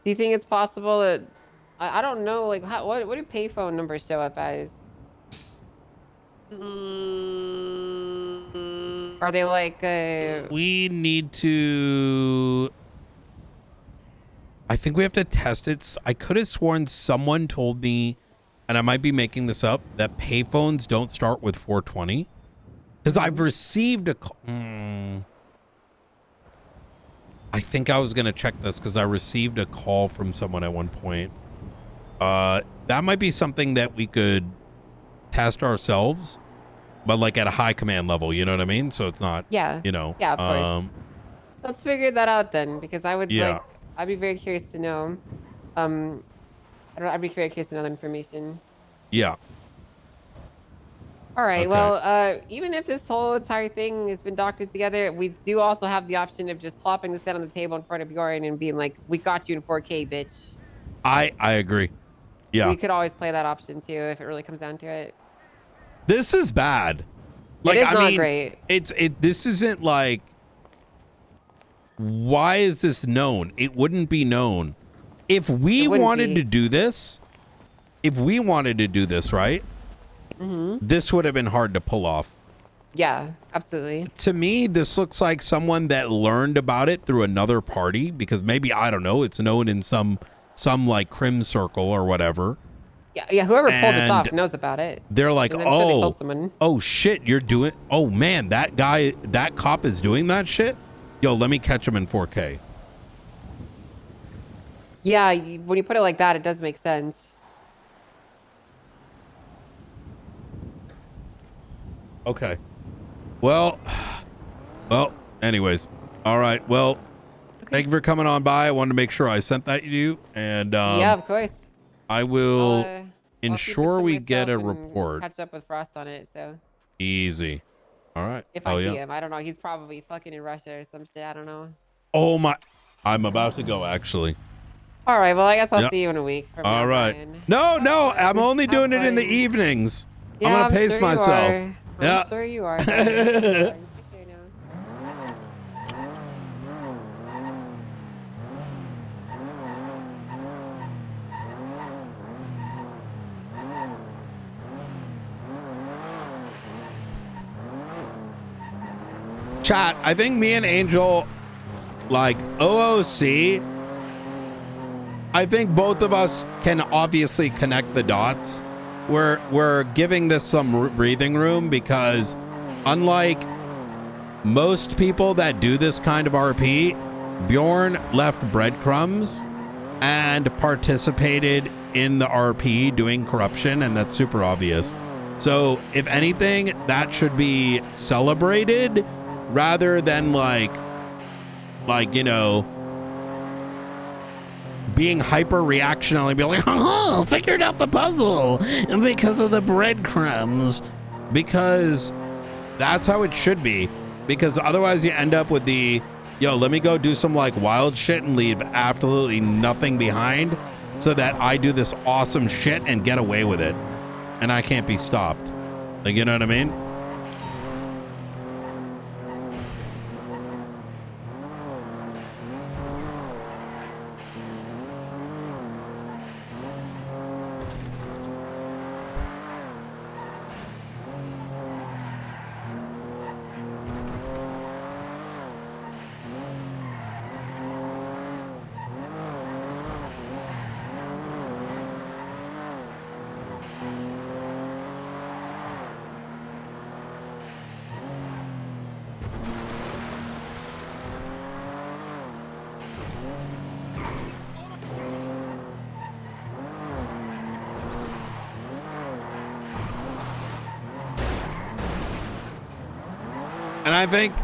you think it's possible that I don't know, like what do payphone numbers show up as? Are they like we need to I think we have to test it. I could have sworn someone told me, and I might be making this up, that payphones don't start with 420 because I've received a call. I think I was going to check this because I received a call from someone at one point. That might be something that we could test ourselves, but like at a high command level, you know what I mean? So it's not, you know. Yeah, of course. Let's figure that out then, because I would Yeah. like, I'd be very curious to know. I'd be very curious to know the information. Yeah. All right. Okay. Well, even if this whole entire thing has been doctored together, we do also have the option of just plopping this down on the table in front of Bjorn and being like, "We got you in 4K, bitch." I agree. Yeah. We could always play that option too if it really comes down to it. This is bad. It is not great. This isn't like, why is this known? It wouldn't be known. If we wanted to do this, right? This would have been hard to pull off. Yeah, absolutely. To me, this looks like someone that learned about it through another party, because maybe, I don't know, it's known in some like crim circle or whatever. Yeah, whoever pulled this And off knows about it. They're like, And I'm sure they told someone. oh shit, you're doing, oh man, that cop is doing that shit? Yo, let me catch him in 4K. Yeah, when you put it like that, it does make sense. Okay. Well, anyways. All right. Well, thank you for coming on by. I wanted to make sure I sent that to you. And yeah, of course. I will I'll ensure we get a and report. Catch up with Frost on it, so. Easy. All right. If I see him, I don't know. He's probably fucking in Russia or some shit. I don't know. Oh my! I'm about to go actually. All right. Well, I guess I'll Yep. see you in a week. From All now, right. Ryan. No, I'm only doing it in the fun. evenings. Yeah, I'm gonna I'm pace sure you myself. are. Yeah. I'm sure you are. Take care now. Chat, I think me and Angel, like OOC, I think both of us can obviously connect the dots. We're giving this some breathing room because unlike most people that do this kind of RP, Bjorn left breadcrumbs and participated in the RP doing corruption, and that's super obvious. So if anything, that should be celebrated rather than like, you know, being hyper reactionary, be like, oh, figured out the puzzle because of the breadcrumbs, because that's how it should be. Because otherwise you end up with the, yo, let me go do some like wild shit and leave absolutely nothing behind so that I do this awesome shit and get away with it. And I can't be stopped. Like, you know what I mean? And I think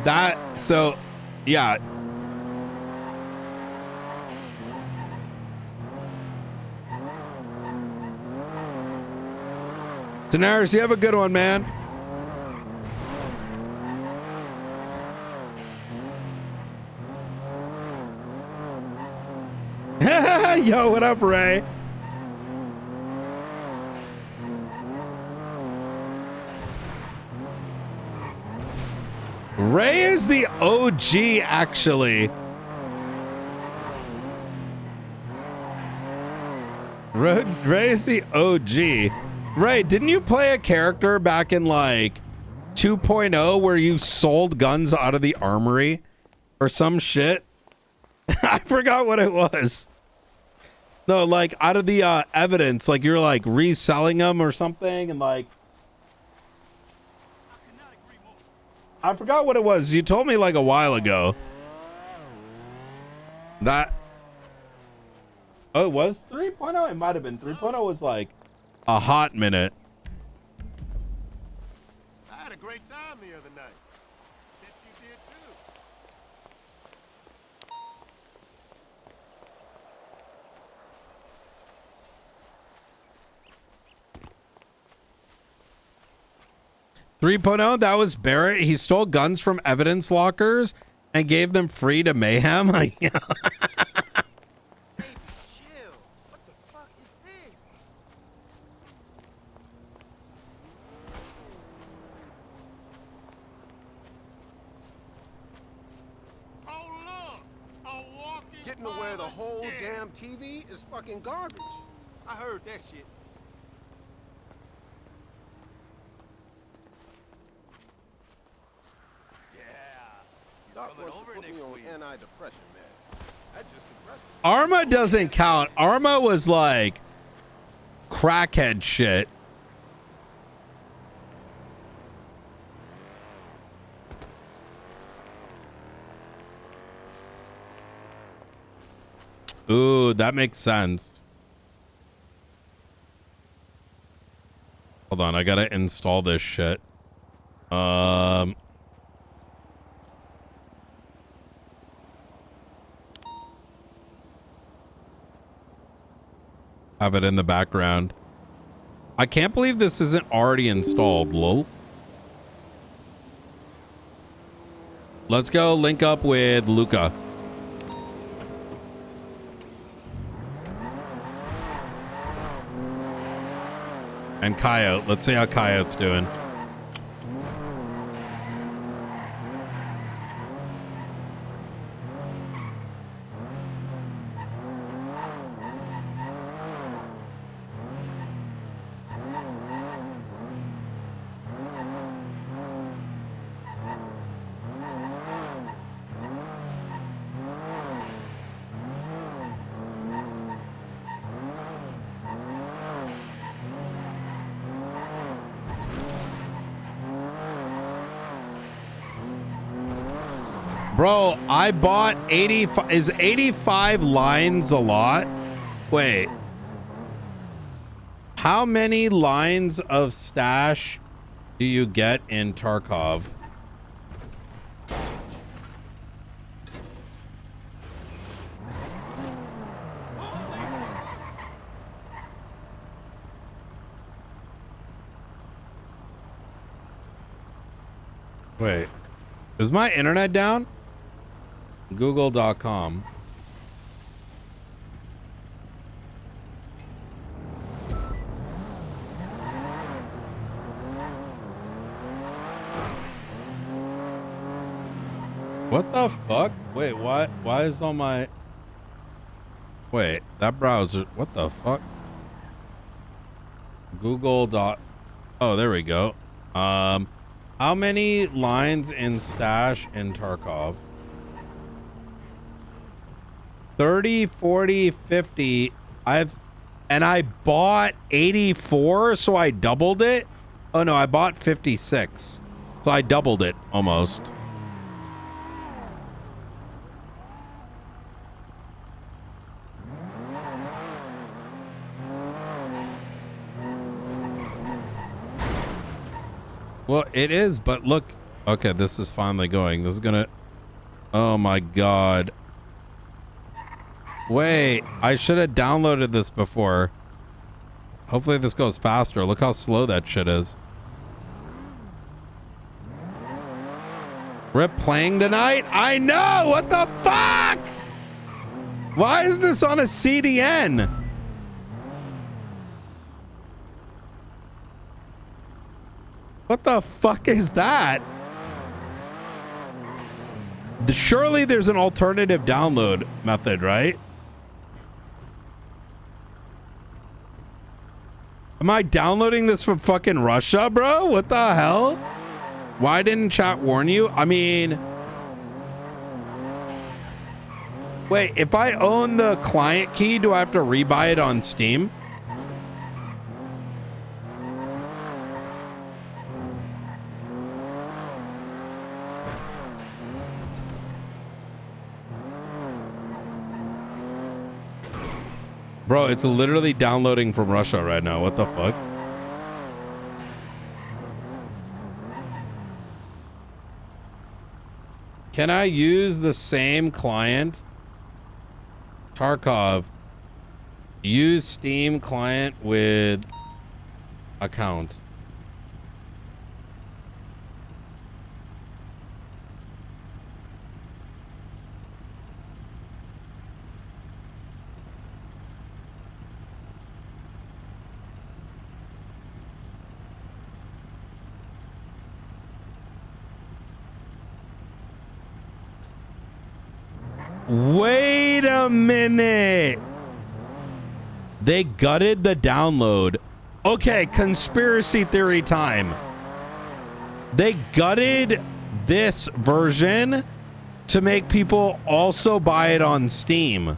that, so, yeah. Daenerys, you have a good one, man. Yo, what up, Ray? Ray is the OG, actually. Ray is the OG. Ray, didn't you play a character back in like 2.0 where you sold guns out of the armory or some shit? I forgot what it was. No, like out of the evidence, like you're like reselling them or something, and like I forgot what it was. You told me like a while ago. That. Oh, it was 3.0? It might have been. 3.0 was like a hot minute. I had a great time the other night. Bet you did too. 3.0, that was Barrett. He stole guns from evidence lockers and gave them free to Mayhem. Getting to wear the whole damn TV is fucking garbage. I heard that shit. Doc wants to put me on antidepressant meds. That just depressed me. Arma doesn't count. Arma was like crackhead shit. Ooh, that makes sense. Hold on, I gotta install this shit. Have it in the background. I can't believe this isn't already installed, lol. Let's go link up with Luca. And Coyote. Let's see how Coyote's doing. Bro, I bought 85. Is 85 lines a lot? Wait. How many lines of stash do you get in Tarkov? Wait. Is my internet down? Google.com. What the fuck? Wait, why is all my... Wait, that browser... What the fuck? Google. Oh, there we go. How many lines in stash in Tarkov? 30, 40, 50. I bought 84, so I doubled it. Oh no, I bought 56. So I doubled it almost. Well, it is, but look. Okay, this is finally going. This is gonna... Oh my god. Wait, I should have downloaded this before. Hopefully this goes faster. Look how slow that shit is. Rip playing tonight? I know! What the fuck? Why is this on a CDN? What the fuck is that? Surely there's an alternative download method, right? Am I downloading this from fucking Russia, bro? What the hell? Why didn't chat warn you? I mean... Wait, if I own the client key, do I have to rebuy it on Steam? Bro, it's literally downloading from Russia right now. What the fuck? Can I use the same client? Tarkov. Use Steam client with account. Wait a minute. They gutted the download. Okay, conspiracy theory time. They gutted this version to make people also buy it on Steam.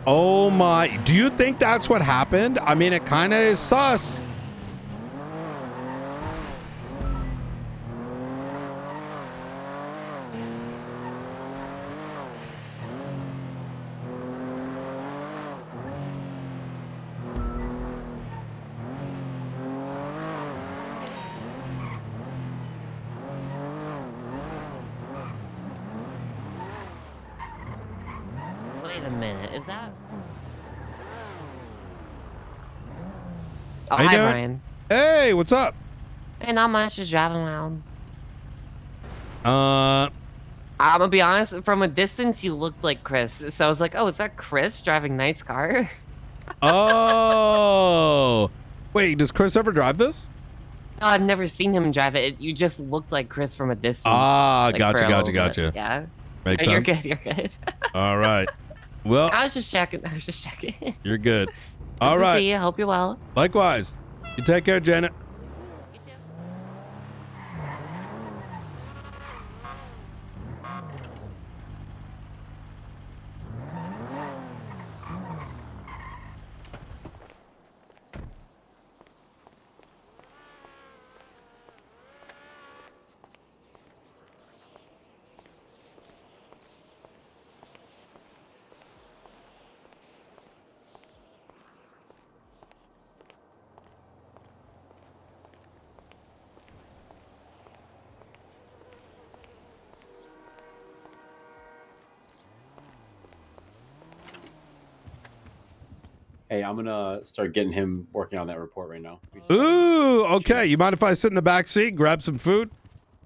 Oh my, do you think that's what happened? I mean, it kind of is sus. Wait a minute, is that? Oh, How you hi, doing? Brian. Hey, what's up? Hey, not much, just driving around. I'm gonna be honest, from a distance, you looked like Chris. So I was like, oh, is that Chris driving nice car? Oh, wait, does Chris ever drive this? No, I've never seen him drive it. You just looked like Chris from a distance. Ah, like, for gotcha, a gotcha, little bit. gotcha. Yeah. Makes You're sense. good, you're good. All right. Well, I was just checking. you're good. Good All to right. see you. Hope you're well. Likewise. You take care, Janet. Hey, I'm gonna start getting him working on that report right now. Ooh, okay. You mind if I sit in the back seat, grab some food?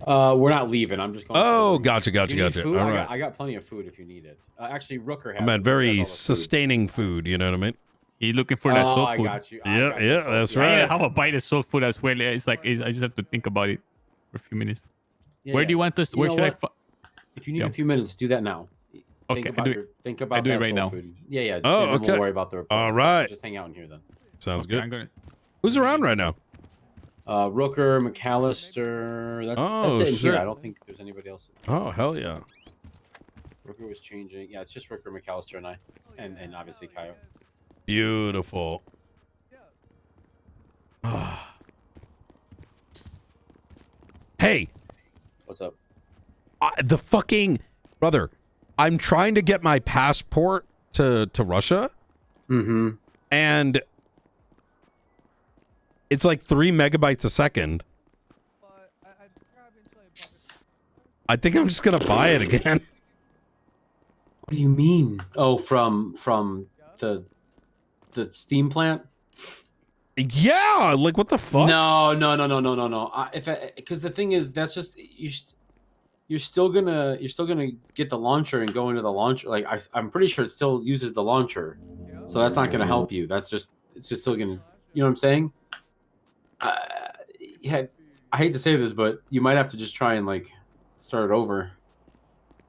We're not leaving. I'm just going. Oh, gotcha, If you gotcha, need gotcha. food, All I right. got plenty of food if you need it. Actually, Rooker has. I meant it. Rooker very has all the food. sustaining food, you know what I mean? He's looking for that Oh, soul I food. got you. Yeah, yeah, that's I right. have a bite of soul food as well. It's like I just have to think about it for a few minutes. Yeah, Where yeah. do you want us? You Where know should what? I? If you need a few minutes, do that now. Okay, Think about think about I do it that right soul now. food. Yeah, yeah. Oh, and then okay. We'll worry about the report. All and stuff. right. Just hang out in here then. Sounds Okay, good. Who's around right now? Rooker, McAllister. That's it in shit. here. I don't think there's anybody else. Oh, hell yeah. Rooker was changing. Yeah, it's just Rooker, McAllister, and I, and obviously Kyle. Beautiful. Hey. What's up? The fucking brother. I'm trying to get my passport to Russia. Mm-hmm. And it's like 3 megabytes a second. I think I'm just gonna buy it again. What do you mean? Oh, from the steam plant? Yeah, like what the fuck? No. Because the thing is, that's just you're still gonna get the launcher and go into the launcher. Like I'm pretty sure it still uses the launcher, so that's not gonna help you. It's just still gonna, you know what I'm saying? Yeah, I hate to say this, but you might have to just try and like start it over.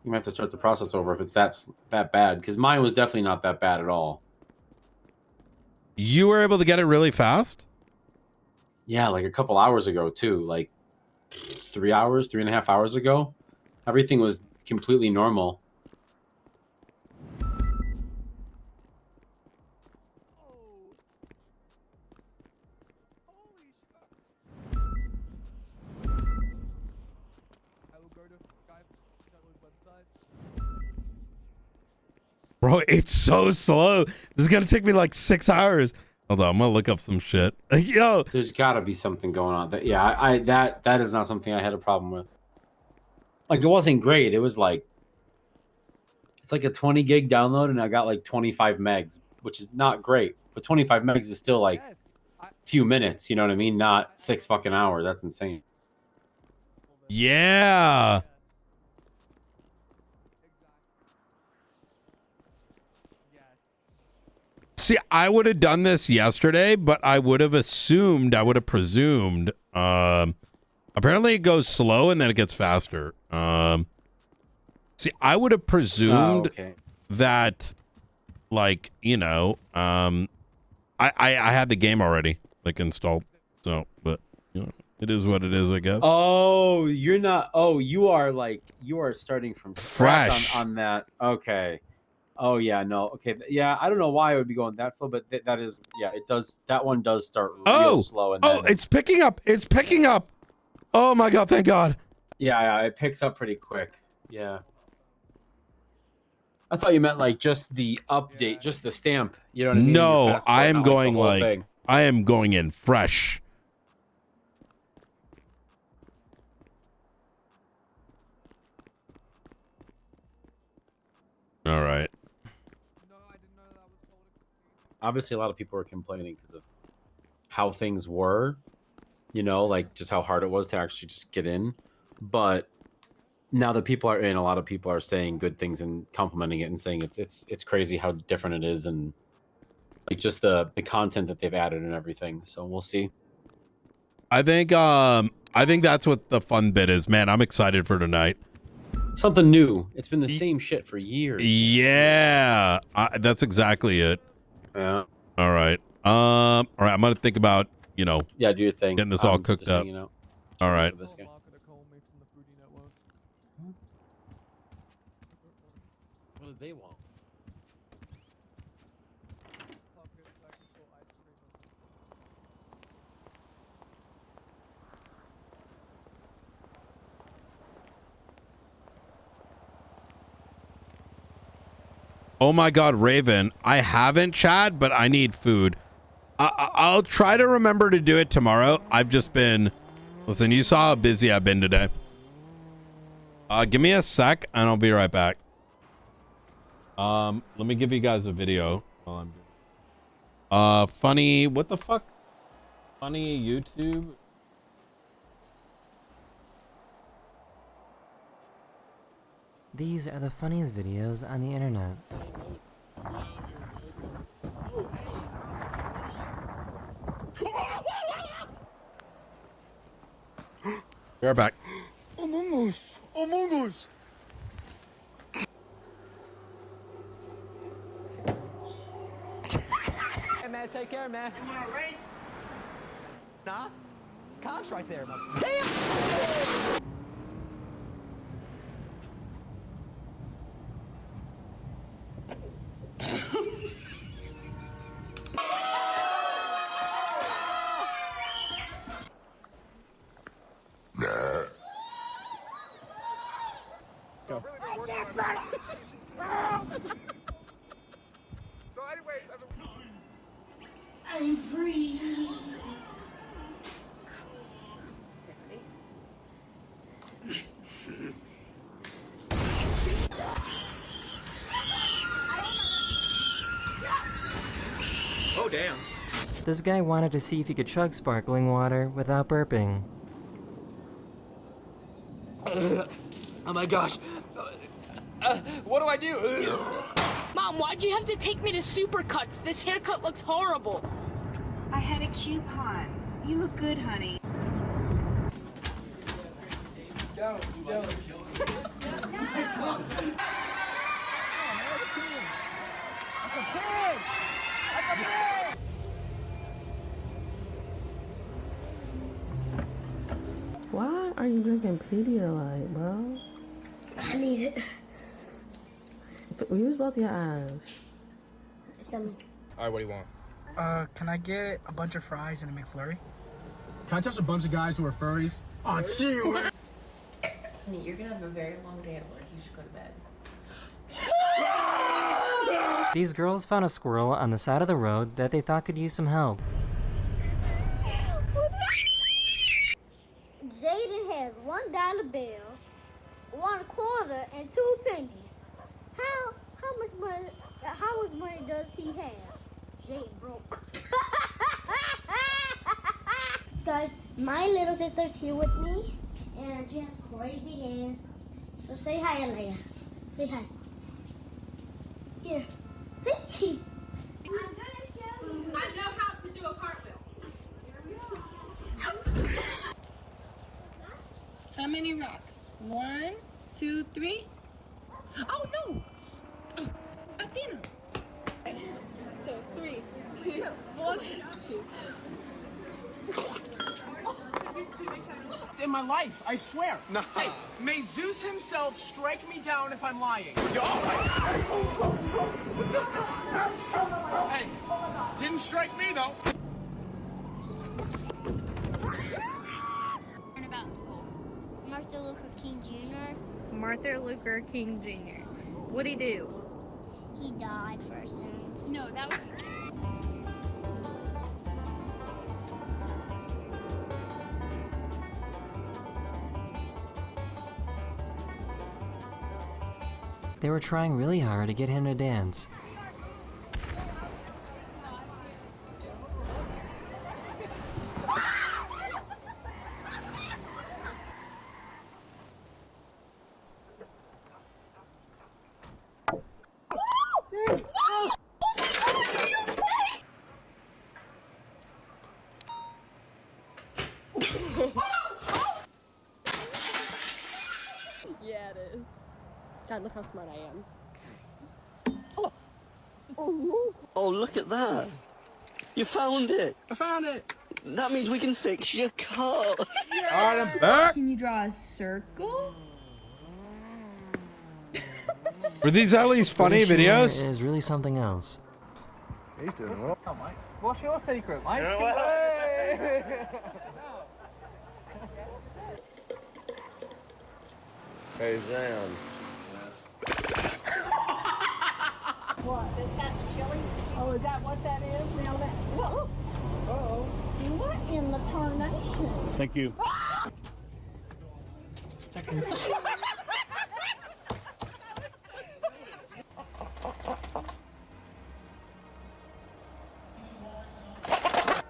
You might have to start the process over if it's that bad. Because mine was definitely not that bad at all. You were able to get it really fast? Yeah, like a couple hours ago too. Like 3 hours, 3.5 hours ago. Everything was completely normal. Bro, it's so slow. This is gonna take me like 6 hours. Hold on, I'm gonna look up some shit. Yo, there's got to be something going on. That is not something I had a problem with. Like, it wasn't great. It was like, it's like a 20 gig download, and I got like 25 megs, which is not great. But 25 megs is still like a few minutes. You know what I mean? Not 6 fucking hours. That's insane. yeah. See, I would have done this yesterday, but I would have presumed. Apparently it goes slow and then it gets faster. See, I would have presumed that, like, you know, I had the game already, like, installed. So, but, you know, it is what it is, I guess. Oh, you're not. Oh, you are starting from scratch Fresh on that. Okay. Oh yeah, no. Okay, yeah. I don't know why it would be going that slow, but that is, yeah. It does. That one does start real slow, and then it's picking up. It's picking up. Oh my god! Thank God. yeah, it picks up pretty quick. Yeah. I thought you meant like just the update, just the stamp. You know what I mean? No, Your passport, I am not the going whole like thing. I am going in fresh. All right. Obviously, a lot of people were complaining because of how things were. You know, like just how hard it was to actually just get in. But now that people are in, a lot of people are saying good things and complimenting it and saying it's crazy how different it is and like just the content that they've added and everything. So we'll see. I think that's what the fun bit is, man. I'm excited for tonight. Something new. It's been the same shit for years. Yeah, that's exactly it. Yeah. All right. All right. I'm gonna think about, you know. Yeah, do your thing. Getting this all cooked just up. hanging out. All right. This guy. What did they want? Oh my God, Raven. I haven't, Chad, but I need food. I'll try to remember to do it tomorrow. I've just been... Listen, you saw how busy I've been today. Give me a sec, and I'll be right back. Let me give you guys a video while I'm... funny... What the fuck? Funny YouTube? These are the funniest videos on the internet. We're back. Among Us! Among Us! Hey man, take care, man. You wanna race? Nah. Cops right there, man. Damn! I'm free. Oh, damn. This guy wanted to see if he could chug sparkling water without burping. Oh my gosh. What do I do? Mom, why'd you have to take me to Supercuts? This haircut looks horrible. I had a coupon. You look good, honey. Let's go. Let's go. Why are you drinking Pedialyte, bro? I need it. Use both your eyes. Some. Alright, what do you want? Can I get a bunch of fries and a McFlurry? Can I touch a bunch of guys who are furries? Oh, chill. Honey, you're gonna have a very long day at work. You should go to bed. These girls found a squirrel on the side of the road that they thought could use some help. Jaden has $1 bill, 1 quarter, and 2 pennies. How much money does he have? Jaden broke. Guys, my little sister's here with me, and she has crazy hair. So say hi, Alea. Say hi. Here. See? I'm gonna many rocks? 1, 2, 3. Oh no! Athena. So 3, 2, 1. Shoot. In my life, I swear. No. Hey, may Zeus himself strike me down if I'm lying. Hey, didn't strike me though. About in school. Martin Luther King Jr. Martin Luther King Jr. What'd he do? He died for our sins. No, that was. They were trying really hard to get him to dance. Yeah, it is. God, look how smart I am. Oh, look at that. You found it. I found it. That means we can fix your car. Alright, I'm back. Can you draw a circle? Were these at least funny What videos? is really something else. He's doing well. Oh, Mike. What's your secret, Mike? Hey, Zan. What? This has chilies? Oh, is that what that is? Now that. Whoa. Uh-oh. What in the tarnation? Thank you.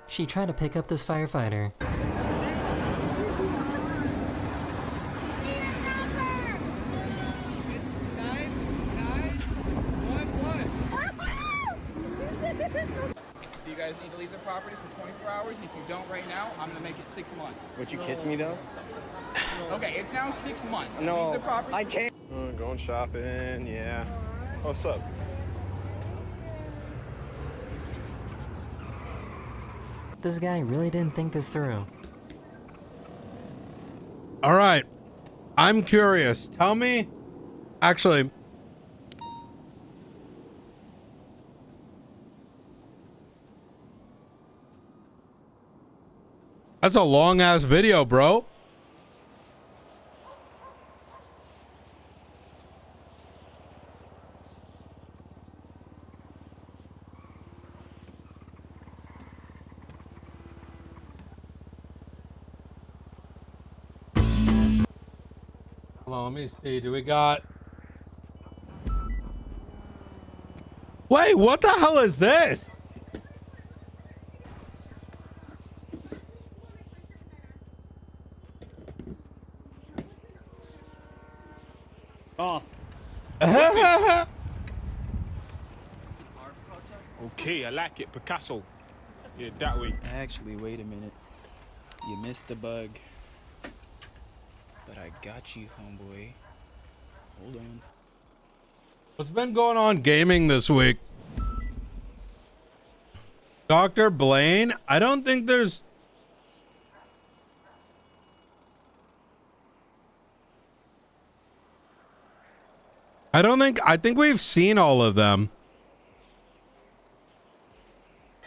She tried to pick up this firefighter. So you guys need to leave the property for 24 hours, and if you don't right now, I'm gonna make it 6 months. Would you kiss me though? Okay, it's now 6 months. No, Leave the property. I can't. Going shopping, yeah. What's up? This guy really didn't think this through. All right. I'm curious. Tell me. Actually. That's a long ass video, bro. Hold on, let me see. Do we got... Wait, what the hell is this? Off. Okay, I like it. Picasso. Yeah, that way. Actually, wait a minute. You missed the bug. But I got you, homeboy. Hold on. What's been going on gaming this week? Dr. Blaine? I don't think there's... I think we've seen all of them.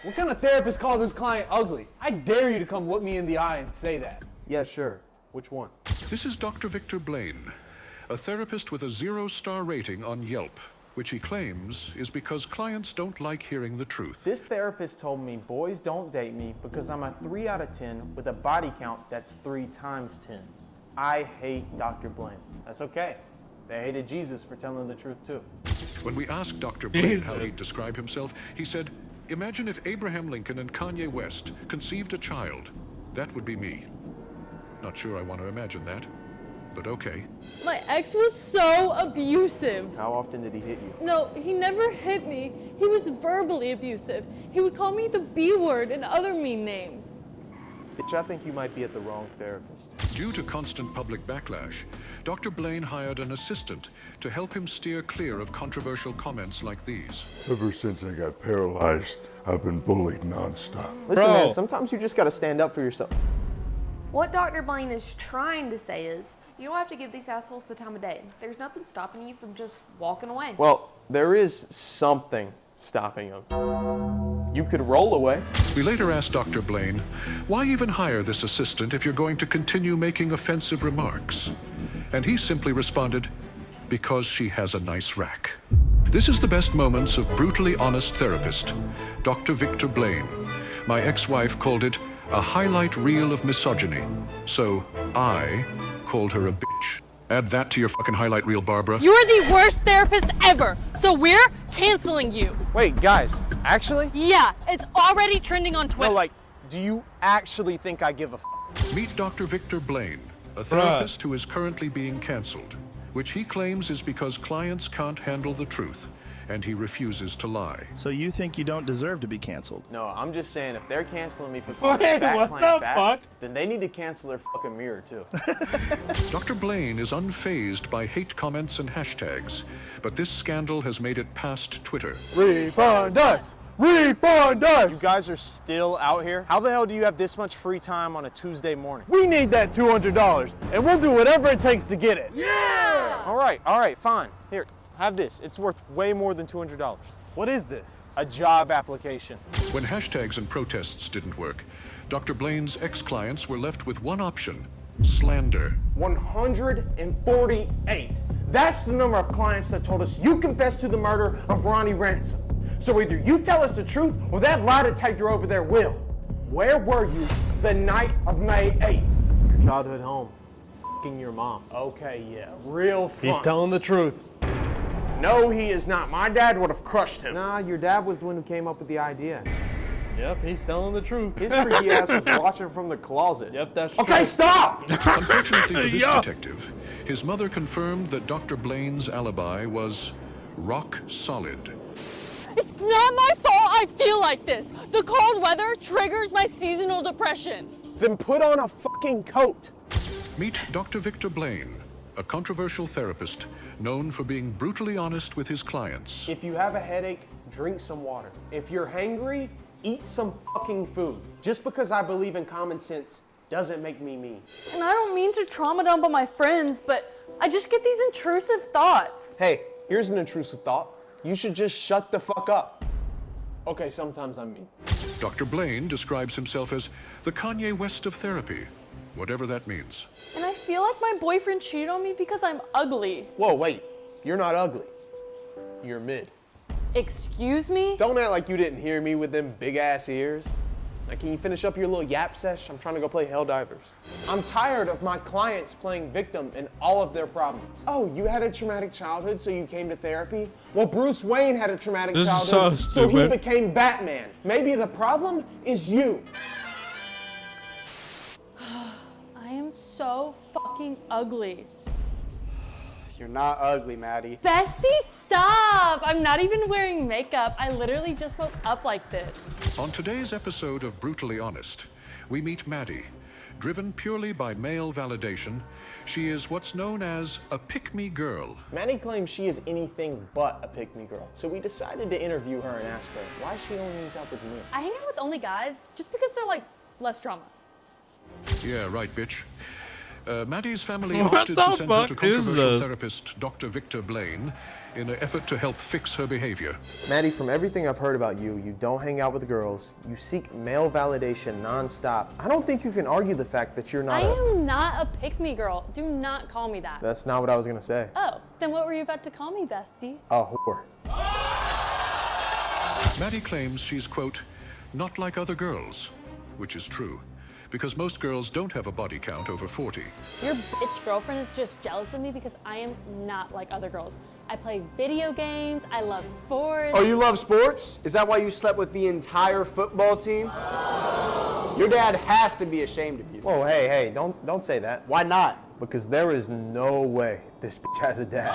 What kind of therapist calls his client ugly? I dare you to come look me in the eye and say that. Yeah, sure. Which one? This is Dr. Victor Blaine, a therapist with a 0-star rating on Yelp, which he claims is because clients don't like hearing the truth. This therapist told me boys don't date me because I'm a 3 out of 10 with a body count that's 3 times 10. I hate Dr. Blaine. That's okay. They hated Jesus for telling the truth too. When we asked Dr. Blaine how he'd describe himself, he said, "Imagine if Abraham Lincoln and Kanye West conceived a child. That would be me." Not sure I want to imagine that, but okay. My ex was so abusive. How often did he hit you? No, he never hit me. He was verbally abusive. He would call me the B word and other mean names. Bitch, I think you might be at the wrong therapist. Due to constant public backlash, Dr. Blaine hired an assistant to help him steer clear of controversial comments like these. Ever since I got paralyzed, I've been bullied nonstop. Listen, man, sometimes you just gotta stand up for yourself. What Dr. Blaine is trying to say is, you don't have to give these assholes the time of day. There's nothing stopping you from just walking away. Well, there is something stopping them. You could roll away. We later asked Dr. Blaine, why even hire this assistant if you're going to continue making offensive remarks? And he simply responded, because she has a nice rack. This is the best moments of brutally honest therapist, Dr. Victor Blaine. My ex-wife called it a highlight reel of misogyny, so I called her a bitch. Add that to your fucking highlight reel, Barbara. You're the worst therapist ever, so we're canceling you. Wait, guys, actually? Yeah, it's already trending on Twitter. No, like, do you actually think I give a f? Meet Dr. Victor Blaine, a therapist who is currently being canceled, which he claims is because clients can't handle the truth, and he refuses to lie. So you think you don't deserve to be canceled? No, I'm just saying if they're canceling me for calling fat, then they need to cancel their fucking mirror too. Dr. Blaine is unfazed by hate comments and hashtags, but this scandal has made it past Twitter. Refund us! Refund us! You guys are still out here? How the hell do you have this much free time on a Tuesday morning? We need that $200, and we'll do whatever it takes to get it. Yeah! All right, fine. Here, have this. It's worth way more than $200. What is this? A job application. When hashtags and protests didn't work, Dr. Blaine's ex-clients were left with one option: slander. 148. That's the number of clients that told us you confessed to the murder of Ronnie Ransom. So either you tell us the truth or that lie detector over there will. Where were you the night of May 8th? Your childhood home. F***ing your mom. Okay, yeah, real fun. He's telling the truth. No, he is not. My dad would have crushed him. Nah, your dad was the one who came up with the idea. Yep, he's telling the truth. His freaky ass was watching from the closet. Yep, that's true. Okay, stop! Unfortunately for this detective, his mother confirmed that Dr. Blaine's alibi was rock solid. It's not my fault I feel like this. The cold weather triggers my seasonal depression. Then put on a fucking coat. Meet Dr. Victor Blaine, a controversial therapist known for being brutally honest with his clients. If you have a headache, drink some water. If you're hangry, eat some fucking food. Just because I believe in common sense doesn't make me mean. And I don't mean to trauma dump on my friends, but I just get these intrusive thoughts. Hey, here's an intrusive thought. You should just shut the fuck up. Okay, sometimes I'm mean. Dr. Blaine describes himself as the Kanye West of therapy, whatever that means. And I feel like my boyfriend cheated on me because I'm ugly. Whoa, wait. You're not ugly. You're mid. Excuse me? Don't act like you didn't hear me with them big ass ears. Like, can you finish up your little yap sesh? I'm trying to go play Helldivers. I'm tired of my clients playing victim in all of their problems. Oh, you had a traumatic childhood, so you came to therapy? Well, Bruce Wayne had a traumatic childhood, so he became Batman. Maybe the problem is you. I am so fucking ugly. You're not ugly, Maddie. Bestie, stop! I'm not even wearing makeup. I literally just woke up like this. On today's episode of Brutally Honest, we meet Maddie. Driven purely by male validation, she is what's known as a pick-me girl. Maddie claims she is anything but a pick-me girl, so we decided to interview her and ask her why she only hangs out with me. I hang out with only guys just because they're like less drama. Yeah, right, bitch. Maddie's family opted to send her to controversial therapist Dr. Victor Blaine in an effort to help fix her behavior. Maddie, from everything I've heard about you, you don't hang out with girls, you seek male validation nonstop. I don't think you can argue the fact that you're not I am not a pick-me girl. Do not call me that. That's not what I was gonna say. Oh, then what were you about to call me, bestie? A whore. Maddie claims she's, quote, not like other girls, which is true, because most girls don't have a body count over 40. Your bitch girlfriend is just jealous of me because I am not like other girls. I play video games, I love sports. Oh, you love sports? Is that why you slept with the entire football team? Your dad has to be ashamed of you. Whoa, hey, don't say that. Why not? Because there is no way this bitch has a dad.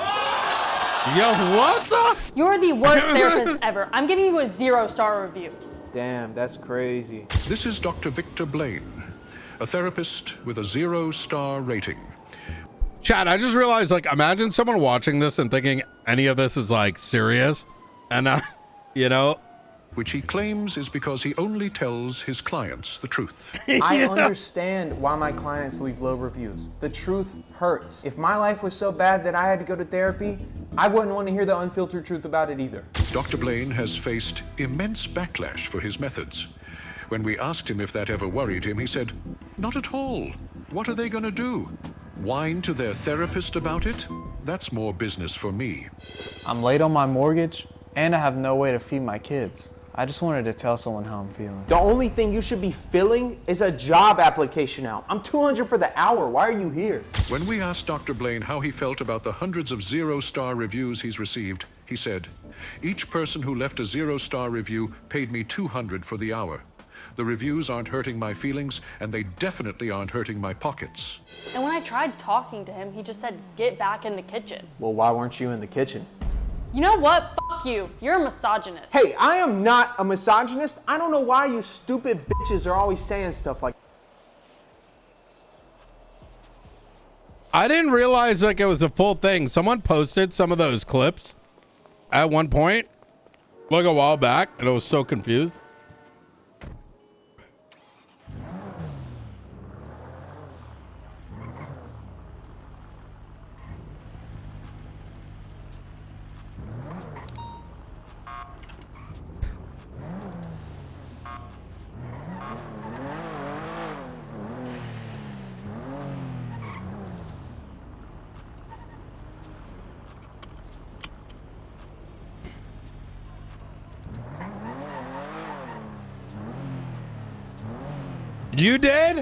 Yo, what the? You're the worst therapist ever. I'm giving you a 0-star review. Damn, that's crazy. This is Dr. Victor Blaine. a therapist with a 0-star rating. Chad, I just realized, like, imagine someone watching this and thinking any of this is, like, serious. And, you know. Which he claims is because he only tells his clients the truth. I understand why my clients leave low reviews. The truth hurts. If my life was so bad that I had to go to therapy, I wouldn't want to hear the unfiltered truth about it either. Dr. Blaine has faced immense backlash for his methods. When we asked him if that ever worried him, he said, "Not at all. What are they going to do? Whine to their therapist about it? That's more business for me." I'm late on my mortgage, and I have no way to feed my kids. I just wanted to tell someone how I'm feeling. The only thing you should be filling is a job application out. I'm $200 for the hour. Why are you here? When we asked Dr. Blaine how he felt about the hundreds of 0-star reviews he's received, he said, "Each person who left a 0-star review paid me $200 for the hour. The reviews aren't hurting my feelings, and they definitely aren't hurting my pockets." And when I tried talking to him, he just said, "Get back in the kitchen." Well, why weren't you in the kitchen? You know what? Fuck you. You're a misogynist. Hey, I am not a misogynist. I don't know why you stupid bitches are always saying stuff like I didn't realize, like, it was a full thing. Someone posted some of those clips at one point, like a while back, and I was so confused. You did?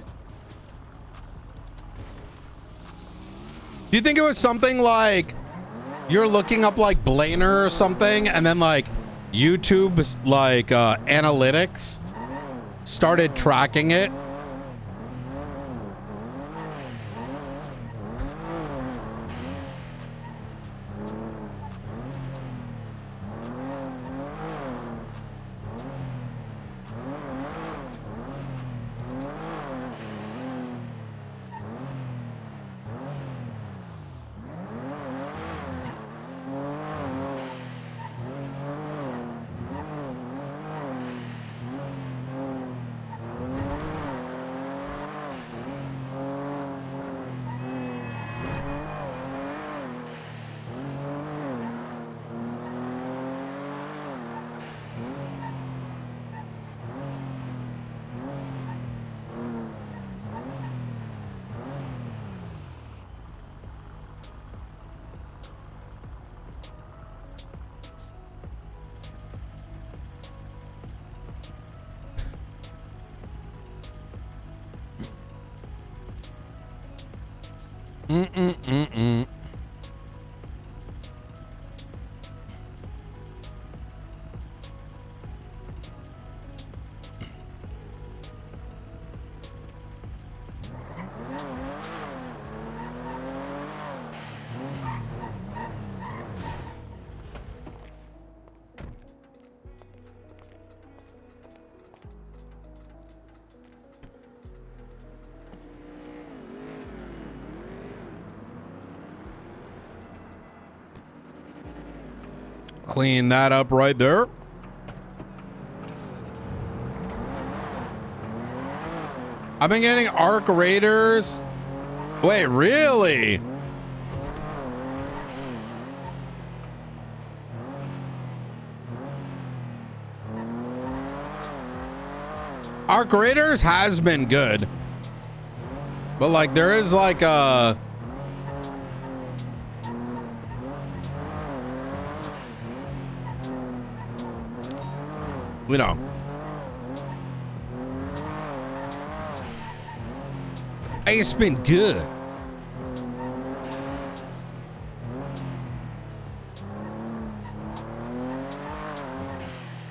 Do you think it was something like you're looking up like Blainer or something, and then like YouTube's like analytics started tracking it? Mm-mm-mm-mm. Clean that up right there. I've been getting Arc Raiders. Wait, really? Arc Raiders has been good. But like there is like a it's been good.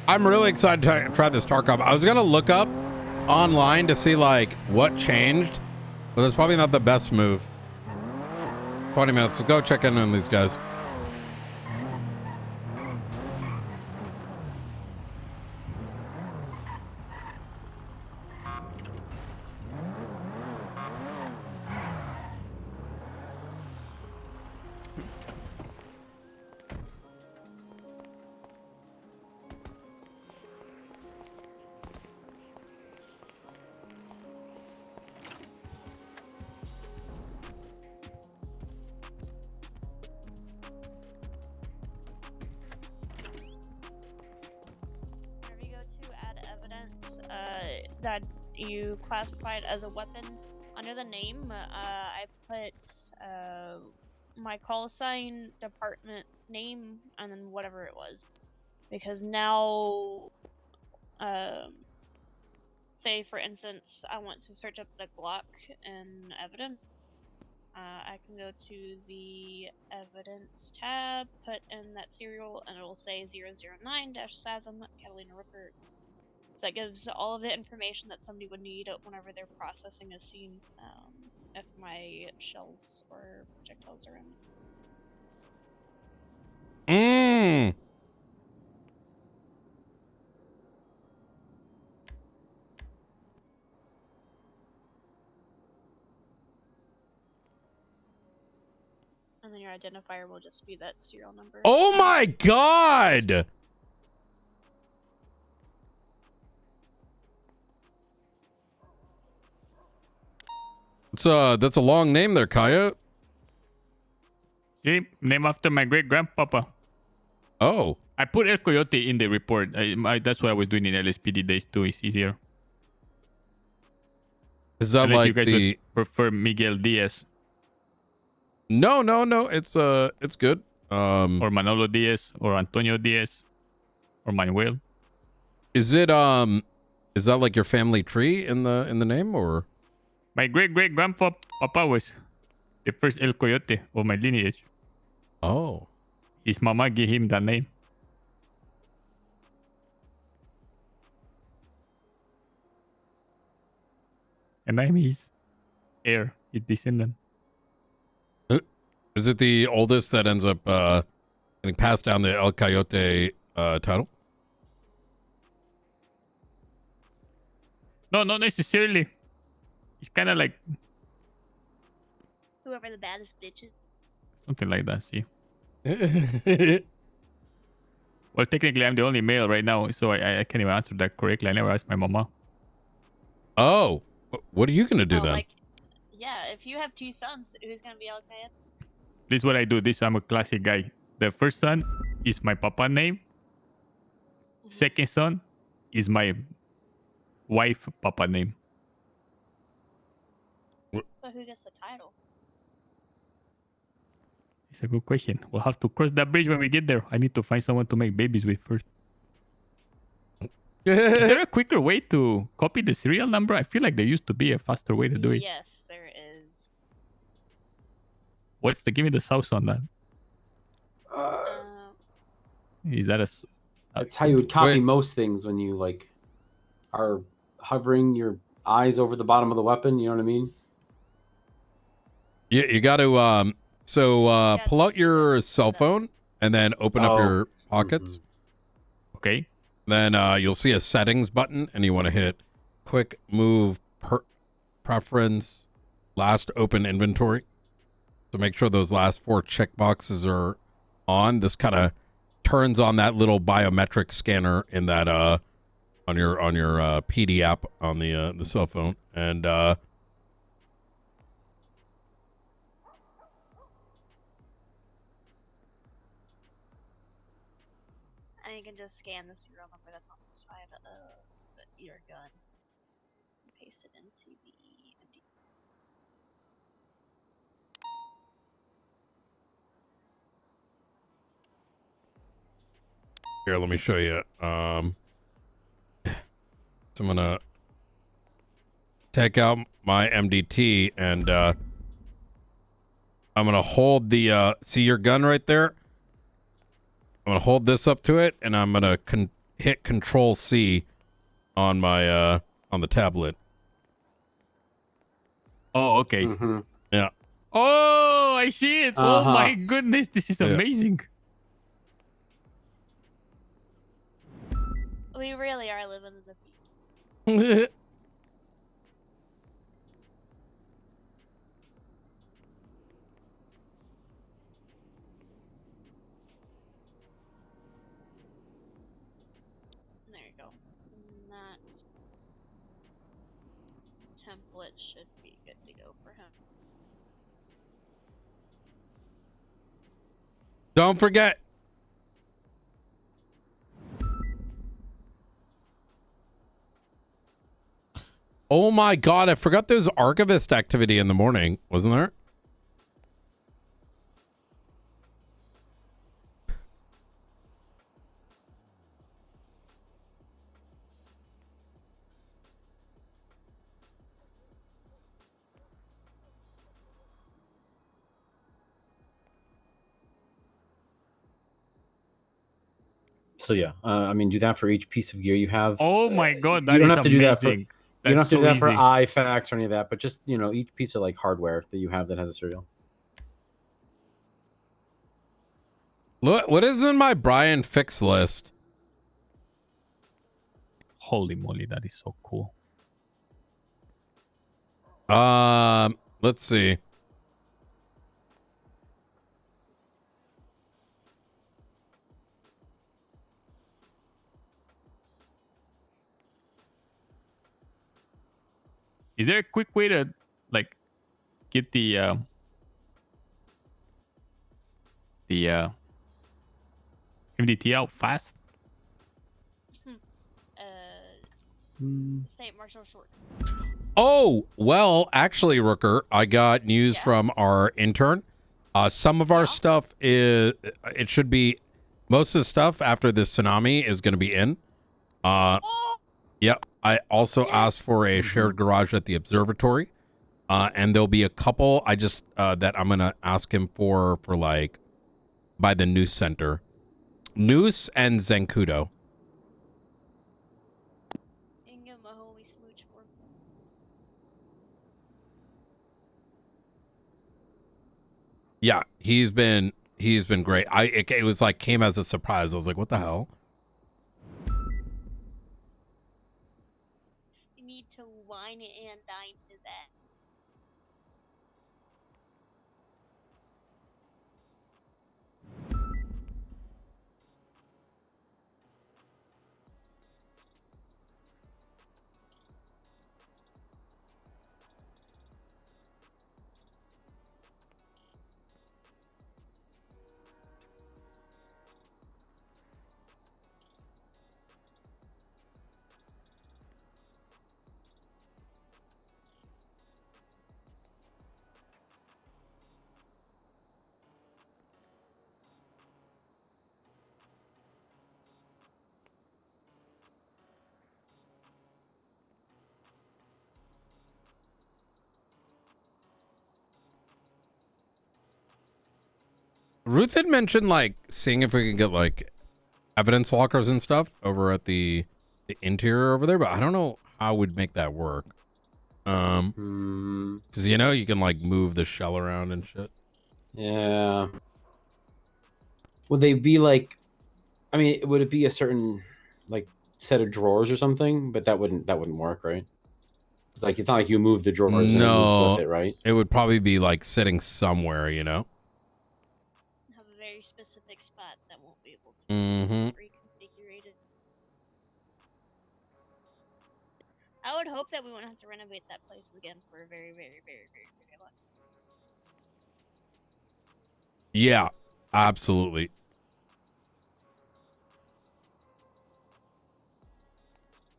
I'm really excited to try this Tarkov. I was gonna look up online to see like what changed, but that's probably not the best move. 20 minutes. Let's go check in on these guys. that you classified as a weapon under the name. I put my call sign, department name, and then whatever it was. Because now, say for instance, I want to search up the Glock in evidence. I can go to the evidence tab, put in that serial, and it will say 009-SASM Catalina Rooker. So that gives all of the information that somebody would need whenever they're processing a scene, if my shells or projectiles are in. Mm. And then your identifier will just be that serial number. Oh my god! That's a long name there, Coyote. See, name after my great grandpapa. Oh. I put El Coyote in the report. That's what I was doing in LSPD days too. It's easier. Is that Unless like you guys the would prefer Miguel Diaz? No. It's good. Or Manolo Diaz, or Antonio Diaz, or Manuel. Is that like your family tree in the name, or? My great grandpa Papa was the first El Coyote of my lineage. Oh. His mama gave him that name. And I'm his heir, his descendant. Is it the oldest that ends up getting passed down the El Coyote title? No, not necessarily. It's kind of like Whoever the baddest bitch is. something like that, see. Well, technically, I'm the only male right now, so I can't even answer that correctly. I never asked my mama. Oh, what are you gonna do then? Like, yeah, if you have two sons, who's gonna be El Coyote? This is what I do. I'm a classic guy. The first son is my papa name. Second son is my wife papa name. But who gets the title? It's a good question. We'll have to cross that bridge when we get there. I need to find someone to make babies with first. Is there a quicker way to copy the serial number? I feel like there used to be a faster way to do it. Yes, there is. Give me the sauce on that? Is that That's how you would copy most things when you like are hovering your eyes over the bottom of the weapon. You know what I mean? You got to pull out your cell phone and then open up your pockets. Okay. Then you'll see a settings button, and you want to hit quick move preference last open inventory. So make sure those last 4 checkboxes are on. This kind of turns on that little biometric scanner in that on your PD app on the cell phone, and And you can just scan the serial number that's on the side of your gun and paste it into the MD. here, let me show you. So I'm gonna take out my MDT, and I'm gonna hold the see your gun right there. I'm gonna hold this up to it, and I'm gonna hit Control C on my on the tablet. Oh, okay. Yeah. Oh, I see it. Oh my goodness, this is amazing. We really are living in the future. There you go. And that template should be good to go for him. Don't forget. Oh my god, I forgot there was archivist activity in the morning, wasn't there? So yeah, I mean, do that for each piece of gear you have. Oh my god, You that don't is have to do that for. amazing. You don't have That's to do so that for easy. iFax or any of that, but just each piece of like hardware that you have that has a serial. Look, what is in my Brian fix list? Holy moly, that is so cool. Let's see. Is there a quick way to like get the MDT out fast? State Marshal Short. Oh, well, actually, Rooker, I got news from our intern. Some of our stuff is, it should be, most of the stuff after this tsunami is going to be in. Yep. I also asked for a shared garage at the observatory. And there'll be a couple I just, that I'm going to ask him for like, by the Noose Center. Noose and Zancudo. Yeah, he's been great. It was like came as a surprise. I was like, what the hell? You need to wine and dine his ass. Ruth had mentioned like seeing if we can get like evidence lockers and stuff over at the interior over there, but I don't know how we'd make that work. Because you can like move the shell around and shit. Yeah. Would they be like? I mean, would it be a certain like set of drawers or something? But that wouldn't work, right? It's not like you move the drawers and it moves with it, right? It would probably be like sitting somewhere, Have a very specific spot that won't be able to reconfigure it. I would hope that we won't have to renovate that place again for a very, very, very, very, very long. Yeah, absolutely.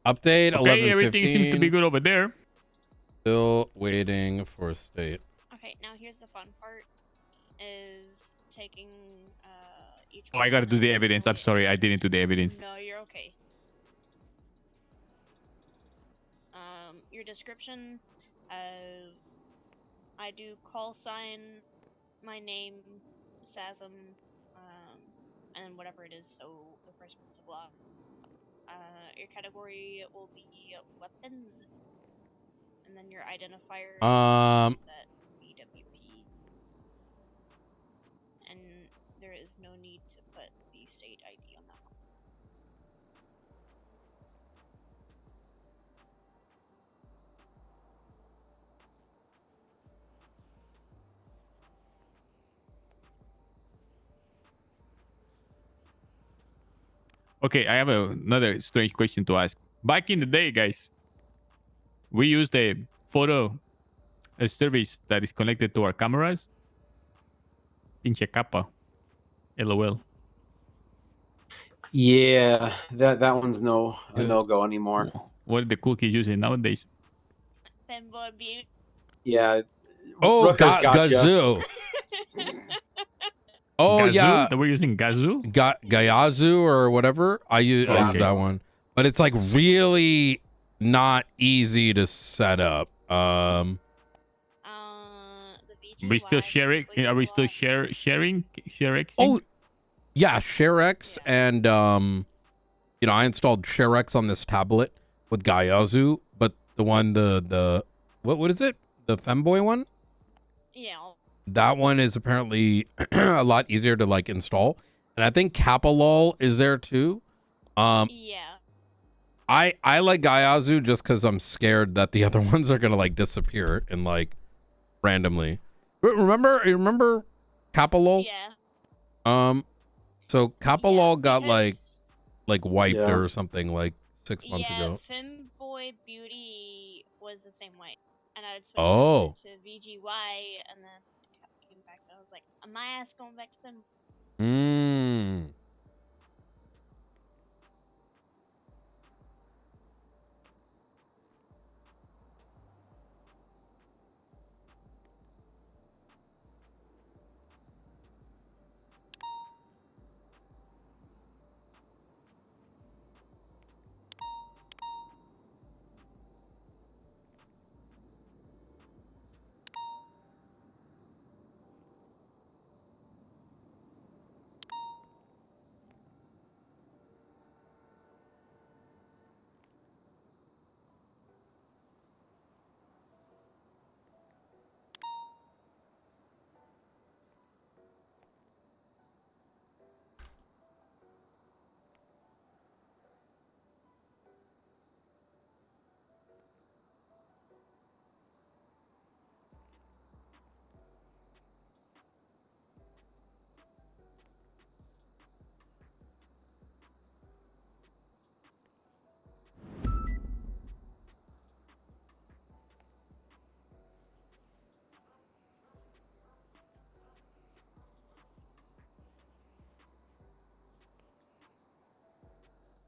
Update 11:15. Okay, everything seems to be good over there. Still waiting for state. Okay, now here's the fun part: is taking each. Oh, I gotta do the evidence. I'm sorry, I didn't do the evidence. No, you're okay. Your description. I do call sign my name, Sasm, and whatever it is. So the first one's the block. Your category will be weapon, and then your identifier. That BWP, and there is no need to put the state ID on that one. Okay, I have another strange question to ask. Back in the day, guys, we used a photo service that is connected to our cameras. Pinche capa. LOL. Yeah, that one's a no go anymore. What are the cool kids using nowadays? Fanboy Beauty. Yeah. Oh, Rutgers gotcha. Gazoo. Oh Gazoo? yeah, That we're using Gazoo? Gayazu or whatever. I use that one, but it's like really not easy to set up. We still sharing? Are we still sharing? Oh, yeah, ShareX and you know, I installed ShareX on this tablet with Gayazu, but the one the what is it? The Femboy one? Yeah. That one is apparently a lot easier to like install. And I think Kapalol is there too. Yeah. I like Gayazu just because I'm scared that the other ones are gonna like disappear and like randomly. Remember Kapalol? Yeah. So Kapalol got like wiped or something like 6 months Yeah, ago. Femboy Beauty was the same way. And I would switch Oh. over to VGY, and then it came back, and I was like, my ass going back to Fem. Mm.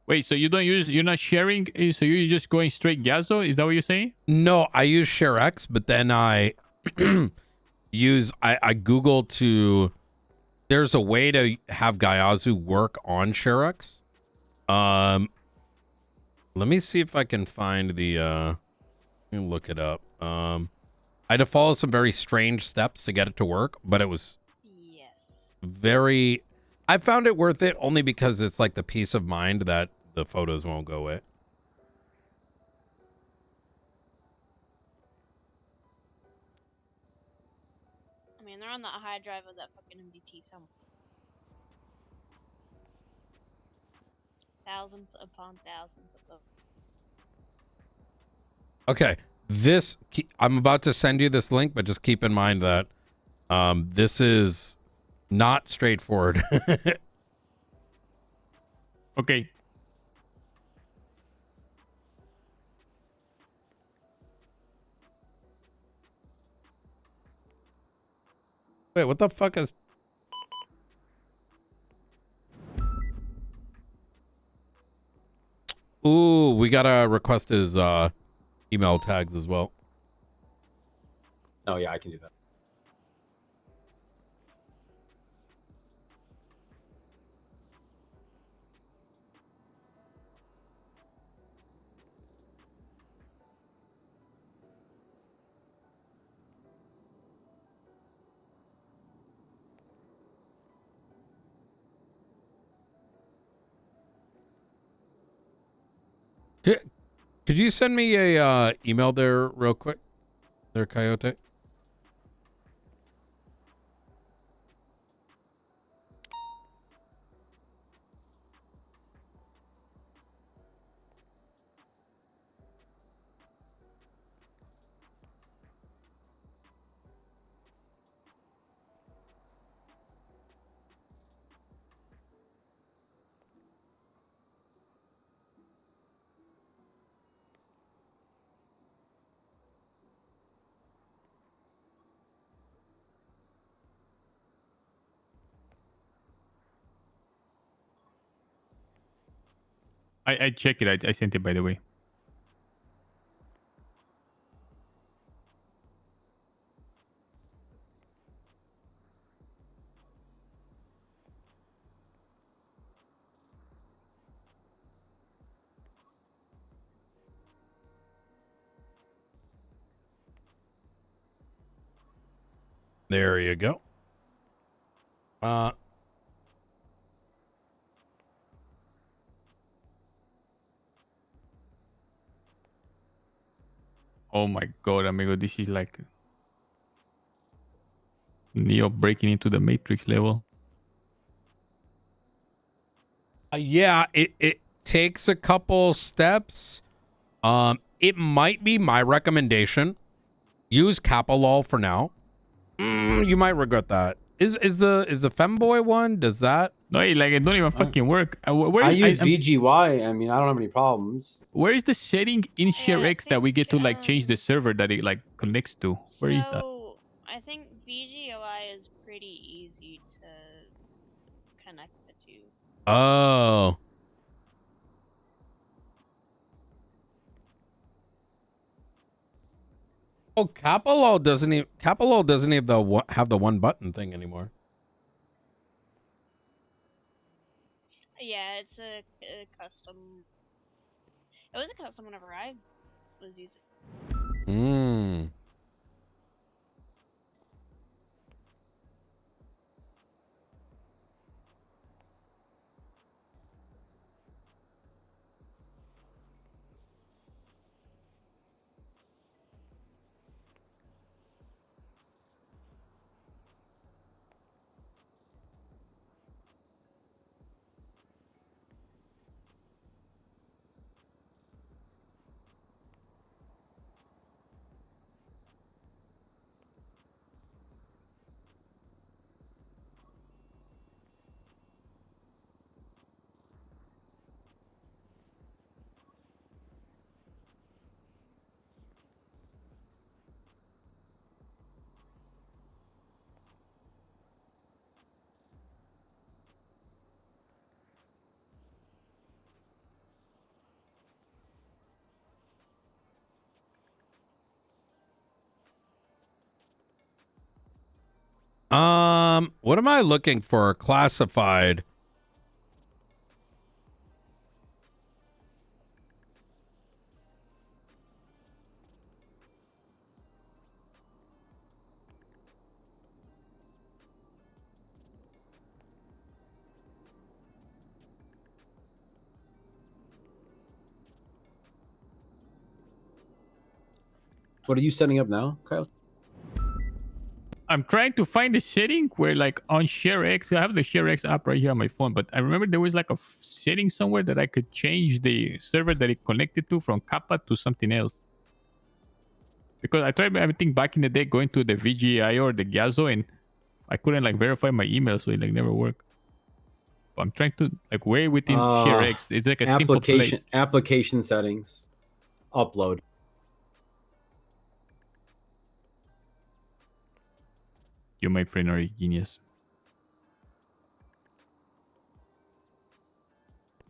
Wait, so you're not sharing, so you're just going straight Gazo? Is that what you're saying? No, I use ShareX, but then I I Google to, there's a way to have Gayazu work on ShareX. Let me see if I can find the let me look it up. I had to follow some very strange steps to get it to work, but it was very, I found it worth it only because it's like the peace of mind that the photos won't go away. I mean, they're on the high drive of that fucking MDT somewhere. Thousands upon thousands of them. Okay, I'm about to send you this link, but just keep in mind that this is not straightforward. Okay. Wait, what the fuck is... Ooh, we gotta request his email tags as well. Oh yeah, I can do that. Could you send me a email there real quick? There, Coyote? I checked it. I sent it, by the way. There you go. Oh my god, amigo, this is like Neo breaking into the Matrix level. Yeah, it takes a couple steps. It might be my recommendation. Use Capilol for now. You might regret that. Is the femboy one? Does that? No, it don't even fucking work. I use VGY. I mean, I don't have any problems. Where is the setting in ShareX that we get to like change the server that it like connects to? Where is that? So I think VGOI is pretty easy to connect the two. Oh. Oh, Capilol doesn't even have the one button thing anymore. Yeah, it's a custom. It was a custom whenever I was using. Hmm. What am I looking for? Classified. What are you setting up now, Kyle? I'm trying to find the setting where like on ShareX, I have the ShareX app right here on my phone, but I remember there was like a setting somewhere that I could change the server that it connected to from Kappa to something else. Because I tried everything back in the day going to the VGI or the Gyazo and I couldn't like verify my email, so it like never worked. But I'm trying to like way within ShareX. It's like a simple place. Application settings. Upload. You, my friend, are a genius.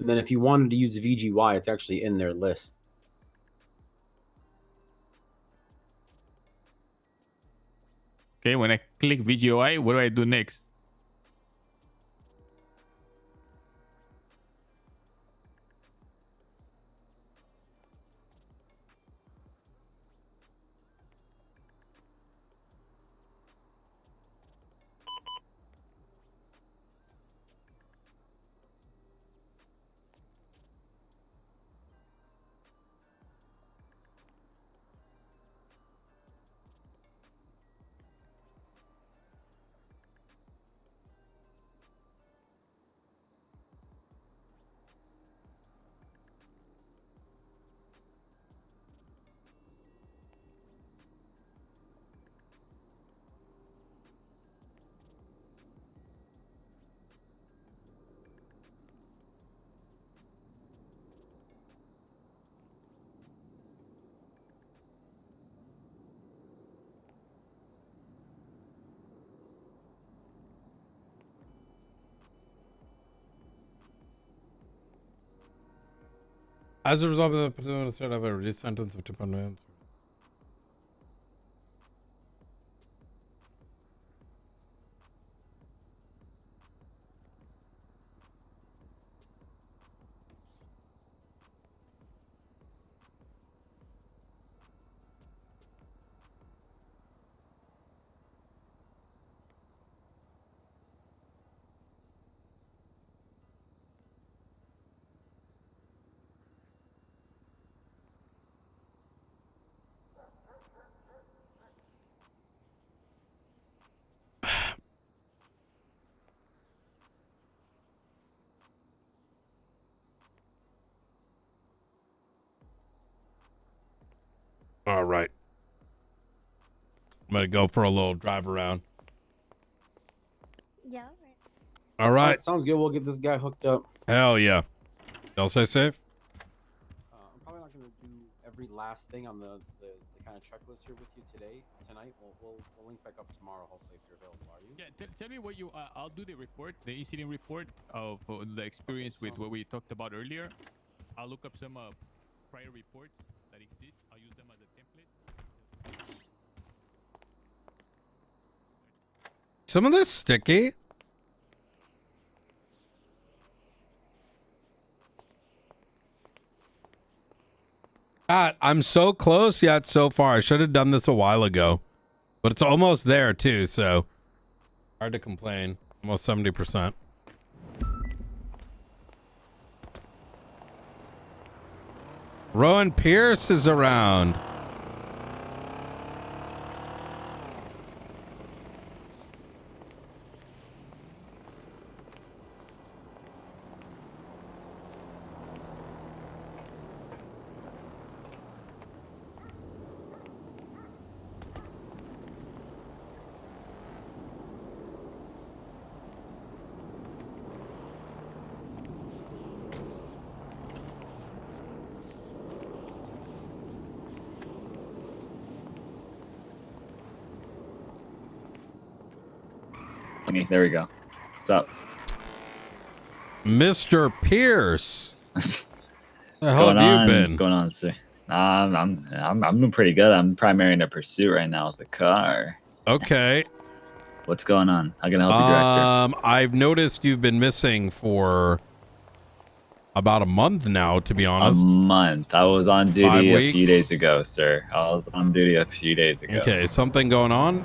And then if you wanted to use VGY, it's actually in their list. Okay, when I click VGOI, what do I do next? As a result of the have a reduced sentence of 2 minutes. All right. I'm going to go for a little drive around. Yeah. All right. Sounds good. We'll get this guy hooked up. Hell yeah. Y'all stay safe. I'm probably not going to do every last thing on the kind of checklist here with you tonight. We'll link back up tomorrow, hopefully, if you're available. Are you? Yeah, tell me what you. I'll do the report, the incident report of the experience with what we talked about earlier. I'll look up some prior reports that exist. I'll use them as a template. Some of this sticky. God, I'm so close yet so far. I should have done this a while ago. But it's almost there too, so hard to complain. Almost 70%. Rowan Pierce is around. There we go. What's up? Mr. Pierce. The hell What's have you going on? been? What's going on, sir? I'm doing pretty good. I'm primarily in a pursuit right now with the car. Okay. What's going on? How can I help you, Director? I've noticed you've been missing for about a month now, to be honest. A month. I was on 5 duty a weeks. few days ago, sir. I was on duty a few days ago. Okay, something going on?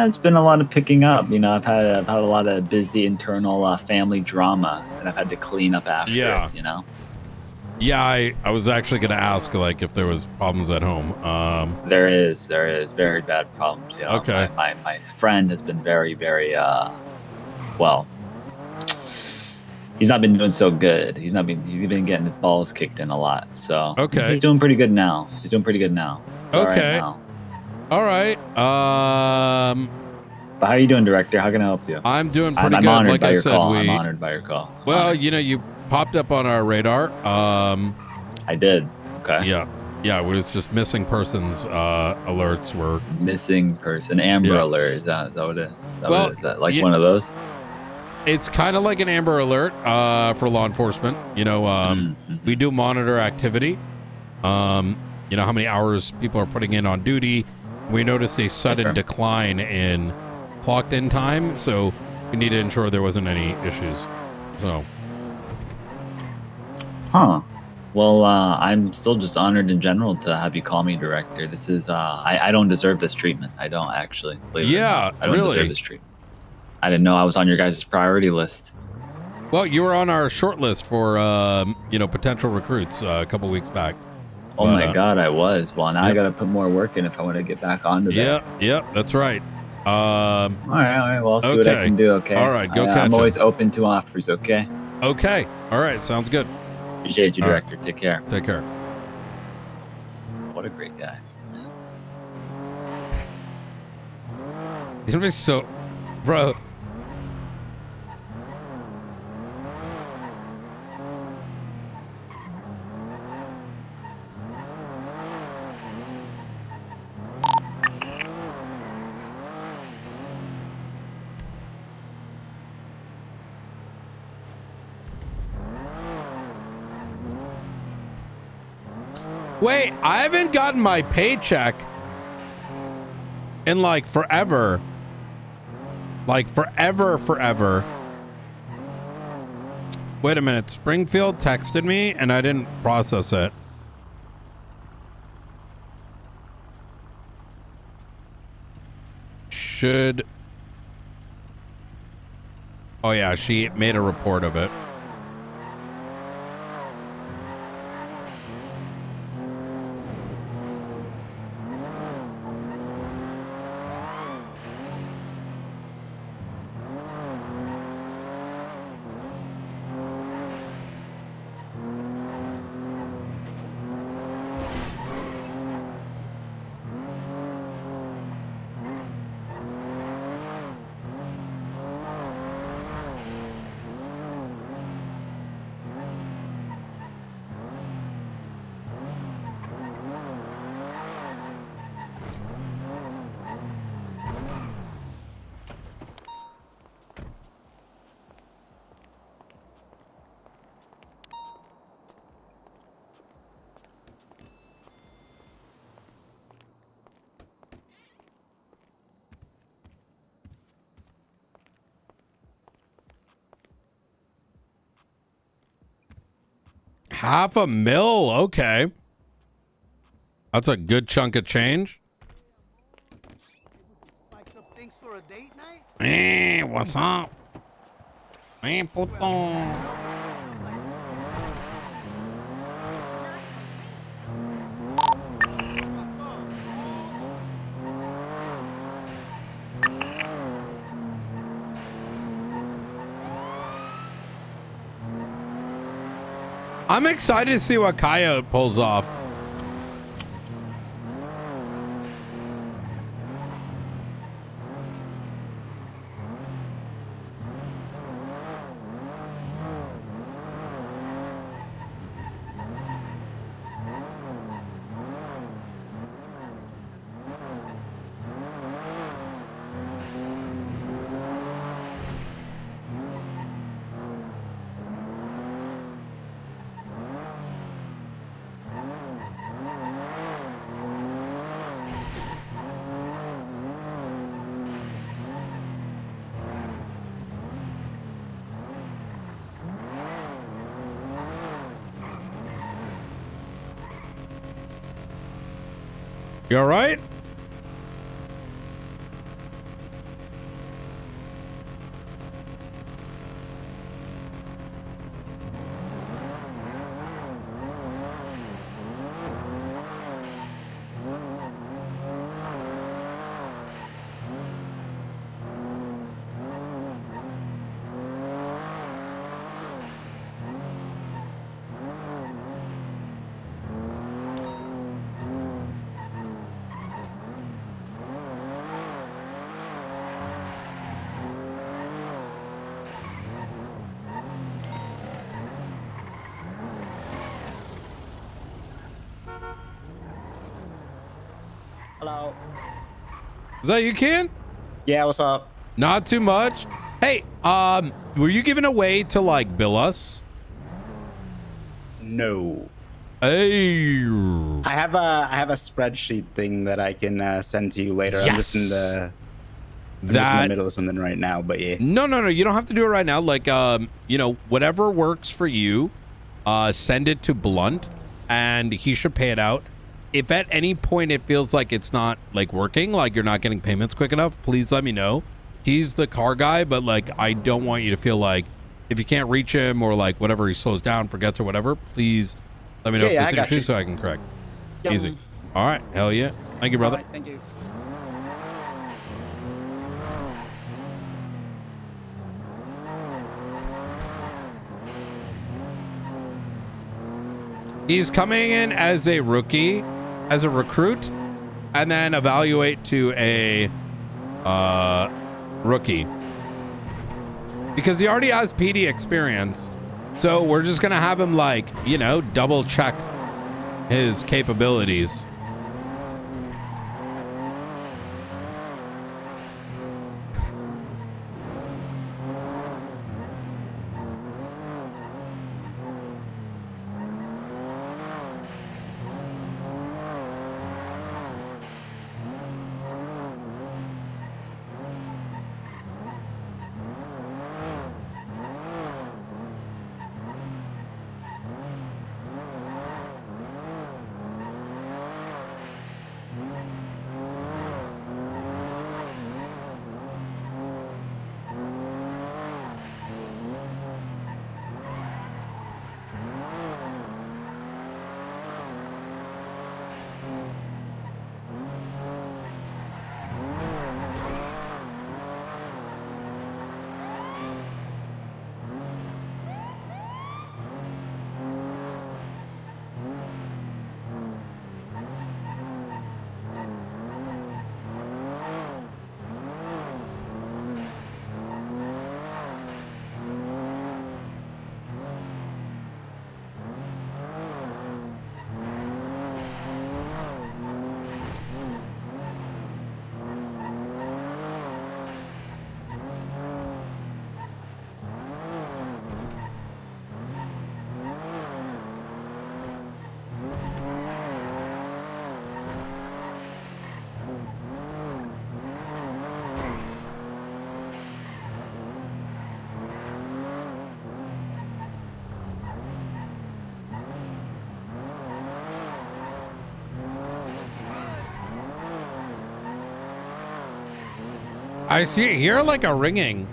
It's been a lot of picking up. You know, I've had a lot of busy internal family drama, and I've had to clean up after Yeah. it. You know. Yeah, I was actually going to ask, like, if there was problems at home. There is very bad problems. You know? Okay. My friend has been very, well. He's not been doing so good. He's been getting his balls kicked in a lot. So okay, he's doing pretty good now. He's Okay. All right now. All right. But how are you doing, Director? How can I help you? I'm doing pretty I'm good. honored Like by I your said, call. I'm honored by your call. Well, you know, you popped up on our radar. I did. Okay. Yeah. Yeah, it was just missing persons alerts were missing person Amber Alert. Is that what it is? Is that like one of those? It's kind of like an Amber Alert for law enforcement. You know, we do monitor activity. You know, how many hours people are putting in on duty. We noticed a sudden decline in clocked in time, so we need to ensure there wasn't any issues. So. Huh. Well, I'm still just honored in general to have you call me, Director. This is, I don't deserve this treatment. I don't actually. Yeah, I don't deserve this treatment. I didn't know I was on your guys' priority list. Well, you were on our short list for, you know, potential recruits a couple weeks back. Oh my God, I was. Well, now I got to put more work in if I want to get back onto that. Yep, that's right. All right. Well, I'll see what I can do. Okay. All right, go catch I'm him. always open to offers. Okay. Okay. All right. Sounds good. Appreciate you, All Director. Take care. Take care. What a great guy. He's gonna be so, bro. Wait, I haven't gotten my paycheck in like forever. Like forever. Wait a minute. Springfield texted me and I didn't process it. Should. Oh yeah, she made a report of it. $500,000. Okay. That's a good chunk of change. Thanks for a date night? Hey, what's up? Hey, puto. I'm excited to see what Coyote pulls off. You all right? Hello. Is that you, Ken? Yeah, what's up? Not too much. Hey, were you giving away to like bill us? No. Hey. I have a spreadsheet thing that I can send to you later. I'm just in the middle of something right now, but yeah. No. You don't have to do it right now. Like, you know, whatever works for you, send it to Blunt and he should pay it out. If at any point it feels like it's not like working, like you're not getting payments quick enough, please let me know. He's the car guy, but like, I don't want you to feel like if you can't reach him or like whatever, he slows down, forgets or whatever, please let me know if there's an issue so I can correct. Yep. Easy. All right. Hell yeah. Thank you, brother. All right, thank you. He's coming in as a rookie, as a recruit, and then evaluate to a rookie. Because he already has PD experience. So we're just going to have him like, you know, double check his capabilities. I see hear like a ringing.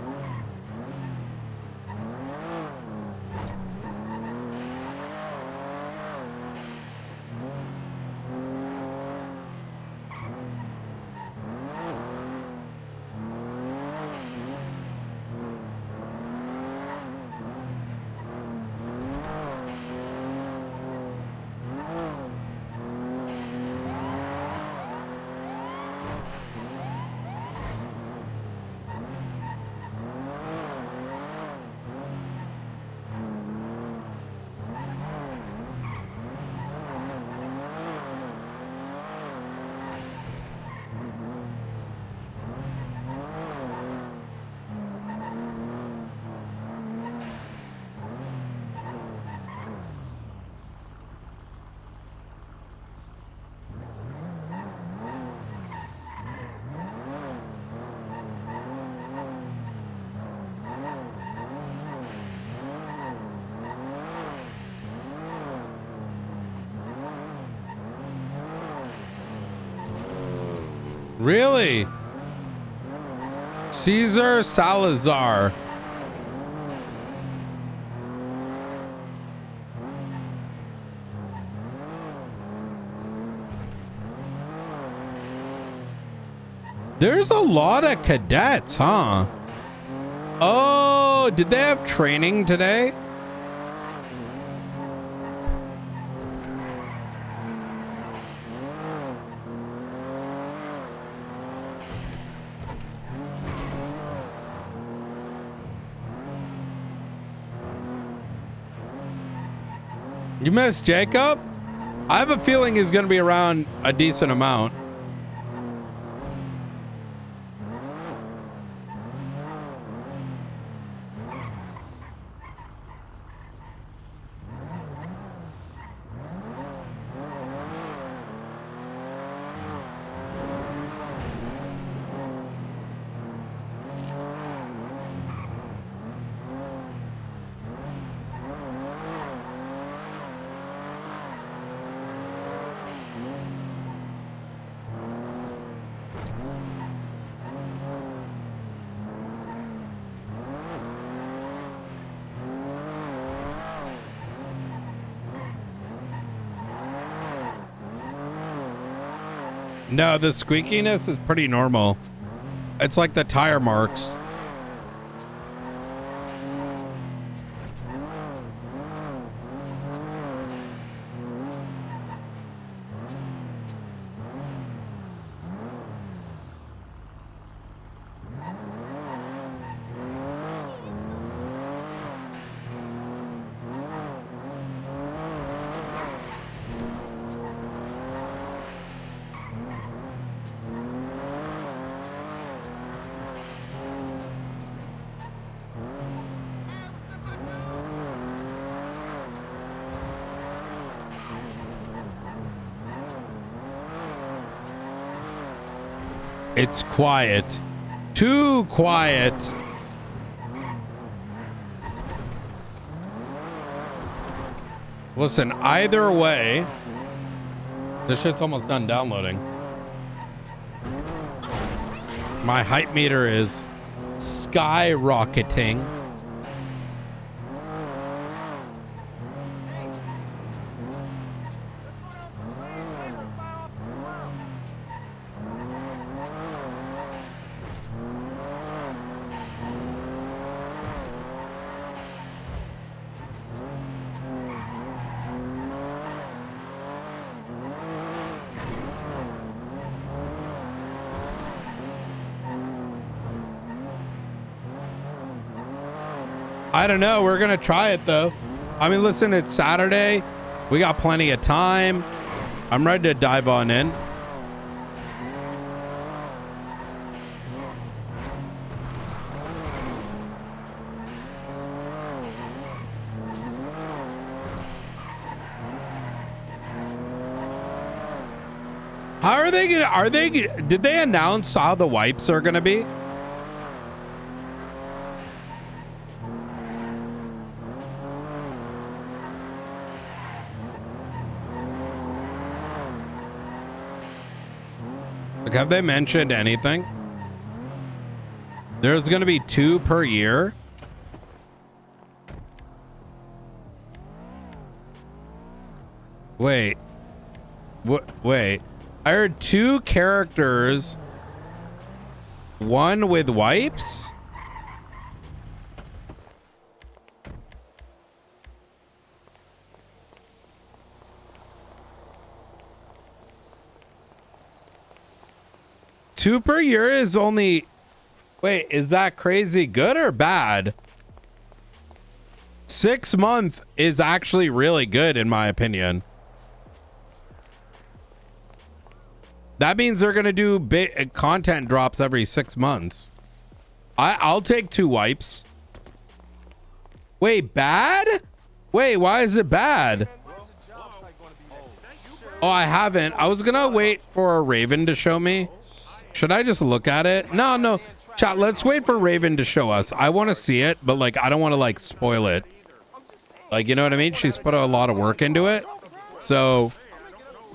Really? Caesar Salazar. There's a lot of cadets, huh? Oh, did they have training today? You missed Jacob? I have a feeling he's going to be around a decent amount. No, the squeakiness is pretty normal. It's like the tire marks. It's quiet. Too quiet. Listen, either way, this shit's almost done downloading. My hype meter is skyrocketing. I don't know. We're going to try it, though. I mean, listen, it's Saturday. We got plenty of time. I'm ready to dive on in. How are they going to... Did they announce how the wipes are going to be? Like, have they mentioned anything? There's going to be 2 per year. Wait. Wait. I heard 2 characters. 1 with wipes? Two per year is only... Wait, is that crazy good or bad? 6 month is actually really good in my opinion. That means they're gonna do big content drops every 6 months. I'll take 2 wipes. Wait, bad? Wait, why is it bad? Oh, I haven't. I was gonna wait for Raven to show me. Should I just look at it? No. Chat, let's wait for Raven to show us. I want to see it, but like I don't want to like spoil it. Like, you know what I mean? She's put a lot of work into it. So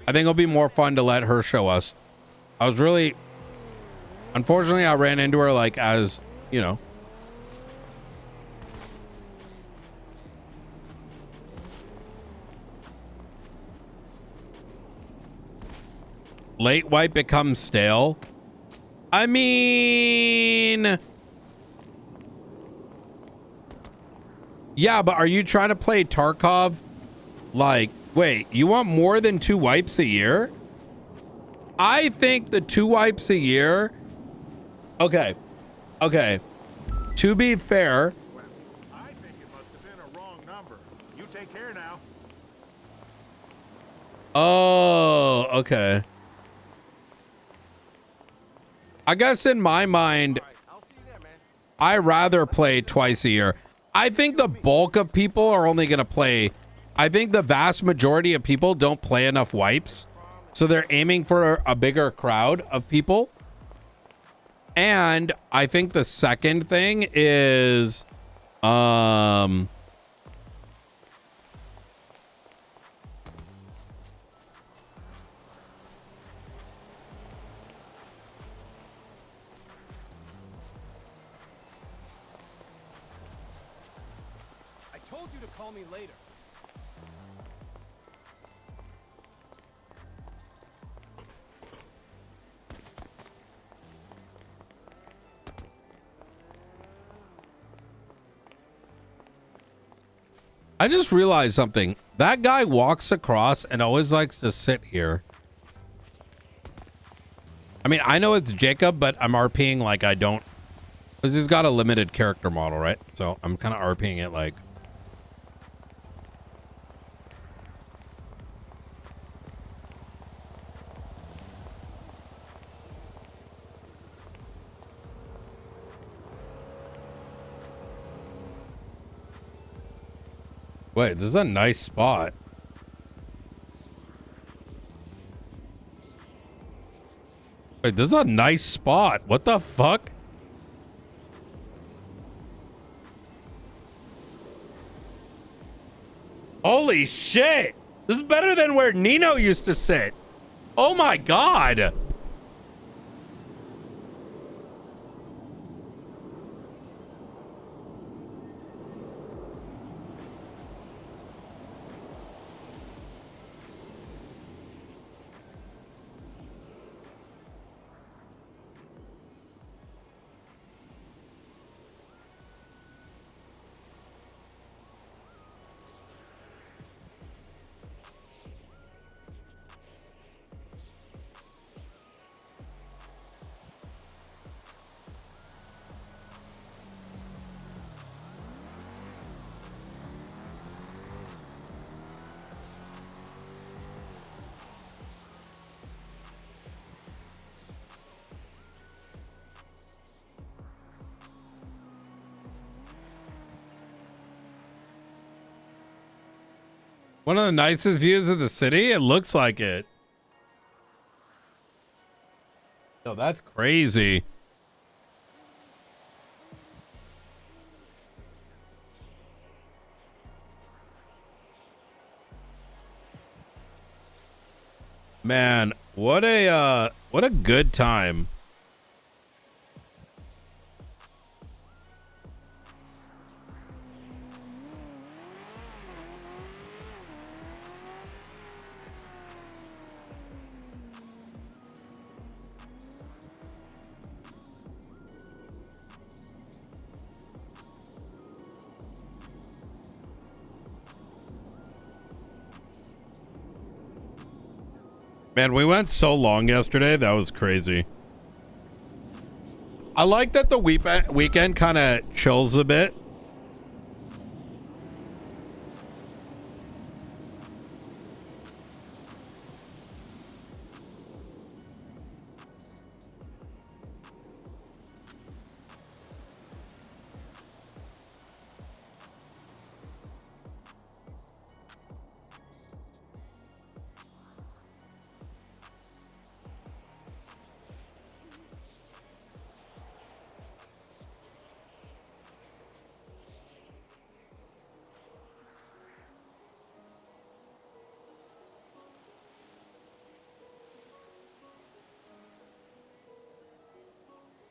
I think it'll be more fun to let her show us. I was really... Unfortunately, I ran into her like as, you know... Late wipe becomes stale. I mean... Yeah, but are you trying to play Tarkov? Like, wait, you want more than 2 wipes a year? I think the 2 wipes a year... Okay. To be fair... I think it must have been a wrong number. You take care now. Oh, okay. I guess in my mind, I rather play twice a year. I think the bulk of people are only going to play. I think the vast majority of people don't play enough wipes. So they're aiming for a bigger crowd of people. And I think the second thing is, I told you to call me later. I just realized something. That guy walks across and always likes to sit here. I mean, I know it's Jacob, but I'm RPing like I don't, because he's got a limited character model, right? So I'm kind of RPing it like. Wait, this is a nice spot. Wait, this is a nice spot. What the fuck? Holy shit. This is better than where Nino used to sit. Oh my God. One of the nicest views of the city? It looks like it. Yo, that's crazy. Man, what a good time. Man, we went so long yesterday. That was crazy. I like that the weekend kind of chills a bit.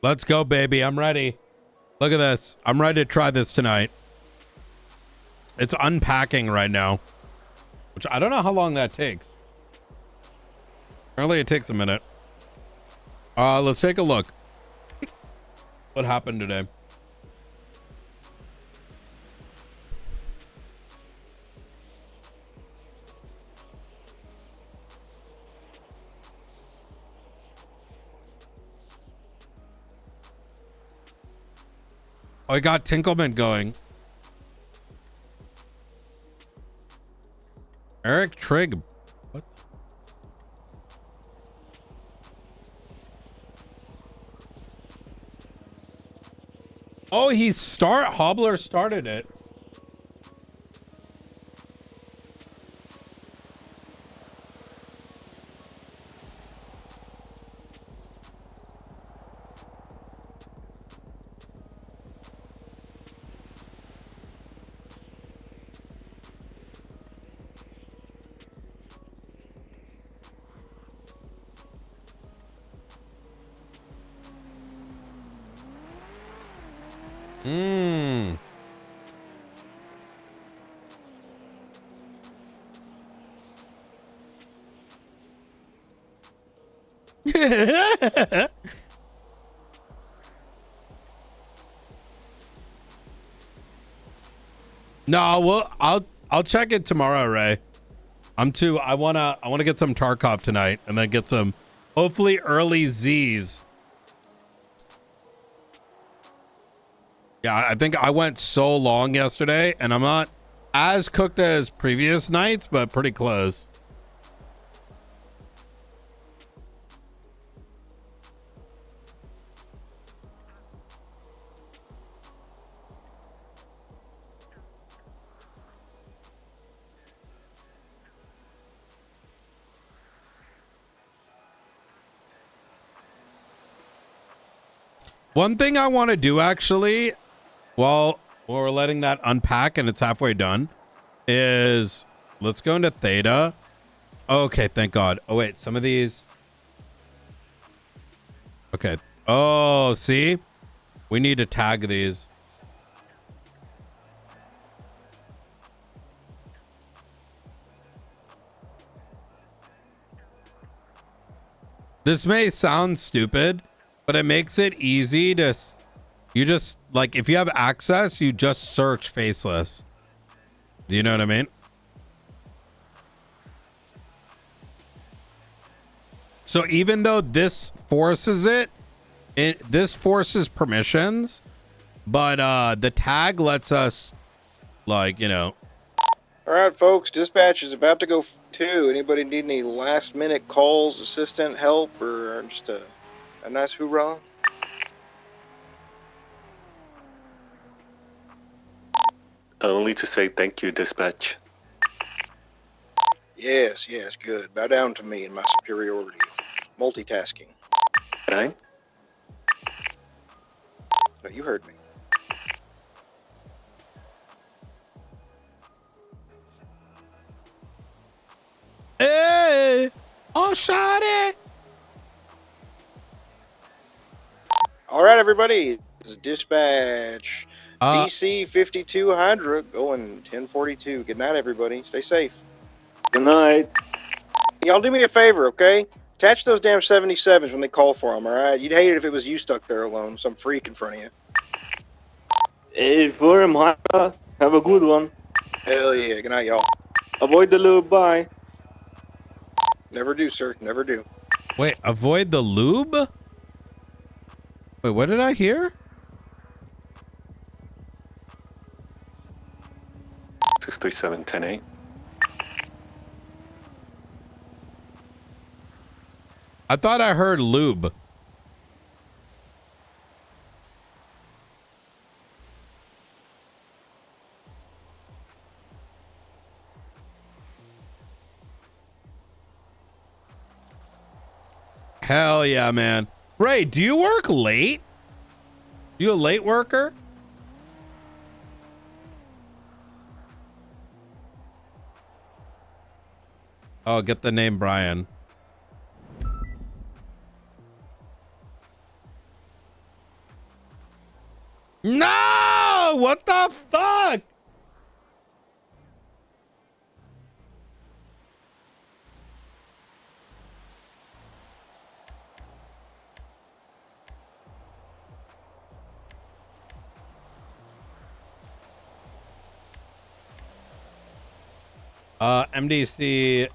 Let's go, baby. I'm ready. Look at this. I'm ready to try this tonight. It's unpacking right now, which I don't know how long that takes. Apparently it takes a minute. Let's take a look. What happened today? Oh, I got Tinkleman going. Eric Trigg. What? Oh, Hobbler started it. Mmm. No, well, I'll check it tomorrow, Ray. I wanna get some Tarkov tonight and then get some hopefully early Z's. Yeah, I think I went so long yesterday and I'm not as cooked as previous nights, but pretty close. One thing I want to do actually, while we're letting that unpack and it's halfway done, is let's go into Theta. Okay, thank God. Oh, wait, some of these. Okay. Oh, see? We need to tag these. This may sound stupid, but it makes it easy to, you just, like, if you have access, you just search faceless. Do you know what I mean? So even though this forces this forces permissions, but the tag lets us, like, you know. All right, folks, dispatch is about to go too. Anybody need any last minute calls, assistant help, or just a nice hoorah? Only to say thank you, dispatch. Yes, good. Bow down to me and my superiority. Multitasking. Right? No, you heard me. Hey! Oh, shawty! All right, everybody. This is dispatch. DC 5200 going 1042. Good night, everybody. Stay safe. Good night. Y'all do me a favor, okay? Attach those damn 77s when they call for them, all right? You'd hate it if it was you stuck there alone, some freak in front of you. Hey, for him, Hara. Have a good one. Hell yeah. Good night, y'all. Avoid the loop. Bye. Never do, sir. Never do. Wait, avoid the lube? Wait, what did I hear? 637 10-8. I thought I heard lube. Hell yeah, man. Ray, do you work late? You a late worker? Oh, get the name Brian. No! What the fuck? MDC.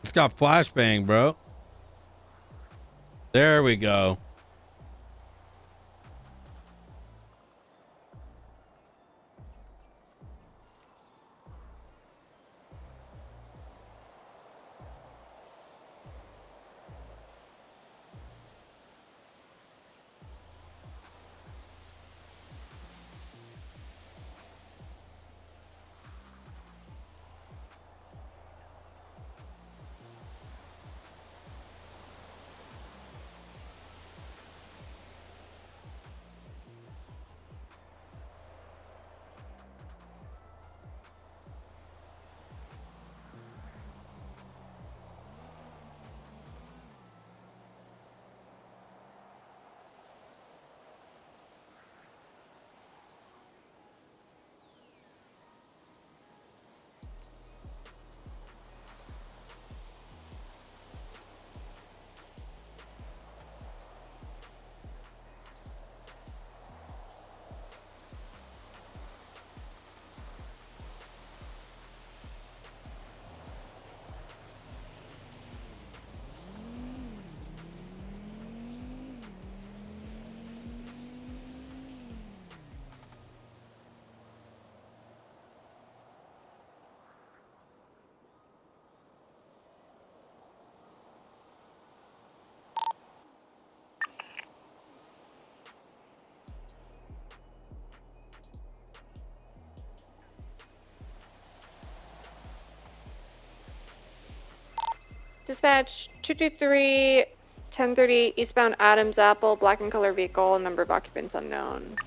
It's got flashbang, bro. There we go. Dispatch 223 1030 eastbound Adams Apple, black and color vehicle, number of occupants unknown.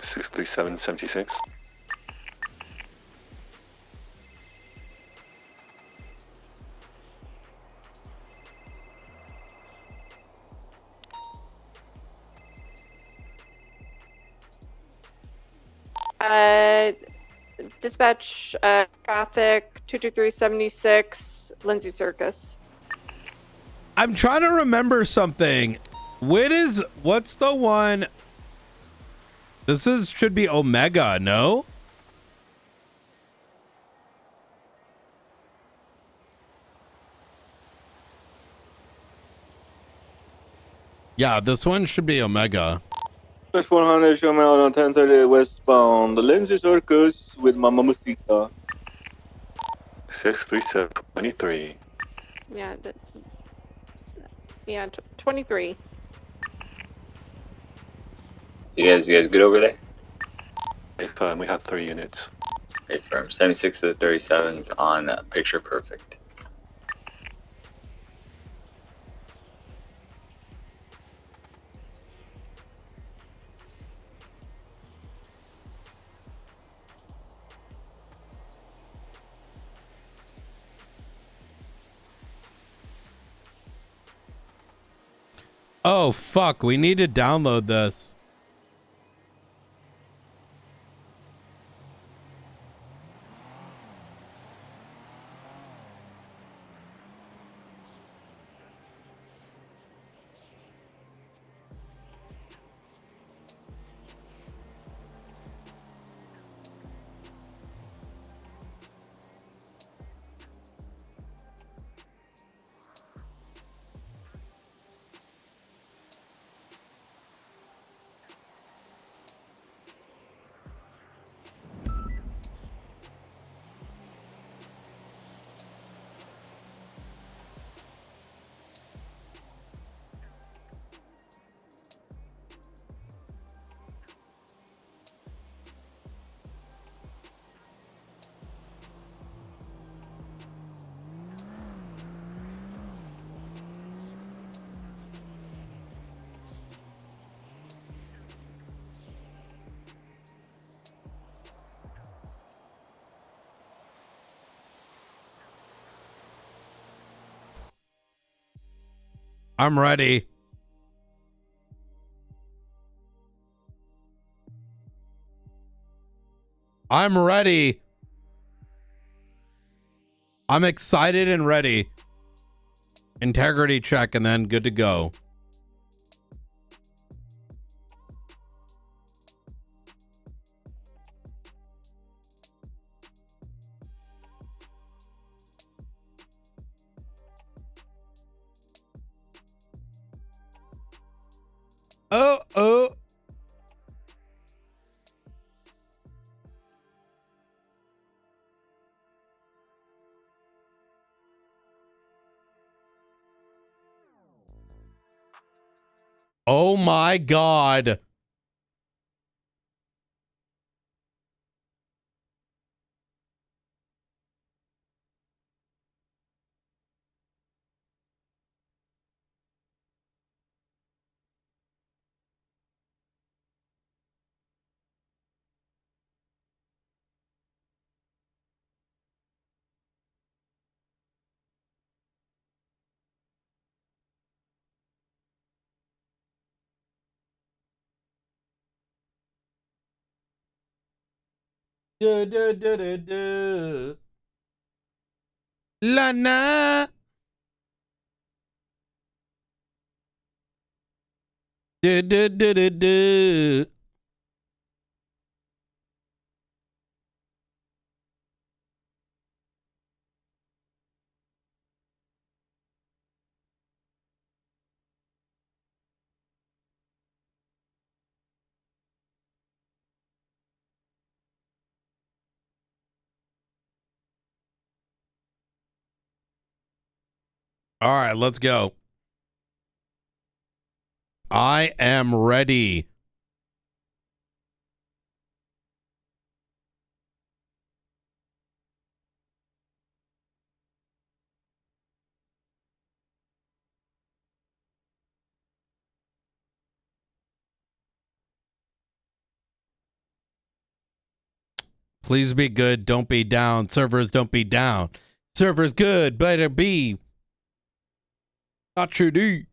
637 76. Dispatch traffic 22376 Lindsay Circus. I'm trying to remember something. What's the one? Should be Omega, no? Yeah, this one should be Omega. 400 show me out on 1030 westbound. The Lindsay Circus with Mama Musika. 637 23. Yeah, 23. You guys good over there? If we have 3 units. Hey, firm. 76 to the 37s on picture perfect. Oh, fuck. We need to download this. I'm ready. I'm ready. I'm excited and ready. Integrity check and then good to go. Oh. Oh my God. Lana. All right, let's go. I am ready. Please be good. Don't be down. Servers, don't be down. Servers good. Better be. Not you do.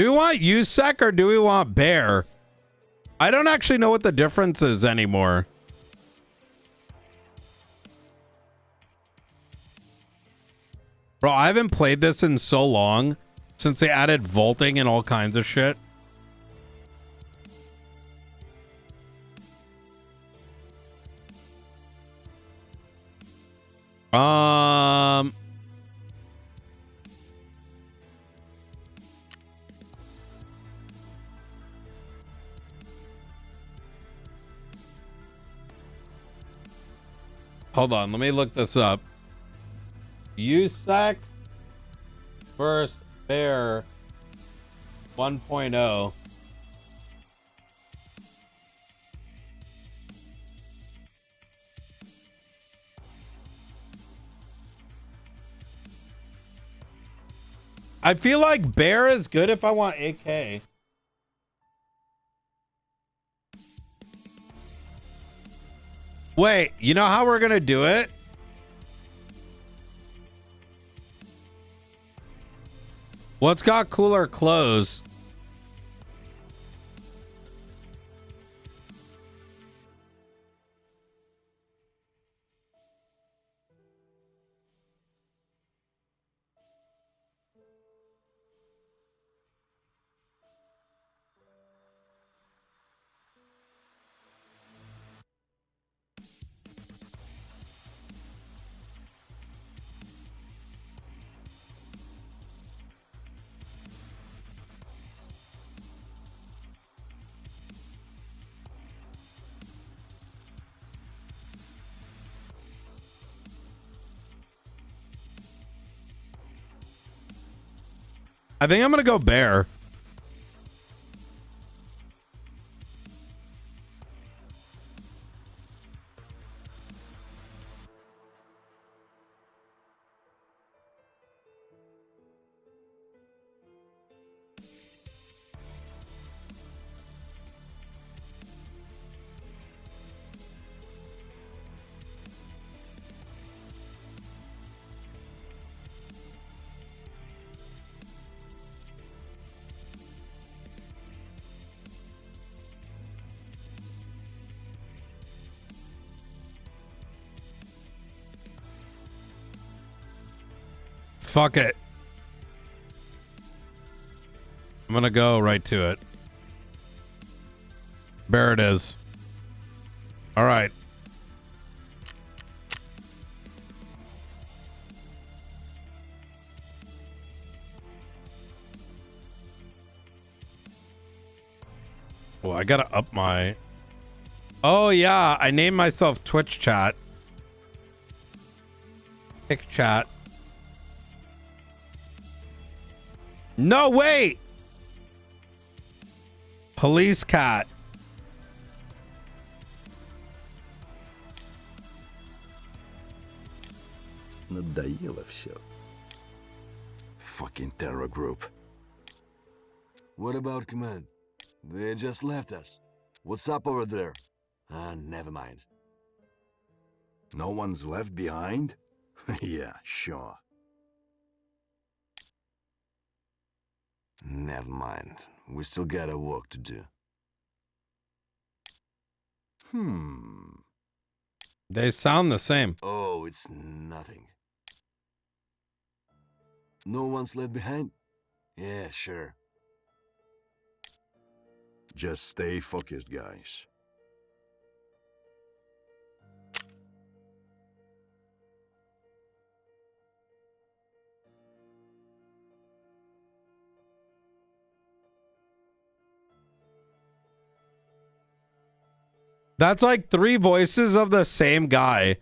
Do we want USEC or do we want Bear? I don't actually know what the difference is anymore. Bro, I haven't played this in so long since they added vaulting and all kinds of shit. Hold on, let me look this up. USEC versus Bear 1.0. I feel like Bear is good if I want AK. Wait, you know how we're gonna do it? What's got cooler clothes? I think I'm gonna go Bear. Fuck it. I'm gonna go right to it. There it is. All right. Well, I gotta up my... Oh, yeah. I named myself Twitch Chat. Kick Chat. No, wait! Police Cat. Надоело все. Fucking terror group. What about command? They just left us. What's up over there? Never mind. No one's left behind? Yeah, sure. Never mind. We still got a work to do. They sound the same. Oh, it's nothing. No one's left behind? Yeah, sure. Just stay focused, guys. That's like 3 voices of the same guy.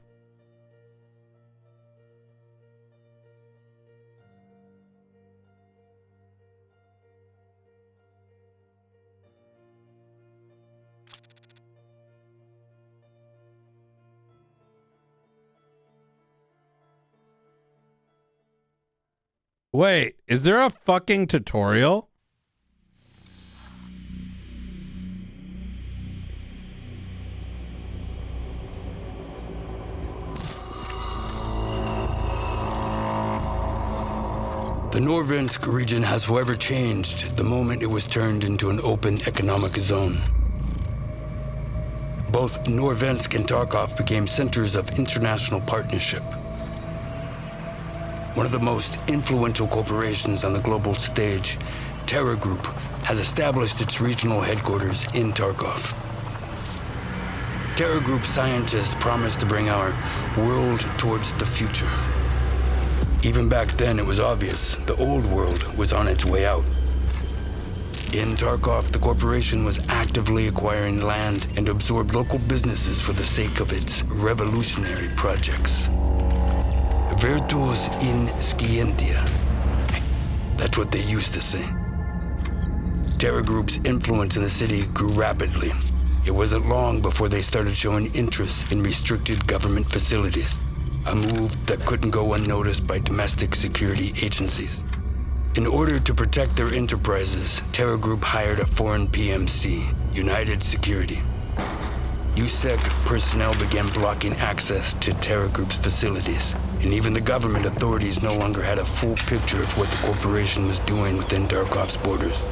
Wait, is there a fucking tutorial? The Norvensk region has forever changed the moment it was turned into an open economic zone. Both Norvensk and Tarkov became centers of international partnership. One of the most influential corporations on the global stage, Terra Group, has established its regional headquarters in Tarkov. Terra Group scientists promised to bring our world towards the future. Even back then, it was obvious the old world was on its way out. In Tarkov, the corporation was actively acquiring land and absorbed local businesses for the sake of its revolutionary projects. Virtus in scientia. That's what they used to say. Terra Group's influence in the city grew rapidly. It wasn't long before they started showing interest in restricted government facilities. A move that couldn't go unnoticed by domestic security agencies. In order to protect their enterprises, Terra Group hired a foreign PMC, United Security. USEC personnel began blocking access to Terra Group's facilities, and even the government authorities no longer had a full picture of what the corporation was doing within Tarkov's borders.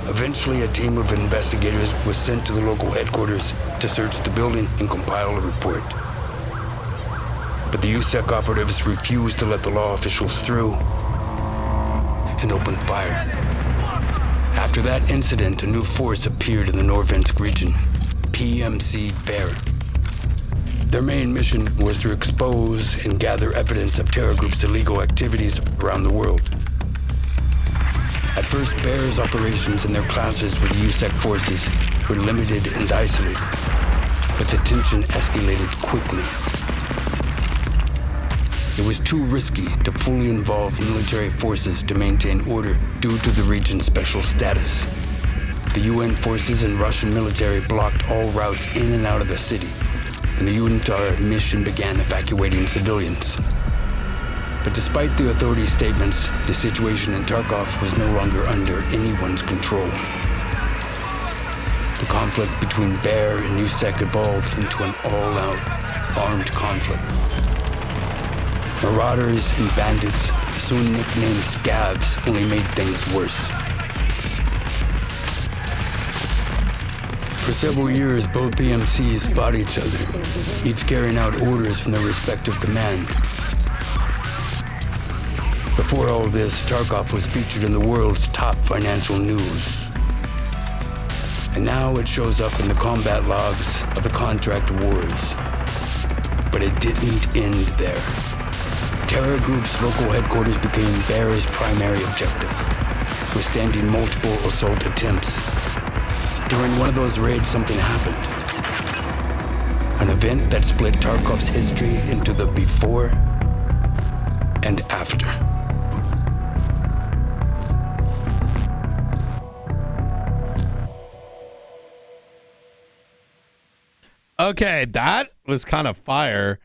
Eventually, a team of investigators was sent to the local headquarters to search the building and compile a report. But the USEC operatives refused to let the law officials through and opened fire. After that incident, a new force appeared in the Norvensk region, PMC Bear. Their main mission was to expose and gather evidence of Terra Group's illegal activities around the world. At first, Bear's operations and their clashes with the USEC forces were limited and isolated, but the tension escalated quickly. It was too risky to fully involve military forces to maintain order due to the region's special status. The UN forces and Russian military blocked all routes in and out of the city, and the UNTAR mission began evacuating civilians. But despite the authorities' statements, the situation in Tarkov was no longer under anyone's control. The conflict between Bear and USEC evolved into an all-out armed conflict. Marauders and bandits, soon nicknamed scabs, only made things worse. For several years, both PMCs fought each other, each carrying out orders from their respective command. Before all this, Tarkov was featured in the world's top financial news. And now it shows up in the combat logs of the contract wars. But it didn't end there. Terror Group's local headquarters became Bear's primary objective, withstanding multiple assault attempts. During one of those raids, something happened. An event that split Tarkov's history into the before and after. Okay, that was kind of fire.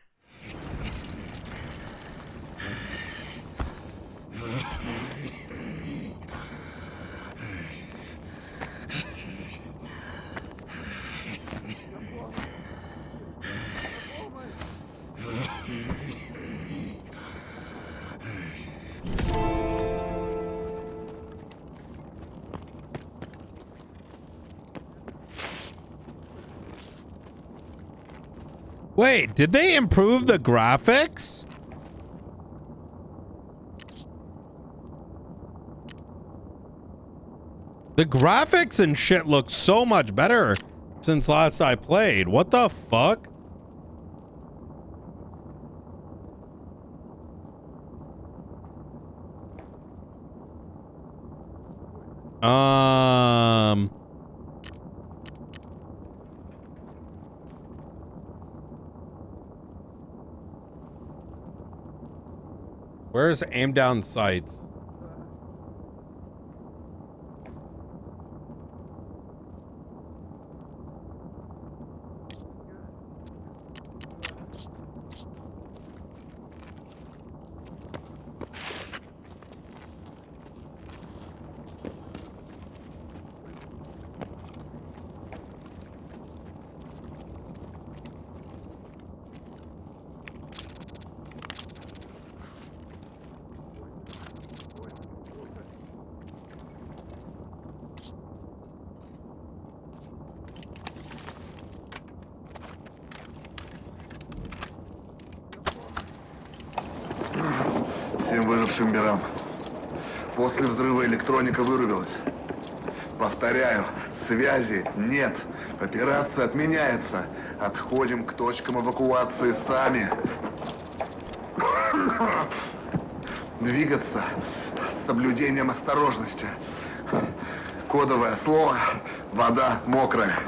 Wait, did they improve the graphics? The graphics and shit look so much better since last I played. What the fuck? Where's aim down sights? Всем выжившим мирам. После взрыва электроника вырубилась. Повторяю, связи нет. Операция отменяется. Отходим к точкам эвакуации сами. Двигаться с соблюдением осторожности. Кодовое слово – вода мокрая.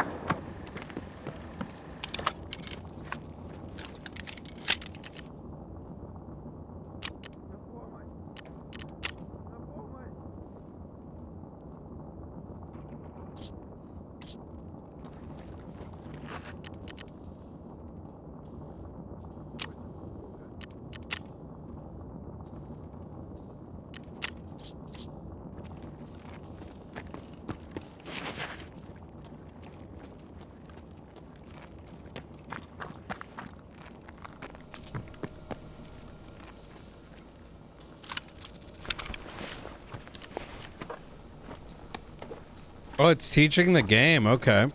Oh, it's teaching the game. Okay.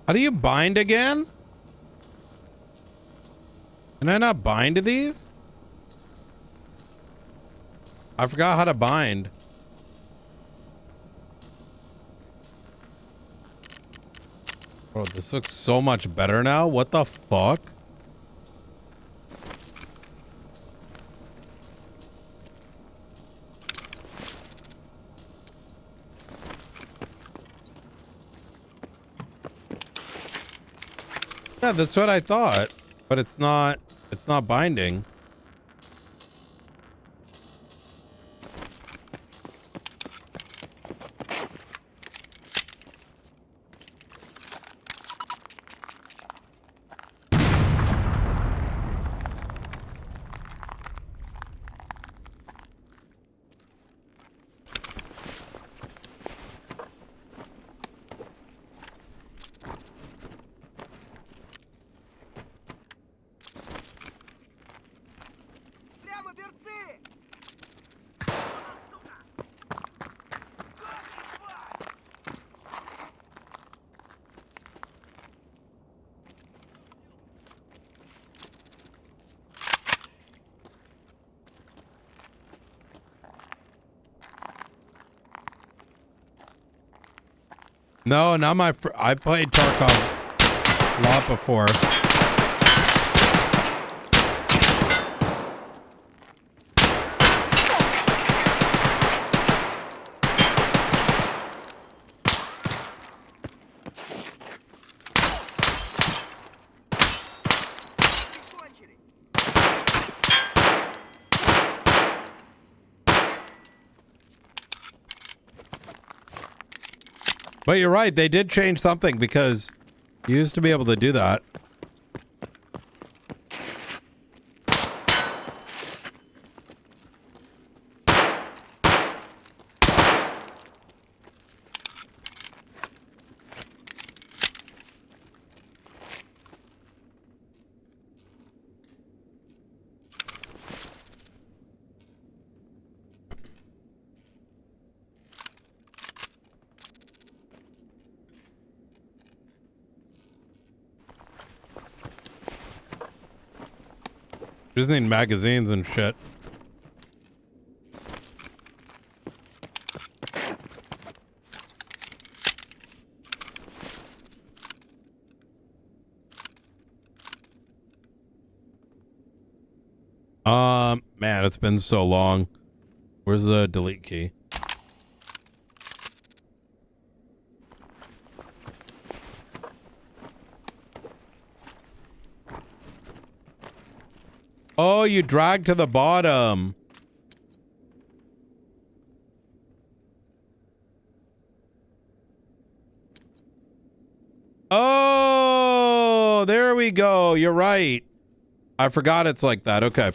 How do you bind again? Can I not bind to these? I forgot how to bind. Bro, this looks so much better now. What the fuck? Yeah, that's what I thought, but it's not binding. No, not my. I played Tarkov a lot before. But you're right, they did change something because you used to be able to do that. Just need magazines and shit. Man, it's been so long. Where's the delete key? Oh, you drag to the bottom. Oh, there we go. You're right. I forgot it's like that. Okay.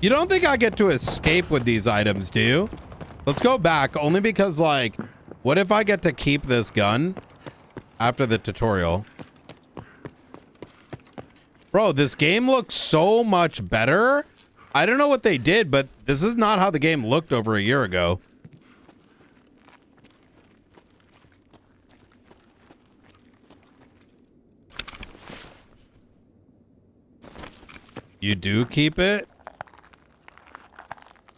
You don't think I get to escape with these items, do you? Let's go back, only because, like, what if I get to keep this gun after the tutorial? Bro, this game looks so much better. I don't know what they did, but this is not how the game looked over a year ago. You do keep it?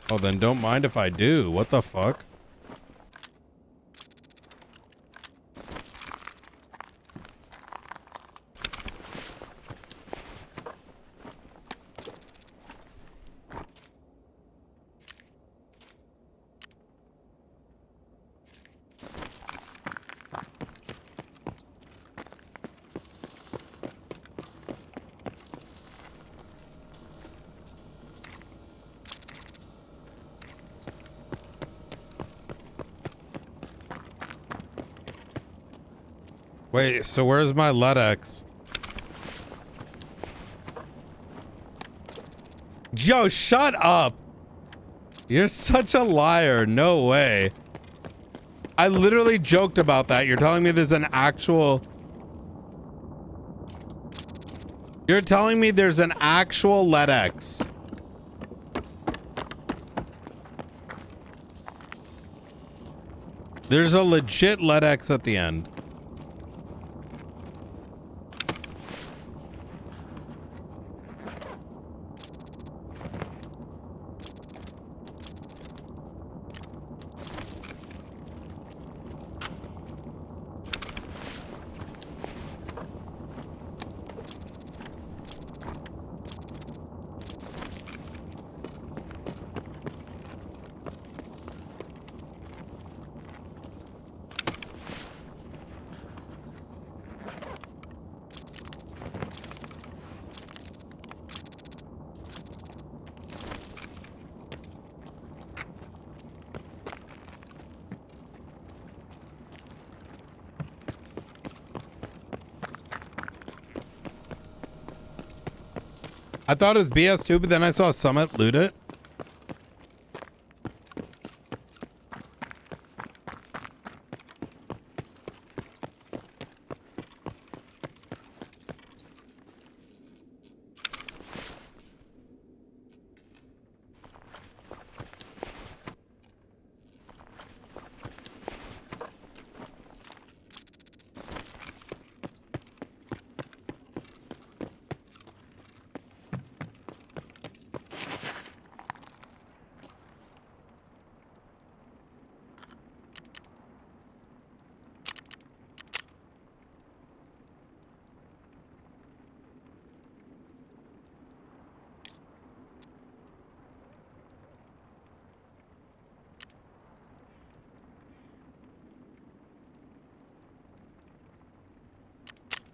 Oh, then don't mind if I do. What the fuck? Wait, so where's my LEDX? Yo, shut up. You're such a liar. No way. I literally joked about that. You're telling me there's an actual... You're telling me there's an actual LEDX. There's a legit LEDX at the end. I thought it was BS2, but then I saw Summit loot it.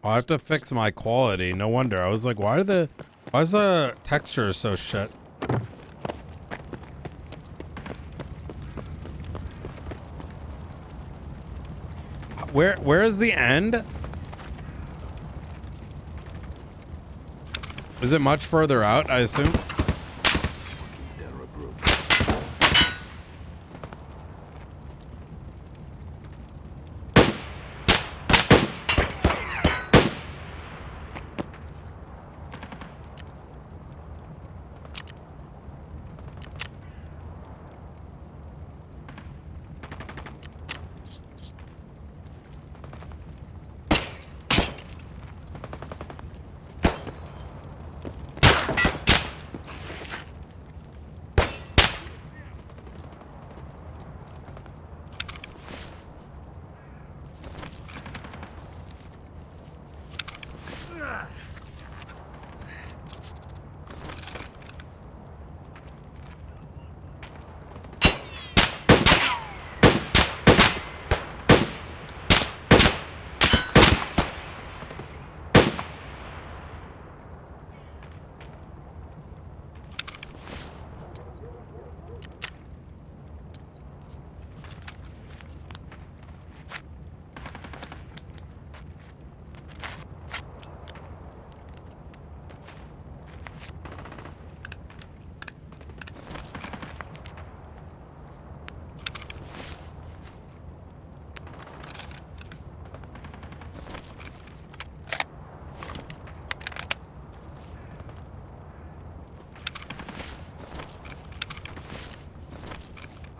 I'll have to fix my quality. No wonder. I was like, why is the texture so shit? Where is the end? Is it much further out, I assume?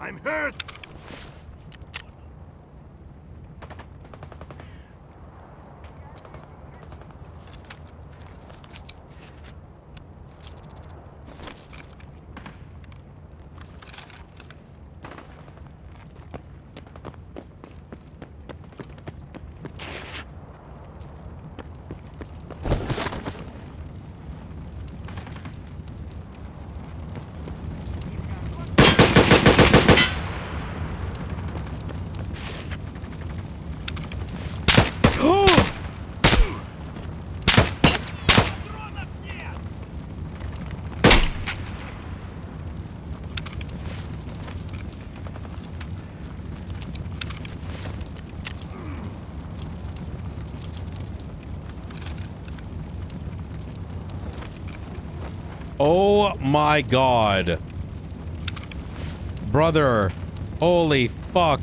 I'm hurt! Oh my god. Brother. Holy fuck.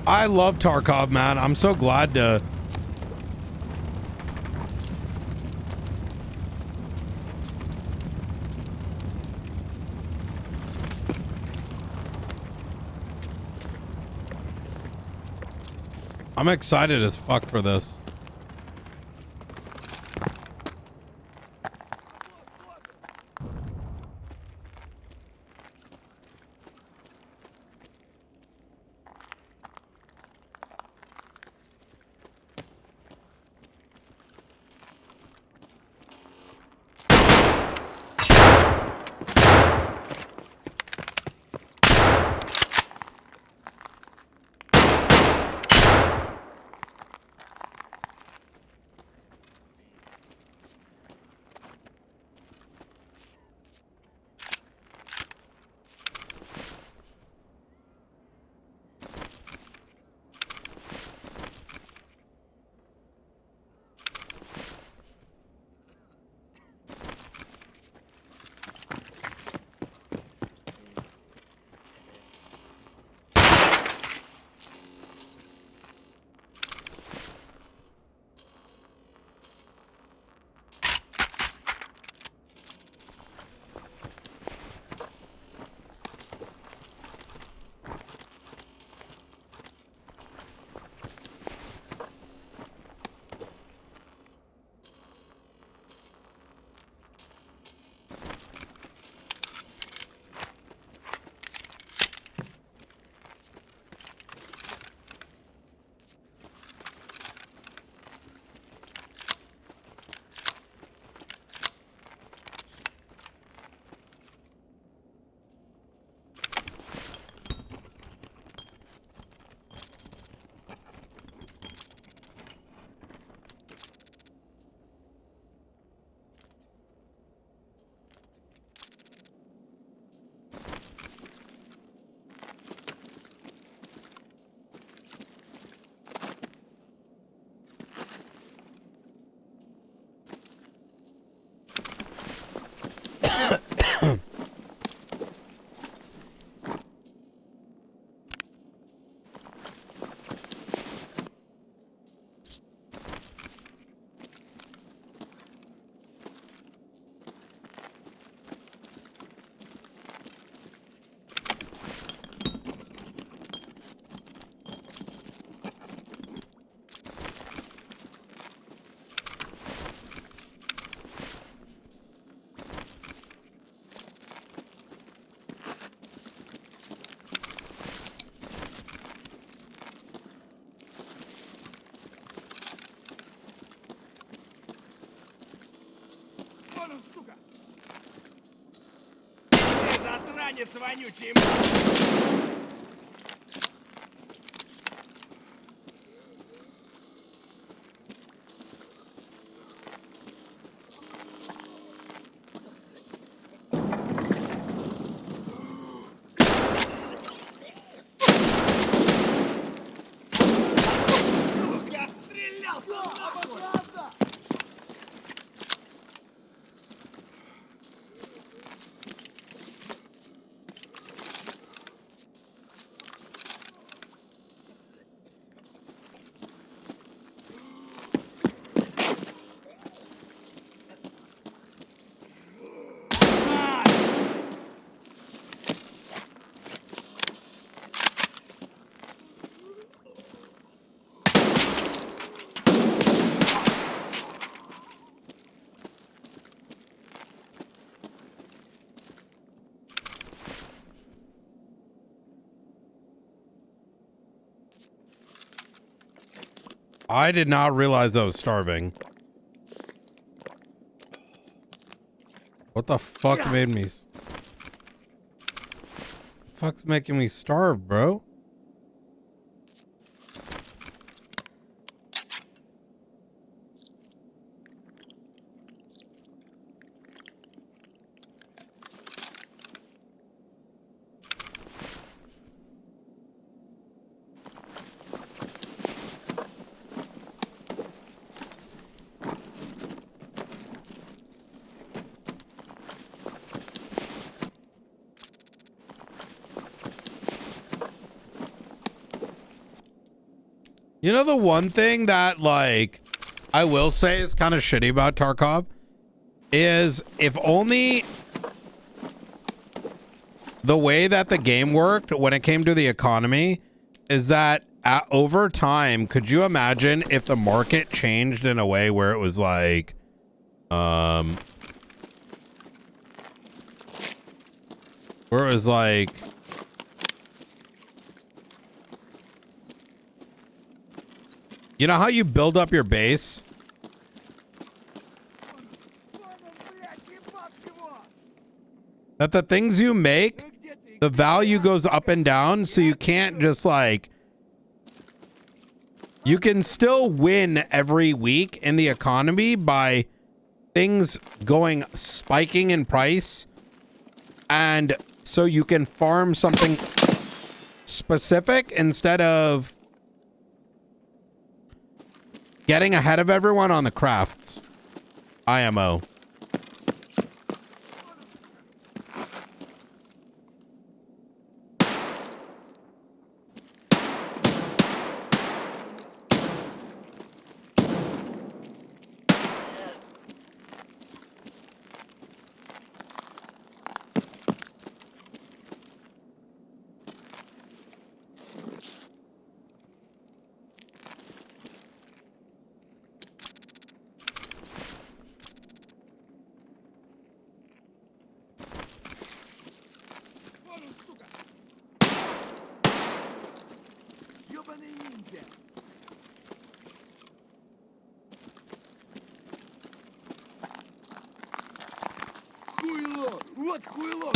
I love Tarkov, man. I'm so glad to... I'm excited as fuck for this. Засранец вонючий! Сука! Стрелял! Обратно! I did not realize I was starving. What the fuck made me? Fuck's making me starve, bro? You know, the one thing that, like, I will say is kind of shitty about Tarkov is if only the way that the game worked when it came to the economy is that over time, could you imagine if the market changed in a way where it was like, where it was like, you know how you build up your base? That the things you make, the value goes up and down, so you can't just like... You can still win every week in the economy by things going spiking in price. And so you can farm something specific instead of getting ahead of everyone on the crafts. IMO. Хуйло! Вот хуйло!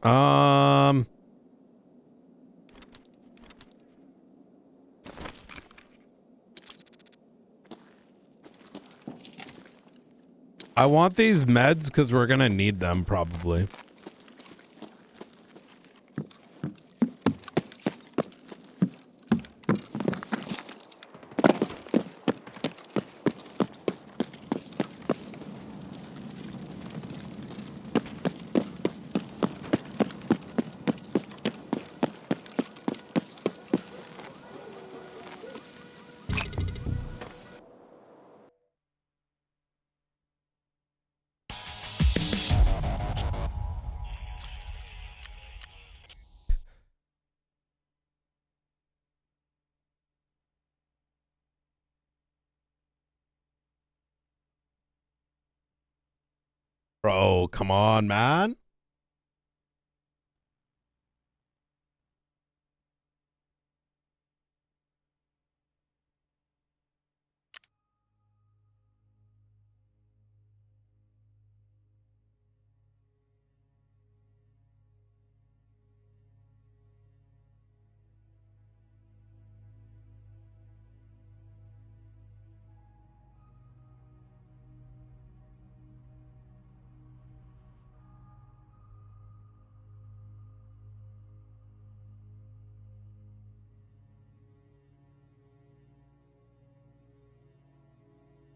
Um. I want these meds because we're gonna need them probably. Bro, come on, man.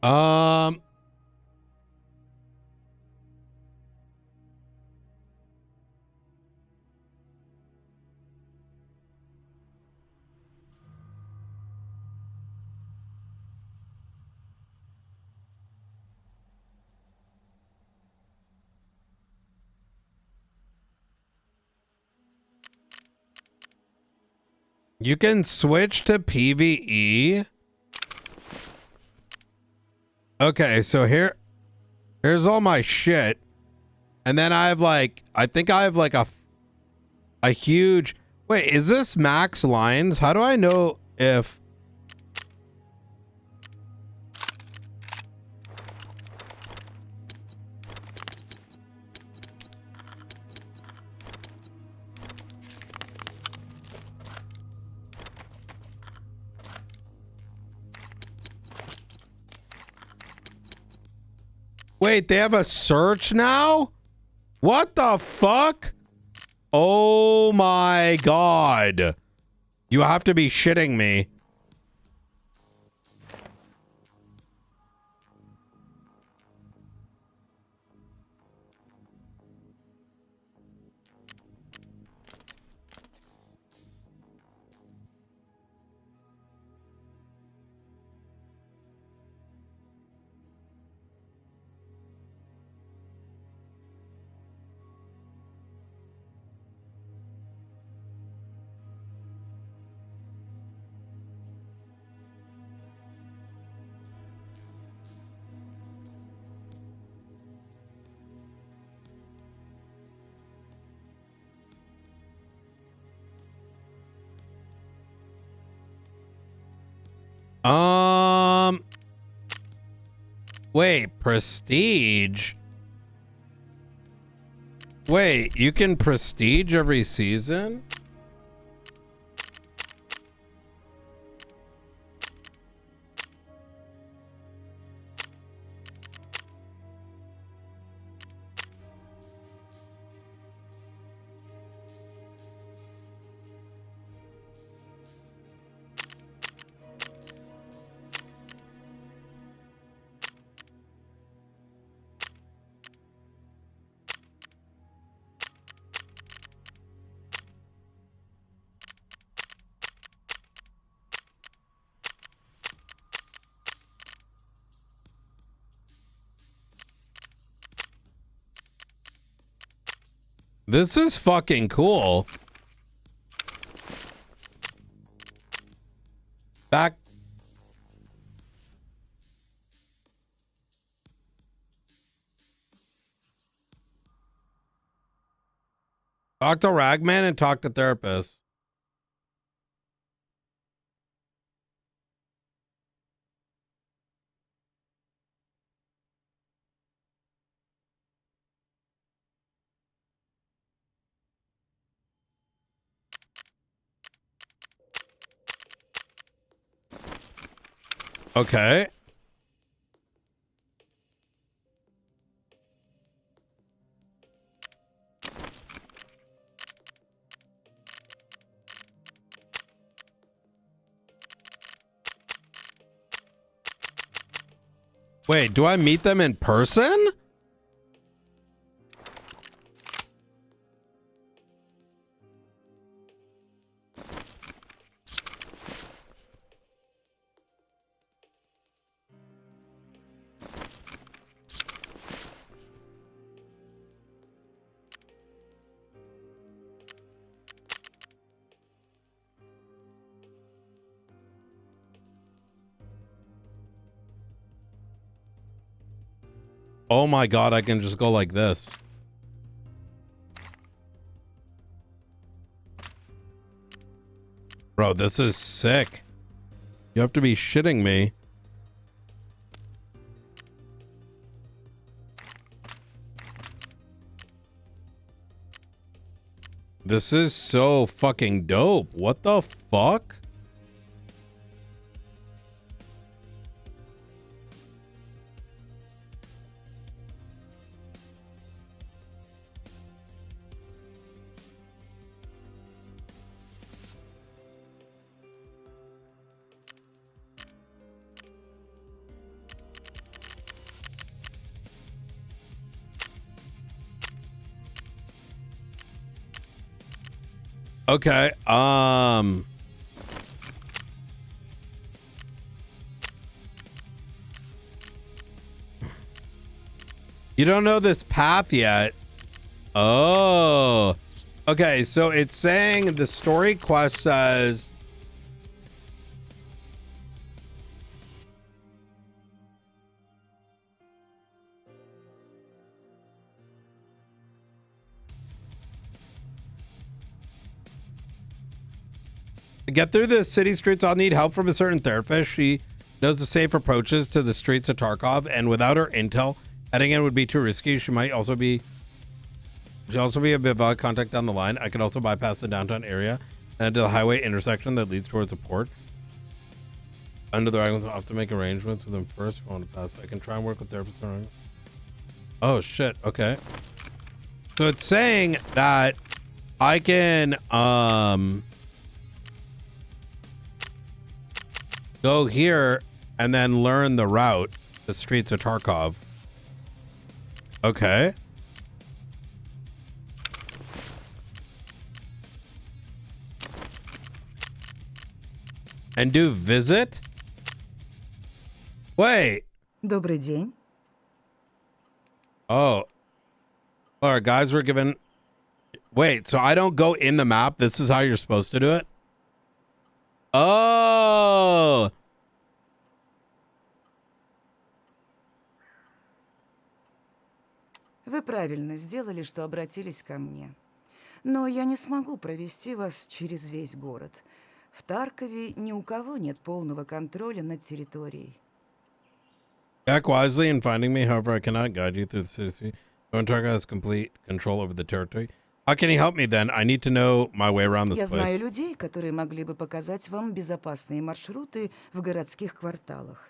Um. You can switch to PvE. Okay, so here's all my shit. And then I have like, I think I have like a huge, wait, is this max lines? How do I know if, wait, they have a search now? What the fuck? Oh my God. You have to be shitting me. Wait, prestige? Wait, you can prestige every season? This is fucking cool. Back. Talk to Ragman and talk to therapist. Okay. Wait, do I meet them in person? Oh my god, I can just go like this. Bro, this is sick. You have to be shitting me. This is so fucking dope. What the fuck? Okay, you don't know this path yet. Oh. Okay, so it's saying the story quest says to get through the city streets, I'll need help from a certain therapist. She knows the safe approaches to the streets of Tarkov, and without her intel, heading in would be too risky. She'll also be a VOD contact down the line. I could also bypass the downtown area and into the highway intersection that leads towards the port. Under the dragons, I'll have to make arrangements with them first if I want to pass. I can try and work with therapists around. Oh shit, okay. So it's saying that I can go here and then learn the route, the streets of Tarkov. Okay. And do visit? Wait. Добрый день. Oh. All right, guys, we're given... Wait, so I don't go in the map? This is how you're supposed to do it? Oh! Вы правильно сделали, что обратились ко мне. Но я не смогу провести вас через весь город. В Таркове ни у кого нет полного контроля над территорией. Act wisely in finding me, however, I cannot guide you through the city. No one has complete control over the territory. How can you help me then? I need to know my way around this Я place. знаю людей, которые могли бы показать вам безопасные маршруты в городских кварталах.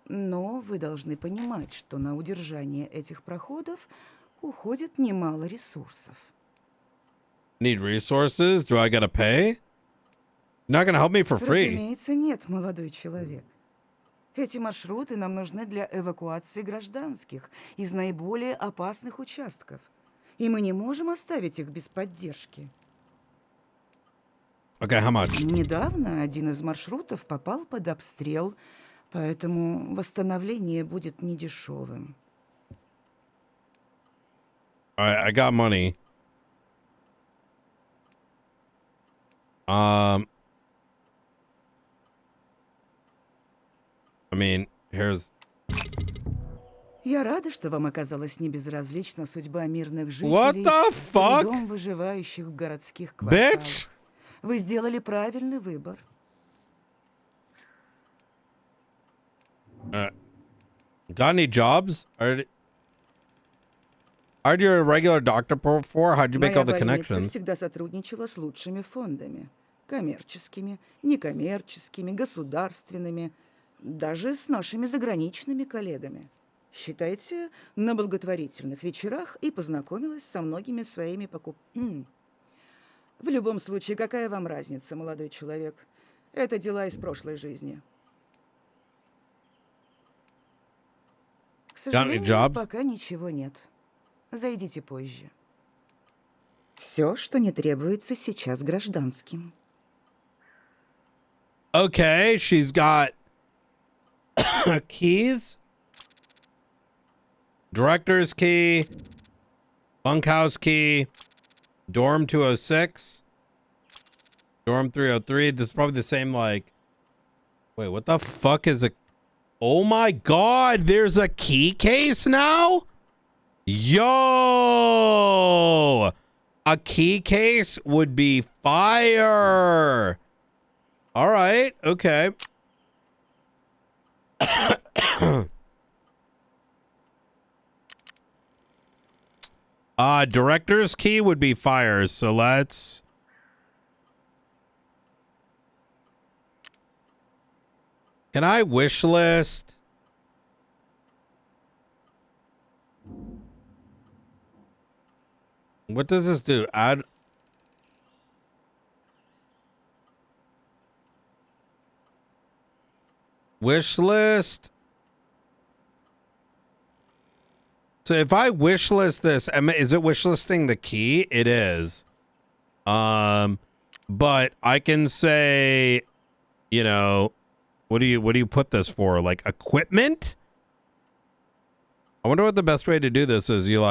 Но вы должны понимать, что на удержание этих проходов уходит немало ресурсов. Need resources? Do I gotta pay? You're not gonna help me for free. Разумеется, нет, молодой человек. Эти маршруты нам нужны для эвакуации гражданских из наиболее опасных участков. И мы не можем оставить их без поддержки. Okay, how much? Недавно один из маршрутов попал под обстрел, поэтому восстановление будет недешевым. All right, I got money. I mean, here's... Я рада, что вам оказалась небезразлична судьба мирных What жителей, the с fuck? трудом выживающих в городских кварталах. Bitch! Вы сделали правильный выбор. Got any jobs? Are you a regular doctor before? How'd you make all the Моя больница connections? всегда сотрудничала с лучшими фондами. Коммерческими, некоммерческими, государственными. Даже с нашими заграничными коллегами. Считайте, на благотворительных вечерах и познакомилась со многими своими В любом случае, какая вам разница, молодой человек? Это дела из прошлой жизни. К сожалению, пока ничего нет. Зайдите позже. Все, что не требуется сейчас гражданским. Okay, she's got keys. Director's key. Bunkhouse key. Dorm 206. Dorm 303. This is probably the same, like... Wait, what the fuck is a... Oh my god, there's a key case now? Yo! A key case would be fire! All right, okay. Director's key would be fire, so let's... Can I wish list? What does this do? Add... Wish list. So if I wish list this, is it wish listing the key? It is. But I can say, you know, what do you put this for? Like equipment? I wonder what the best way to do this is. You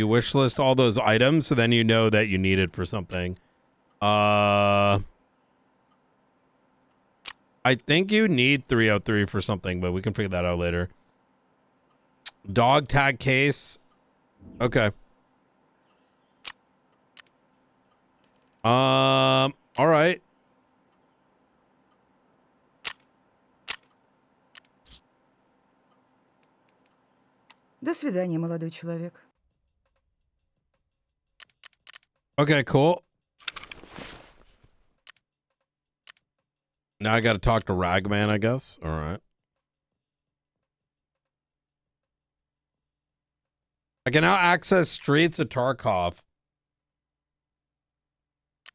wish list all those items, so then you know that you need it for something. I think you need 303 for something, but we can figure that out later. Dog tag case. Okay. All right. До свидания, молодой человек. Okay, cool. Now I got to talk to Ragman, I guess. All right. I can now access streets of Tarkov.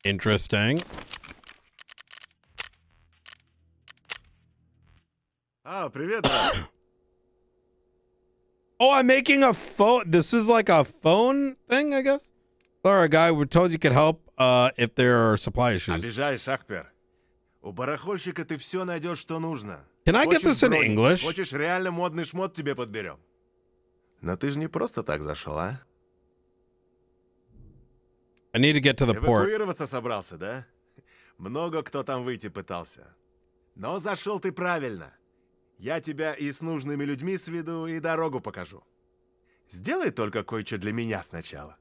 Interesting. Привет, брат. Oh, I'm making a phone. This is like a phone thing, I guess. Sorry, guy, we told you could help if there are supply issues. Обижаешь, Ахпер. У барахольщика ты все найдешь, что нужно. Can I get this in English? Хочешь реально модный шмот, тебе подберем. Но ты же не просто так зашел, а? I need to get to the port. Эвакуироваться собрался, да? Много кто там выйти пытался. Но зашел ты правильно. Я тебя и с нужными людьми сведу, и дорогу покажу. Сделай только кое-что для меня сначала.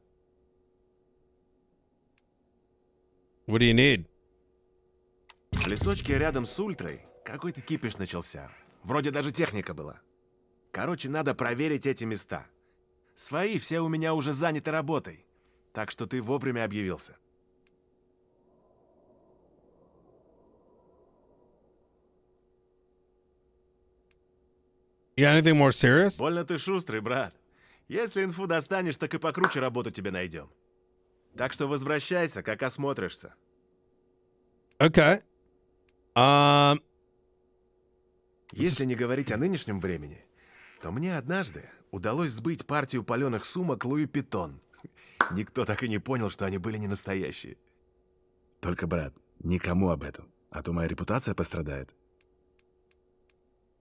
What do you need? В лесочке рядом с Ультрой какой-то кипиш начался. Вроде даже техника была. Короче, надо проверить эти места. Свои все у меня уже заняты работой. Так что ты вовремя объявился. You got anything more serious? Больно ты шустрый, брат. Если инфу достанешь, так и покруче работу тебе найдем. Так что возвращайся, как осмотришься. Okay. Если не говорить о нынешнем времени, то мне однажды удалось сбыть партию паленых сумок Луи Питон. Никто так и не понял, что они были не настоящие. Только, брат, никому об этом, а то моя репутация пострадает.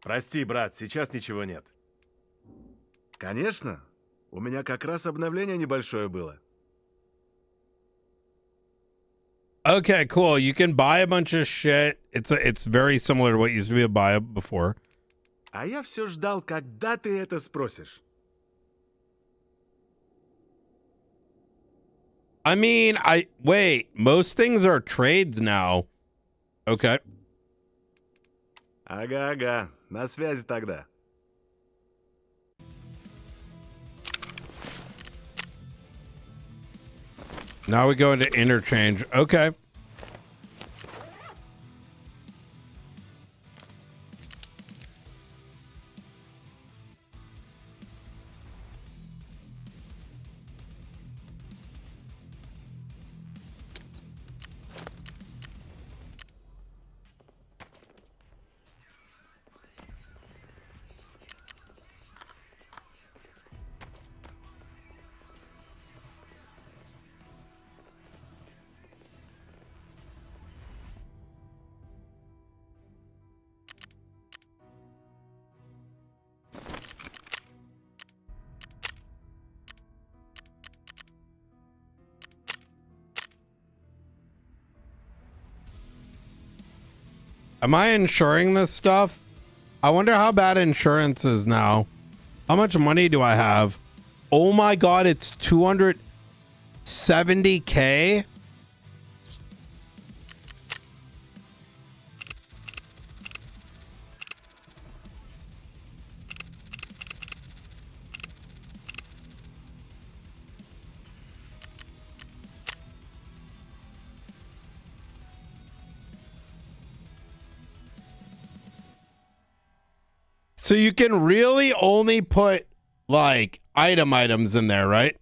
Прости, брат, сейчас ничего нет. Конечно. У меня как раз обновление небольшое было. Okay, cool. You can buy a bunch of shit. It's very similar to what used to be a buy before. А я все ждал, когда ты это спросишь. I mean, wait, most things are trades now. Okay. Ага, на связи тогда. Now we go into interchange. Okay. Am I insuring this stuff? I wonder how bad insurance is now. How much money do I have? Oh my god, it's 270K. So you can really only put like items in there, right?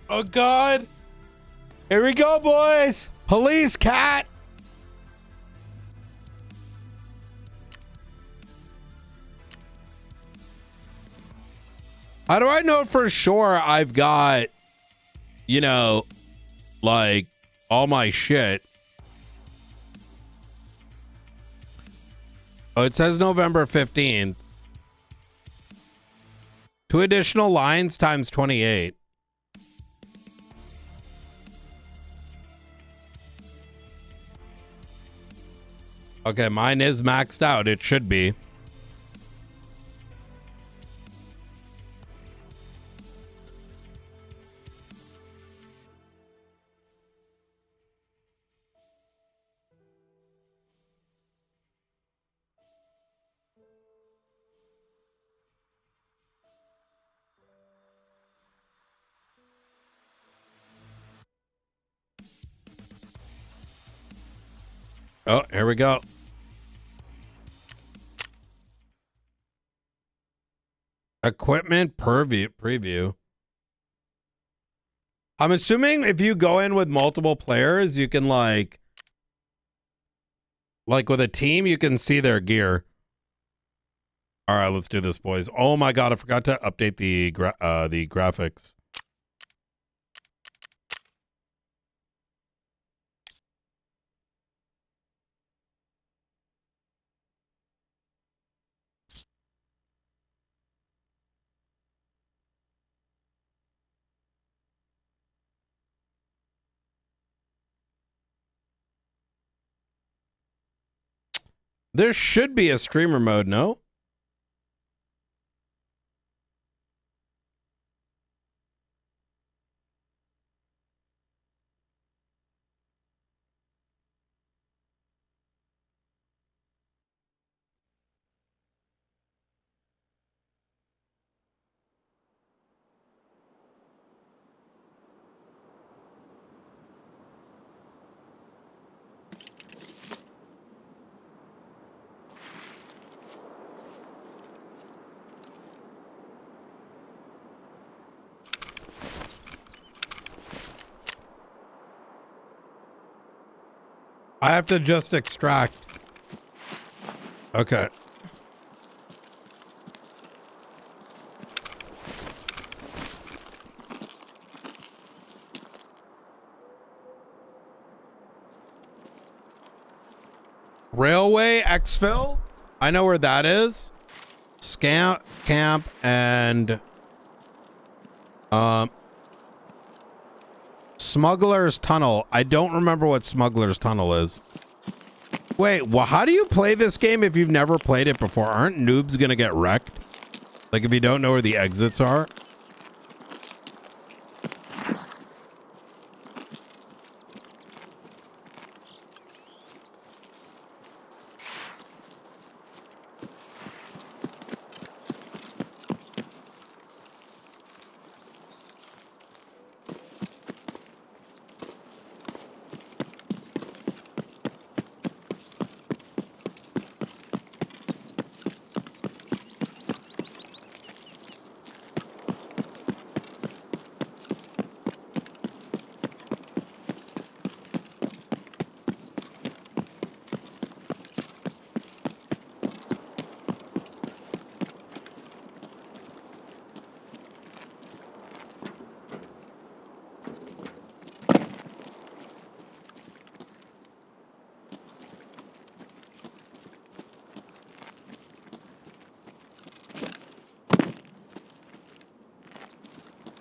Oh god. Here we go, boys. Police cat. How do I know for sure I've got, you know, like all my shit? Oh, it says November 15th. 2 additional lines times 28. Okay, mine is maxed out. It should be. Oh, here we go. Equipment preview. I'm assuming if you go in with multiple players, you can like with a team, you can see their gear. All right, let's do this, boys. Oh my god, I forgot to update the graphics. There should be a streamer mode, no? I have to just extract. Okay. Railway exfil? I know where that is. Scamp, camp, and Smuggler's Tunnel. I don't remember what Smuggler's Tunnel is. Wait, well, how do you play this game if you've never played it before? Aren't noobs gonna get wrecked? Like if you don't know where the exits are.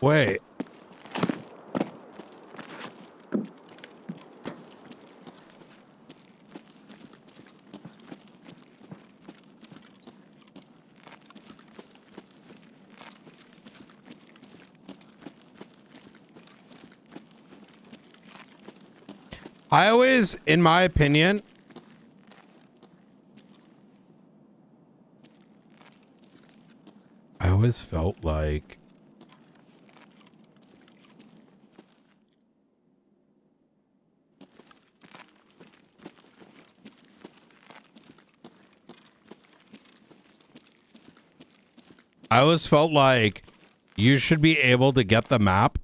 Wait. I always, in my opinion, I always felt like you should be able to get the map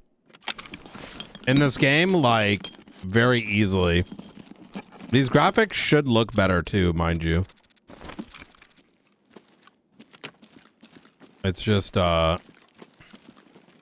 in this game, like, very easily. These graphics should look better too, mind you. It's just,